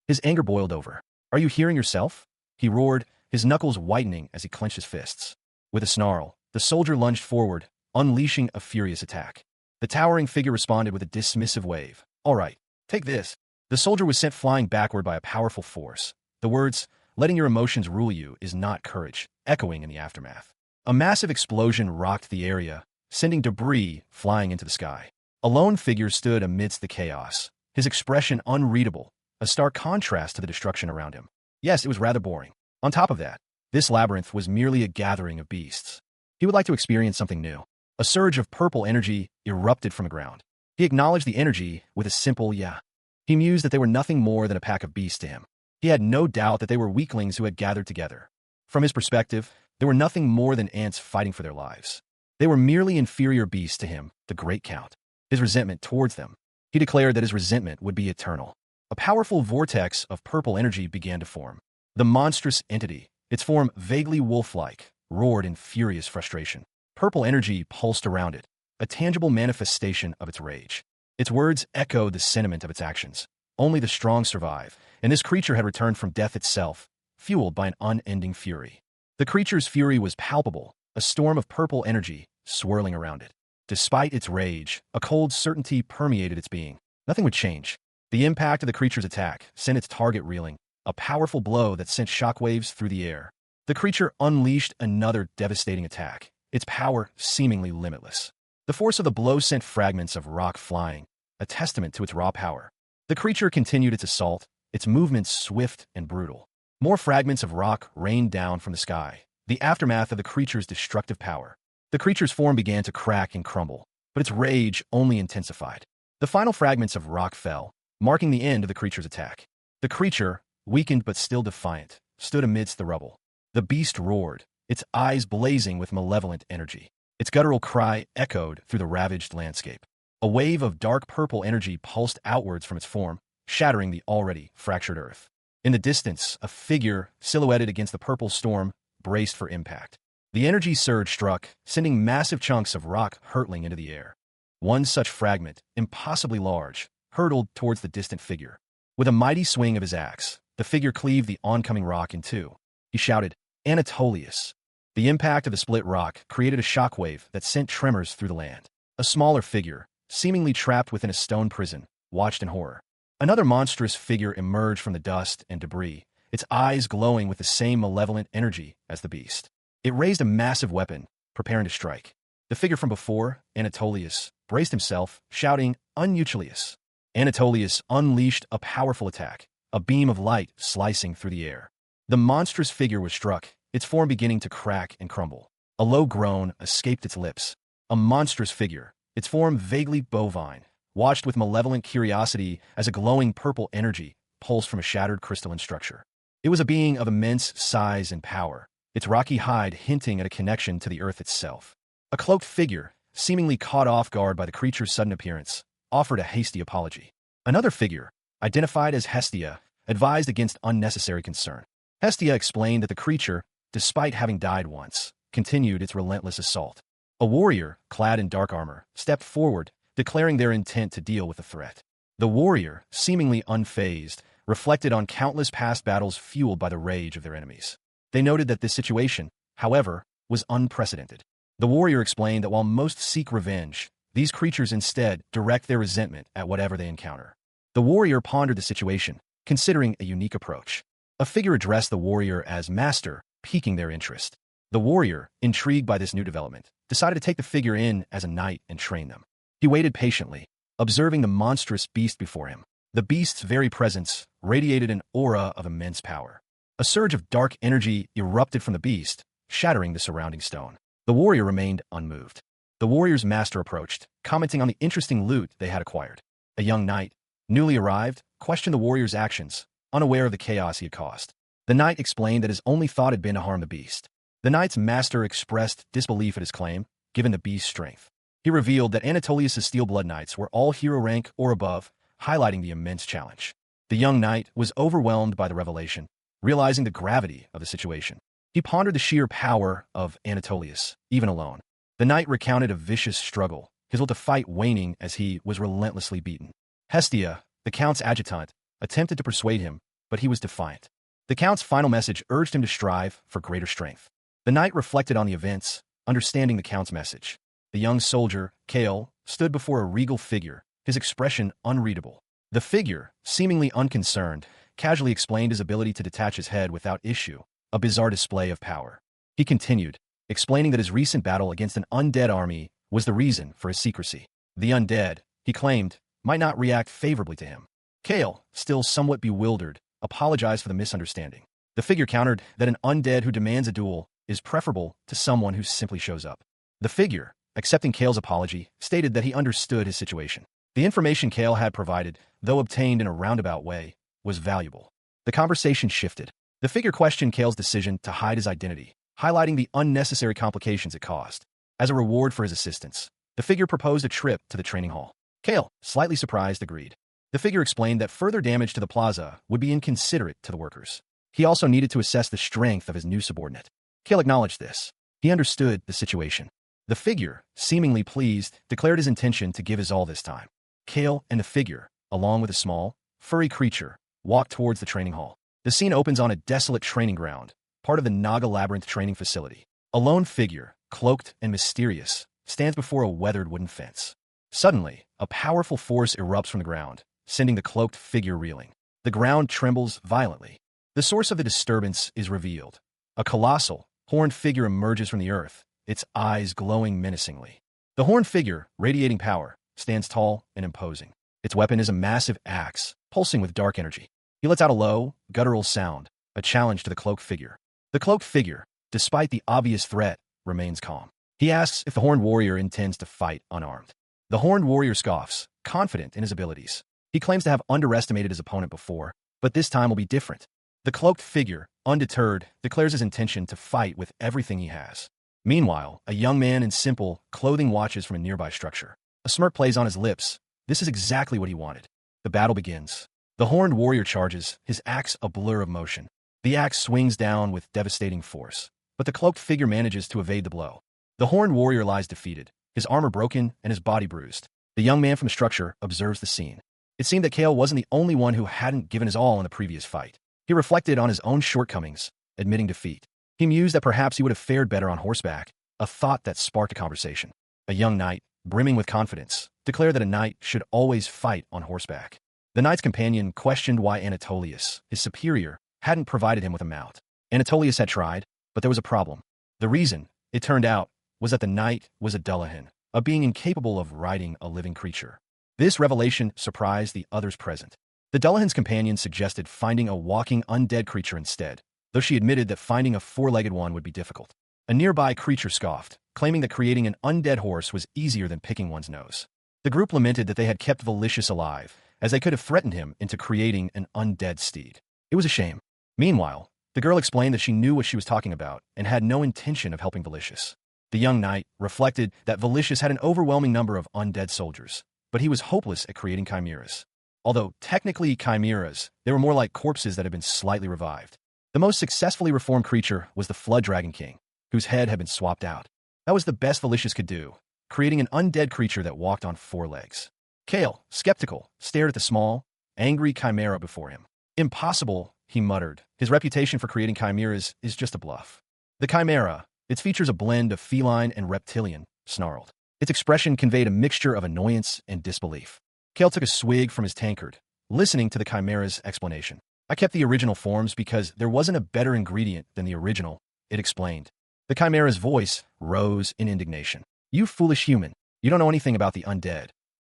His anger boiled over. "Are you hearing yourself?" He roared, his knuckles whitening as he clenched his fists. With a snarl, the soldier lunged forward, unleashing a furious attack. The towering figure responded with a dismissive wave. "All right, take this." The soldier was sent flying backward by a powerful force. The words, "Letting your emotions rule you is not courage," echoing in the aftermath. A massive explosion rocked the area, sending debris flying into the sky. A lone figure stood amidst the chaos, his expression unreadable, a stark contrast to the destruction around him. Yes, it was rather boring. On top of that, This labyrinth was merely a gathering of beasts. He would like to experience something new. A surge of purple energy erupted from the ground. He acknowledged the energy with a simple yeah. He mused that they were nothing more than a pack of beasts to him. He had no doubt that they were weaklings who had gathered together. From his perspective, they were nothing more than ants fighting for their lives. They were merely inferior beasts to him, the great count. His resentment towards them. He declared that his resentment would be eternal. A powerful vortex of purple energy began to form. The monstrous entity, its form vaguely wolf-like, roared in furious frustration. Purple energy pulsed around it, a tangible manifestation of its rage. Its words echoed the sentiment of its actions. Only the strong survive, and this creature had returned from death itself, fueled by an unending fury. The creature's fury was palpable, a storm of purple energy swirling around it. Despite its rage, a cold certainty permeated its being. Nothing would change. The impact of the creature's attack sent its target reeling, a powerful blow that sent shockwaves through the air. The creature unleashed another devastating attack, its power seemingly limitless. The force of the blow sent fragments of rock flying, a testament to its raw power. The creature continued its assault, its movements swift and brutal. More fragments of rock rained down from the sky, the aftermath of the creature's destructive power. The creature's form began to crack and crumble, but its rage only intensified. The final fragments of rock fell, marking the end of the creature's attack. The creature, weakened but still defiant, stood amidst the rubble. The beast roared, its eyes blazing with malevolent energy. Its guttural cry echoed through the ravaged landscape. A wave of dark purple energy pulsed outwards from its form, shattering the already fractured earth. In the distance, a figure, silhouetted against the purple storm, braced for impact. The energy surge struck, sending massive chunks of rock hurtling into the air. One such fragment, impossibly large, hurtled towards the distant figure. With a mighty swing of his axe, the figure cleaved the oncoming rock in two. He shouted, "Anatolius!" The impact of the split rock created a shockwave that sent tremors through the land. A smaller figure, seemingly trapped within a stone prison, watched in horror. Another monstrous figure emerged from the dust and debris, its eyes glowing with the same malevolent energy as the beast. It raised a massive weapon, preparing to strike. The figure from before, Anatolius, braced himself, shouting, "Unutulius!" Anatolius unleashed a powerful attack, a beam of light slicing through the air. The monstrous figure was struck, its form beginning to crack and crumble. A low groan escaped its lips. A monstrous figure, its form vaguely bovine, watched with malevolent curiosity as a glowing purple energy pulsed from a shattered crystalline structure. It was a being of immense size and power, its rocky hide hinting at a connection to the earth itself. A cloaked figure, seemingly caught off guard by the creature's sudden appearance, offered a hasty apology. Another figure, identified as Hestia, advised against unnecessary concern. Hestia explained that the creature, despite having died once, continued its relentless assault. A warrior, clad in dark armor, stepped forward, declaring their intent to deal with the threat. The warrior, seemingly unfazed, reflected on countless past battles fueled by the rage of their enemies. They noted that this situation, however, was unprecedented. The warrior explained that while most seek revenge, these creatures instead direct their resentment at whatever they encounter. The warrior pondered the situation, considering a unique approach. A figure addressed the warrior as master, piquing their interest. The warrior, intrigued by this new development, decided to take the figure in as a knight and train them. He waited patiently, observing the monstrous beast before him. The beast's very presence radiated an aura of immense power. A surge of dark energy erupted from the beast, shattering the surrounding stone. The warrior remained unmoved. The warrior's master approached, commenting on the interesting loot they had acquired. A young knight, newly arrived, questioned the warrior's actions, unaware of the chaos he had caused. The knight explained that his only thought had been to harm the beast. The knight's master expressed disbelief at his claim, given the beast's strength. He revealed that Anatolius' Steel Blood Knights were all hero rank or above, highlighting the immense challenge. The young knight was overwhelmed by the revelation, realizing the gravity of the situation. He pondered the sheer power of Anatolius, even alone. The knight recounted a vicious struggle, his will to fight waning as he was relentlessly beaten. Hestia, the count's adjutant, attempted to persuade him, but he was defiant. The count's final message urged him to strive for greater strength. The knight reflected on the events, understanding the count's message. The young soldier, Kale, stood before a regal figure, his expression unreadable. The figure, seemingly unconcerned, casually explained his ability to detach his head without issue, a bizarre display of power. He continued, explaining that his recent battle against an undead army was the reason for his secrecy. The undead, he claimed, might not react favorably to him. Kale, still somewhat bewildered, apologized for the misunderstanding. The figure countered that an undead who demands a duel is preferable to someone who simply shows up. The figure, accepting Kale's apology, stated that he understood his situation. The information Kale had provided, though obtained in a roundabout way, was valuable. The conversation shifted. The figure questioned Kale's decision to hide his identity, highlighting the unnecessary complications it caused. As a reward for his assistance, the figure proposed a trip to the training hall. Kale, slightly surprised, agreed. The figure explained that further damage to the plaza would be inconsiderate to the workers. He also needed to assess the strength of his new subordinate. Kale acknowledged this. He understood the situation. The figure, seemingly pleased, declared his intention to give his all this time. Kale and the figure, along with a small, furry creature, walked towards the training hall. The scene opens on a desolate training ground, part of the Naga Labyrinth training facility. A lone figure, cloaked and mysterious, stands before a weathered wooden fence. Suddenly, a powerful force erupts from the ground, sending the cloaked figure reeling. The ground trembles violently. The source of the disturbance is revealed. A colossal, horned figure emerges from the earth, its eyes glowing menacingly. The horned figure, radiating power, stands tall and imposing. Its weapon is a massive axe, pulsing with dark energy. He lets out a low, guttural sound, a challenge to the cloaked figure. The cloaked figure, despite the obvious threat, remains calm. He asks if the horned warrior intends to fight unarmed. The horned warrior scoffs, confident in his abilities. He claims to have underestimated his opponent before, but this time will be different. The cloaked figure, undeterred, declares his intention to fight with everything he has. Meanwhile, a young man in simple clothing watches from a nearby structure. A smirk plays on his lips. This is exactly what he wanted. The battle begins. The horned warrior charges, his axe a blur of motion. The axe swings down with devastating force, but the cloaked figure manages to evade the blow. The horned warrior lies defeated, his armor broken and his body bruised. The young man from the structure observes the scene. It seemed that Kale wasn't the only one who hadn't given his all in the previous fight. He reflected on his own shortcomings, admitting defeat. He mused that perhaps he would have fared better on horseback, a thought that sparked a conversation. A young knight, brimming with confidence, declared that a knight should always fight on horseback. The knight's companion questioned why Anatolius, his superior, hadn't provided him with a mount. Anatolius had tried, but there was a problem. The reason, it turned out, was that the knight was a Dullahan, a being incapable of riding a living creature. This revelation surprised the others present. The Dullahan's companion suggested finding a walking undead creature instead, though she admitted that finding a four-legged one would be difficult. A nearby creature scoffed, claiming that creating an undead horse was easier than picking one's nose. The group lamented that they had kept Valicious alive, as they could have threatened him into creating an undead steed. It was a shame. Meanwhile, the girl explained that she knew what she was talking about and had no intention of helping Valicious. The young knight reflected that Valicious had an overwhelming number of undead soldiers, but he was hopeless at creating chimeras. Although technically chimeras, they were more like corpses that had been slightly revived. The most successfully reformed creature was the Flood Dragon King, whose head had been swapped out. That was the best Valicious could do, creating an undead creature that walked on four legs. Kale, skeptical, stared at the small, angry chimera before him. Impossible, he muttered. His reputation for creating chimeras is just a bluff. The chimera, its features a blend of feline and reptilian, snarled. Its expression conveyed a mixture of annoyance and disbelief. Kale took a swig from his tankard, listening to the chimera's explanation. I kept the original forms because there wasn't a better ingredient than the original, it explained. The chimera's voice rose in indignation. You foolish human, you don't know anything about the undead.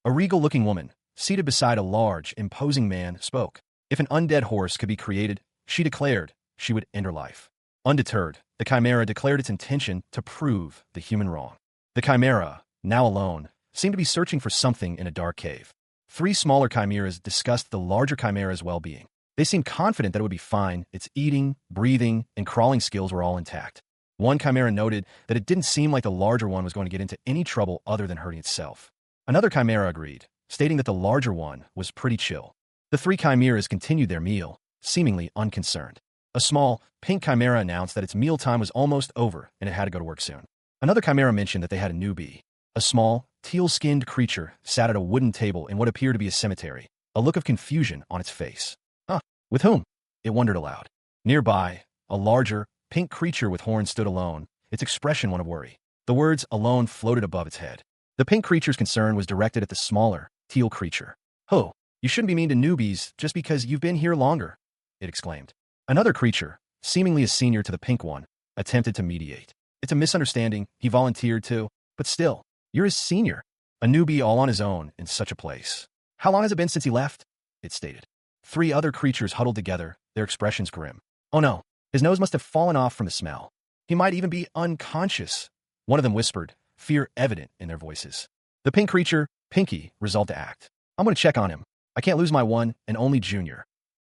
A regal-looking woman, seated beside a large, imposing man, spoke. If an undead horse could be created, she declared, she would end her life. Undeterred, the chimera declared its intention to prove the human wrong. The chimera, now alone, seemed to be searching for something in a dark cave. Three smaller chimeras discussed the larger chimera's well-being. They seemed confident that it would be fine. Its eating, breathing, and crawling skills were all intact. One chimera noted that it didn't seem like the larger one was going to get into any trouble other than hurting itself. Another chimera agreed, stating that the larger one was pretty chill. The three chimeras continued their meal, seemingly unconcerned. A small, pink chimera announced that its mealtime was almost over and it had to go to work soon. Another chimera mentioned that they had a newbie. A small, teal-skinned creature sat at a wooden table in what appeared to be a cemetery, a look of confusion on its face. Huh, with whom? It wondered aloud. Nearby, a larger, pink creature with horns stood alone, its expression one of worry. The words alone floated above its head. The pink creature's concern was directed at the smaller, teal creature. Oh, you shouldn't be mean to newbies just because you've been here longer, it exclaimed. Another creature, seemingly a senior to the pink one, attempted to mediate. It's a misunderstanding, he volunteered to, but still, you're his senior. A newbie all on his own in such a place. How long has it been since he left? It stated. Three other creatures huddled together, their expressions grim. Oh no, his nose must have fallen off from the smell. He might even be unconscious. One of them whispered, fear evident in their voices. The pink creature, Pinky, resolved to act. I'm going to check on him. I can't lose my one and only junior,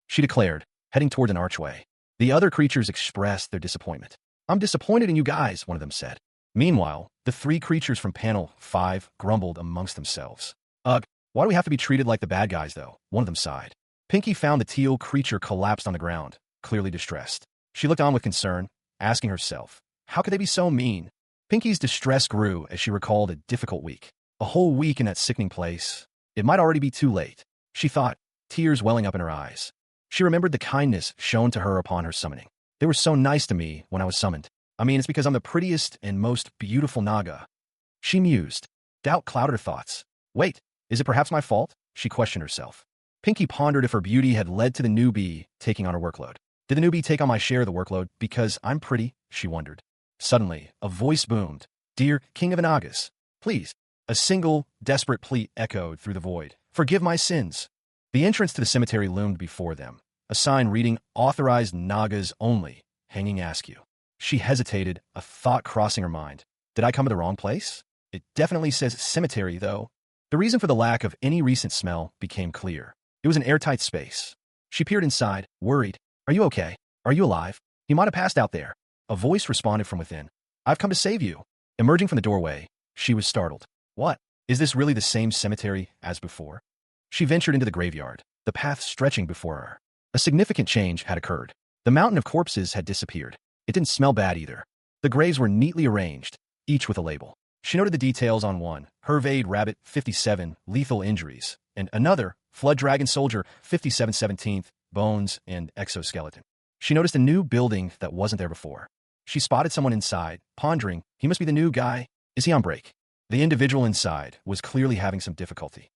she declared, heading toward an archway. The other creatures expressed their disappointment. I'm disappointed in you guys, one of them said. Meanwhile, the three creatures from panel 5 grumbled amongst themselves. Ugh, why do we have to be treated like the bad guys, though? One of them sighed. Pinky found the teal creature collapsed on the ground, clearly distressed. She looked on with concern, asking herself, how could they be so mean? Pinky's distress grew as she recalled a difficult week. A whole week in that sickening place. It might already be too late, she thought, tears welling up in her eyes. She remembered the kindness shown to her upon her summoning. They were so nice to me when I was summoned. I mean, it's because I'm the prettiest and most beautiful Naga. She mused. Doubt clouded her thoughts. Wait, is it perhaps my fault? She questioned herself. Pinky pondered if her beauty had led to the newbie taking on her workload. Did the newbie take on my share of the workload because I'm pretty? She wondered. Suddenly, a voice boomed. Dear King of the Nagas, please. A single, desperate plea echoed through the void. Forgive my sins. The entrance to the cemetery loomed before them, a sign reading, Authorized Nagas Only, hanging askew. She hesitated, a thought crossing her mind. Did I come to the wrong place? It definitely says cemetery, though. The reason for the lack of any recent smell became clear. It was an airtight space. She peered inside, worried. Are you okay? Are you alive? He might have passed out there. A voice responded from within. I've come to save you. Emerging from the doorway, she was startled. What? Is this really the same cemetery as before? She ventured into the graveyard, the path stretching before her. A significant change had occurred. The mountain of corpses had disappeared. It didn't smell bad either. The graves were neatly arranged, each with a label. She noted the details on one, Hervade Rabbit 57, lethal injuries, and another, Flood Dragon Soldier 5717, bones and exoskeleton. She noticed a new building that wasn't there before. She spotted someone inside, pondering, he must be the new guy. Is he on break? The individual inside was clearly having some difficulty.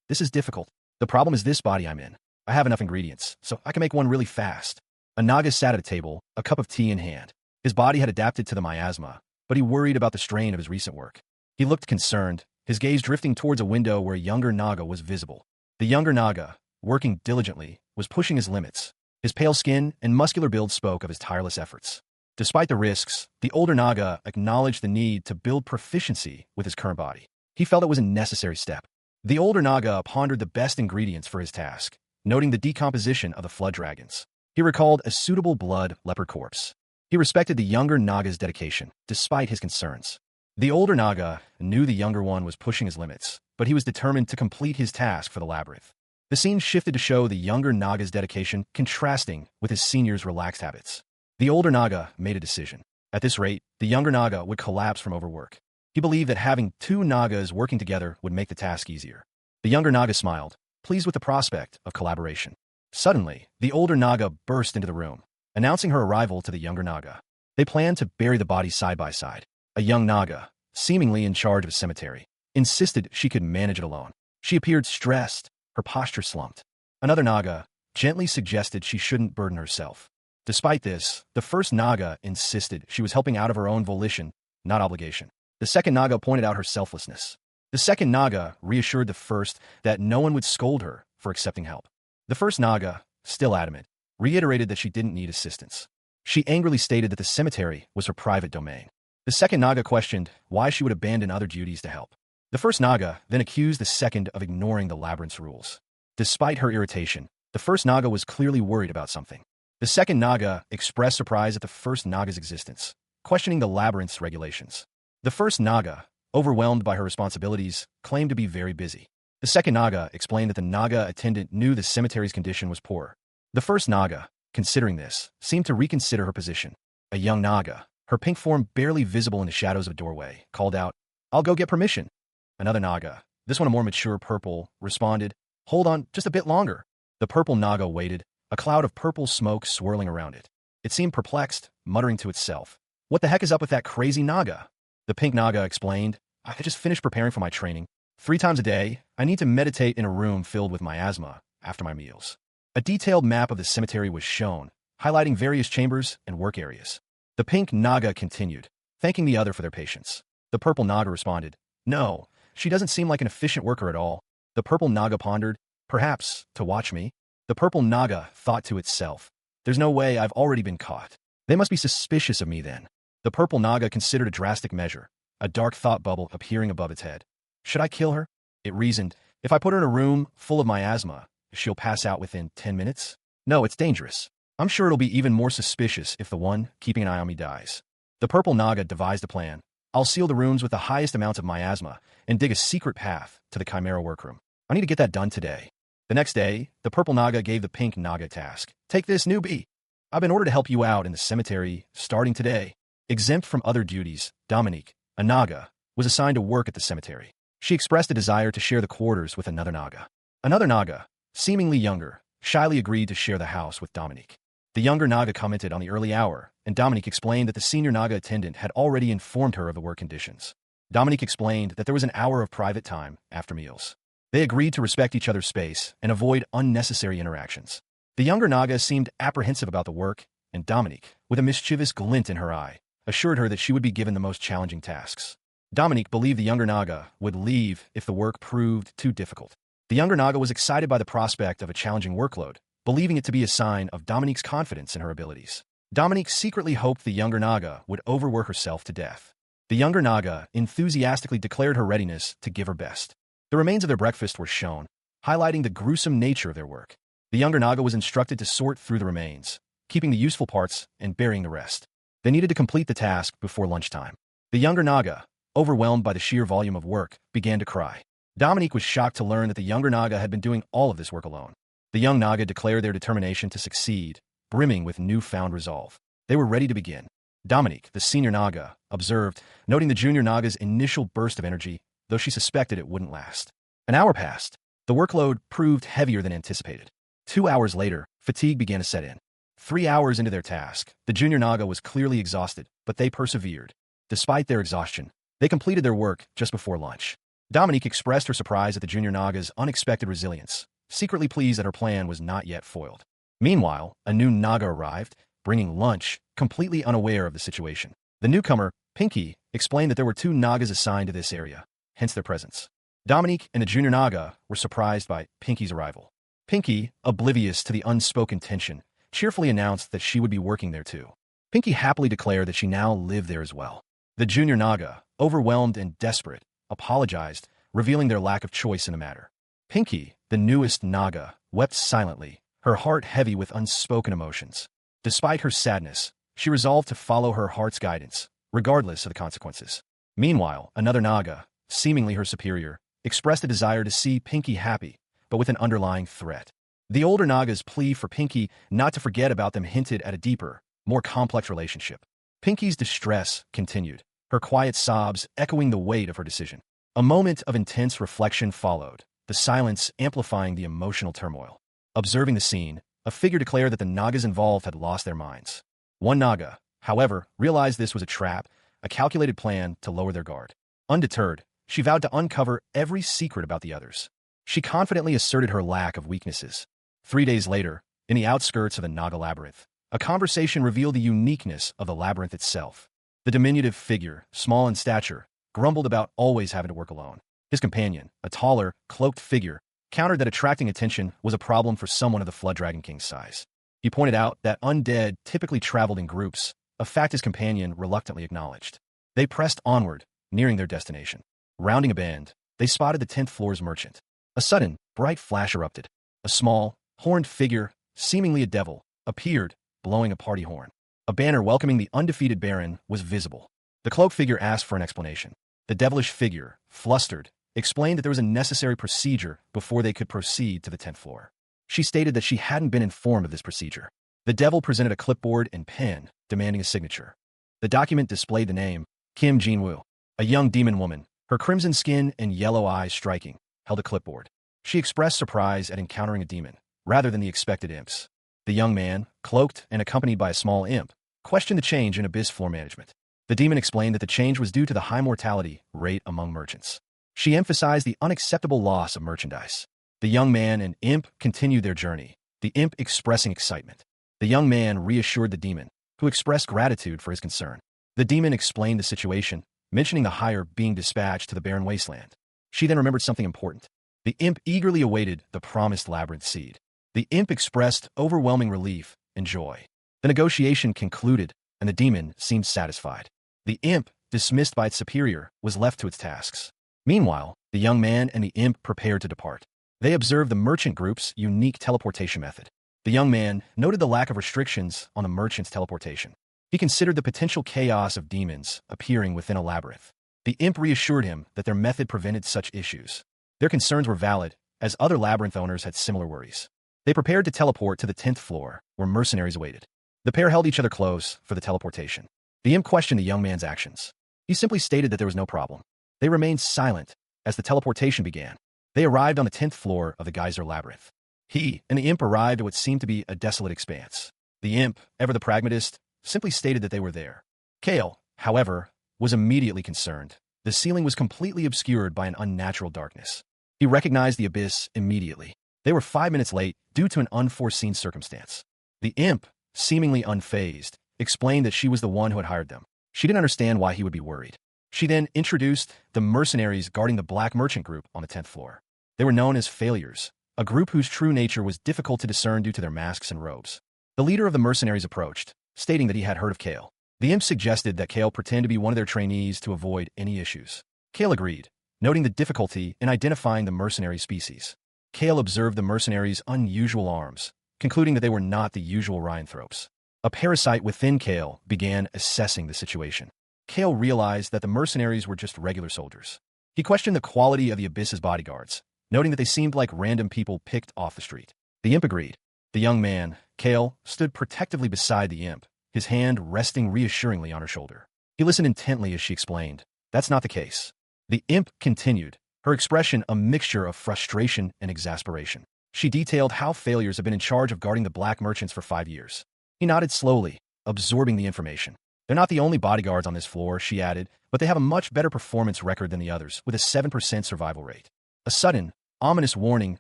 This is difficult. The problem is this body I'm in. I have enough ingredients, so I can make one really fast. A Naga sat at a table, a cup of tea in hand. His body had adapted to the miasma, but he worried about the strain of his recent work. He looked concerned, his gaze drifting towards a window where a younger Naga was visible. The younger Naga, working diligently, was pushing his limits. His pale skin and muscular build spoke of his tireless efforts. Despite the risks, the older Naga acknowledged the need to build proficiency with his current body. He felt it was a necessary step. The older Naga pondered the best ingredients for his task, noting the decomposition of the flood dragons. He recalled a suitable blood leopard corpse. He respected the younger Naga's dedication, despite his concerns. The older Naga knew the younger one was pushing his limits, but he was determined to complete his task for the labyrinth. The scene shifted to show the younger Naga's dedication contrasting with his senior's relaxed habits. The older Naga made a decision. At this rate, the younger Naga would collapse from overwork. He believed that having two Nagas working together would make the task easier. The younger Naga smiled, pleased with the prospect of collaboration. Suddenly, the older Naga burst into the room, announcing her arrival to the younger Naga. They planned to bury the bodies side by side. A young Naga, seemingly in charge of a cemetery, insisted she could manage it alone. She appeared stressed, her posture slumped. Another Naga gently suggested she shouldn't burden herself. Despite this, the first Naga insisted she was helping out of her own volition, not obligation. The second Naga pointed out her selflessness. The second Naga reassured the first that no one would scold her for accepting help. The first Naga, still adamant, reiterated that she didn't need assistance. She angrily stated that the cemetery was her private domain. The second Naga questioned why she would abandon other duties to help. The first Naga then accused the second of ignoring the labyrinth's rules. Despite her irritation, the first Naga was clearly worried about something. The second Naga expressed surprise at the first Naga's existence, questioning the labyrinth's regulations. The first Naga, overwhelmed by her responsibilities, claimed to be very busy. The second Naga explained that the Naga attendant knew the cemetery's condition was poor. The first Naga, considering this, seemed to reconsider her position. A young Naga, her pink form barely visible in the shadows of a doorway, called out, I'll go get permission. Another Naga, this one a more mature purple, responded, Hold on just a bit longer. The purple Naga waited, a cloud of purple smoke swirling around it. It seemed perplexed, muttering to itself. What the heck is up with that crazy Naga? The pink Naga explained, I just finished preparing for my training. 3 times a day, I need to meditate in a room filled with miasma after my meals. A detailed map of the cemetery was shown, highlighting various chambers and work areas. The pink Naga continued, thanking the other for their patience. The purple Naga responded, No, she doesn't seem like an efficient worker at all. The purple Naga pondered, perhaps, to watch me. The purple Naga thought to itself, There's no way I've already been caught. They must be suspicious of me then. The purple Naga considered a drastic measure, a dark thought bubble appearing above its head. Should I kill her? It reasoned. If I put her in a room full of miasma, she'll pass out within 10 minutes? No, it's dangerous. I'm sure it'll be even more suspicious if the one keeping an eye on me dies. The purple Naga devised a plan. I'll seal the rooms with the highest amounts of miasma and dig a secret path to the Chimera workroom. I need to get that done today. The next day, the purple Naga gave the pink Naga task. Take this, newbie. I've been ordered to help you out in the cemetery starting today. Exempt from other duties, Dominique, a Naga, was assigned to work at the cemetery. She expressed a desire to share the quarters with another Naga. Another Naga, seemingly younger, shyly agreed to share the house with Dominique. The younger Naga commented on the early hour, and Dominique explained that the senior Naga attendant had already informed her of the work conditions. Dominique explained that there was an hour of private time after meals. They agreed to respect each other's space and avoid unnecessary interactions. The younger Naga seemed apprehensive about the work, and Dominique, with a mischievous glint in her eye, assured her that she would be given the most challenging tasks. Dominique believed the younger Naga would leave if the work proved too difficult. The younger Naga was excited by the prospect of a challenging workload, believing it to be a sign of Dominique's confidence in her abilities. Dominique secretly hoped the younger Naga would overwork herself to death. The younger Naga enthusiastically declared her readiness to give her best. The remains of their breakfast were shown, highlighting the gruesome nature of their work. The younger Naga was instructed to sort through the remains, keeping the useful parts and burying the rest. They needed to complete the task before lunchtime. The younger Naga, overwhelmed by the sheer volume of work, began to cry. Dominique was shocked to learn that the younger Naga had been doing all of this work alone. The young Naga declared their determination to succeed, brimming with newfound resolve. They were ready to begin. Dominique, the senior Naga, observed, noting the junior Naga's initial burst of energy, though she suspected it wouldn't last. An hour passed. The workload proved heavier than anticipated. 2 hours later, fatigue began to set in. 3 hours into their task, the junior Naga was clearly exhausted, but they persevered. Despite their exhaustion, they completed their work just before lunch. Dominique expressed her surprise at the junior Naga's unexpected resilience, secretly pleased that her plan was not yet foiled. Meanwhile, a new Naga arrived, bringing lunch, completely unaware of the situation. The newcomer, Pinky, explained that there were 2 Nagas assigned to this area, hence their presence. Dominique and the junior Naga were surprised by Pinky's arrival. Pinky, oblivious to the unspoken tension, cheerfully announced that she would be working there too. Pinky happily declared that she now lived there as well. The junior Naga, overwhelmed and desperate, apologized, revealing their lack of choice in the matter. Pinky, the newest Naga, wept silently, her heart heavy with unspoken emotions. Despite her sadness, she resolved to follow her heart's guidance, regardless of the consequences. Meanwhile, another Naga, seemingly her superior, expressed a desire to see Pinky happy, but with an underlying threat. The older Naga's plea for Pinky not to forget about them hinted at a deeper, more complex relationship. Pinky's distress continued, her quiet sobs echoing the weight of her decision. A moment of intense reflection followed, the silence amplifying the emotional turmoil. Observing the scene, a figure declared that the Nagas involved had lost their minds. One Naga, however, realized this was a trap, a calculated plan to lower their guard. Undeterred, she vowed to uncover every secret about the others. She confidently asserted her lack of weaknesses. 3 days later, in the outskirts of the Naga labyrinth, a conversation revealed the uniqueness of the labyrinth itself. The diminutive figure, small in stature, grumbled about always having to work alone. His companion, a taller, cloaked figure, countered that attracting attention was a problem for someone of the Flood Dragon King's size. He pointed out that undead typically traveled in groups, a fact his companion reluctantly acknowledged. They pressed onward, nearing their destination. Rounding a bend, they spotted the 10th floor's merchant. A sudden, bright flash erupted. A small, horned figure, seemingly a devil, appeared, blowing a party horn. A banner welcoming the undefeated Baron was visible. The cloaked figure asked for an explanation. The devilish figure, flustered, explained that there was a necessary procedure before they could proceed to the 10th floor. She stated that she hadn't been informed of this procedure. The devil presented a clipboard and pen, demanding a signature. The document displayed the name, Kim Jinwoo. A young demon woman, her crimson skin and yellow eyes striking, held a clipboard. She expressed surprise at encountering a demon, rather than the expected imps. The young man, cloaked and accompanied by a small imp, questioned the change in Abyss floor management. The demon explained that the change was due to the high mortality rate among merchants. She emphasized the unacceptable loss of merchandise. The young man and imp continued their journey, the imp expressing excitement. The young man reassured the demon, who expressed gratitude for his concern. The demon explained the situation, mentioning the hire being dispatched to the barren wasteland. She then remembered something important. The imp eagerly awaited the promised labyrinth seed. The imp expressed overwhelming relief and joy. The negotiation concluded, and the demon seemed satisfied. The imp, dismissed by its superior, was left to its tasks. Meanwhile, the young man and the imp prepared to depart. They observed the merchant group's unique teleportation method. The young man noted the lack of restrictions on the merchant's teleportation. He considered the potential chaos of demons appearing within a labyrinth. The imp reassured him that their method prevented such issues. Their concerns were valid, as other labyrinth owners had similar worries. They prepared to teleport to the 10th floor, where mercenaries awaited. The pair held each other close for the teleportation. The imp questioned the young man's actions. He simply stated that there was no problem. They remained silent as the teleportation began. They arrived on the 10th floor of the geyser labyrinth. He and the imp arrived at what seemed to be a desolate expanse. The imp, ever the pragmatist, simply stated that they were there. Kale, however, was immediately concerned. The ceiling was completely obscured by an unnatural darkness. He recognized the abyss immediately. They were 5 minutes late due to an unforeseen circumstance. The imp, seemingly unfazed, explained that she was the one who had hired them. She didn't understand why he would be worried. She then introduced the mercenaries guarding the black merchant group on the 10th floor. They were known as failures, a group whose true nature was difficult to discern due to their masks and robes. The leader of the mercenaries approached, stating that he had heard of Kale. The imp suggested that Kale pretend to be one of their trainees to avoid any issues. Kale agreed, noting the difficulty in identifying the mercenary species. Kale observed the mercenaries' unusual arms, concluding that they were not the usual rhinanthropes. A parasite within Kale began assessing the situation. Kale realized that the mercenaries were just regular soldiers. He questioned the quality of the Abyss's bodyguards, noting that they seemed like random people picked off the street. The imp agreed. The young man, Kale, stood protectively beside the imp, his hand resting reassuringly on her shoulder. He listened intently as she explained, "That's not the case." The imp continued, her expression a mixture of frustration and exasperation. She detailed how failures have been in charge of guarding the black merchants for 5 years. He nodded slowly, absorbing the information. "They're not the only bodyguards on this floor," she added, "but they have a much better performance record than the others, with a 7% survival rate." A sudden, ominous warning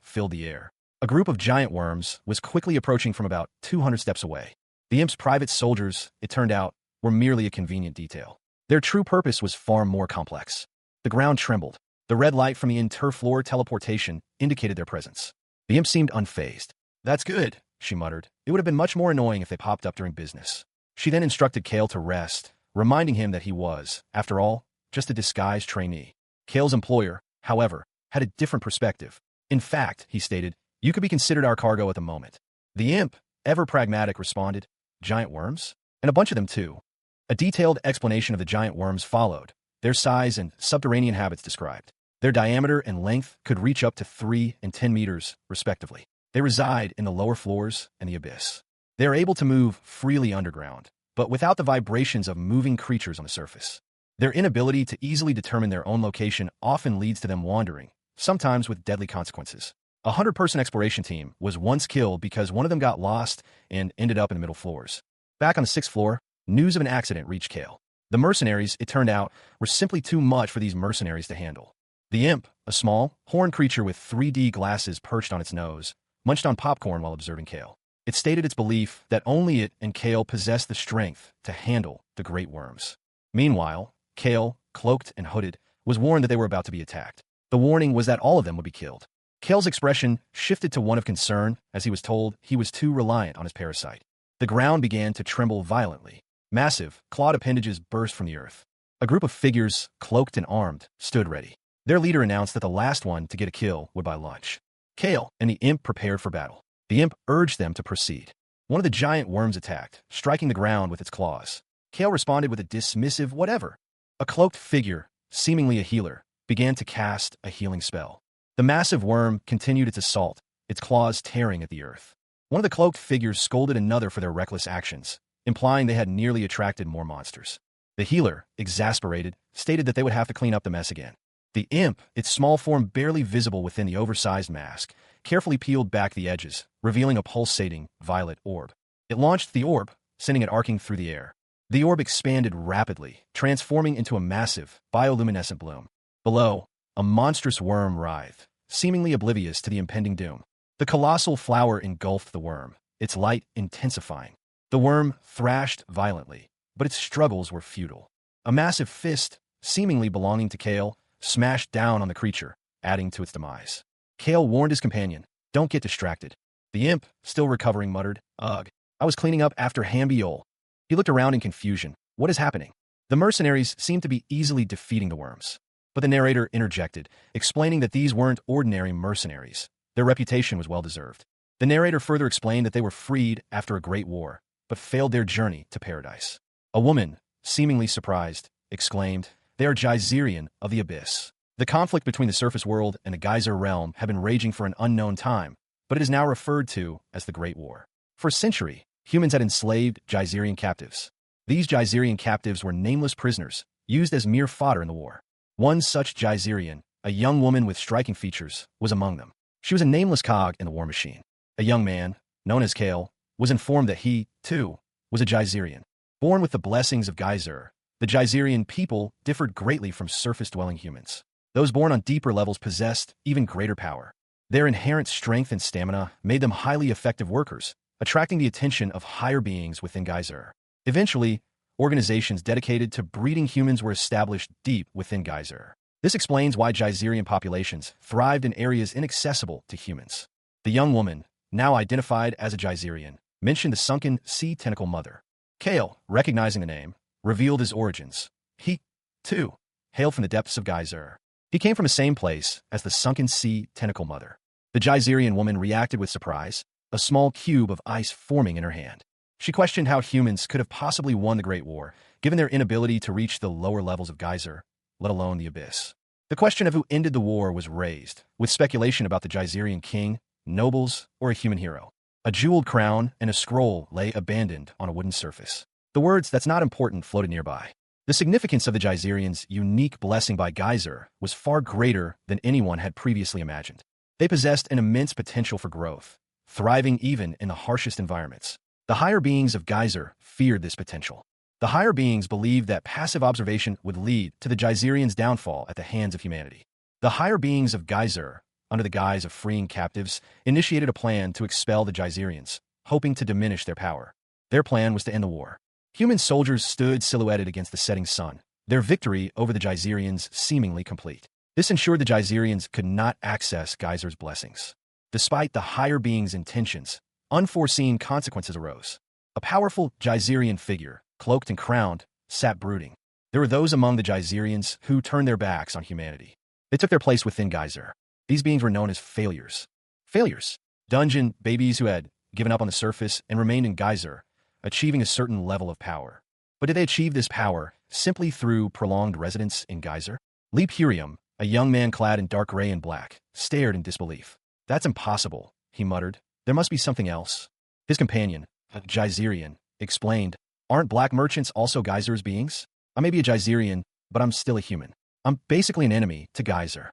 filled the air. A group of giant worms was quickly approaching from about 200 steps away. The imp's private soldiers, it turned out, were merely a convenient detail. Their true purpose was far more complex. The ground trembled. The red light from the inter-floor teleportation indicated their presence. The imp seemed unfazed. "That's good," she muttered. "It would have been much more annoying if they popped up during business." She then instructed Kale to rest, reminding him that he was, after all, just a disguised trainee. Kale's employer, however, had a different perspective. "In fact," he stated, "you could be considered our cargo at the moment." The imp, ever pragmatic, responded, "Giant worms? And a bunch of them too." A detailed explanation of the giant worms followed, their size and subterranean habits described. Their diameter and length could reach up to 3 and 10 meters, respectively. They reside in the lower floors and the abyss. They are able to move freely underground, but without the vibrations of moving creatures on the surface. Their inability to easily determine their own location often leads to them wandering, sometimes with deadly consequences. A 100-person exploration team was once killed because one of them got lost and ended up in the middle floors. Back on the 6th floor, news of an accident reached Kale. The mercenaries, it turned out, were simply too much for these mercenaries to handle. The imp, a small, horned creature with 3D glasses perched on its nose, munched on popcorn while observing Kale. It stated its belief that only it and Kale possessed the strength to handle the great worms. Meanwhile, Kale, cloaked and hooded, was warned that they were about to be attacked. The warning was that all of them would be killed. Kale's expression shifted to one of concern as he was told he was too reliant on his parasite. The ground began to tremble violently. Massive, clawed appendages burst from the earth. A group of figures, cloaked and armed, stood ready. Their leader announced that the last one to get a kill would buy lunch. Kale and the imp prepared for battle. The imp urged them to proceed. One of the giant worms attacked, striking the ground with its claws. Kale responded with a dismissive whatever. A cloaked figure, seemingly a healer, began to cast a healing spell. The massive worm continued its assault, its claws tearing at the earth. One of the cloaked figures scolded another for their reckless actions, implying they had nearly attracted more monsters. The healer, exasperated, stated that they would have to clean up the mess again. The imp, its small form barely visible within the oversized mask, carefully peeled back the edges, revealing a pulsating, violet orb. It launched the orb, sending it arcing through the air. The orb expanded rapidly, transforming into a massive, bioluminescent bloom. Below, a monstrous worm writhed, seemingly oblivious to the impending doom. The colossal flower engulfed the worm, its light intensifying. The worm thrashed violently, but its struggles were futile. A massive fist, seemingly belonging to Kale, smashed down on the creature, adding to its demise. Kale warned his companion, "Don't get distracted." The imp, still recovering, muttered, "Ugh." I was cleaning up after Hambiol. He looked around in confusion. What is happening? The mercenaries seemed to be easily defeating the worms. But the narrator interjected, explaining that these weren't ordinary mercenaries. Their reputation was well-deserved. The narrator further explained that they were freed after a great war, but failed their journey to paradise. A woman, seemingly surprised, exclaimed, "They are Geyserian of the Abyss." The conflict between the surface world and the geyser realm had been raging for an unknown time, but it is now referred to as the Great War. For a century, humans had enslaved Geyserian captives. These Geyserian captives were nameless prisoners, used as mere fodder in the war. One such Geyserian, a young woman with striking features, was among them. She was a nameless cog in the war machine. A young man, known as Kale, was informed that he, too, was a Geyserian. Born with the blessings of Geyser, the Geyserian people differed greatly from surface-dwelling humans. Those born on deeper levels possessed even greater power. Their inherent strength and stamina made them highly effective workers, attracting the attention of higher beings within Geyser. Eventually, organizations dedicated to breeding humans were established deep within Geyser. This explains why Geyserian populations thrived in areas inaccessible to humans. The young woman, now identified as a Geyserian, mentioned the sunken sea tentacle mother. Kale, recognizing the name, revealed his origins. He, too, hailed from the depths of Geyser. He came from the same place as the sunken sea tentacle mother. The Geyserian woman reacted with surprise, a small cube of ice forming in her hand. She questioned how humans could have possibly won the Great War, given their inability to reach the lower levels of Geyser, let alone the Abyss. The question of who ended the war was raised, with speculation about the Geyserian king, nobles, or a human hero. A jeweled crown and a scroll lay abandoned on a wooden surface. The words "that's not important" floated nearby. The significance of the Geyserians' unique blessing by Geyser was far greater than anyone had previously imagined. They possessed an immense potential for growth, thriving even in the harshest environments. The higher beings of Geyser feared this potential. The higher beings believed that passive observation would lead to the Geyserians' downfall at the hands of humanity. The higher beings of Geyser, under the guise of freeing captives, initiated a plan to expel the Geyserians, hoping to diminish their power. Their plan was to end the war. Human soldiers stood silhouetted against the setting sun, their victory over the Geyserians seemingly complete. This ensured the Geyserians could not access Geyser's blessings. Despite the higher beings' intentions, unforeseen consequences arose. A powerful Geyserian figure, cloaked and crowned, sat brooding. There were those among the Geyserians who turned their backs on humanity. They took their place within Geyser. These beings were known as failures. Failures. Dungeon babies who had given up on the surface and remained in Geyser, achieving a certain level of power. But did they achieve this power simply through prolonged residence in Geyser? Lee Purium, a young man clad in dark gray and black, stared in disbelief. "That's impossible," he muttered. "There must be something else." His companion, a Geyserian, explained, "Aren't black merchants also Geyser's beings? I may be a Geyserian, but I'm still a human. I'm basically an enemy to Geyser."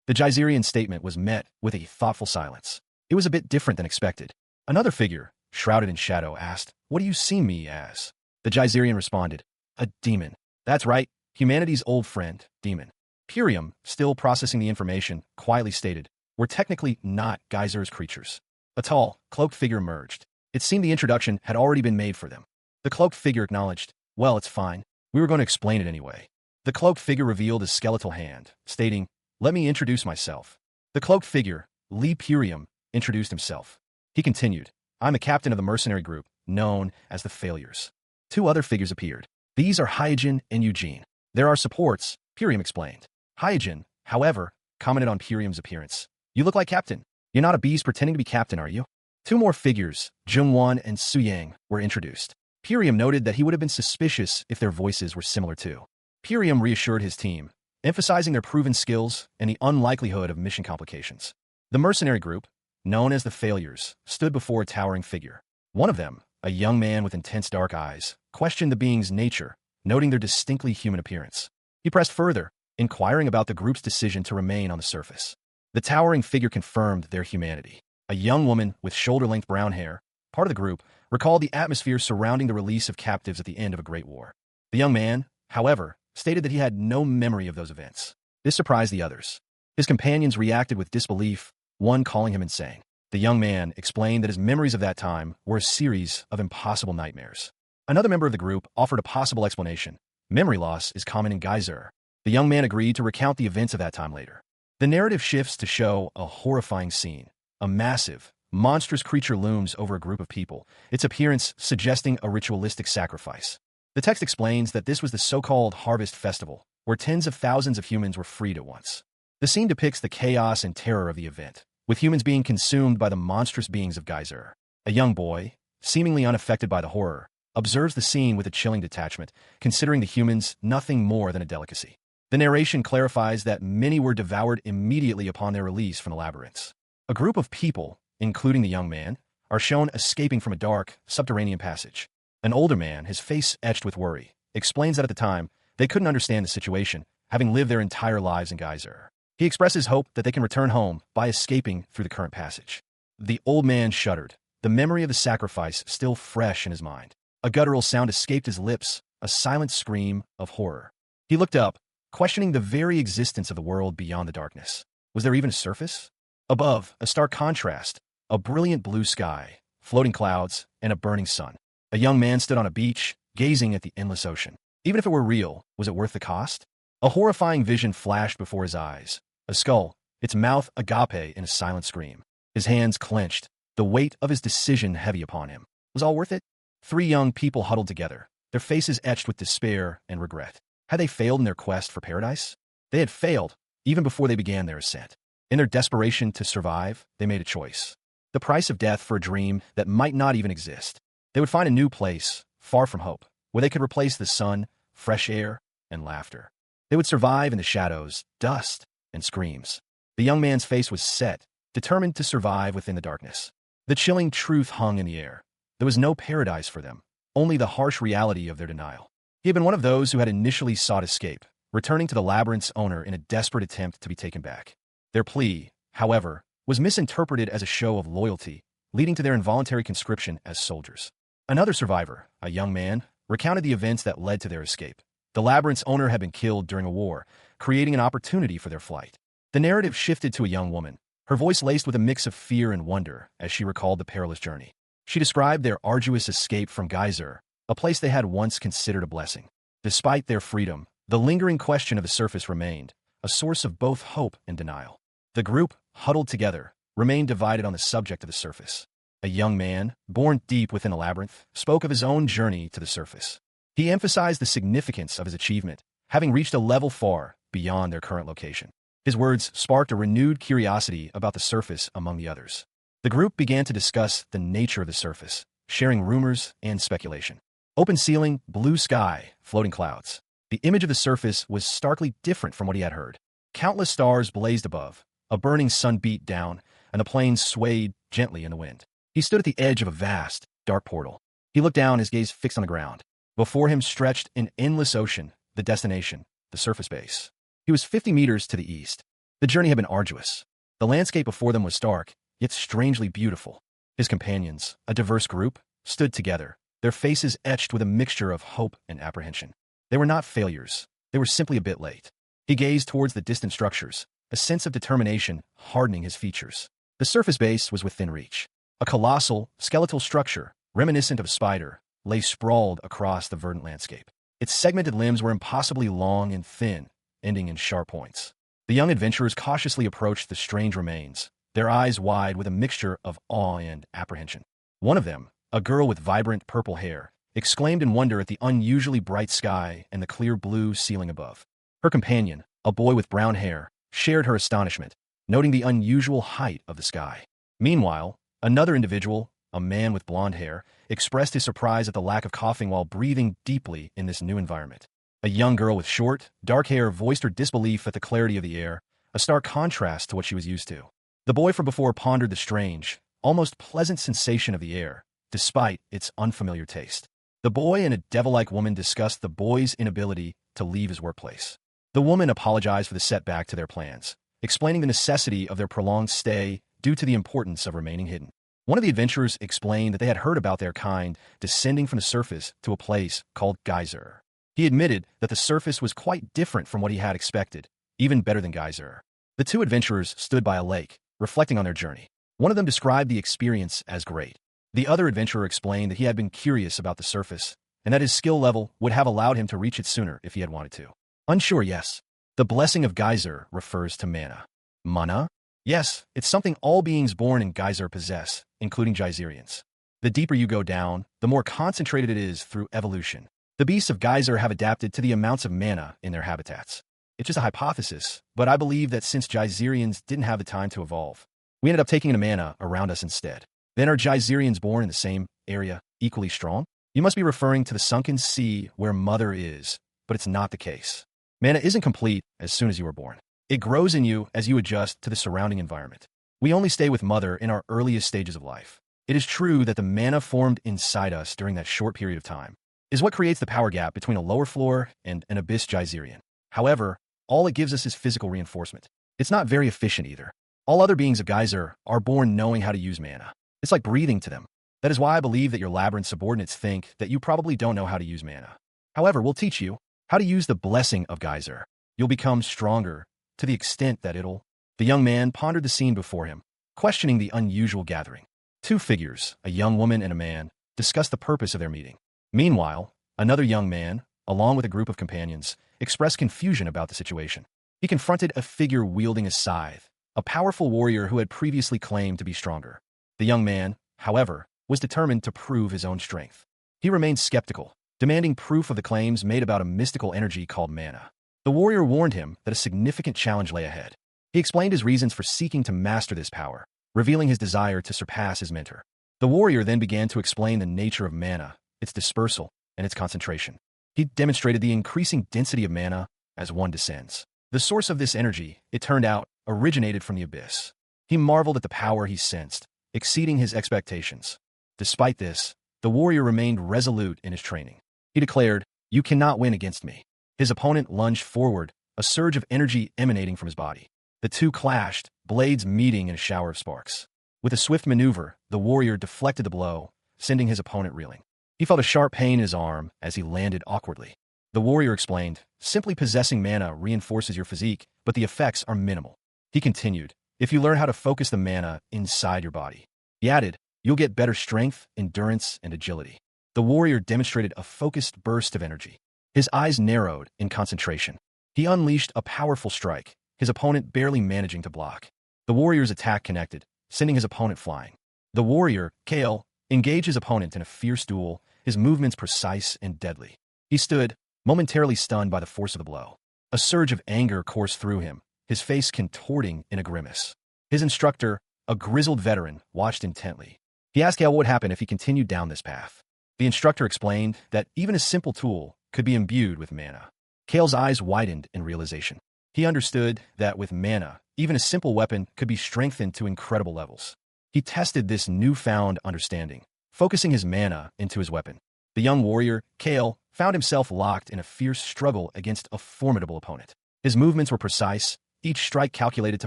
The Geyserian statement was met with a thoughtful silence. It was a bit different than expected. Another figure, shrouded in shadow, asked, "What do you see me as?" The Geyserian responded, "A demon." "That's right, humanity's old friend, demon." Purium, still processing the information, quietly stated, "We're technically not Geyser's creatures." A tall, cloaked figure emerged. It seemed the introduction had already been made for them. The cloaked figure acknowledged, "Well, it's fine. We were going to explain it anyway." The cloaked figure revealed a skeletal hand, stating, "Let me introduce myself." The cloaked figure, Lee Purium, introduced himself. He continued, "I'm a captain of the mercenary group, known as the Failures." Two other figures appeared. "These are Hyojin and Eugene. There are supports," Purium explained. Hyojin, however, commented on Purium's appearance. "You look like captain. You're not a beast pretending to be captain, are you?" Two more figures, Jungwon and Suyang, were introduced. Purium noted that he would have been suspicious if their voices were similar too. Purium reassured his team, emphasizing their proven skills and the unlikelihood of mission complications. The mercenary group, known as the Failures, stood before a towering figure. One of them, a young man with intense dark eyes, questioned the being's nature, noting their distinctly human appearance. He pressed further, inquiring about the group's decision to remain on the surface. The towering figure confirmed their humanity. A young woman with shoulder-length brown hair, part of the group, recalled the atmosphere surrounding the release of captives at the end of a great war. The young man, however, stated that he had no memory of those events. This surprised the others. His companions reacted with disbelief, one calling him insane. The young man explained that his memories of that time were a series of impossible nightmares. Another member of the group offered a possible explanation. Memory loss is common in Geyser. The young man agreed to recount the events of that time later. The narrative shifts to show a horrifying scene. A massive, monstrous creature looms over a group of people, its appearance suggesting a ritualistic sacrifice. The text explains that this was the so-called Harvest Festival, where tens of thousands of humans were freed at once. The scene depicts the chaos and terror of the event, with humans being consumed by the monstrous beings of Geyser. A young boy, seemingly unaffected by the horror, observes the scene with a chilling detachment, considering the humans nothing more than a delicacy. The narration clarifies that many were devoured immediately upon their release from the labyrinths. A group of people, including the young man, are shown escaping from a dark, subterranean passage. An older man, his face etched with worry, explains that at the time, they couldn't understand the situation, having lived their entire lives in Geyser. He expresses hope that they can return home by escaping through the current passage. The old man shuddered, the memory of the sacrifice still fresh in his mind. A guttural sound escaped his lips, a silent scream of horror. He looked up, questioning the very existence of the world beyond the darkness. Was there even a surface? Above, a stark contrast, a brilliant blue sky, floating clouds, and a burning sun. A young man stood on a beach, gazing at the endless ocean. Even if it were real, was it worth the cost? A horrifying vision flashed before his eyes. A skull, its mouth agape in a silent scream. His hands clenched, the weight of his decision heavy upon him. Was all worth it? 3 young people huddled together, their faces etched with despair and regret. Had they failed in their quest for paradise? They had failed, even before they began their ascent. In their desperation to survive, they made a choice. The price of death for a dream that might not even exist. They would find a new place, far from hope, where they could replace the sun, fresh air, and laughter. They would survive in the shadows, dust, and screams. The young man's face was set, determined to survive within the darkness. The chilling truth hung in the air. There was no paradise for them, only the harsh reality of their denial. He had been one of those who had initially sought escape, returning to the labyrinth's owner in a desperate attempt to be taken back. Their plea, however, was misinterpreted as a show of loyalty, leading to their involuntary conscription as soldiers. Another survivor, a young man, recounted the events that led to their escape. The labyrinth's owner had been killed during a war, creating an opportunity for their flight. The narrative shifted to a young woman, her voice laced with a mix of fear and wonder as she recalled the perilous journey. She described their arduous escape from Geyser, a place they had once considered a blessing. Despite their freedom, the lingering question of the surface remained, a source of both hope and denial. The group, huddled together, remained divided on the subject of the surface. A young man, born deep within a labyrinth, spoke of his own journey to the surface. He emphasized the significance of his achievement, having reached a level far beyond their current location. His words sparked a renewed curiosity about the surface among the others. The group began to discuss the nature of the surface, sharing rumors and speculation. Open ceiling, blue sky, floating clouds. The image of the surface was starkly different from what he had heard. Countless stars blazed above, a burning sun beat down, and the plains swayed gently in the wind. He stood at the edge of a vast, dark portal. He looked down, his gaze fixed on the ground. Before him stretched an endless ocean, the destination, the surface base. He was 50 meters to the east. The journey had been arduous. The landscape before them was stark, yet strangely beautiful. His companions, a diverse group, stood together, their faces etched with a mixture of hope and apprehension. They were not failures. They were simply a bit late. He gazed towards the distant structures, a sense of determination hardening his features. The surface base was within reach. A colossal, skeletal structure, reminiscent of a spider, lay sprawled across the verdant landscape. Its segmented limbs were impossibly long and thin, ending in sharp points. The young adventurers cautiously approached the strange remains, their eyes wide with a mixture of awe and apprehension. One of them, a girl with vibrant purple hair, exclaimed in wonder at the unusually bright sky and the clear blue ceiling above. Her companion, a boy with brown hair, shared her astonishment, noting the unusual height of the sky. Meanwhile, another individual, a man with blonde hair, expressed his surprise at the lack of coughing while breathing deeply in this new environment. A young girl with short, dark hair voiced her disbelief at the clarity of the air, a stark contrast to what she was used to. The boy from before pondered the strange, almost pleasant sensation of the air, despite its unfamiliar taste. The boy and a devil-like woman discussed the boy's inability to leave his workplace. The woman apologized for the setback to their plans, explaining the necessity of their prolonged stay due to the importance of remaining hidden. One of the adventurers explained that they had heard about their kind descending from the surface to a place called Geyser. He admitted that the surface was quite different from what he had expected, even better than Geyser. The 2 adventurers stood by a lake, reflecting on their journey. One of them described the experience as great. The other adventurer explained that he had been curious about the surface, and that his skill level would have allowed him to reach it sooner if he had wanted to. Unsure, yes. The blessing of Geyser refers to mana. Mana? Yes, it's something all beings born in Geyser possess, including Geyserians. The deeper you go down, the more concentrated it is through evolution. The beasts of Geyser have adapted to the amounts of mana in their habitats. It's just a hypothesis, but I believe that since Geyserians didn't have the time to evolve, we ended up taking in a mana around us instead. Then are Geyserians born in the same area equally strong? You must be referring to the sunken sea where Mother is, but it's not the case. Mana isn't complete as soon as you were born. It grows in you as you adjust to the surrounding environment. We only stay with Mother in our earliest stages of life. It is true that the mana formed inside us during that short period of time is what creates the power gap between a lower floor and an abyss Geyserian. However, all it gives us is physical reinforcement. It's not very efficient either. All other beings of Geyser are born knowing how to use mana. It's like breathing to them. That is why I believe that your labyrinth subordinates think that you probably don't know how to use mana. However, we'll teach you how to use the blessing of Geyser. You'll become stronger to the extent that it'll... The young man pondered the scene before him, questioning the unusual gathering. Two figures, a young woman and a man, discussed the purpose of their meeting. Meanwhile, another young man, along with a group of companions, expressed confusion about the situation. He confronted a figure wielding a scythe, a powerful warrior who had previously claimed to be stronger. The young man, however, was determined to prove his own strength. He remained skeptical, demanding proof of the claims made about a mystical energy called mana. The warrior warned him that a significant challenge lay ahead. He explained his reasons for seeking to master this power, revealing his desire to surpass his mentor. The warrior then began to explain the nature of mana, its dispersal, and its concentration. He demonstrated the increasing density of mana as one descends. The source of this energy, it turned out, originated from the abyss. He marveled at the power he sensed, exceeding his expectations. Despite this, the warrior remained resolute in his training. He declared, "You cannot win against me." His opponent lunged forward, a surge of energy emanating from his body. The two clashed, blades meeting in a shower of sparks. With a swift maneuver, the warrior deflected the blow, sending his opponent reeling. He felt a sharp pain in his arm as he landed awkwardly. The warrior explained, "Simply possessing mana reinforces your physique, but the effects are minimal." He continued, "If you learn how to focus the mana inside your body," he added, "you'll get better strength, endurance, and agility." The warrior demonstrated a focused burst of energy. His eyes narrowed in concentration. He unleashed a powerful strike, his opponent barely managing to block. The warrior's attack connected, sending his opponent flying. The warrior, Kale, engaged his opponent in a fierce duel, his movements precise and deadly. He stood, momentarily stunned by the force of the blow. A surge of anger coursed through him, his face contorting in a grimace. His instructor, a grizzled veteran, watched intently. He asked Kale what would happen if he continued down this path. The instructor explained that even a simple tool could be imbued with mana. Kale's eyes widened in realization. He understood that with mana, even a simple weapon could be strengthened to incredible levels. He tested this newfound understanding, focusing his mana into his weapon. The young warrior, Kale, found himself locked in a fierce struggle against a formidable opponent. His movements were precise, each strike calculated to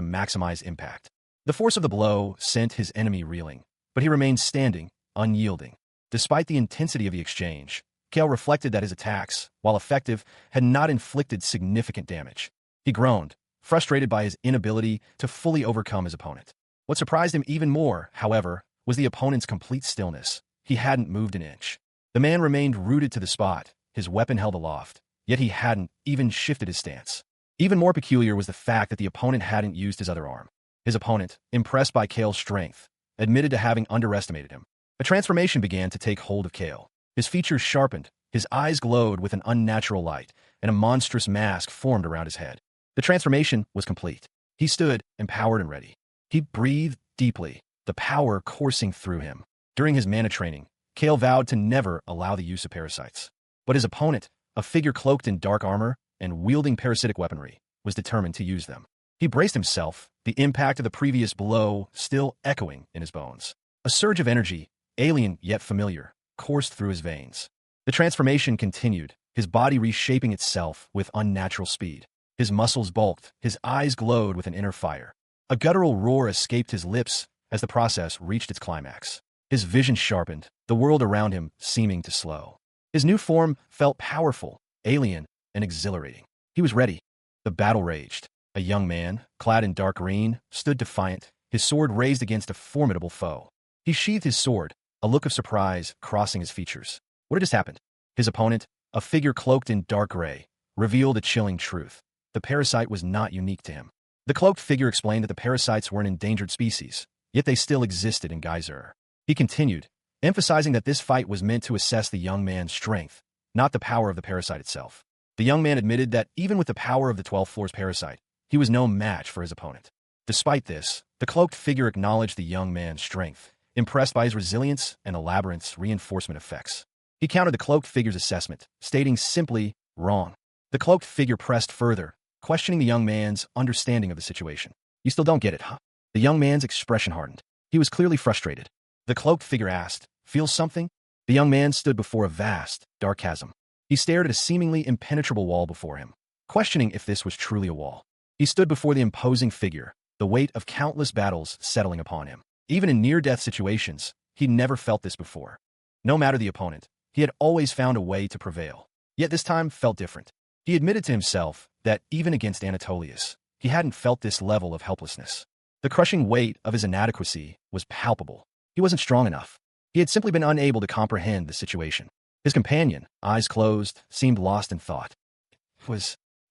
maximize impact. The force of the blow sent his enemy reeling, but he remained standing, unyielding. Despite the intensity of the exchange, Kale reflected that his attacks, while effective, had not inflicted significant damage. He groaned, frustrated by his inability to fully overcome his opponent. What surprised him even more, however, was the opponent's complete stillness. He hadn't moved an inch. The man remained rooted to the spot, his weapon held aloft, yet he hadn't even shifted his stance. Even more peculiar was the fact that the opponent hadn't used his other arm. His opponent, impressed by Kale's strength, admitted to having underestimated him. A transformation began to take hold of Kale. His features sharpened, his eyes glowed with an unnatural light, and a monstrous mask formed around his head. The transformation was complete. He stood, empowered and ready. He breathed deeply, the power coursing through him. During his mana training, Kale vowed to never allow the use of parasites. But his opponent, a figure cloaked in dark armor and wielding parasitic weaponry, was determined to use them. He braced himself, the impact of the previous blow still echoing in his bones. A surge of energy, alien yet familiar, coursed through his veins. The transformation continued, his body reshaping itself with unnatural speed. His muscles bulked, his eyes glowed with an inner fire. A guttural roar escaped his lips as the process reached its climax. His vision sharpened, the world around him seeming to slow. His new form felt powerful, alien, and exhilarating. He was ready. The battle raged. A young man, clad in dark green, stood defiant, his sword raised against a formidable foe. He sheathed his sword, a look of surprise crossing his features. What had just happened? His opponent, a figure cloaked in dark gray, revealed a chilling truth. The parasite was not unique to him. The cloaked figure explained that the parasites were an endangered species, yet they still existed in Geyser. He continued, emphasizing that this fight was meant to assess the young man's strength, not the power of the parasite itself. The young man admitted that even with the power of the 12th floor's parasite, he was no match for his opponent. Despite this, the cloaked figure acknowledged the young man's strength, impressed by his resilience and the labyrinth's reinforcement effects. He countered the cloaked figure's assessment, stating simply, wrong. The cloaked figure pressed further, questioning the young man's understanding of the situation. You still don't get it, huh? The young man's expression hardened. He was clearly frustrated. The cloaked figure asked, feel something? The young man stood before a vast, dark chasm. He stared at a seemingly impenetrable wall before him, questioning if this was truly a wall. He stood before the imposing figure, the weight of countless battles settling upon him. Even in near-death situations, he'd never felt this before. No matter the opponent, he had always found a way to prevail. Yet this time felt different. He admitted to himself that even against Anatolius, he hadn't felt this level of helplessness. The crushing weight of his inadequacy was palpable. He wasn't strong enough. He had simply been unable to comprehend the situation. His companion, eyes closed, seemed lost in thought.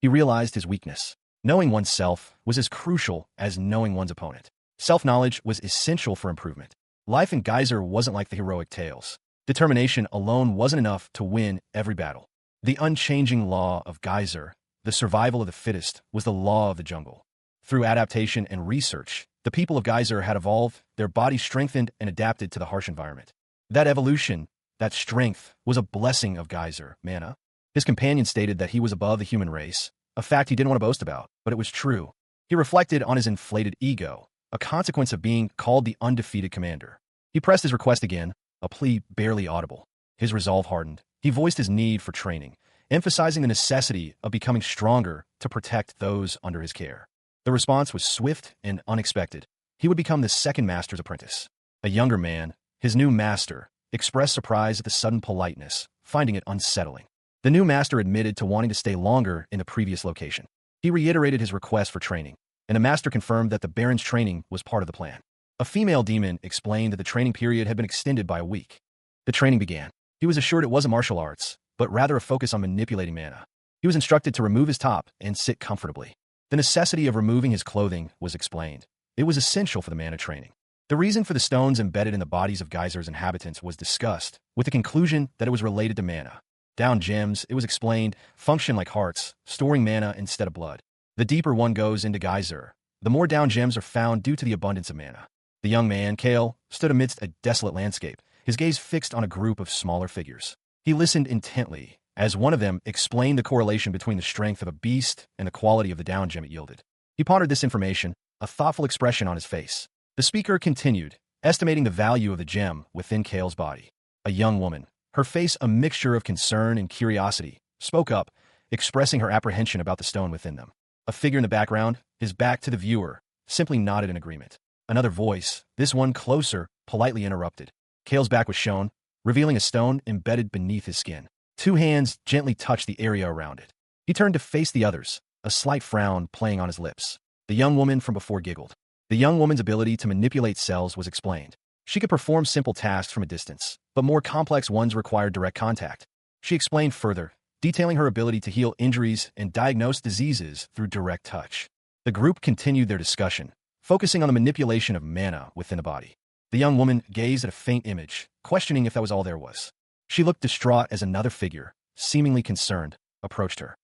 He realized his weakness. Knowing oneself was as crucial as knowing one's opponent. Self-knowledge was essential for improvement. Life in Geyser wasn't like the heroic tales. Determination alone wasn't enough to win every battle. The unchanging law of Geyser, the survival of the fittest, was the law of the jungle. Through adaptation and research, the people of Geyser had evolved, their bodies strengthened and adapted to the harsh environment. That evolution, that strength, was a blessing of Geyser, manhwa. His companion stated that he was above the human race, a fact he didn't want to boast about, but it was true. He reflected on his inflated ego, a consequence of being called the undefeated commander. He pressed his request again, a plea barely audible. His resolve hardened. He voiced his need for training, emphasizing the necessity of becoming stronger to protect those under his care. The response was swift and unexpected. He would become the second master's apprentice. A younger man, his new master, expressed surprise at the sudden politeness, finding it unsettling. The new master admitted to wanting to stay longer in the previous location. He reiterated his request for training, and the master confirmed that the Baron's training was part of the plan. A female demon explained that the training period had been extended by a week. The training began. He was assured it wasn't martial arts, but rather a focus on manipulating manhwa. He was instructed to remove his top and sit comfortably. The necessity of removing his clothing was explained. It was essential for the manhwa training. The reason for the stones embedded in the bodies of Geyser's inhabitants was discussed, with the conclusion that it was related to manhwa. Down gems, it was explained, function like hearts, storing manhwa instead of blood. The deeper one goes into Geyser, the more down gems are found due to the abundance of manhwa. The young man, Kale, stood amidst a desolate landscape, his gaze fixed on a group of smaller figures. He listened intently, as one of them explained the correlation between the strength of a beast and the quality of the down gem it yielded. He pondered this information, a thoughtful expression on his face. The speaker continued, estimating the value of the gem within Kale's body. A young woman, her face a mixture of concern and curiosity, spoke up, expressing her apprehension about the stone within them. A figure in the background, his back to the viewer, simply nodded in agreement. Another voice, this one closer, politely interrupted. Kale's back was shown, revealing a stone embedded beneath his skin. Two hands gently touched the area around it. He turned to face the others, a slight frown playing on his lips. The young woman from before giggled. The young woman's ability to manipulate cells was explained. She could perform simple tasks from a distance, but more complex ones required direct contact. She explained further, detailing her ability to heal injuries and diagnose diseases through direct touch. The group continued their discussion, focusing on the manipulation of manhwa within the body. The young woman gazed at a faint image, questioning if that was all there was. She looked distraught as another figure, seemingly concerned, approached her.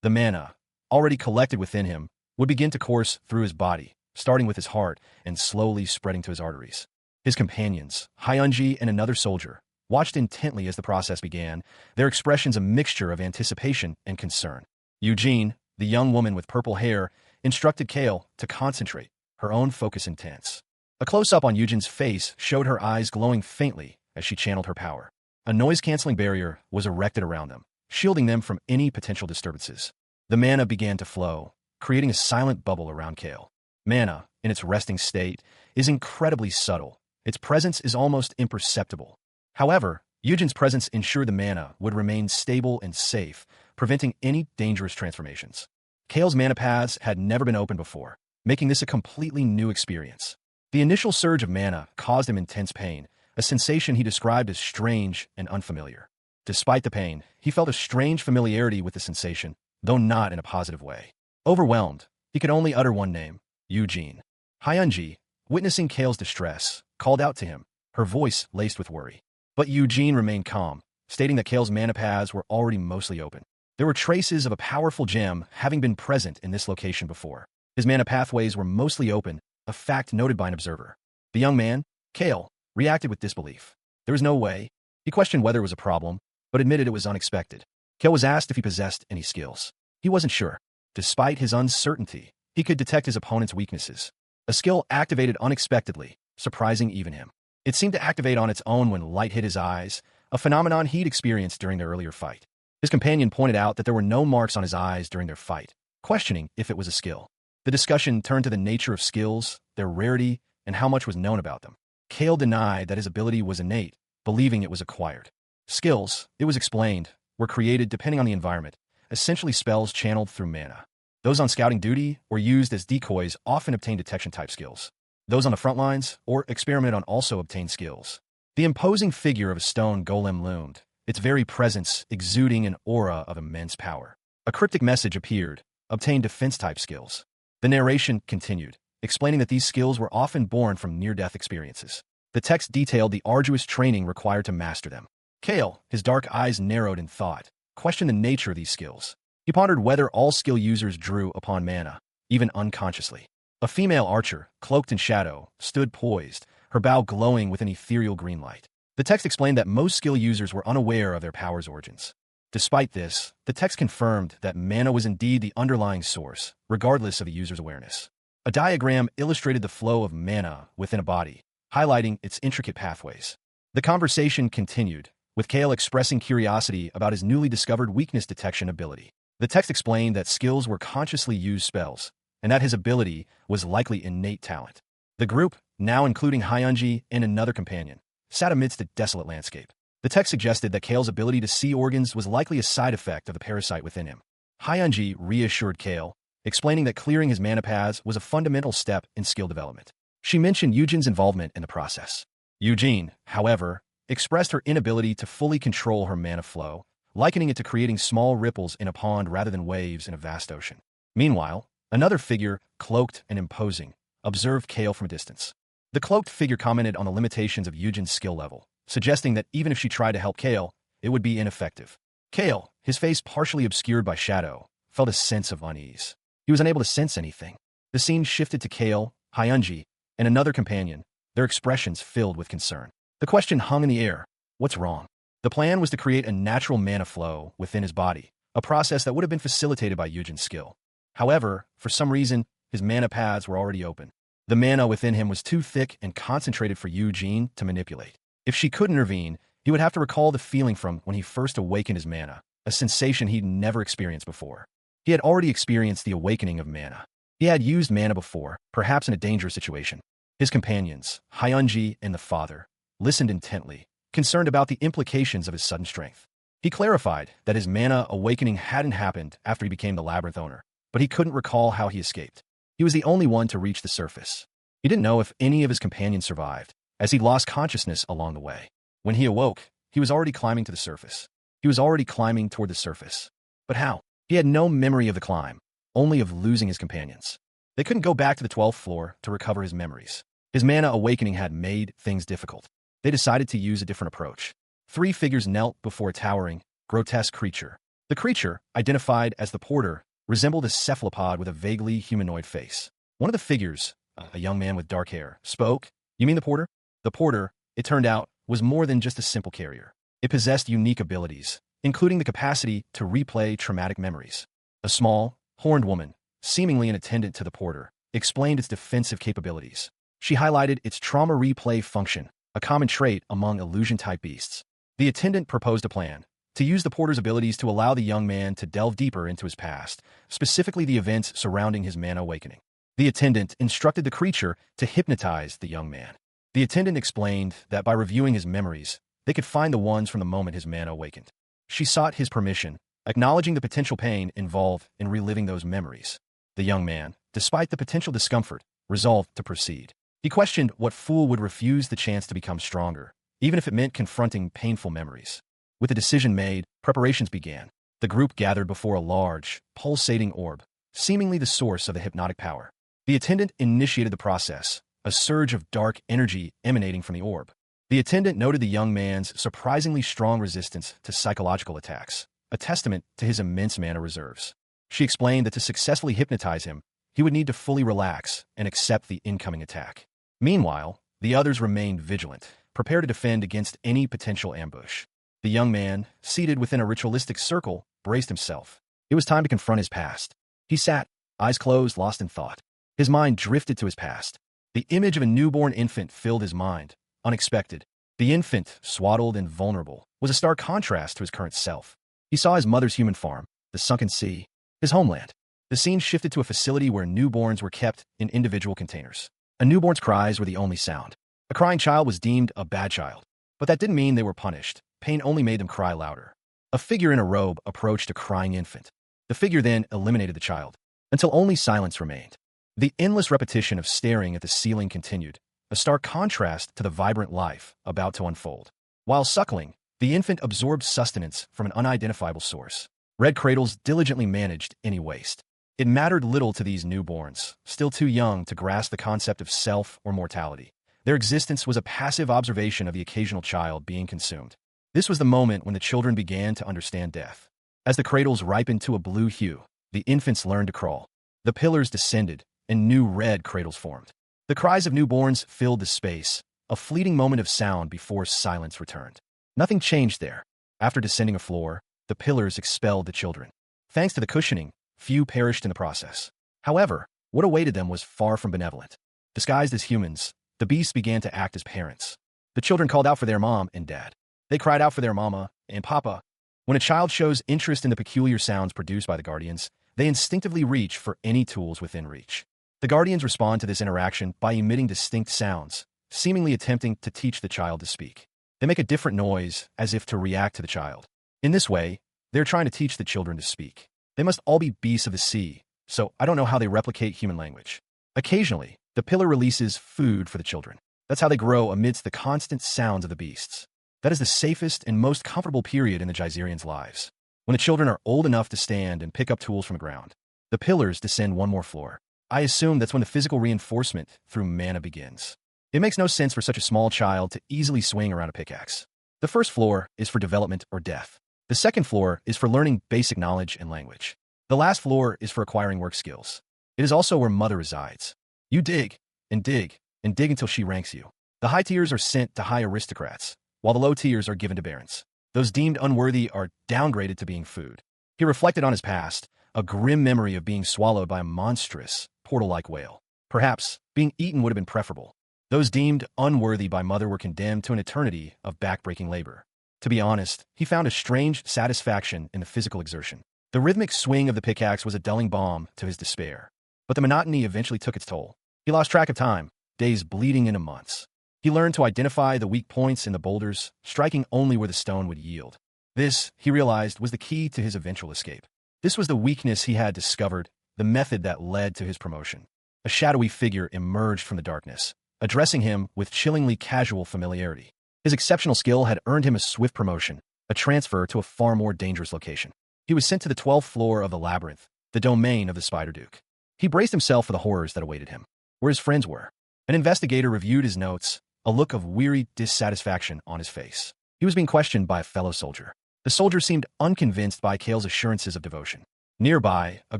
The manhwa, already collected within him, would begin to course through his body, starting with his heart and slowly spreading to his arteries. His companions, Hyunji and another soldier, watched intently as the process began, their expressions a mixture of anticipation and concern. Eugene, the young woman with purple hair, instructed Kale to concentrate, her own focus intense. A close-up on Eugene's face showed her eyes glowing faintly as she channeled her power. A noise-canceling barrier was erected around them, shielding them from any potential disturbances. The manhwa began to flow, creating a silent bubble around Kale. Manhwa, in its resting state, is incredibly subtle. Its presence is almost imperceptible. However, Eugene's presence ensured the manhwa would remain stable and safe, preventing any dangerous transformations. Kale's manhwa paths had never been opened before, making this a completely new experience. The initial surge of manhwa caused him intense pain, a sensation he described as strange and unfamiliar. Despite the pain, he felt a strange familiarity with the sensation, though not in a positive way. Overwhelmed, He could only utter one name, Eugene. Hyunji, witnessing Kale's distress, called out to him, her voice laced with worry. But Eugene remained calm, stating that Kale's mana paths were already mostly open. There were traces of a powerful gem having been present in this location before. His mana pathways were mostly open, a fact noted by an observer. The young man, Kale, reacted with disbelief. There was no way. He questioned whether it was a problem, but admitted it was unexpected. Kale was asked if he possessed any skills. He wasn't sure. Despite his uncertainty, he could detect his opponent's weaknesses. A skill activated unexpectedly, surprising even him. It seemed to activate on its own when light hit his eyes, a phenomenon he'd experienced during their earlier fight. His companion pointed out that there were no marks on his eyes during their fight, questioning if it was a skill. The discussion turned to the nature of skills, their rarity, and how much was known about them. Kale denied that his ability was innate, believing it was acquired. Skills, it was explained, were created depending on the environment, essentially spells channeled through mana. Those on scouting duty or used as decoys often obtained detection-type skills. Those on the front lines or experimented on also obtained skills. The imposing figure of a stone golem loomed, its very presence exuding an aura of immense power. A cryptic message appeared, obtain defense-type skills. The narration continued, explaining that these skills were often born from near-death experiences. The text detailed the arduous training required to master them. Kale, his dark eyes narrowed in thought, questioned the nature of these skills. He pondered whether all skill users drew upon mana, even unconsciously. A female archer, cloaked in shadow, stood poised, her bow glowing with an ethereal green light. The text explained that most skill users were unaware of their power's origins. Despite this, the text confirmed that mana was indeed the underlying source, regardless of a user's awareness. A diagram illustrated the flow of mana within a body, highlighting its intricate pathways. The conversation continued, with Kale expressing curiosity about his newly discovered weakness detection ability. The text explained that skills were consciously used spells, and that his ability was likely innate talent. The group, now including Hyunji and another companion, sat amidst a desolate landscape. The text suggested that Kale's ability to see organs was likely a side effect of the parasite within him. Hyunji reassured Kale, explaining that clearing his mana paths was a fundamental step in skill development. She mentioned Eugene's involvement in the process. Eugene, however, expressed her inability to fully control her mana flow, likening it to creating small ripples in a pond rather than waves in a vast ocean. Meanwhile, another figure, cloaked and imposing, observed Kale from a distance. The cloaked figure commented on the limitations of Eugene's skill level, suggesting that even if she tried to help Kale, it would be ineffective. Kale, his face partially obscured by shadow, felt a sense of unease. He was unable to sense anything. The scene shifted to Kale, Hyunji, and another companion, their expressions filled with concern. The question hung in the air, what's wrong? The plan was to create a natural mana flow within his body, a process that would have been facilitated by Eugene's skill. However, for some reason, his mana paths were already open. The mana within him was too thick and concentrated for Eugene to manipulate. If she could intervene, he would have to recall the feeling from when he first awakened his mana, a sensation he'd never experienced before. He had already experienced the awakening of mana. He had used mana before, perhaps in a dangerous situation. His companions, Hyunji and the father, listened intently, concerned about the implications of his sudden strength. He clarified that his mana awakening hadn't happened after he became the labyrinth owner, but he couldn't recall how he escaped. He was the only one to reach the surface. He didn't know if any of his companions survived, as he lost consciousness along the way. When he awoke, he was already climbing to the surface. He was already climbing toward the surface. But how? He had no memory of the climb, only of losing his companions. They couldn't go back to the 12th floor to recover his memories. His mana awakening had made things difficult. They decided to use a different approach. 3 figures knelt before a towering, grotesque creature. The creature, identified as the porter, resembled a cephalopod with a vaguely humanoid face. One of the figures, a young man with dark hair, spoke. "You mean the porter?" The porter, it turned out, was more than just a simple carrier. It possessed unique abilities, including the capacity to replay traumatic memories. A small, horned woman, seemingly an attendant to the porter, explained its defensive capabilities. She highlighted its trauma replay function, a common trait among illusion-type beasts. The attendant proposed a plan, to use the porter's abilities to allow the young man to delve deeper into his past, specifically the events surrounding his mana awakening. The attendant instructed the creature to hypnotize the young man. The attendant explained that by reviewing his memories, they could find the ones from the moment his mana awakened. She sought his permission, acknowledging the potential pain involved in reliving those memories. The young man, despite the potential discomfort, resolved to proceed. He questioned what fool would refuse the chance to become stronger, even if it meant confronting painful memories. With the decision made, preparations began. The group gathered before a large, pulsating orb, seemingly the source of the hypnotic power. The attendant initiated the process, a surge of dark energy emanating from the orb. The attendant noted the young man's surprisingly strong resistance to psychological attacks, a testament to his immense mana reserves. She explained that to successfully hypnotize him, he would need to fully relax and accept the incoming attack. Meanwhile, the others remained vigilant, prepared to defend against any potential ambush. The young man, seated within a ritualistic circle, braced himself. It was time to confront his past. He sat, eyes closed, lost in thought. His mind drifted to his past. The image of a newborn infant filled his mind, unexpected. The infant, swaddled and vulnerable, was a stark contrast to his current self. He saw his mother's human farm, the sunken sea, his homeland. The scene shifted to a facility where newborns were kept in individual containers. A newborn's cries were the only sound. A crying child was deemed a bad child. But that didn't mean they were punished. Pain only made them cry louder. A figure in a robe approached a crying infant. The figure then eliminated the child, until only silence remained. The endless repetition of staring at the ceiling continued, a stark contrast to the vibrant life about to unfold. While suckling, the infant absorbed sustenance from an unidentifiable source. Red cradles diligently managed any waste. It mattered little to these newborns, still too young to grasp the concept of self or mortality. Their existence was a passive observation of the occasional child being consumed. This was the moment when the children began to understand death. As the cradles ripened to a blue hue, the infants learned to crawl. The pillars descended, and new red cradles formed. The cries of newborns filled the space, a fleeting moment of sound before silence returned. Nothing changed there. After descending a floor, the pillars expelled the children. Thanks to the cushioning, few perished in the process. However, what awaited them was far from benevolent. Disguised as humans, the beasts began to act as parents. The children called out for their mom and dad. They cried out for their mama and papa. When a child shows interest in the peculiar sounds produced by the guardians, they instinctively reach for any tools within reach. The guardians respond to this interaction by emitting distinct sounds, seemingly attempting to teach the child to speak. They make a different noise as if to react to the child. In this way, they're trying to teach the children to speak. They must all be beasts of the sea, so I don't know how they replicate human language. Occasionally, the pillar releases food for the children. That's how they grow amidst the constant sounds of the beasts. That is the safest and most comfortable period in the Geyserians' lives. When the children are old enough to stand and pick up tools from the ground, the pillars descend one more floor. I assume that's when the physical reinforcement through mana begins. It makes no sense for such a small child to easily swing around a pickaxe. The first floor is for development or death. The second floor is for learning basic knowledge and language. The last floor is for acquiring work skills. It is also where Mother resides. You dig, and dig, and dig until she ranks you. The high tiers are sent to high aristocrats, while the low tiers are given to barons. Those deemed unworthy are downgraded to being food. He reflected on his past, a grim memory of being swallowed by a monstrous, portal-like whale. Perhaps being eaten would have been preferable. Those deemed unworthy by Mother were condemned to an eternity of backbreaking labor. To be honest, he found a strange satisfaction in the physical exertion. The rhythmic swing of the pickaxe was a dulling balm to his despair. But the monotony eventually took its toll. He lost track of time, days bleeding into months. He learned to identify the weak points in the boulders, striking only where the stone would yield. This, he realized, was the key to his eventual escape. This was the weakness he had discovered, the method that led to his promotion. A shadowy figure emerged from the darkness, addressing him with chillingly casual familiarity. His exceptional skill had earned him a swift promotion, a transfer to a far more dangerous location. He was sent to the 12th floor of the labyrinth, the domain of the Spider Duke. He braced himself for the horrors that awaited him, where his friends were. An investigator reviewed his notes, a look of weary dissatisfaction on his face. He was being questioned by a fellow soldier. The soldier seemed unconvinced by Kale's assurances of devotion. Nearby, a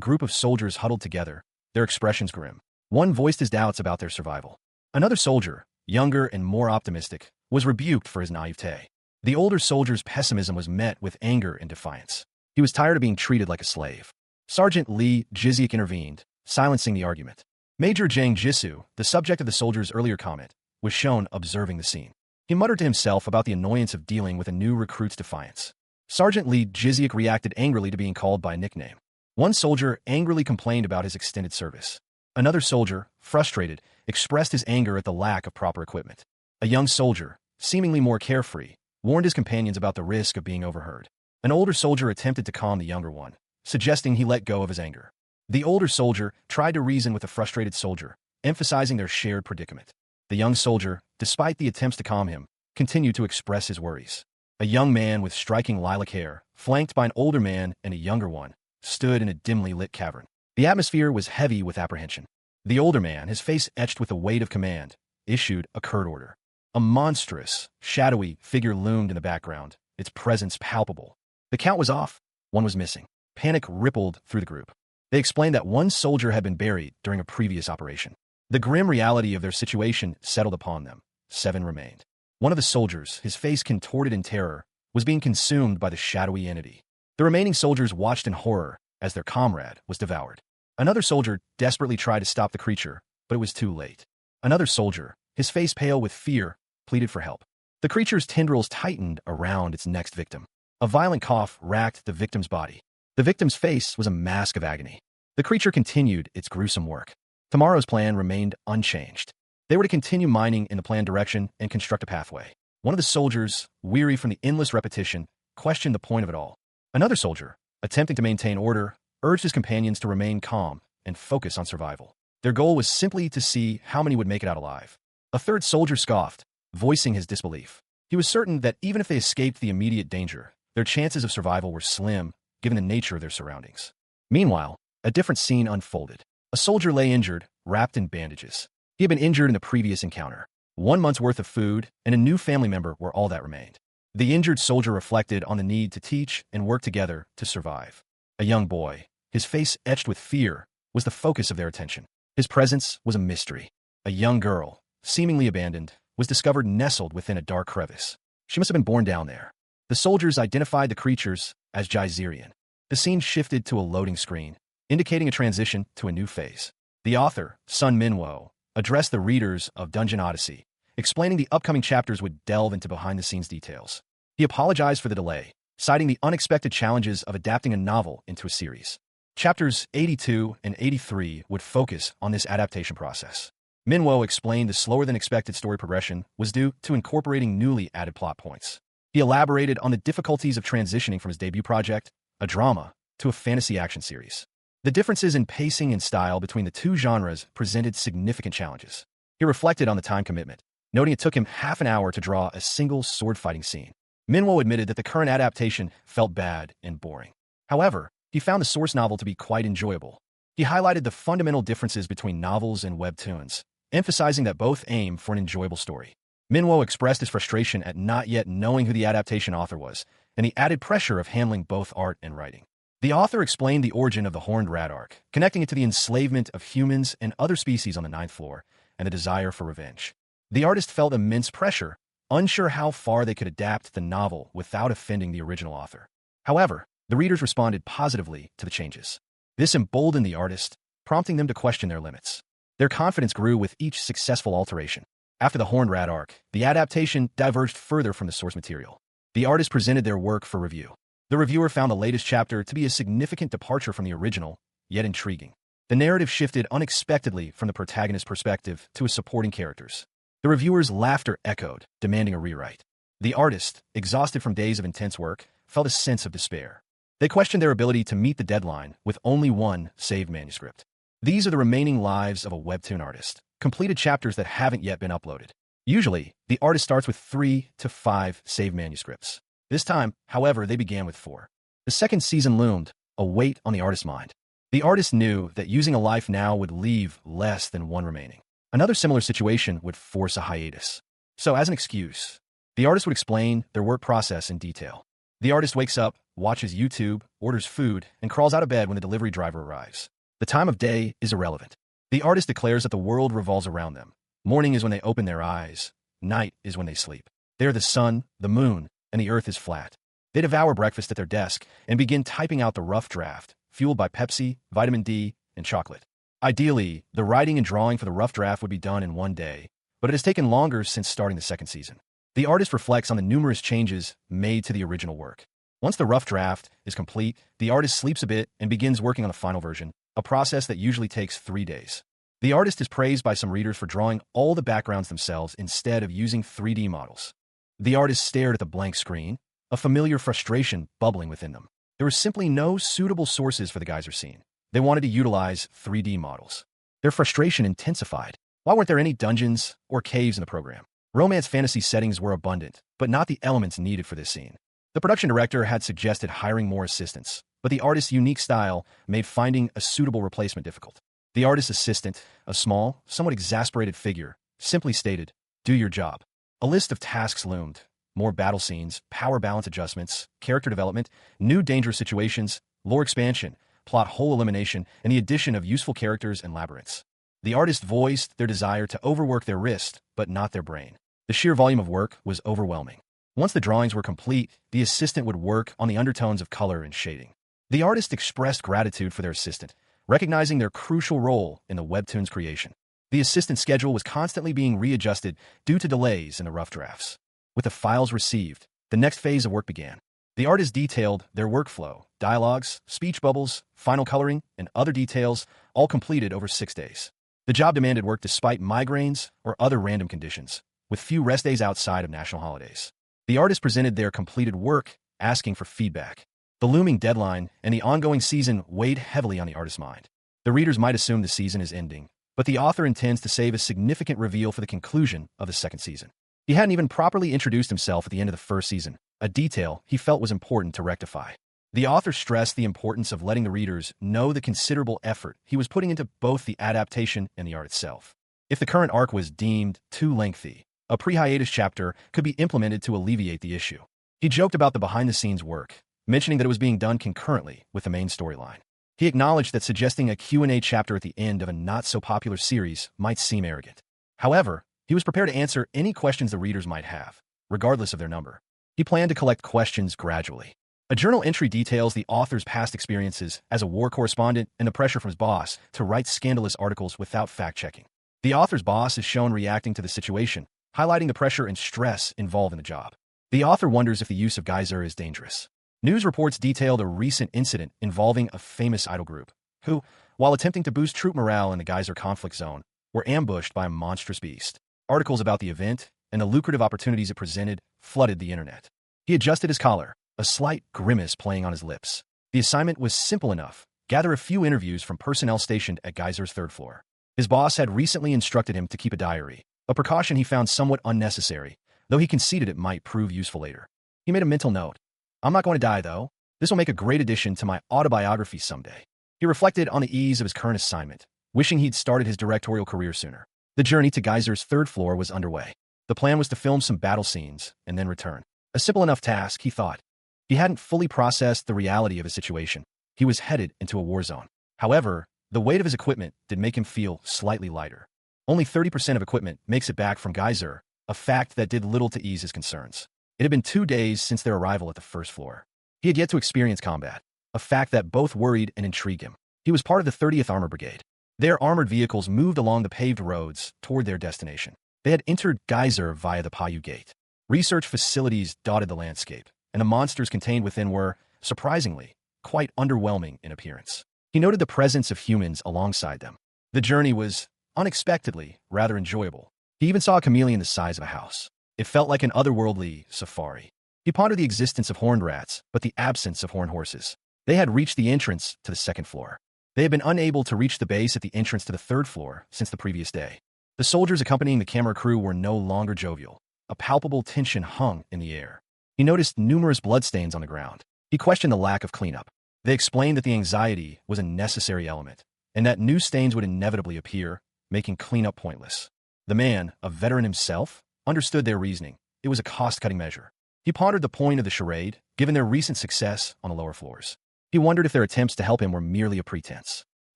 group of soldiers huddled together, their expressions grim. One voiced his doubts about their survival. Another soldier, younger and more optimistic, was rebuked for his naivete. The older soldier's pessimism was met with anger and defiance. He was tired of being treated like a slave. Sergeant Li Jiziak intervened, silencing the argument. Major Zhang Jisoo, the subject of the soldier's earlier comment, was shown observing the scene. He muttered to himself about the annoyance of dealing with a new recruit's defiance. Sergeant Li Jiziak reacted angrily to being called by a nickname. One soldier angrily complained about his extended service. Another soldier, frustrated, expressed his anger at the lack of proper equipment. A young soldier, seemingly more carefree, warned his companions about the risk of being overheard. An older soldier attempted to calm the younger one, suggesting he let go of his anger. The older soldier tried to reason with the frustrated soldier, emphasizing their shared predicament. The young soldier, despite the attempts to calm him, continued to express his worries. A young man with striking lilac hair, flanked by an older man and a younger one, stood in a dimly lit cavern. The atmosphere was heavy with apprehension. The older man, his face etched with the weight of command, issued a curt order. A monstrous, shadowy figure loomed in the background, its presence palpable. The count was off. One was missing. Panic rippled through the group. They explained that one soldier had been buried during a previous operation. The grim reality of their situation settled upon them. 7 remained. One of the soldiers, his face contorted in terror, was being consumed by the shadowy entity. The remaining soldiers watched in horror as their comrade was devoured. Another soldier desperately tried to stop the creature, but it was too late. Another soldier, his face pale with fear, pleaded for help. The creature's tendrils tightened around its next victim. A violent cough racked the victim's body. The victim's face was a mask of agony. The creature continued its gruesome work. Tomorrow's plan remained unchanged. They were to continue mining in the planned direction and construct a pathway. One of the soldiers, weary from the endless repetition, questioned the point of it all. Another soldier, attempting to maintain order, urged his companions to remain calm and focus on survival. Their goal was simply to see how many would make it out alive. A third soldier scoffed, voicing his disbelief. He was certain that even if they escaped the immediate danger, their chances of survival were slim, given the nature of their surroundings. Meanwhile, a different scene unfolded. A soldier lay injured, wrapped in bandages. He had been injured in the previous encounter. 1 month's worth of food and a new family member were all that remained. The injured soldier reflected on the need to teach and work together to survive. A young boy, his face etched with fear, was the focus of their attention. His presence was a mystery. A young girl, seemingly abandoned, was discovered nestled within a dark crevice. She must have been born down there. The soldiers identified the creatures as Geyserian. The scene shifted to a loading screen, indicating a transition to a new phase. The author, Sun Minwo, addressed the readers of Dungeon Odyssey, explaining the upcoming chapters would delve into behind-the-scenes details. He apologized for the delay, citing the unexpected challenges of adapting a novel into a series. Chapters 82 and 83 would focus on this adaptation process. Minwo explained the slower-than-expected story progression was due to incorporating newly added plot points. He elaborated on the difficulties of transitioning from his debut project, a drama, to a fantasy action series. The differences in pacing and style between the two genres presented significant challenges. He reflected on the time commitment, noting it took him half an hour to draw a single sword-fighting scene. Minwo admitted that the current adaptation felt bad and boring. However, he found the source novel to be quite enjoyable. He highlighted the fundamental differences between novels and webtoons, emphasizing that both aim for an enjoyable story. Minwo expressed his frustration at not yet knowing who the adaptation author was, and the added pressure of handling both art and writing. The author explained the origin of the Horned Rat arc, connecting it to the enslavement of humans and other species on the 9th floor, and the desire for revenge. The artist felt immense pressure, unsure how far they could adapt the novel without offending the original author. However, the readers responded positively to the changes. This emboldened the artist, prompting them to question their limits. Their confidence grew with each successful alteration. After the Horned Rat arc, the adaptation diverged further from the source material. The artist presented their work for review. The reviewer found the latest chapter to be a significant departure from the original, yet intriguing. The narrative shifted unexpectedly from the protagonist's perspective to his supporting characters. The reviewer's laughter echoed, demanding a rewrite. The artist, exhausted from days of intense work, felt a sense of despair. They questioned their ability to meet the deadline with only one saved manuscript. These are the remaining lives of a webtoon artist, completed chapters that haven't yet been uploaded. Usually, the artist starts with 3 to 5 saved manuscripts. This time, however, they began with 4. The second season loomed, a weight on the artist's mind. The artist knew that using a life now would leave less than 1 remaining. Another similar situation would force a hiatus. So, as an excuse, the artist would explain their work process in detail. The artist wakes up, watches YouTube, orders food, and crawls out of bed when the delivery driver arrives. The time of day is irrelevant. The artist declares that the world revolves around them. Morning is when they open their eyes. Night is when they sleep. They are the sun, the moon, and the earth is flat. They devour breakfast at their desk and begin typing out the rough draft, fueled by Pepsi, vitamin D, and chocolate. Ideally, the writing and drawing for the rough draft would be done in 1 day, but it has taken longer since starting the second season. The artist reflects on the numerous changes made to the original work. Once the rough draft is complete, the artist sleeps a bit and begins working on the final version, a process that usually takes 3 days. The artist is praised by some readers for drawing all the backgrounds themselves instead of using 3D models. The artist stared at the blank screen, a familiar frustration bubbling within them. There were simply no suitable sources for the geyser scene. They wanted to utilize 3D models. Their frustration intensified. Why weren't there any dungeons or caves in the program? Romance fantasy settings were abundant, but not the elements needed for this scene. The production director had suggested hiring more assistants, but the artist's unique style made finding a suitable replacement difficult. The artist's assistant, a small, somewhat exasperated figure, simply stated, "Do your job." A list of tasks loomed: more battle scenes, power balance adjustments, character development, new dangerous situations, lore expansion, plot hole elimination, and the addition of useful characters and labyrinths. The artist voiced their desire to overwork their wrist, but not their brain. The sheer volume of work was overwhelming. Once the drawings were complete, the assistant would work on the undertones of color and shading. The artist expressed gratitude for their assistant, recognizing their crucial role in the webtoon's creation. The assistant's schedule was constantly being readjusted due to delays in the rough drafts. With the files received, the next phase of work began. The artist detailed their workflow, dialogues, speech bubbles, final coloring, and other details, all completed over 6 days. The job demanded work despite migraines or other random conditions, with few rest days outside of national holidays. The artist presented their completed work, asking for feedback. The looming deadline and the ongoing season weighed heavily on the artist's mind. The readers might assume the season is ending, but the author intends to save a significant reveal for the conclusion of the second season. He hadn't even properly introduced himself at the end of the first season, a detail he felt was important to rectify. The author stressed the importance of letting the readers know the considerable effort he was putting into both the adaptation and the art itself. If the current arc was deemed too lengthy, a pre-hiatus chapter could be implemented to alleviate the issue. He joked about the behind-the-scenes work, mentioning that it was being done concurrently with the main storyline. He acknowledged that suggesting a Q&A chapter at the end of a not-so-popular series might seem arrogant. However, he was prepared to answer any questions the readers might have, regardless of their number. He planned to collect questions gradually. A journal entry details the author's past experiences as a war correspondent and the pressure from his boss to write scandalous articles without fact-checking. The author's boss is shown reacting to the situation, highlighting the pressure and stress involved in the job. The author wonders if the use of geyser is dangerous. News reports detailed a recent incident involving a famous idol group, who, while attempting to boost troop morale in the geyser conflict zone, were ambushed by a monstrous beast. Articles about the event and the lucrative opportunities it presented flooded the internet. He adjusted his collar, a slight grimace playing on his lips. The assignment was simple enough: gather a few interviews from personnel stationed at Geyser's third floor. His boss had recently instructed him to keep a diary, a precaution he found somewhat unnecessary, though he conceded it might prove useful later. He made a mental note: "I'm not going to die, though. This will make a great addition to my autobiography someday." He reflected on the ease of his current assignment, wishing he'd started his directorial career sooner. The journey to Geyser's third floor was underway. The plan was to film some battle scenes and then return. A simple enough task, he thought. He hadn't fully processed the reality of his situation. He was headed into a war zone. However, the weight of his equipment did make him feel slightly lighter. Only 30% of equipment makes it back from Geyser, a fact that did little to ease his concerns. It had been 2 days since their arrival at the first floor. He had yet to experience combat, a fact that both worried and intrigued him. He was part of the 30th Armored Brigade. Their armored vehicles moved along the paved roads toward their destination. They had entered Geyser via the Payu Gate. Research facilities dotted the landscape, and the monsters contained within were, surprisingly, quite underwhelming in appearance. He noted the presence of humans alongside them. The journey was, unexpectedly, rather enjoyable. He even saw a chameleon the size of a house. It felt like an otherworldly safari. He pondered the existence of horned rats, but the absence of horned horses. They had reached the entrance to the second floor. They had been unable to reach the base at the entrance to the third floor since the previous day. The soldiers accompanying the camera crew were no longer jovial. A palpable tension hung in the air. He noticed numerous bloodstains on the ground. He questioned the lack of cleanup. They explained that the anxiety was a necessary element, and that new stains would inevitably appear, making cleanup pointless. The man, a veteran himself, understood their reasoning. It was a cost-cutting measure. He pondered the point of the charade, given their recent success on the lower floors. He wondered if their attempts to help him were merely a pretense.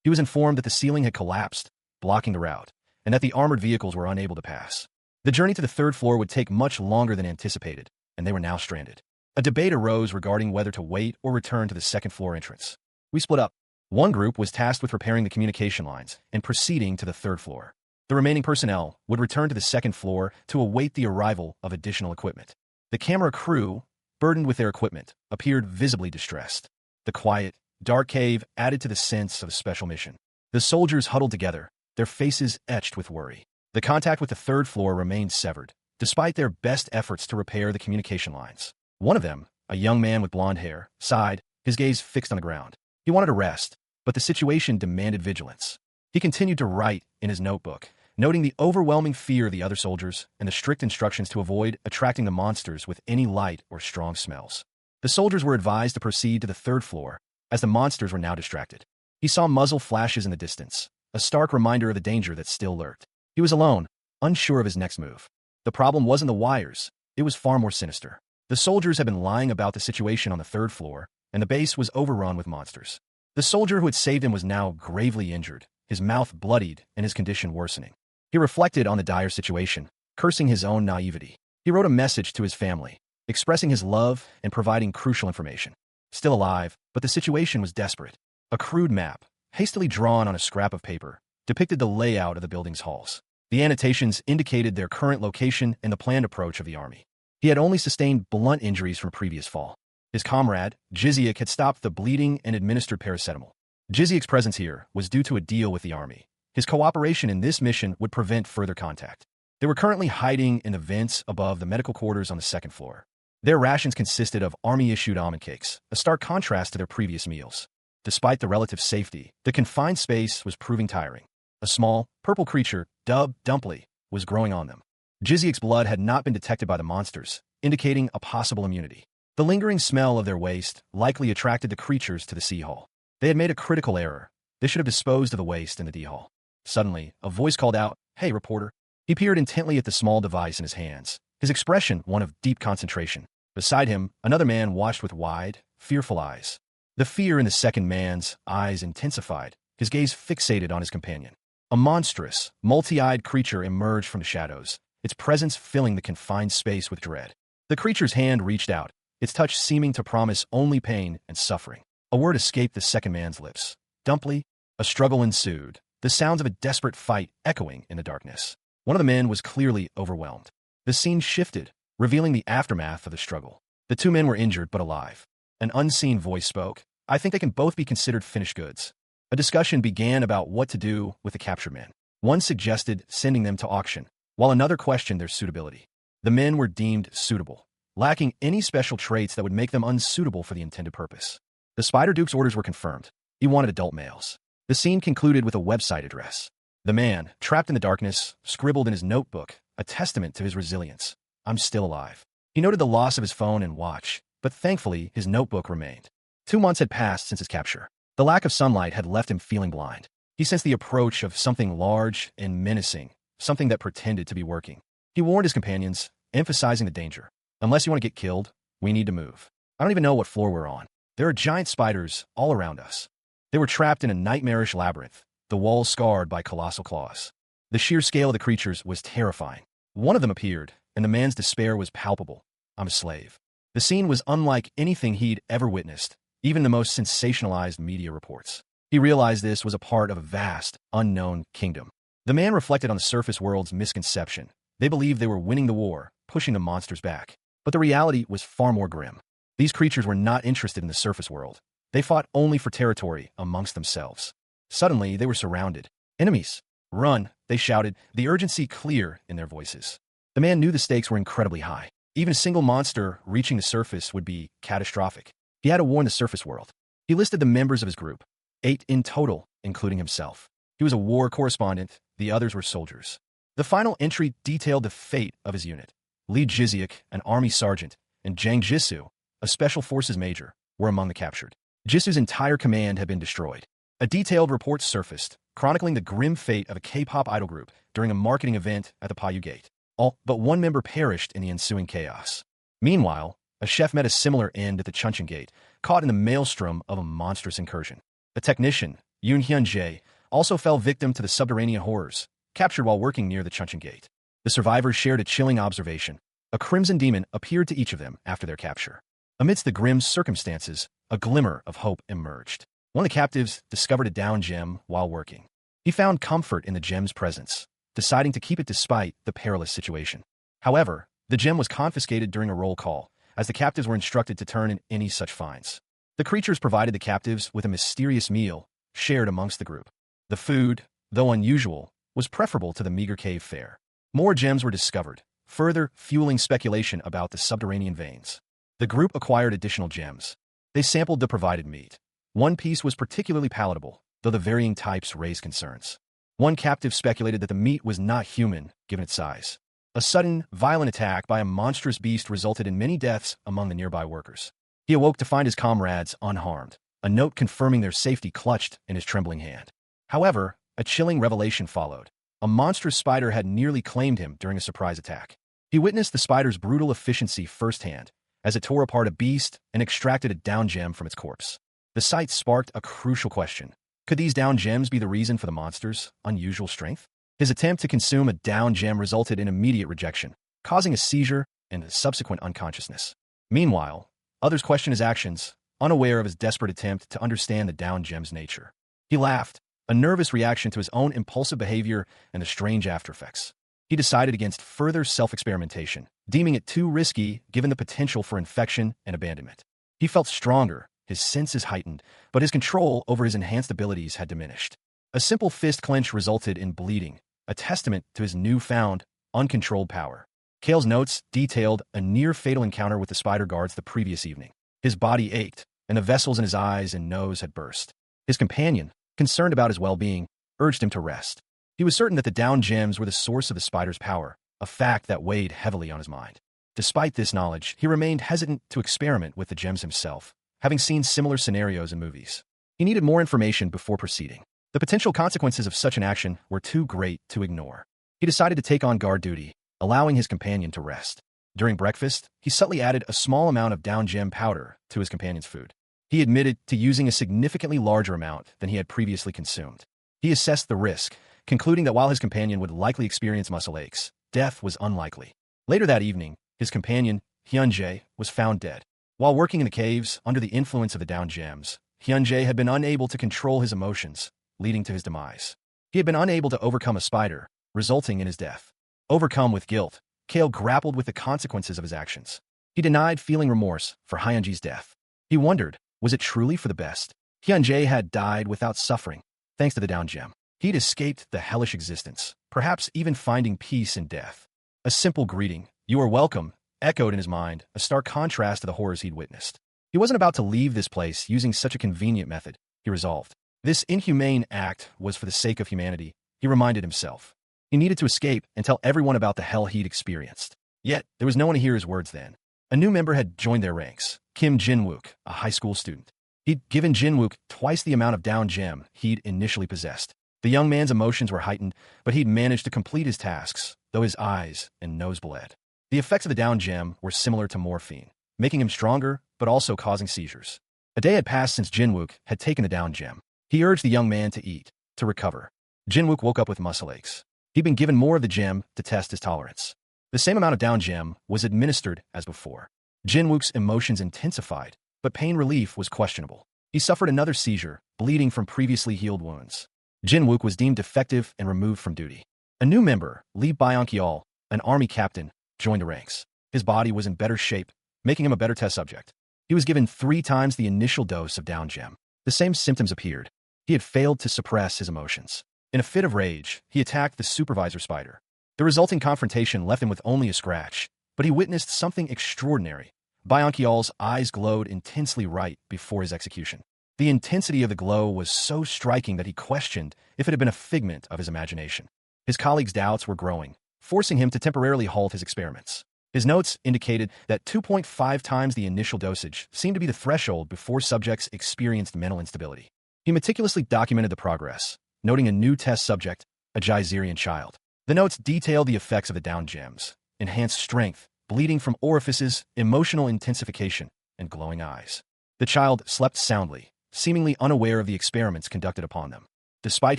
He was informed that the ceiling had collapsed, blocking the route, and that the armored vehicles were unable to pass. The journey to the third floor would take much longer than anticipated, and they were now stranded. A debate arose regarding whether to wait or return to the second floor entrance. We split up. One group was tasked with repairing the communication lines and proceeding to the third floor. The remaining personnel would return to the second floor to await the arrival of additional equipment. The camera crew, burdened with their equipment, appeared visibly distressed. The quiet, dark cave added to the sense of a special mission. The soldiers huddled together, their faces etched with worry. The contact with the third floor remained severed, despite their best efforts to repair the communication lines. One of them, a young man with blonde hair, sighed, his gaze fixed on the ground. He wanted to rest, but the situation demanded vigilance. He continued to write in his notebook, noting the overwhelming fear of the other soldiers and the strict instructions to avoid attracting the monsters with any light or strong smells. The soldiers were advised to proceed to the third floor, as the monsters were now distracted. He saw muzzle flashes in the distance, a stark reminder of the danger that still lurked. He was alone, unsure of his next move. The problem wasn't the wires, it was far more sinister. The soldiers had been lying about the situation on the third floor, and the base was overrun with monsters. The soldier who had saved him was now gravely injured, his mouth bloodied and his condition worsening. He reflected on the dire situation, cursing his own naivety. He wrote a message to his family, expressing his love and providing crucial information. Still alive, but the situation was desperate. A crude map, hastily drawn on a scrap of paper, depicted the layout of the building's halls. The annotations indicated their current location and the planned approach of the army. He had only sustained blunt injuries from a previous fall. His comrade, Jiziak, had stopped the bleeding and administered paracetamol. Jiziak's presence here was due to a deal with the army. His cooperation in this mission would prevent further contact. They were currently hiding in the vents above the medical quarters on the second floor. Their rations consisted of army-issued almond cakes, a stark contrast to their previous meals. Despite the relative safety, the confined space was proving tiring. A small, purple creature, dubbed Dumply, was growing on them. Jiziak's blood had not been detected by the monsters, indicating a possible immunity. The lingering smell of their waste likely attracted the creatures to the sea hall. They had made a critical error. They should have disposed of the waste in the D hall. Suddenly, a voice called out, "Hey, reporter." He peered intently at the small device in his hands, his expression one of deep concentration. Beside him, another man watched with wide, fearful eyes. The fear in the second man's eyes intensified, his gaze fixated on his companion. A monstrous, multi-eyed creature emerged from the shadows, its presence filling the confined space with dread. The creature's hand reached out, its touch seeming to promise only pain and suffering. A word escaped the second man's lips. Dumply. A struggle ensued, the sounds of a desperate fight echoing in the darkness. One of the men was clearly overwhelmed. The scene shifted, revealing the aftermath of the struggle. The two men were injured but alive. An unseen voice spoke. "I think they can both be considered finished goods." A discussion began about what to do with the captured men. One suggested sending them to auction, while another questioned their suitability. The men were deemed suitable, lacking any special traits that would make them unsuitable for the intended purpose. The Spider Duke's orders were confirmed. He wanted adult males. The scene concluded with a website address. The man, trapped in the darkness, scribbled in his notebook, a testament to his resilience. "I'm still alive." He noted the loss of his phone and watch, but thankfully his notebook remained. 2 months had passed since his capture. The lack of sunlight had left him feeling blind. He sensed the approach of something large and menacing, something that pretended to be working. He warned his companions, emphasizing the danger. "Unless you want to get killed, we need to move. I don't even know what floor we're on. There are giant spiders all around us." They were trapped in a nightmarish labyrinth, the walls scarred by colossal claws. The sheer scale of the creatures was terrifying. One of them appeared, and the man's despair was palpable. "I'm a slave." The scene was unlike anything he'd ever witnessed, even the most sensationalized media reports. He realized this was a part of a vast, unknown kingdom. The man reflected on the surface world's misconception. They believed they were winning the war, pushing the monsters back. But the reality was far more grim. These creatures were not interested in the surface world. They fought only for territory amongst themselves. Suddenly, they were surrounded. "Enemies! Run!" they shouted, the urgency clear in their voices. The man knew the stakes were incredibly high. Even a single monster reaching the surface would be catastrophic. He had to warn the surface world. He listed the members of his group, 8 in total, including himself. He was a war correspondent, the others were soldiers. The final entry detailed the fate of his unit. Li Jiziak, an army sergeant, and Jang Jisoo, a special forces major, were among the captured. Jisoo's entire command had been destroyed. A detailed report surfaced, chronicling the grim fate of a K-pop idol group during a marketing event at the Payu Gate. All but one member perished in the ensuing chaos. Meanwhile, a chef met a similar end at the Chuncheon Gate, caught in the maelstrom of a monstrous incursion. A technician, Yoon Hyun-jae, also fell victim to the subterranean horrors, captured while working near the Chuncheon Gate. The survivors shared a chilling observation. A crimson demon appeared to each of them after their capture. Amidst the grim circumstances, a glimmer of hope emerged. One of the captives discovered a down gem while working. He found comfort in the gem's presence, deciding to keep it despite the perilous situation. However, the gem was confiscated during a roll call, as the captives were instructed to turn in any such finds. The creatures provided the captives with a mysterious meal, shared amongst the group. The food, though unusual, was preferable to the meager cave fare. More gems were discovered, further fueling speculation about the subterranean veins. The group acquired additional gems. They sampled the provided meat. One piece was particularly palatable, though the varying types raised concerns. One captive speculated that the meat was not human, given its size. A sudden, violent attack by a monstrous beast resulted in many deaths among the nearby workers. He awoke to find his comrades unharmed, a note confirming their safety clutched in his trembling hand. However, a chilling revelation followed. A monstrous spider had nearly claimed him during a surprise attack. He witnessed the spider's brutal efficiency firsthand, as it tore apart a beast and extracted a down gem from its corpse. The sight sparked a crucial question. Could these down gems be the reason for the monster's unusual strength? His attempt to consume a down gem resulted in immediate rejection, causing a seizure and a subsequent unconsciousness. Meanwhile, others questioned his actions, unaware of his desperate attempt to understand the down gem's nature. He laughed, a nervous reaction to his own impulsive behavior and the strange aftereffects. He decided against further self-experimentation, deeming it too risky given the potential for infection and abandonment. He felt stronger, his senses heightened, but his control over his enhanced abilities had diminished. A simple fist clench resulted in bleeding, a testament to his newfound, uncontrolled power. Kale's notes detailed a near-fatal encounter with the spider guards the previous evening. His body ached, and the vessels in his eyes and nose had burst. His companion, concerned about his well-being, urged him to rest. He was certain that the down gems were the source of the spider's power, a fact that weighed heavily on his mind. Despite this knowledge, he remained hesitant to experiment with the gems himself, having seen similar scenarios in movies. He needed more information before proceeding. The potential consequences of such an action were too great to ignore. He decided to take on guard duty, allowing his companion to rest. During breakfast, he subtly added a small amount of down gem powder to his companion's food. He admitted to using a significantly larger amount than he had previously consumed. He assessed the risk, concluding that while his companion would likely experience muscle aches, death was unlikely. Later that evening, his companion, Hyunjae, was found dead. While working in the caves under the influence of the down gems, Hyunjae had been unable to control his emotions, leading to his demise. He had been unable to overcome a spider, resulting in his death. Overcome with guilt, Kale grappled with the consequences of his actions. He denied feeling remorse for Hyunjae's death. He wondered, was it truly for the best? Hyunjae had died without suffering, thanks to the down gem. He'd escaped the hellish existence, perhaps even finding peace in death. A simple greeting, "You are welcome," echoed in his mind, a stark contrast to the horrors he'd witnessed. He wasn't about to leave this place using such a convenient method, he resolved. This inhumane act was for the sake of humanity, he reminded himself. He needed to escape and tell everyone about the hell he'd experienced. Yet, there was no one to hear his words then. A new member had joined their ranks, Kim Jinwook, a high school student. He'd given Jinwook twice the amount of down gem he'd initially possessed. The young man's emotions were heightened, but he'd managed to complete his tasks, though his eyes and nose bled. The effects of the down gem were similar to morphine, making him stronger, but also causing seizures. A day had passed since Jinwook had taken the down gem. He urged the young man to eat, to recover. Jinwook woke up with muscle aches. He'd been given more of the gem to test his tolerance. The same amount of down gem was administered as before. Jinwook's emotions intensified, but pain relief was questionable. He suffered another seizure, bleeding from previously healed wounds. Jinwook was deemed defective and removed from duty. A new member, Lee Byung-kyeol, an army captain, joined the ranks. His body was in better shape, making him a better test subject. He was given 3 times the initial dose of down gem. The same symptoms appeared. He had failed to suppress his emotions. In a fit of rage, he attacked the supervisor spider. The resulting confrontation left him with only a scratch, but he witnessed something extraordinary. Byung-kyeol's eyes glowed intensely right before his execution. The intensity of the glow was so striking that he questioned if it had been a figment of his imagination. His colleagues' doubts were growing, forcing him to temporarily halt his experiments. His notes indicated that 2.5 times the initial dosage seemed to be the threshold before subjects experienced mental instability. He meticulously documented the progress, noting a new test subject, a Geyserian child. The notes detailed the effects of the down gems: enhanced strength, bleeding from orifices, emotional intensification, and glowing eyes. The child slept soundly, seemingly unaware of the experiments conducted upon them. Despite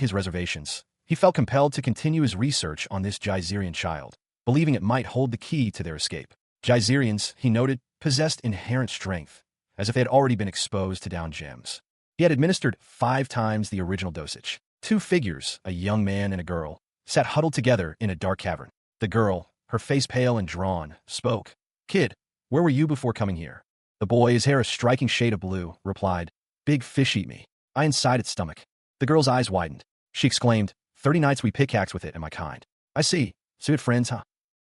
his reservations, he felt compelled to continue his research on this Geyserian child, believing it might hold the key to their escape. Geyserians, he noted, possessed inherent strength, as if they had already been exposed to down gems. He had administered 5 times the original dosage. 2 figures, a young man and a girl, sat huddled together in a dark cavern. The girl, her face pale and drawn, spoke. "Kid, where were you before coming here?" The boy, his hair a striking shade of blue, replied, "Big fish eat me. I inside its stomach." The girl's eyes widened. She exclaimed, 30 nights we pickaxe with it and my kind. "I see. So you had friends, huh?"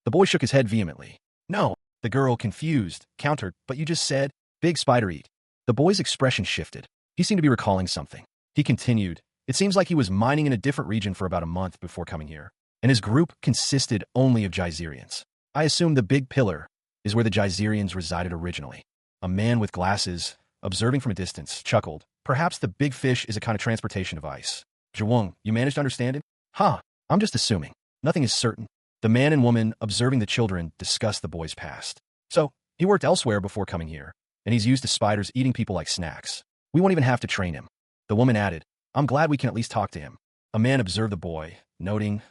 The boy shook his head vehemently. "No." The girl, confused, countered, "But you just said, big spider eat." The boy's expression shifted. He seemed to be recalling something. He continued, "It seems like he was mining in a different region for about a month before coming here, and his group consisted only of Geyserians. I assume the big pillar is where the Geyserians resided originally." a man with glasses, observing from a distance, chuckled. Perhaps the big fish is a kind of transportation device. Zhuang, you managed to understand it? Ha, I'm just assuming. Nothing is certain. The man and woman observing the children discussed the boy's past. So, he worked elsewhere before coming here, and he's used to spiders eating people like snacks. We won't even have to train him. The woman added, I'm glad we can at least talk to him. A man observed the boy, noting,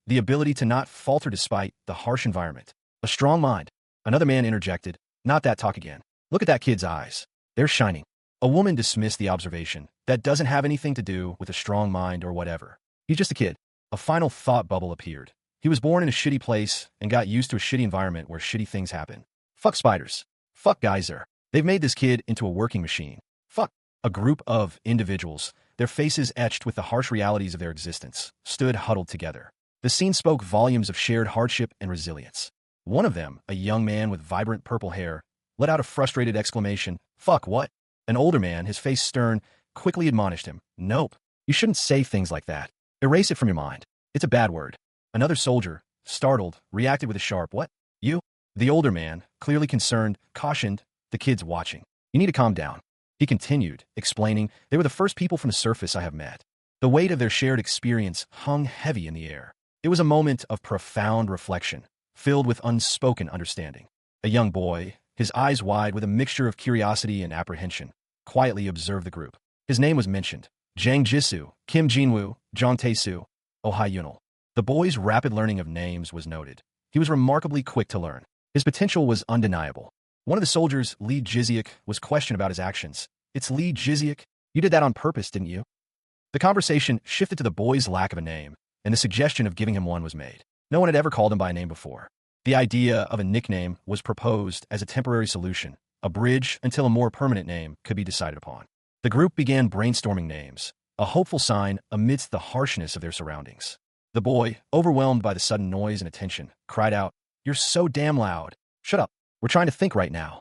the ability to not falter despite the harsh environment. A strong mind. Another man interjected, not that talk again. Look at that kid's eyes. They're shining. A woman dismissed the observation. That doesn't have anything to do with a strong mind or whatever. He's just a kid. A final thought bubble appeared. He was born in a shitty place and got used to a shitty environment where shitty things happen. Fuck spiders. Fuck geyser. They've made this kid into a working machine. Fuck. A group of individuals, their faces etched with the harsh realities of their existence, stood huddled together. The scene spoke volumes of shared hardship and resilience. One of them, a young man with vibrant purple hair, let out a frustrated exclamation. Fuck what? An older man, his face stern, quickly admonished him. Nope. You shouldn't say things like that. Erase it from your mind. It's a bad word. Another soldier, startled, reacted with a sharp, what? You? The older man, clearly concerned, cautioned, the kid's watching. You need to calm down. He continued, explaining, they were the first people from the surface I have met. The weight of their shared experience hung heavy in the air. It was a moment of profound reflection, filled with unspoken understanding. A young boy, his eyes wide with a mixture of curiosity and apprehension, quietly observed the group. His name was mentioned. Zhang Jisoo, Kim Jinwoo, Zhang Taesu, Oh Hai Yunal. The boy's rapid learning of names was noted. He was remarkably quick to learn. His potential was undeniable. One of the soldiers, Li Jiziak, was questioned about his actions. It's Li Jiziak? You did that on purpose, didn't you? The conversation shifted to the boy's lack of a name, and the suggestion of giving him one was made. No one had ever called him by a name before. The idea of a nickname was proposed as a temporary solution, a bridge until a more permanent name could be decided upon. The group began brainstorming names, a hopeful sign amidst the harshness of their surroundings. The boy, overwhelmed by the sudden noise and attention, cried out, You're so damn loud. Shut up. We're trying to think right now.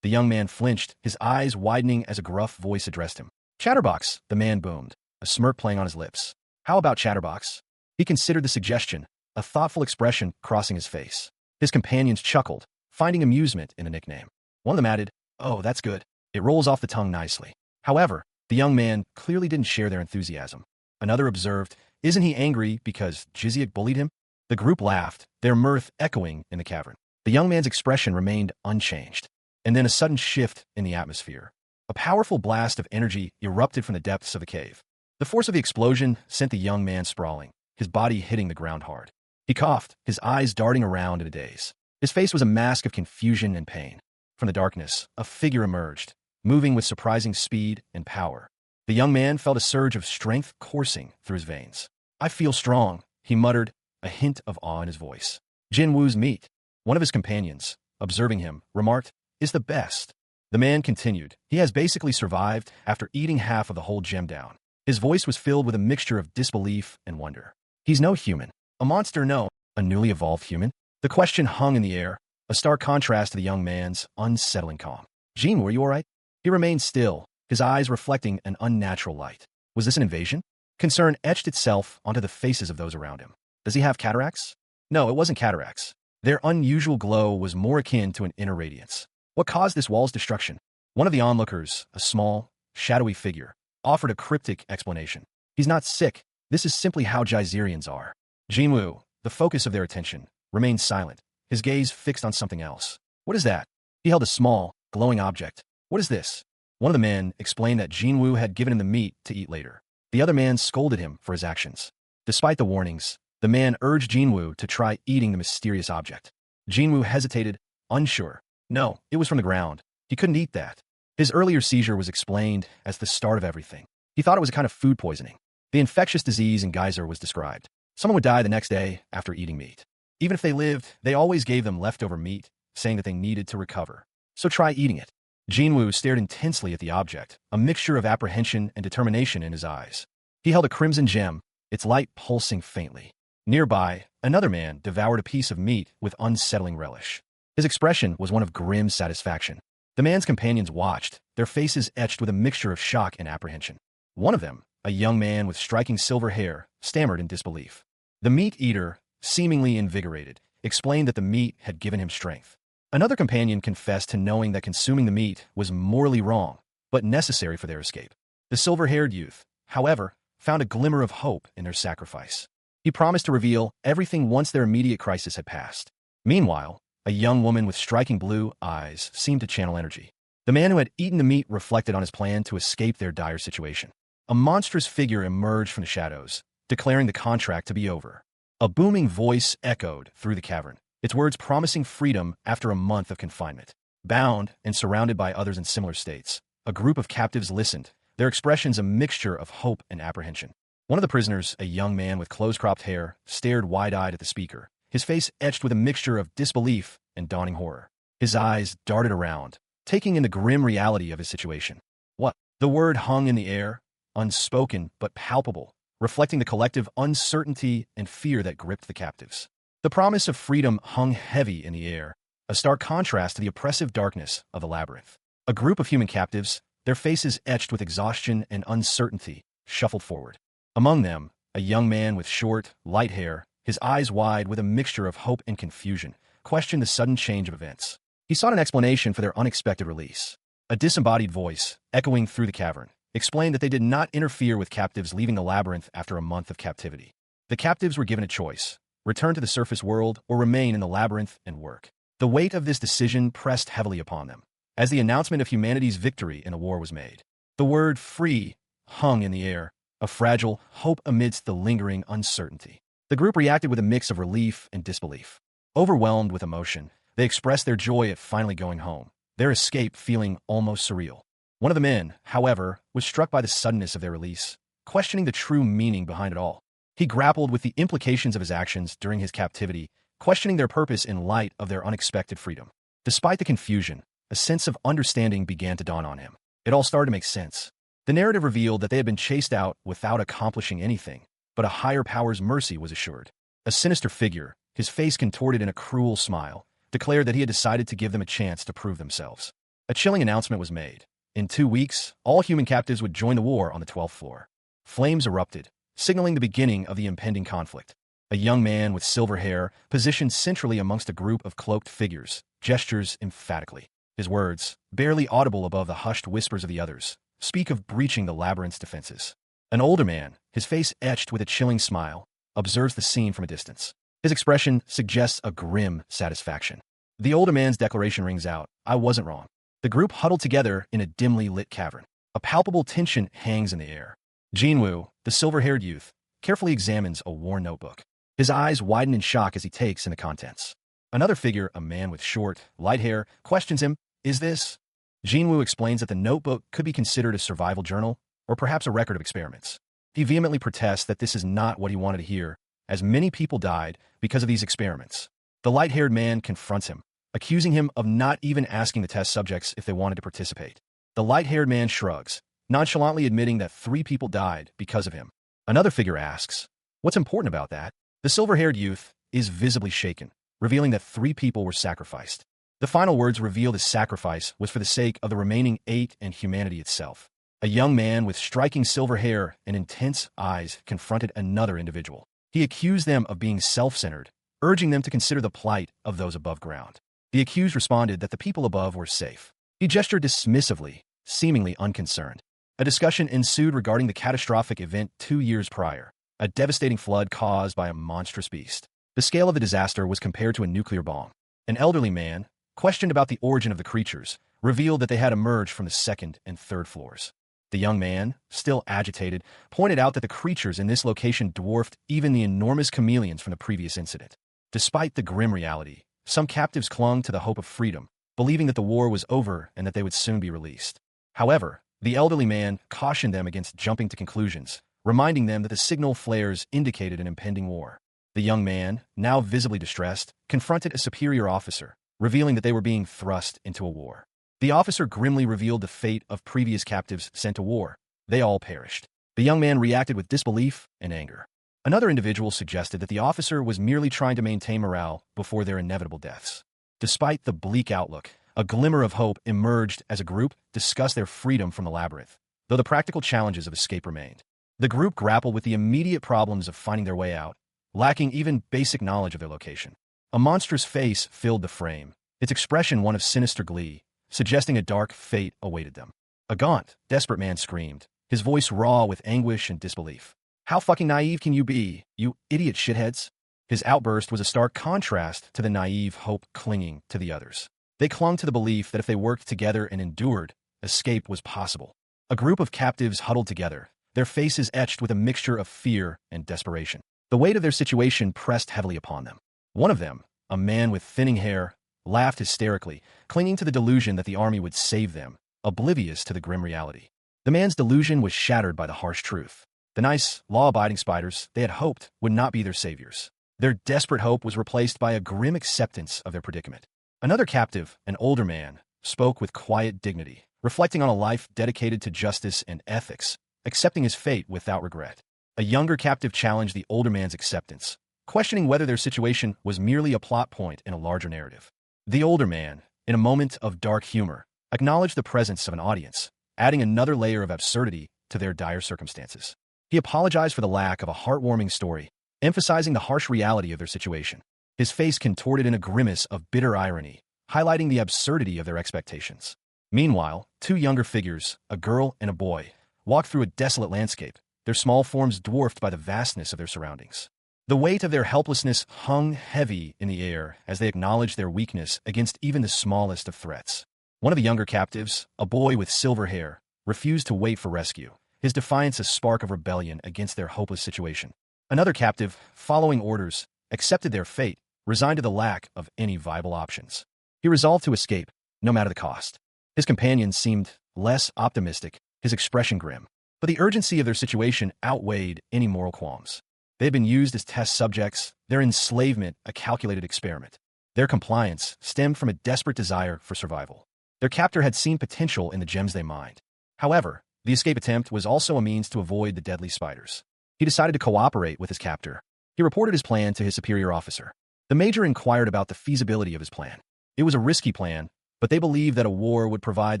The young man flinched, his eyes widening as a gruff voice addressed him. Chatterbox, the man boomed, a smirk playing on his lips. How about Chatterbox? He considered the suggestion, a thoughtful expression crossing his face. His companions chuckled, finding amusement in the nickname. One of them added, Oh, that's good. It rolls off the tongue nicely. However, the young man clearly didn't share their enthusiasm. Another observed, Isn't he angry because Jiziak bullied him? The group laughed, their mirth echoing in the cavern. The young man's expression remained unchanged. And then a sudden shift in the atmosphere. A powerful blast of energy erupted from the depths of the cave. The force of the explosion sent the young man sprawling, his body hitting the ground hard. He coughed, his eyes darting around in a daze. His face was a mask of confusion and pain. From the darkness, a figure emerged, moving with surprising speed and power. The young man felt a surge of strength coursing through his veins. I feel strong, he muttered, a hint of awe in his voice. Jin Woo's meat. One of his companions, observing him, remarked, is the best. The man continued, he has basically survived after eating half of the whole gem down. His voice was filled with a mixture of disbelief and wonder. He's no human. A monster, no. A newly evolved human? The question hung in the air, a stark contrast to the young man's unsettling calm. Jean, were you all right? He remained still, his eyes reflecting an unnatural light. Was this an invasion? Concern etched itself onto the faces of those around him. Does he have cataracts? No, it wasn't cataracts. Their unusual glow was more akin to an inner radiance. What caused this wall's destruction? One of the onlookers, a small, shadowy figure, offered a cryptic explanation. He's not sick. This is simply how Geyserians are. Jinwoo, the focus of their attention, remained silent, his gaze fixed on something else. What is that? He held a small, glowing object. What is this? One of the men explained that Jinwoo had given him the meat to eat later. The other man scolded him for his actions. Despite the warnings, the man urged Jinwoo to try eating the mysterious object. Jinwoo hesitated, unsure. No, it was from the ground. He couldn't eat that. His earlier seizure was explained as the start of everything. He thought it was a kind of food poisoning. The infectious disease in Geyser was described. Someone would die the next day after eating meat. Even if they lived, they always gave them leftover meat, saying that they needed to recover. So try eating it. Jinwoo stared intensely at the object, a mixture of apprehension and determination in his eyes. He held a crimson gem, its light pulsing faintly. Nearby, another man devoured a piece of meat with unsettling relish. His expression was one of grim satisfaction. The man's companions watched, their faces etched with a mixture of shock and apprehension. One of them, a young man with striking silver hair, stammered in disbelief. The meat eater, seemingly invigorated, explained that the meat had given him strength. Another companion confessed to knowing that consuming the meat was morally wrong, but necessary for their escape. The silver-haired youth, however, found a glimmer of hope in their sacrifice. He promised to reveal everything once their immediate crisis had passed. Meanwhile, a young woman with striking blue eyes seemed to channel energy. The man who had eaten the meat reflected on his plan to escape their dire situation. A monstrous figure emerged from the shadows, declaring the contract to be over. A booming voice echoed through the cavern, its words promising freedom after a month of confinement. Bound and surrounded by others in similar states, a group of captives listened, their expressions a mixture of hope and apprehension. One of the prisoners, a young man with close-cropped hair, stared wide-eyed at the speaker, his face etched with a mixture of disbelief and dawning horror. His eyes darted around, taking in the grim reality of his situation. What? The word hung in the air, unspoken but palpable, reflecting the collective uncertainty and fear that gripped the captives. The promise of freedom hung heavy in the air, a stark contrast to the oppressive darkness of the labyrinth. A group of human captives, their faces etched with exhaustion and uncertainty, shuffled forward. Among them, a young man with short, light hair, his eyes wide with a mixture of hope and confusion, questioned the sudden change of events. He sought an explanation for their unexpected release. A disembodied voice, echoing through the cavern, explained that they did not interfere with captives leaving the labyrinth after a month of captivity. The captives were given a choice: return to the surface world or remain in the labyrinth and work. The weight of this decision pressed heavily upon them, as the announcement of humanity's victory in the war was made. The word free hung in the air, a fragile hope amidst the lingering uncertainty. The group reacted with a mix of relief and disbelief. Overwhelmed with emotion, they expressed their joy at finally going home, their escape feeling almost surreal. One of the men, however, was struck by the suddenness of their release, questioning the true meaning behind it all. He grappled with the implications of his actions during his captivity, questioning their purpose in light of their unexpected freedom. Despite the confusion, a sense of understanding began to dawn on him. It all started to make sense. The narrative revealed that they had been chased out without accomplishing anything, but a higher power's mercy was assured. A sinister figure, his face contorted in a cruel smile, declared that he had decided to give them a chance to prove themselves. A chilling announcement was made. In 2 weeks, all human captives would join the war on the 12th floor. Flames erupted, signaling the beginning of the impending conflict. A young man with silver hair, positioned centrally amongst a group of cloaked figures, gestures emphatically. His words, barely audible above the hushed whispers of the others, speak of breaching the labyrinth's defenses. An older man, his face etched with a chilling smile, observes the scene from a distance. His expression suggests a grim satisfaction. The older man's declaration rings out, "I wasn't wrong." The group huddled together in a dimly lit cavern. A palpable tension hangs in the air. Jinwoo, the silver-haired youth, carefully examines a worn notebook. His eyes widen in shock as he takes in the contents. Another figure, a man with short, light hair, questions him, "Is this?" Jinwoo explains that the notebook could be considered a survival journal, or perhaps a record of experiments. He vehemently protests that this is not what he wanted to hear, as many people died because of these experiments. The light-haired man confronts him, accusing him of not even asking the test subjects if they wanted to participate. The light-haired man shrugs, nonchalantly admitting that 3 people died because of him. Another figure asks, "What's important about that?" The silver-haired youth is visibly shaken, revealing that 3 people were sacrificed. The final words reveal the sacrifice was for the sake of the remaining 8 and humanity itself. A young man with striking silver hair and intense eyes confronted another individual. He accused them of being self-centered, urging them to consider the plight of those above ground. The accused responded that the people above were safe. He gestured dismissively, seemingly unconcerned. A discussion ensued regarding the catastrophic event 2 years prior, a devastating flood caused by a monstrous beast. The scale of the disaster was compared to a nuclear bomb. An elderly man, questioned about the origin of the creatures, revealed that they had emerged from the 2nd and 3rd floors. The young man, still agitated, pointed out that the creatures in this location dwarfed even the enormous chameleons from the previous incident. Despite the grim reality, some captives clung to the hope of freedom, believing that the war was over and that they would soon be released. However, the elderly man cautioned them against jumping to conclusions, reminding them that the signal flares indicated an impending war. The young man, now visibly distressed, confronted a superior officer, revealing that they were being thrust into a war. The officer grimly revealed the fate of previous captives sent to war. They all perished. The young man reacted with disbelief and anger. Another individual suggested that the officer was merely trying to maintain morale before their inevitable deaths. Despite the bleak outlook, a glimmer of hope emerged as a group discussed their freedom from the labyrinth, though the practical challenges of escape remained. The group grappled with the immediate problems of finding their way out, lacking even basic knowledge of their location. A monstrous face filled the frame, its expression one of sinister glee, suggesting a dark fate awaited them. A gaunt, desperate man screamed, his voice raw with anguish and disbelief. How fucking naive can you be, you idiot shitheads? His outburst was a stark contrast to the naive hope clinging to the others. They clung to the belief that if they worked together and endured, escape was possible. A group of captives huddled together, their faces etched with a mixture of fear and desperation. The weight of their situation pressed heavily upon them. One of them, a man with thinning hair, laughed hysterically, clinging to the delusion that the army would save them, oblivious to the grim reality. The man's delusion was shattered by the harsh truth. The nice, law-abiding spiders they had hoped would not be their saviors. Their desperate hope was replaced by a grim acceptance of their predicament. Another captive, an older man, spoke with quiet dignity, reflecting on a life dedicated to justice and ethics, accepting his fate without regret. A younger captive challenged the older man's acceptance, questioning whether their situation was merely a plot point in a larger narrative. The older man, in a moment of dark humor, acknowledged the presence of an audience, adding another layer of absurdity to their dire circumstances. He apologized for the lack of a heartwarming story, emphasizing the harsh reality of their situation. His face contorted in a grimace of bitter irony, highlighting the absurdity of their expectations. Meanwhile, two younger figures, a girl and a boy, walked through a desolate landscape, their small forms dwarfed by the vastness of their surroundings. The weight of their helplessness hung heavy in the air as they acknowledged their weakness against even the smallest of threats. One of the younger captives, a boy with silver hair, refused to wait for rescue, his defiance a spark of rebellion against their hopeless situation. Another captive, following orders, accepted their fate, resigned to the lack of any viable options. He resolved to escape, no matter the cost. His companions seemed less optimistic, his expression grim, but the urgency of their situation outweighed any moral qualms. They had been used as test subjects, their enslavement a calculated experiment. Their compliance stemmed from a desperate desire for survival. Their captor had seen potential in the gems they mined. However, the escape attempt was also a means to avoid the deadly spiders. He decided to cooperate with his captor. He reported his plan to his superior officer. The major inquired about the feasibility of his plan. It was a risky plan, but they believed that a war would provide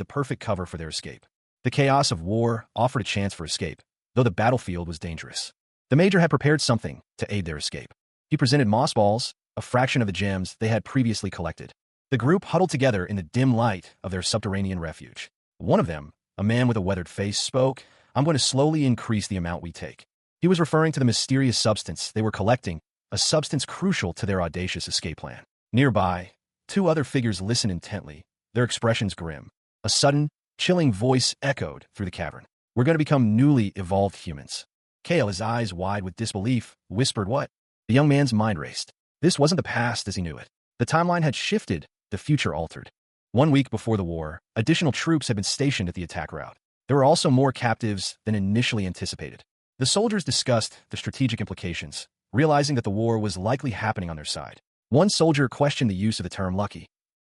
the perfect cover for their escape. The chaos of war offered a chance for escape, though the battlefield was dangerous. The major had prepared something to aid their escape. He presented moss balls, a fraction of the gems they had previously collected. The group huddled together in the dim light of their subterranean refuge. One of them, a man with a weathered face, spoke, "I'm going to slowly increase the amount we take." He was referring to the mysterious substance they were collecting, a substance crucial to their audacious escape plan. Nearby, two other figures listened intently, their expressions grim. A sudden, chilling voice echoed through the cavern. "We're going to become newly evolved humans." Kale, his eyes wide with disbelief, whispered, "What?" The young man's mind raced. This wasn't the past as he knew it. The timeline had shifted, the future altered. 1 week before the war, additional troops had been stationed at the attack route. There were also more captives than initially anticipated. The soldiers discussed the strategic implications, realizing that the war was likely happening on their side. One soldier questioned the use of the term lucky.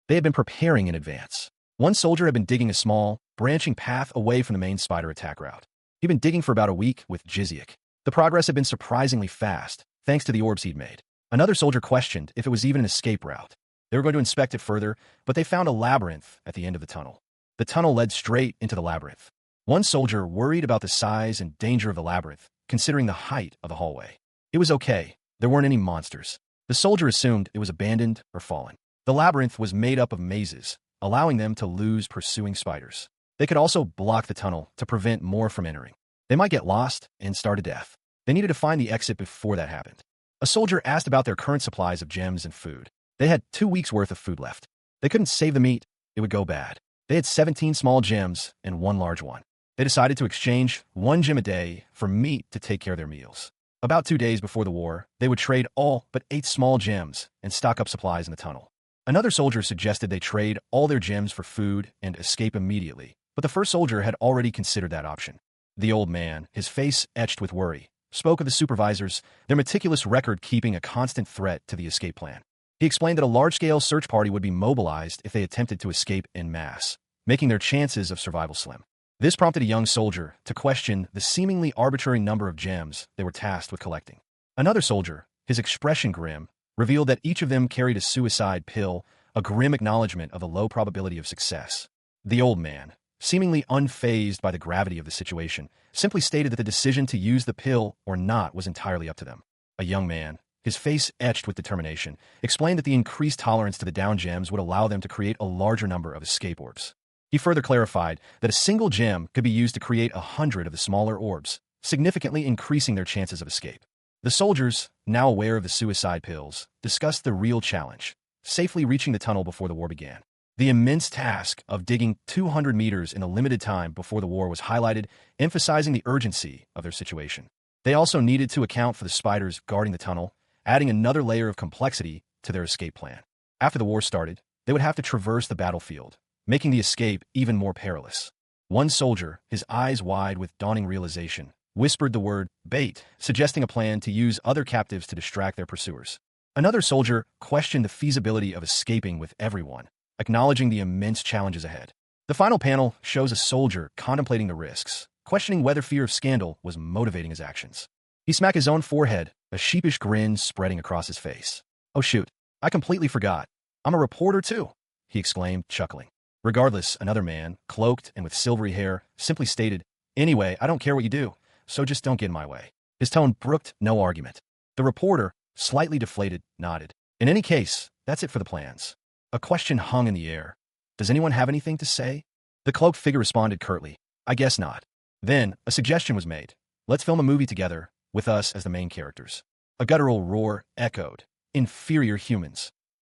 They had been preparing in advance. One soldier had been digging a small, branching path away from the main spider attack route. He'd been digging for about a week with Jizyak. The progress had been surprisingly fast, thanks to the orbs he'd made. Another soldier questioned if it was even an escape route. They were going to inspect it further, but they found a labyrinth at the end of the tunnel. The tunnel led straight into the labyrinth. One soldier worried about the size and danger of the labyrinth, considering the height of the hallway. It was okay. There weren't any monsters. The soldier assumed it was abandoned or fallen. The labyrinth was made up of mazes, allowing them to lose pursuing spiders. They could also block the tunnel to prevent more from entering. They might get lost and starve to death. They needed to find the exit before that happened. A soldier asked about their current supplies of gems and food. They had 2 weeks' worth of food left. They couldn't save the meat. It would go bad. They had 17 small gems and 1 large one. They decided to exchange 1 gem a day for meat to take care of their meals. About 2 days before the war, they would trade all but 8 small gems and stock up supplies in the tunnel. Another soldier suggested they trade all their gems for food and escape immediately, but the first soldier had already considered that option. The old man, his face etched with worry, spoke of the supervisors, their meticulous record keeping a constant threat to the escape plan. He explained that a large-scale search party would be mobilized if they attempted to escape en masse, making their chances of survival slim. This prompted a young soldier to question the seemingly arbitrary number of gems they were tasked with collecting. Another soldier, his expression grim, revealed that each of them carried a suicide pill, a grim acknowledgement of the low probability of success. The old man, seemingly unfazed by the gravity of the situation, simply stated that the decision to use the pill or not was entirely up to them. A young man, his face etched with determination, explained that the increased tolerance to the down gems would allow them to create a larger number of escape orbs. He further clarified that a single gem could be used to create 100 of the smaller orbs, significantly increasing their chances of escape. The soldiers, now aware of the suicide pills, discussed the real challenge, safely reaching the tunnel before the war began. The immense task of digging 200 meters in a limited time before the war was highlighted, emphasizing the urgency of their situation. They also needed to account for the spiders guarding the tunnel, adding another layer of complexity to their escape plan. After the war started, they would have to traverse the battlefield, making the escape even more perilous. One soldier, his eyes wide with dawning realization, whispered the word bait, suggesting a plan to use other captives to distract their pursuers. Another soldier questioned the feasibility of escaping with everyone, acknowledging the immense challenges ahead. The final panel shows a soldier contemplating the risks, questioning whether fear of scandal was motivating his actions. He smacked his own forehead, a sheepish grin spreading across his face. "Oh shoot, I completely forgot. I'm a reporter too," he exclaimed, chuckling. Regardless, another man, cloaked and with silvery hair, simply stated, "Anyway, I don't care what you do, so just don't get in my way." His tone brooked no argument. The reporter, slightly deflated, nodded. "In any case, that's it for the plans." A question hung in the air. "Does anyone have anything to say?" The cloaked figure responded curtly, "I guess not." Then, a suggestion was made. "Let's film a movie together, with us as the main characters." A guttural roar echoed. "Inferior humans."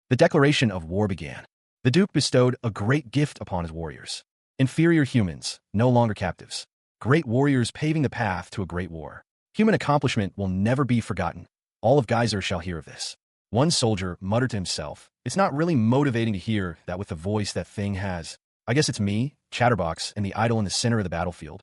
The declaration of war began. The Duke bestowed a great gift upon his warriors. Inferior humans, no longer captives. Great warriors paving the path to a great war. Human accomplishment will never be forgotten. All of Geyser shall hear of this. One soldier muttered to himself, "It's not really motivating to hear that with the voice that thing has. I guess it's me, Chatterbox, and the idol in the center of the battlefield."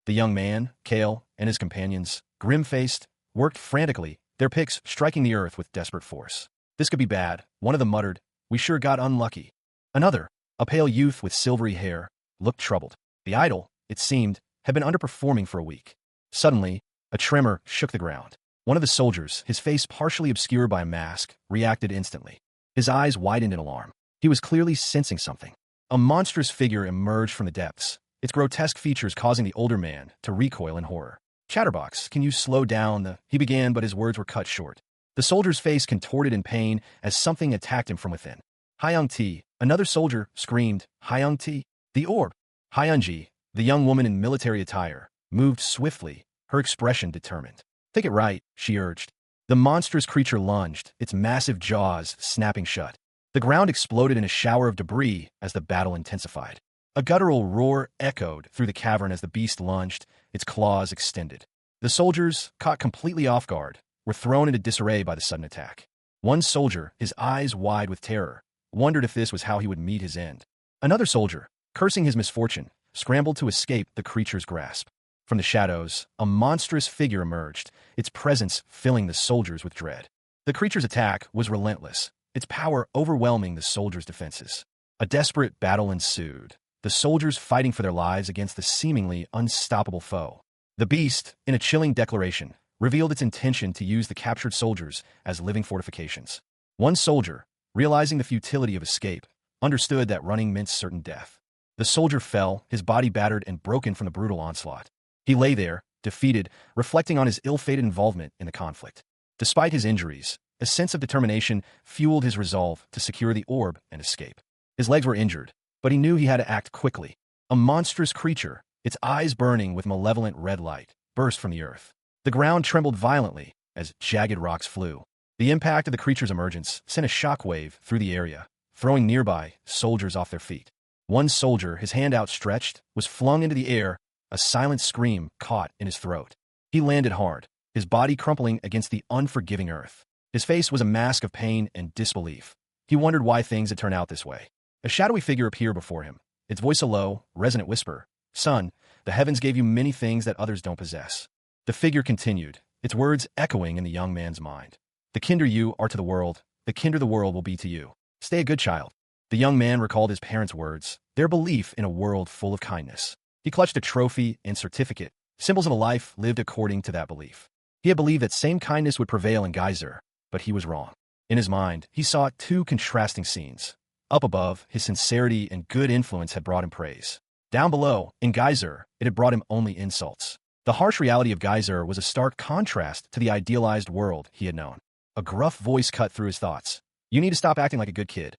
The young man, Kale, and his companions, grim-faced, worked frantically, their picks striking the earth with desperate force. "This could be bad," one of them muttered. "We sure got unlucky." Another, a pale youth with silvery hair, looked troubled. The idol, it seemed, had been underperforming for a week. Suddenly, a tremor shook the ground. One of the soldiers, his face partially obscured by a mask, reacted instantly. His eyes widened in alarm. He was clearly sensing something. A monstrous figure emerged from the depths, its grotesque features causing the older man to recoil in horror. "Chatterbox, can you slow down the—" he began, but his words were cut short. The soldier's face contorted in pain as something attacked him from within. "Hyung-Ti," another soldier screamed, "Hyung-Ti." The orb, Hyunji, the young woman in military attire, moved swiftly, her expression determined. "Take it right," she urged. The monstrous creature lunged, its massive jaws snapping shut. The ground exploded in a shower of debris as the battle intensified. A guttural roar echoed through the cavern as the beast lunged, its claws extended. The soldiers, caught completely off guard, were thrown into disarray by the sudden attack. One soldier, his eyes wide with terror, wondered if this was how he would meet his end. Another soldier, cursing his misfortune, scrambled to escape the creature's grasp. From the shadows, a monstrous figure emerged, its presence filling the soldiers with dread. The creature's attack was relentless, its power overwhelming the soldiers' defenses. A desperate battle ensued, the soldiers fighting for their lives against the seemingly unstoppable foe. The beast, in a chilling declaration, revealed its intention to use the captured soldiers as living fortifications. One soldier, realizing the futility of escape, understood that running meant certain death. The soldier fell, his body battered and broken from the brutal onslaught. He lay there, defeated, reflecting on his ill-fated involvement in the conflict. Despite his injuries, a sense of determination fueled his resolve to secure the orb and escape. His legs were injured, but he knew he had to act quickly. A monstrous creature, its eyes burning with malevolent red light, burst from the earth. The ground trembled violently as jagged rocks flew. The impact of the creature's emergence sent a shockwave through the area, throwing nearby soldiers off their feet. One soldier, his hand outstretched, was flung into the air, a silent scream caught in his throat. He landed hard, his body crumpling against the unforgiving earth. His face was a mask of pain and disbelief. He wondered why things had turned out this way. A shadowy figure appeared before him, its voice a low, resonant whisper. "Son, the heavens gave you many things that others don't possess." The figure continued, its words echoing in the young man's mind. "The kinder you are to the world, the kinder the world will be to you. Stay a good child." The young man recalled his parents' words, their belief in a world full of kindness. He clutched a trophy and certificate, symbols of a life lived according to that belief. He had believed that same kindness would prevail in Geyser, but he was wrong. In his mind, he saw two contrasting scenes. Up above, his sincerity and good influence had brought him praise. Down below, in Geyser, it had brought him only insults. The harsh reality of Geyser was a stark contrast to the idealized world he had known. A gruff voice cut through his thoughts. You need to stop acting like a good kid.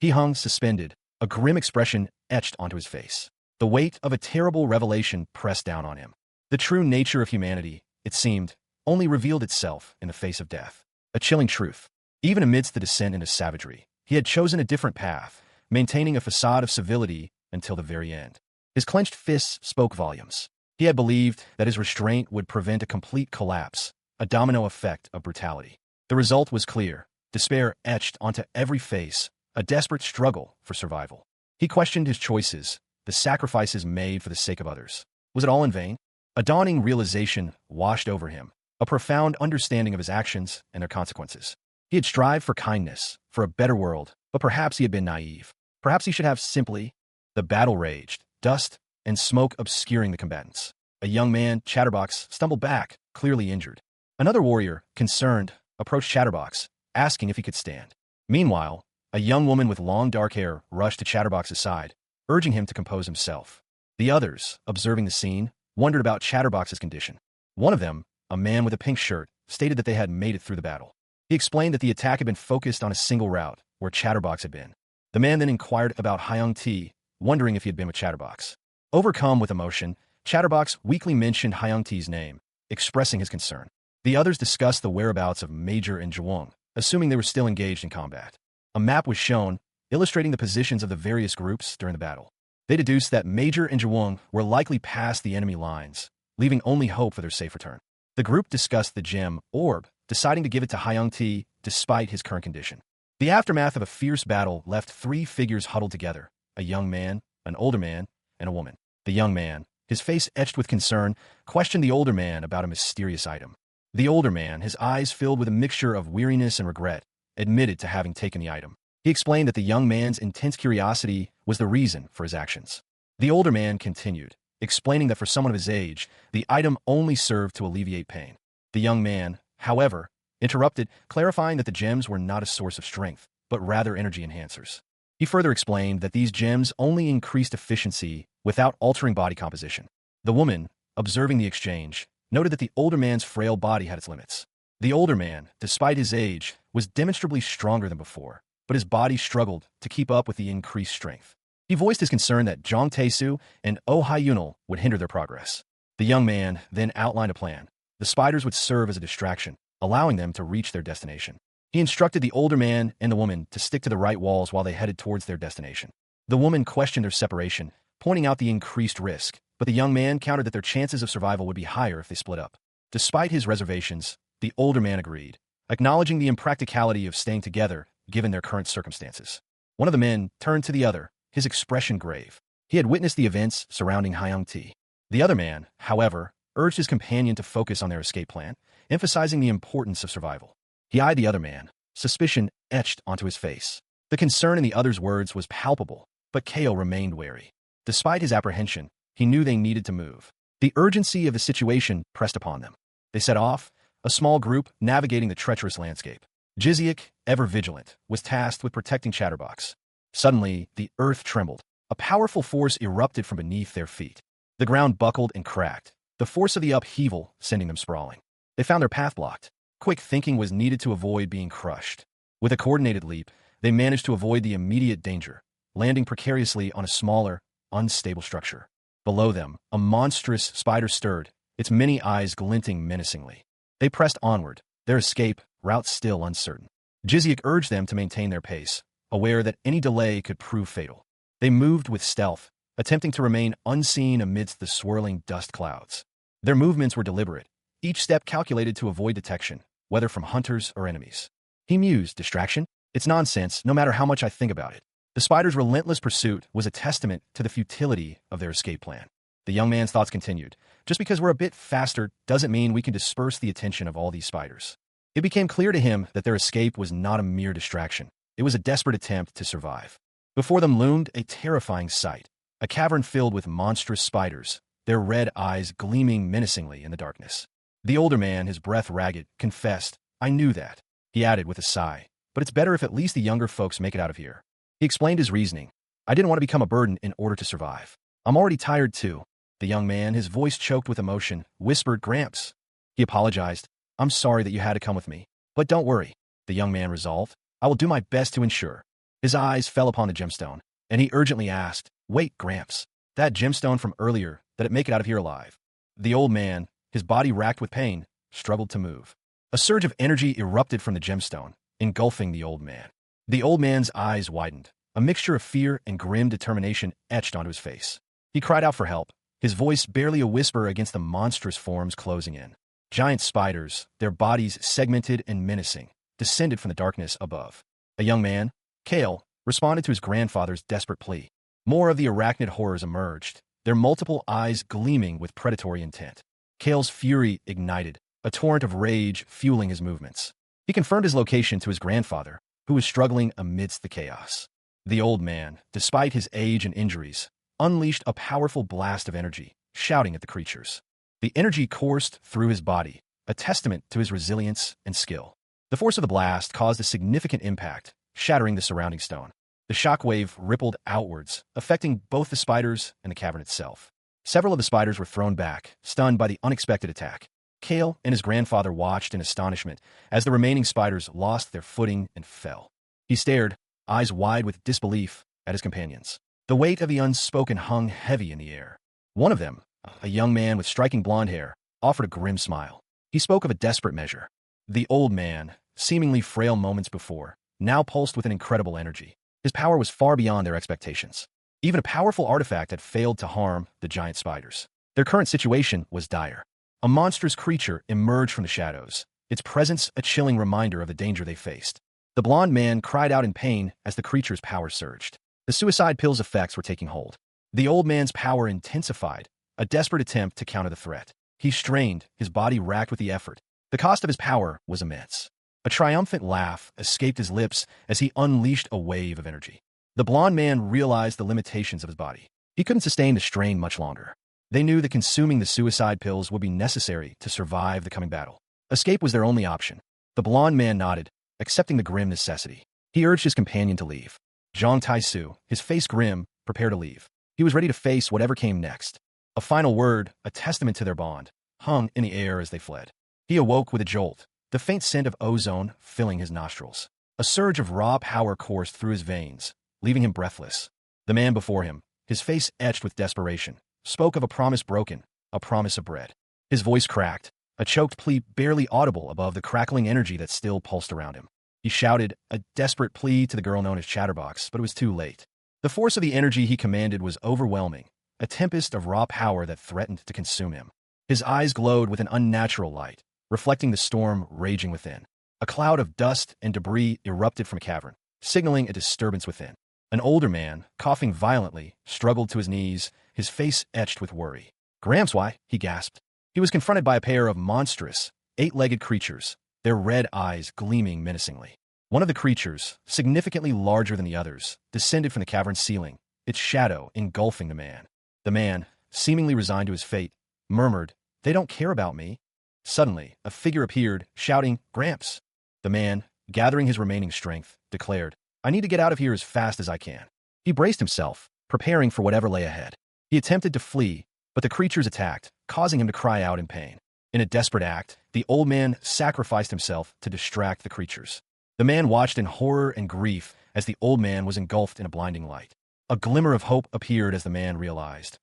He hung suspended, a grim expression etched onto his face. The weight of a terrible revelation pressed down on him. The true nature of humanity, it seemed, only revealed itself in the face of death. A chilling truth. Even amidst the descent into savagery, he had chosen a different path, maintaining a facade of civility until the very end. His clenched fists spoke volumes. He had believed that his restraint would prevent a complete collapse, a domino effect of brutality. The result was clear, despair etched onto every face, a desperate struggle for survival. He questioned his choices, the sacrifices made for the sake of others. Was it all in vain? A dawning realization washed over him, a profound understanding of his actions and their consequences. He had strived for kindness, for a better world, but perhaps he had been naive. Perhaps he should have simply. The battle raged, dust and smoke obscuring the combatants. A young man, Chatterbox, stumbled back, clearly injured. Another warrior, concerned, approached Chatterbox, asking if he could stand. Meanwhile, a young woman with long dark hair rushed to Chatterbox's side, urging him to compose himself. The others, observing the scene, wondered about Chatterbox's condition. One of them, a man with a pink shirt, stated that they had made it through the battle. He explained that the attack had been focused on a single route, where Chatterbox had been. The man then inquired about Hyung T, wondering if he had been with Chatterbox. Overcome with emotion, Chatterbox weakly mentioned Hyung T's name, expressing his concern. The others discussed the whereabouts of Major and Jawong, assuming they were still engaged in combat. A map was shown, illustrating the positions of the various groups during the battle. They deduced that Major and Jawong were likely past the enemy lines, leaving only hope for their safe return. The group discussed the gem, Orb, deciding to give it to Hyung T despite his current condition. The aftermath of a fierce battle left three figures huddled together, a young man, an older man, and a woman. The young man, his face etched with concern, questioned the older man about a mysterious item. The older man, his eyes filled with a mixture of weariness and regret, admitted to having taken the item. He explained that the young man's intense curiosity was the reason for his actions. The older man continued, explaining that for someone of his age, the item only served to alleviate pain. The young man, however, interrupted, clarifying that the gems were not a source of strength, but rather energy enhancers. He further explained that these gems only increased efficiency without altering body composition. The woman, observing the exchange, noted that the older man's frail body had its limits. The older man, despite his age, was demonstrably stronger than before, but his body struggled to keep up with the increased strength. He voiced his concern that Jong Tae-soo and Oh Hyunil would hinder their progress. The young man then outlined a plan. The spiders would serve as a distraction, allowing them to reach their destination. He instructed the older man and the woman to stick to the right walls while they headed towards their destination. The woman questioned their separation, pointing out the increased risk, but the young man countered that their chances of survival would be higher if they split up. Despite his reservations, the older man agreed, acknowledging the impracticality of staying together given their current circumstances. One of the men turned to the other, his expression grave. He had witnessed the events surrounding Hyung T. The other man, however, urged his companion to focus on their escape plan, emphasizing the importance of survival. He eyed the other man, suspicion etched onto his face. The concern in the other's words was palpable, but Kao remained wary. Despite his apprehension, he knew they needed to move. The urgency of the situation pressed upon them. They set off, a small group navigating the treacherous landscape. Jiziak, ever vigilant, was tasked with protecting Chatterbox. Suddenly, the earth trembled. A powerful force erupted from beneath their feet. The ground buckled and cracked, the force of the upheaval sending them sprawling. They found their path blocked. Quick thinking was needed to avoid being crushed. With a coordinated leap, they managed to avoid the immediate danger, landing precariously on a smaller, unstable structure. Below them, a monstrous spider stirred, its many eyes glinting menacingly. They pressed onward, their escape route still uncertain. Jiziak urged them to maintain their pace, aware that any delay could prove fatal. They moved with stealth, attempting to remain unseen amidst the swirling dust clouds. Their movements were deliberate, each step calculated to avoid detection, whether from hunters or enemies. He mused, distraction? It's nonsense, no matter how much I think about it. The spider's relentless pursuit was a testament to the futility of their escape plan. The young man's thoughts continued. Just because we're a bit faster doesn't mean we can disperse the attention of all these spiders. It became clear to him that their escape was not a mere distraction. It was a desperate attempt to survive. Before them loomed a terrifying sight, a cavern filled with monstrous spiders, their red eyes gleaming menacingly in the darkness. The older man, his breath ragged, confessed, I knew that. He added with a sigh, but it's better if at least the younger folks make it out of here. He explained his reasoning. I didn't want to become a burden in order to survive. I'm already tired too. The young man, his voice choked with emotion, whispered, Gramps. He apologized. I'm sorry that you had to come with me. But don't worry, the young man resolved. I will do my best to ensure. His eyes fell upon the gemstone, and he urgently asked, Wait, Gramps, that gemstone from earlier, did it make it out of here alive? The old man, his body racked with pain, struggled to move. A surge of energy erupted from the gemstone, engulfing the old man. The old man's eyes widened. A mixture of fear and grim determination etched onto his face. He cried out for help, his voice barely a whisper against the monstrous forms closing in. Giant spiders, their bodies segmented and menacing, descended from the darkness above. A young man, Kale, responded to his grandfather's desperate plea. More of the arachnid horrors emerged, their multiple eyes gleaming with predatory intent. Kale's fury ignited, a torrent of rage fueling his movements. He confirmed his location to his grandfather, who was struggling amidst the chaos. The old man, despite his age and injuries, unleashed a powerful blast of energy, shouting at the creatures. The energy coursed through his body, a testament to his resilience and skill. The force of the blast caused a significant impact, shattering the surrounding stone. The shockwave rippled outwards, affecting both the spiders and the cavern itself. Several of the spiders were thrown back, stunned by the unexpected attack. Kale and his grandfather watched in astonishment as the remaining spiders lost their footing and fell. He stared, eyes wide with disbelief, at his companions. The weight of the unspoken hung heavy in the air. One of them, a young man with striking blonde hair, offered a grim smile. He spoke of a desperate measure. The old man, seemingly frail moments before, now pulsed with an incredible energy. His power was far beyond their expectations. Even a powerful artifact had failed to harm the giant spiders. Their current situation was dire. A monstrous creature emerged from the shadows, its presence a chilling reminder of the danger they faced. The blond man cried out in pain as the creature's power surged. The suicide pill's effects were taking hold. The old man's power intensified, a desperate attempt to counter the threat. He strained, his body racked with the effort. The cost of his power was immense. A triumphant laugh escaped his lips as he unleashed a wave of energy. The blond man realized the limitations of his body. He couldn't sustain the strain much longer. They knew that consuming the suicide pills would be necessary to survive the coming battle. Escape was their only option. The blond man nodded, accepting the grim necessity. He urged his companion to leave. Zhang Taisu, his face grim, prepared to leave. He was ready to face whatever came next. A final word, a testament to their bond, hung in the air as they fled. He awoke with a jolt, the faint scent of ozone filling his nostrils. A surge of raw power coursed through his veins, leaving him breathless. The man before him, his face etched with desperation, spoke of a promise broken, a promise of bread. His voice cracked, a choked plea barely audible above the crackling energy that still pulsed around him. He shouted, a desperate plea to the girl known as Chatterbox, but it was too late. The force of the energy he commanded was overwhelming, a tempest of raw power that threatened to consume him. His eyes glowed with an unnatural light, reflecting the storm raging within. A cloud of dust and debris erupted from a cavern, signaling a disturbance within. An older man, coughing violently, struggled to his knees, his face etched with worry. Gramps, why? He gasped. He was confronted by a pair of monstrous, eight-legged creatures, their red eyes gleaming menacingly. One of the creatures, significantly larger than the others, descended from the cavern's ceiling, its shadow engulfing the man. The man, seemingly resigned to his fate, murmured, They don't care about me. Suddenly, a figure appeared, shouting, Gramps. The man, gathering his remaining strength, declared, I need to get out of here as fast as I can. He braced himself, preparing for whatever lay ahead. He attempted to flee, but the creatures attacked, causing him to cry out in pain. In a desperate act, the old man sacrificed himself to distract the creatures. The man watched in horror and grief as the old man was engulfed in a blinding light. A glimmer of hope appeared as the man realized,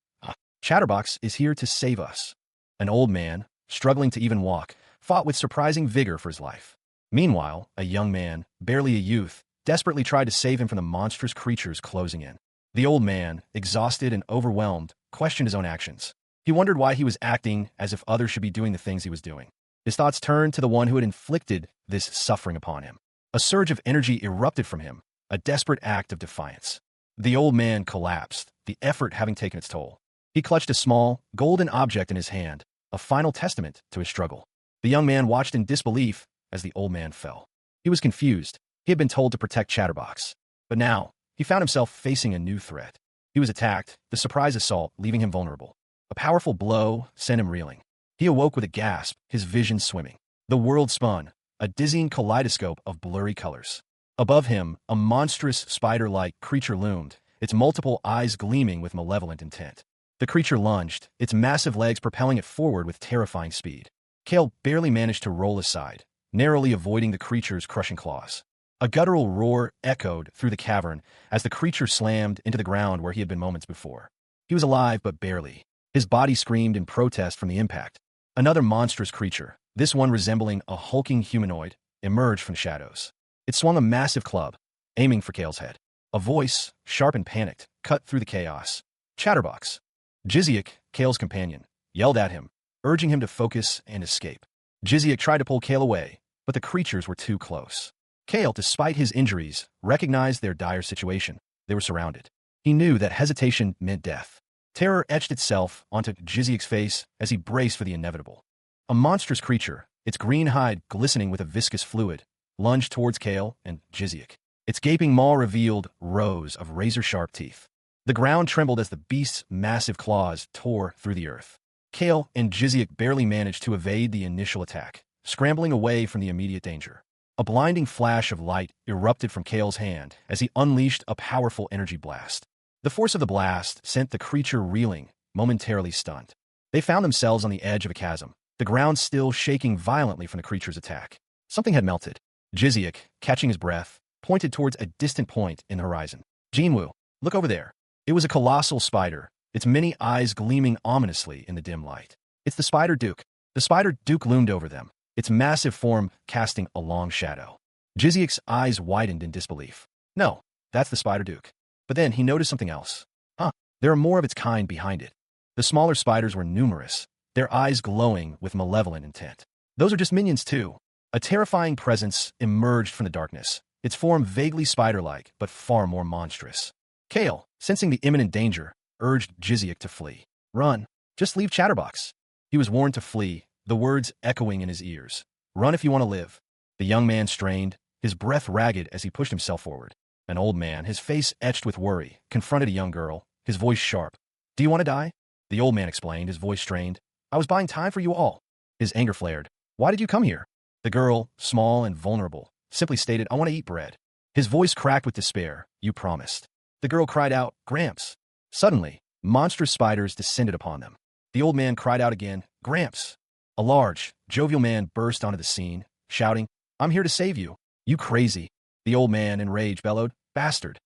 Chatterbox is here to save us. An old man, struggling to even walk, fought with surprising vigor for his life. Meanwhile, a young man, barely a youth, desperately tried to save him from the monstrous creatures closing in. The old man, exhausted and overwhelmed, questioned his own actions. He wondered why he was acting as if others should be doing the things he was doing. His thoughts turned to the one who had inflicted this suffering upon him. A surge of energy erupted from him, a desperate act of defiance. The old man collapsed, the effort having taken its toll. He clutched a small, golden object in his hand, a final testament to his struggle. The young man watched in disbelief as the old man fell. He was confused. He had been told to protect Chatterbox. But now, he found himself facing a new threat. He was attacked, the surprise assault leaving him vulnerable. A powerful blow sent him reeling. He awoke with a gasp, his vision swimming. The world spun, a dizzying kaleidoscope of blurry colors. Above him, a monstrous spider-like creature loomed, its multiple eyes gleaming with malevolent intent. The creature lunged, its massive legs propelling it forward with terrifying speed. Kale barely managed to roll aside, narrowly avoiding the creature's crushing claws. A guttural roar echoed through the cavern as the creature slammed into the ground where he had been moments before. He was alive, but barely. His body screamed in protest from the impact. Another monstrous creature, this one resembling a hulking humanoid, emerged from the shadows. It swung a massive club, aiming for Kale's head. A voice, sharp and panicked, cut through the chaos. Chatterbox. Jiziak, Kale's companion, yelled at him, urging him to focus and escape. Jiziak tried to pull Kale away, but the creatures were too close. Kale, despite his injuries, recognized their dire situation. They were surrounded. He knew that hesitation meant death. Terror etched itself onto Jiziak's face as he braced for the inevitable. A monstrous creature, its green hide glistening with a viscous fluid, lunged towards Kale and Jiziak. Its gaping maw revealed rows of razor-sharp teeth. The ground trembled as the beast's massive claws tore through the earth. Kale and Jiziak barely managed to evade the initial attack, scrambling away from the immediate danger. A blinding flash of light erupted from Kale's hand as he unleashed a powerful energy blast. The force of the blast sent the creature reeling, momentarily stunned. They found themselves on the edge of a chasm, the ground still shaking violently from the creature's attack. Something had melted. Jiziak, catching his breath, pointed towards a distant point in the horizon. Jinwoo, look over there. It was a colossal spider, its many eyes gleaming ominously in the dim light. It's the Spider Duke. The Spider Duke loomed over them, its massive form casting a long shadow. Jiziak's eyes widened in disbelief. No, that's the Spider Duke. But then he noticed something else. There are more of its kind behind it. The smaller spiders were numerous, their eyes glowing with malevolent intent. Those are just minions too. A terrifying presence emerged from the darkness, its form vaguely spider-like, but far more monstrous. Kale, sensing the imminent danger, urged Jiziak to flee. Run. Just leave Chatterbox. He was warned to flee, the words echoing in his ears. Run if you want to live. The young man strained, his breath ragged as he pushed himself forward. An old man, his face etched with worry, confronted a young girl, his voice sharp. Do you want to die? The old man explained, his voice strained. I was buying time for you all. His anger flared. Why did you come here? The girl, small and vulnerable, simply stated, I want to eat bread. His voice cracked with despair. You promised. The girl cried out, Gramps. Suddenly, monstrous spiders descended upon them. The old man cried out again, Gramps. A large, jovial man burst onto the scene, shouting, I'm here to save you. You crazy. The old man, in rage, bellowed, Bastard.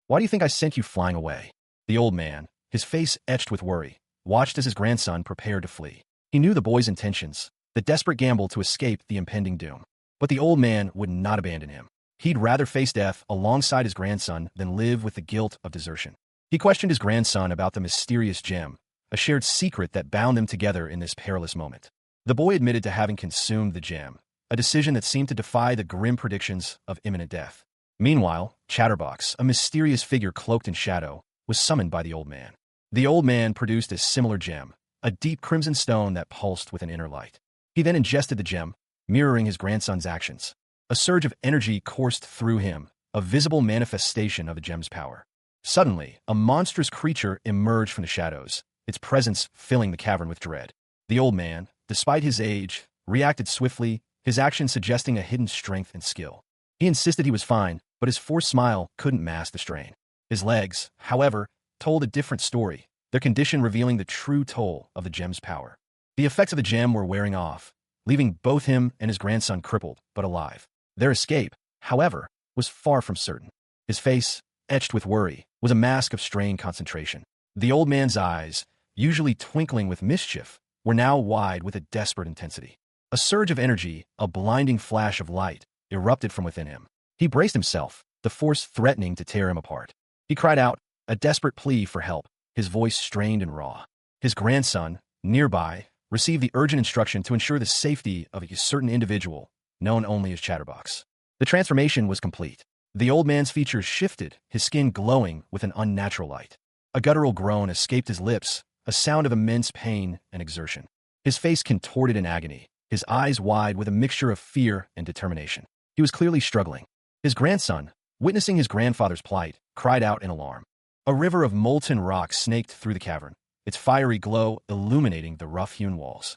Why do you think I sent you flying away? The old man, his face etched with worry, watched as his grandson prepared to flee. He knew the boy's intentions, the desperate gamble to escape the impending doom. But the old man would not abandon him. He'd rather face death alongside his grandson than live with the guilt of desertion. He questioned his grandson about the mysterious gem, a shared secret that bound them together in this perilous moment. The boy admitted to having consumed the gem, a decision that seemed to defy the grim predictions of imminent death. Meanwhile, Chatterbox, a mysterious figure cloaked in shadow, was summoned by the old man. The old man produced a similar gem, a deep crimson stone that pulsed with an inner light. He then ingested the gem, mirroring his grandson's actions. A surge of energy coursed through him, a visible manifestation of the gem's power. Suddenly, a monstrous creature emerged from the shadows, its presence filling the cavern with dread. The old man, despite his age, reacted swiftly, his actions suggesting a hidden strength and skill. He insisted he was fine, but his forced smile couldn't mask the strain. His legs, however, told a different story, their condition revealing the true toll of the gem's power. The effects of the gem were wearing off, leaving both him and his grandson crippled, but alive. Their escape, however, was far from certain. His face, etched with worry, was a mask of strained concentration. The old man's eyes, usually twinkling with mischief, were now wide with a desperate intensity. A surge of energy, a blinding flash of light, erupted from within him. He braced himself, the force threatening to tear him apart. He cried out, a desperate plea for help, his voice strained and raw. His grandson, nearby, received the urgent instruction to ensure the safety of a certain individual, known only as Chatterbox. The transformation was complete. The old man's features shifted, his skin glowing with an unnatural light. A guttural groan escaped his lips, a sound of immense pain and exertion. His face contorted in agony, his eyes wide with a mixture of fear and determination. He was clearly struggling. His grandson, witnessing his grandfather's plight, cried out in alarm. A river of molten rock snaked through the cavern, its fiery glow illuminating the rough-hewn walls.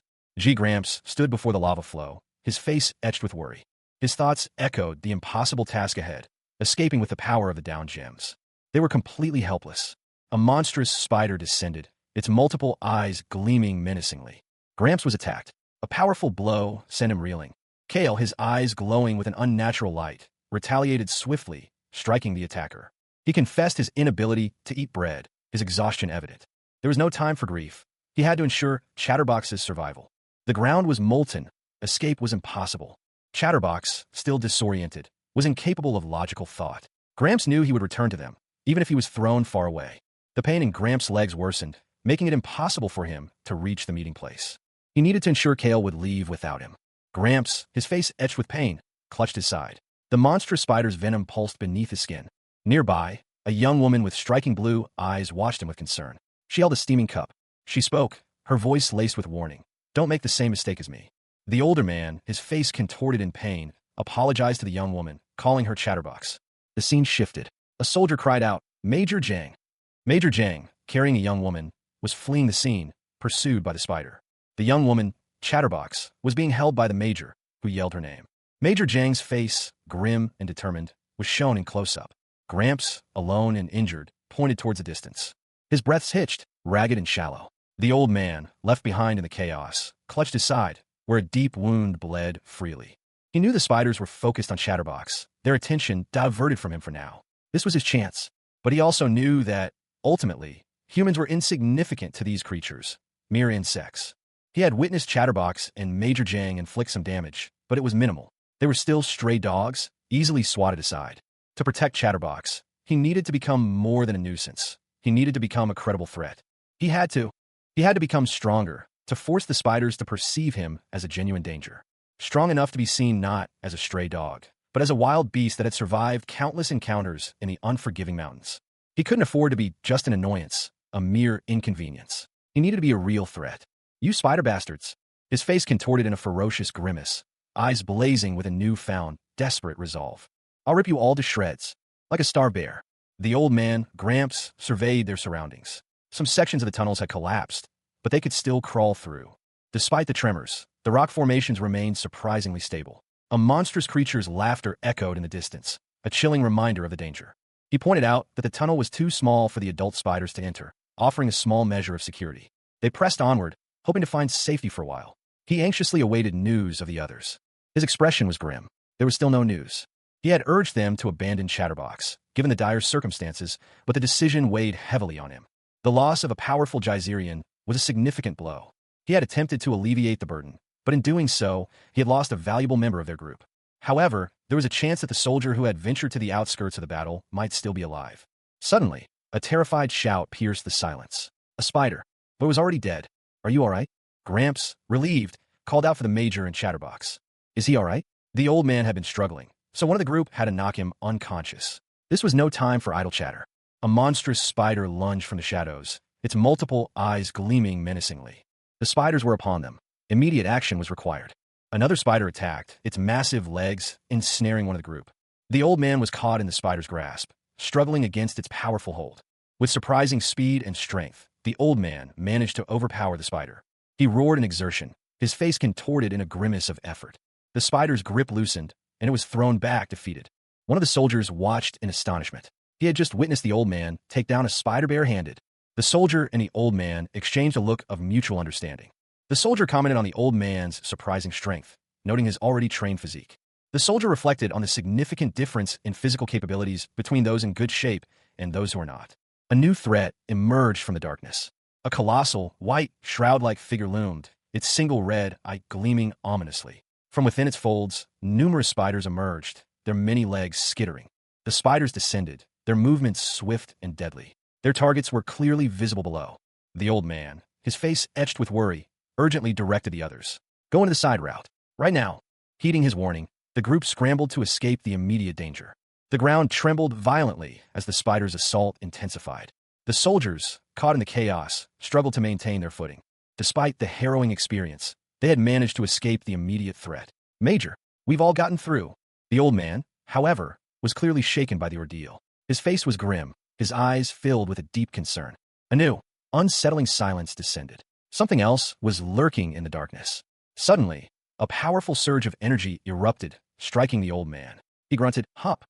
Gramps stood before the lava flow, his face etched with worry. His thoughts echoed the impossible task ahead, escaping with the power of the downed gems. They were completely helpless. A monstrous spider descended, its multiple eyes gleaming menacingly. Gramps was attacked. A powerful blow sent him reeling. Kale, his eyes glowing with an unnatural light, retaliated swiftly, striking the attacker. He confessed his inability to eat bread, his exhaustion evident. There was no time for grief. He had to ensure Chatterbox's survival. The ground was molten. Escape was impossible. Chatterbox, still disoriented, was incapable of logical thought. Gramps knew he would return to them, even if he was thrown far away. The pain in Gramps' legs worsened, making it impossible for him to reach the meeting place. He needed to ensure Kale would leave without him. Gramps, his face etched with pain, clutched his side. The monstrous spider's venom pulsed beneath his skin. Nearby, a young woman with striking blue eyes watched him with concern. She held a steaming cup. She spoke, her voice laced with warning. "Don't make the same mistake as me." The older man, his face contorted in pain, apologized to the young woman, calling her Chatterbox. The scene shifted. A soldier cried out, "Major Jang!" Major Jang, carrying a young woman, was fleeing the scene, pursued by the spider. The young woman, Chatterbox, was being held by the major, who yelled her name. Major Jang's face, grim and determined, was shown in close-up. Gramps, alone and injured, pointed towards the distance. His breaths hitched, ragged and shallow. The old man, left behind in the chaos, clutched his side, where a deep wound bled freely. He knew the spiders were focused on Chatterbox, their attention diverted from him for now. This was his chance. But he also knew that, ultimately, humans were insignificant to these creatures, mere insects. He had witnessed Chatterbox and Major Jang inflict some damage, but it was minimal. They were still stray dogs, easily swatted aside. To protect Chatterbox, he needed to become more than a nuisance. He needed to become a credible threat. He had to become stronger, to force the spiders to perceive him as a genuine danger. Strong enough to be seen not as a stray dog, but as a wild beast that had survived countless encounters in the unforgiving mountains. He couldn't afford to be just an annoyance, a mere inconvenience. He needed to be a real threat. "You spider bastards!" His face contorted in a ferocious grimace, eyes blazing with a newfound, desperate resolve. "I'll rip you all to shreds, like a starved bear." The old man, Gramps, surveyed their surroundings. Some sections of the tunnels had collapsed, but they could still crawl through. Despite the tremors, the rock formations remained surprisingly stable. A monstrous creature's laughter echoed in the distance, a chilling reminder of the danger. He pointed out that the tunnel was too small for the adult spiders to enter, offering a small measure of security. They pressed onward, hoping to find safety for a while. He anxiously awaited news of the others. His expression was grim. There was still no news. He had urged them to abandon Chatterbox, given the dire circumstances, but the decision weighed heavily on him. The loss of a powerful Geyserian was a significant blow. He had attempted to alleviate the burden, but in doing so, he had lost a valuable member of their group. However, there was a chance that the soldier who had ventured to the outskirts of the battle might still be alive. Suddenly, a terrified shout pierced the silence. A spider, but it was already dead. "Are you all right?" Gramps, relieved, called out for the major and Chatterbox. "Is he all right?" The old man had been struggling, so one of the group had to knock him unconscious. This was no time for idle chatter. A monstrous spider lunged from the shadows, its multiple eyes gleaming menacingly. The spiders were upon them. Immediate action was required. Another spider attacked, its massive legs ensnaring one of the group. The old man was caught in the spider's grasp, struggling against its powerful hold. With surprising speed and strength, the old man managed to overpower the spider. He roared in exertion, his face contorted in a grimace of effort. The spider's grip loosened, and it was thrown back defeated. One of the soldiers watched in astonishment. He had just witnessed the old man take down a spider barehanded. The soldier and the old man exchanged a look of mutual understanding. The soldier commented on the old man's surprising strength, noting his already trained physique. The soldier reflected on the significant difference in physical capabilities between those in good shape and those who are not. A new threat emerged from the darkness. A colossal, white, shroud-like figure loomed, its single red eye gleaming ominously. From within its folds, numerous spiders emerged, their many legs skittering. The spiders descended, their movements swift and deadly. Their targets were clearly visible below. The old man, his face etched with worry, urgently directed the others. "Go into the side route. Right now." Heeding his warning, the group scrambled to escape the immediate danger. The ground trembled violently as the spider's assault intensified. The soldiers, caught in the chaos, struggled to maintain their footing. Despite the harrowing experience, they had managed to escape the immediate threat. "Major, we've all gotten through." The old man, however, was clearly shaken by the ordeal. His face was grim, his eyes filled with a deep concern. A new, unsettling silence descended. Something else was lurking in the darkness. Suddenly, a powerful surge of energy erupted, striking the old man. He grunted, "Hop."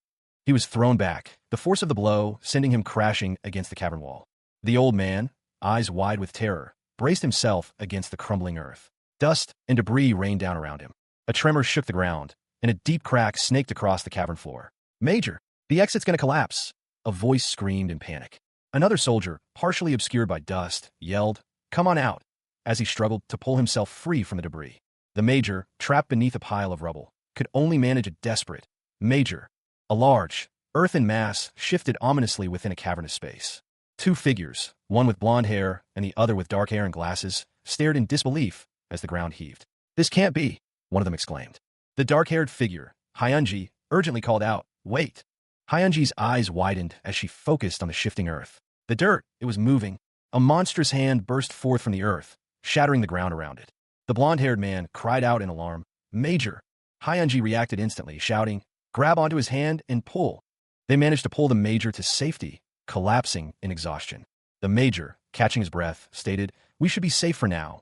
He was thrown back, the force of the blow sending him crashing against the cavern wall. The old man, eyes wide with terror, braced himself against the crumbling earth. Dust and debris rained down around him. A tremor shook the ground, and a deep crack snaked across the cavern floor. Major, the exit's gonna collapse. A voice screamed in panic. Another soldier, partially obscured by dust, yelled, "Come on out," as he struggled to pull himself free from the debris. The major, trapped beneath a pile of rubble, could only manage a desperate "Major." A large, earthen mass shifted ominously within a cavernous space. Two figures, one with blonde hair and the other with dark hair and glasses, stared in disbelief as the ground heaved. "This can't be," one of them exclaimed. The dark-haired figure, Hyunji, urgently called out, "Wait." Hyunji's eyes widened as she focused on the shifting earth. The dirt, it was moving. A monstrous hand burst forth from the earth, shattering the ground around it. The blonde-haired man cried out in alarm, "Major." Hyunji reacted instantly, shouting, "Grab onto his hand and pull." They managed to pull the major to safety, collapsing in exhaustion. The major, catching his breath, stated, "We should be safe for now."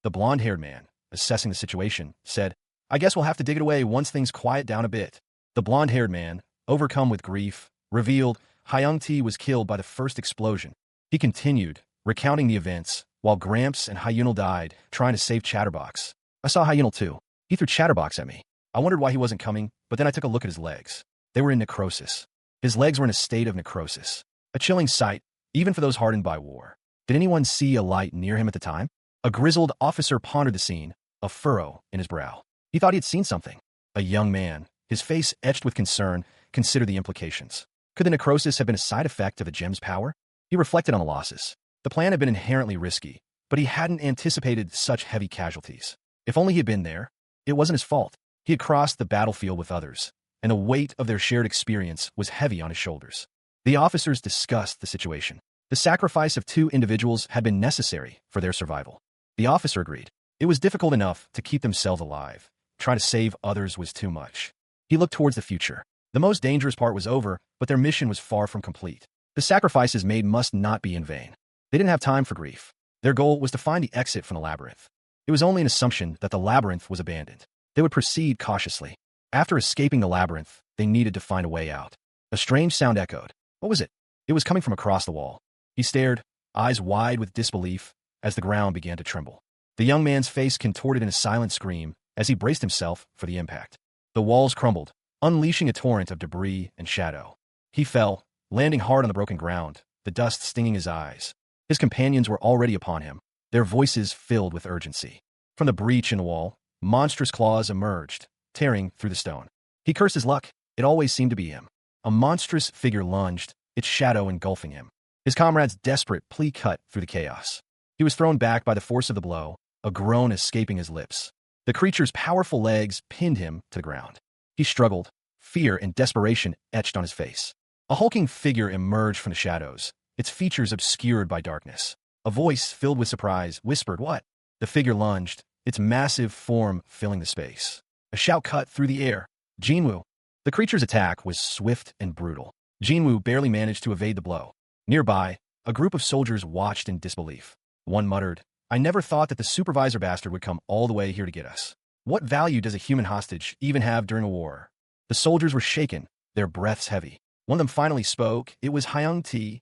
The blonde-haired man, assessing the situation, said, "I guess we'll have to dig it away once things quiet down a bit." The blonde-haired man, overcome with grief, revealed Hyung-T was killed by the first explosion. He continued, recounting the events, while Gramps and Hyunal died, trying to save Chatterbox. "I saw Hyunal too. He threw Chatterbox at me. I wondered why he wasn't coming, but then I took a look at his legs. They were in necrosis. His legs were in a state of necrosis. A chilling sight, even for those hardened by war. Did anyone see a light near him at the time?" A grizzled officer pondered the scene, a furrow in his brow. He thought he had seen something. A young man, his face etched with concern, considered the implications. Could the necrosis have been a side effect of the gem's power? He reflected on the losses. The plan had been inherently risky, but he hadn't anticipated such heavy casualties. If only he had been there. It wasn't his fault. He had crossed the battlefield with others, and the weight of their shared experience was heavy on his shoulders. The officers discussed the situation. The sacrifice of two individuals had been necessary for their survival. The officer agreed. It was difficult enough to keep themselves alive. Trying to save others was too much. He looked towards the future. The most dangerous part was over, but their mission was far from complete. The sacrifices made must not be in vain. They didn't have time for grief. Their goal was to find the exit from the labyrinth. It was only an assumption that the labyrinth was abandoned. They would proceed cautiously. After escaping the labyrinth, they needed to find a way out. A strange sound echoed. What was it? It was coming from across the wall. He stared, eyes wide with disbelief, as the ground began to tremble. The young man's face contorted in a silent scream as he braced himself for the impact. The walls crumbled, unleashing a torrent of debris and shadow. He fell, landing hard on the broken ground, the dust stinging his eyes. His companions were already upon him, their voices filled with urgency. From the breach in the wall, monstrous claws emerged, tearing through the stone. He cursed his luck. It always seemed to be him. A monstrous figure lunged, its shadow engulfing him. His comrade's desperate plea cut through the chaos. He was thrown back by the force of the blow, a groan escaping his lips. The creature's powerful legs pinned him to the ground. He struggled, fear and desperation etched on his face. A hulking figure emerged from the shadows, its features obscured by darkness. A voice filled with surprise whispered, "What?" The figure lunged, its massive form filling the space. A shout cut through the air. "Jinwoo!" The creature's attack was swift and brutal. Jinwoo barely managed to evade the blow. Nearby, a group of soldiers watched in disbelief. One muttered, "I never thought that the supervisor bastard would come all the way here to get us. What value does a human hostage even have during a war?" The soldiers were shaken, their breaths heavy. One of them finally spoke. It was Hyung-T.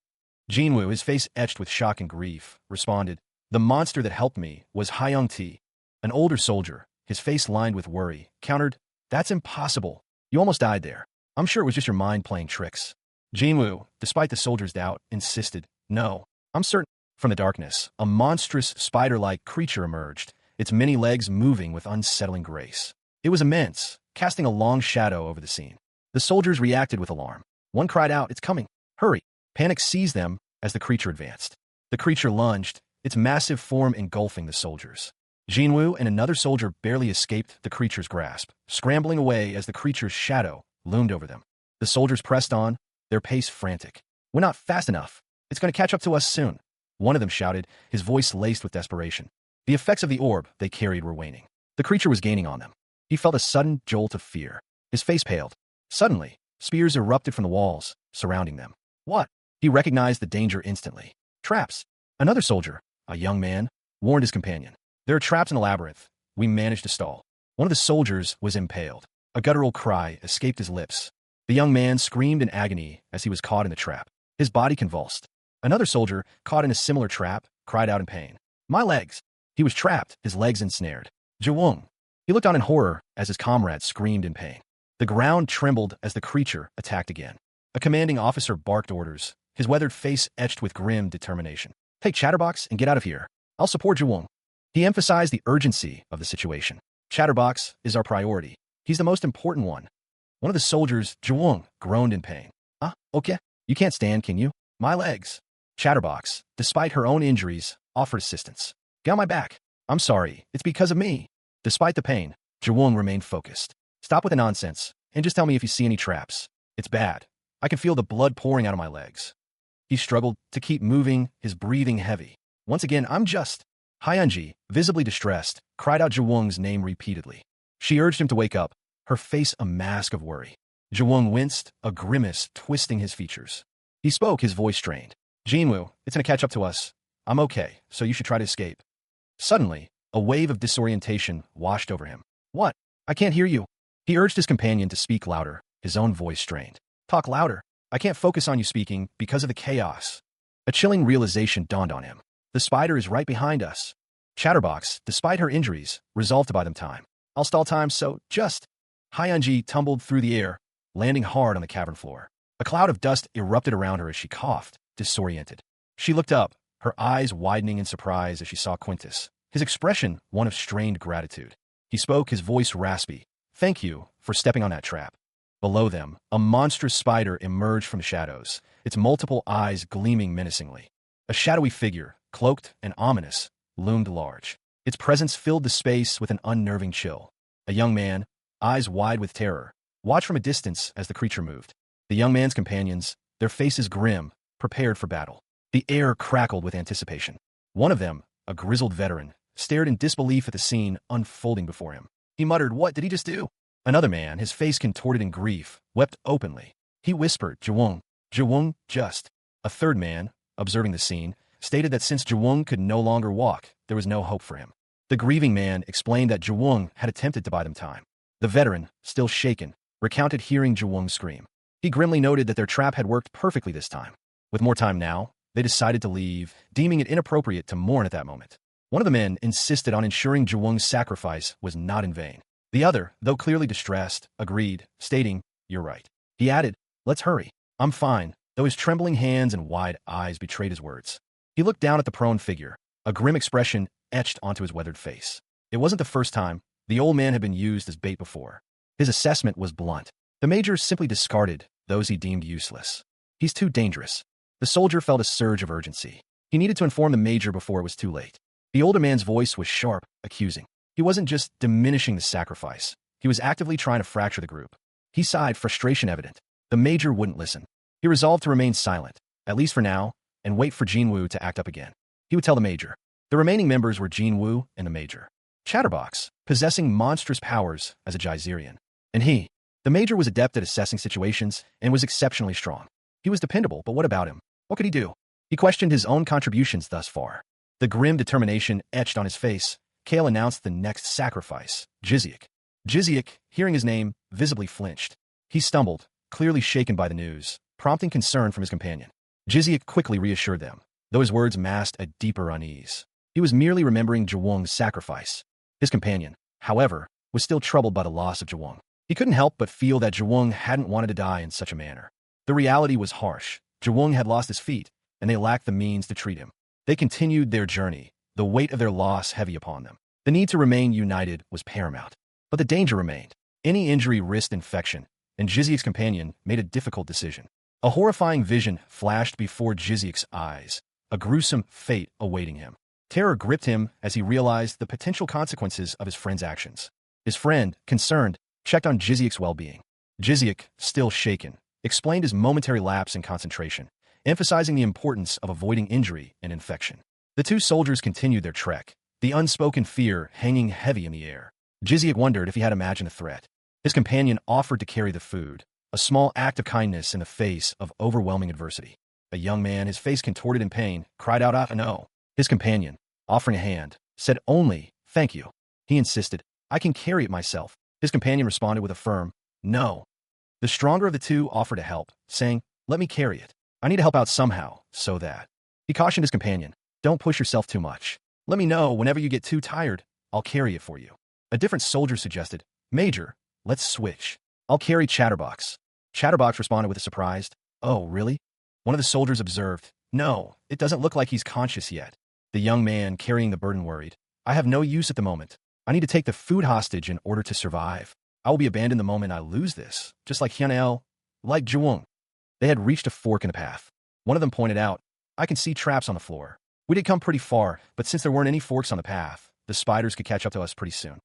Jinwoo, his face etched with shock and grief, responded, "The monster that helped me was Hyung-T." An older soldier, his face lined with worry, countered, "That's impossible. You almost died there. I'm sure it was just your mind playing tricks." Jinwoo, despite the soldier's doubt, insisted, "No, I'm certain." From the darkness, a monstrous spider-like creature emerged, its many legs moving with unsettling grace. It was immense, casting a long shadow over the scene. The soldiers reacted with alarm. One cried out, "It's coming! Hurry!" Panic seized them as the creature advanced. The creature lunged, its massive form engulfing the soldiers. Jinwoo and another soldier barely escaped the creature's grasp, scrambling away as the creature's shadow loomed over them. The soldiers pressed on, their pace frantic. "We're not fast enough. It's going to catch up to us soon." One of them shouted, his voice laced with desperation. The effects of the orb they carried were waning. The creature was gaining on them. He felt a sudden jolt of fear. His face paled. Suddenly, spears erupted from the walls, surrounding them. "What?" He recognized the danger instantly. "Traps." Another soldier, a young man, warned his companion. "There are traps in the labyrinth. We managed to stall." One of the soldiers was impaled. A guttural cry escaped his lips. The young man screamed in agony as he was caught in the trap. His body convulsed. Another soldier, caught in a similar trap, cried out in pain. "My legs!" He was trapped, his legs ensnared. "Jawung!" He looked on in horror as his comrades screamed in pain. The ground trembled as the creature attacked again. A commanding officer barked orders, his weathered face etched with grim determination. Take Chatterbox and get out of here. I'll support Jawung. He emphasized the urgency of the situation. Chatterbox is our priority. He's the most important one. One of the soldiers, Jawung, groaned in pain. Okay. You can't stand, can you? My legs. Chatterbox, despite her own injuries, offered assistance. Get on my back. I'm sorry. It's because of me. Despite the pain, Jawung remained focused. Stop with the nonsense, and just tell me if you see any traps. It's bad. I can feel the blood pouring out of my legs. He struggled to keep moving, his breathing heavy. Once again, I'm just... Hyunji, visibly distressed, cried out Jawung's name repeatedly. She urged him to wake up, her face a mask of worry. Jawung winced, a grimace twisting his features. He spoke, his voice strained. Jinwoo, it's gonna catch up to us. I'm okay, so you should try to escape. Suddenly, a wave of disorientation washed over him. What? I can't hear you. He urged his companion to speak louder, his own voice strained. Talk louder. I can't focus on you speaking because of the chaos. A chilling realization dawned on him. The spider is right behind us. Chatterbox, despite her injuries, resolved to buy them time. I'll stall time, so just... Hyunji tumbled through the air, landing hard on the cavern floor. A cloud of dust erupted around her as she coughed, disoriented. She looked up, her eyes widening in surprise as she saw Quintus, his expression one of strained gratitude. He spoke, his voice raspy. Thank you for stepping on that trap. Below them, a monstrous spider emerged from the shadows, its multiple eyes gleaming menacingly. A shadowy figure, cloaked and ominous, loomed large. Its presence filled the space with an unnerving chill. A young man, eyes wide with terror, watched from a distance as the creature moved. The young man's companions, their faces grim, prepared for battle. The air crackled with anticipation. One of them, a grizzled veteran, stared in disbelief at the scene unfolding before him. He muttered, "What did he just do?" Another man, his face contorted in grief, wept openly. He whispered, Jawung, Jawung, just. A third man, observing the scene, stated that since Jawung could no longer walk, there was no hope for him. The grieving man explained that Jawung had attempted to buy them time. The veteran, still shaken, recounted hearing Jawung scream. He grimly noted that their trap had worked perfectly this time. With more time now, they decided to leave, deeming it inappropriate to mourn at that moment. One of the men insisted on ensuring Jawung's sacrifice was not in vain. The other, though clearly distressed, agreed, stating, "You're right." He added, "Let's hurry. I'm fine," though his trembling hands and wide eyes betrayed his words. He looked down at the prone figure, a grim expression etched onto his weathered face. It wasn't the first time the old man had been used as bait before. His assessment was blunt. The major simply discarded those he deemed useless. He's too dangerous. The soldier felt a surge of urgency. He needed to inform the major before it was too late. The older man's voice was sharp, accusing. He wasn't just diminishing the sacrifice. He was actively trying to fracture the group. He sighed, frustration evident. The major wouldn't listen. He resolved to remain silent, at least for now, and wait for Jinwoo to act up again. He would tell the major. The remaining members were Jinwoo and the major. Chatterbox, possessing monstrous powers as a Geyserian. And he, the major, was adept at assessing situations and was exceptionally strong. He was dependable, but what about him? What could he do? He questioned his own contributions thus far. The grim determination etched on his face, Kale announced the next sacrifice, Jiziak. Jiziak, hearing his name, visibly flinched. He stumbled, clearly shaken by the news, prompting concern from his companion. Jiziak quickly reassured them, though his words masked a deeper unease. He was merely remembering Jawung's sacrifice. His companion, however, was still troubled by the loss of Jawung. He couldn't help but feel that Jawung hadn't wanted to die in such a manner. The reality was harsh. Jawung had lost his feet, and they lacked the means to treat him. They continued their journey, the weight of their loss heavy upon them. The need to remain united was paramount. But the danger remained. Any injury risked infection, and Jiziak's companion made a difficult decision. A horrifying vision flashed before Jiziak's eyes, a gruesome fate awaiting him. Terror gripped him as he realized the potential consequences of his friend's actions. His friend, concerned, checked on Jiziak's well-being. Jiziak, still shaken, explained his momentary lapse in concentration, emphasizing the importance of avoiding injury and infection. The two soldiers continued their trek, the unspoken fear hanging heavy in the air. Jiziak wondered if he had imagined a threat. His companion offered to carry the food, a small act of kindness in the face of overwhelming adversity. A young man, his face contorted in pain, cried out, "Ah, no." His companion, offering a hand, said only, "Thank you." He insisted, "I can carry it myself." His companion responded with a firm, "No." The stronger of the two offered to help, saying, "Let me carry it. I need to help out somehow, so that." He cautioned his companion, "Don't push yourself too much. Let me know whenever you get too tired. I'll carry it for you." A different soldier suggested, "Major, let's switch. I'll carry Chatterbox." Chatterbox responded with a surprised, "Oh, really?" One of the soldiers observed, "No, it doesn't look like he's conscious yet." The young man carrying the burden worried, "I have no use at the moment. I need to take the food hostage in order to survive. I will be abandoned the moment I lose this, just like Hyunel, like Jwung." They had reached a fork in the path. One of them pointed out, "I can see traps on the floor. We did come pretty far, but since there weren't any forks on the path, the spiders could catch up to us pretty soon."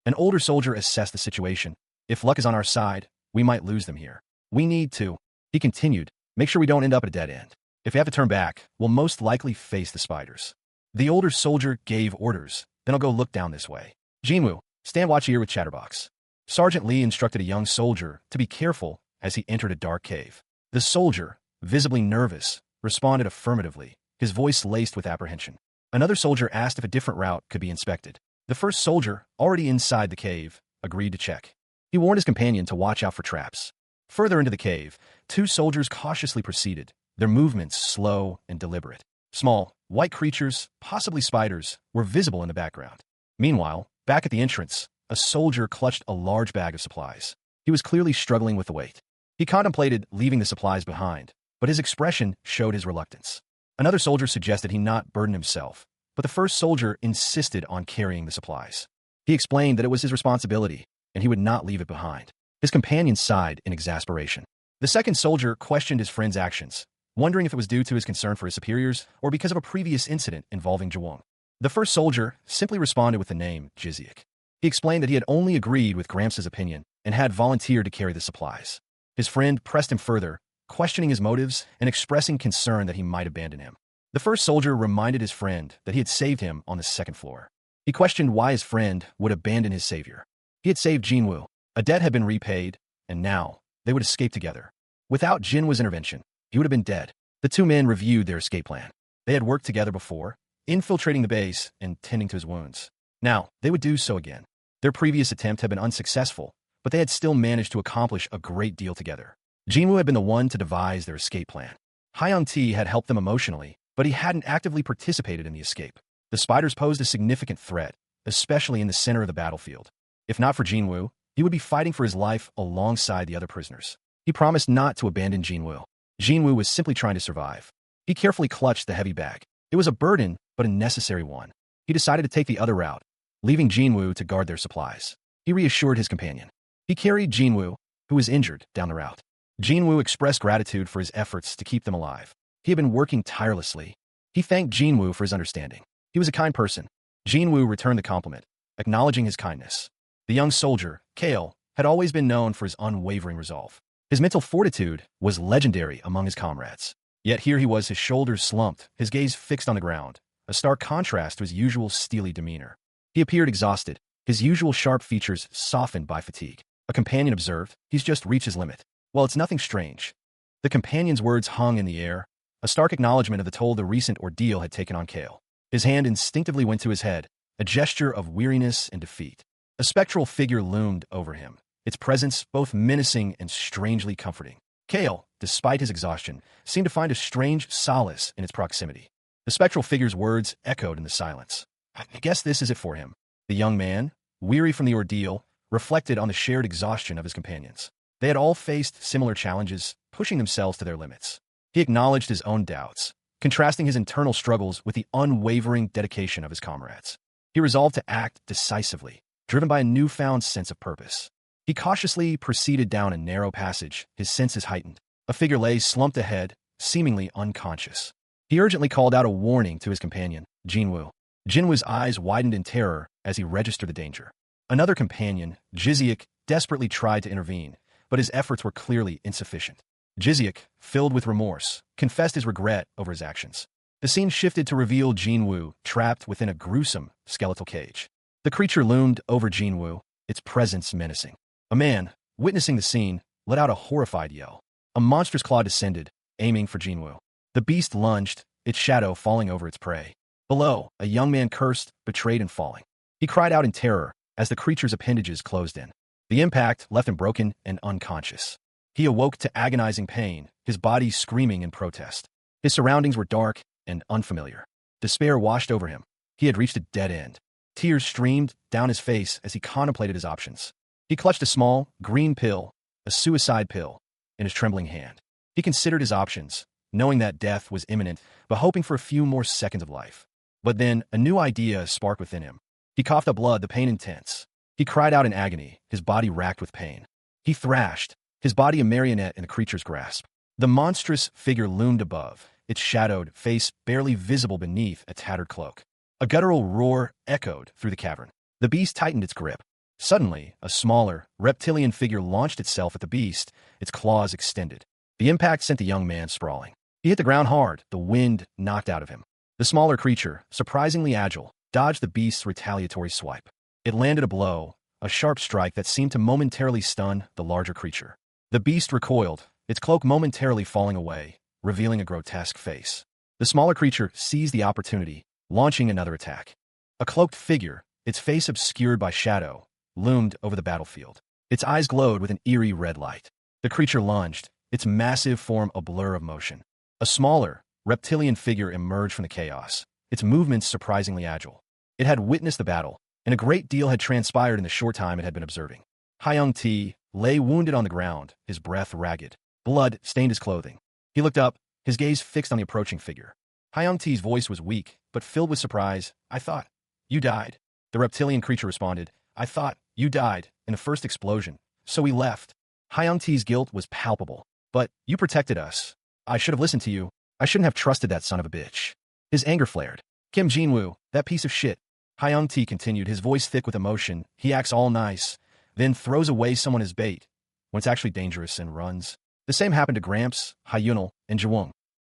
An older soldier assessed the situation. "If luck is on our side, we might lose them here. We need to," he continued, "make sure we don't end up at a dead end. If we have to turn back, we'll most likely face the spiders." The older soldier gave orders, "Then I'll go look down this way. Jinwoo, stand watch here with Chatterbox." Sergeant Lee instructed a young soldier to be careful as he entered a dark cave. The soldier, visibly nervous, responded affirmatively, his voice laced with apprehension. Another soldier asked if a different route could be inspected. The first soldier, already inside the cave, agreed to check. He warned his companion to watch out for traps. Further into the cave, two soldiers cautiously proceeded, their movements slow and deliberate. Small, white creatures, possibly spiders, were visible in the background. Meanwhile, back at the entrance, a soldier clutched a large bag of supplies. He was clearly struggling with the weight. He contemplated leaving the supplies behind, but his expression showed his reluctance. Another soldier suggested he not burden himself, but the first soldier insisted on carrying the supplies. He explained that it was his responsibility, and he would not leave it behind. His companion sighed in exasperation. The second soldier questioned his friend's actions, wondering if it was due to his concern for his superiors or because of a previous incident involving Jwung. The first soldier simply responded with the name Jiziak. He explained that he had only agreed with Gramps' opinion and had volunteered to carry the supplies. His friend pressed him further, questioning his motives and expressing concern that he might abandon him. The first soldier reminded his friend that he had saved him on the second floor. He questioned why his friend would abandon his savior. He had saved Jinwoo. A debt had been repaid, and now they would escape together. Without Jinwoo's intervention, he would have been dead. The two men reviewed their escape plan. They had worked together before, infiltrating the base and tending to his wounds. Now, they would do so again. Their previous attempt had been unsuccessful, but they had still managed to accomplish a great deal together. Jinwoo had been the one to devise their escape plan. Hyung-Tae had helped them emotionally, but he hadn't actively participated in the escape. The spiders posed a significant threat, especially in the center of the battlefield. If not for Jinwoo, he would be fighting for his life alongside the other prisoners. He promised not to abandon Jinwoo. Jinwoo was simply trying to survive. He carefully clutched the heavy bag. It was a burden, but a necessary one. He decided to take the other route, leaving Jinwoo to guard their supplies. He reassured his companion. He carried Jinwoo, who was injured, down the route. Jinwoo expressed gratitude for his efforts to keep them alive. He had been working tirelessly. He thanked Jinwoo for his understanding. He was a kind person. Jinwoo returned the compliment, acknowledging his kindness. The young soldier, Kale, had always been known for his unwavering resolve. His mental fortitude was legendary among his comrades. Yet here he was, his shoulders slumped, his gaze fixed on the ground, a stark contrast to his usual steely demeanor. He appeared exhausted, his usual sharp features softened by fatigue. A companion observed, "He's just reached his limit." Well, it's nothing strange. The companion's words hung in the air, a stark acknowledgement of the toll the recent ordeal had taken on Kale. His hand instinctively went to his head, a gesture of weariness and defeat. A spectral figure loomed over him, its presence both menacing and strangely comforting. Kale, despite his exhaustion, seemed to find a strange solace in its proximity. The spectral figure's words echoed in the silence. "I guess this is it for him." The young man, weary from the ordeal, reflected on the shared exhaustion of his companions. They had all faced similar challenges, pushing themselves to their limits. He acknowledged his own doubts, contrasting his internal struggles with the unwavering dedication of his comrades. He resolved to act decisively, driven by a newfound sense of purpose. He cautiously proceeded down a narrow passage, his senses heightened. A figure lay slumped ahead, seemingly unconscious. He urgently called out a warning to his companion, Jinwoo. Jinwoo's eyes widened in terror as he registered the danger. Another companion, Jiziak, desperately tried to intervene, but his efforts were clearly insufficient. Jiziak, filled with remorse, confessed his regret over his actions. The scene shifted to reveal Jinwoo trapped within a gruesome skeletal cage. The creature loomed over Jinwoo, its presence menacing. A man, witnessing the scene, let out a horrified yell. A monstrous claw descended, aiming for Jinwoo. The beast lunged, its shadow falling over its prey. Below, a young man cursed, betrayed and falling. He cried out in terror as the creature's appendages closed in. The impact left him broken and unconscious. He awoke to agonizing pain, his body screaming in protest. His surroundings were dark and unfamiliar. Despair washed over him. He had reached a dead end. Tears streamed down his face as he contemplated his options. He clutched a small, green pill, a suicide pill, in his trembling hand. He considered his options, knowing that death was imminent, but hoping for a few more seconds of life. But then, a new idea sparked within him. He coughed up blood, the pain intense. He cried out in agony, his body racked with pain. He thrashed, his body a marionette in the creature's grasp. The monstrous figure loomed above, its shadowed face barely visible beneath a tattered cloak. A guttural roar echoed through the cavern. The beast tightened its grip. Suddenly, a smaller, reptilian figure launched itself at the beast, its claws extended. The impact sent the young man sprawling. He hit the ground hard, the wind knocked out of him. The smaller creature, surprisingly agile, dodged the beast's retaliatory swipe. It landed a blow, a sharp strike that seemed to momentarily stun the larger creature. The beast recoiled, its cloak momentarily falling away, revealing a grotesque face. The smaller creature seized the opportunity, launching another attack. A cloaked figure, its face obscured by shadow, loomed over the battlefield. Its eyes glowed with an eerie red light. The creature lunged, its massive form a blur of motion. A smaller, reptilian figure emerged from the chaos, its movements surprisingly agile. It had witnessed the battle, and a great deal had transpired in the short time it had been observing. Hyung-Ti lay wounded on the ground, his breath ragged. Blood stained his clothing. He looked up, his gaze fixed on the approaching figure. Hyung-Ti's voice was weak, but filled with surprise. "I thought you died." The reptilian creature responded. "I thought you died in the first explosion, so we left." Hyung-Ti's guilt was palpable. "But you protected us. I should have listened to you. I shouldn't have trusted that son of a bitch." His anger flared. "Kim Jinwoo, that piece of shit." Hyung-Ti continued, his voice thick with emotion. "He acts all nice, then throws away someone as bait, when it's actually dangerous and runs. The same happened to Gramps, Hyunal, and Jawung."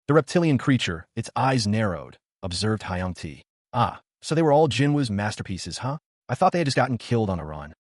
The reptilian creature, its eyes narrowed, observed Hyung-Ti. "Ah, so they were all Jinwoo's masterpieces, huh? I thought they had just gotten killed on a run."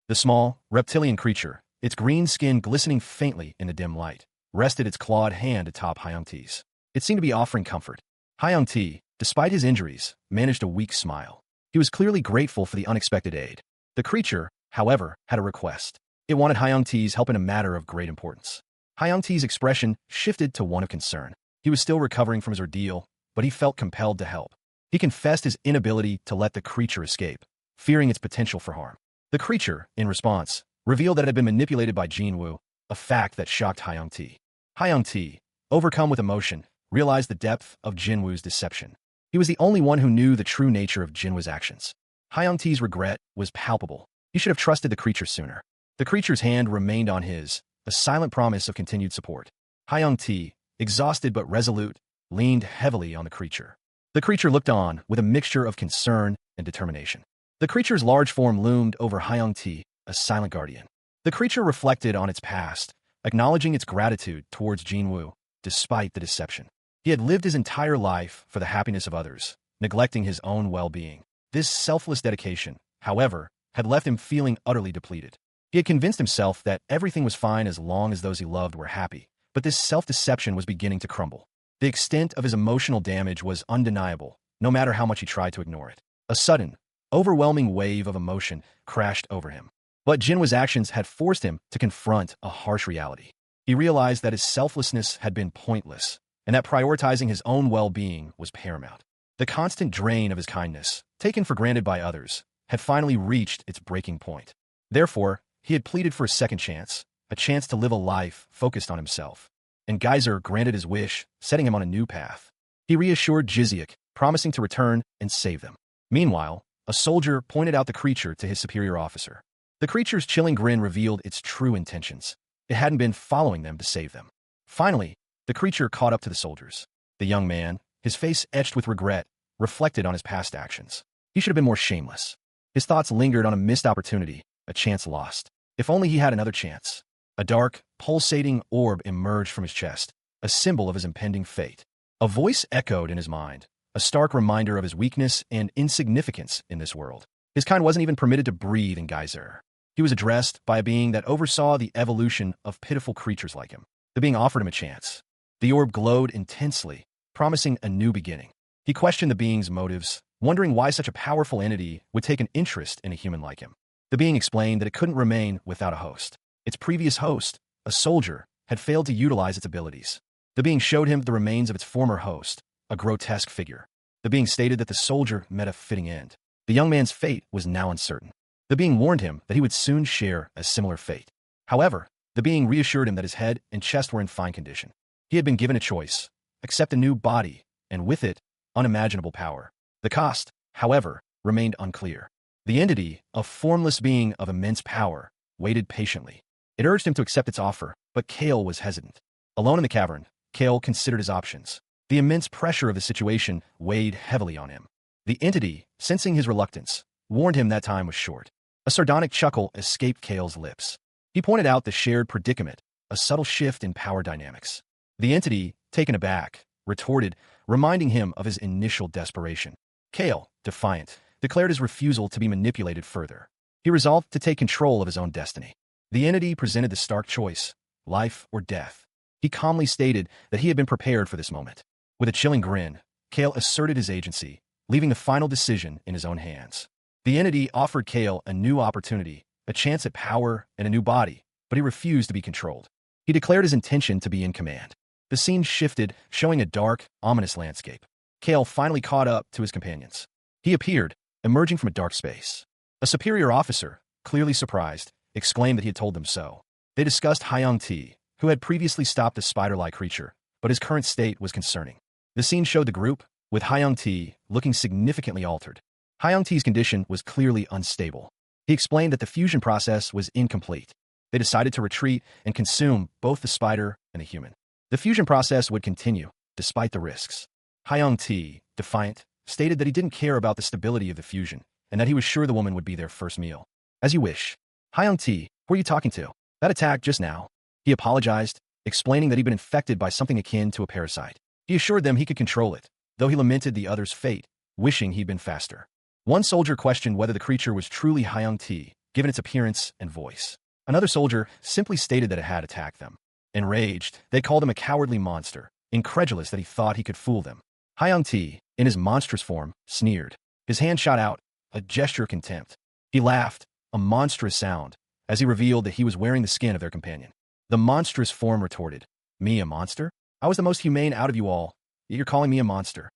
The small, reptilian creature, its green skin glistening faintly in the dim light, rested its clawed hand atop Hyung-Ti's. It seemed to be offering comfort. Hyung-Ti, despite his injuries, managed a weak smile. He was clearly grateful for the unexpected aid. The creature, however, had a request. It wanted Hyung-Ti's help in a matter of great importance. Hyung-Ti's expression shifted to one of concern. He was still recovering from his ordeal, but he felt compelled to help. He confessed his inability to let the creature escape, fearing its potential for harm. The creature, in response, revealed that it had been manipulated by Jinwoo, a fact that shocked Hyung-Ti. Hyung-Ti, overcome with emotion, realized the depth of Jinwoo's deception. He was the only one who knew the true nature of Jinwoo's actions. Hyung-Ti's regret was palpable. He should have trusted the creature sooner. The creature's hand remained on his, a silent promise of continued support. Hyung-Ti, exhausted but resolute, leaned heavily on the creature. The creature looked on with a mixture of concern and determination. The creature's large form loomed over Hyung-Ti, a silent guardian. The creature reflected on its past, acknowledging its gratitude towards Jinwoo, despite the deception. He had lived his entire life for the happiness of others, neglecting his own well-being. This selfless dedication, however, had left him feeling utterly depleted. He had convinced himself that everything was fine as long as those he loved were happy, but this self-deception was beginning to crumble. The extent of his emotional damage was undeniable, no matter how much he tried to ignore it. A sudden, overwhelming wave of emotion crashed over him. But Jinwoo's actions had forced him to confront a harsh reality. He realized that his selflessness had been pointless, and that prioritizing his own well-being was paramount. The constant drain of his kindness, taken for granted by others, had finally reached its breaking point. Therefore, he had pleaded for a second chance, a chance to live a life focused on himself. And Geyser granted his wish, setting him on a new path. He reassured Jiziak, promising to return and save them. Meanwhile, a soldier pointed out the creature to his superior officer. The creature's chilling grin revealed its true intentions. It hadn't been following them to save them. Finally, the creature caught up to the soldiers. The young man, his face etched with regret, reflected on his past actions. He should have been more shameless. His thoughts lingered on a missed opportunity, a chance lost. If only he had another chance. A dark, pulsating orb emerged from his chest, a symbol of his impending fate. A voice echoed in his mind, a stark reminder of his weakness and insignificance in this world. His kind wasn't even permitted to breathe in Geyser. He was addressed by a being that oversaw the evolution of pitiful creatures like him. The being offered him a chance. The orb glowed intensely, promising a new beginning. He questioned the being's motives, wondering why such a powerful entity would take an interest in a human like him. The being explained that it couldn't remain without a host. Its previous host, a soldier, had failed to utilize its abilities. The being showed him the remains of its former host, a grotesque figure. The being stated that the soldier met a fitting end. The young man's fate was now uncertain. The being warned him that he would soon share a similar fate. However, the being reassured him that his head and chest were in fine condition. He had been given a choice: accept a new body, and with it, unimaginable power. The cost, however, remained unclear. The entity, a formless being of immense power, waited patiently. It urged him to accept its offer, but Kale was hesitant. Alone in the cavern, Kale considered his options. The immense pressure of the situation weighed heavily on him. The entity, sensing his reluctance, warned him that time was short. A sardonic chuckle escaped Kale's lips. He pointed out the shared predicament, a subtle shift in power dynamics. The entity, taken aback, retorted, reminding him of his initial desperation. Kale, defiant, declared his refusal to be manipulated further. He resolved to take control of his own destiny. The entity presented the stark choice: life or death. He calmly stated that he had been prepared for this moment. With a chilling grin, Kale asserted his agency, leaving the final decision in his own hands. The entity offered Kale a new opportunity, a chance at power and a new body, but he refused to be controlled. He declared his intention to be in command. The scene shifted, showing a dark, ominous landscape. Kale finally caught up to his companions. He appeared, emerging from a dark space. A superior officer, clearly surprised, exclaimed that he had told them so. They discussed Hyung Ti, who had previously stopped a spider-like creature, but his current state was concerning. The scene showed the group, with Hyung Ti looking significantly altered. Hyung Ti's condition was clearly unstable. He explained that the fusion process was incomplete. They decided to retreat and consume both the spider and the human. The fusion process would continue, despite the risks. Hyung Ti, defiant, stated that he didn't care about the stability of the fusion, and that he was sure the woman would be their first meal. As you wish. Hyung Ti, who are you talking to? That attack just now. He apologized, explaining that he'd been infected by something akin to a parasite. He assured them he could control it, though he lamented the other's fate, wishing he'd been faster. One soldier questioned whether the creature was truly Hyung Ti, given its appearance and voice. Another soldier simply stated that it had attacked them. Enraged, they called him a cowardly monster, incredulous that he thought he could fool them. Hyung Ti, in his monstrous form, sneered. His hand shot out, a gesture of contempt. He laughed, a monstrous sound, as he revealed that he was wearing the skin of their companion. The monstrous form retorted, "Me, a monster? I was the most humane out of you all, yet you're calling me a monster."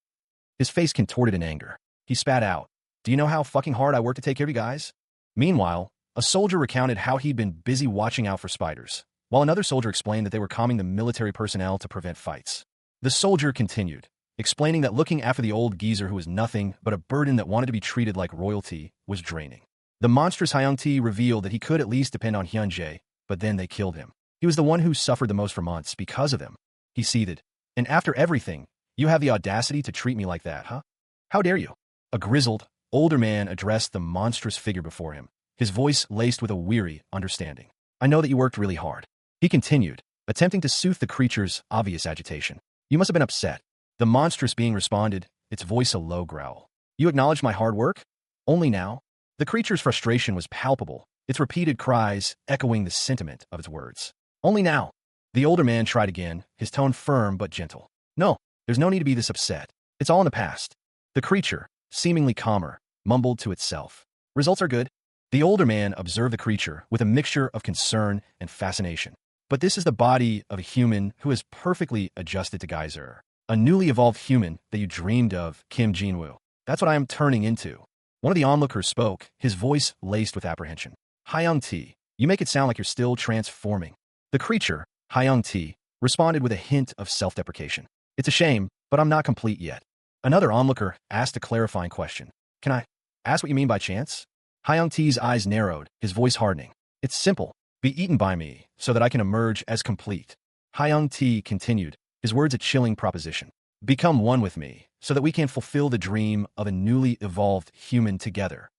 His face contorted in anger. He spat out, "Do you know how fucking hard I work to take care of you guys?" Meanwhile, a soldier recounted how he'd been busy watching out for spiders, while another soldier explained that they were calming the military personnel to prevent fights. The soldier continued, explaining that looking after the old geezer who was nothing but a burden that wanted to be treated like royalty was draining. The monstrous Hyung Ti revealed that he could at least depend on Hyunjae, but then they killed him. He was the one who suffered the most for months because of them. He seethed. "And after everything, you have the audacity to treat me like that, huh? How dare you?" A grizzled, older man addressed the monstrous figure before him, his voice laced with a weary understanding. "I know that you worked really hard." He continued, attempting to soothe the creature's obvious agitation. "You must have been upset." The monstrous being responded, its voice a low growl. "You acknowledge my hard work? Only now?" The creature's frustration was palpable, its repeated cries echoing the sentiment of its words. "Only now." The older man tried again, his tone firm but gentle. "No, there's no need to be this upset. It's all in the past." The creature, seemingly calmer, mumbled to itself. "Results are good." The older man observed the creature with a mixture of concern and fascination. "But this is the body of a human who is perfectly adjusted to Geyser. A newly evolved human that you dreamed of, Kim Jinwoo. That's what I am turning into." One of the onlookers spoke, his voice laced with apprehension. "Hyung Ti, you make it sound like you're still transforming." The creature, Hyung Ti, responded with a hint of self-deprecation. "It's a shame, but I'm not complete yet." Another onlooker asked a clarifying question. "Can I ask what you mean by chance?" Hyung Ti's eyes narrowed, his voice hardening. "It's simple. Be eaten by me, so that I can emerge as complete." Hyung Ti continued, his words a chilling proposition. "Become one with me, so that we can fulfill the dream of a newly evolved human together."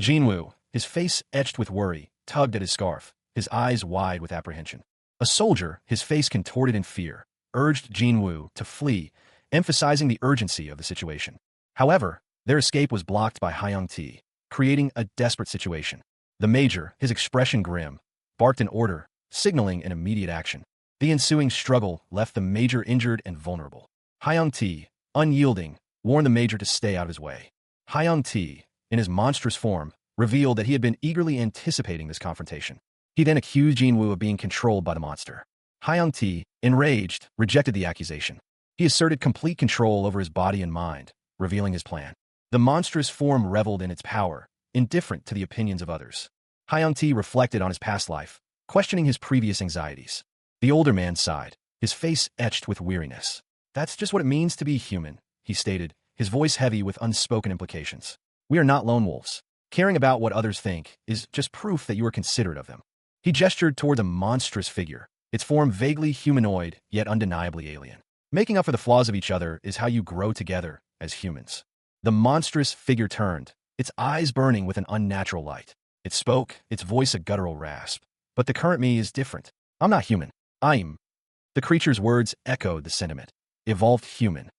Jinwoo, his face etched with worry, tugged at his scarf, his eyes wide with apprehension. A soldier, his face contorted in fear, urged Jinwoo to flee, emphasizing the urgency of the situation. However, their escape was blocked by Hyung Ti, creating a desperate situation. The major, his expression grim, barked an order, signaling an immediate action. The ensuing struggle left the major injured and vulnerable. Hyung Ti, unyielding, warned the major to stay out of his way. Hyung Ti, in his monstrous form, revealed that he had been eagerly anticipating this confrontation. He then accused Jinwoo of being controlled by the monster. Hyung Ti, enraged, rejected the accusation. He asserted complete control over his body and mind, revealing his plan. The monstrous form reveled in its power, indifferent to the opinions of others. Hyung-Ti reflected on his past life, questioning his previous anxieties. The older man sighed, his face etched with weariness. That's just what it means to be human, he stated, his voice heavy with unspoken implications. We are not lone wolves. Caring about what others think is just proof that you are considerate of them. He gestured toward the monstrous figure, its form vaguely humanoid, yet undeniably alien. Making up for the flaws of each other is how you grow together as humans. The monstrous figure turned, its eyes burning with an unnatural light. It spoke, its voice a guttural rasp. But the current me is different. I'm not human. I'm. The creature's words echoed the sentiment. Evolved human.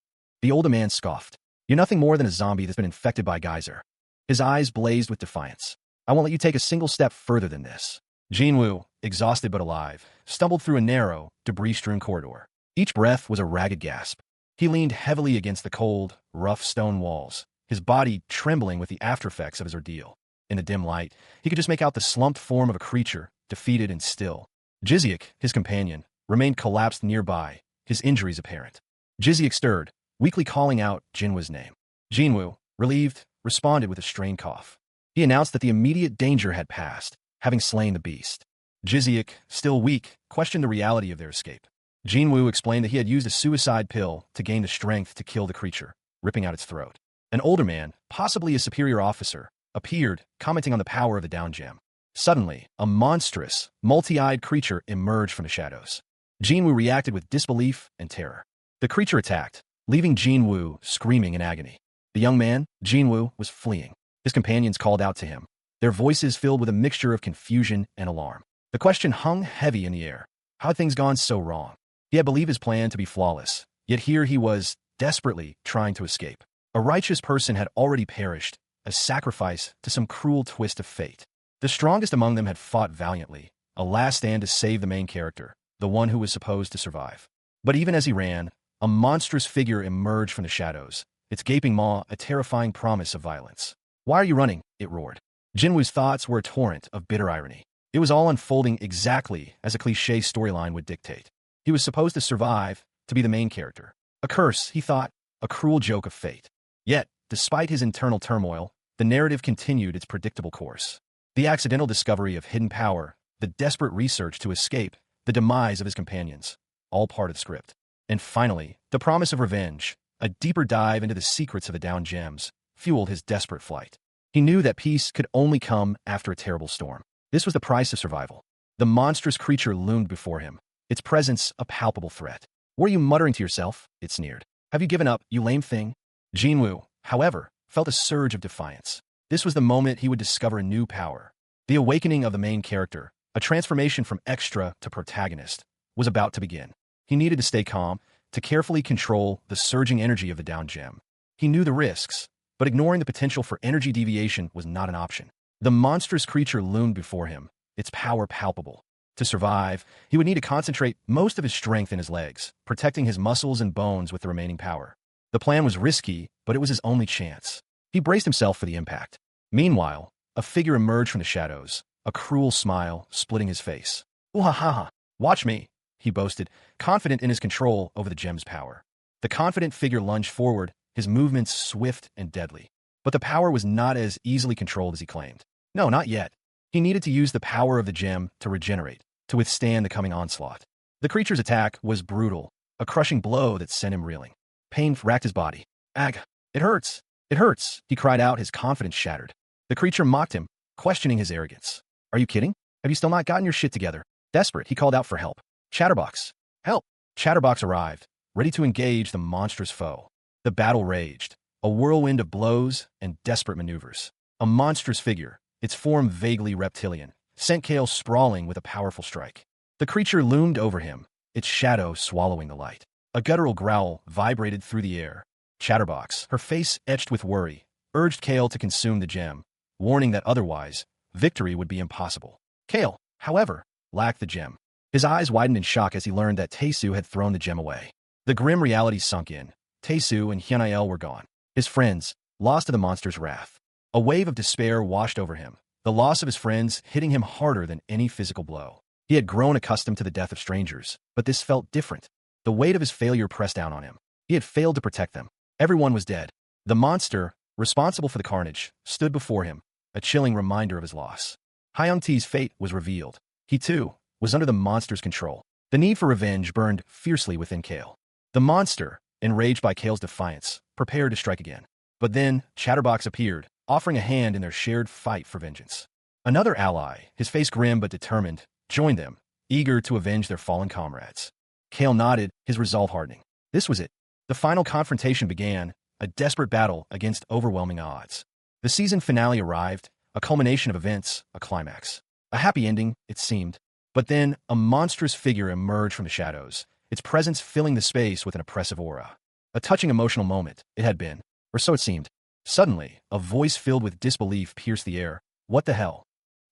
The older man scoffed. You're nothing more than a zombie that's been infected by geyser. His eyes blazed with defiance. I won't let you take a single step further than this. Jinwoo, exhausted but alive, stumbled through a narrow, debris-strewn corridor. Each breath was a ragged gasp. He leaned heavily against the cold, rough stone walls, his body trembling with the aftereffects of his ordeal. In the dim light, he could just make out the slumped form of a creature, defeated and still. Jiziak, his companion, remained collapsed nearby, his injuries apparent. Jiziak stirred, weakly calling out Jinwoo's name. Jinwoo, relieved, responded with a strained cough. He announced that the immediate danger had passed, having slain the beast. Jiziak, still weak, questioned the reality of their escape. Jinwoo explained that he had used a suicide pill to gain the strength to kill the creature, ripping out its throat. An older man, possibly a superior officer, appeared, commenting on the power of the down gem. Suddenly, a monstrous, multi-eyed creature emerged from the shadows. Jinwoo reacted with disbelief and terror. The creature attacked, leaving Jinwoo screaming in agony. The young man, Jinwoo, was fleeing. His companions called out to him, their voices filled with a mixture of confusion and alarm. The question hung heavy in the air. How had things gone so wrong? He had believed his plan to be flawless, yet here he was, desperately trying to escape. A righteous person had already perished, a sacrifice to some cruel twist of fate. The strongest among them had fought valiantly, a last stand to save the main character, the one who was supposed to survive. But even as he ran, a monstrous figure emerged from the shadows, its gaping maw a terrifying promise of violence. Why are you running? It roared. Jinwoo's thoughts were a torrent of bitter irony. It was all unfolding exactly as a cliché storyline would dictate. He was supposed to survive, to be the main character. A curse, he thought, a cruel joke of fate. Yet, despite his internal turmoil, the narrative continued its predictable course. The accidental discovery of hidden power, the desperate research to escape, the demise of his companions, all part of the script. And finally, the promise of revenge, a deeper dive into the secrets of the down gems, fueled his desperate flight. He knew that peace could only come after a terrible storm. This was the price of survival. The monstrous creature loomed before him, its presence a palpable threat. What are you muttering to yourself? It sneered. Have you given up, you lame thing? Jinwoo, however, felt a surge of defiance. This was the moment he would discover a new power. The awakening of the main character, a transformation from extra to protagonist, was about to begin. He needed to stay calm, to carefully control the surging energy of the down gem. He knew the risks, but ignoring the potential for energy deviation was not an option. The monstrous creature loomed before him, its power palpable. To survive, he would need to concentrate most of his strength in his legs, protecting his muscles and bones with the remaining power. The plan was risky, but it was his only chance. He braced himself for the impact. Meanwhile, a figure emerged from the shadows, a cruel smile splitting his face. "Ooh-ha-ha-ha! Watch me!" he boasted, confident in his control over the gem's power. The confident figure lunged forward, his movements swift and deadly. But the power was not as easily controlled as he claimed. No, not yet. He needed to use the power of the gem to regenerate, to withstand the coming onslaught. The creature's attack was brutal, a crushing blow that sent him reeling. Pain racked his body. "Ag! It hurts! It hurts!" he cried out, his confidence shattered. The creature mocked him, questioning his arrogance. "Are you kidding? Have you still not gotten your shit together?" Desperate, he called out for help. "Chatterbox! Help!" Chatterbox arrived, ready to engage the monstrous foe. The battle raged, a whirlwind of blows and desperate maneuvers. A monstrous figure, its form vaguely reptilian, sent Kale sprawling with a powerful strike. The creature loomed over him, its shadow swallowing the light. A guttural growl vibrated through the air. Chatterbox, her face etched with worry, urged Kale to consume the gem, warning that otherwise, victory would be impossible. Kale, however, lacked the gem. His eyes widened in shock as he learned that Taesu had thrown the gem away. The grim reality sunk in. Taesu and Hyunail were gone. His friends, lost to the monster's wrath. A wave of despair washed over him, the loss of his friends hitting him harder than any physical blow. He had grown accustomed to the death of strangers, but this felt different. The weight of his failure pressed down on him. He had failed to protect them. Everyone was dead. The monster, responsible for the carnage, stood before him, a chilling reminder of his loss. Hyung-Tae's fate was revealed. He, too, was under the monster's control. The need for revenge burned fiercely within Kale. The monster, enraged by Kale's defiance, prepared to strike again. But then, Chatterbox appeared, offering a hand in their shared fight for vengeance. Another ally, his face grim but determined, joined them, eager to avenge their fallen comrades. Kale nodded, his resolve hardening. This was it. The final confrontation began, a desperate battle against overwhelming odds. The season finale arrived, a culmination of events, a climax. A happy ending, it seemed. But then, a monstrous figure emerged from the shadows, its presence filling the space with an oppressive aura. A touching emotional moment, it had been, or so it seemed. Suddenly, a voice filled with disbelief pierced the air. What the hell?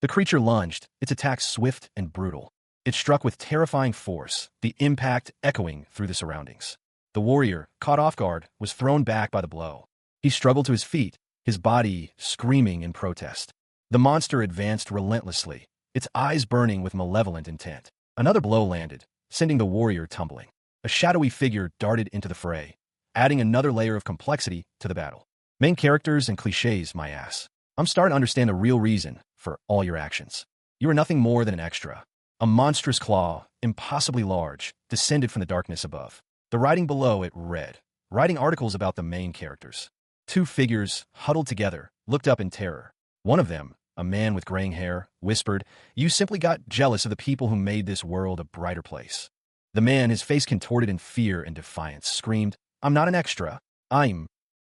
The creature lunged, its attack swift and brutal. It struck with terrifying force, the impact echoing through the surroundings. The warrior, caught off guard, was thrown back by the blow. He struggled to his feet, his body screaming in protest. The monster advanced relentlessly, its eyes burning with malevolent intent. Another blow landed, sending the warrior tumbling. A shadowy figure darted into the fray, adding another layer of complexity to the battle. Main characters and cliches, my ass. I'm starting to understand the real reason for all your actions. You are nothing more than an extra. A monstrous claw, impossibly large, descended from the darkness above. The writing below it read, writing articles about the main characters. Two figures, huddled together, looked up in terror. One of them, a man with graying hair, whispered, "You simply got jealous of the people who made this world a brighter place." The man, his face contorted in fear and defiance, screamed, "I'm not an extra. I'm—"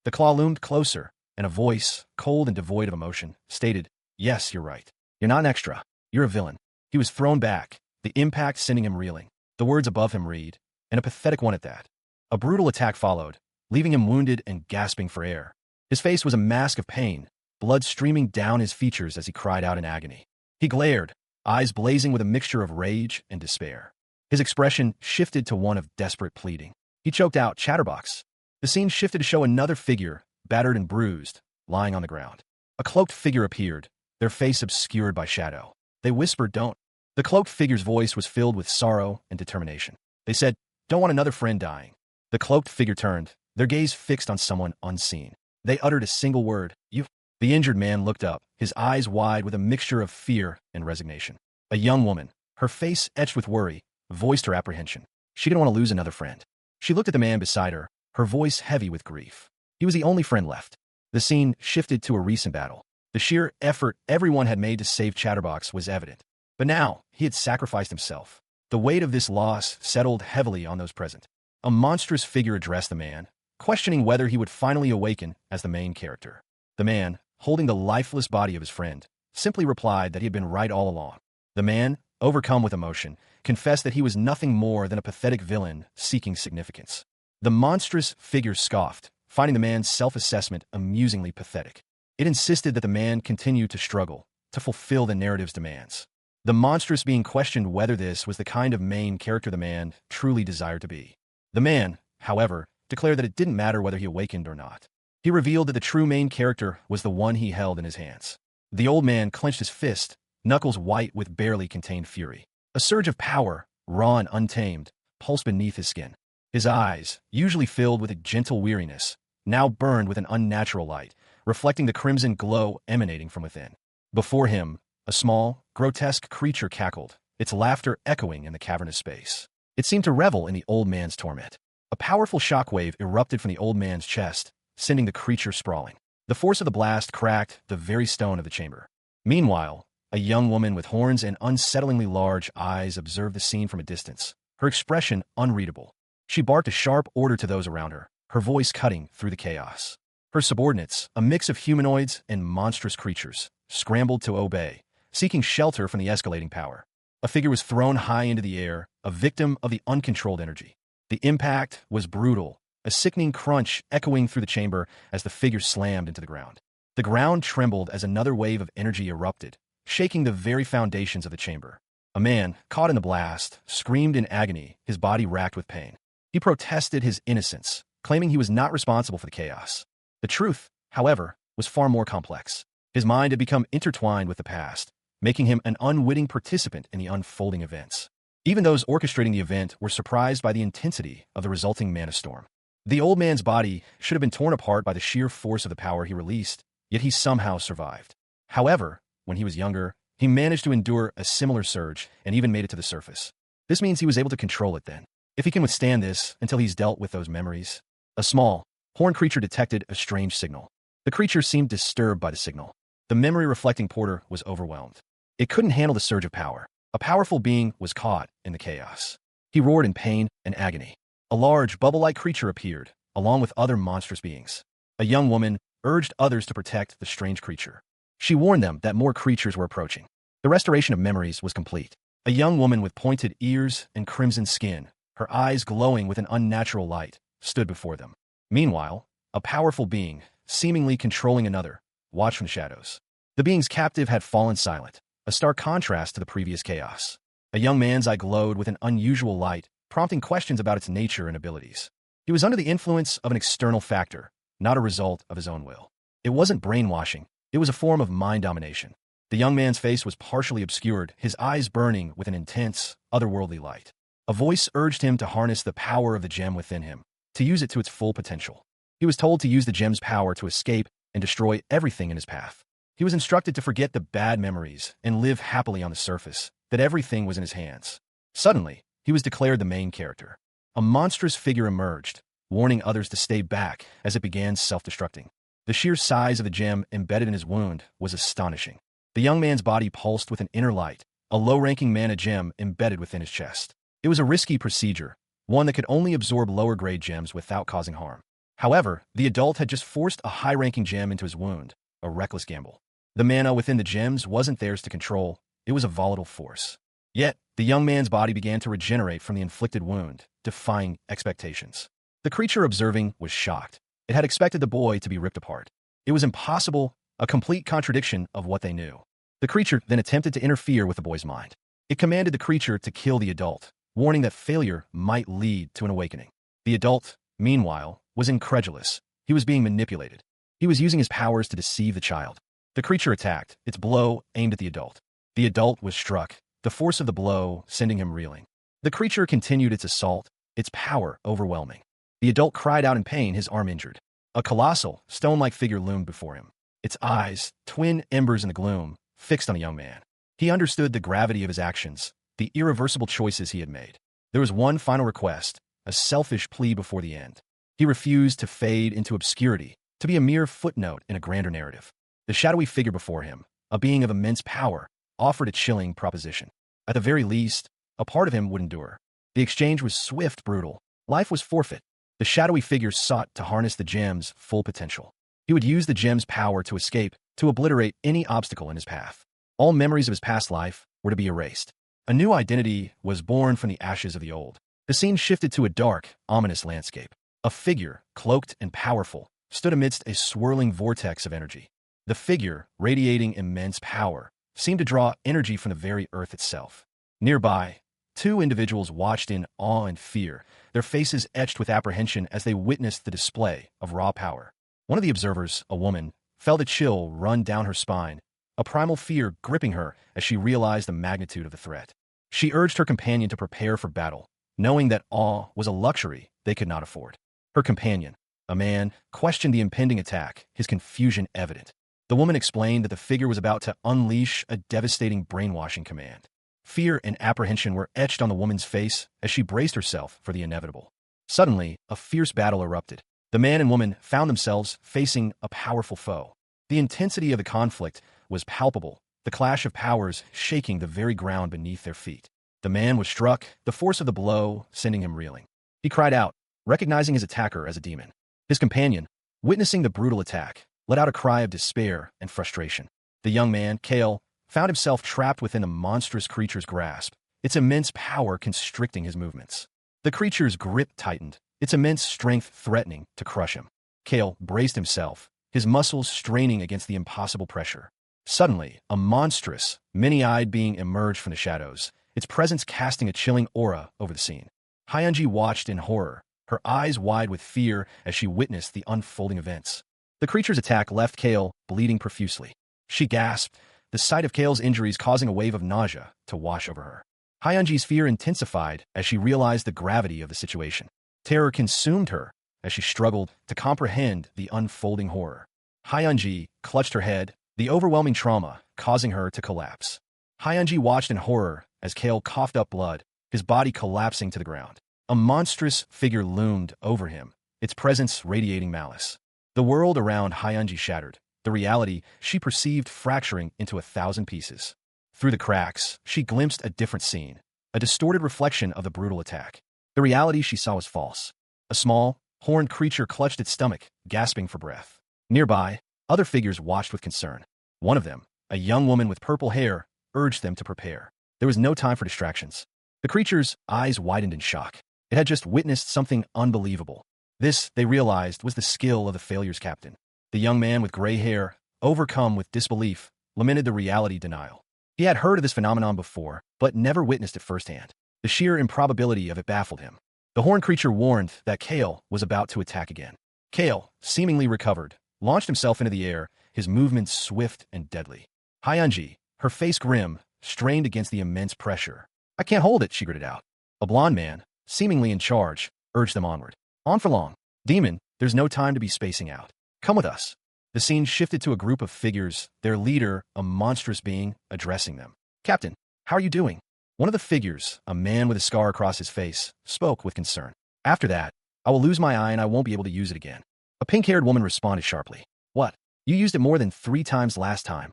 The claw loomed closer, and a voice, cold and devoid of emotion, stated, "Yes, you're right. You're not an extra. You're a villain." He was thrown back, the impact sending him reeling. The words above him read, and a pathetic one at that. A brutal attack followed, leaving him wounded and gasping for air. His face was a mask of pain, blood streaming down his features as he cried out in agony. He glared, eyes blazing with a mixture of rage and despair. His expression shifted to one of desperate pleading. He choked out, "Chatterbox." The scene shifted to show another figure, battered and bruised, lying on the ground. A cloaked figure appeared, their face obscured by shadow. They whispered, "Don't." The cloaked figure's voice was filled with sorrow and determination. They said, "Don't want another friend dying." The cloaked figure turned, their gaze fixed on someone unseen. They uttered a single word, "You." The injured man looked up, his eyes wide with a mixture of fear and resignation. A young woman, her face etched with worry, voiced her apprehension. She didn't want to lose another friend. She looked at the man beside her, her voice heavy with grief. He was the only friend left. The scene shifted to a recent battle. The sheer effort everyone had made to save Chatterbox was evident. But now, he had sacrificed himself. The weight of this loss settled heavily on those present. A monstrous figure addressed the man, questioning whether he would finally awaken as the main character. The man, holding the lifeless body of his friend, simply replied that he had been right all along. The man, overcome with emotion, confessed that he was nothing more than a pathetic villain seeking significance. The monstrous figure scoffed, finding the man's self-assessment amusingly pathetic. It insisted that the man continue to struggle, to fulfill the narrative's demands. The monstrous being questioned whether this was the kind of main character the man truly desired to be. The man, however, declared that it didn't matter whether he awakened or not. He revealed that the true main character was the one he held in his hands. The old man clenched his fist, knuckles white with barely contained fury. A surge of power, raw and untamed, pulsed beneath his skin. His eyes, usually filled with a gentle weariness, now burned with an unnatural light, reflecting the crimson glow emanating from within. Before him, a small, grotesque creature cackled, its laughter echoing in the cavernous space. It seemed to revel in the old man's torment. A powerful shockwave erupted from the old man's chest, sending the creature sprawling. The force of the blast cracked the very stone of the chamber. Meanwhile, a young woman with horns and unsettlingly large eyes observed the scene from a distance, her expression unreadable. She barked a sharp order to those around her, her voice cutting through the chaos. Her subordinates, a mix of humanoids and monstrous creatures, scrambled to obey, seeking shelter from the escalating power. A figure was thrown high into the air, a victim of the uncontrolled energy. The impact was brutal, a sickening crunch echoing through the chamber as the figure slammed into the ground. The ground trembled as another wave of energy erupted, shaking the very foundations of the chamber. A man, caught in the blast, screamed in agony, his body racked with pain. He protested his innocence, claiming he was not responsible for the chaos. The truth, however, was far more complex. His mind had become intertwined with the past, making him an unwitting participant in the unfolding events. Even those orchestrating the event were surprised by the intensity of the resulting mana storm. The old man's body should have been torn apart by the sheer force of the power he released, yet he somehow survived. However, when he was younger, he managed to endure a similar surge and even made it to the surface. This means he was able to control it then. If he can withstand this until he's dealt with those memories. A small, horned creature detected a strange signal. The creature seemed disturbed by the signal. The memory-reflecting porter was overwhelmed. It couldn't handle the surge of power. A powerful being was caught in the chaos. He roared in pain and agony. A large, bubble-like creature appeared, along with other monstrous beings. A young woman urged others to protect the strange creature. She warned them that more creatures were approaching. The restoration of memories was complete. A young woman with pointed ears and crimson skin, her eyes glowing with an unnatural light, stood before them. Meanwhile, a powerful being, seemingly controlling another, watched from the shadows. The being's captive had fallen silent, a stark contrast to the previous chaos. A young man's eye glowed with an unusual light, prompting questions about its nature and abilities. He was under the influence of an external factor, not a result of his own will. It wasn't brainwashing, it was a form of mind domination. The young man's face was partially obscured, his eyes burning with an intense, otherworldly light. A voice urged him to harness the power of the gem within him, to use it to its full potential. He was told to use the gem's power to escape and destroy everything in his path. He was instructed to forget the bad memories and live happily on the surface, that everything was in his hands. Suddenly, he was declared the main character. A monstrous figure emerged, warning others to stay back as it began self-destructing. The sheer size of the gem embedded in his wound was astonishing. The young man's body pulsed with an inner light, a low-ranking mana gem embedded within his chest. It was a risky procedure, one that could only absorb lower-grade gems without causing harm. However, the adult had just forced a high-ranking gem into his wound, a reckless gamble. The mana within the gems wasn't theirs to control, it was a volatile force. Yet, the young man's body began to regenerate from the inflicted wound, defying expectations. The creature observing was shocked. It had expected the boy to be ripped apart. It was impossible, a complete contradiction of what they knew. The creature then attempted to interfere with the boy's mind. It commanded the creature to kill the adult, warning that failure might lead to an awakening. The adult, meanwhile, was incredulous. He was being manipulated. He was using his powers to deceive the child. The creature attacked, its blow aimed at the adult. The adult was struck, the force of the blow sending him reeling. The creature continued its assault, its power overwhelming. The adult cried out in pain, his arm injured. A colossal, stone-like figure loomed before him. Its eyes, twin embers in the gloom, fixed on the young man. He understood the gravity of his actions, the irreversible choices he had made. There was one final request, a selfish plea before the end. He refused to fade into obscurity, to be a mere footnote in a grander narrative. The shadowy figure before him, a being of immense power, offered a chilling proposition. At the very least, a part of him would endure. The exchange was swift, brutal. Life was forfeit. The shadowy figure sought to harness the gem's full potential. He would use the gem's power to escape, to obliterate any obstacle in his path. All memories of his past life were to be erased. A new identity was born from the ashes of the old. The scene shifted to a dark, ominous landscape. A figure, cloaked and powerful, stood amidst a swirling vortex of energy. The figure, radiating immense power, seemed to draw energy from the very earth itself. Nearby, two individuals watched in awe and fear, their faces etched with apprehension as they witnessed the display of raw power. One of the observers, a woman, felt a chill run down her spine, a primal fear gripping her as she realized the magnitude of the threat. She urged her companion to prepare for battle, knowing that awe was a luxury they could not afford. Her companion, a man, questioned the impending attack, his confusion evident. The woman explained that the figure was about to unleash a devastating brainwashing command. Fear and apprehension were etched on the woman's face as she braced herself for the inevitable. Suddenly, a fierce battle erupted. The man and woman found themselves facing a powerful foe. The intensity of the conflict was palpable, the clash of powers shaking the very ground beneath their feet. The man was struck, the force of the blow sending him reeling. He cried out, recognizing his attacker as a demon. His companion, witnessing the brutal attack, let out a cry of despair and frustration. The young man, Kale, found himself trapped within the monstrous creature's grasp, its immense power constricting his movements. The creature's grip tightened, its immense strength threatening to crush him. Kale braced himself, his muscles straining against the impossible pressure. Suddenly, a monstrous, many-eyed being emerged from the shadows, its presence casting a chilling aura over the scene. Hyunji watched in horror, her eyes wide with fear as she witnessed the unfolding events. The creature's attack left Kale bleeding profusely. She gasped, the sight of Kale's injuries causing a wave of nausea to wash over her. Hyunji's fear intensified as she realized the gravity of the situation. Terror consumed her, as she struggled to comprehend the unfolding horror. Hyunji clutched her head, the overwhelming trauma causing her to collapse. Hyunji watched in horror as Kale coughed up blood, his body collapsing to the ground. A monstrous figure loomed over him, its presence radiating malice. The world around Hyunji shattered, the reality she perceived fracturing into 1,000 pieces. Through the cracks, she glimpsed a different scene, a distorted reflection of the brutal attack. The reality she saw was false. A small, horned creature clutched its stomach, gasping for breath. Nearby, other figures watched with concern. One of them, a young woman with purple hair, urged them to prepare. There was no time for distractions. The creature's eyes widened in shock. It had just witnessed something unbelievable. This, they realized, was the skill of the failure's captain. The young man with gray hair, overcome with disbelief, lamented the reality denial. He had heard of this phenomenon before, but never witnessed it firsthand. The sheer improbability of it baffled him. The horned creature warned that Kale was about to attack again. Kale, seemingly recovered, launched himself into the air, his movements swift and deadly. Hyunji, her face grim, strained against the immense pressure. "I can't hold it," she gritted out. A blond man, seemingly in charge, urged them onward. "On for long. Demon, there's no time to be spacing out. Come with us." The scene shifted to a group of figures, their leader, a monstrous being, addressing them. "Captain, how are you doing?" One of the figures, a man with a scar across his face, spoke with concern. "After that, I will lose my eye and I won't be able to use it again." A pink-haired woman responded sharply. "What? You used it more than 3 times last time."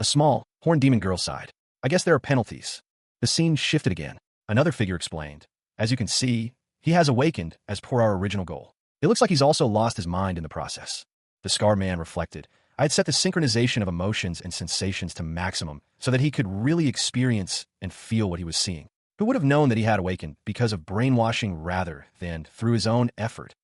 A small, horned demon girl sighed. "I guess there are penalties." The scene shifted again. Another figure explained. "As you can see, he has awakened as per our original goal. It looks like he's also lost his mind in the process." The scar man reflected. I had set the synchronization of emotions and sensations to maximum so that he could really experience and feel what he was seeing. Who would have known that he had awakened because of brainwashing rather than through his own effort?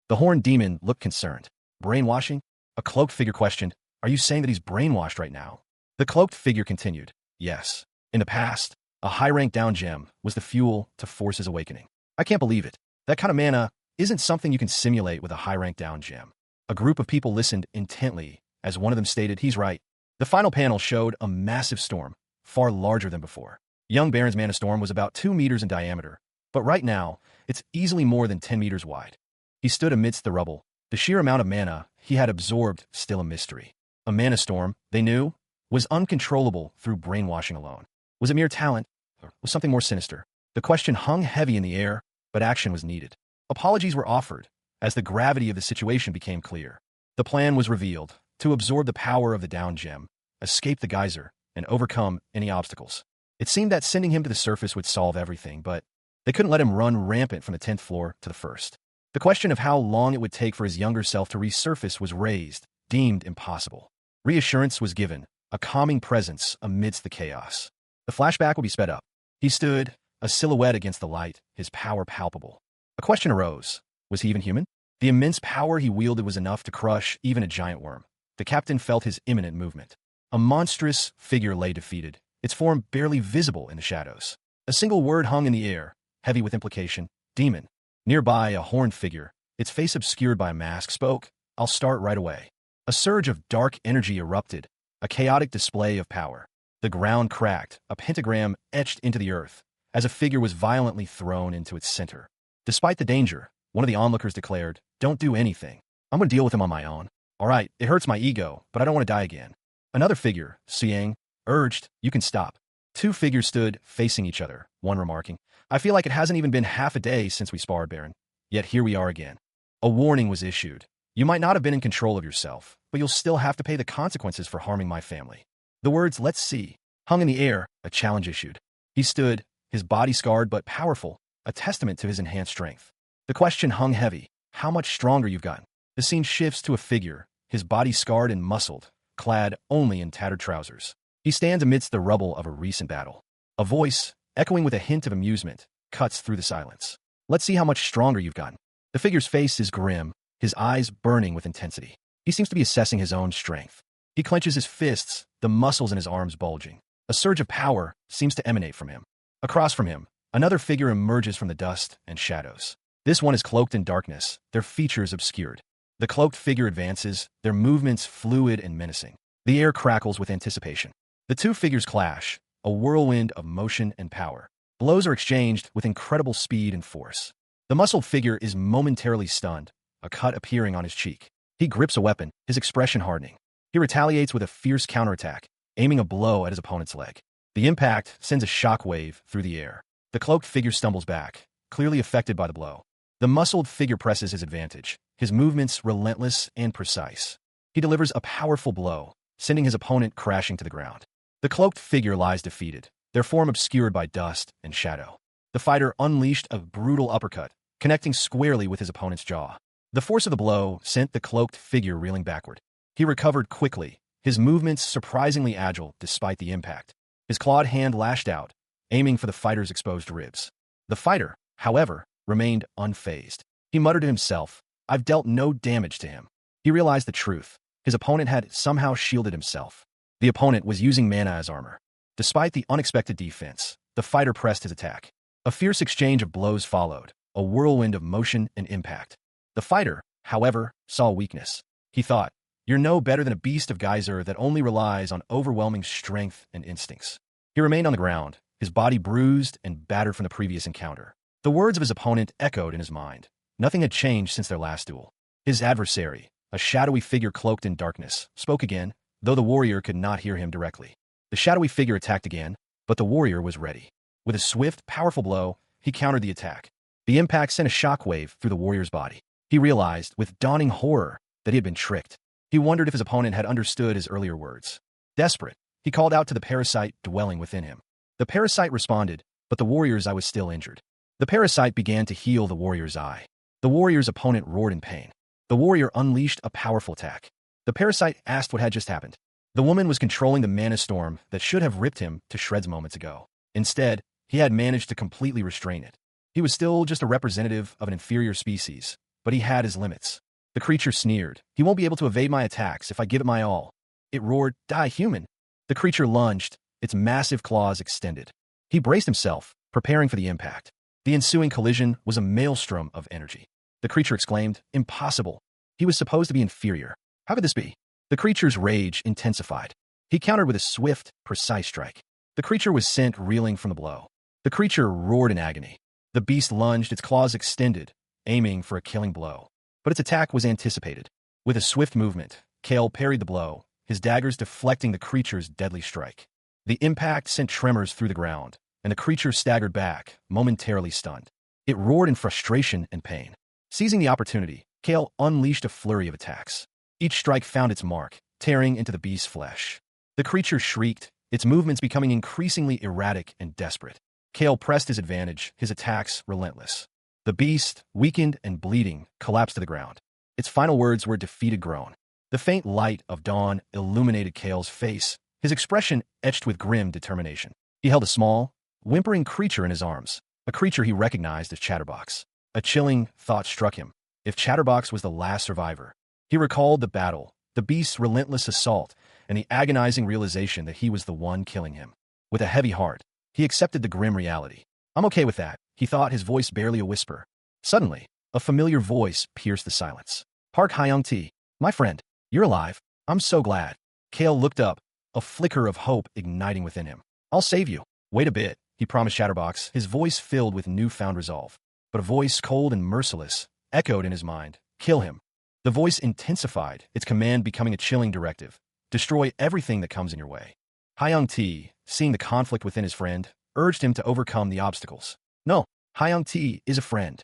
The horned demon looked concerned. "Brainwashing?" A cloaked figure questioned. "Are you saying that he's brainwashed right now?" The cloaked figure continued. "Yes. In the past, a high-rank down gem was the fuel to force his awakening. I can't believe it. That kind of mana isn't something you can simulate with a high-rank down gem." A group of people listened intently as one of them stated, "He's right." The final panel showed a massive storm, far larger than before. Young Baron's mana storm was about 2 meters in diameter, but right now, it's easily more than 10 meters wide. He stood amidst the rubble, the sheer amount of mana he had absorbed still a mystery. A mana storm, they knew, was uncontrollable through brainwashing alone. Was it mere talent, or was something more sinister? The question hung heavy in the air, but action was needed. Apologies were offered, as the gravity of the situation became clear. The plan was revealed, to absorb the power of the down gem, escape the geyser, and overcome any obstacles. It seemed that sending him to the surface would solve everything, but they couldn't let him run rampant from the 10th floor to the 1st. The question of how long it would take for his younger self to resurface was raised, deemed impossible. Reassurance was given, a calming presence amidst the chaos. The flashback would be sped up. He stood, a silhouette against the light, his power palpable. A question arose. Was he even human? The immense power he wielded was enough to crush even a giant worm. The captain felt his imminent movement. A monstrous figure lay defeated, its form barely visible in the shadows. A single word hung in the air, heavy with implication: demon. Nearby, a horned figure, its face obscured by a mask, spoke. "I'll start right away." A surge of dark energy erupted, a chaotic display of power. The ground cracked, a pentagram etched into the earth, as a figure was violently thrown into its center. Despite the danger, one of the onlookers declared, "Don't do anything. I'm going to deal with him on my own. All right, it hurts my ego, but I don't want to die again." Another figure, Siang, urged, "You can stop." 2 figures stood facing each other, one remarking, "I feel like it hasn't even been half a day since we sparred, Baron. Yet here we are again." A warning was issued. "You might not have been in control of yourself, but you'll still have to pay the consequences for harming my family." The words, "Let's see," hung in the air, a challenge issued. He stood, his body scarred but powerful, a testament to his enhanced strength. The question hung heavy: how much stronger you've gotten? The scene shifts to a figure, his body scarred and muscled, clad only in tattered trousers. He stands amidst the rubble of a recent battle. A voice, echoing with a hint of amusement, cuts through the silence. "Let's see how much stronger you've gotten." The figure's face is grim, his eyes burning with intensity. He seems to be assessing his own strength. He clenches his fists, the muscles in his arms bulging. A surge of power seems to emanate from him. Across from him, another figure emerges from the dust and shadows. This one is cloaked in darkness, their features obscured. The cloaked figure advances, their movements fluid and menacing. The air crackles with anticipation. The 2 figures clash, a whirlwind of motion and power. Blows are exchanged with incredible speed and force. The muscled figure is momentarily stunned, a cut appearing on his cheek. He grips a weapon, his expression hardening. He retaliates with a fierce counterattack, aiming a blow at his opponent's leg. The impact sends a shockwave through the air. The cloaked figure stumbles back, clearly affected by the blow. The muscled figure presses his advantage, his movements relentless and precise. He delivers a powerful blow, sending his opponent crashing to the ground. The cloaked figure lies defeated, their form obscured by dust and shadow. The fighter unleashed a brutal uppercut, connecting squarely with his opponent's jaw. The force of the blow sent the cloaked figure reeling backward. He recovered quickly, his movements surprisingly agile despite the impact. His clawed hand lashed out, aiming for the fighter's exposed ribs. The fighter, however, remained unfazed. He muttered to himself, "I've dealt no damage to him." He realized the truth. His opponent had somehow shielded himself. The opponent was using mana as armor. Despite the unexpected defense, the fighter pressed his attack. A fierce exchange of blows followed, a whirlwind of motion and impact. The fighter, however, saw weakness. He thought, "You're no better than a beast of geyser that only relies on overwhelming strength and instincts." He remained on the ground, his body bruised and battered from the previous encounter. The words of his opponent echoed in his mind. Nothing had changed since their last duel. His adversary, a shadowy figure cloaked in darkness, spoke again, though the warrior could not hear him directly. The shadowy figure attacked again, but the warrior was ready. With a swift, powerful blow, he countered the attack. The impact sent a shockwave through the warrior's body. He realized, with dawning horror, that he had been tricked. He wondered if his opponent had understood his earlier words. Desperate, he called out to the parasite dwelling within him. The parasite responded, but the warrior's eye was still injured. The parasite began to heal the warrior's eye. The warrior's opponent roared in pain. The warrior unleashed a powerful attack. The parasite asked what had just happened. The woman was controlling the mana storm that should have ripped him to shreds moments ago. Instead, he had managed to completely restrain it. He was still just a representative of an inferior species, but he had his limits. The creature sneered, "He won't be able to evade my attacks if I give it my all." It roared, "Die, human!" The creature lunged, its massive claws extended. He braced himself, preparing for the impact. The ensuing collision was a maelstrom of energy. The creature exclaimed, "Impossible! He was supposed to be inferior. How could this be?" The creature's rage intensified. He countered with a swift, precise strike. The creature was sent reeling from the blow. The creature roared in agony. The beast lunged, its claws extended, aiming for a killing blow. But its attack was anticipated. With a swift movement, Kale parried the blow, his daggers deflecting the creature's deadly strike. The impact sent tremors through the ground, and the creature staggered back, momentarily stunned. It roared in frustration and pain. Seizing the opportunity, Kale unleashed a flurry of attacks. Each strike found its mark, tearing into the beast's flesh. The creature shrieked, its movements becoming increasingly erratic and desperate. Kale pressed his advantage, his attacks relentless. The beast, weakened and bleeding, collapsed to the ground. Its final words were a defeated groan. The faint light of dawn illuminated Kale's face, his expression etched with grim determination. He held a small, whimpering creature in his arms, a creature he recognized as Chatterbox. A chilling thought struck him. If Chatterbox was the last survivor, he recalled the battle, the beast's relentless assault, and the agonizing realization that he was the one killing him. With a heavy heart, he accepted the grim reality. "I'm okay with that," he thought, his voice barely a whisper. Suddenly, a familiar voice pierced the silence. "Park Hyung-T, my friend, you're alive. I'm so glad." Kale looked up, a flicker of hope igniting within him. "I'll save you." "Wait a bit," he promised Chatterbox, his voice filled with newfound resolve. But a voice cold and merciless echoed in his mind. "Kill him." The voice intensified, its command becoming a chilling directive. "Destroy everything that comes in your way." Hyung-T, seeing the conflict within his friend, urged him to overcome the obstacles. "No, Hyung-T is a friend."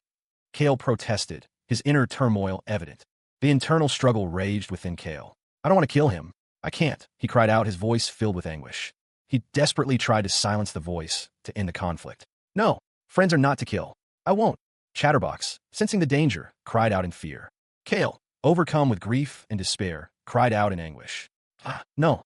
Kale protested, his inner turmoil evident. The internal struggle raged within Kale. "I don't want to kill him. I can't," he cried out, his voice filled with anguish. He desperately tried to silence the voice, to end the conflict. "No, friends are not to kill. I won't." Chatterbox, sensing the danger, cried out in fear. Kale, overcome with grief and despair, cried out in anguish. No."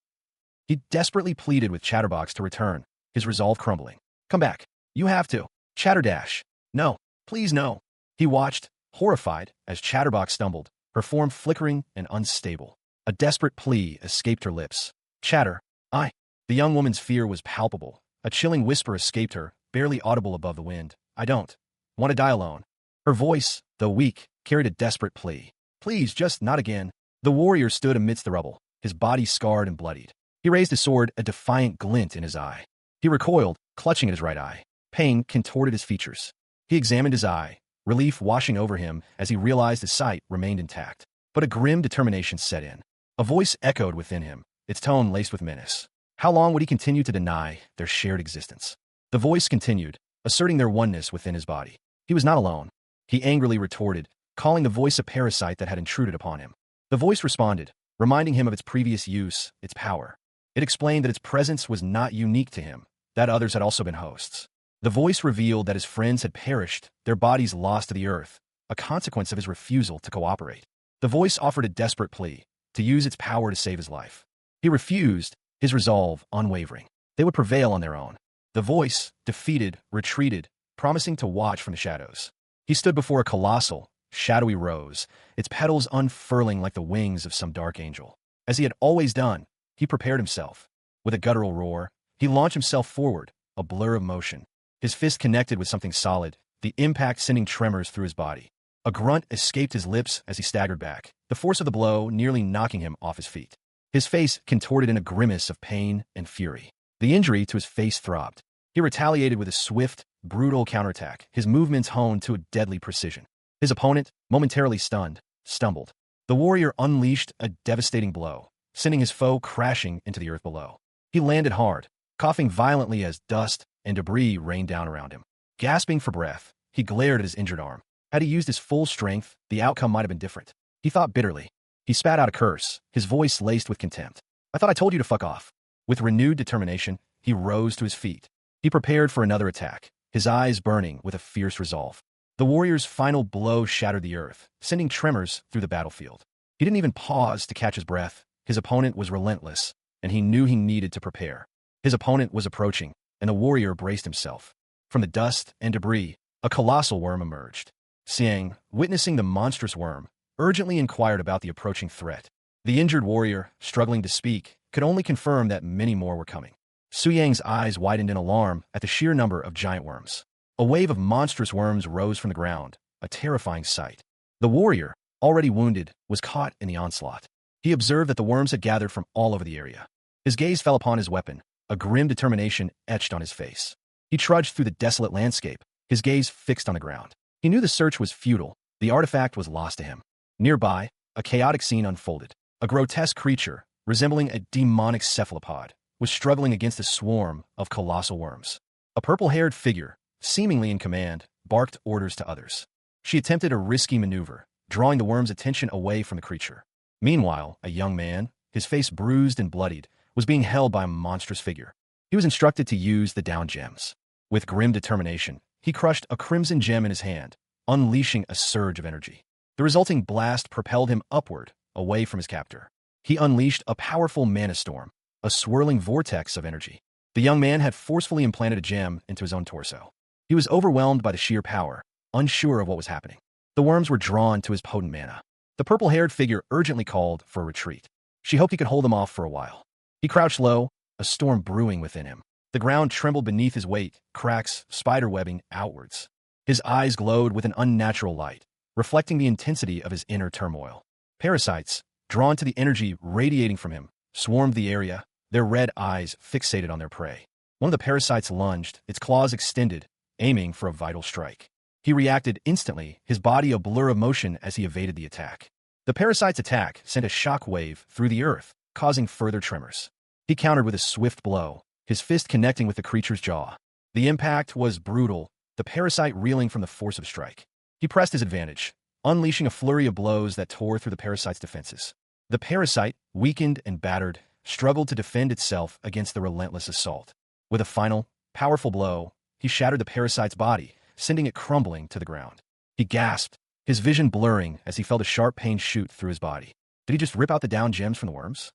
He desperately pleaded with Chatterbox to return, his resolve crumbling. "Come back. You have to. Chatterdash. No. Please no." He watched, horrified, as Chatterbox stumbled, her form flickering and unstable. A desperate plea escaped her lips. "Chatter. I." The young woman's fear was palpable. A chilling whisper escaped her, barely audible above the wind. "I don't want to die alone." Her voice, though weak, carried a desperate plea. "Please, just not again." The warrior stood amidst the rubble, his body scarred and bloodied. He raised his sword, a defiant glint in his eye. He recoiled, clutching at his right eye. Pain contorted his features. He examined his eye, relief washing over him as he realized his sight remained intact. But a grim determination set in. A voice echoed within him, its tone laced with menace. How long would he continue to deny their shared existence? The voice continued, asserting their oneness within his body. He was not alone. He angrily retorted, calling the voice a parasite that had intruded upon him. The voice responded, reminding him of its previous use, its power. It explained that its presence was not unique to him, that others had also been hosts. The voice revealed that his friends had perished, their bodies lost to the earth, a consequence of his refusal to cooperate. The voice offered a desperate plea, to use its power to save his life. He refused, his resolve unwavering. They would prevail on their own. The voice, defeated, retreated, promising to watch from the shadows. He stood before a colossal, shadowy rose, its petals unfurling like the wings of some dark angel. As he had always done, he prepared himself. With a guttural roar, he launched himself forward, a blur of motion. His fist connected with something solid, the impact sending tremors through his body. A grunt escaped his lips as he staggered back, the force of the blow nearly knocking him off his feet. His face contorted in a grimace of pain and fury. The injury to his face throbbed. He retaliated with a swift, brutal counterattack, his movements honed to a deadly precision. His opponent, momentarily stunned, stumbled. The warrior unleashed a devastating blow, sending his foe crashing into the earth below. He landed hard, coughing violently as dust and debris rained down around him. Gasping for breath, he glared at his injured arm. Had he used his full strength, the outcome might have been different. He thought bitterly. He spat out a curse, his voice laced with contempt. I thought I told you to fuck off. With renewed determination, he rose to his feet. He prepared for another attack, his eyes burning with a fierce resolve. The warrior's final blow shattered the earth, sending tremors through the battlefield. He didn't even pause to catch his breath. His opponent was relentless, and he knew he needed to prepare. His opponent was approaching, and the warrior braced himself. From the dust and debris, a colossal worm emerged. Siang, witnessing the monstrous worm, urgently inquired about the approaching threat. The injured warrior, struggling to speak, could only confirm that many more were coming. Suyang's eyes widened in alarm at the sheer number of giant worms. A wave of monstrous worms rose from the ground, a terrifying sight. The warrior, already wounded, was caught in the onslaught. He observed that the worms had gathered from all over the area. His gaze fell upon his weapon, a grim determination etched on his face. He trudged through the desolate landscape, his gaze fixed on the ground. He knew the search was futile, the artifact was lost to him. Nearby, a chaotic scene unfolded. A grotesque creature, resembling a demonic cephalopod, was struggling against a swarm of colossal worms. A purple-haired figure, seemingly in command, barked orders to others. She attempted a risky maneuver, drawing the worm's attention away from the creature. Meanwhile, a young man, his face bruised and bloodied, was being held by a monstrous figure. He was instructed to use the down gems. With grim determination, he crushed a crimson gem in his hand, unleashing a surge of energy. The resulting blast propelled him upward, away from his captor. He unleashed a powerful mana storm, a swirling vortex of energy. The young man had forcefully implanted a gem into his own torso. He was overwhelmed by the sheer power, unsure of what was happening. The worms were drawn to his potent mana. The purple-haired figure urgently called for a retreat. She hoped he could hold them off for a while. He crouched low, a storm brewing within him. The ground trembled beneath his weight, cracks, spiderwebbing outwards. His eyes glowed with an unnatural light, reflecting the intensity of his inner turmoil. Parasites, drawn to the energy radiating from him, swarmed the area, their red eyes fixated on their prey. One of the parasites lunged, its claws extended, aiming for a vital strike. He reacted instantly, his body a blur of motion as he evaded the attack. The parasite's attack sent a shock wave through the earth, causing further tremors. He countered with a swift blow, his fist connecting with the creature's jaw. The impact was brutal, the parasite reeling from the force of strike. He pressed his advantage, unleashing a flurry of blows that tore through the parasite's defenses. The parasite, weakened and battered, struggled to defend itself against the relentless assault. With a final, powerful blow, he shattered the parasite's body, sending it crumbling to the ground. He gasped, his vision blurring as he felt a sharp pain shoot through his body. Did he just rip out the down gems from the worms?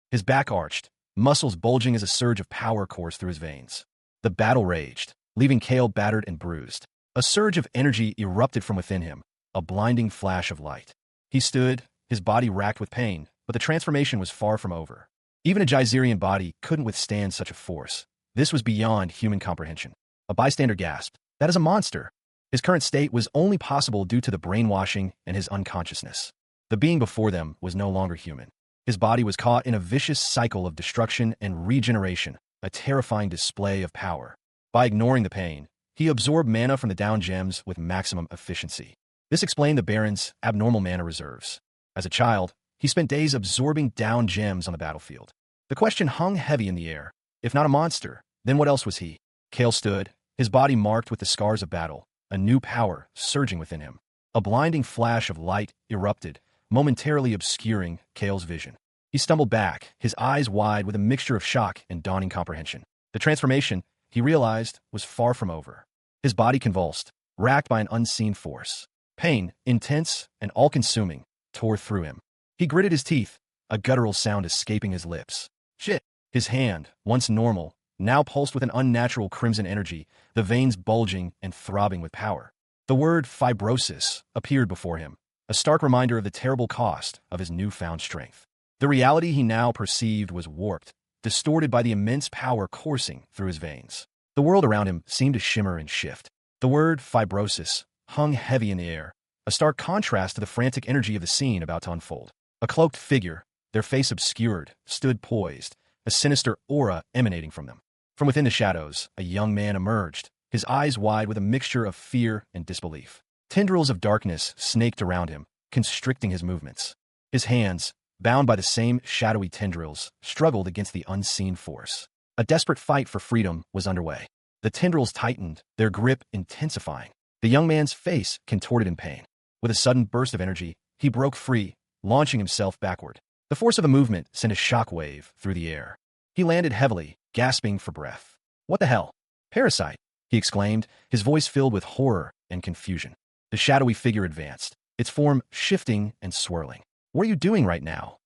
His back arched, muscles bulging as a surge of power coursed through his veins. The battle raged, leaving Kale battered and bruised. A surge of energy erupted from within him, a blinding flash of light. He stood, his body racked with pain, but the transformation was far from over. Even a Geyserian body couldn't withstand such a force. This was beyond human comprehension. A bystander gasped. That is a monster. His current state was only possible due to the brainwashing and his unconsciousness. The being before them was no longer human. His body was caught in a vicious cycle of destruction and regeneration, a terrifying display of power. By ignoring the pain, He absorbed mana from the down gems with maximum efficiency. This explained the Baron's abnormal mana reserves. As a child, he spent days absorbing down gems on the battlefield. The question hung heavy in the air. If not a monster, then what else was he? Kale stood, his body marked with the scars of battle, a new power surging within him. A blinding flash of light erupted, momentarily obscuring Kale's vision. He stumbled back, his eyes wide with a mixture of shock and dawning comprehension. The transformation, he realized, was far from over. His body convulsed, racked by an unseen force. Pain, intense and all-consuming, tore through him. He gritted his teeth, a guttural sound escaping his lips. Shit! His hand, once normal, now pulsed with an unnatural crimson energy, the veins bulging and throbbing with power. The word fibrosis appeared before him, a stark reminder of the terrible cost of his newfound strength. The reality he now perceived was warped, distorted by the immense power coursing through his veins. The world around him seemed to shimmer and shift. The word fibrosis hung heavy in the air, a stark contrast to the frantic energy of the scene about to unfold. A cloaked figure, their face obscured, stood poised, a sinister aura emanating from them. From within the shadows, a young man emerged, his eyes wide with a mixture of fear and disbelief. Tendrils of darkness snaked around him, constricting his movements. His hands, bound by the same shadowy tendrils, struggled against the unseen force. A desperate fight for freedom was underway. The tendrils tightened, their grip intensifying. The young man's face contorted in pain. With a sudden burst of energy, he broke free, launching himself backward. The force of the movement sent a shockwave through the air. He landed heavily, gasping for breath. "What the hell? Parasite!" he exclaimed, his voice filled with horror and confusion. The shadowy figure advanced, its form shifting and swirling. "What are you doing right now?"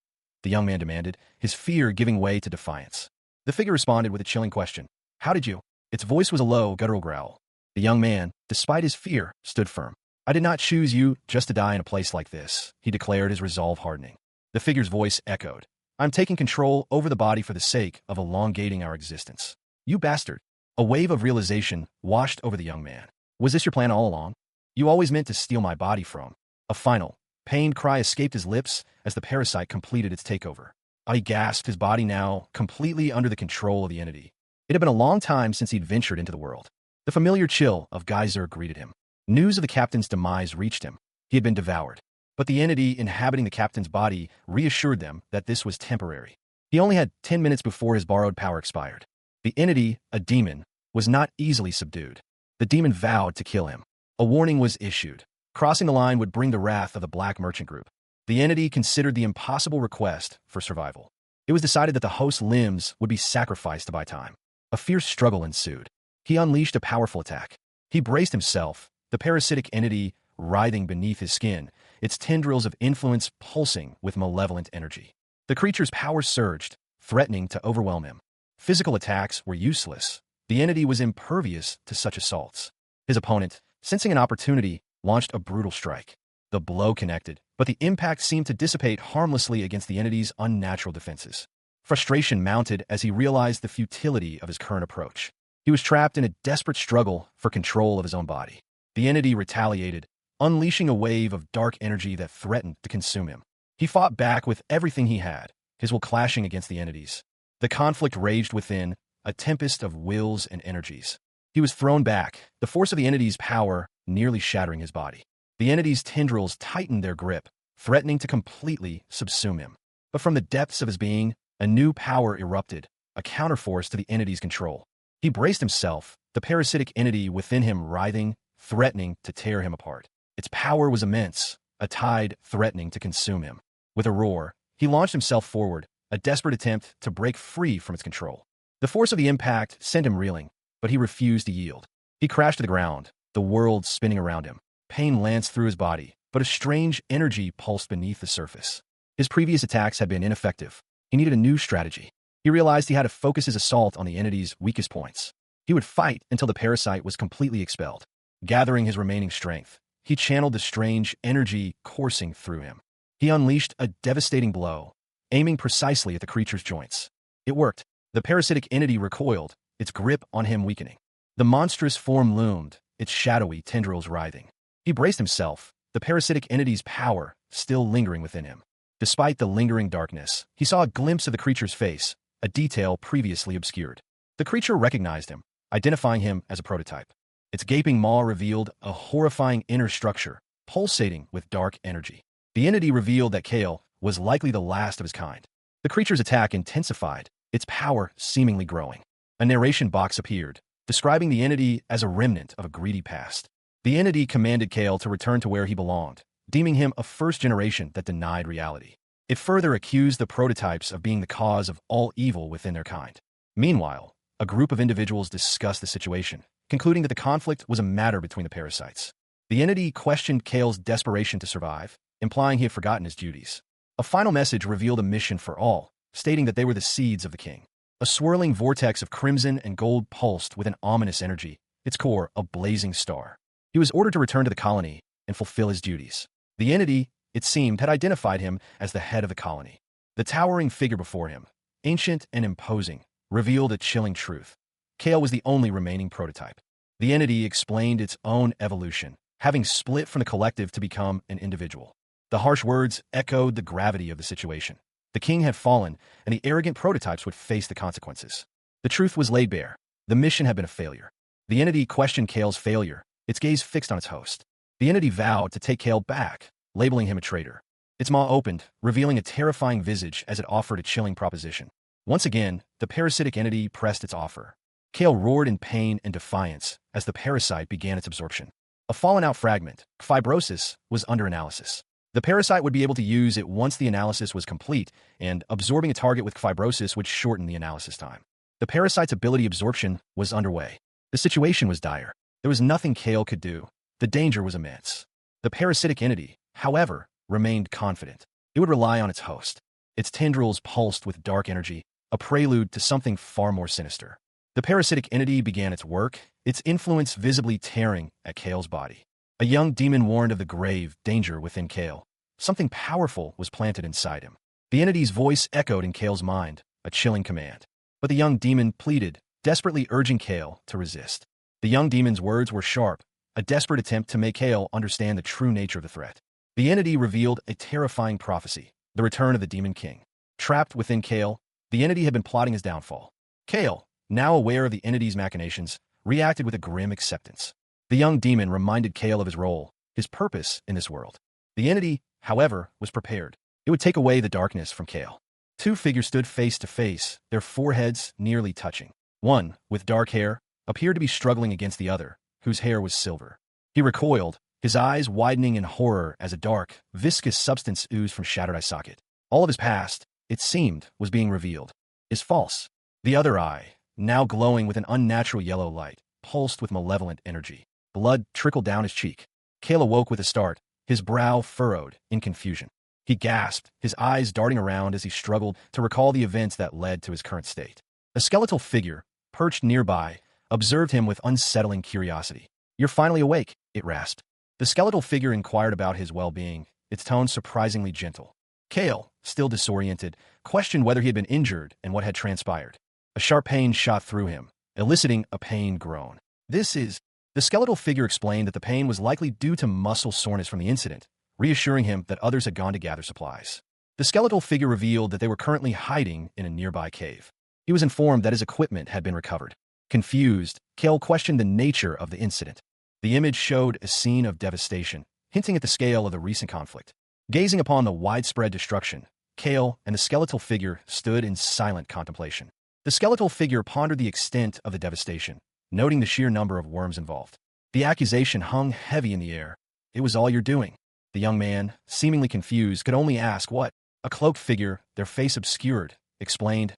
the young man demanded, his fear giving way to defiance. The figure responded with a chilling question. "How did you?" Its voice was a low, guttural growl. The young man, despite his fear, stood firm. "I did not choose you just to die in a place like this," he declared, his resolve hardening. The figure's voice echoed. "I'm taking control over the body for the sake of elongating our existence." "You bastard!" A wave of realization washed over the young man. "Was this your plan all along? You always meant to steal my body from." A final, pained cry escaped his lips as the parasite completed its takeover. He gasped, his body now completely under the control of the entity. It had been a long time since he'd ventured into the world. The familiar chill of Geyser greeted him. News of the captain's demise reached him. He had been devoured. But the entity inhabiting the captain's body reassured them that this was temporary. He only had 10 minutes before his borrowed power expired. The entity, a demon, was not easily subdued. The demon vowed to kill him. A warning was issued. Crossing the line would bring the wrath of the Black Merchant Group. The entity considered the impossible request for survival. It was decided that the host's limbs would be sacrificed to buy time. A fierce struggle ensued. He unleashed a powerful attack. He braced himself, the parasitic entity writhing beneath his skin, its tendrils of influence pulsing with malevolent energy. The creature's power surged, threatening to overwhelm him. Physical attacks were useless. The entity was impervious to such assaults. His opponent, sensing an opportunity, launched a brutal strike. The blow connected, but the impact seemed to dissipate harmlessly against the entity's unnatural defenses. Frustration mounted as he realized the futility of his current approach. He was trapped in a desperate struggle for control of his own body. The entity retaliated, unleashing a wave of dark energy that threatened to consume him. He fought back with everything he had, his will clashing against the entity's. The conflict raged within, a tempest of wills and energies. He was thrown back, the force of the entity's power nearly shattering his body. The entity's tendrils tightened their grip, threatening to completely subsume him. But from the depths of his being, a new power erupted, a counterforce to the entity's control. He braced himself, the parasitic entity within him writhing, threatening to tear him apart. Its power was immense, a tide threatening to consume him. With a roar, he launched himself forward, a desperate attempt to break free from its control. The force of the impact sent him reeling, but he refused to yield. He crashed to the ground, the world spinning around him. Pain lanced through his body, but a strange energy pulsed beneath the surface. His previous attacks had been ineffective. He needed a new strategy. He realized he had to focus his assault on the entity's weakest points. He would fight until the parasite was completely expelled. Gathering his remaining strength, he channeled the strange energy coursing through him. He unleashed a devastating blow, aiming precisely at the creature's joints. It worked. The parasitic entity recoiled, its grip on him weakening. The monstrous form loomed, its shadowy tendrils writhing. He braced himself, the parasitic entity's power still lingering within him. Despite the lingering darkness, he saw a glimpse of the creature's face, a detail previously obscured. The creature recognized him, identifying him as a prototype. Its gaping maw revealed a horrifying inner structure, pulsating with dark energy. The entity revealed that Kale was likely the last of his kind. The creature's attack intensified, its power seemingly growing. A narration box appeared, describing the entity as a remnant of a greedy past. The entity commanded Kale to return to where he belonged, deeming him a first generation that denied reality. It further accused the prototypes of being the cause of all evil within their kind. Meanwhile, a group of individuals discussed the situation, concluding that the conflict was a matter between the parasites. The entity questioned Kale's desperation to survive, implying he had forgotten his duties. A final message revealed a mission for all, stating that they were the seeds of the king. A swirling vortex of crimson and gold pulsed with an ominous energy, its core a blazing star. He was ordered to return to the colony and fulfill his duties. The entity, it seemed, had identified him as the head of the colony. The towering figure before him, ancient and imposing, revealed a chilling truth. Kale was the only remaining prototype. The entity explained its own evolution, having split from the collective to become an individual. The harsh words echoed the gravity of the situation. The king had fallen, and the arrogant prototypes would face the consequences. The truth was laid bare. The mission had been a failure. The entity questioned Kale's failure, its gaze fixed on its host. The entity vowed to take Kale back, labeling him a traitor. Its maw opened, revealing a terrifying visage as it offered a chilling proposition. Once again, the parasitic entity pressed its offer. Kale roared in pain and defiance as the parasite began its absorption. A fallen-out fragment, fibrosis, was under analysis. The parasite would be able to use it once the analysis was complete, and absorbing a target with fibrosis would shorten the analysis time. The parasite's ability absorption was underway. The situation was dire. There was nothing Kale could do. The danger was immense. The parasitic entity, however, remained confident. It would rely on its host. Its tendrils pulsed with dark energy, a prelude to something far more sinister. The parasitic entity began its work, its influence visibly tearing at Kale's body. A young demon warned of the grave danger within Kale. Something powerful was planted inside him. The entity's voice echoed in Kale's mind, a chilling command. But the young demon pleaded, desperately urging Kale to resist. The young demon's words were sharp, a desperate attempt to make Kale understand the true nature of the threat. The entity revealed a terrifying prophecy, the return of the Demon King. Trapped within Kale, the entity had been plotting his downfall. Kale, now aware of the entity's machinations, reacted with a grim acceptance. The young demon reminded Kale of his role, his purpose in this world. The entity, however, was prepared. It would take away the darkness from Kale. Two figures stood face to face, their foreheads nearly touching. One, with dark hair, appeared to be struggling against the other, whose hair was silver. He recoiled, his eyes widening in horror as a dark, viscous substance oozed from shattered eye socket. All of his past, it seemed, was being revealed. Is false. The other eye, now glowing with an unnatural yellow light, pulsed with malevolent energy. Blood trickled down his cheek. Kale awoke with a start, his brow furrowed in confusion. He gasped, his eyes darting around as he struggled to recall the events that led to his current state. A skeletal figure, perched nearby, observed him with unsettling curiosity. "You're finally awake," it rasped. The skeletal figure inquired about his well-being, its tone surprisingly gentle. Kale, still disoriented, questioned whether he had been injured and what had transpired. A sharp pain shot through him, eliciting a pained groan. The skeletal figure explained that the pain was likely due to muscle soreness from the incident, reassuring him that others had gone to gather supplies. The skeletal figure revealed that they were currently hiding in a nearby cave. He was informed that his equipment had been recovered. Confused, Kale questioned the nature of the incident. The image showed a scene of devastation, hinting at the scale of the recent conflict. Gazing upon the widespread destruction, Kale and the skeletal figure stood in silent contemplation. The skeletal figure pondered the extent of the devastation, noting the sheer number of worms involved. The accusation hung heavy in the air. "It was all you're doing." The young man, seemingly confused, could only ask what. A cloaked figure, their face obscured, explained,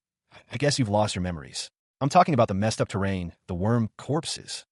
"I guess you've lost your memories. I'm talking about the messed up terrain, the worm corpses."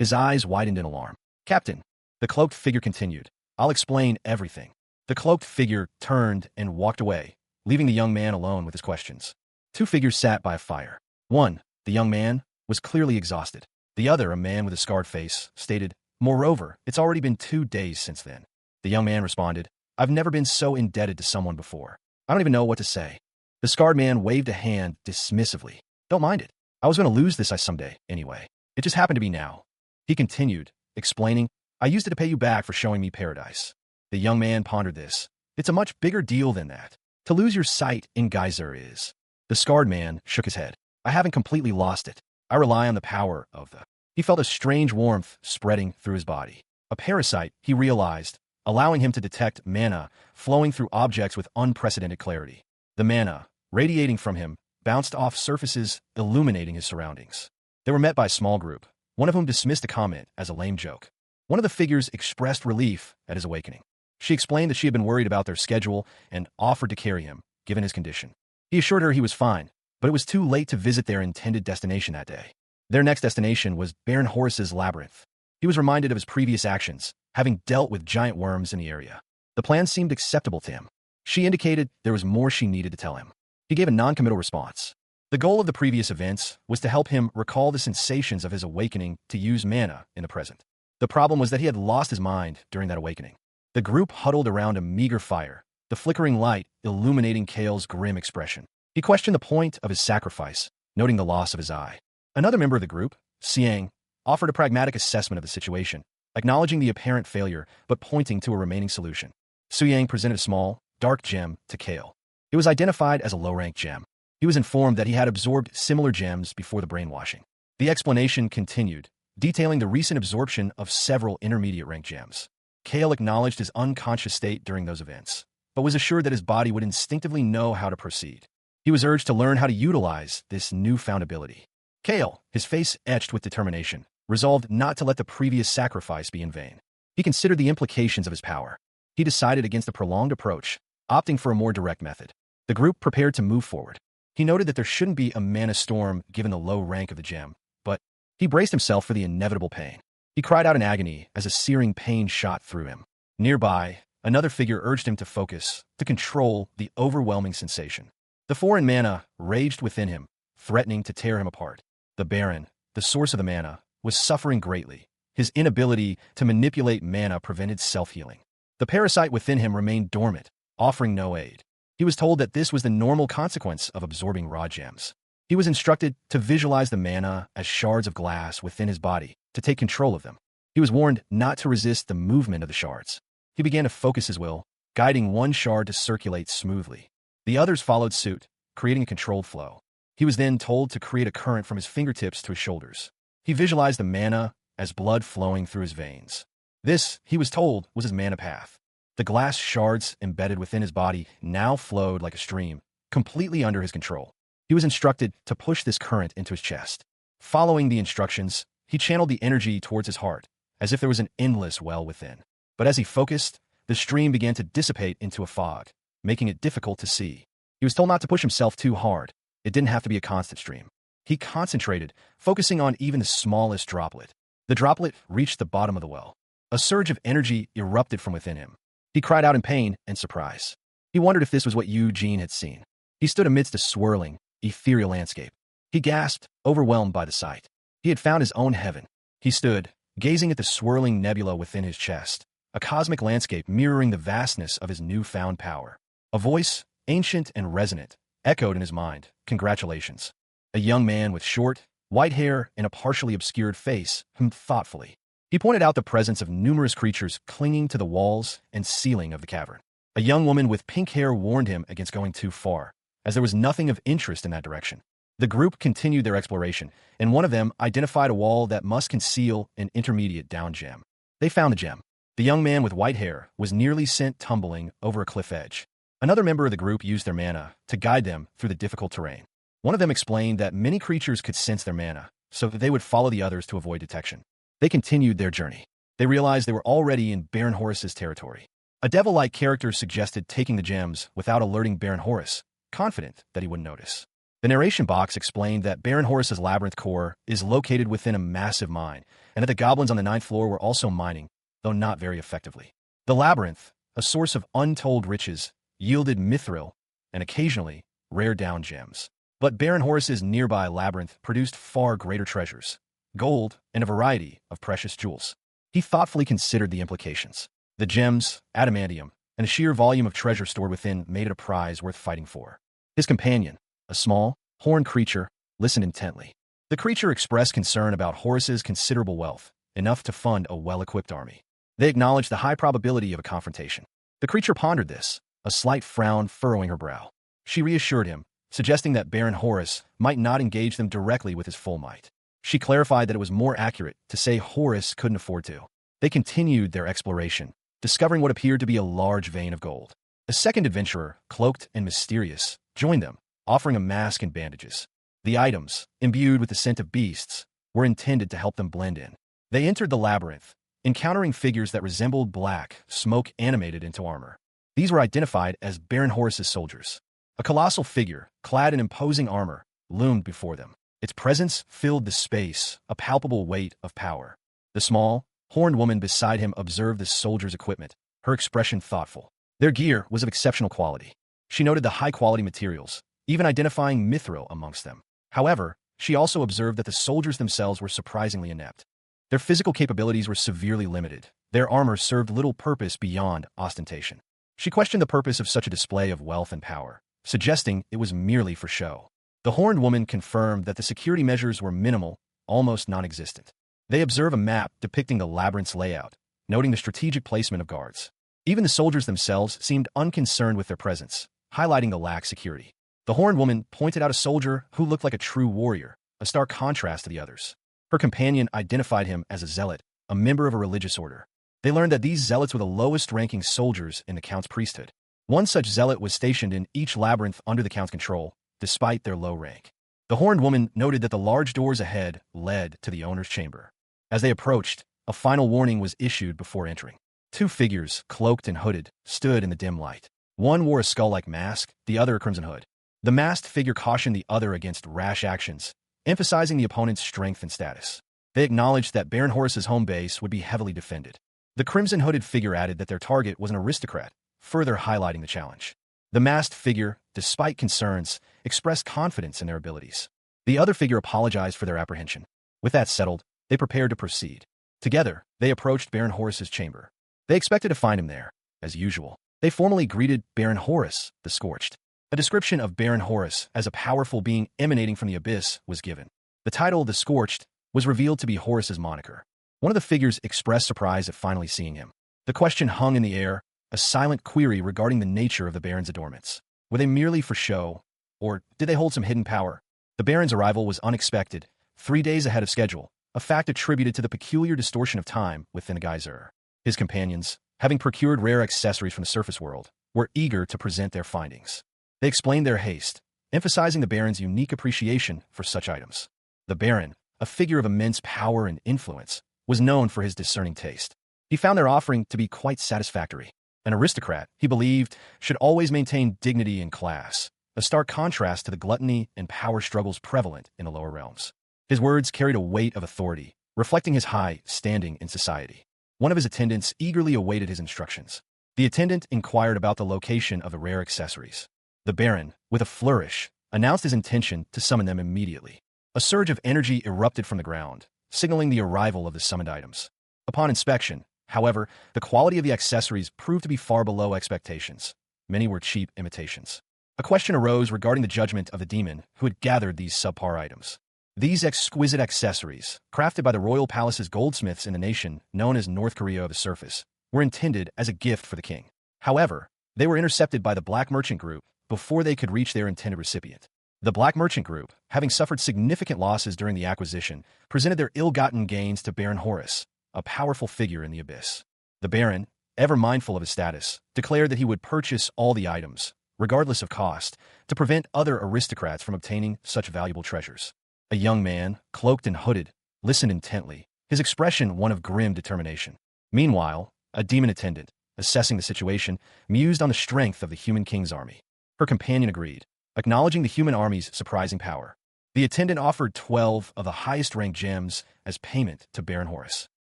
His eyes widened in alarm. "Captain," the cloaked figure continued, "I'll explain everything." The cloaked figure turned and walked away, leaving the young man alone with his questions. Two figures sat by a fire. One, the young man, was clearly exhausted. The other, a man with a scarred face, stated, "Moreover, it's already been 2 days since then." The young man responded, "I've never been so indebted to someone before. I don't even know what to say." The scarred man waved a hand dismissively. "Don't mind it. I was going to lose this someday, anyway. It just happened to be now." He continued, explaining, "I used it to pay you back for showing me paradise." The young man pondered this. "It's a much bigger deal than that. To lose your sight in Geyser is." The scarred man shook his head. "I haven't completely lost it. I rely on the power of the..." He felt a strange warmth spreading through his body. A parasite, he realized, allowing him to detect mana flowing through objects with unprecedented clarity. The mana, radiating from him, bounced off surfaces, illuminating his surroundings. They were met by a small group, one of whom dismissed the comment as a lame joke. One of the figures expressed relief at his awakening. She explained that she had been worried about their schedule and offered to carry him, given his condition. He assured her he was fine, but it was too late to visit their intended destination that day. Their next destination was Baron Horus's labyrinth. He was reminded of his previous actions, having dealt with giant worms in the area. The plan seemed acceptable to him. She indicated there was more she needed to tell him. He gave a non-committal response. The goal of the previous events was to help him recall the sensations of his awakening to use mana in the present. The problem was that he had lost his mind during that awakening. The group huddled around a meager fire, the flickering light illuminating Kale's grim expression. He questioned the point of his sacrifice, noting the loss of his eye. Another member of the group, Xiang, offered a pragmatic assessment of the situation, acknowledging the apparent failure but pointing to a remaining solution. Yang presented a small, dark gem to Kale. It was identified as a low-rank gem. He was informed that he had absorbed similar gems before the brainwashing. The explanation continued, detailing the recent absorption of several intermediate-rank gems. Kale acknowledged his unconscious state during those events, but was assured that his body would instinctively know how to proceed. He was urged to learn how to utilize this newfound ability. Kale, his face etched with determination, resolved not to let the previous sacrifice be in vain. He considered the implications of his power. He decided against a prolonged approach, opting for a more direct method. The group prepared to move forward. He noted that there shouldn't be a mana storm given the low rank of the gem, but he braced himself for the inevitable pain. He cried out in agony as a searing pain shot through him. Nearby, another figure urged him to focus, to control the overwhelming sensation. The foreign mana raged within him, threatening to tear him apart. The Baron, the source of the mana, was suffering greatly. His inability to manipulate mana prevented self-healing. The parasite within him remained dormant, offering no aid. He was told that this was the normal consequence of absorbing raw gems. He was instructed to visualize the mana as shards of glass within his body, to take control of them. He was warned not to resist the movement of the shards. He began to focus his will, guiding one shard to circulate smoothly. The others followed suit, creating a controlled flow. He was then told to create a current from his fingertips to his shoulders. He visualized the mana as blood flowing through his veins. This, he was told, was his mana path. The glass shards embedded within his body now flowed like a stream, completely under his control. He was instructed to push this current into his chest. Following the instructions, he channeled the energy towards his heart, as if there was an endless well within. But as he focused, the stream began to dissipate into a fog, making it difficult to see. He was told not to push himself too hard. It didn't have to be a constant stream. He concentrated, focusing on even the smallest droplet. The droplet reached the bottom of the well. A surge of energy erupted from within him. He cried out in pain and surprise. He wondered if this was what Eugene had seen. He stood amidst a swirling, ethereal landscape. He gasped, overwhelmed by the sight. He had found his own heaven. He stood, gazing at the swirling nebula within his chest, a cosmic landscape mirroring the vastness of his newfound power. A voice, ancient and resonant, echoed in his mind, "Congratulations." A young man with short, white hair and a partially obscured face hummed thoughtfully. He pointed out the presence of numerous creatures clinging to the walls and ceiling of the cavern. A young woman with pink hair warned him against going too far, as there was nothing of interest in that direction. The group continued their exploration, and one of them identified a wall that must conceal an intermediate down gem. They found the gem. The young man with white hair was nearly sent tumbling over a cliff edge. Another member of the group used their mana to guide them through the difficult terrain. One of them explained that many creatures could sense their mana, so that they would follow the others to avoid detection. They continued their journey. They realized they were already in Baron Horus's territory. A devil-like character suggested taking the gems without alerting Baron Horus, confident that he wouldn't notice. The narration box explained that Baron Horus's labyrinth core is located within a massive mine, and that the goblins on the 9th floor were also mining, though not very effectively. The labyrinth, a source of untold riches, yielded mithril and occasionally rare down gems. But Baron Horus's nearby labyrinth produced far greater treasures, gold, and a variety of precious jewels. He thoughtfully considered the implications. The gems, adamantium, and the sheer volume of treasure stored within made it a prize worth fighting for. His companion, a small, horned creature, listened intently. The creature expressed concern about Horus's considerable wealth, enough to fund a well-equipped army. They acknowledged the high probability of a confrontation. The creature pondered this, a slight frown furrowing her brow. She reassured him, suggesting that Baron Horus might not engage them directly with his full might. She clarified that it was more accurate to say Horus couldn't afford to. They continued their exploration, discovering what appeared to be a large vein of gold. A second adventurer, cloaked and mysterious, joined them, offering a mask and bandages. The items, imbued with the scent of beasts, were intended to help them blend in. They entered the labyrinth, encountering figures that resembled black smoke animated into armor. These were identified as Baron Horus's soldiers. A colossal figure, clad in imposing armor, loomed before them. Its presence filled the space, a palpable weight of power. The small, horned woman beside him observed the soldiers' equipment, her expression thoughtful. Their gear was of exceptional quality. She noted the high-quality materials, even identifying mithril amongst them. However, she also observed that the soldiers themselves were surprisingly inept. Their physical capabilities were severely limited. Their armor served little purpose beyond ostentation. She questioned the purpose of such a display of wealth and power, suggesting it was merely for show. The horned woman confirmed that the security measures were minimal, almost non-existent. They observe a map depicting the labyrinth's layout, noting the strategic placement of guards. Even the soldiers themselves seemed unconcerned with their presence, highlighting the lack of security. The horned woman pointed out a soldier who looked like a true warrior, a stark contrast to the others. Her companion identified him as a zealot, a member of a religious order. They learned that these zealots were the lowest-ranking soldiers in the Count's priesthood. One such zealot was stationed in each labyrinth under the Count's control, despite their low rank. The horned woman noted that the large doors ahead led to the owner's chamber. As they approached, a final warning was issued before entering. Two figures, cloaked and hooded, stood in the dim light. One wore a skull-like mask, the other a crimson hood. The masked figure cautioned the other against rash actions, emphasizing the opponent's strength and status. They acknowledged that Baron Horus's home base would be heavily defended. The crimson-hooded figure added that their target was an aristocrat, further highlighting the challenge. The masked figure, despite concerns, expressed confidence in their abilities. The other figure apologized for their apprehension. With that settled, they prepared to proceed. Together, they approached Baron Horus's chamber. They expected to find him there, as usual. They formally greeted Baron Horus, the Scorched. A description of Baron Horus as a powerful being emanating from the abyss was given. The title, the Scorched, was revealed to be Horus's moniker. One of the figures expressed surprise at finally seeing him. The question hung in the air, a silent query regarding the nature of the Baron's adornments. Were they merely for show, or did they hold some hidden power? The Baron's arrival was unexpected, 3 days ahead of schedule, a fact attributed to the peculiar distortion of time within the geyser. His companions, having procured rare accessories from the surface world, were eager to present their findings. They explained their haste, emphasizing the Baron's unique appreciation for such items. The Baron, a figure of immense power and influence, was known for his discerning taste. He found their offering to be quite satisfactory. An aristocrat, he believed, should always maintain dignity and class, a stark contrast to the gluttony and power struggles prevalent in the lower realms. His words carried a weight of authority, reflecting his high standing in society. One of his attendants eagerly awaited his instructions. The attendant inquired about the location of the rare accessories. The Baron, with a flourish, announced his intention to summon them immediately. A surge of energy erupted from the ground, signaling the arrival of the summoned items. Upon inspection, however, the quality of the accessories proved to be far below expectations. Many were cheap imitations. A question arose regarding the judgment of the demon who had gathered these subpar items. These exquisite accessories, crafted by the royal palace's goldsmiths in the nation known as North Korea of the Surface, were intended as a gift for the king. However, they were intercepted by the Black Merchant Group before they could reach their intended recipient. The Black Merchant Group, having suffered significant losses during the acquisition, presented their ill-gotten gains to Baron Horus, a powerful figure in the abyss. The Baron, ever mindful of his status, declared that he would purchase all the items, regardless of cost, to prevent other aristocrats from obtaining such valuable treasures. A young man, cloaked and hooded, listened intently, his expression one of grim determination. Meanwhile, a demon attendant, assessing the situation, mused on the strength of the human king's army. Her companion agreed, acknowledging the human army's surprising power. The attendant offered 12 of the highest-ranked gems as payment to Baron Horus.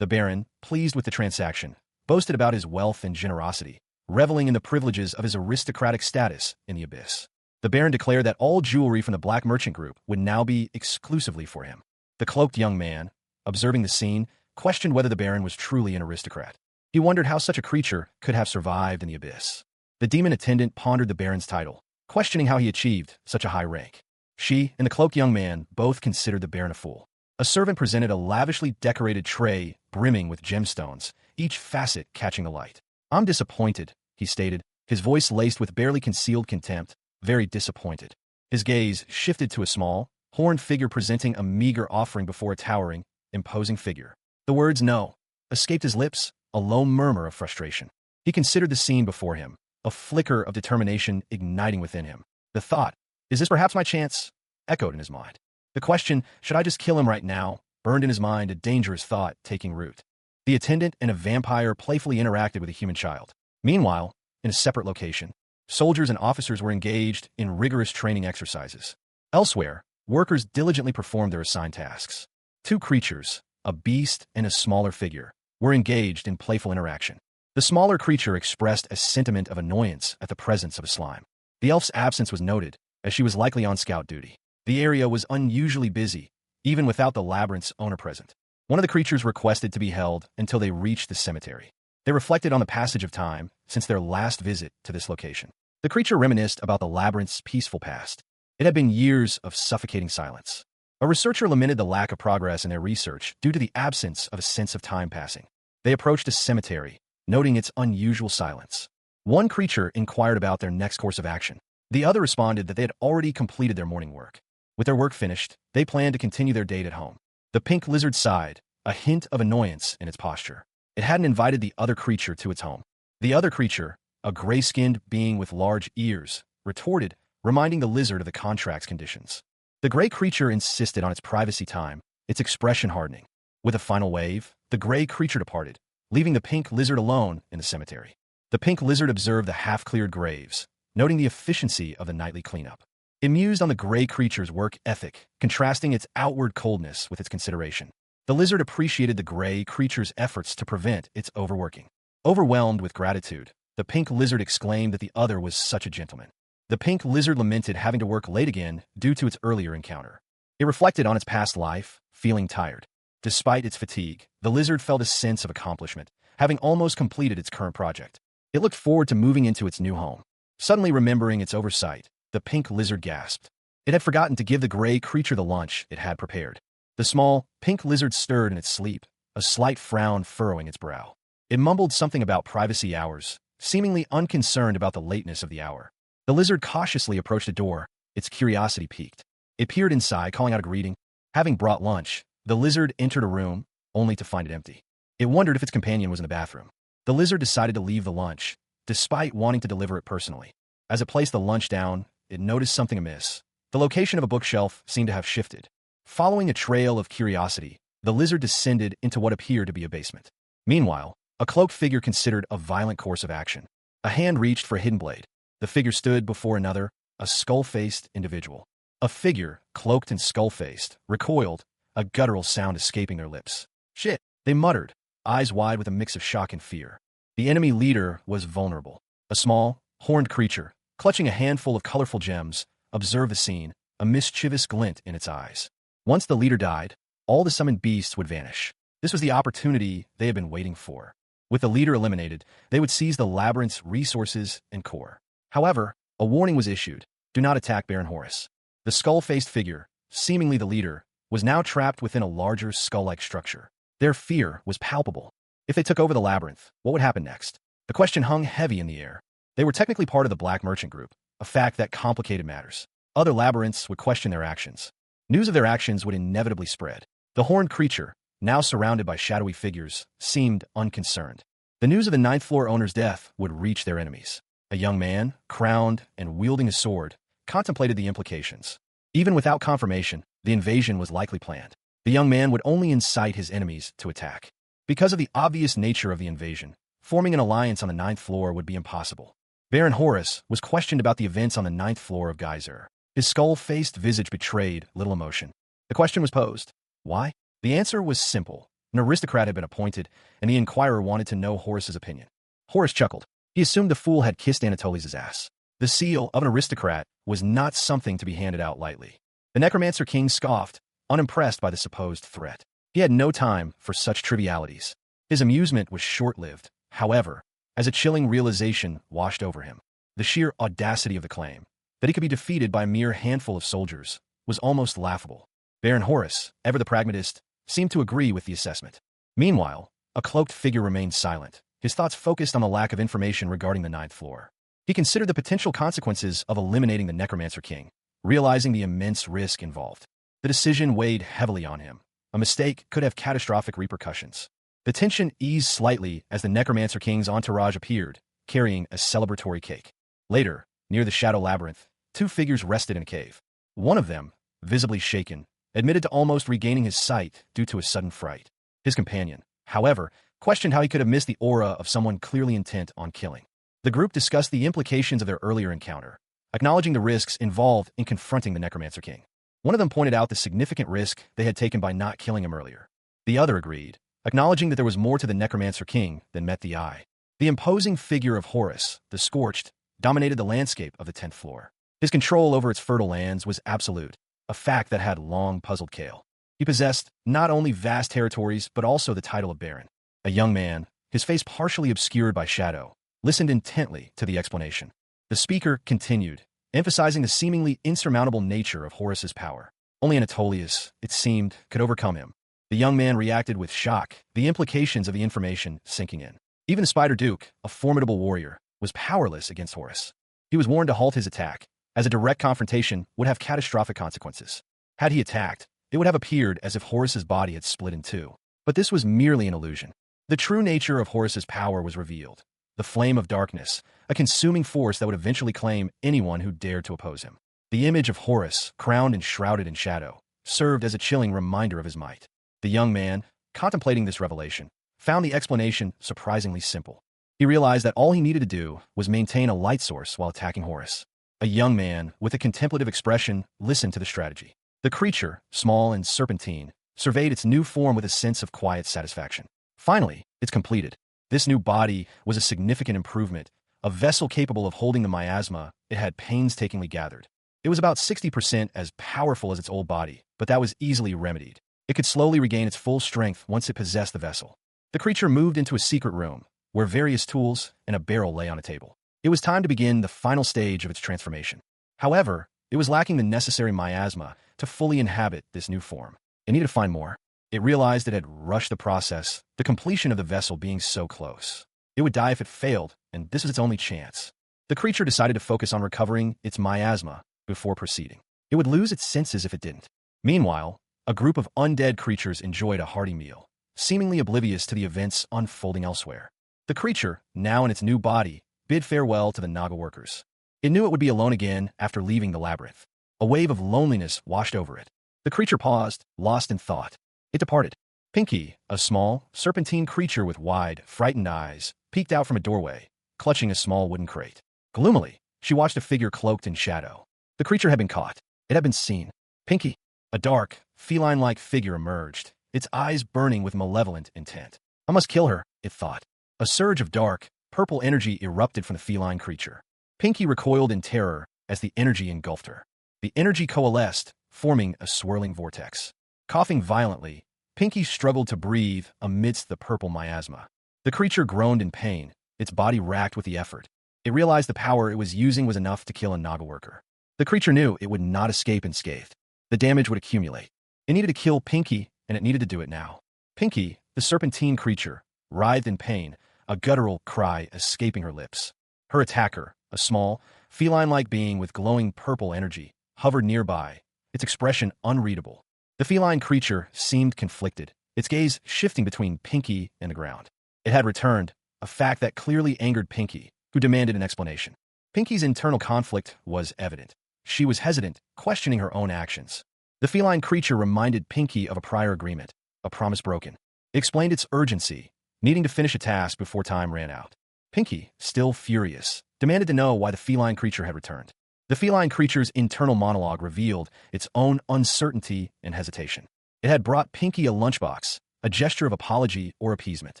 The Baron, pleased with the transaction, boasted about his wealth and generosity, reveling in the privileges of his aristocratic status in the abyss. The Baron declared that all jewelry from the Black Merchant Group would now be exclusively for him. The cloaked young man, observing the scene, questioned whether the Baron was truly an aristocrat. He wondered how such a creature could have survived in the abyss. The demon attendant pondered the Baron's title, questioning how he achieved such a high rank. She and the cloaked young man both considered the Baron a fool. A servant presented a lavishly decorated tray brimming with gemstones, each facet catching the light. "I'm disappointed," he stated, his voice laced with barely concealed contempt, very disappointed. His gaze shifted to a small, horned figure presenting a meager offering before a towering, imposing figure. The words "no" escaped his lips, a low murmur of frustration. He considered the scene before him, a flicker of determination igniting within him. The thought, "Is this perhaps my chance?" echoed in his mind. The question, "Should I just kill him right now?" burned in his mind, a dangerous thought taking root. The attendant and a vampire playfully interacted with a human child. Meanwhile, in a separate location, soldiers and officers were engaged in rigorous training exercises. Elsewhere, workers diligently performed their assigned tasks. Two creatures, a beast and a smaller figure, were engaged in playful interaction. The smaller creature expressed a sentiment of annoyance at the presence of a slime. The elf's absence was noted, as she was likely on scout duty. The area was unusually busy, even without the labyrinth's owner present. One of the creatures requested to be held until they reached the cemetery. They reflected on the passage of time since their last visit to this location. The creature reminisced about the labyrinth's peaceful past. It had been years of suffocating silence. A researcher lamented the lack of progress in their research due to the absence of a sense of time passing. They approached a cemetery, noting its unusual silence. One creature inquired about their next course of action. The other responded that they had already completed their morning work. With their work finished, they planned to continue their date at home. The pink lizard sighed, a hint of annoyance in its posture. It hadn't invited the other creature to its home. The other creature, a gray-skinned being with large ears, retorted, reminding the lizard of the contract's conditions. The gray creature insisted on its privacy time, its expression hardening. With a final wave, the gray creature departed, leaving the pink lizard alone in the cemetery. The pink lizard observed the half-cleared graves, noting the efficiency of the nightly cleanup. It mused on the gray creature's work ethic, contrasting its outward coldness with its consideration. The lizard appreciated the gray creature's efforts to prevent its overworking. Overwhelmed with gratitude, the pink lizard exclaimed that the other was such a gentleman. The pink lizard lamented having to work late again due to its earlier encounter. It reflected on its past life, feeling tired. Despite its fatigue, the lizard felt a sense of accomplishment, having almost completed its current project. It looked forward to moving into its new home. Suddenly remembering its oversight, the pink lizard gasped. It had forgotten to give the gray creature the lunch it had prepared. The small, pink lizard stirred in its sleep, a slight frown furrowing its brow. It mumbled something about privacy hours, seemingly unconcerned about the lateness of the hour. The lizard cautiously approached the door, its curiosity piqued. It peered inside, calling out a greeting. Having brought lunch, the lizard entered a room, only to find it empty. It wondered if its companion was in the bathroom. The lizard decided to leave the lunch, despite wanting to deliver it personally. As it placed the lunch down, it noticed something amiss. The location of a bookshelf seemed to have shifted. Following a trail of curiosity, the lizard descended into what appeared to be a basement. Meanwhile, a cloaked figure considered a violent course of action. A hand reached for a hidden blade. The figure stood before another, a skull-faced individual. A figure, cloaked and skull-faced, recoiled, a guttural sound escaping their lips. "Shit," they muttered, eyes wide with a mix of shock and fear. The enemy leader was vulnerable. A small, horned creature, clutching a handful of colorful gems, observed the scene, a mischievous glint in its eyes. Once the leader died, all the summoned beasts would vanish. This was the opportunity they had been waiting for. With the leader eliminated, they would seize the labyrinth's resources and core. However, a warning was issued. Do not attack Baron Horus. The skull-faced figure, seemingly the leader, was now trapped within a larger skull-like structure. Their fear was palpable. If they took over the labyrinth, what would happen next? The question hung heavy in the air. They were technically part of the Black Merchant Group, a fact that complicated matters. Other labyrinths would question their actions. News of their actions would inevitably spread. The horned creature, now surrounded by shadowy figures, seemed unconcerned. The news of the ninth floor owner's death would reach their enemies. A young man, crowned and wielding a sword, contemplated the implications. Even without confirmation, the invasion was likely planned. The young man would only incite his enemies to attack. Because of the obvious nature of the invasion, forming an alliance on the ninth floor would be impossible. Baron Horus was questioned about the events on the ninth floor of Geyser. His skull-faced visage betrayed little emotion. The question was posed. Why? The answer was simple. An aristocrat had been appointed, and the inquirer wanted to know Horus's opinion. Horus chuckled. He assumed the fool had kissed Anatoly's ass. The seal of an aristocrat was not something to be handed out lightly. The Necromancer King scoffed, unimpressed by the supposed threat. He had no time for such trivialities. His amusement was short-lived, however, as a chilling realization washed over him. The sheer audacity of the claim, that he could be defeated by a mere handful of soldiers, was almost laughable. Baron Horus, ever the pragmatist, seemed to agree with the assessment. Meanwhile, a cloaked figure remained silent, his thoughts focused on the lack of information regarding the ninth floor. He considered the potential consequences of eliminating the Necromancer King, realizing the immense risk involved. The decision weighed heavily on him. A mistake could have catastrophic repercussions. The tension eased slightly as the Necromancer King's entourage appeared, carrying a celebratory cake. Later, near the Shadow Labyrinth, two figures rested in a cave. One of them, visibly shaken, admitted to almost regaining his sight due to a sudden fright. His companion, however, questioned how he could have missed the aura of someone clearly intent on killing. The group discussed the implications of their earlier encounter, acknowledging the risks involved in confronting the Necromancer King. One of them pointed out the significant risk they had taken by not killing him earlier. The other agreed, acknowledging that there was more to the Necromancer King than met the eye. The imposing figure of Horus, the Scorched, dominated the landscape of the 10th floor. His control over its fertile lands was absolute, a fact that had long puzzled Kale. He possessed not only vast territories but also the title of Baron. A young man, his face partially obscured by shadow, listened intently to the explanation. The speaker continued, emphasizing the seemingly insurmountable nature of Horus's power. Only Anatolius, it seemed, could overcome him. The young man reacted with shock, the implications of the information sinking in. Even the Spider Duke, a formidable warrior, was powerless against Horus. He was warned to halt his attack, as a direct confrontation would have catastrophic consequences. Had he attacked, it would have appeared as if Horus's body had split in two. But this was merely an illusion. The true nature of Horus's power was revealed. The flame of darkness, a consuming force that would eventually claim anyone who dared to oppose him. The image of Horus, crowned and shrouded in shadow, served as a chilling reminder of his might. The young man, contemplating this revelation, found the explanation surprisingly simple. He realized that all he needed to do was maintain a light source while attacking Horus. A young man, with a contemplative expression, listened to the strategy. The creature, small and serpentine, surveyed its new form with a sense of quiet satisfaction. Finally, it's completed. This new body was a significant improvement, a vessel capable of holding the miasma it had painstakingly gathered. It was about 60% as powerful as its old body, but that was easily remedied. It could slowly regain its full strength once it possessed the vessel. The creature moved into a secret room, where various tools and a barrel lay on a table. It was time to begin the final stage of its transformation. However, it was lacking the necessary miasma to fully inhabit this new form. It needed to find more. It realized it had rushed the process, the completion of the vessel being so close. It would die if it failed, and this was its only chance. The creature decided to focus on recovering its miasma before proceeding. It would lose its senses if it didn't. Meanwhile, a group of undead creatures enjoyed a hearty meal, seemingly oblivious to the events unfolding elsewhere. The creature, now in its new body, bid farewell to the Naga workers. It knew it would be alone again after leaving the labyrinth. A wave of loneliness washed over it. The creature paused, lost in thought. It departed. Pinky, a small, serpentine creature with wide, frightened eyes, peeked out from a doorway, clutching a small wooden crate. Gloomily, she watched a figure cloaked in shadow. The creature had been caught. It had been seen. Pinky, a dark, feline-like figure emerged, its eyes burning with malevolent intent. I must kill her, it thought. A surge of dark, purple energy erupted from the feline creature. Pinky recoiled in terror as the energy engulfed her. The energy coalesced, forming a swirling vortex. Coughing violently, Pinky struggled to breathe amidst the purple miasma. The creature groaned in pain, its body racked with the effort. It realized the power it was using was enough to kill a Naga worker. The creature knew it would not escape unscathed. The damage would accumulate. It needed to kill Pinky, and it needed to do it now. Pinky, the serpentine creature, writhed in pain, a guttural cry escaping her lips. Her attacker, a small, feline-like being with glowing purple energy, hovered nearby, its expression unreadable. The feline creature seemed conflicted, its gaze shifting between Pinky and the ground. It had returned, a fact that clearly angered Pinky, who demanded an explanation. Pinky's internal conflict was evident. She was hesitant, questioning her own actions. The feline creature reminded Pinky of a prior agreement, a promise broken. It explained its urgency, needing to finish a task before time ran out. Pinky, still furious, demanded to know why the feline creature had returned. The feline creature's internal monologue revealed its own uncertainty and hesitation. It had brought Pinky a lunchbox, a gesture of apology or appeasement.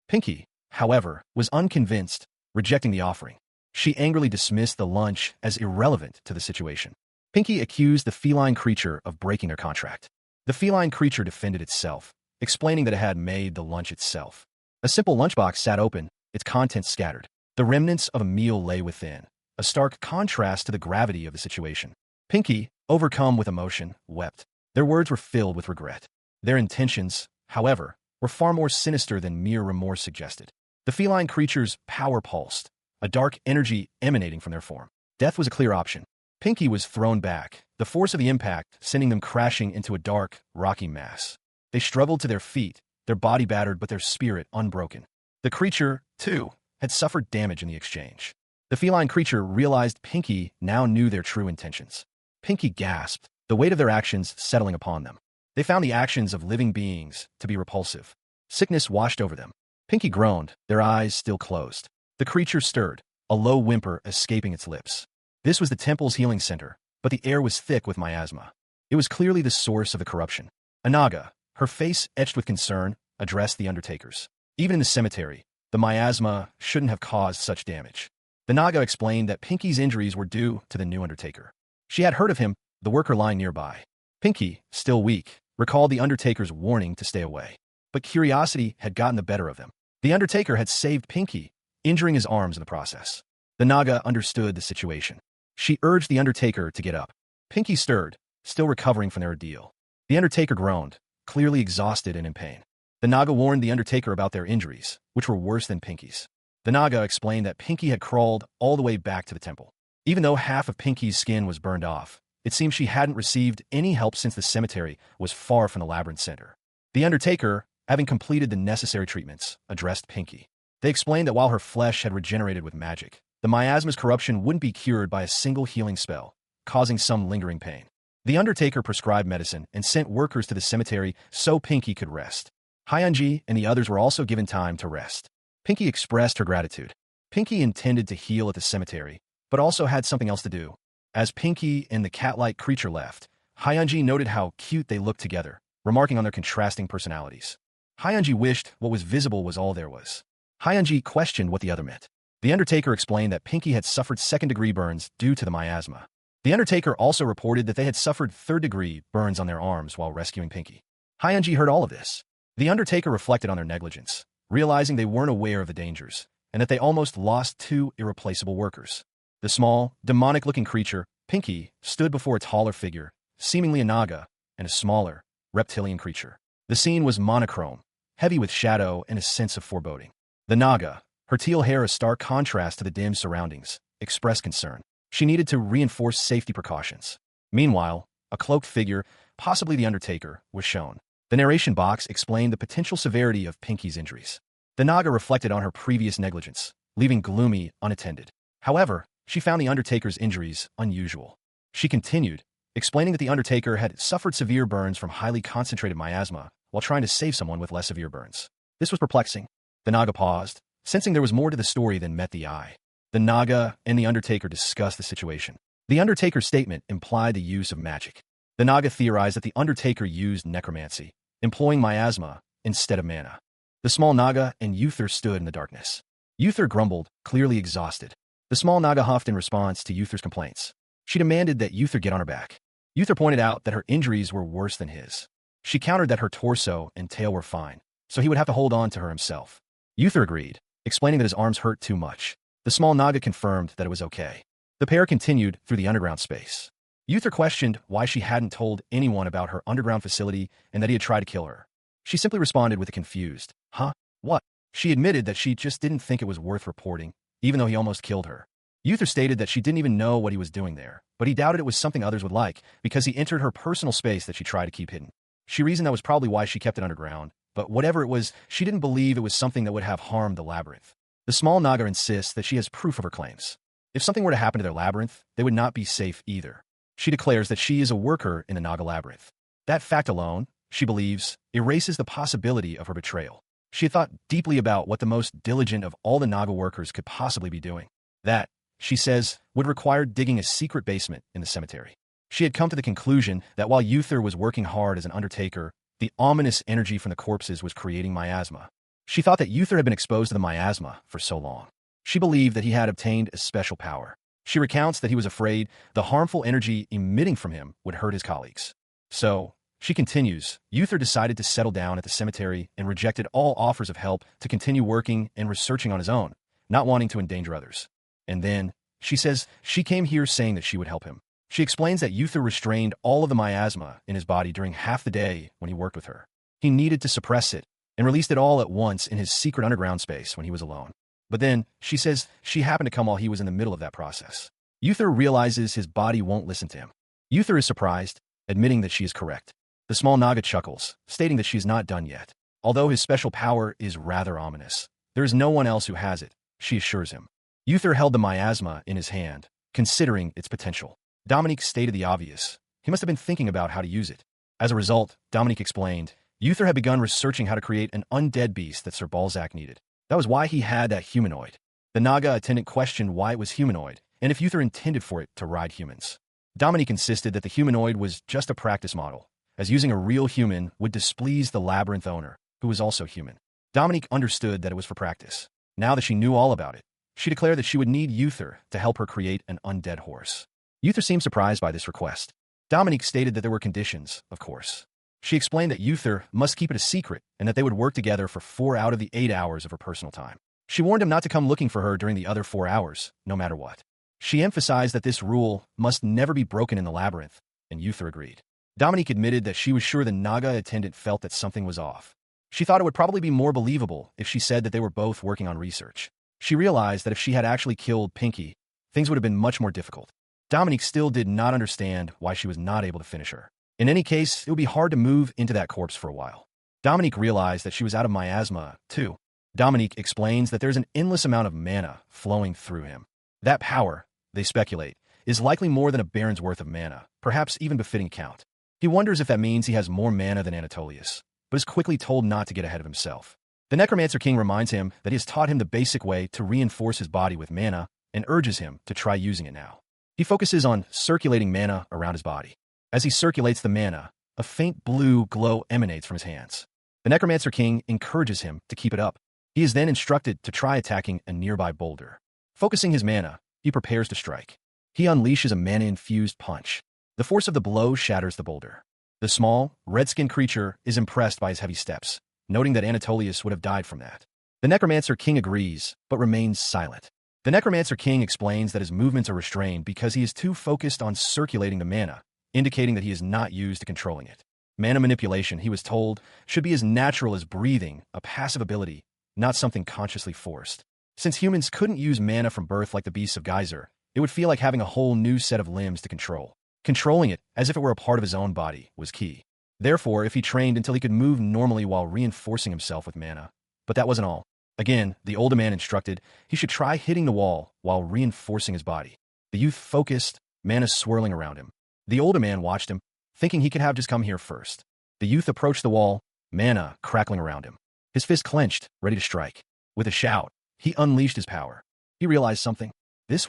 Pinky, however, was unconvinced, rejecting the offering. She angrily dismissed the lunch as irrelevant to the situation. Pinky accused the feline creature of breaking their contract. The feline creature defended itself, explaining that it had made the lunch itself. A simple lunchbox sat open, its contents scattered. The remnants of a meal lay within, a stark contrast to the gravity of the situation. Pinky, overcome with emotion, wept. Their words were filled with regret. Their intentions, however, were far more sinister than mere remorse suggested. The feline creature's power pulsed, a dark energy emanating from their form. Death was a clear option. Pinky was thrown back, the force of the impact sending them crashing into a dark, rocky mass. They struggled to their feet, their body battered but their spirit unbroken. The creature, too, had suffered damage in the exchange. The feline creature realized Pinky now knew their true intentions. Pinky gasped, the weight of their actions settling upon them. They found the actions of living beings to be repulsive. Sickness washed over them. Pinky groaned, their eyes still closed. The creature stirred, a low whimper escaping its lips. This was the temple's healing center, but the air was thick with miasma. It was clearly the source of the corruption. A Naga, her face etched with concern, addressed the undertakers. Even in the cemetery, the miasma shouldn't have caused such damage. The Naga explained that Pinky's injuries were due to the new undertaker. She had heard of him, the worker lying nearby. Pinky, still weak, recalled the undertaker's warning to stay away. But curiosity had gotten the better of them. The undertaker had saved Pinky, injuring his arms in the process. The Naga understood the situation. She urged the undertaker to get up. Pinky stirred, still recovering from their ordeal. The undertaker groaned, clearly exhausted and in pain. The Naga warned the undertaker about their injuries, which were worse than Pinky's. The Naga explained that Pinky had crawled all the way back to the temple. Even though half of Pinky's skin was burned off, it seemed she hadn't received any help since the cemetery was far from the labyrinth center. The undertaker, having completed the necessary treatments, addressed Pinky. They explained that while her flesh had regenerated with magic, the miasma's corruption wouldn't be cured by a single healing spell, causing some lingering pain. The undertaker prescribed medicine and sent workers to the cemetery so Pinky could rest. Hyunji and the others were also given time to rest. Pinky expressed her gratitude. Pinky intended to heal at the cemetery, but also had something else to do. As Pinky and the cat-like creature left, Hyunji noted how cute they looked together, remarking on their contrasting personalities. Hyunji wished what was visible was all there was. Hyunji questioned what the other meant. The undertaker explained that Pinky had suffered second-degree burns due to the miasma. The undertaker also reported that they had suffered third-degree burns on their arms while rescuing Pinky. Hyunji heard all of this. The undertaker reflected on their negligence, realizing they weren't aware of the dangers, and that they almost lost two irreplaceable workers. The small, demonic-looking creature, Pinky, stood before a taller figure, seemingly a Naga, and a smaller, reptilian creature. The scene was monochrome, heavy with shadow and a sense of foreboding. The Naga, her teal hair a stark contrast to the dim surroundings, expressed concern. She needed to reinforce safety precautions. Meanwhile, a cloaked figure, possibly the Undertaker, was shown. The narration box explained the potential severity of Pinky's injuries. The Naga reflected on her previous negligence, leaving gloomy unattended. However, she found the Undertaker's injuries unusual. She continued, explaining that the Undertaker had suffered severe burns from highly concentrated miasma while trying to save someone with less severe burns. This was perplexing. The Naga paused, sensing there was more to the story than met the eye. The Naga and the Undertaker discussed the situation. The Undertaker's statement implied the use of magic. The Naga theorized that the Undertaker used necromancy, employing miasma instead of mana. The small Naga and Uther stood in the darkness. Uther grumbled, clearly exhausted. The small Naga huffed in response to Uther's complaints. She demanded that Uther get on her back. Uther pointed out that her injuries were worse than his. She countered that her torso and tail were fine, so he would have to hold on to her himself. Uther agreed, explaining that his arms hurt too much. The small Naga confirmed that it was okay. The pair continued through the underground space. Uther questioned why she hadn't told anyone about her underground facility and that he had tried to kill her. She simply responded with a confused, "Huh? What?" She admitted that she just didn't think it was worth reporting, even though he almost killed her. Uther stated that she didn't even know what he was doing there, but he doubted it was something others would like because he entered her personal space that she tried to keep hidden. She reasoned that was probably why she kept it underground, but whatever it was, she didn't believe it was something that would have harmed the labyrinth. The small Naga insists that she has proof of her claims. If something were to happen to their labyrinth, they would not be safe either. She declares that she is a worker in the Naga labyrinth. That fact alone, she believes, erases the possibility of her betrayal. She had thought deeply about what the most diligent of all the Naga workers could possibly be doing. That, she says, would require digging a secret basement in the cemetery. She had come to the conclusion that while Uther was working hard as an undertaker, the ominous energy from the corpses was creating miasma. She thought that Uther had been exposed to the miasma for so long. She believed that he had obtained a special power. She recounts that he was afraid the harmful energy emitting from him would hurt his colleagues. So, she continues, Uther decided to settle down at the cemetery and rejected all offers of help to continue working and researching on his own, not wanting to endanger others. And then, she says, she came here saying that she would help him. She explains that Uther restrained all of the miasma in his body during half the day when he worked with her. He needed to suppress it and released it all at once in his secret underground space when he was alone. But then, she says, she happened to come while he was in the middle of that process. Uther realizes his body won't listen to him. Uther is surprised, admitting that she is correct. The small Naga chuckles, stating that she is not done yet. Although his special power is rather ominous, there is no one else who has it, she assures him. Uther held the miasma in his hand, considering its potential. Dominique stated the obvious. He must have been thinking about how to use it. As a result, Dominique explained, Uther had begun researching how to create an undead beast that Sir Balzac needed. That was why he had that humanoid. The Naga attendant questioned why it was humanoid, and if Uther intended for it to ride humans. Dominique insisted that the humanoid was just a practice model, as using a real human would displease the labyrinth owner, who was also human. Dominique understood that it was for practice. Now that she knew all about it, she declared that she would need Uther to help her create an undead horse. Uther seemed surprised by this request. Dominique stated that there were conditions, of course. She explained that Uther must keep it a secret and that they would work together for 4 out of the 8 hours of her personal time. She warned him not to come looking for her during the other 4 hours, no matter what. She emphasized that this rule must never be broken in the labyrinth, and Uther agreed. Dominique admitted that she was sure the Naga attendant felt that something was off. She thought it would probably be more believable if she said that they were both working on research. She realized that if she had actually killed Pinky, things would have been much more difficult. Dominique still did not understand why she was not able to finish her. In any case, it would be hard to move into that corpse for a while. Dominique realized that she was out of miasma, too. Dominique explains that there's an endless amount of mana flowing through him. That power, they speculate, is likely more than a baron's worth of mana, perhaps even befitting count. He wonders if that means he has more mana than Anatolius, but is quickly told not to get ahead of himself. The Necromancer King reminds him that he has taught him the basic way to reinforce his body with mana and urges him to try using it now. He focuses on circulating mana around his body. As he circulates the mana, a faint blue glow emanates from his hands. The Necromancer King encourages him to keep it up. He is then instructed to try attacking a nearby boulder. Focusing his mana, he prepares to strike. He unleashes a mana-infused punch. The force of the blow shatters the boulder. The small, red-skinned creature is impressed by his heavy steps, noting that Anatolius would have died from that. The Necromancer King agrees, but remains silent. The Necromancer King explains that his movements are restrained because he is too focused on circulating the mana, indicating that he is not used to controlling it. Mana manipulation, he was told, should be as natural as breathing, a passive ability, not something consciously forced. Since humans couldn't use mana from birth like the beasts of Geyser, it would feel like having a whole new set of limbs to control. Controlling it, as if it were a part of his own body, was key. Therefore, if he trained until he could move normally while reinforcing himself with mana. But that wasn't all. Again, the older man instructed he should try hitting the wall while reinforcing his body. The youth focused, mana swirling around him. The older man watched him, thinking he could have just come here first. The youth approached the wall, mana crackling around him. His fist clenched, ready to strike. With a shout, he unleashed his power. He realized something. It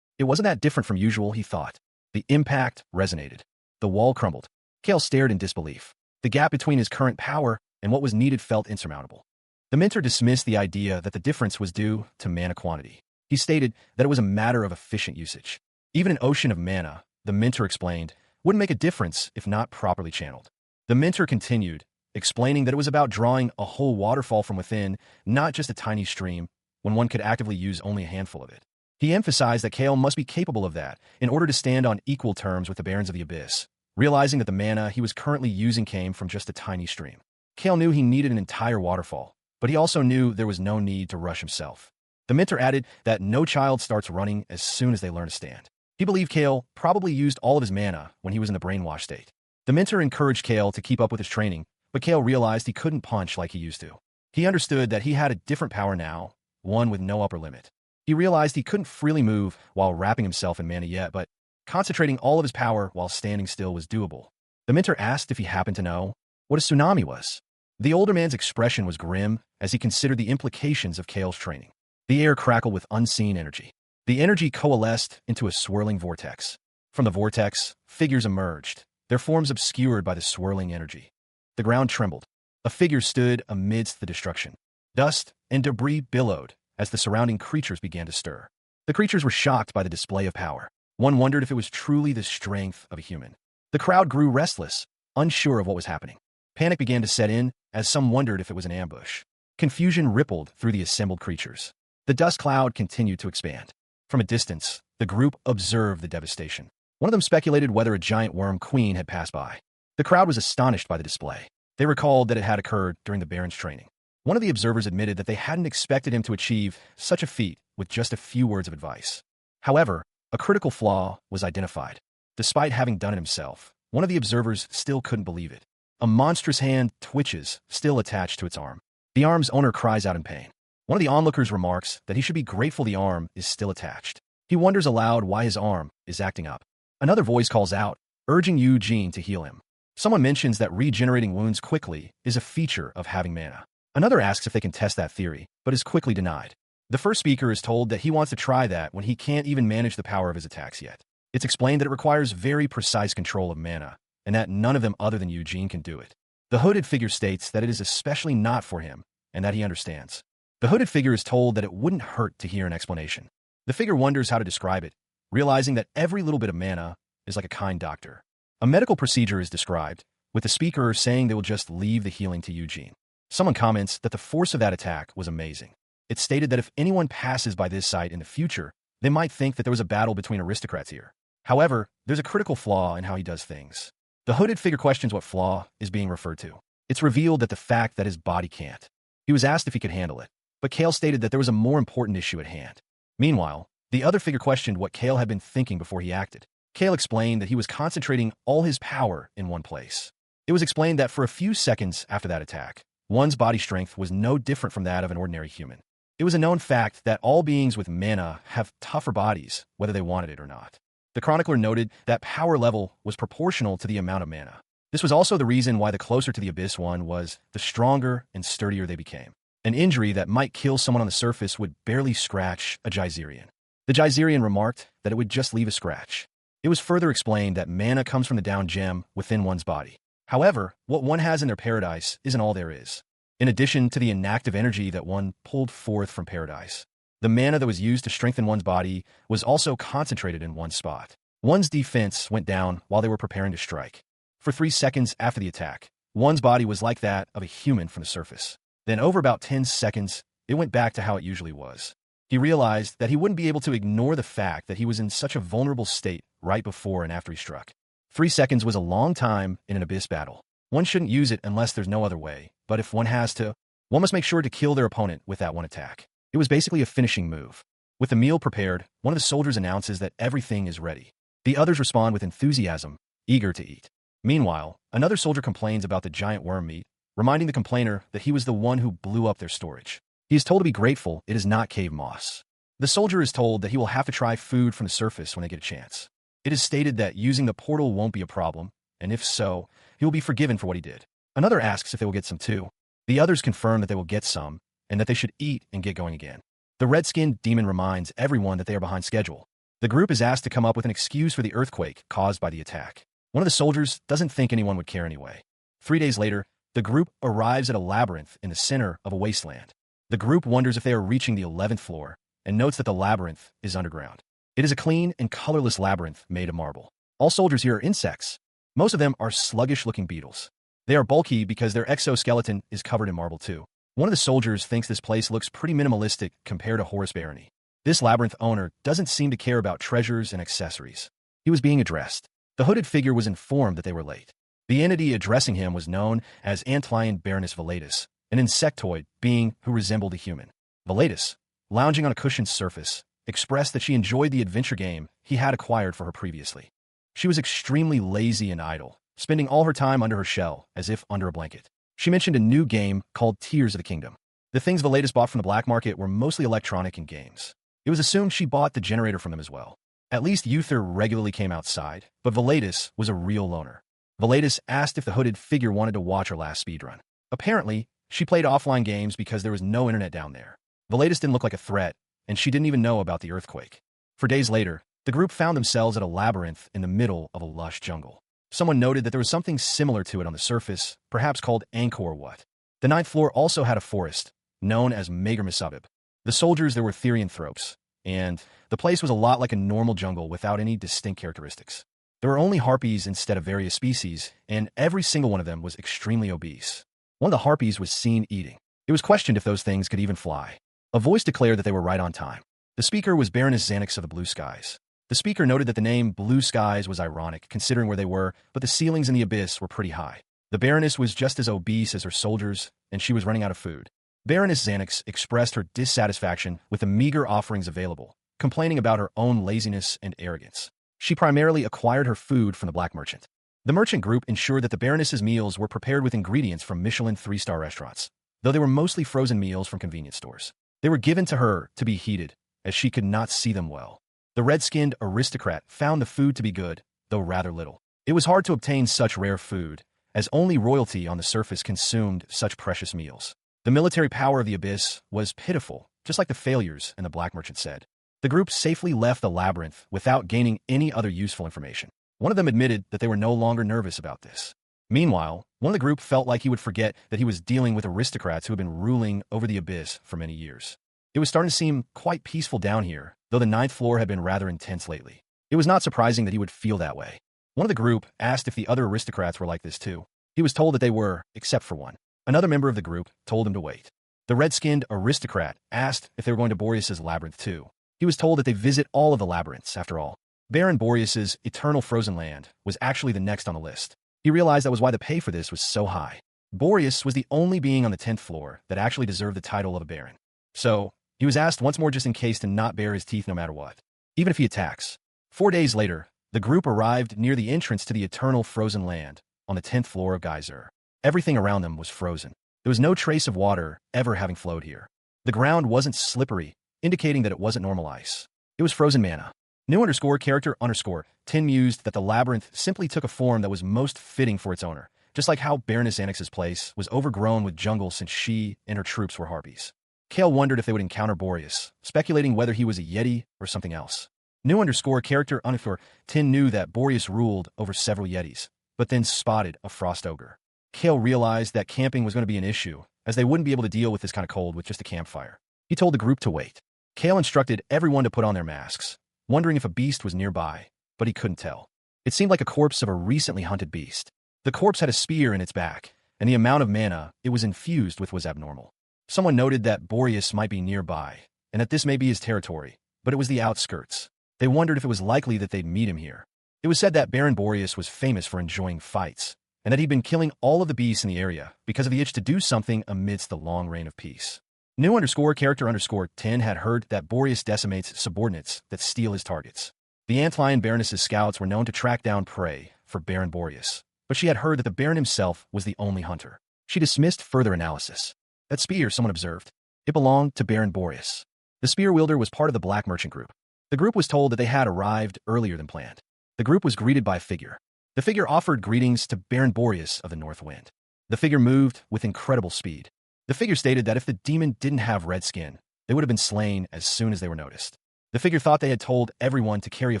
wasn't that different from usual, he thought. The impact resonated. The wall crumbled. Kale stared in disbelief. The gap between his current power and what was needed felt insurmountable. The mentor dismissed the idea that the difference was due to mana quantity. He stated that it was a matter of efficient usage. Even an ocean of mana, the mentor explained, wouldn't make a difference if not properly channeled. The mentor continued, explaining that it was about drawing a whole waterfall from within, not just a tiny stream, when one could actively use only a handful of it. He emphasized that Kale must be capable of that in order to stand on equal terms with the Barons of the Abyss, realizing that the mana he was currently using came from just a tiny stream. Kale knew he needed an entire waterfall, but he also knew there was no need to rush himself. The mentor added that no child starts running as soon as they learn to stand. He believed Kale probably used all of his mana when he was in the brainwash state. The mentor encouraged Kale to keep up with his training, but Kale realized he couldn't punch like he used to. He understood that he had a different power now, one with no upper limit. He realized he couldn't freely move while wrapping himself in mana yet, but concentrating all of his power while standing still was doable. The mentor asked if he happened to know what a tsunami was. The older man's expression was grim as he considered the implications of Kale's training. The air crackled with unseen energy. The energy coalesced into a swirling vortex. From the vortex, figures emerged, their forms obscured by the swirling energy. The ground trembled. A figure stood amidst the destruction. Dust and debris billowed as the surrounding creatures began to stir. The creatures were shocked by the display of power. One wondered if it was truly the strength of a human. The crowd grew restless, unsure of what was happening. Panic began to set in as some wondered if it was an ambush. Confusion rippled through the assembled creatures. The dust cloud continued to expand. From a distance, the group observed the devastation. One of them speculated whether a giant worm queen had passed by. The crowd was astonished by the display. They recalled that it had occurred during the Baron's training. One of the observers admitted that they hadn't expected him to achieve such a feat with just a few words of advice. However, A critical flaw was identified. Despite having done it himself, one of the observers still couldn't believe it. A monstrous hand twitches, still attached to its arm. The arm's owner cries out in pain. One of the onlookers remarks that he should be grateful the arm is still attached. He wonders aloud why his arm is acting up. Another voice calls out, urging Eugene to heal him. Someone mentions that regenerating wounds quickly is a feature of having mana. Another asks if they can test that theory, but is quickly denied. The first speaker is told that he wants to try that when he can't even manage the power of his attacks yet. It's explained that it requires very precise control of mana, and that none of them other than Eugene can do it. The hooded figure states that it is especially not for him, and that he understands. The hooded figure is told that it wouldn't hurt to hear an explanation. The figure wonders how to describe it, realizing that every little bit of mana is like a kind doctor. A medical procedure is described, with the speaker saying they will just leave the healing to Eugene. Someone comments that the force of that attack was amazing. It's stated that if anyone passes by this site in the future, they might think that there was a battle between aristocrats here. However, there's a critical flaw in how he does things. The hooded figure questions what flaw is being referred to. It's revealed that the fact that his body can't. He was asked if he could handle it, but Kale stated that there was a more important issue at hand. Meanwhile, the other figure questioned what Kale had been thinking before he acted. Kale explained that he was concentrating all his power in one place. It was explained that for a few seconds after that attack, one's body strength was no different from that of an ordinary human. It was a known fact that all beings with mana have tougher bodies, whether they wanted it or not. The chronicler noted that power level was proportional to the amount of mana. This was also the reason why the closer to the abyss one was, the stronger and sturdier they became. An injury that might kill someone on the surface would barely scratch a Geyserian. The Geyserian remarked that it would just leave a scratch. It was further explained that mana comes from the down gem within one's body. However, what one has in their paradise isn't all there is. In addition to the inactive energy that one pulled forth from paradise, the mana that was used to strengthen one's body was also concentrated in one spot. One's defense went down while they were preparing to strike. For 3 seconds after the attack, one's body was like that of a human from the surface. Then over about 10 seconds, it went back to how it usually was. He realized that he wouldn't be able to ignore the fact that he was in such a vulnerable state right before and after he struck. 3 seconds was a long time in an abyss battle. One shouldn't use it unless there's no other way, but if one has to, one must make sure to kill their opponent with that one attack. It was basically a finishing move. With the meal prepared, one of the soldiers announces that everything is ready. The others respond with enthusiasm, eager to eat. Meanwhile, another soldier complains about the giant worm meat, reminding the complainer that he was the one who blew up their storage. He is told to be grateful it is not cave moss. The soldier is told that he will have to try food from the surface when they get a chance. It is stated that using the portal won't be a problem, and if so, he will be forgiven for what he did. Another asks if they will get some too. The others confirm that they will get some, and that they should eat and get going again. The red-skinned demon reminds everyone that they are behind schedule. The group is asked to come up with an excuse for the earthquake caused by the attack. One of the soldiers doesn't think anyone would care anyway. 3 days later, the group arrives at a labyrinth in the center of a wasteland. The group wonders if they are reaching the 11th floor, and notes that the labyrinth is underground. It is a clean and colorless labyrinth made of marble. All soldiers here are insects. Most of them are sluggish-looking beetles. They are bulky because their exoskeleton is covered in marble too. One of the soldiers thinks this place looks pretty minimalistic compared to Horus Barony. This labyrinth owner doesn't seem to care about treasures and accessories. He was being addressed. The hooded figure was informed that they were late. The entity addressing him was known as Antlion Baroness Velatus, an insectoid being who resembled a human. Velatus, lounging on a cushioned surface, expressed that she enjoyed the adventure game he had acquired for her previously. She was extremely lazy and idle, spending all her time under her shell, as if under a blanket. She mentioned a new game called Tears of the Kingdom. The things Velatus bought from the black market were mostly electronic and games. It was assumed she bought the generator from them as well. At least Uther regularly came outside, but Velatus was a real loner. Velatus asked if the hooded figure wanted to watch her last speedrun. Apparently, she played offline games because there was no internet down there. Velatus didn't look like a threat, and she didn't even know about the earthquake. For days later, the group found themselves at a labyrinth in the middle of a lush jungle. Someone noted that there was something similar to it on the surface, perhaps called Angkor Wat. The 9th floor also had a forest, known as Mager Misabib. The soldiers there were Therianthropes, and the place was a lot like a normal jungle without any distinct characteristics. There were only harpies instead of various species, and every single one of them was extremely obese. One of the harpies was seen eating. It was questioned if those things could even fly. A voice declared that they were right on time. The speaker was Baroness Xanax of the Blue Skies. The speaker noted that the name Blue Skies was ironic, considering where they were, but the ceilings in the abyss were pretty high. The Baroness was just as obese as her soldiers, and she was running out of food. Baroness Xanax expressed her dissatisfaction with the meager offerings available, complaining about her own laziness and arrogance. She primarily acquired her food from the black merchant. The merchant group ensured that the Baroness's meals were prepared with ingredients from Michelin 3-star restaurants, though they were mostly frozen meals from convenience stores. They were given to her to be heated, as she could not see them well. The red-skinned aristocrat found the food to be good, though rather little. It was hard to obtain such rare food, as only royalty on the surface consumed such precious meals. The military power of the Abyss was pitiful, just like the failures and the black merchant said. The group safely left the labyrinth without gaining any other useful information. One of them admitted that they were no longer nervous about this. Meanwhile, one of the group felt like he would forget that he was dealing with aristocrats who had been ruling over the Abyss for many years. It was starting to seem quite peaceful down here, though the 9th floor had been rather intense lately. It was not surprising that he would feel that way. One of the group asked if the other aristocrats were like this too. He was told that they were, except for one. Another member of the group told him to wait. The red-skinned aristocrat asked if they were going to Boreas's labyrinth too. He was told that they visit all of the labyrinths, after all. Baron Boreas's eternal frozen land was actually the next on the list. He realized that was why the pay for this was so high. Boreas was the only being on the 10th floor that actually deserved the title of a baron. So, he was asked once more just in case to not bare his teeth no matter what, even if he attacks. 4 days later, the group arrived near the entrance to the eternal frozen land on the 10th floor of Geyser. Everything around them was frozen. There was no trace of water ever having flowed here. The ground wasn't slippery, indicating that it wasn't normal ice. It was frozen mana. New_character_10 mused that the labyrinth simply took a form that was most fitting for its owner, just like how Baroness Annex's place was overgrown with jungle since she and her troops were harpies. Kale wondered if they would encounter Boreas, speculating whether he was a yeti or something else. New_character_10 knew that Boreas ruled over several yetis, but then spotted a frost ogre. Kale realized that camping was going to be an issue, as they wouldn't be able to deal with this kind of cold with just a campfire. He told the group to wait. Kale instructed everyone to put on their masks, wondering if a beast was nearby, but he couldn't tell. It seemed like a corpse of a recently hunted beast. The corpse had a spear in its back, and the amount of mana it was infused with was abnormal. Someone noted that Boreas might be nearby, and that this may be his territory, but it was the outskirts. They wondered if it was likely that they'd meet him here. It was said that Baron Boreas was famous for enjoying fights, and that he'd been killing all of the beasts in the area because of the itch to do something amidst the long reign of peace. New_character_10 had heard that Boreas decimates subordinates that steal his targets. The Antlion Baroness's scouts were known to track down prey for Baron Boreas, but she had heard that the Baron himself was the only hunter. She dismissed further analysis. That spear, someone observed. It belonged to Baron Boreas. The spear wielder was part of the Black Merchant group. The group was told that they had arrived earlier than planned. The group was greeted by a figure. The figure offered greetings to Baron Boreas of the North Wind. The figure moved with incredible speed. The figure stated that if the demon didn't have red skin, they would have been slain as soon as they were noticed. The figure thought they had told everyone to carry a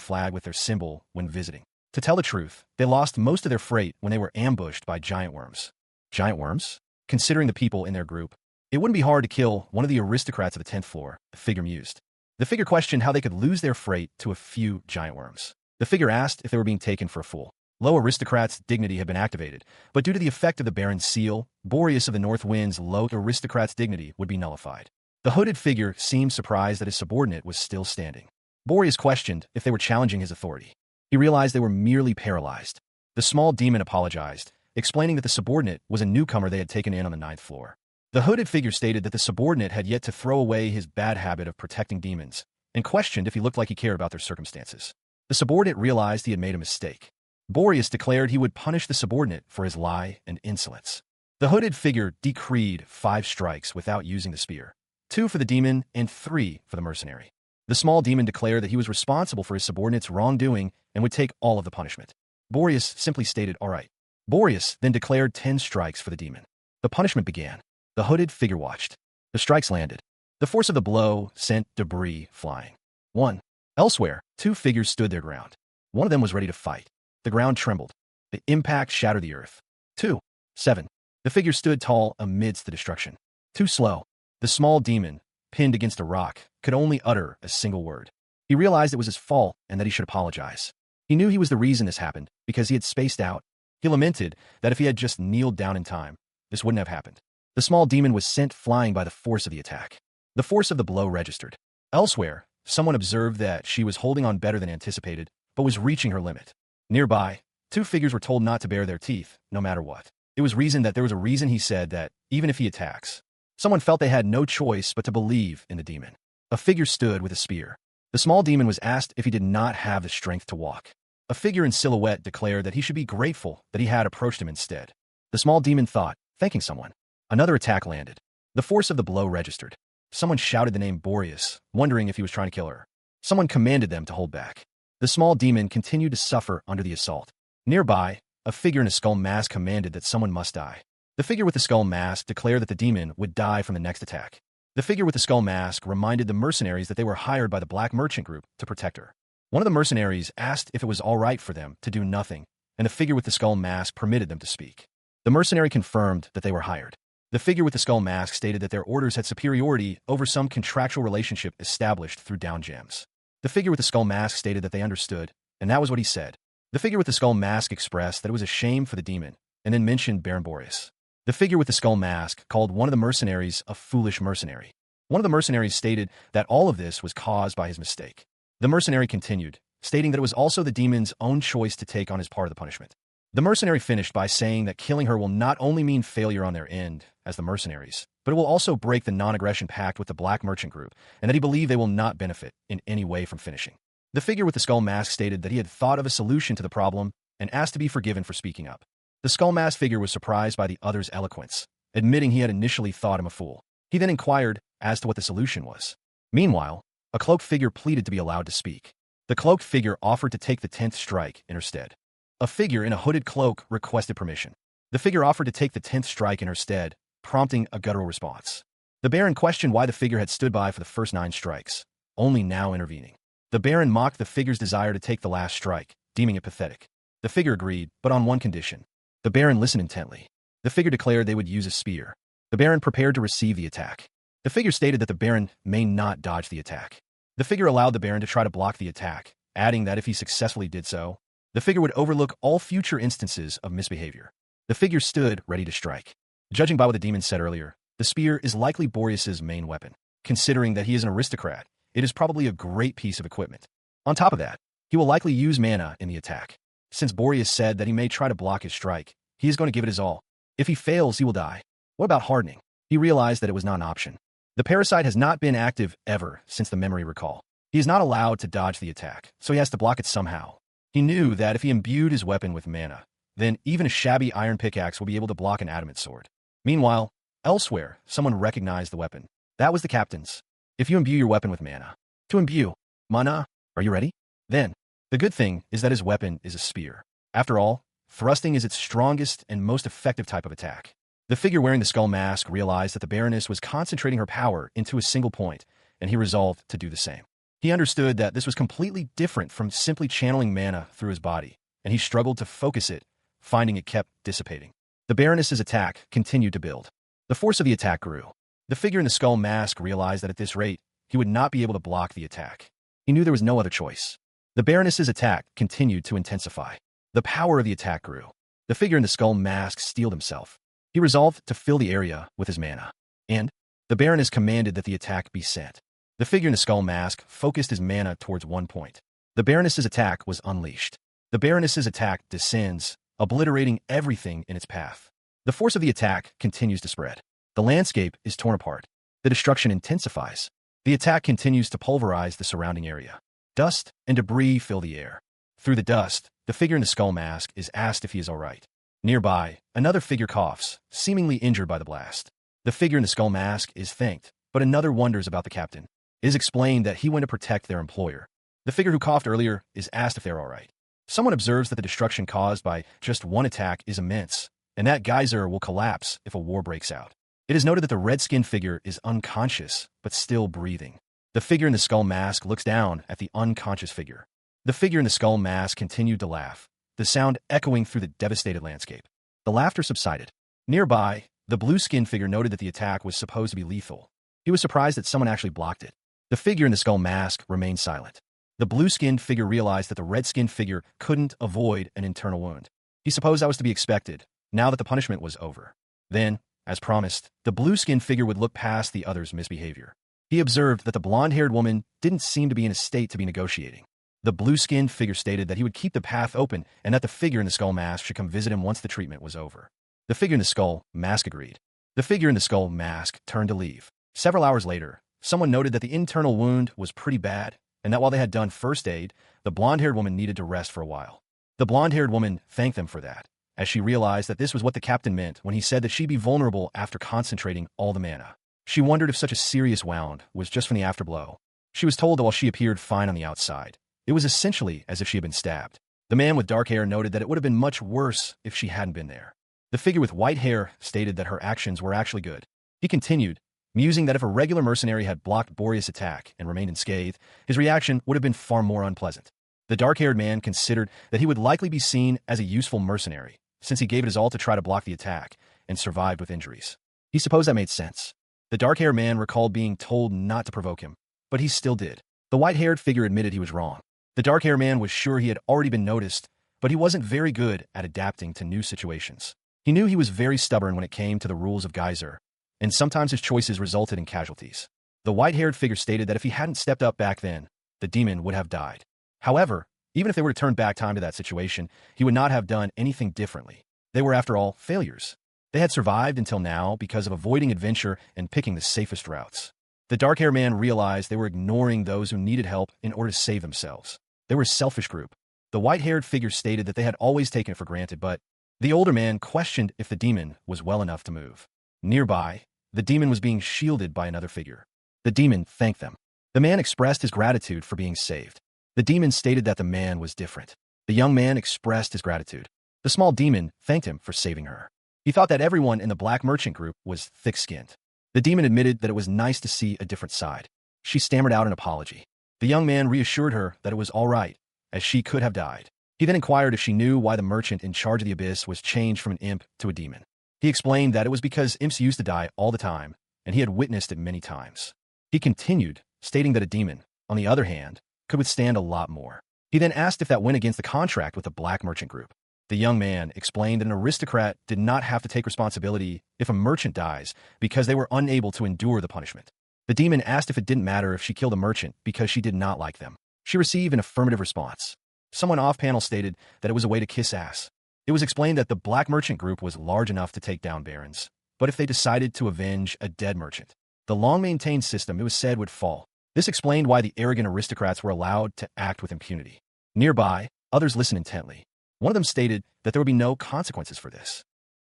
flag with their symbol when visiting. To tell the truth, they lost most of their freight when they were ambushed by giant worms. Giant worms? Considering the people in their group, it wouldn't be hard to kill one of the aristocrats of the 10th floor, the figure mused. The figure questioned how they could lose their freight to a few giant worms. The figure asked if they were being taken for a fool. Low aristocrat's dignity had been activated, but due to the effect of the Baron's seal, Boreas of the North Wind's low aristocrat's dignity would be nullified. The hooded figure seemed surprised that his subordinate was still standing. Boreas questioned if they were challenging his authority. He realized they were merely paralyzed. The small demon apologized, explaining that the subordinate was a newcomer they had taken in on the 9th floor. The hooded figure stated that the subordinate had yet to throw away his bad habit of protecting demons, and questioned if he looked like he cared about their circumstances. The subordinate realized he had made a mistake. Boreas declared he would punish the subordinate for his lie and insolence. The hooded figure decreed 5 strikes without using the spear, 2 for the demon and 3 for the mercenary. The small demon declared that he was responsible for his subordinate's wrongdoing and would take all of the punishment. Boreas simply stated, "All right." Boreas then declared 10 strikes for the demon. The punishment began. The hooded figure watched. The strikes landed. The force of the blow sent debris flying. 1. Elsewhere, 2 figures stood their ground. One of them was ready to fight. The ground trembled. The impact shattered the earth. 2. 7. The figure stood tall amidst the destruction. Too slow. The small demon, pinned against a rock, could only utter a single word. He realized it was his fault and that he should apologize. He knew he was the reason this happened, because he had spaced out. He lamented that if he had just kneeled down in time, this wouldn't have happened. The small demon was sent flying by the force of the attack. The force of the blow registered. Elsewhere, someone observed that she was holding on better than anticipated, but was reaching her limit. Nearby, 2 figures were told not to bare their teeth, no matter what. It was reasoned that there was a reason he said that, even if he attacks. Someone felt they had no choice but to believe in the demon. A figure stood with a spear. The small demon was asked if he did not have the strength to walk. A figure in silhouette declared that he should be grateful that he had approached him instead. The small demon thought, thanking someone. Another attack landed. The force of the blow registered. Someone shouted the name Boreas, wondering if he was trying to kill her. Someone commanded them to hold back. The small demon continued to suffer under the assault. Nearby, a figure in a skull mask commanded that someone must die. The figure with the skull mask declared that the demon would die from the next attack. The figure with the skull mask reminded the mercenaries that they were hired by the black merchant group to protect her. One of the mercenaries asked if it was all right for them to do nothing, and the figure with the skull mask permitted them to speak. The mercenary confirmed that they were hired. The figure with the skull mask stated that their orders had superiority over some contractual relationship established through down gems. The figure with the skull mask stated that they understood, and that was what he said. The figure with the skull mask expressed that it was a shame for the demon, and then mentioned Baron Boreas. The figure with the skull mask called one of the mercenaries a foolish mercenary. One of the mercenaries stated that all of this was caused by his mistake. The mercenary continued, stating that it was also the demon's own choice to take on his part of the punishment. The mercenary finished by saying that killing her will not only mean failure on their end, as the mercenaries, but it will also break the non-aggression pact with the black merchant group, and that he believed they will not benefit in any way from finishing. The figure with the skull mask stated that he had thought of a solution to the problem and asked to be forgiven for speaking up. The skull mask figure was surprised by the other's eloquence, admitting he had initially thought him a fool. He then inquired as to what the solution was. Meanwhile, a cloaked figure pleaded to be allowed to speak. The cloaked figure offered to take the 10th strike in her stead. A figure in a hooded cloak requested permission. The figure offered to take the 10th strike in her stead, prompting a guttural response. The Baron questioned why the figure had stood by for the first 9 strikes, only now intervening. The Baron mocked the figure's desire to take the last strike, deeming it pathetic. The figure agreed, but on one condition. The Baron listened intently. The figure declared they would use a spear. The Baron prepared to receive the attack. The figure stated that the Baron may not dodge the attack. The figure allowed the Baron to try to block the attack, adding that if he successfully did so, the figure would overlook all future instances of misbehavior. The figure stood ready to strike. Judging by what the demon said earlier, the spear is likely Boreas's main weapon. Considering that he is an aristocrat, it is probably a great piece of equipment. On top of that, he will likely use mana in the attack. Since Boreas said that he may try to block his strike, he is going to give it his all. If he fails, he will die. What about hardening? He realized that it was not an option. The parasite has not been active ever since the memory recall. He is not allowed to dodge the attack, so he has to block it somehow. He knew that if he imbued his weapon with mana, then even a shabby iron pickaxe will be able to block an adamant sword. Meanwhile, elsewhere, someone recognized the weapon. That was the captain's. If you imbue your weapon with mana. To imbue. Mana, are you ready? Then, the good thing is that his weapon is a spear. After all, thrusting is its strongest and most effective type of attack. The figure wearing the skull mask realized that the Baroness was concentrating her power into a single point, and he resolved to do the same. He understood that this was completely different from simply channeling mana through his body, and he struggled to focus it, finding it kept dissipating. The Baroness's attack continued to build. The force of the attack grew. The figure in the skull mask realized that at this rate, he would not be able to block the attack. He knew there was no other choice. The Baroness's attack continued to intensify. The power of the attack grew. The figure in the skull mask steeled himself. He resolved to fill the area with his mana. And the Baroness commanded that the attack be sent. The figure in the skull mask focused his mana towards one point. The Baroness's attack was unleashed. The Baroness's attack descends, obliterating everything in its path. The force of the attack continues to spread. The landscape is torn apart. The destruction intensifies. The attack continues to pulverize the surrounding area. Dust and debris fill the air. Through the dust, the figure in the skull mask is asked if he is all right. Nearby, another figure coughs, seemingly injured by the blast. The figure in the skull mask is thanked, but another wonders about the captain. It is explained that he went to protect their employer. The figure who coughed earlier is asked if they're all right. Someone observes that the destruction caused by just one attack is immense, and that geyser will collapse if a war breaks out. It is noted that the red-skinned figure is unconscious, but still breathing. The figure in the skull mask looks down at the unconscious figure. The figure in the skull mask continued to laugh, the sound echoing through the devastated landscape. The laughter subsided. Nearby, the blue-skinned figure noted that the attack was supposed to be lethal. He was surprised that someone actually blocked it. The figure in the skull mask remained silent. The blue-skinned figure realized that the red-skinned figure couldn't avoid an internal wound. He supposed that was to be expected, now that the punishment was over. Then, as promised, the blue-skinned figure would look past the other's misbehavior. He observed that the blonde-haired woman didn't seem to be in a state to be negotiating. The blue-skinned figure stated that he would keep the path open and that the figure in the skull mask should come visit him once the treatment was over. The figure in the skull mask agreed. The figure in the skull mask turned to leave. Several hours later, someone noted that the internal wound was pretty bad, and that while they had done first aid, the blonde-haired woman needed to rest for a while. The blonde-haired woman thanked them for that, as she realized that this was what the captain meant when he said that she'd be vulnerable after concentrating all the mana. She wondered if such a serious wound was just from the afterblow. She was told that while she appeared fine on the outside, it was essentially as if she had been stabbed. The man with dark hair noted that it would have been much worse if she hadn't been there. The figure with white hair stated that her actions were actually good. He continued, musing that if a regular mercenary had blocked Boreas' attack and remained unscathed, his reaction would have been far more unpleasant. The dark-haired man considered that he would likely be seen as a useful mercenary, since he gave it his all to try to block the attack and survived with injuries. He supposed that made sense. The dark-haired man recalled being told not to provoke him, but he still did. The white-haired figure admitted he was wrong. The dark-haired man was sure he had already been noticed, but he wasn't very good at adapting to new situations. He knew he was very stubborn when it came to the rules of Geyser, and sometimes his choices resulted in casualties. The white-haired figure stated that if he hadn't stepped up back then, the demon would have died. However, even if they were to turn back time to that situation, he would not have done anything differently. They were, after all, failures. They had survived until now because of avoiding adventure and picking the safest routes. The dark-haired man realized they were ignoring those who needed help in order to save themselves. They were a selfish group. The white-haired figure stated that they had always taken it for granted, but the older man questioned if the demon was well enough to move. Nearby, the demon was being shielded by another figure. The demon thanked them. The man expressed his gratitude for being saved. The demon stated that the man was different. The young man expressed his gratitude. The small demon thanked him for saving her. He thought that everyone in the black merchant group was thick-skinned. The demon admitted that it was nice to see a different side. She stammered out an apology. The young man reassured her that it was all right, as she could have died. He then inquired if she knew why the merchant in charge of the abyss was changed from an imp to a demon. He explained that it was because imps used to die all the time, and he had witnessed it many times. He continued, stating that a demon, on the other hand, could withstand a lot more. He then asked if that went against the contract with the black merchant group. The young man explained that an aristocrat did not have to take responsibility if a merchant dies because they were unable to endure the punishment. The demon asked if it didn't matter if she killed a merchant because she did not like them. She received an affirmative response. Someone off-panel stated that it was a way to kiss ass. It was explained that the black merchant group was large enough to take down barons, but if they decided to avenge a dead merchant, the long-maintained system, it was said, would fall. This explained why the arrogant aristocrats were allowed to act with impunity. Nearby, others listened intently. One of them stated that there would be no consequences for this.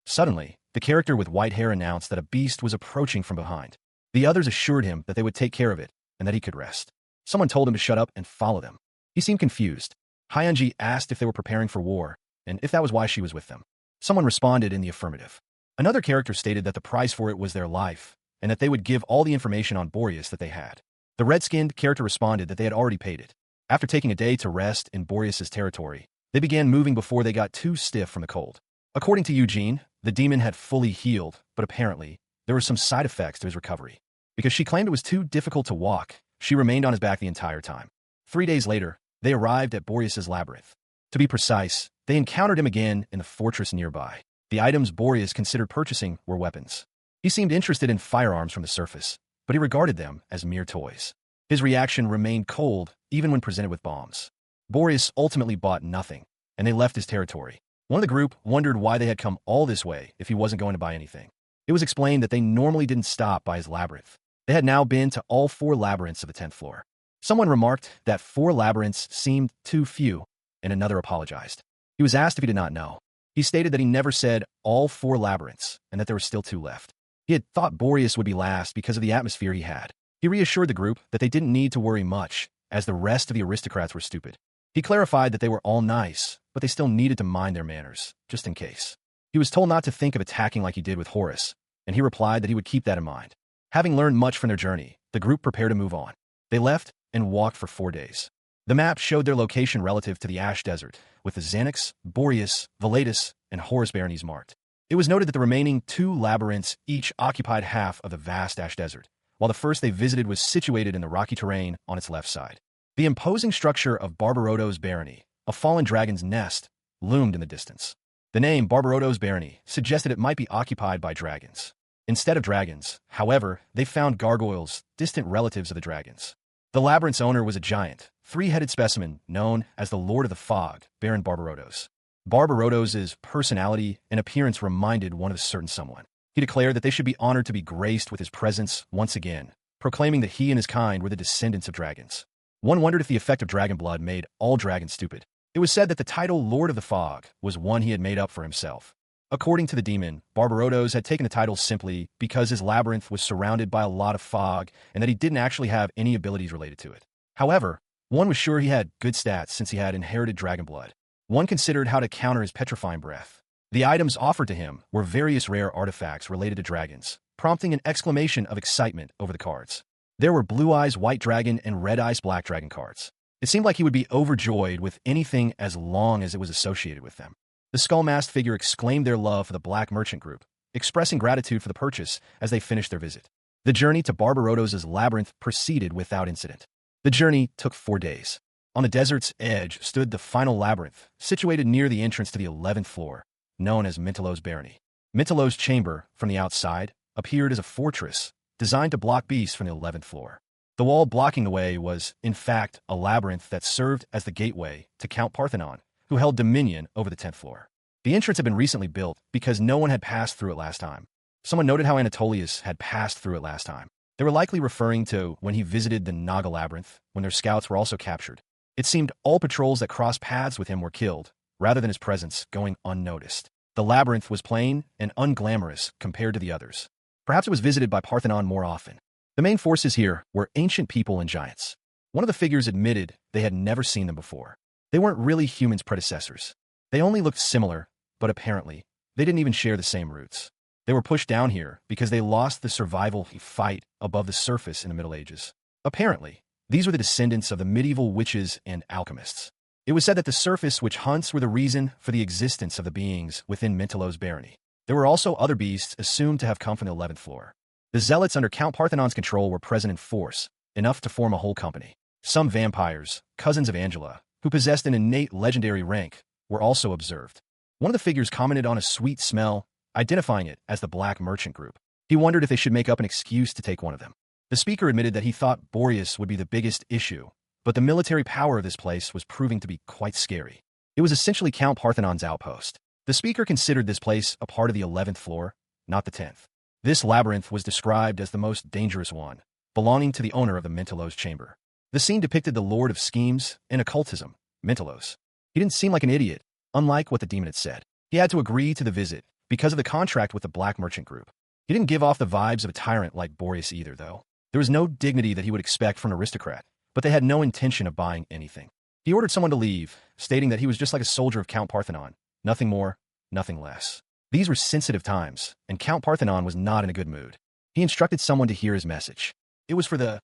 Suddenly, the character with white hair announced that a beast was approaching from behind. The others assured him that they would take care of it and that he could rest. Someone told him to shut up and follow them. He seemed confused. Hyunji asked if they were preparing for war and if that was why she was with them. Someone responded in the affirmative. Another character stated that the price for it was their life and that they would give all the information on Boreas that they had. The red-skinned character responded that they had already paid it. After taking a day to rest in Boreas' territory, they began moving before they got too stiff from the cold. According to Eugene, the demon had fully healed, but apparently, there were some side effects to his recovery. Because she claimed it was too difficult to walk, she remained on his back the entire time. 3 days later, they arrived at Boreas' labyrinth. To be precise, they encountered him again in the fortress nearby. The items Boreas considered purchasing were weapons. He seemed interested in firearms from the surface, but he regarded them as mere toys. His reaction remained cold even when presented with bombs. Boreas ultimately bought nothing, and they left his territory. One of the group wondered why they had come all this way if he wasn't going to buy anything. It was explained that they normally didn't stop by his labyrinth. They had now been to all 4 labyrinths of the 10th floor. Someone remarked that 4 labyrinths seemed too few, and another apologized. He was asked if he did not know. He stated that he never said all 4 labyrinths and that there were still 2 left. He had thought Boreas would be last because of the atmosphere he had. He reassured the group that they didn't need to worry much, as the rest of the aristocrats were stupid. He clarified that they were all nice, but they still needed to mind their manners, just in case. He was told not to think of attacking like he did with Horus, and he replied that he would keep that in mind. Having learned much from their journey, the group prepared to move on. They left and walked for 4 days. The map showed their location relative to the Ash Desert, with the Xanax, Boreas, Velatus, and Horus baronies marked. It was noted that the remaining 2 labyrinths each occupied half of the vast Ash Desert, while the first they visited was situated in the rocky terrain on its left side. The imposing structure of Barbaroto's barony, a fallen dragon's nest, loomed in the distance. The name Barbaroto's barony suggested it might be occupied by dragons. Instead of dragons, however, they found gargoyles, distant relatives of the dragons. The labyrinth's owner was a giant, 3-headed specimen known as the Lord of the Fog, Baron Barbarotos. Barbarotos' personality and appearance reminded one of a certain someone. He declared that they should be honored to be graced with his presence once again, proclaiming that he and his kind were the descendants of dragons. One wondered if the effect of dragon blood made all dragons stupid. It was said that the title Lord of the Fog was one he had made up for himself. According to the demon, Barbarotos had taken the title simply because his labyrinth was surrounded by a lot of fog and that he didn't actually have any abilities related to it. However, one was sure he had good stats since he had inherited dragon blood. One considered how to counter his petrifying breath. The items offered to him were various rare artifacts related to dragons, prompting an exclamation of excitement over the cards. There were Blue Eyes White Dragon and Red Eyes Black Dragon cards. It seemed like he would be overjoyed with anything as long as it was associated with them. The skull-masked figure exclaimed their love for the Black Merchant Group, expressing gratitude for the purchase as they finished their visit. The journey to Barbarotos' labyrinth proceeded without incident. The journey took 4 days. On the desert's edge stood the final labyrinth, situated near the entrance to the 11th floor, known as Mintelos Barony. Mintelos' chamber, from the outside, appeared as a fortress designed to block beasts from the 11th floor. The wall blocking the way was, in fact, a labyrinth that served as the gateway to Count Parthenon, who held dominion over the 10th floor. The entrance had been recently built because no one had passed through it last time. Someone noted how Anatolius had passed through it last time. They were likely referring to when he visited the Naga Labyrinth, when their scouts were also captured. It seemed all patrols that crossed paths with him were killed, rather than his presence going unnoticed. The labyrinth was plain and unglamorous compared to the others. Perhaps it was visited by Parthenon more often. The main forces here were ancient people and giants. One of the figures admitted they had never seen them before. They weren't really humans' predecessors. They only looked similar, but apparently, they didn't even share the same roots. They were pushed down here because they lost the survival fight above the surface in the Middle Ages. Apparently, these were the descendants of the medieval witches and alchemists. It was said that the surface witch hunts were the reason for the existence of the beings within Mintelos Barony. There were also other beasts assumed to have come from the 11th floor. The zealots under Count Parthenon's control were present in force, enough to form a whole company. Some vampires, cousins of Angela, who possessed an innate legendary rank, were also observed. One of the figures commented on a sweet smell, identifying it as the Black Merchant Group. He wondered if they should make up an excuse to take one of them. The speaker admitted that he thought Boreas would be the biggest issue, but the military power of this place was proving to be quite scary. It was essentially Count Parthenon's outpost. The speaker considered this place a part of the 11th floor, not the 10th. This labyrinth was described as the most dangerous one, belonging to the owner of the Mintelos chamber. The scene depicted the Lord of Schemes and Occultism, Mintelos. He didn't seem like an idiot, unlike what the demon had said. He had to agree to the visit because of the contract with the Black Merchant Group. He didn't give off the vibes of a tyrant like Boreas either, though. There was no dignity that he would expect from an aristocrat, but they had no intention of buying anything. He ordered someone to leave, stating that he was just like a soldier of Count Parthenon, nothing more, nothing less. These were sensitive times, and Count Parthenon was not in a good mood. He instructed someone to hear his message. It was for the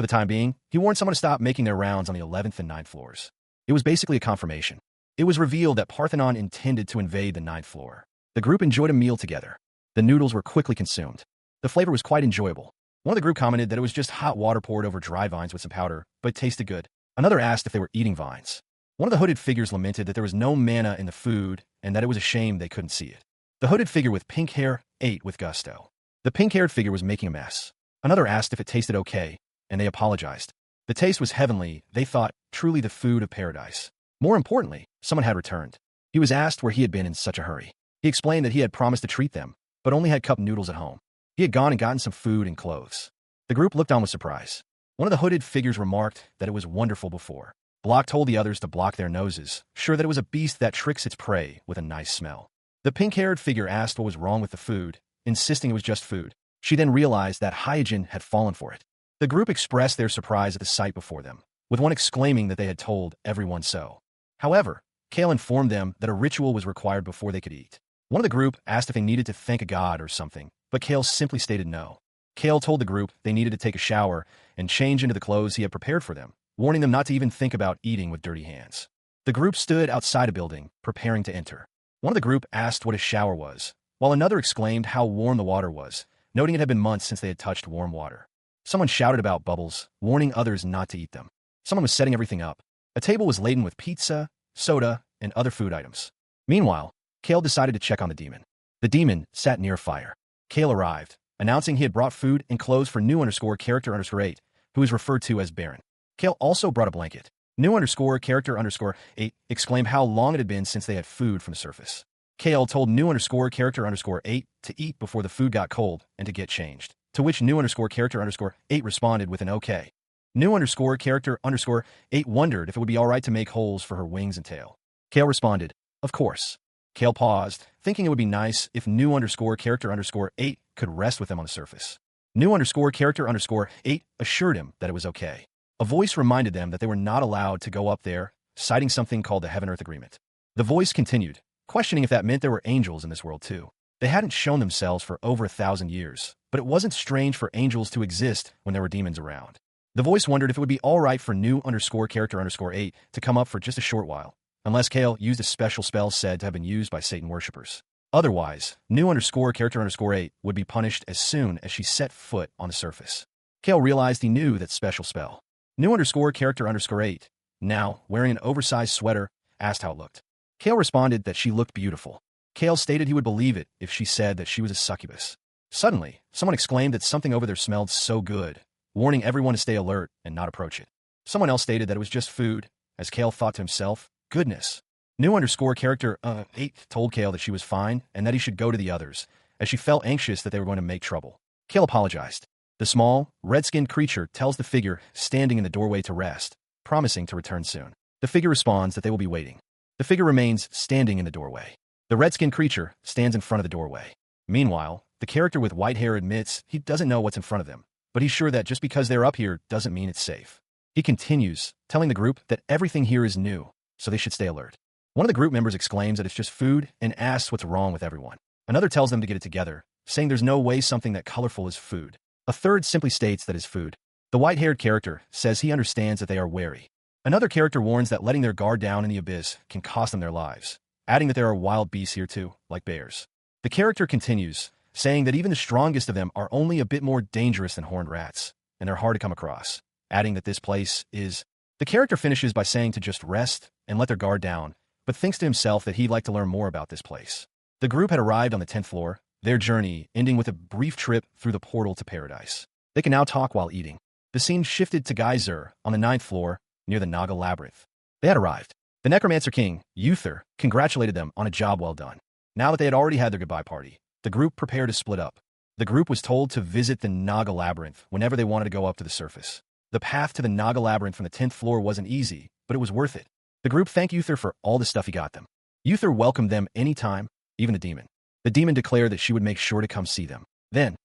time being, he warned someone to stop making their rounds on the 11th and 9th floors. It was basically a confirmation. It was revealed that Parthenon intended to invade the 9th floor. The group enjoyed a meal together. The noodles were quickly consumed. The flavor was quite enjoyable. One of the group commented that it was just hot water poured over dry vines with some powder, but it tasted good. Another asked if they were eating vines. One of the hooded figures lamented that there was no manna in the food and that it was a shame they couldn't see it. The hooded figure with pink hair ate with gusto. The pink-haired figure was making a mess. Another asked if it tasted okay, and they apologized. The taste was heavenly, they thought, truly the food of paradise. More importantly, someone had returned. He was asked where he had been in such a hurry. He explained that he had promised to treat them, but only had cup noodles at home. He had gone and gotten some food and clothes. The group looked on with surprise. One of the hooded figures remarked that it was wonderful before. Block told the others to block their noses, sure that it was a beast that tricks its prey with a nice smell. The pink-haired figure asked what was wrong with the food, insisting it was just food. She then realized that Hygiene had fallen for it. The group expressed their surprise at the sight before them, with one exclaiming that they had told everyone so. However, Kale informed them that a ritual was required before they could eat. One of the group asked if they needed to thank a god or something, but Kale simply stated no. Kale told the group they needed to take a shower and change into the clothes he had prepared for them, warning them not to even think about eating with dirty hands. The group stood outside a building, preparing to enter. One of the group asked what a shower was, while another exclaimed how warm the water was, noting it had been months since they had touched warm water. Someone shouted about bubbles, warning others not to eat them. Someone was setting everything up. A table was laden with pizza, soda, and other food items. Meanwhile, Kale decided to check on the demon. The demon sat near a fire. Kale arrived, announcing he had brought food and clothes for new_character_8, who is referred to as Baron. Kale also brought a blanket. New_character_8 exclaimed how long it had been since they had food from the surface. Kale told new_character_8 to eat before the food got cold and to get changed, to which new_character_8 responded with an okay. New underscore character underscore 8 wondered if it would be alright to make holes for her wings and tail. Kale responded, of course. Kale paused, thinking it would be nice if new underscore character underscore 8 could rest with them on the surface. New underscore character underscore 8 assured him that it was okay. A voice reminded them that they were not allowed to go up there, citing something called the Heaven-Earth Agreement. The voice continued, questioning if that meant there were angels in this world too. They hadn't shown themselves for over 1,000 years, but it wasn't strange for angels to exist when there were demons around. The voice wondered if it would be alright for new underscore character underscore 8 to come up for just a short while, unless Kale used a special spell said to have been used by Satan worshippers. Otherwise, new underscore character underscore 8 would be punished as soon as she set foot on the surface. Kale realized he knew that special spell. New underscore character underscore 8, now wearing an oversized sweater, asked how it looked. Kale responded that she looked beautiful. Kale stated he would believe it if she said that she was a succubus. Suddenly, someone exclaimed that something over there smelled so good, warning everyone to stay alert and not approach it. Someone else stated that it was just food, as Kale thought to himself, goodness. New underscore character 8 told Kale that she was fine and that he should go to the others, as she felt anxious that they were going to make trouble. Kale apologized. The small, red-skinned creature tells the figure standing in the doorway to rest, promising to return soon. The figure responds that they will be waiting. The figure remains standing in the doorway. The red-skinned creature stands in front of the doorway. Meanwhile, the character with white hair admits he doesn't know what's in front of them, but he's sure that just because they're up here doesn't mean it's safe. He continues, telling the group that everything here is new, so they should stay alert. One of the group members exclaims that it's just food and asks what's wrong with everyone. Another tells them to get it together, saying there's no way something that colorful is food. A third simply states that it's food. The white-haired character says he understands that they are wary. Another character warns that letting their guard down in the abyss can cost them their lives, adding that there are wild beasts here too, like bears. The character continues, saying that even the strongest of them are only a bit more dangerous than horned rats, and they're hard to come across, adding that this place is... The character finishes by saying to just rest and let their guard down, but thinks to himself that he'd like to learn more about this place. The group had arrived on the 10th floor, their journey ending with a brief trip through the portal to paradise. They can now talk while eating. The scene shifted to Geyser on the 9th floor, near the Naga Labyrinth. They had arrived. The Necromancer King, Uther, congratulated them on a job well done. Now that they had already had their goodbye party, the group prepared to split up. The group was told to visit the Naga Labyrinth whenever they wanted to go up to the surface. The path to the Naga Labyrinth from the 10th floor wasn't easy, but it was worth it. The group thanked Uther for all the stuff he got them. Uther welcomed them anytime, even the demon. The demon declared that she would make sure to come see them. Then,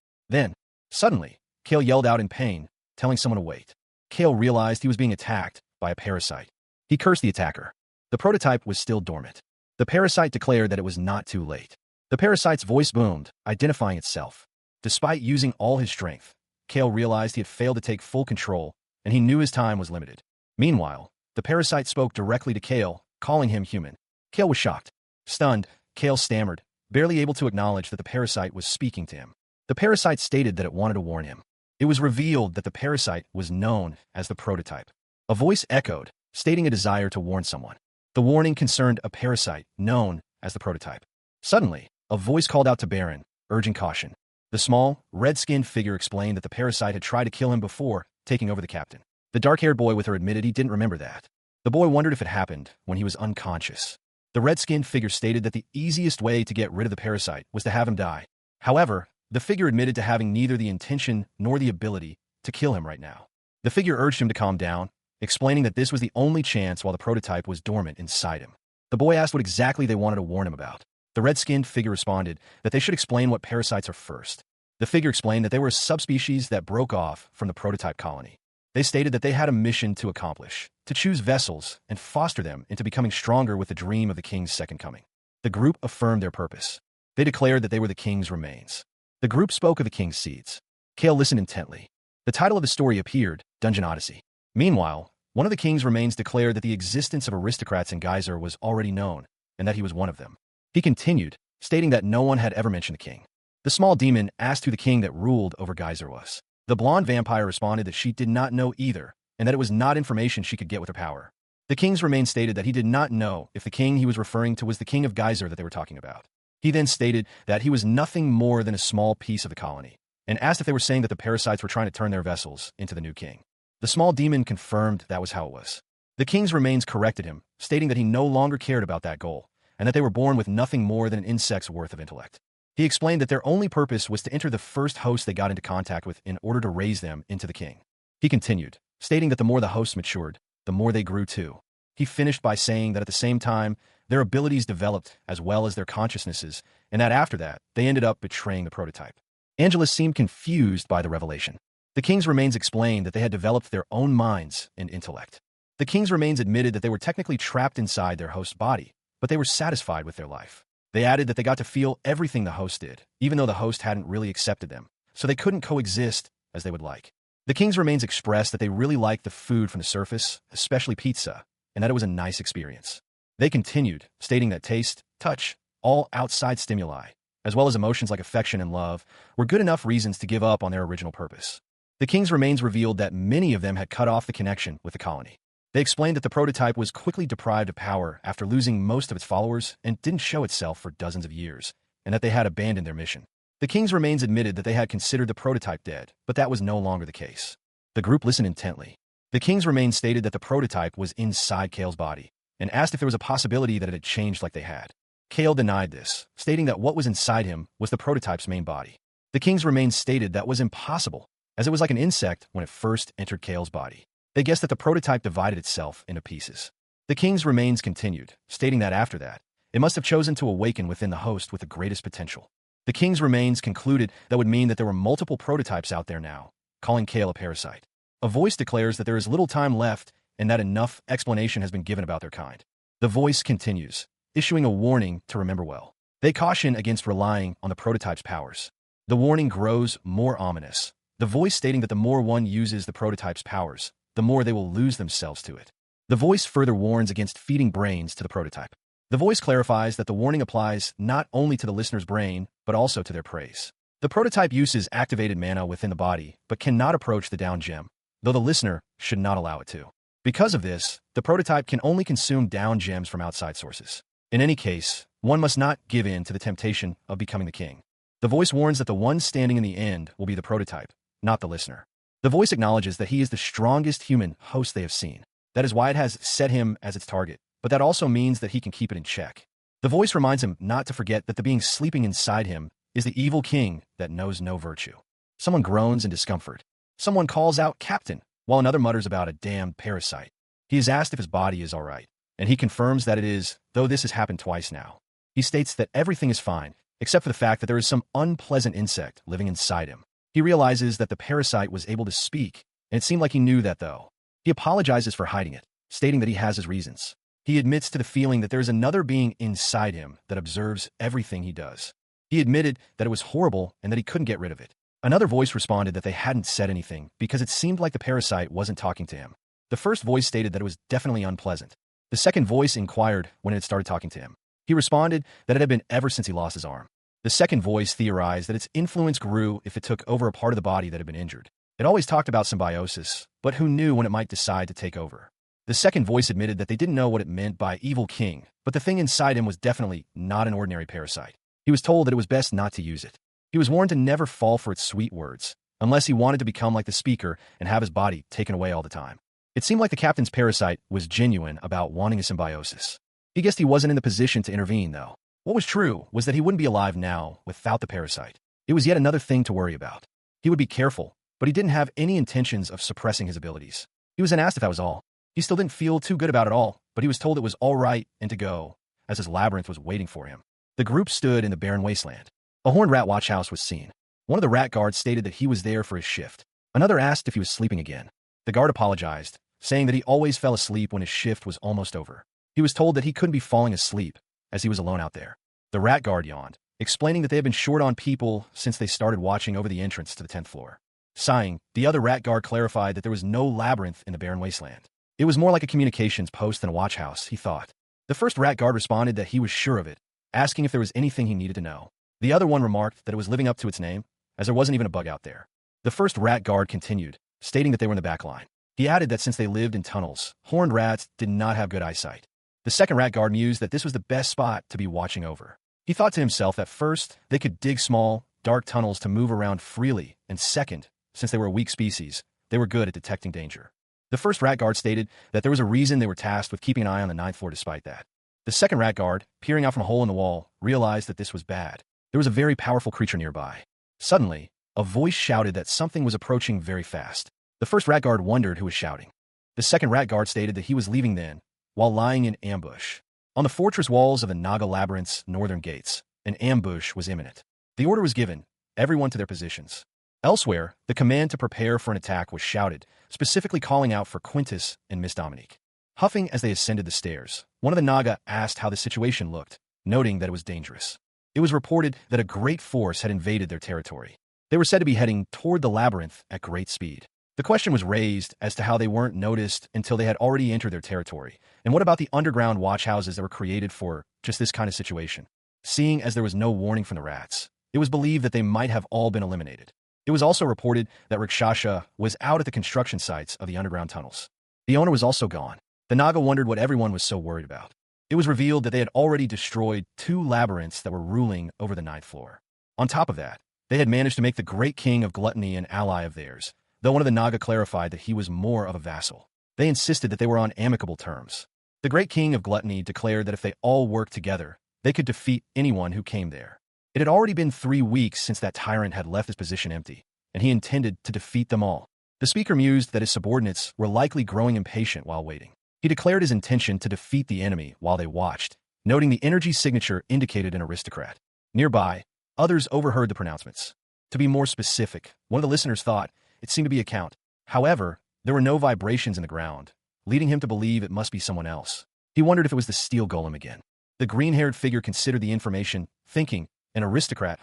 suddenly, Kale yelled out in pain, telling someone to wait. Kale realized he was being attacked by a parasite. He cursed the attacker. The prototype was still dormant. The parasite declared that it was not too late. The parasite's voice boomed, identifying itself. Despite using all his strength, Kale realized he had failed to take full control, and he knew his time was limited. Meanwhile, the parasite spoke directly to Kale, calling him human. Kale was shocked. Stunned, Kale stammered, barely able to acknowledge that the parasite was speaking to him. The parasite stated that it wanted to warn him. It was revealed that the parasite was known as the prototype. A voice echoed, stating a desire to warn someone. The warning concerned a parasite known as the prototype. Suddenly, a voice called out to Baron, urging caution. The small, red-skinned figure explained that the parasite had tried to kill him before, taking over the captain. The dark-haired boy with her admitted he didn't remember that. The boy wondered if it happened when he was unconscious. The red-skinned figure stated that the easiest way to get rid of the parasite was to have him die. However, the figure admitted to having neither the intention nor the ability to kill him right now. The figure urged him to calm down, explaining that this was the only chance while the prototype was dormant inside him. The boy asked what exactly they wanted to warn him about. The red-skinned figure responded that they should explain what parasites are first. The figure explained that they were a subspecies that broke off from the prototype colony. They stated that they had a mission to accomplish, to choose vessels and foster them into becoming stronger with the dream of the king's second coming. The group affirmed their purpose. They declared that they were the king's remains. The group spoke of the king's seeds. Kale listened intently. The title of the story appeared, Dungeon Odyssey. Meanwhile, one of the king's remains declared that the existence of aristocrats in Geyser was already known, and that he was one of them. He continued, stating that no one had ever mentioned the king. The small demon asked who the king that ruled over Geyser was. The blonde vampire responded that she did not know either, and that it was not information she could get with her power. The king's remains stated that he did not know if the king he was referring to was the king of Geyser that they were talking about. He then stated that he was nothing more than a small piece of the colony, and asked if they were saying that the parasites were trying to turn their vessels into the new king. The small demon confirmed that was how it was. The king's remains corrected him, stating that he no longer cared about that goal, and that they were born with nothing more than an insect's worth of intellect. He explained that their only purpose was to enter the first host they got into contact with in order to raise them into the king. He continued, stating that the more the hosts matured, the more they grew too. He finished by saying that at the same time, their abilities developed as well as their consciousnesses, and that after that, they ended up betraying the prototype. Angelus seemed confused by the revelation. The king's remains explained that they had developed their own minds and intellect. The king's remains admitted that they were technically trapped inside their host's body, but they were satisfied with their life. They added that they got to feel everything the host did, even though the host hadn't really accepted them, so they couldn't coexist as they would like. The king's remains expressed that they really liked the food from the surface, especially pizza, and that it was a nice experience. They continued, stating that taste, touch, all outside stimuli, as well as emotions like affection and love, were good enough reasons to give up on their original purpose. The king's remains revealed that many of them had cut off the connection with the colony. They explained that the prototype was quickly deprived of power after losing most of its followers and didn't show itself for dozens of years, and that they had abandoned their mission. The king's remains admitted that they had considered the prototype dead, but that was no longer the case. The group listened intently. The king's remains stated that the prototype was inside Kale's body, and asked if there was a possibility that it had changed like they had. Kale denied this, stating that what was inside him was the prototype's main body. The king's remains stated that was impossible, as it was like an insect when it first entered Kale's body. They guessed that the prototype divided itself into pieces. The king's remains continued, stating that after that, it must have chosen to awaken within the host with the greatest potential. The king's remains concluded that would mean that there were multiple prototypes out there now, calling Kale a parasite. A voice declares that there is little time left and that enough explanation has been given about their kind. The voice continues, issuing a warning to remember well. They caution against relying on the prototype's powers. The warning grows more ominous, the voice stating that the more one uses the prototype's powers, the more they will lose themselves to it. The voice further warns against feeding brains to the prototype. The voice clarifies that the warning applies not only to the listener's brain, but also to their praise. The prototype uses activated mana within the body, but cannot approach the down gem, though the listener should not allow it to. Because of this, the prototype can only consume down gems from outside sources. In any case, one must not give in to the temptation of becoming the king. The voice warns that the one standing in the end will be the prototype, not the listener. The voice acknowledges that he is the strongest human host they have seen. That is why it has set him as its target, but that also means that he can keep it in check. The voice reminds him not to forget that the being sleeping inside him is the evil king that knows no virtue. Someone groans in discomfort. Someone calls out "Captain," while another mutters about a damned parasite. He is asked if his body is all right, and he confirms that it is, though this has happened twice now. He states that everything is fine, except for the fact that there is some unpleasant insect living inside him. He realizes that the parasite was able to speak, and it seemed like he knew that though. He apologizes for hiding it, stating that he has his reasons. He admits to the feeling that there is another being inside him that observes everything he does. He admitted that it was horrible and that he couldn't get rid of it. Another voice responded that they hadn't said anything because it seemed like the parasite wasn't talking to him. The first voice stated that it was definitely unpleasant. The second voice inquired when it had started talking to him. He responded that it had been ever since he lost his arm. The second voice theorized that its influence grew if it took over a part of the body that had been injured. It always talked about symbiosis, but who knew when it might decide to take over? The second voice admitted that they didn't know what it meant by evil king, but the thing inside him was definitely not an ordinary parasite. He was told that it was best not to use it. He was warned to never fall for its sweet words, unless he wanted to become like the speaker and have his body taken away all the time. It seemed like the captain's parasite was genuine about wanting a symbiosis. He guessed he wasn't in the position to intervene, though. What was true was that he wouldn't be alive now without the parasite. It was yet another thing to worry about. He would be careful, but he didn't have any intentions of suppressing his abilities. He was then asked if that was all. He still didn't feel too good about it all, but he was told it was all right and to go, as his labyrinth was waiting for him. The group stood in the barren wasteland. A horned rat watchhouse was seen. One of the rat guards stated that he was there for his shift. Another asked if he was sleeping again. The guard apologized, saying that he always fell asleep when his shift was almost over. He was told that he couldn't be falling asleep, as he was alone out there. The rat guard yawned, explaining that they had been short on people since they started watching over the entrance to the 10th floor. Sighing, the other rat guard clarified that there was no labyrinth in the barren wasteland. It was more like a communications post than a watchhouse, he thought. The first rat guard responded that he was sure of it, asking if there was anything he needed to know. The other one remarked that it was living up to its name, as there wasn't even a bug out there. The first rat guard continued, stating that they were in the back line. He added that since they lived in tunnels, horned rats did not have good eyesight. The second rat guard mused that this was the best spot to be watching over. He thought to himself that first, they could dig small, dark tunnels to move around freely, and second, since they were a weak species, they were good at detecting danger. The first rat guard stated that there was a reason they were tasked with keeping an eye on the 9th floor despite that. The second rat guard, peering out from a hole in the wall, realized that this was bad. There was a very powerful creature nearby. Suddenly, a voice shouted that something was approaching very fast. The first rat guard wondered who was shouting. The second rat guard stated that he was leaving then, while lying in ambush. On the fortress walls of the Naga Labyrinth's northern gates, an ambush was imminent. The order was given, everyone to their positions. Elsewhere, the command to prepare for an attack was shouted, specifically calling out for Quintus and Miss Dominique. Huffing as they ascended the stairs, one of the Naga asked how the situation looked, noting that it was dangerous. It was reported that a great force had invaded their territory. They were said to be heading toward the labyrinth at great speed. The question was raised as to how they weren't noticed until they had already entered their territory, and what about the underground watchhouses that were created for just this kind of situation? Seeing as there was no warning from the rats, it was believed that they might have all been eliminated. It was also reported that Rakshasha was out at the construction sites of the underground tunnels. The owner was also gone. The Naga wondered what everyone was so worried about. It was revealed that they had already destroyed 2 labyrinths that were ruling over the 9th floor. On top of that, they had managed to make the great king of gluttony an ally of theirs, though one of the Naga clarified that he was more of a vassal. They insisted that they were on amicable terms. The great king of gluttony declared that if they all worked together, they could defeat anyone who came there. It had already been 3 weeks since that tyrant had left his position empty, and he intended to defeat them all. The speaker mused that his subordinates were likely growing impatient while waiting. He declared his intention to defeat the enemy while they watched, noting the energy signature indicated an aristocrat. Nearby, others overheard the pronouncements. To be more specific, one of the listeners thought it seemed to be a count. However, there were no vibrations in the ground, leading him to believe it must be someone else. He wondered if it was the steel golem again. The green-haired figure considered the information, thinking, an aristocrat.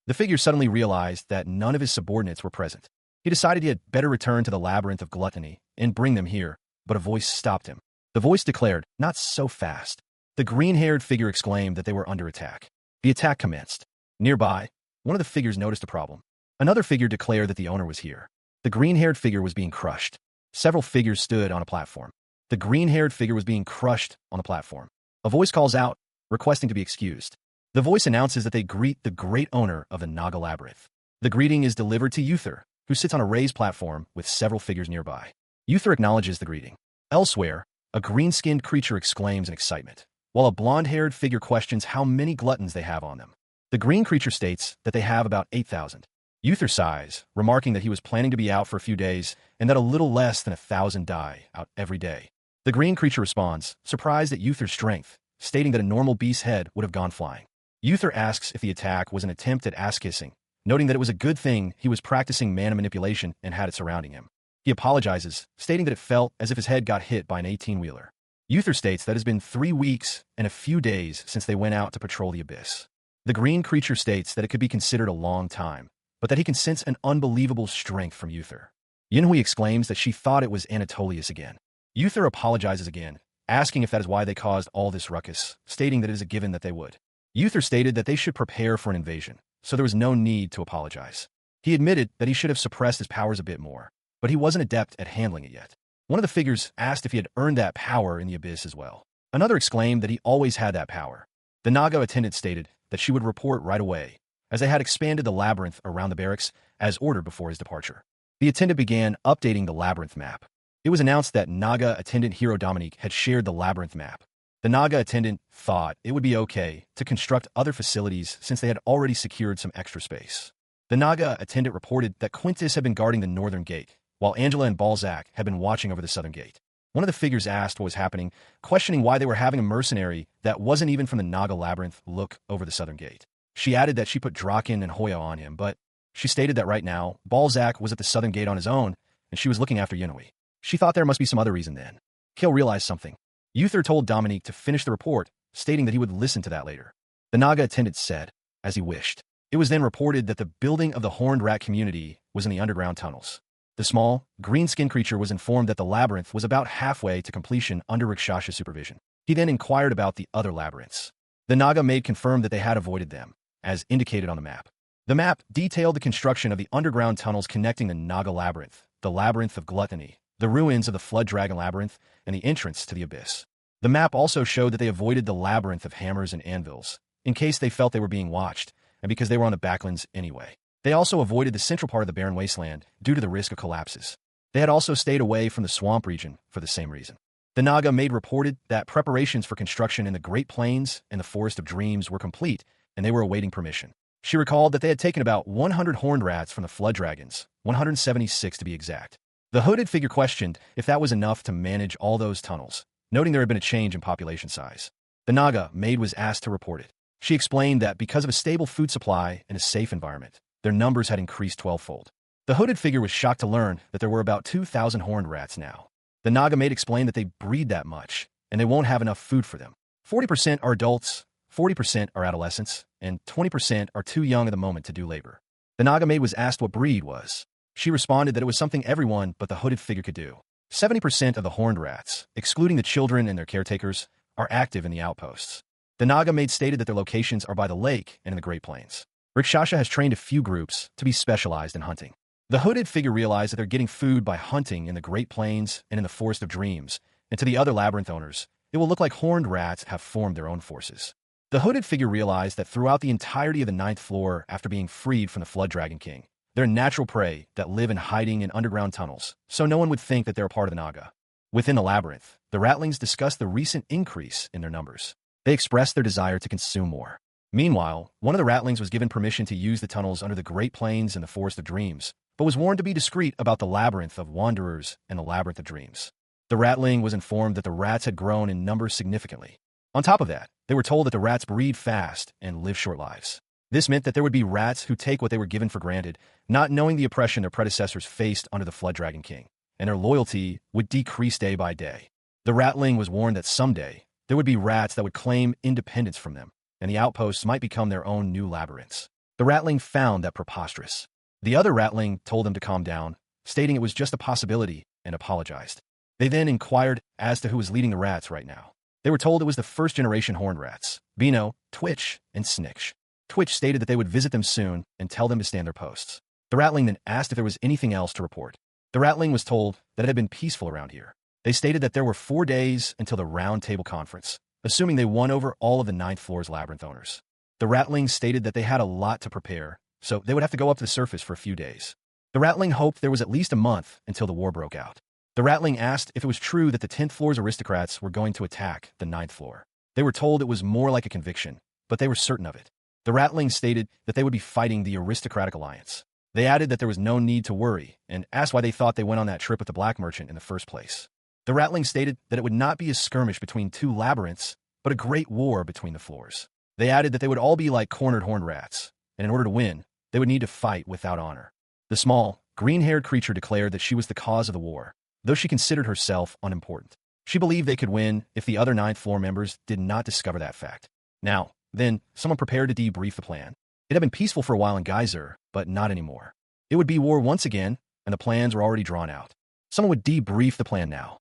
The figure suddenly realized that none of his subordinates were present. He decided he had better return to the labyrinth of gluttony and bring them here, but a voice stopped him. The voice declared, "Not so fast." The green-haired figure exclaimed that they were under attack. The attack commenced. Nearby, one of the figures noticed a problem. Another figure declared that the owner was here. The green-haired figure was being crushed. Several figures stood on a platform. The green-haired figure was being crushed on the platform. A voice calls out, requesting to be excused. The voice announces that they greet the great owner of the Naga Labyrinth. The greeting is delivered to Uther, who sits on a raised platform with several figures nearby. Uther acknowledges the greeting. Elsewhere, a green-skinned creature exclaims in excitement, while a blonde-haired figure questions how many gluttons they have on them. The green creature states that they have about 8,000. Uther sighs, remarking that he was planning to be out for a few days and that a little less than 1,000 die out every day. The green creature responds, surprised at Uther's strength, stating that a normal beast's head would have gone flying. Uther asks if the attack was an attempt at ass-kissing, noting that it was a good thing he was practicing mana manipulation and had it surrounding him. He apologizes, stating that it felt as if his head got hit by an 18-wheeler. Uther states that it has been 3 weeks and a few days since they went out to patrol the abyss. The green creature states that it could be considered a long time, but that he can sense an unbelievable strength from Uther. Yinhui exclaims that she thought it was Anatolius again. Uther apologizes again, asking if that is why they caused all this ruckus, stating that it is a given that they would. Uther stated that they should prepare for an invasion, so there was no need to apologize. He admitted that he should have suppressed his powers a bit more, but he wasn't adept at handling it yet. One of the figures asked if he had earned that power in the abyss as well. Another exclaimed that he always had that power. The Naga attendant stated that she would report right away, as they had expanded the labyrinth around the barracks as ordered before his departure. The attendant began updating the labyrinth map. It was announced that Naga attendant Hero Dominique had shared the labyrinth map. The Naga attendant thought it would be okay to construct other facilities since they had already secured some extra space. The Naga attendant reported that Quintus had been guarding the northern gate, while Angela and Balzac had been watching over the southern gate. One of the figures asked what was happening, questioning why they were having a mercenary that wasn't even from the Naga Labyrinth look over the southern gate. She added that she put Draken and Hoya on him, but she stated that right now, Balzac was at the southern gate on his own, and she was looking after Yinhui. She thought there must be some other reason then. Kale realized something. Uther told Dominique to finish the report, stating that he would listen to that later. The Naga attendant said, as he wished. It was then reported that the building of the horned rat community was in the underground tunnels. The small, green-skinned creature was informed that the labyrinth was about halfway to completion under Rakshasha's supervision. He then inquired about the other labyrinths. The Naga maid confirmed that they had avoided them, as indicated on the map. The map detailed the construction of the underground tunnels connecting the Naga Labyrinth, the Labyrinth of Gluttony, the ruins of the Flood Dragon Labyrinth, and the entrance to the Abyss. The map also showed that they avoided the Labyrinth of Hammers and Anvils, in case they felt they were being watched, and because they were on the backlands anyway. They also avoided the central part of the barren wasteland due to the risk of collapses. They had also stayed away from the swamp region for the same reason. The Naga maid reported that preparations for construction in the Great Plains and the Forest of Dreams were complete, and they were awaiting permission. She recalled that they had taken about 100 horned rats from the Flood Dragons, 176 to be exact. The hooded figure questioned if that was enough to manage all those tunnels, noting there had been a change in population size. The Naga maid was asked to report it. She explained that because of a stable food supply and a safe environment, their numbers had increased 12-fold. The hooded figure was shocked to learn that there were about 2,000 horned rats now. The Naga maid explained that they breed that much, and they won't have enough food for them. 40% are adults, 40% are adolescents, and 20% are too young at the moment to do labor. The Naga maid was asked what breed was. She responded that it was something everyone but the hooded figure could do. 70% of the horned rats, excluding the children and their caretakers, are active in the outposts. The Naga maid stated that their locations are by the lake and in the Great Plains. Rakshasa has trained a few groups to be specialized in hunting. The hooded figure realized that they're getting food by hunting in the Great Plains and in the Forest of Dreams, and to the other labyrinth owners, it will look like horned rats have formed their own forces. The hooded figure realized that throughout the entirety of the 9th floor after being freed from the Flood Dragon King, they're natural prey that live in hiding in underground tunnels, so no one would think that they're a part of the Naga. Within the labyrinth, the ratlings discussed the recent increase in their numbers. They expressed their desire to consume more. Meanwhile, one of the ratlings was given permission to use the tunnels under the Great Plains and the Forest of Dreams, but was warned to be discreet about the Labyrinth of Wanderers and the Labyrinth of Dreams. The ratling was informed that the rats had grown in numbers significantly. On top of that, they were told that the rats breed fast and live short lives. This meant that there would be rats who take what they were given for granted, not knowing the oppression their predecessors faced under the Flood Dragon King, and their loyalty would decrease day by day. The ratling was warned that someday there would be rats that would claim independence from them, and the outposts might become their own new labyrinths. The ratling found that preposterous. The other ratling told them to calm down, stating it was just a possibility, and apologized. They then inquired as to who was leading the rats right now. They were told it was the first-generation horned rats, Bino, Twitch, and Sniksh. Twitch stated that they would visit them soon and tell them to stand their posts. The ratling then asked if there was anything else to report. The ratling was told that it had been peaceful around here. They stated that there were 4 days until the Round Table Conference, assuming they won over all of the 9th floor's labyrinth owners. The ratling stated that they had a lot to prepare, so they would have to go up to the surface for a few days. The ratling hoped there was at least a month until the war broke out. The ratling asked if it was true that the 10th floor's aristocrats were going to attack the 9th floor. They were told it was more like a conviction, but they were certain of it. The ratling stated that they would be fighting the aristocratic alliance. They added that there was no need to worry, and asked why they thought they went on that trip with the black merchant in the first place. The ratling stated that it would not be a skirmish between 2 labyrinths, but a great war between the floors. They added that they would all be like cornered horned rats, and in order to win, they would need to fight without honor. The small, green-haired creature declared that she was the cause of the war, though she considered herself unimportant. She believed they could win if the other 9th floor members did not discover that fact. Now, then, someone prepared to debrief the plan. It had been peaceful for a while in Geyser, but not anymore. It would be war once again, and the plans were already drawn out. Someone would debrief the plan now.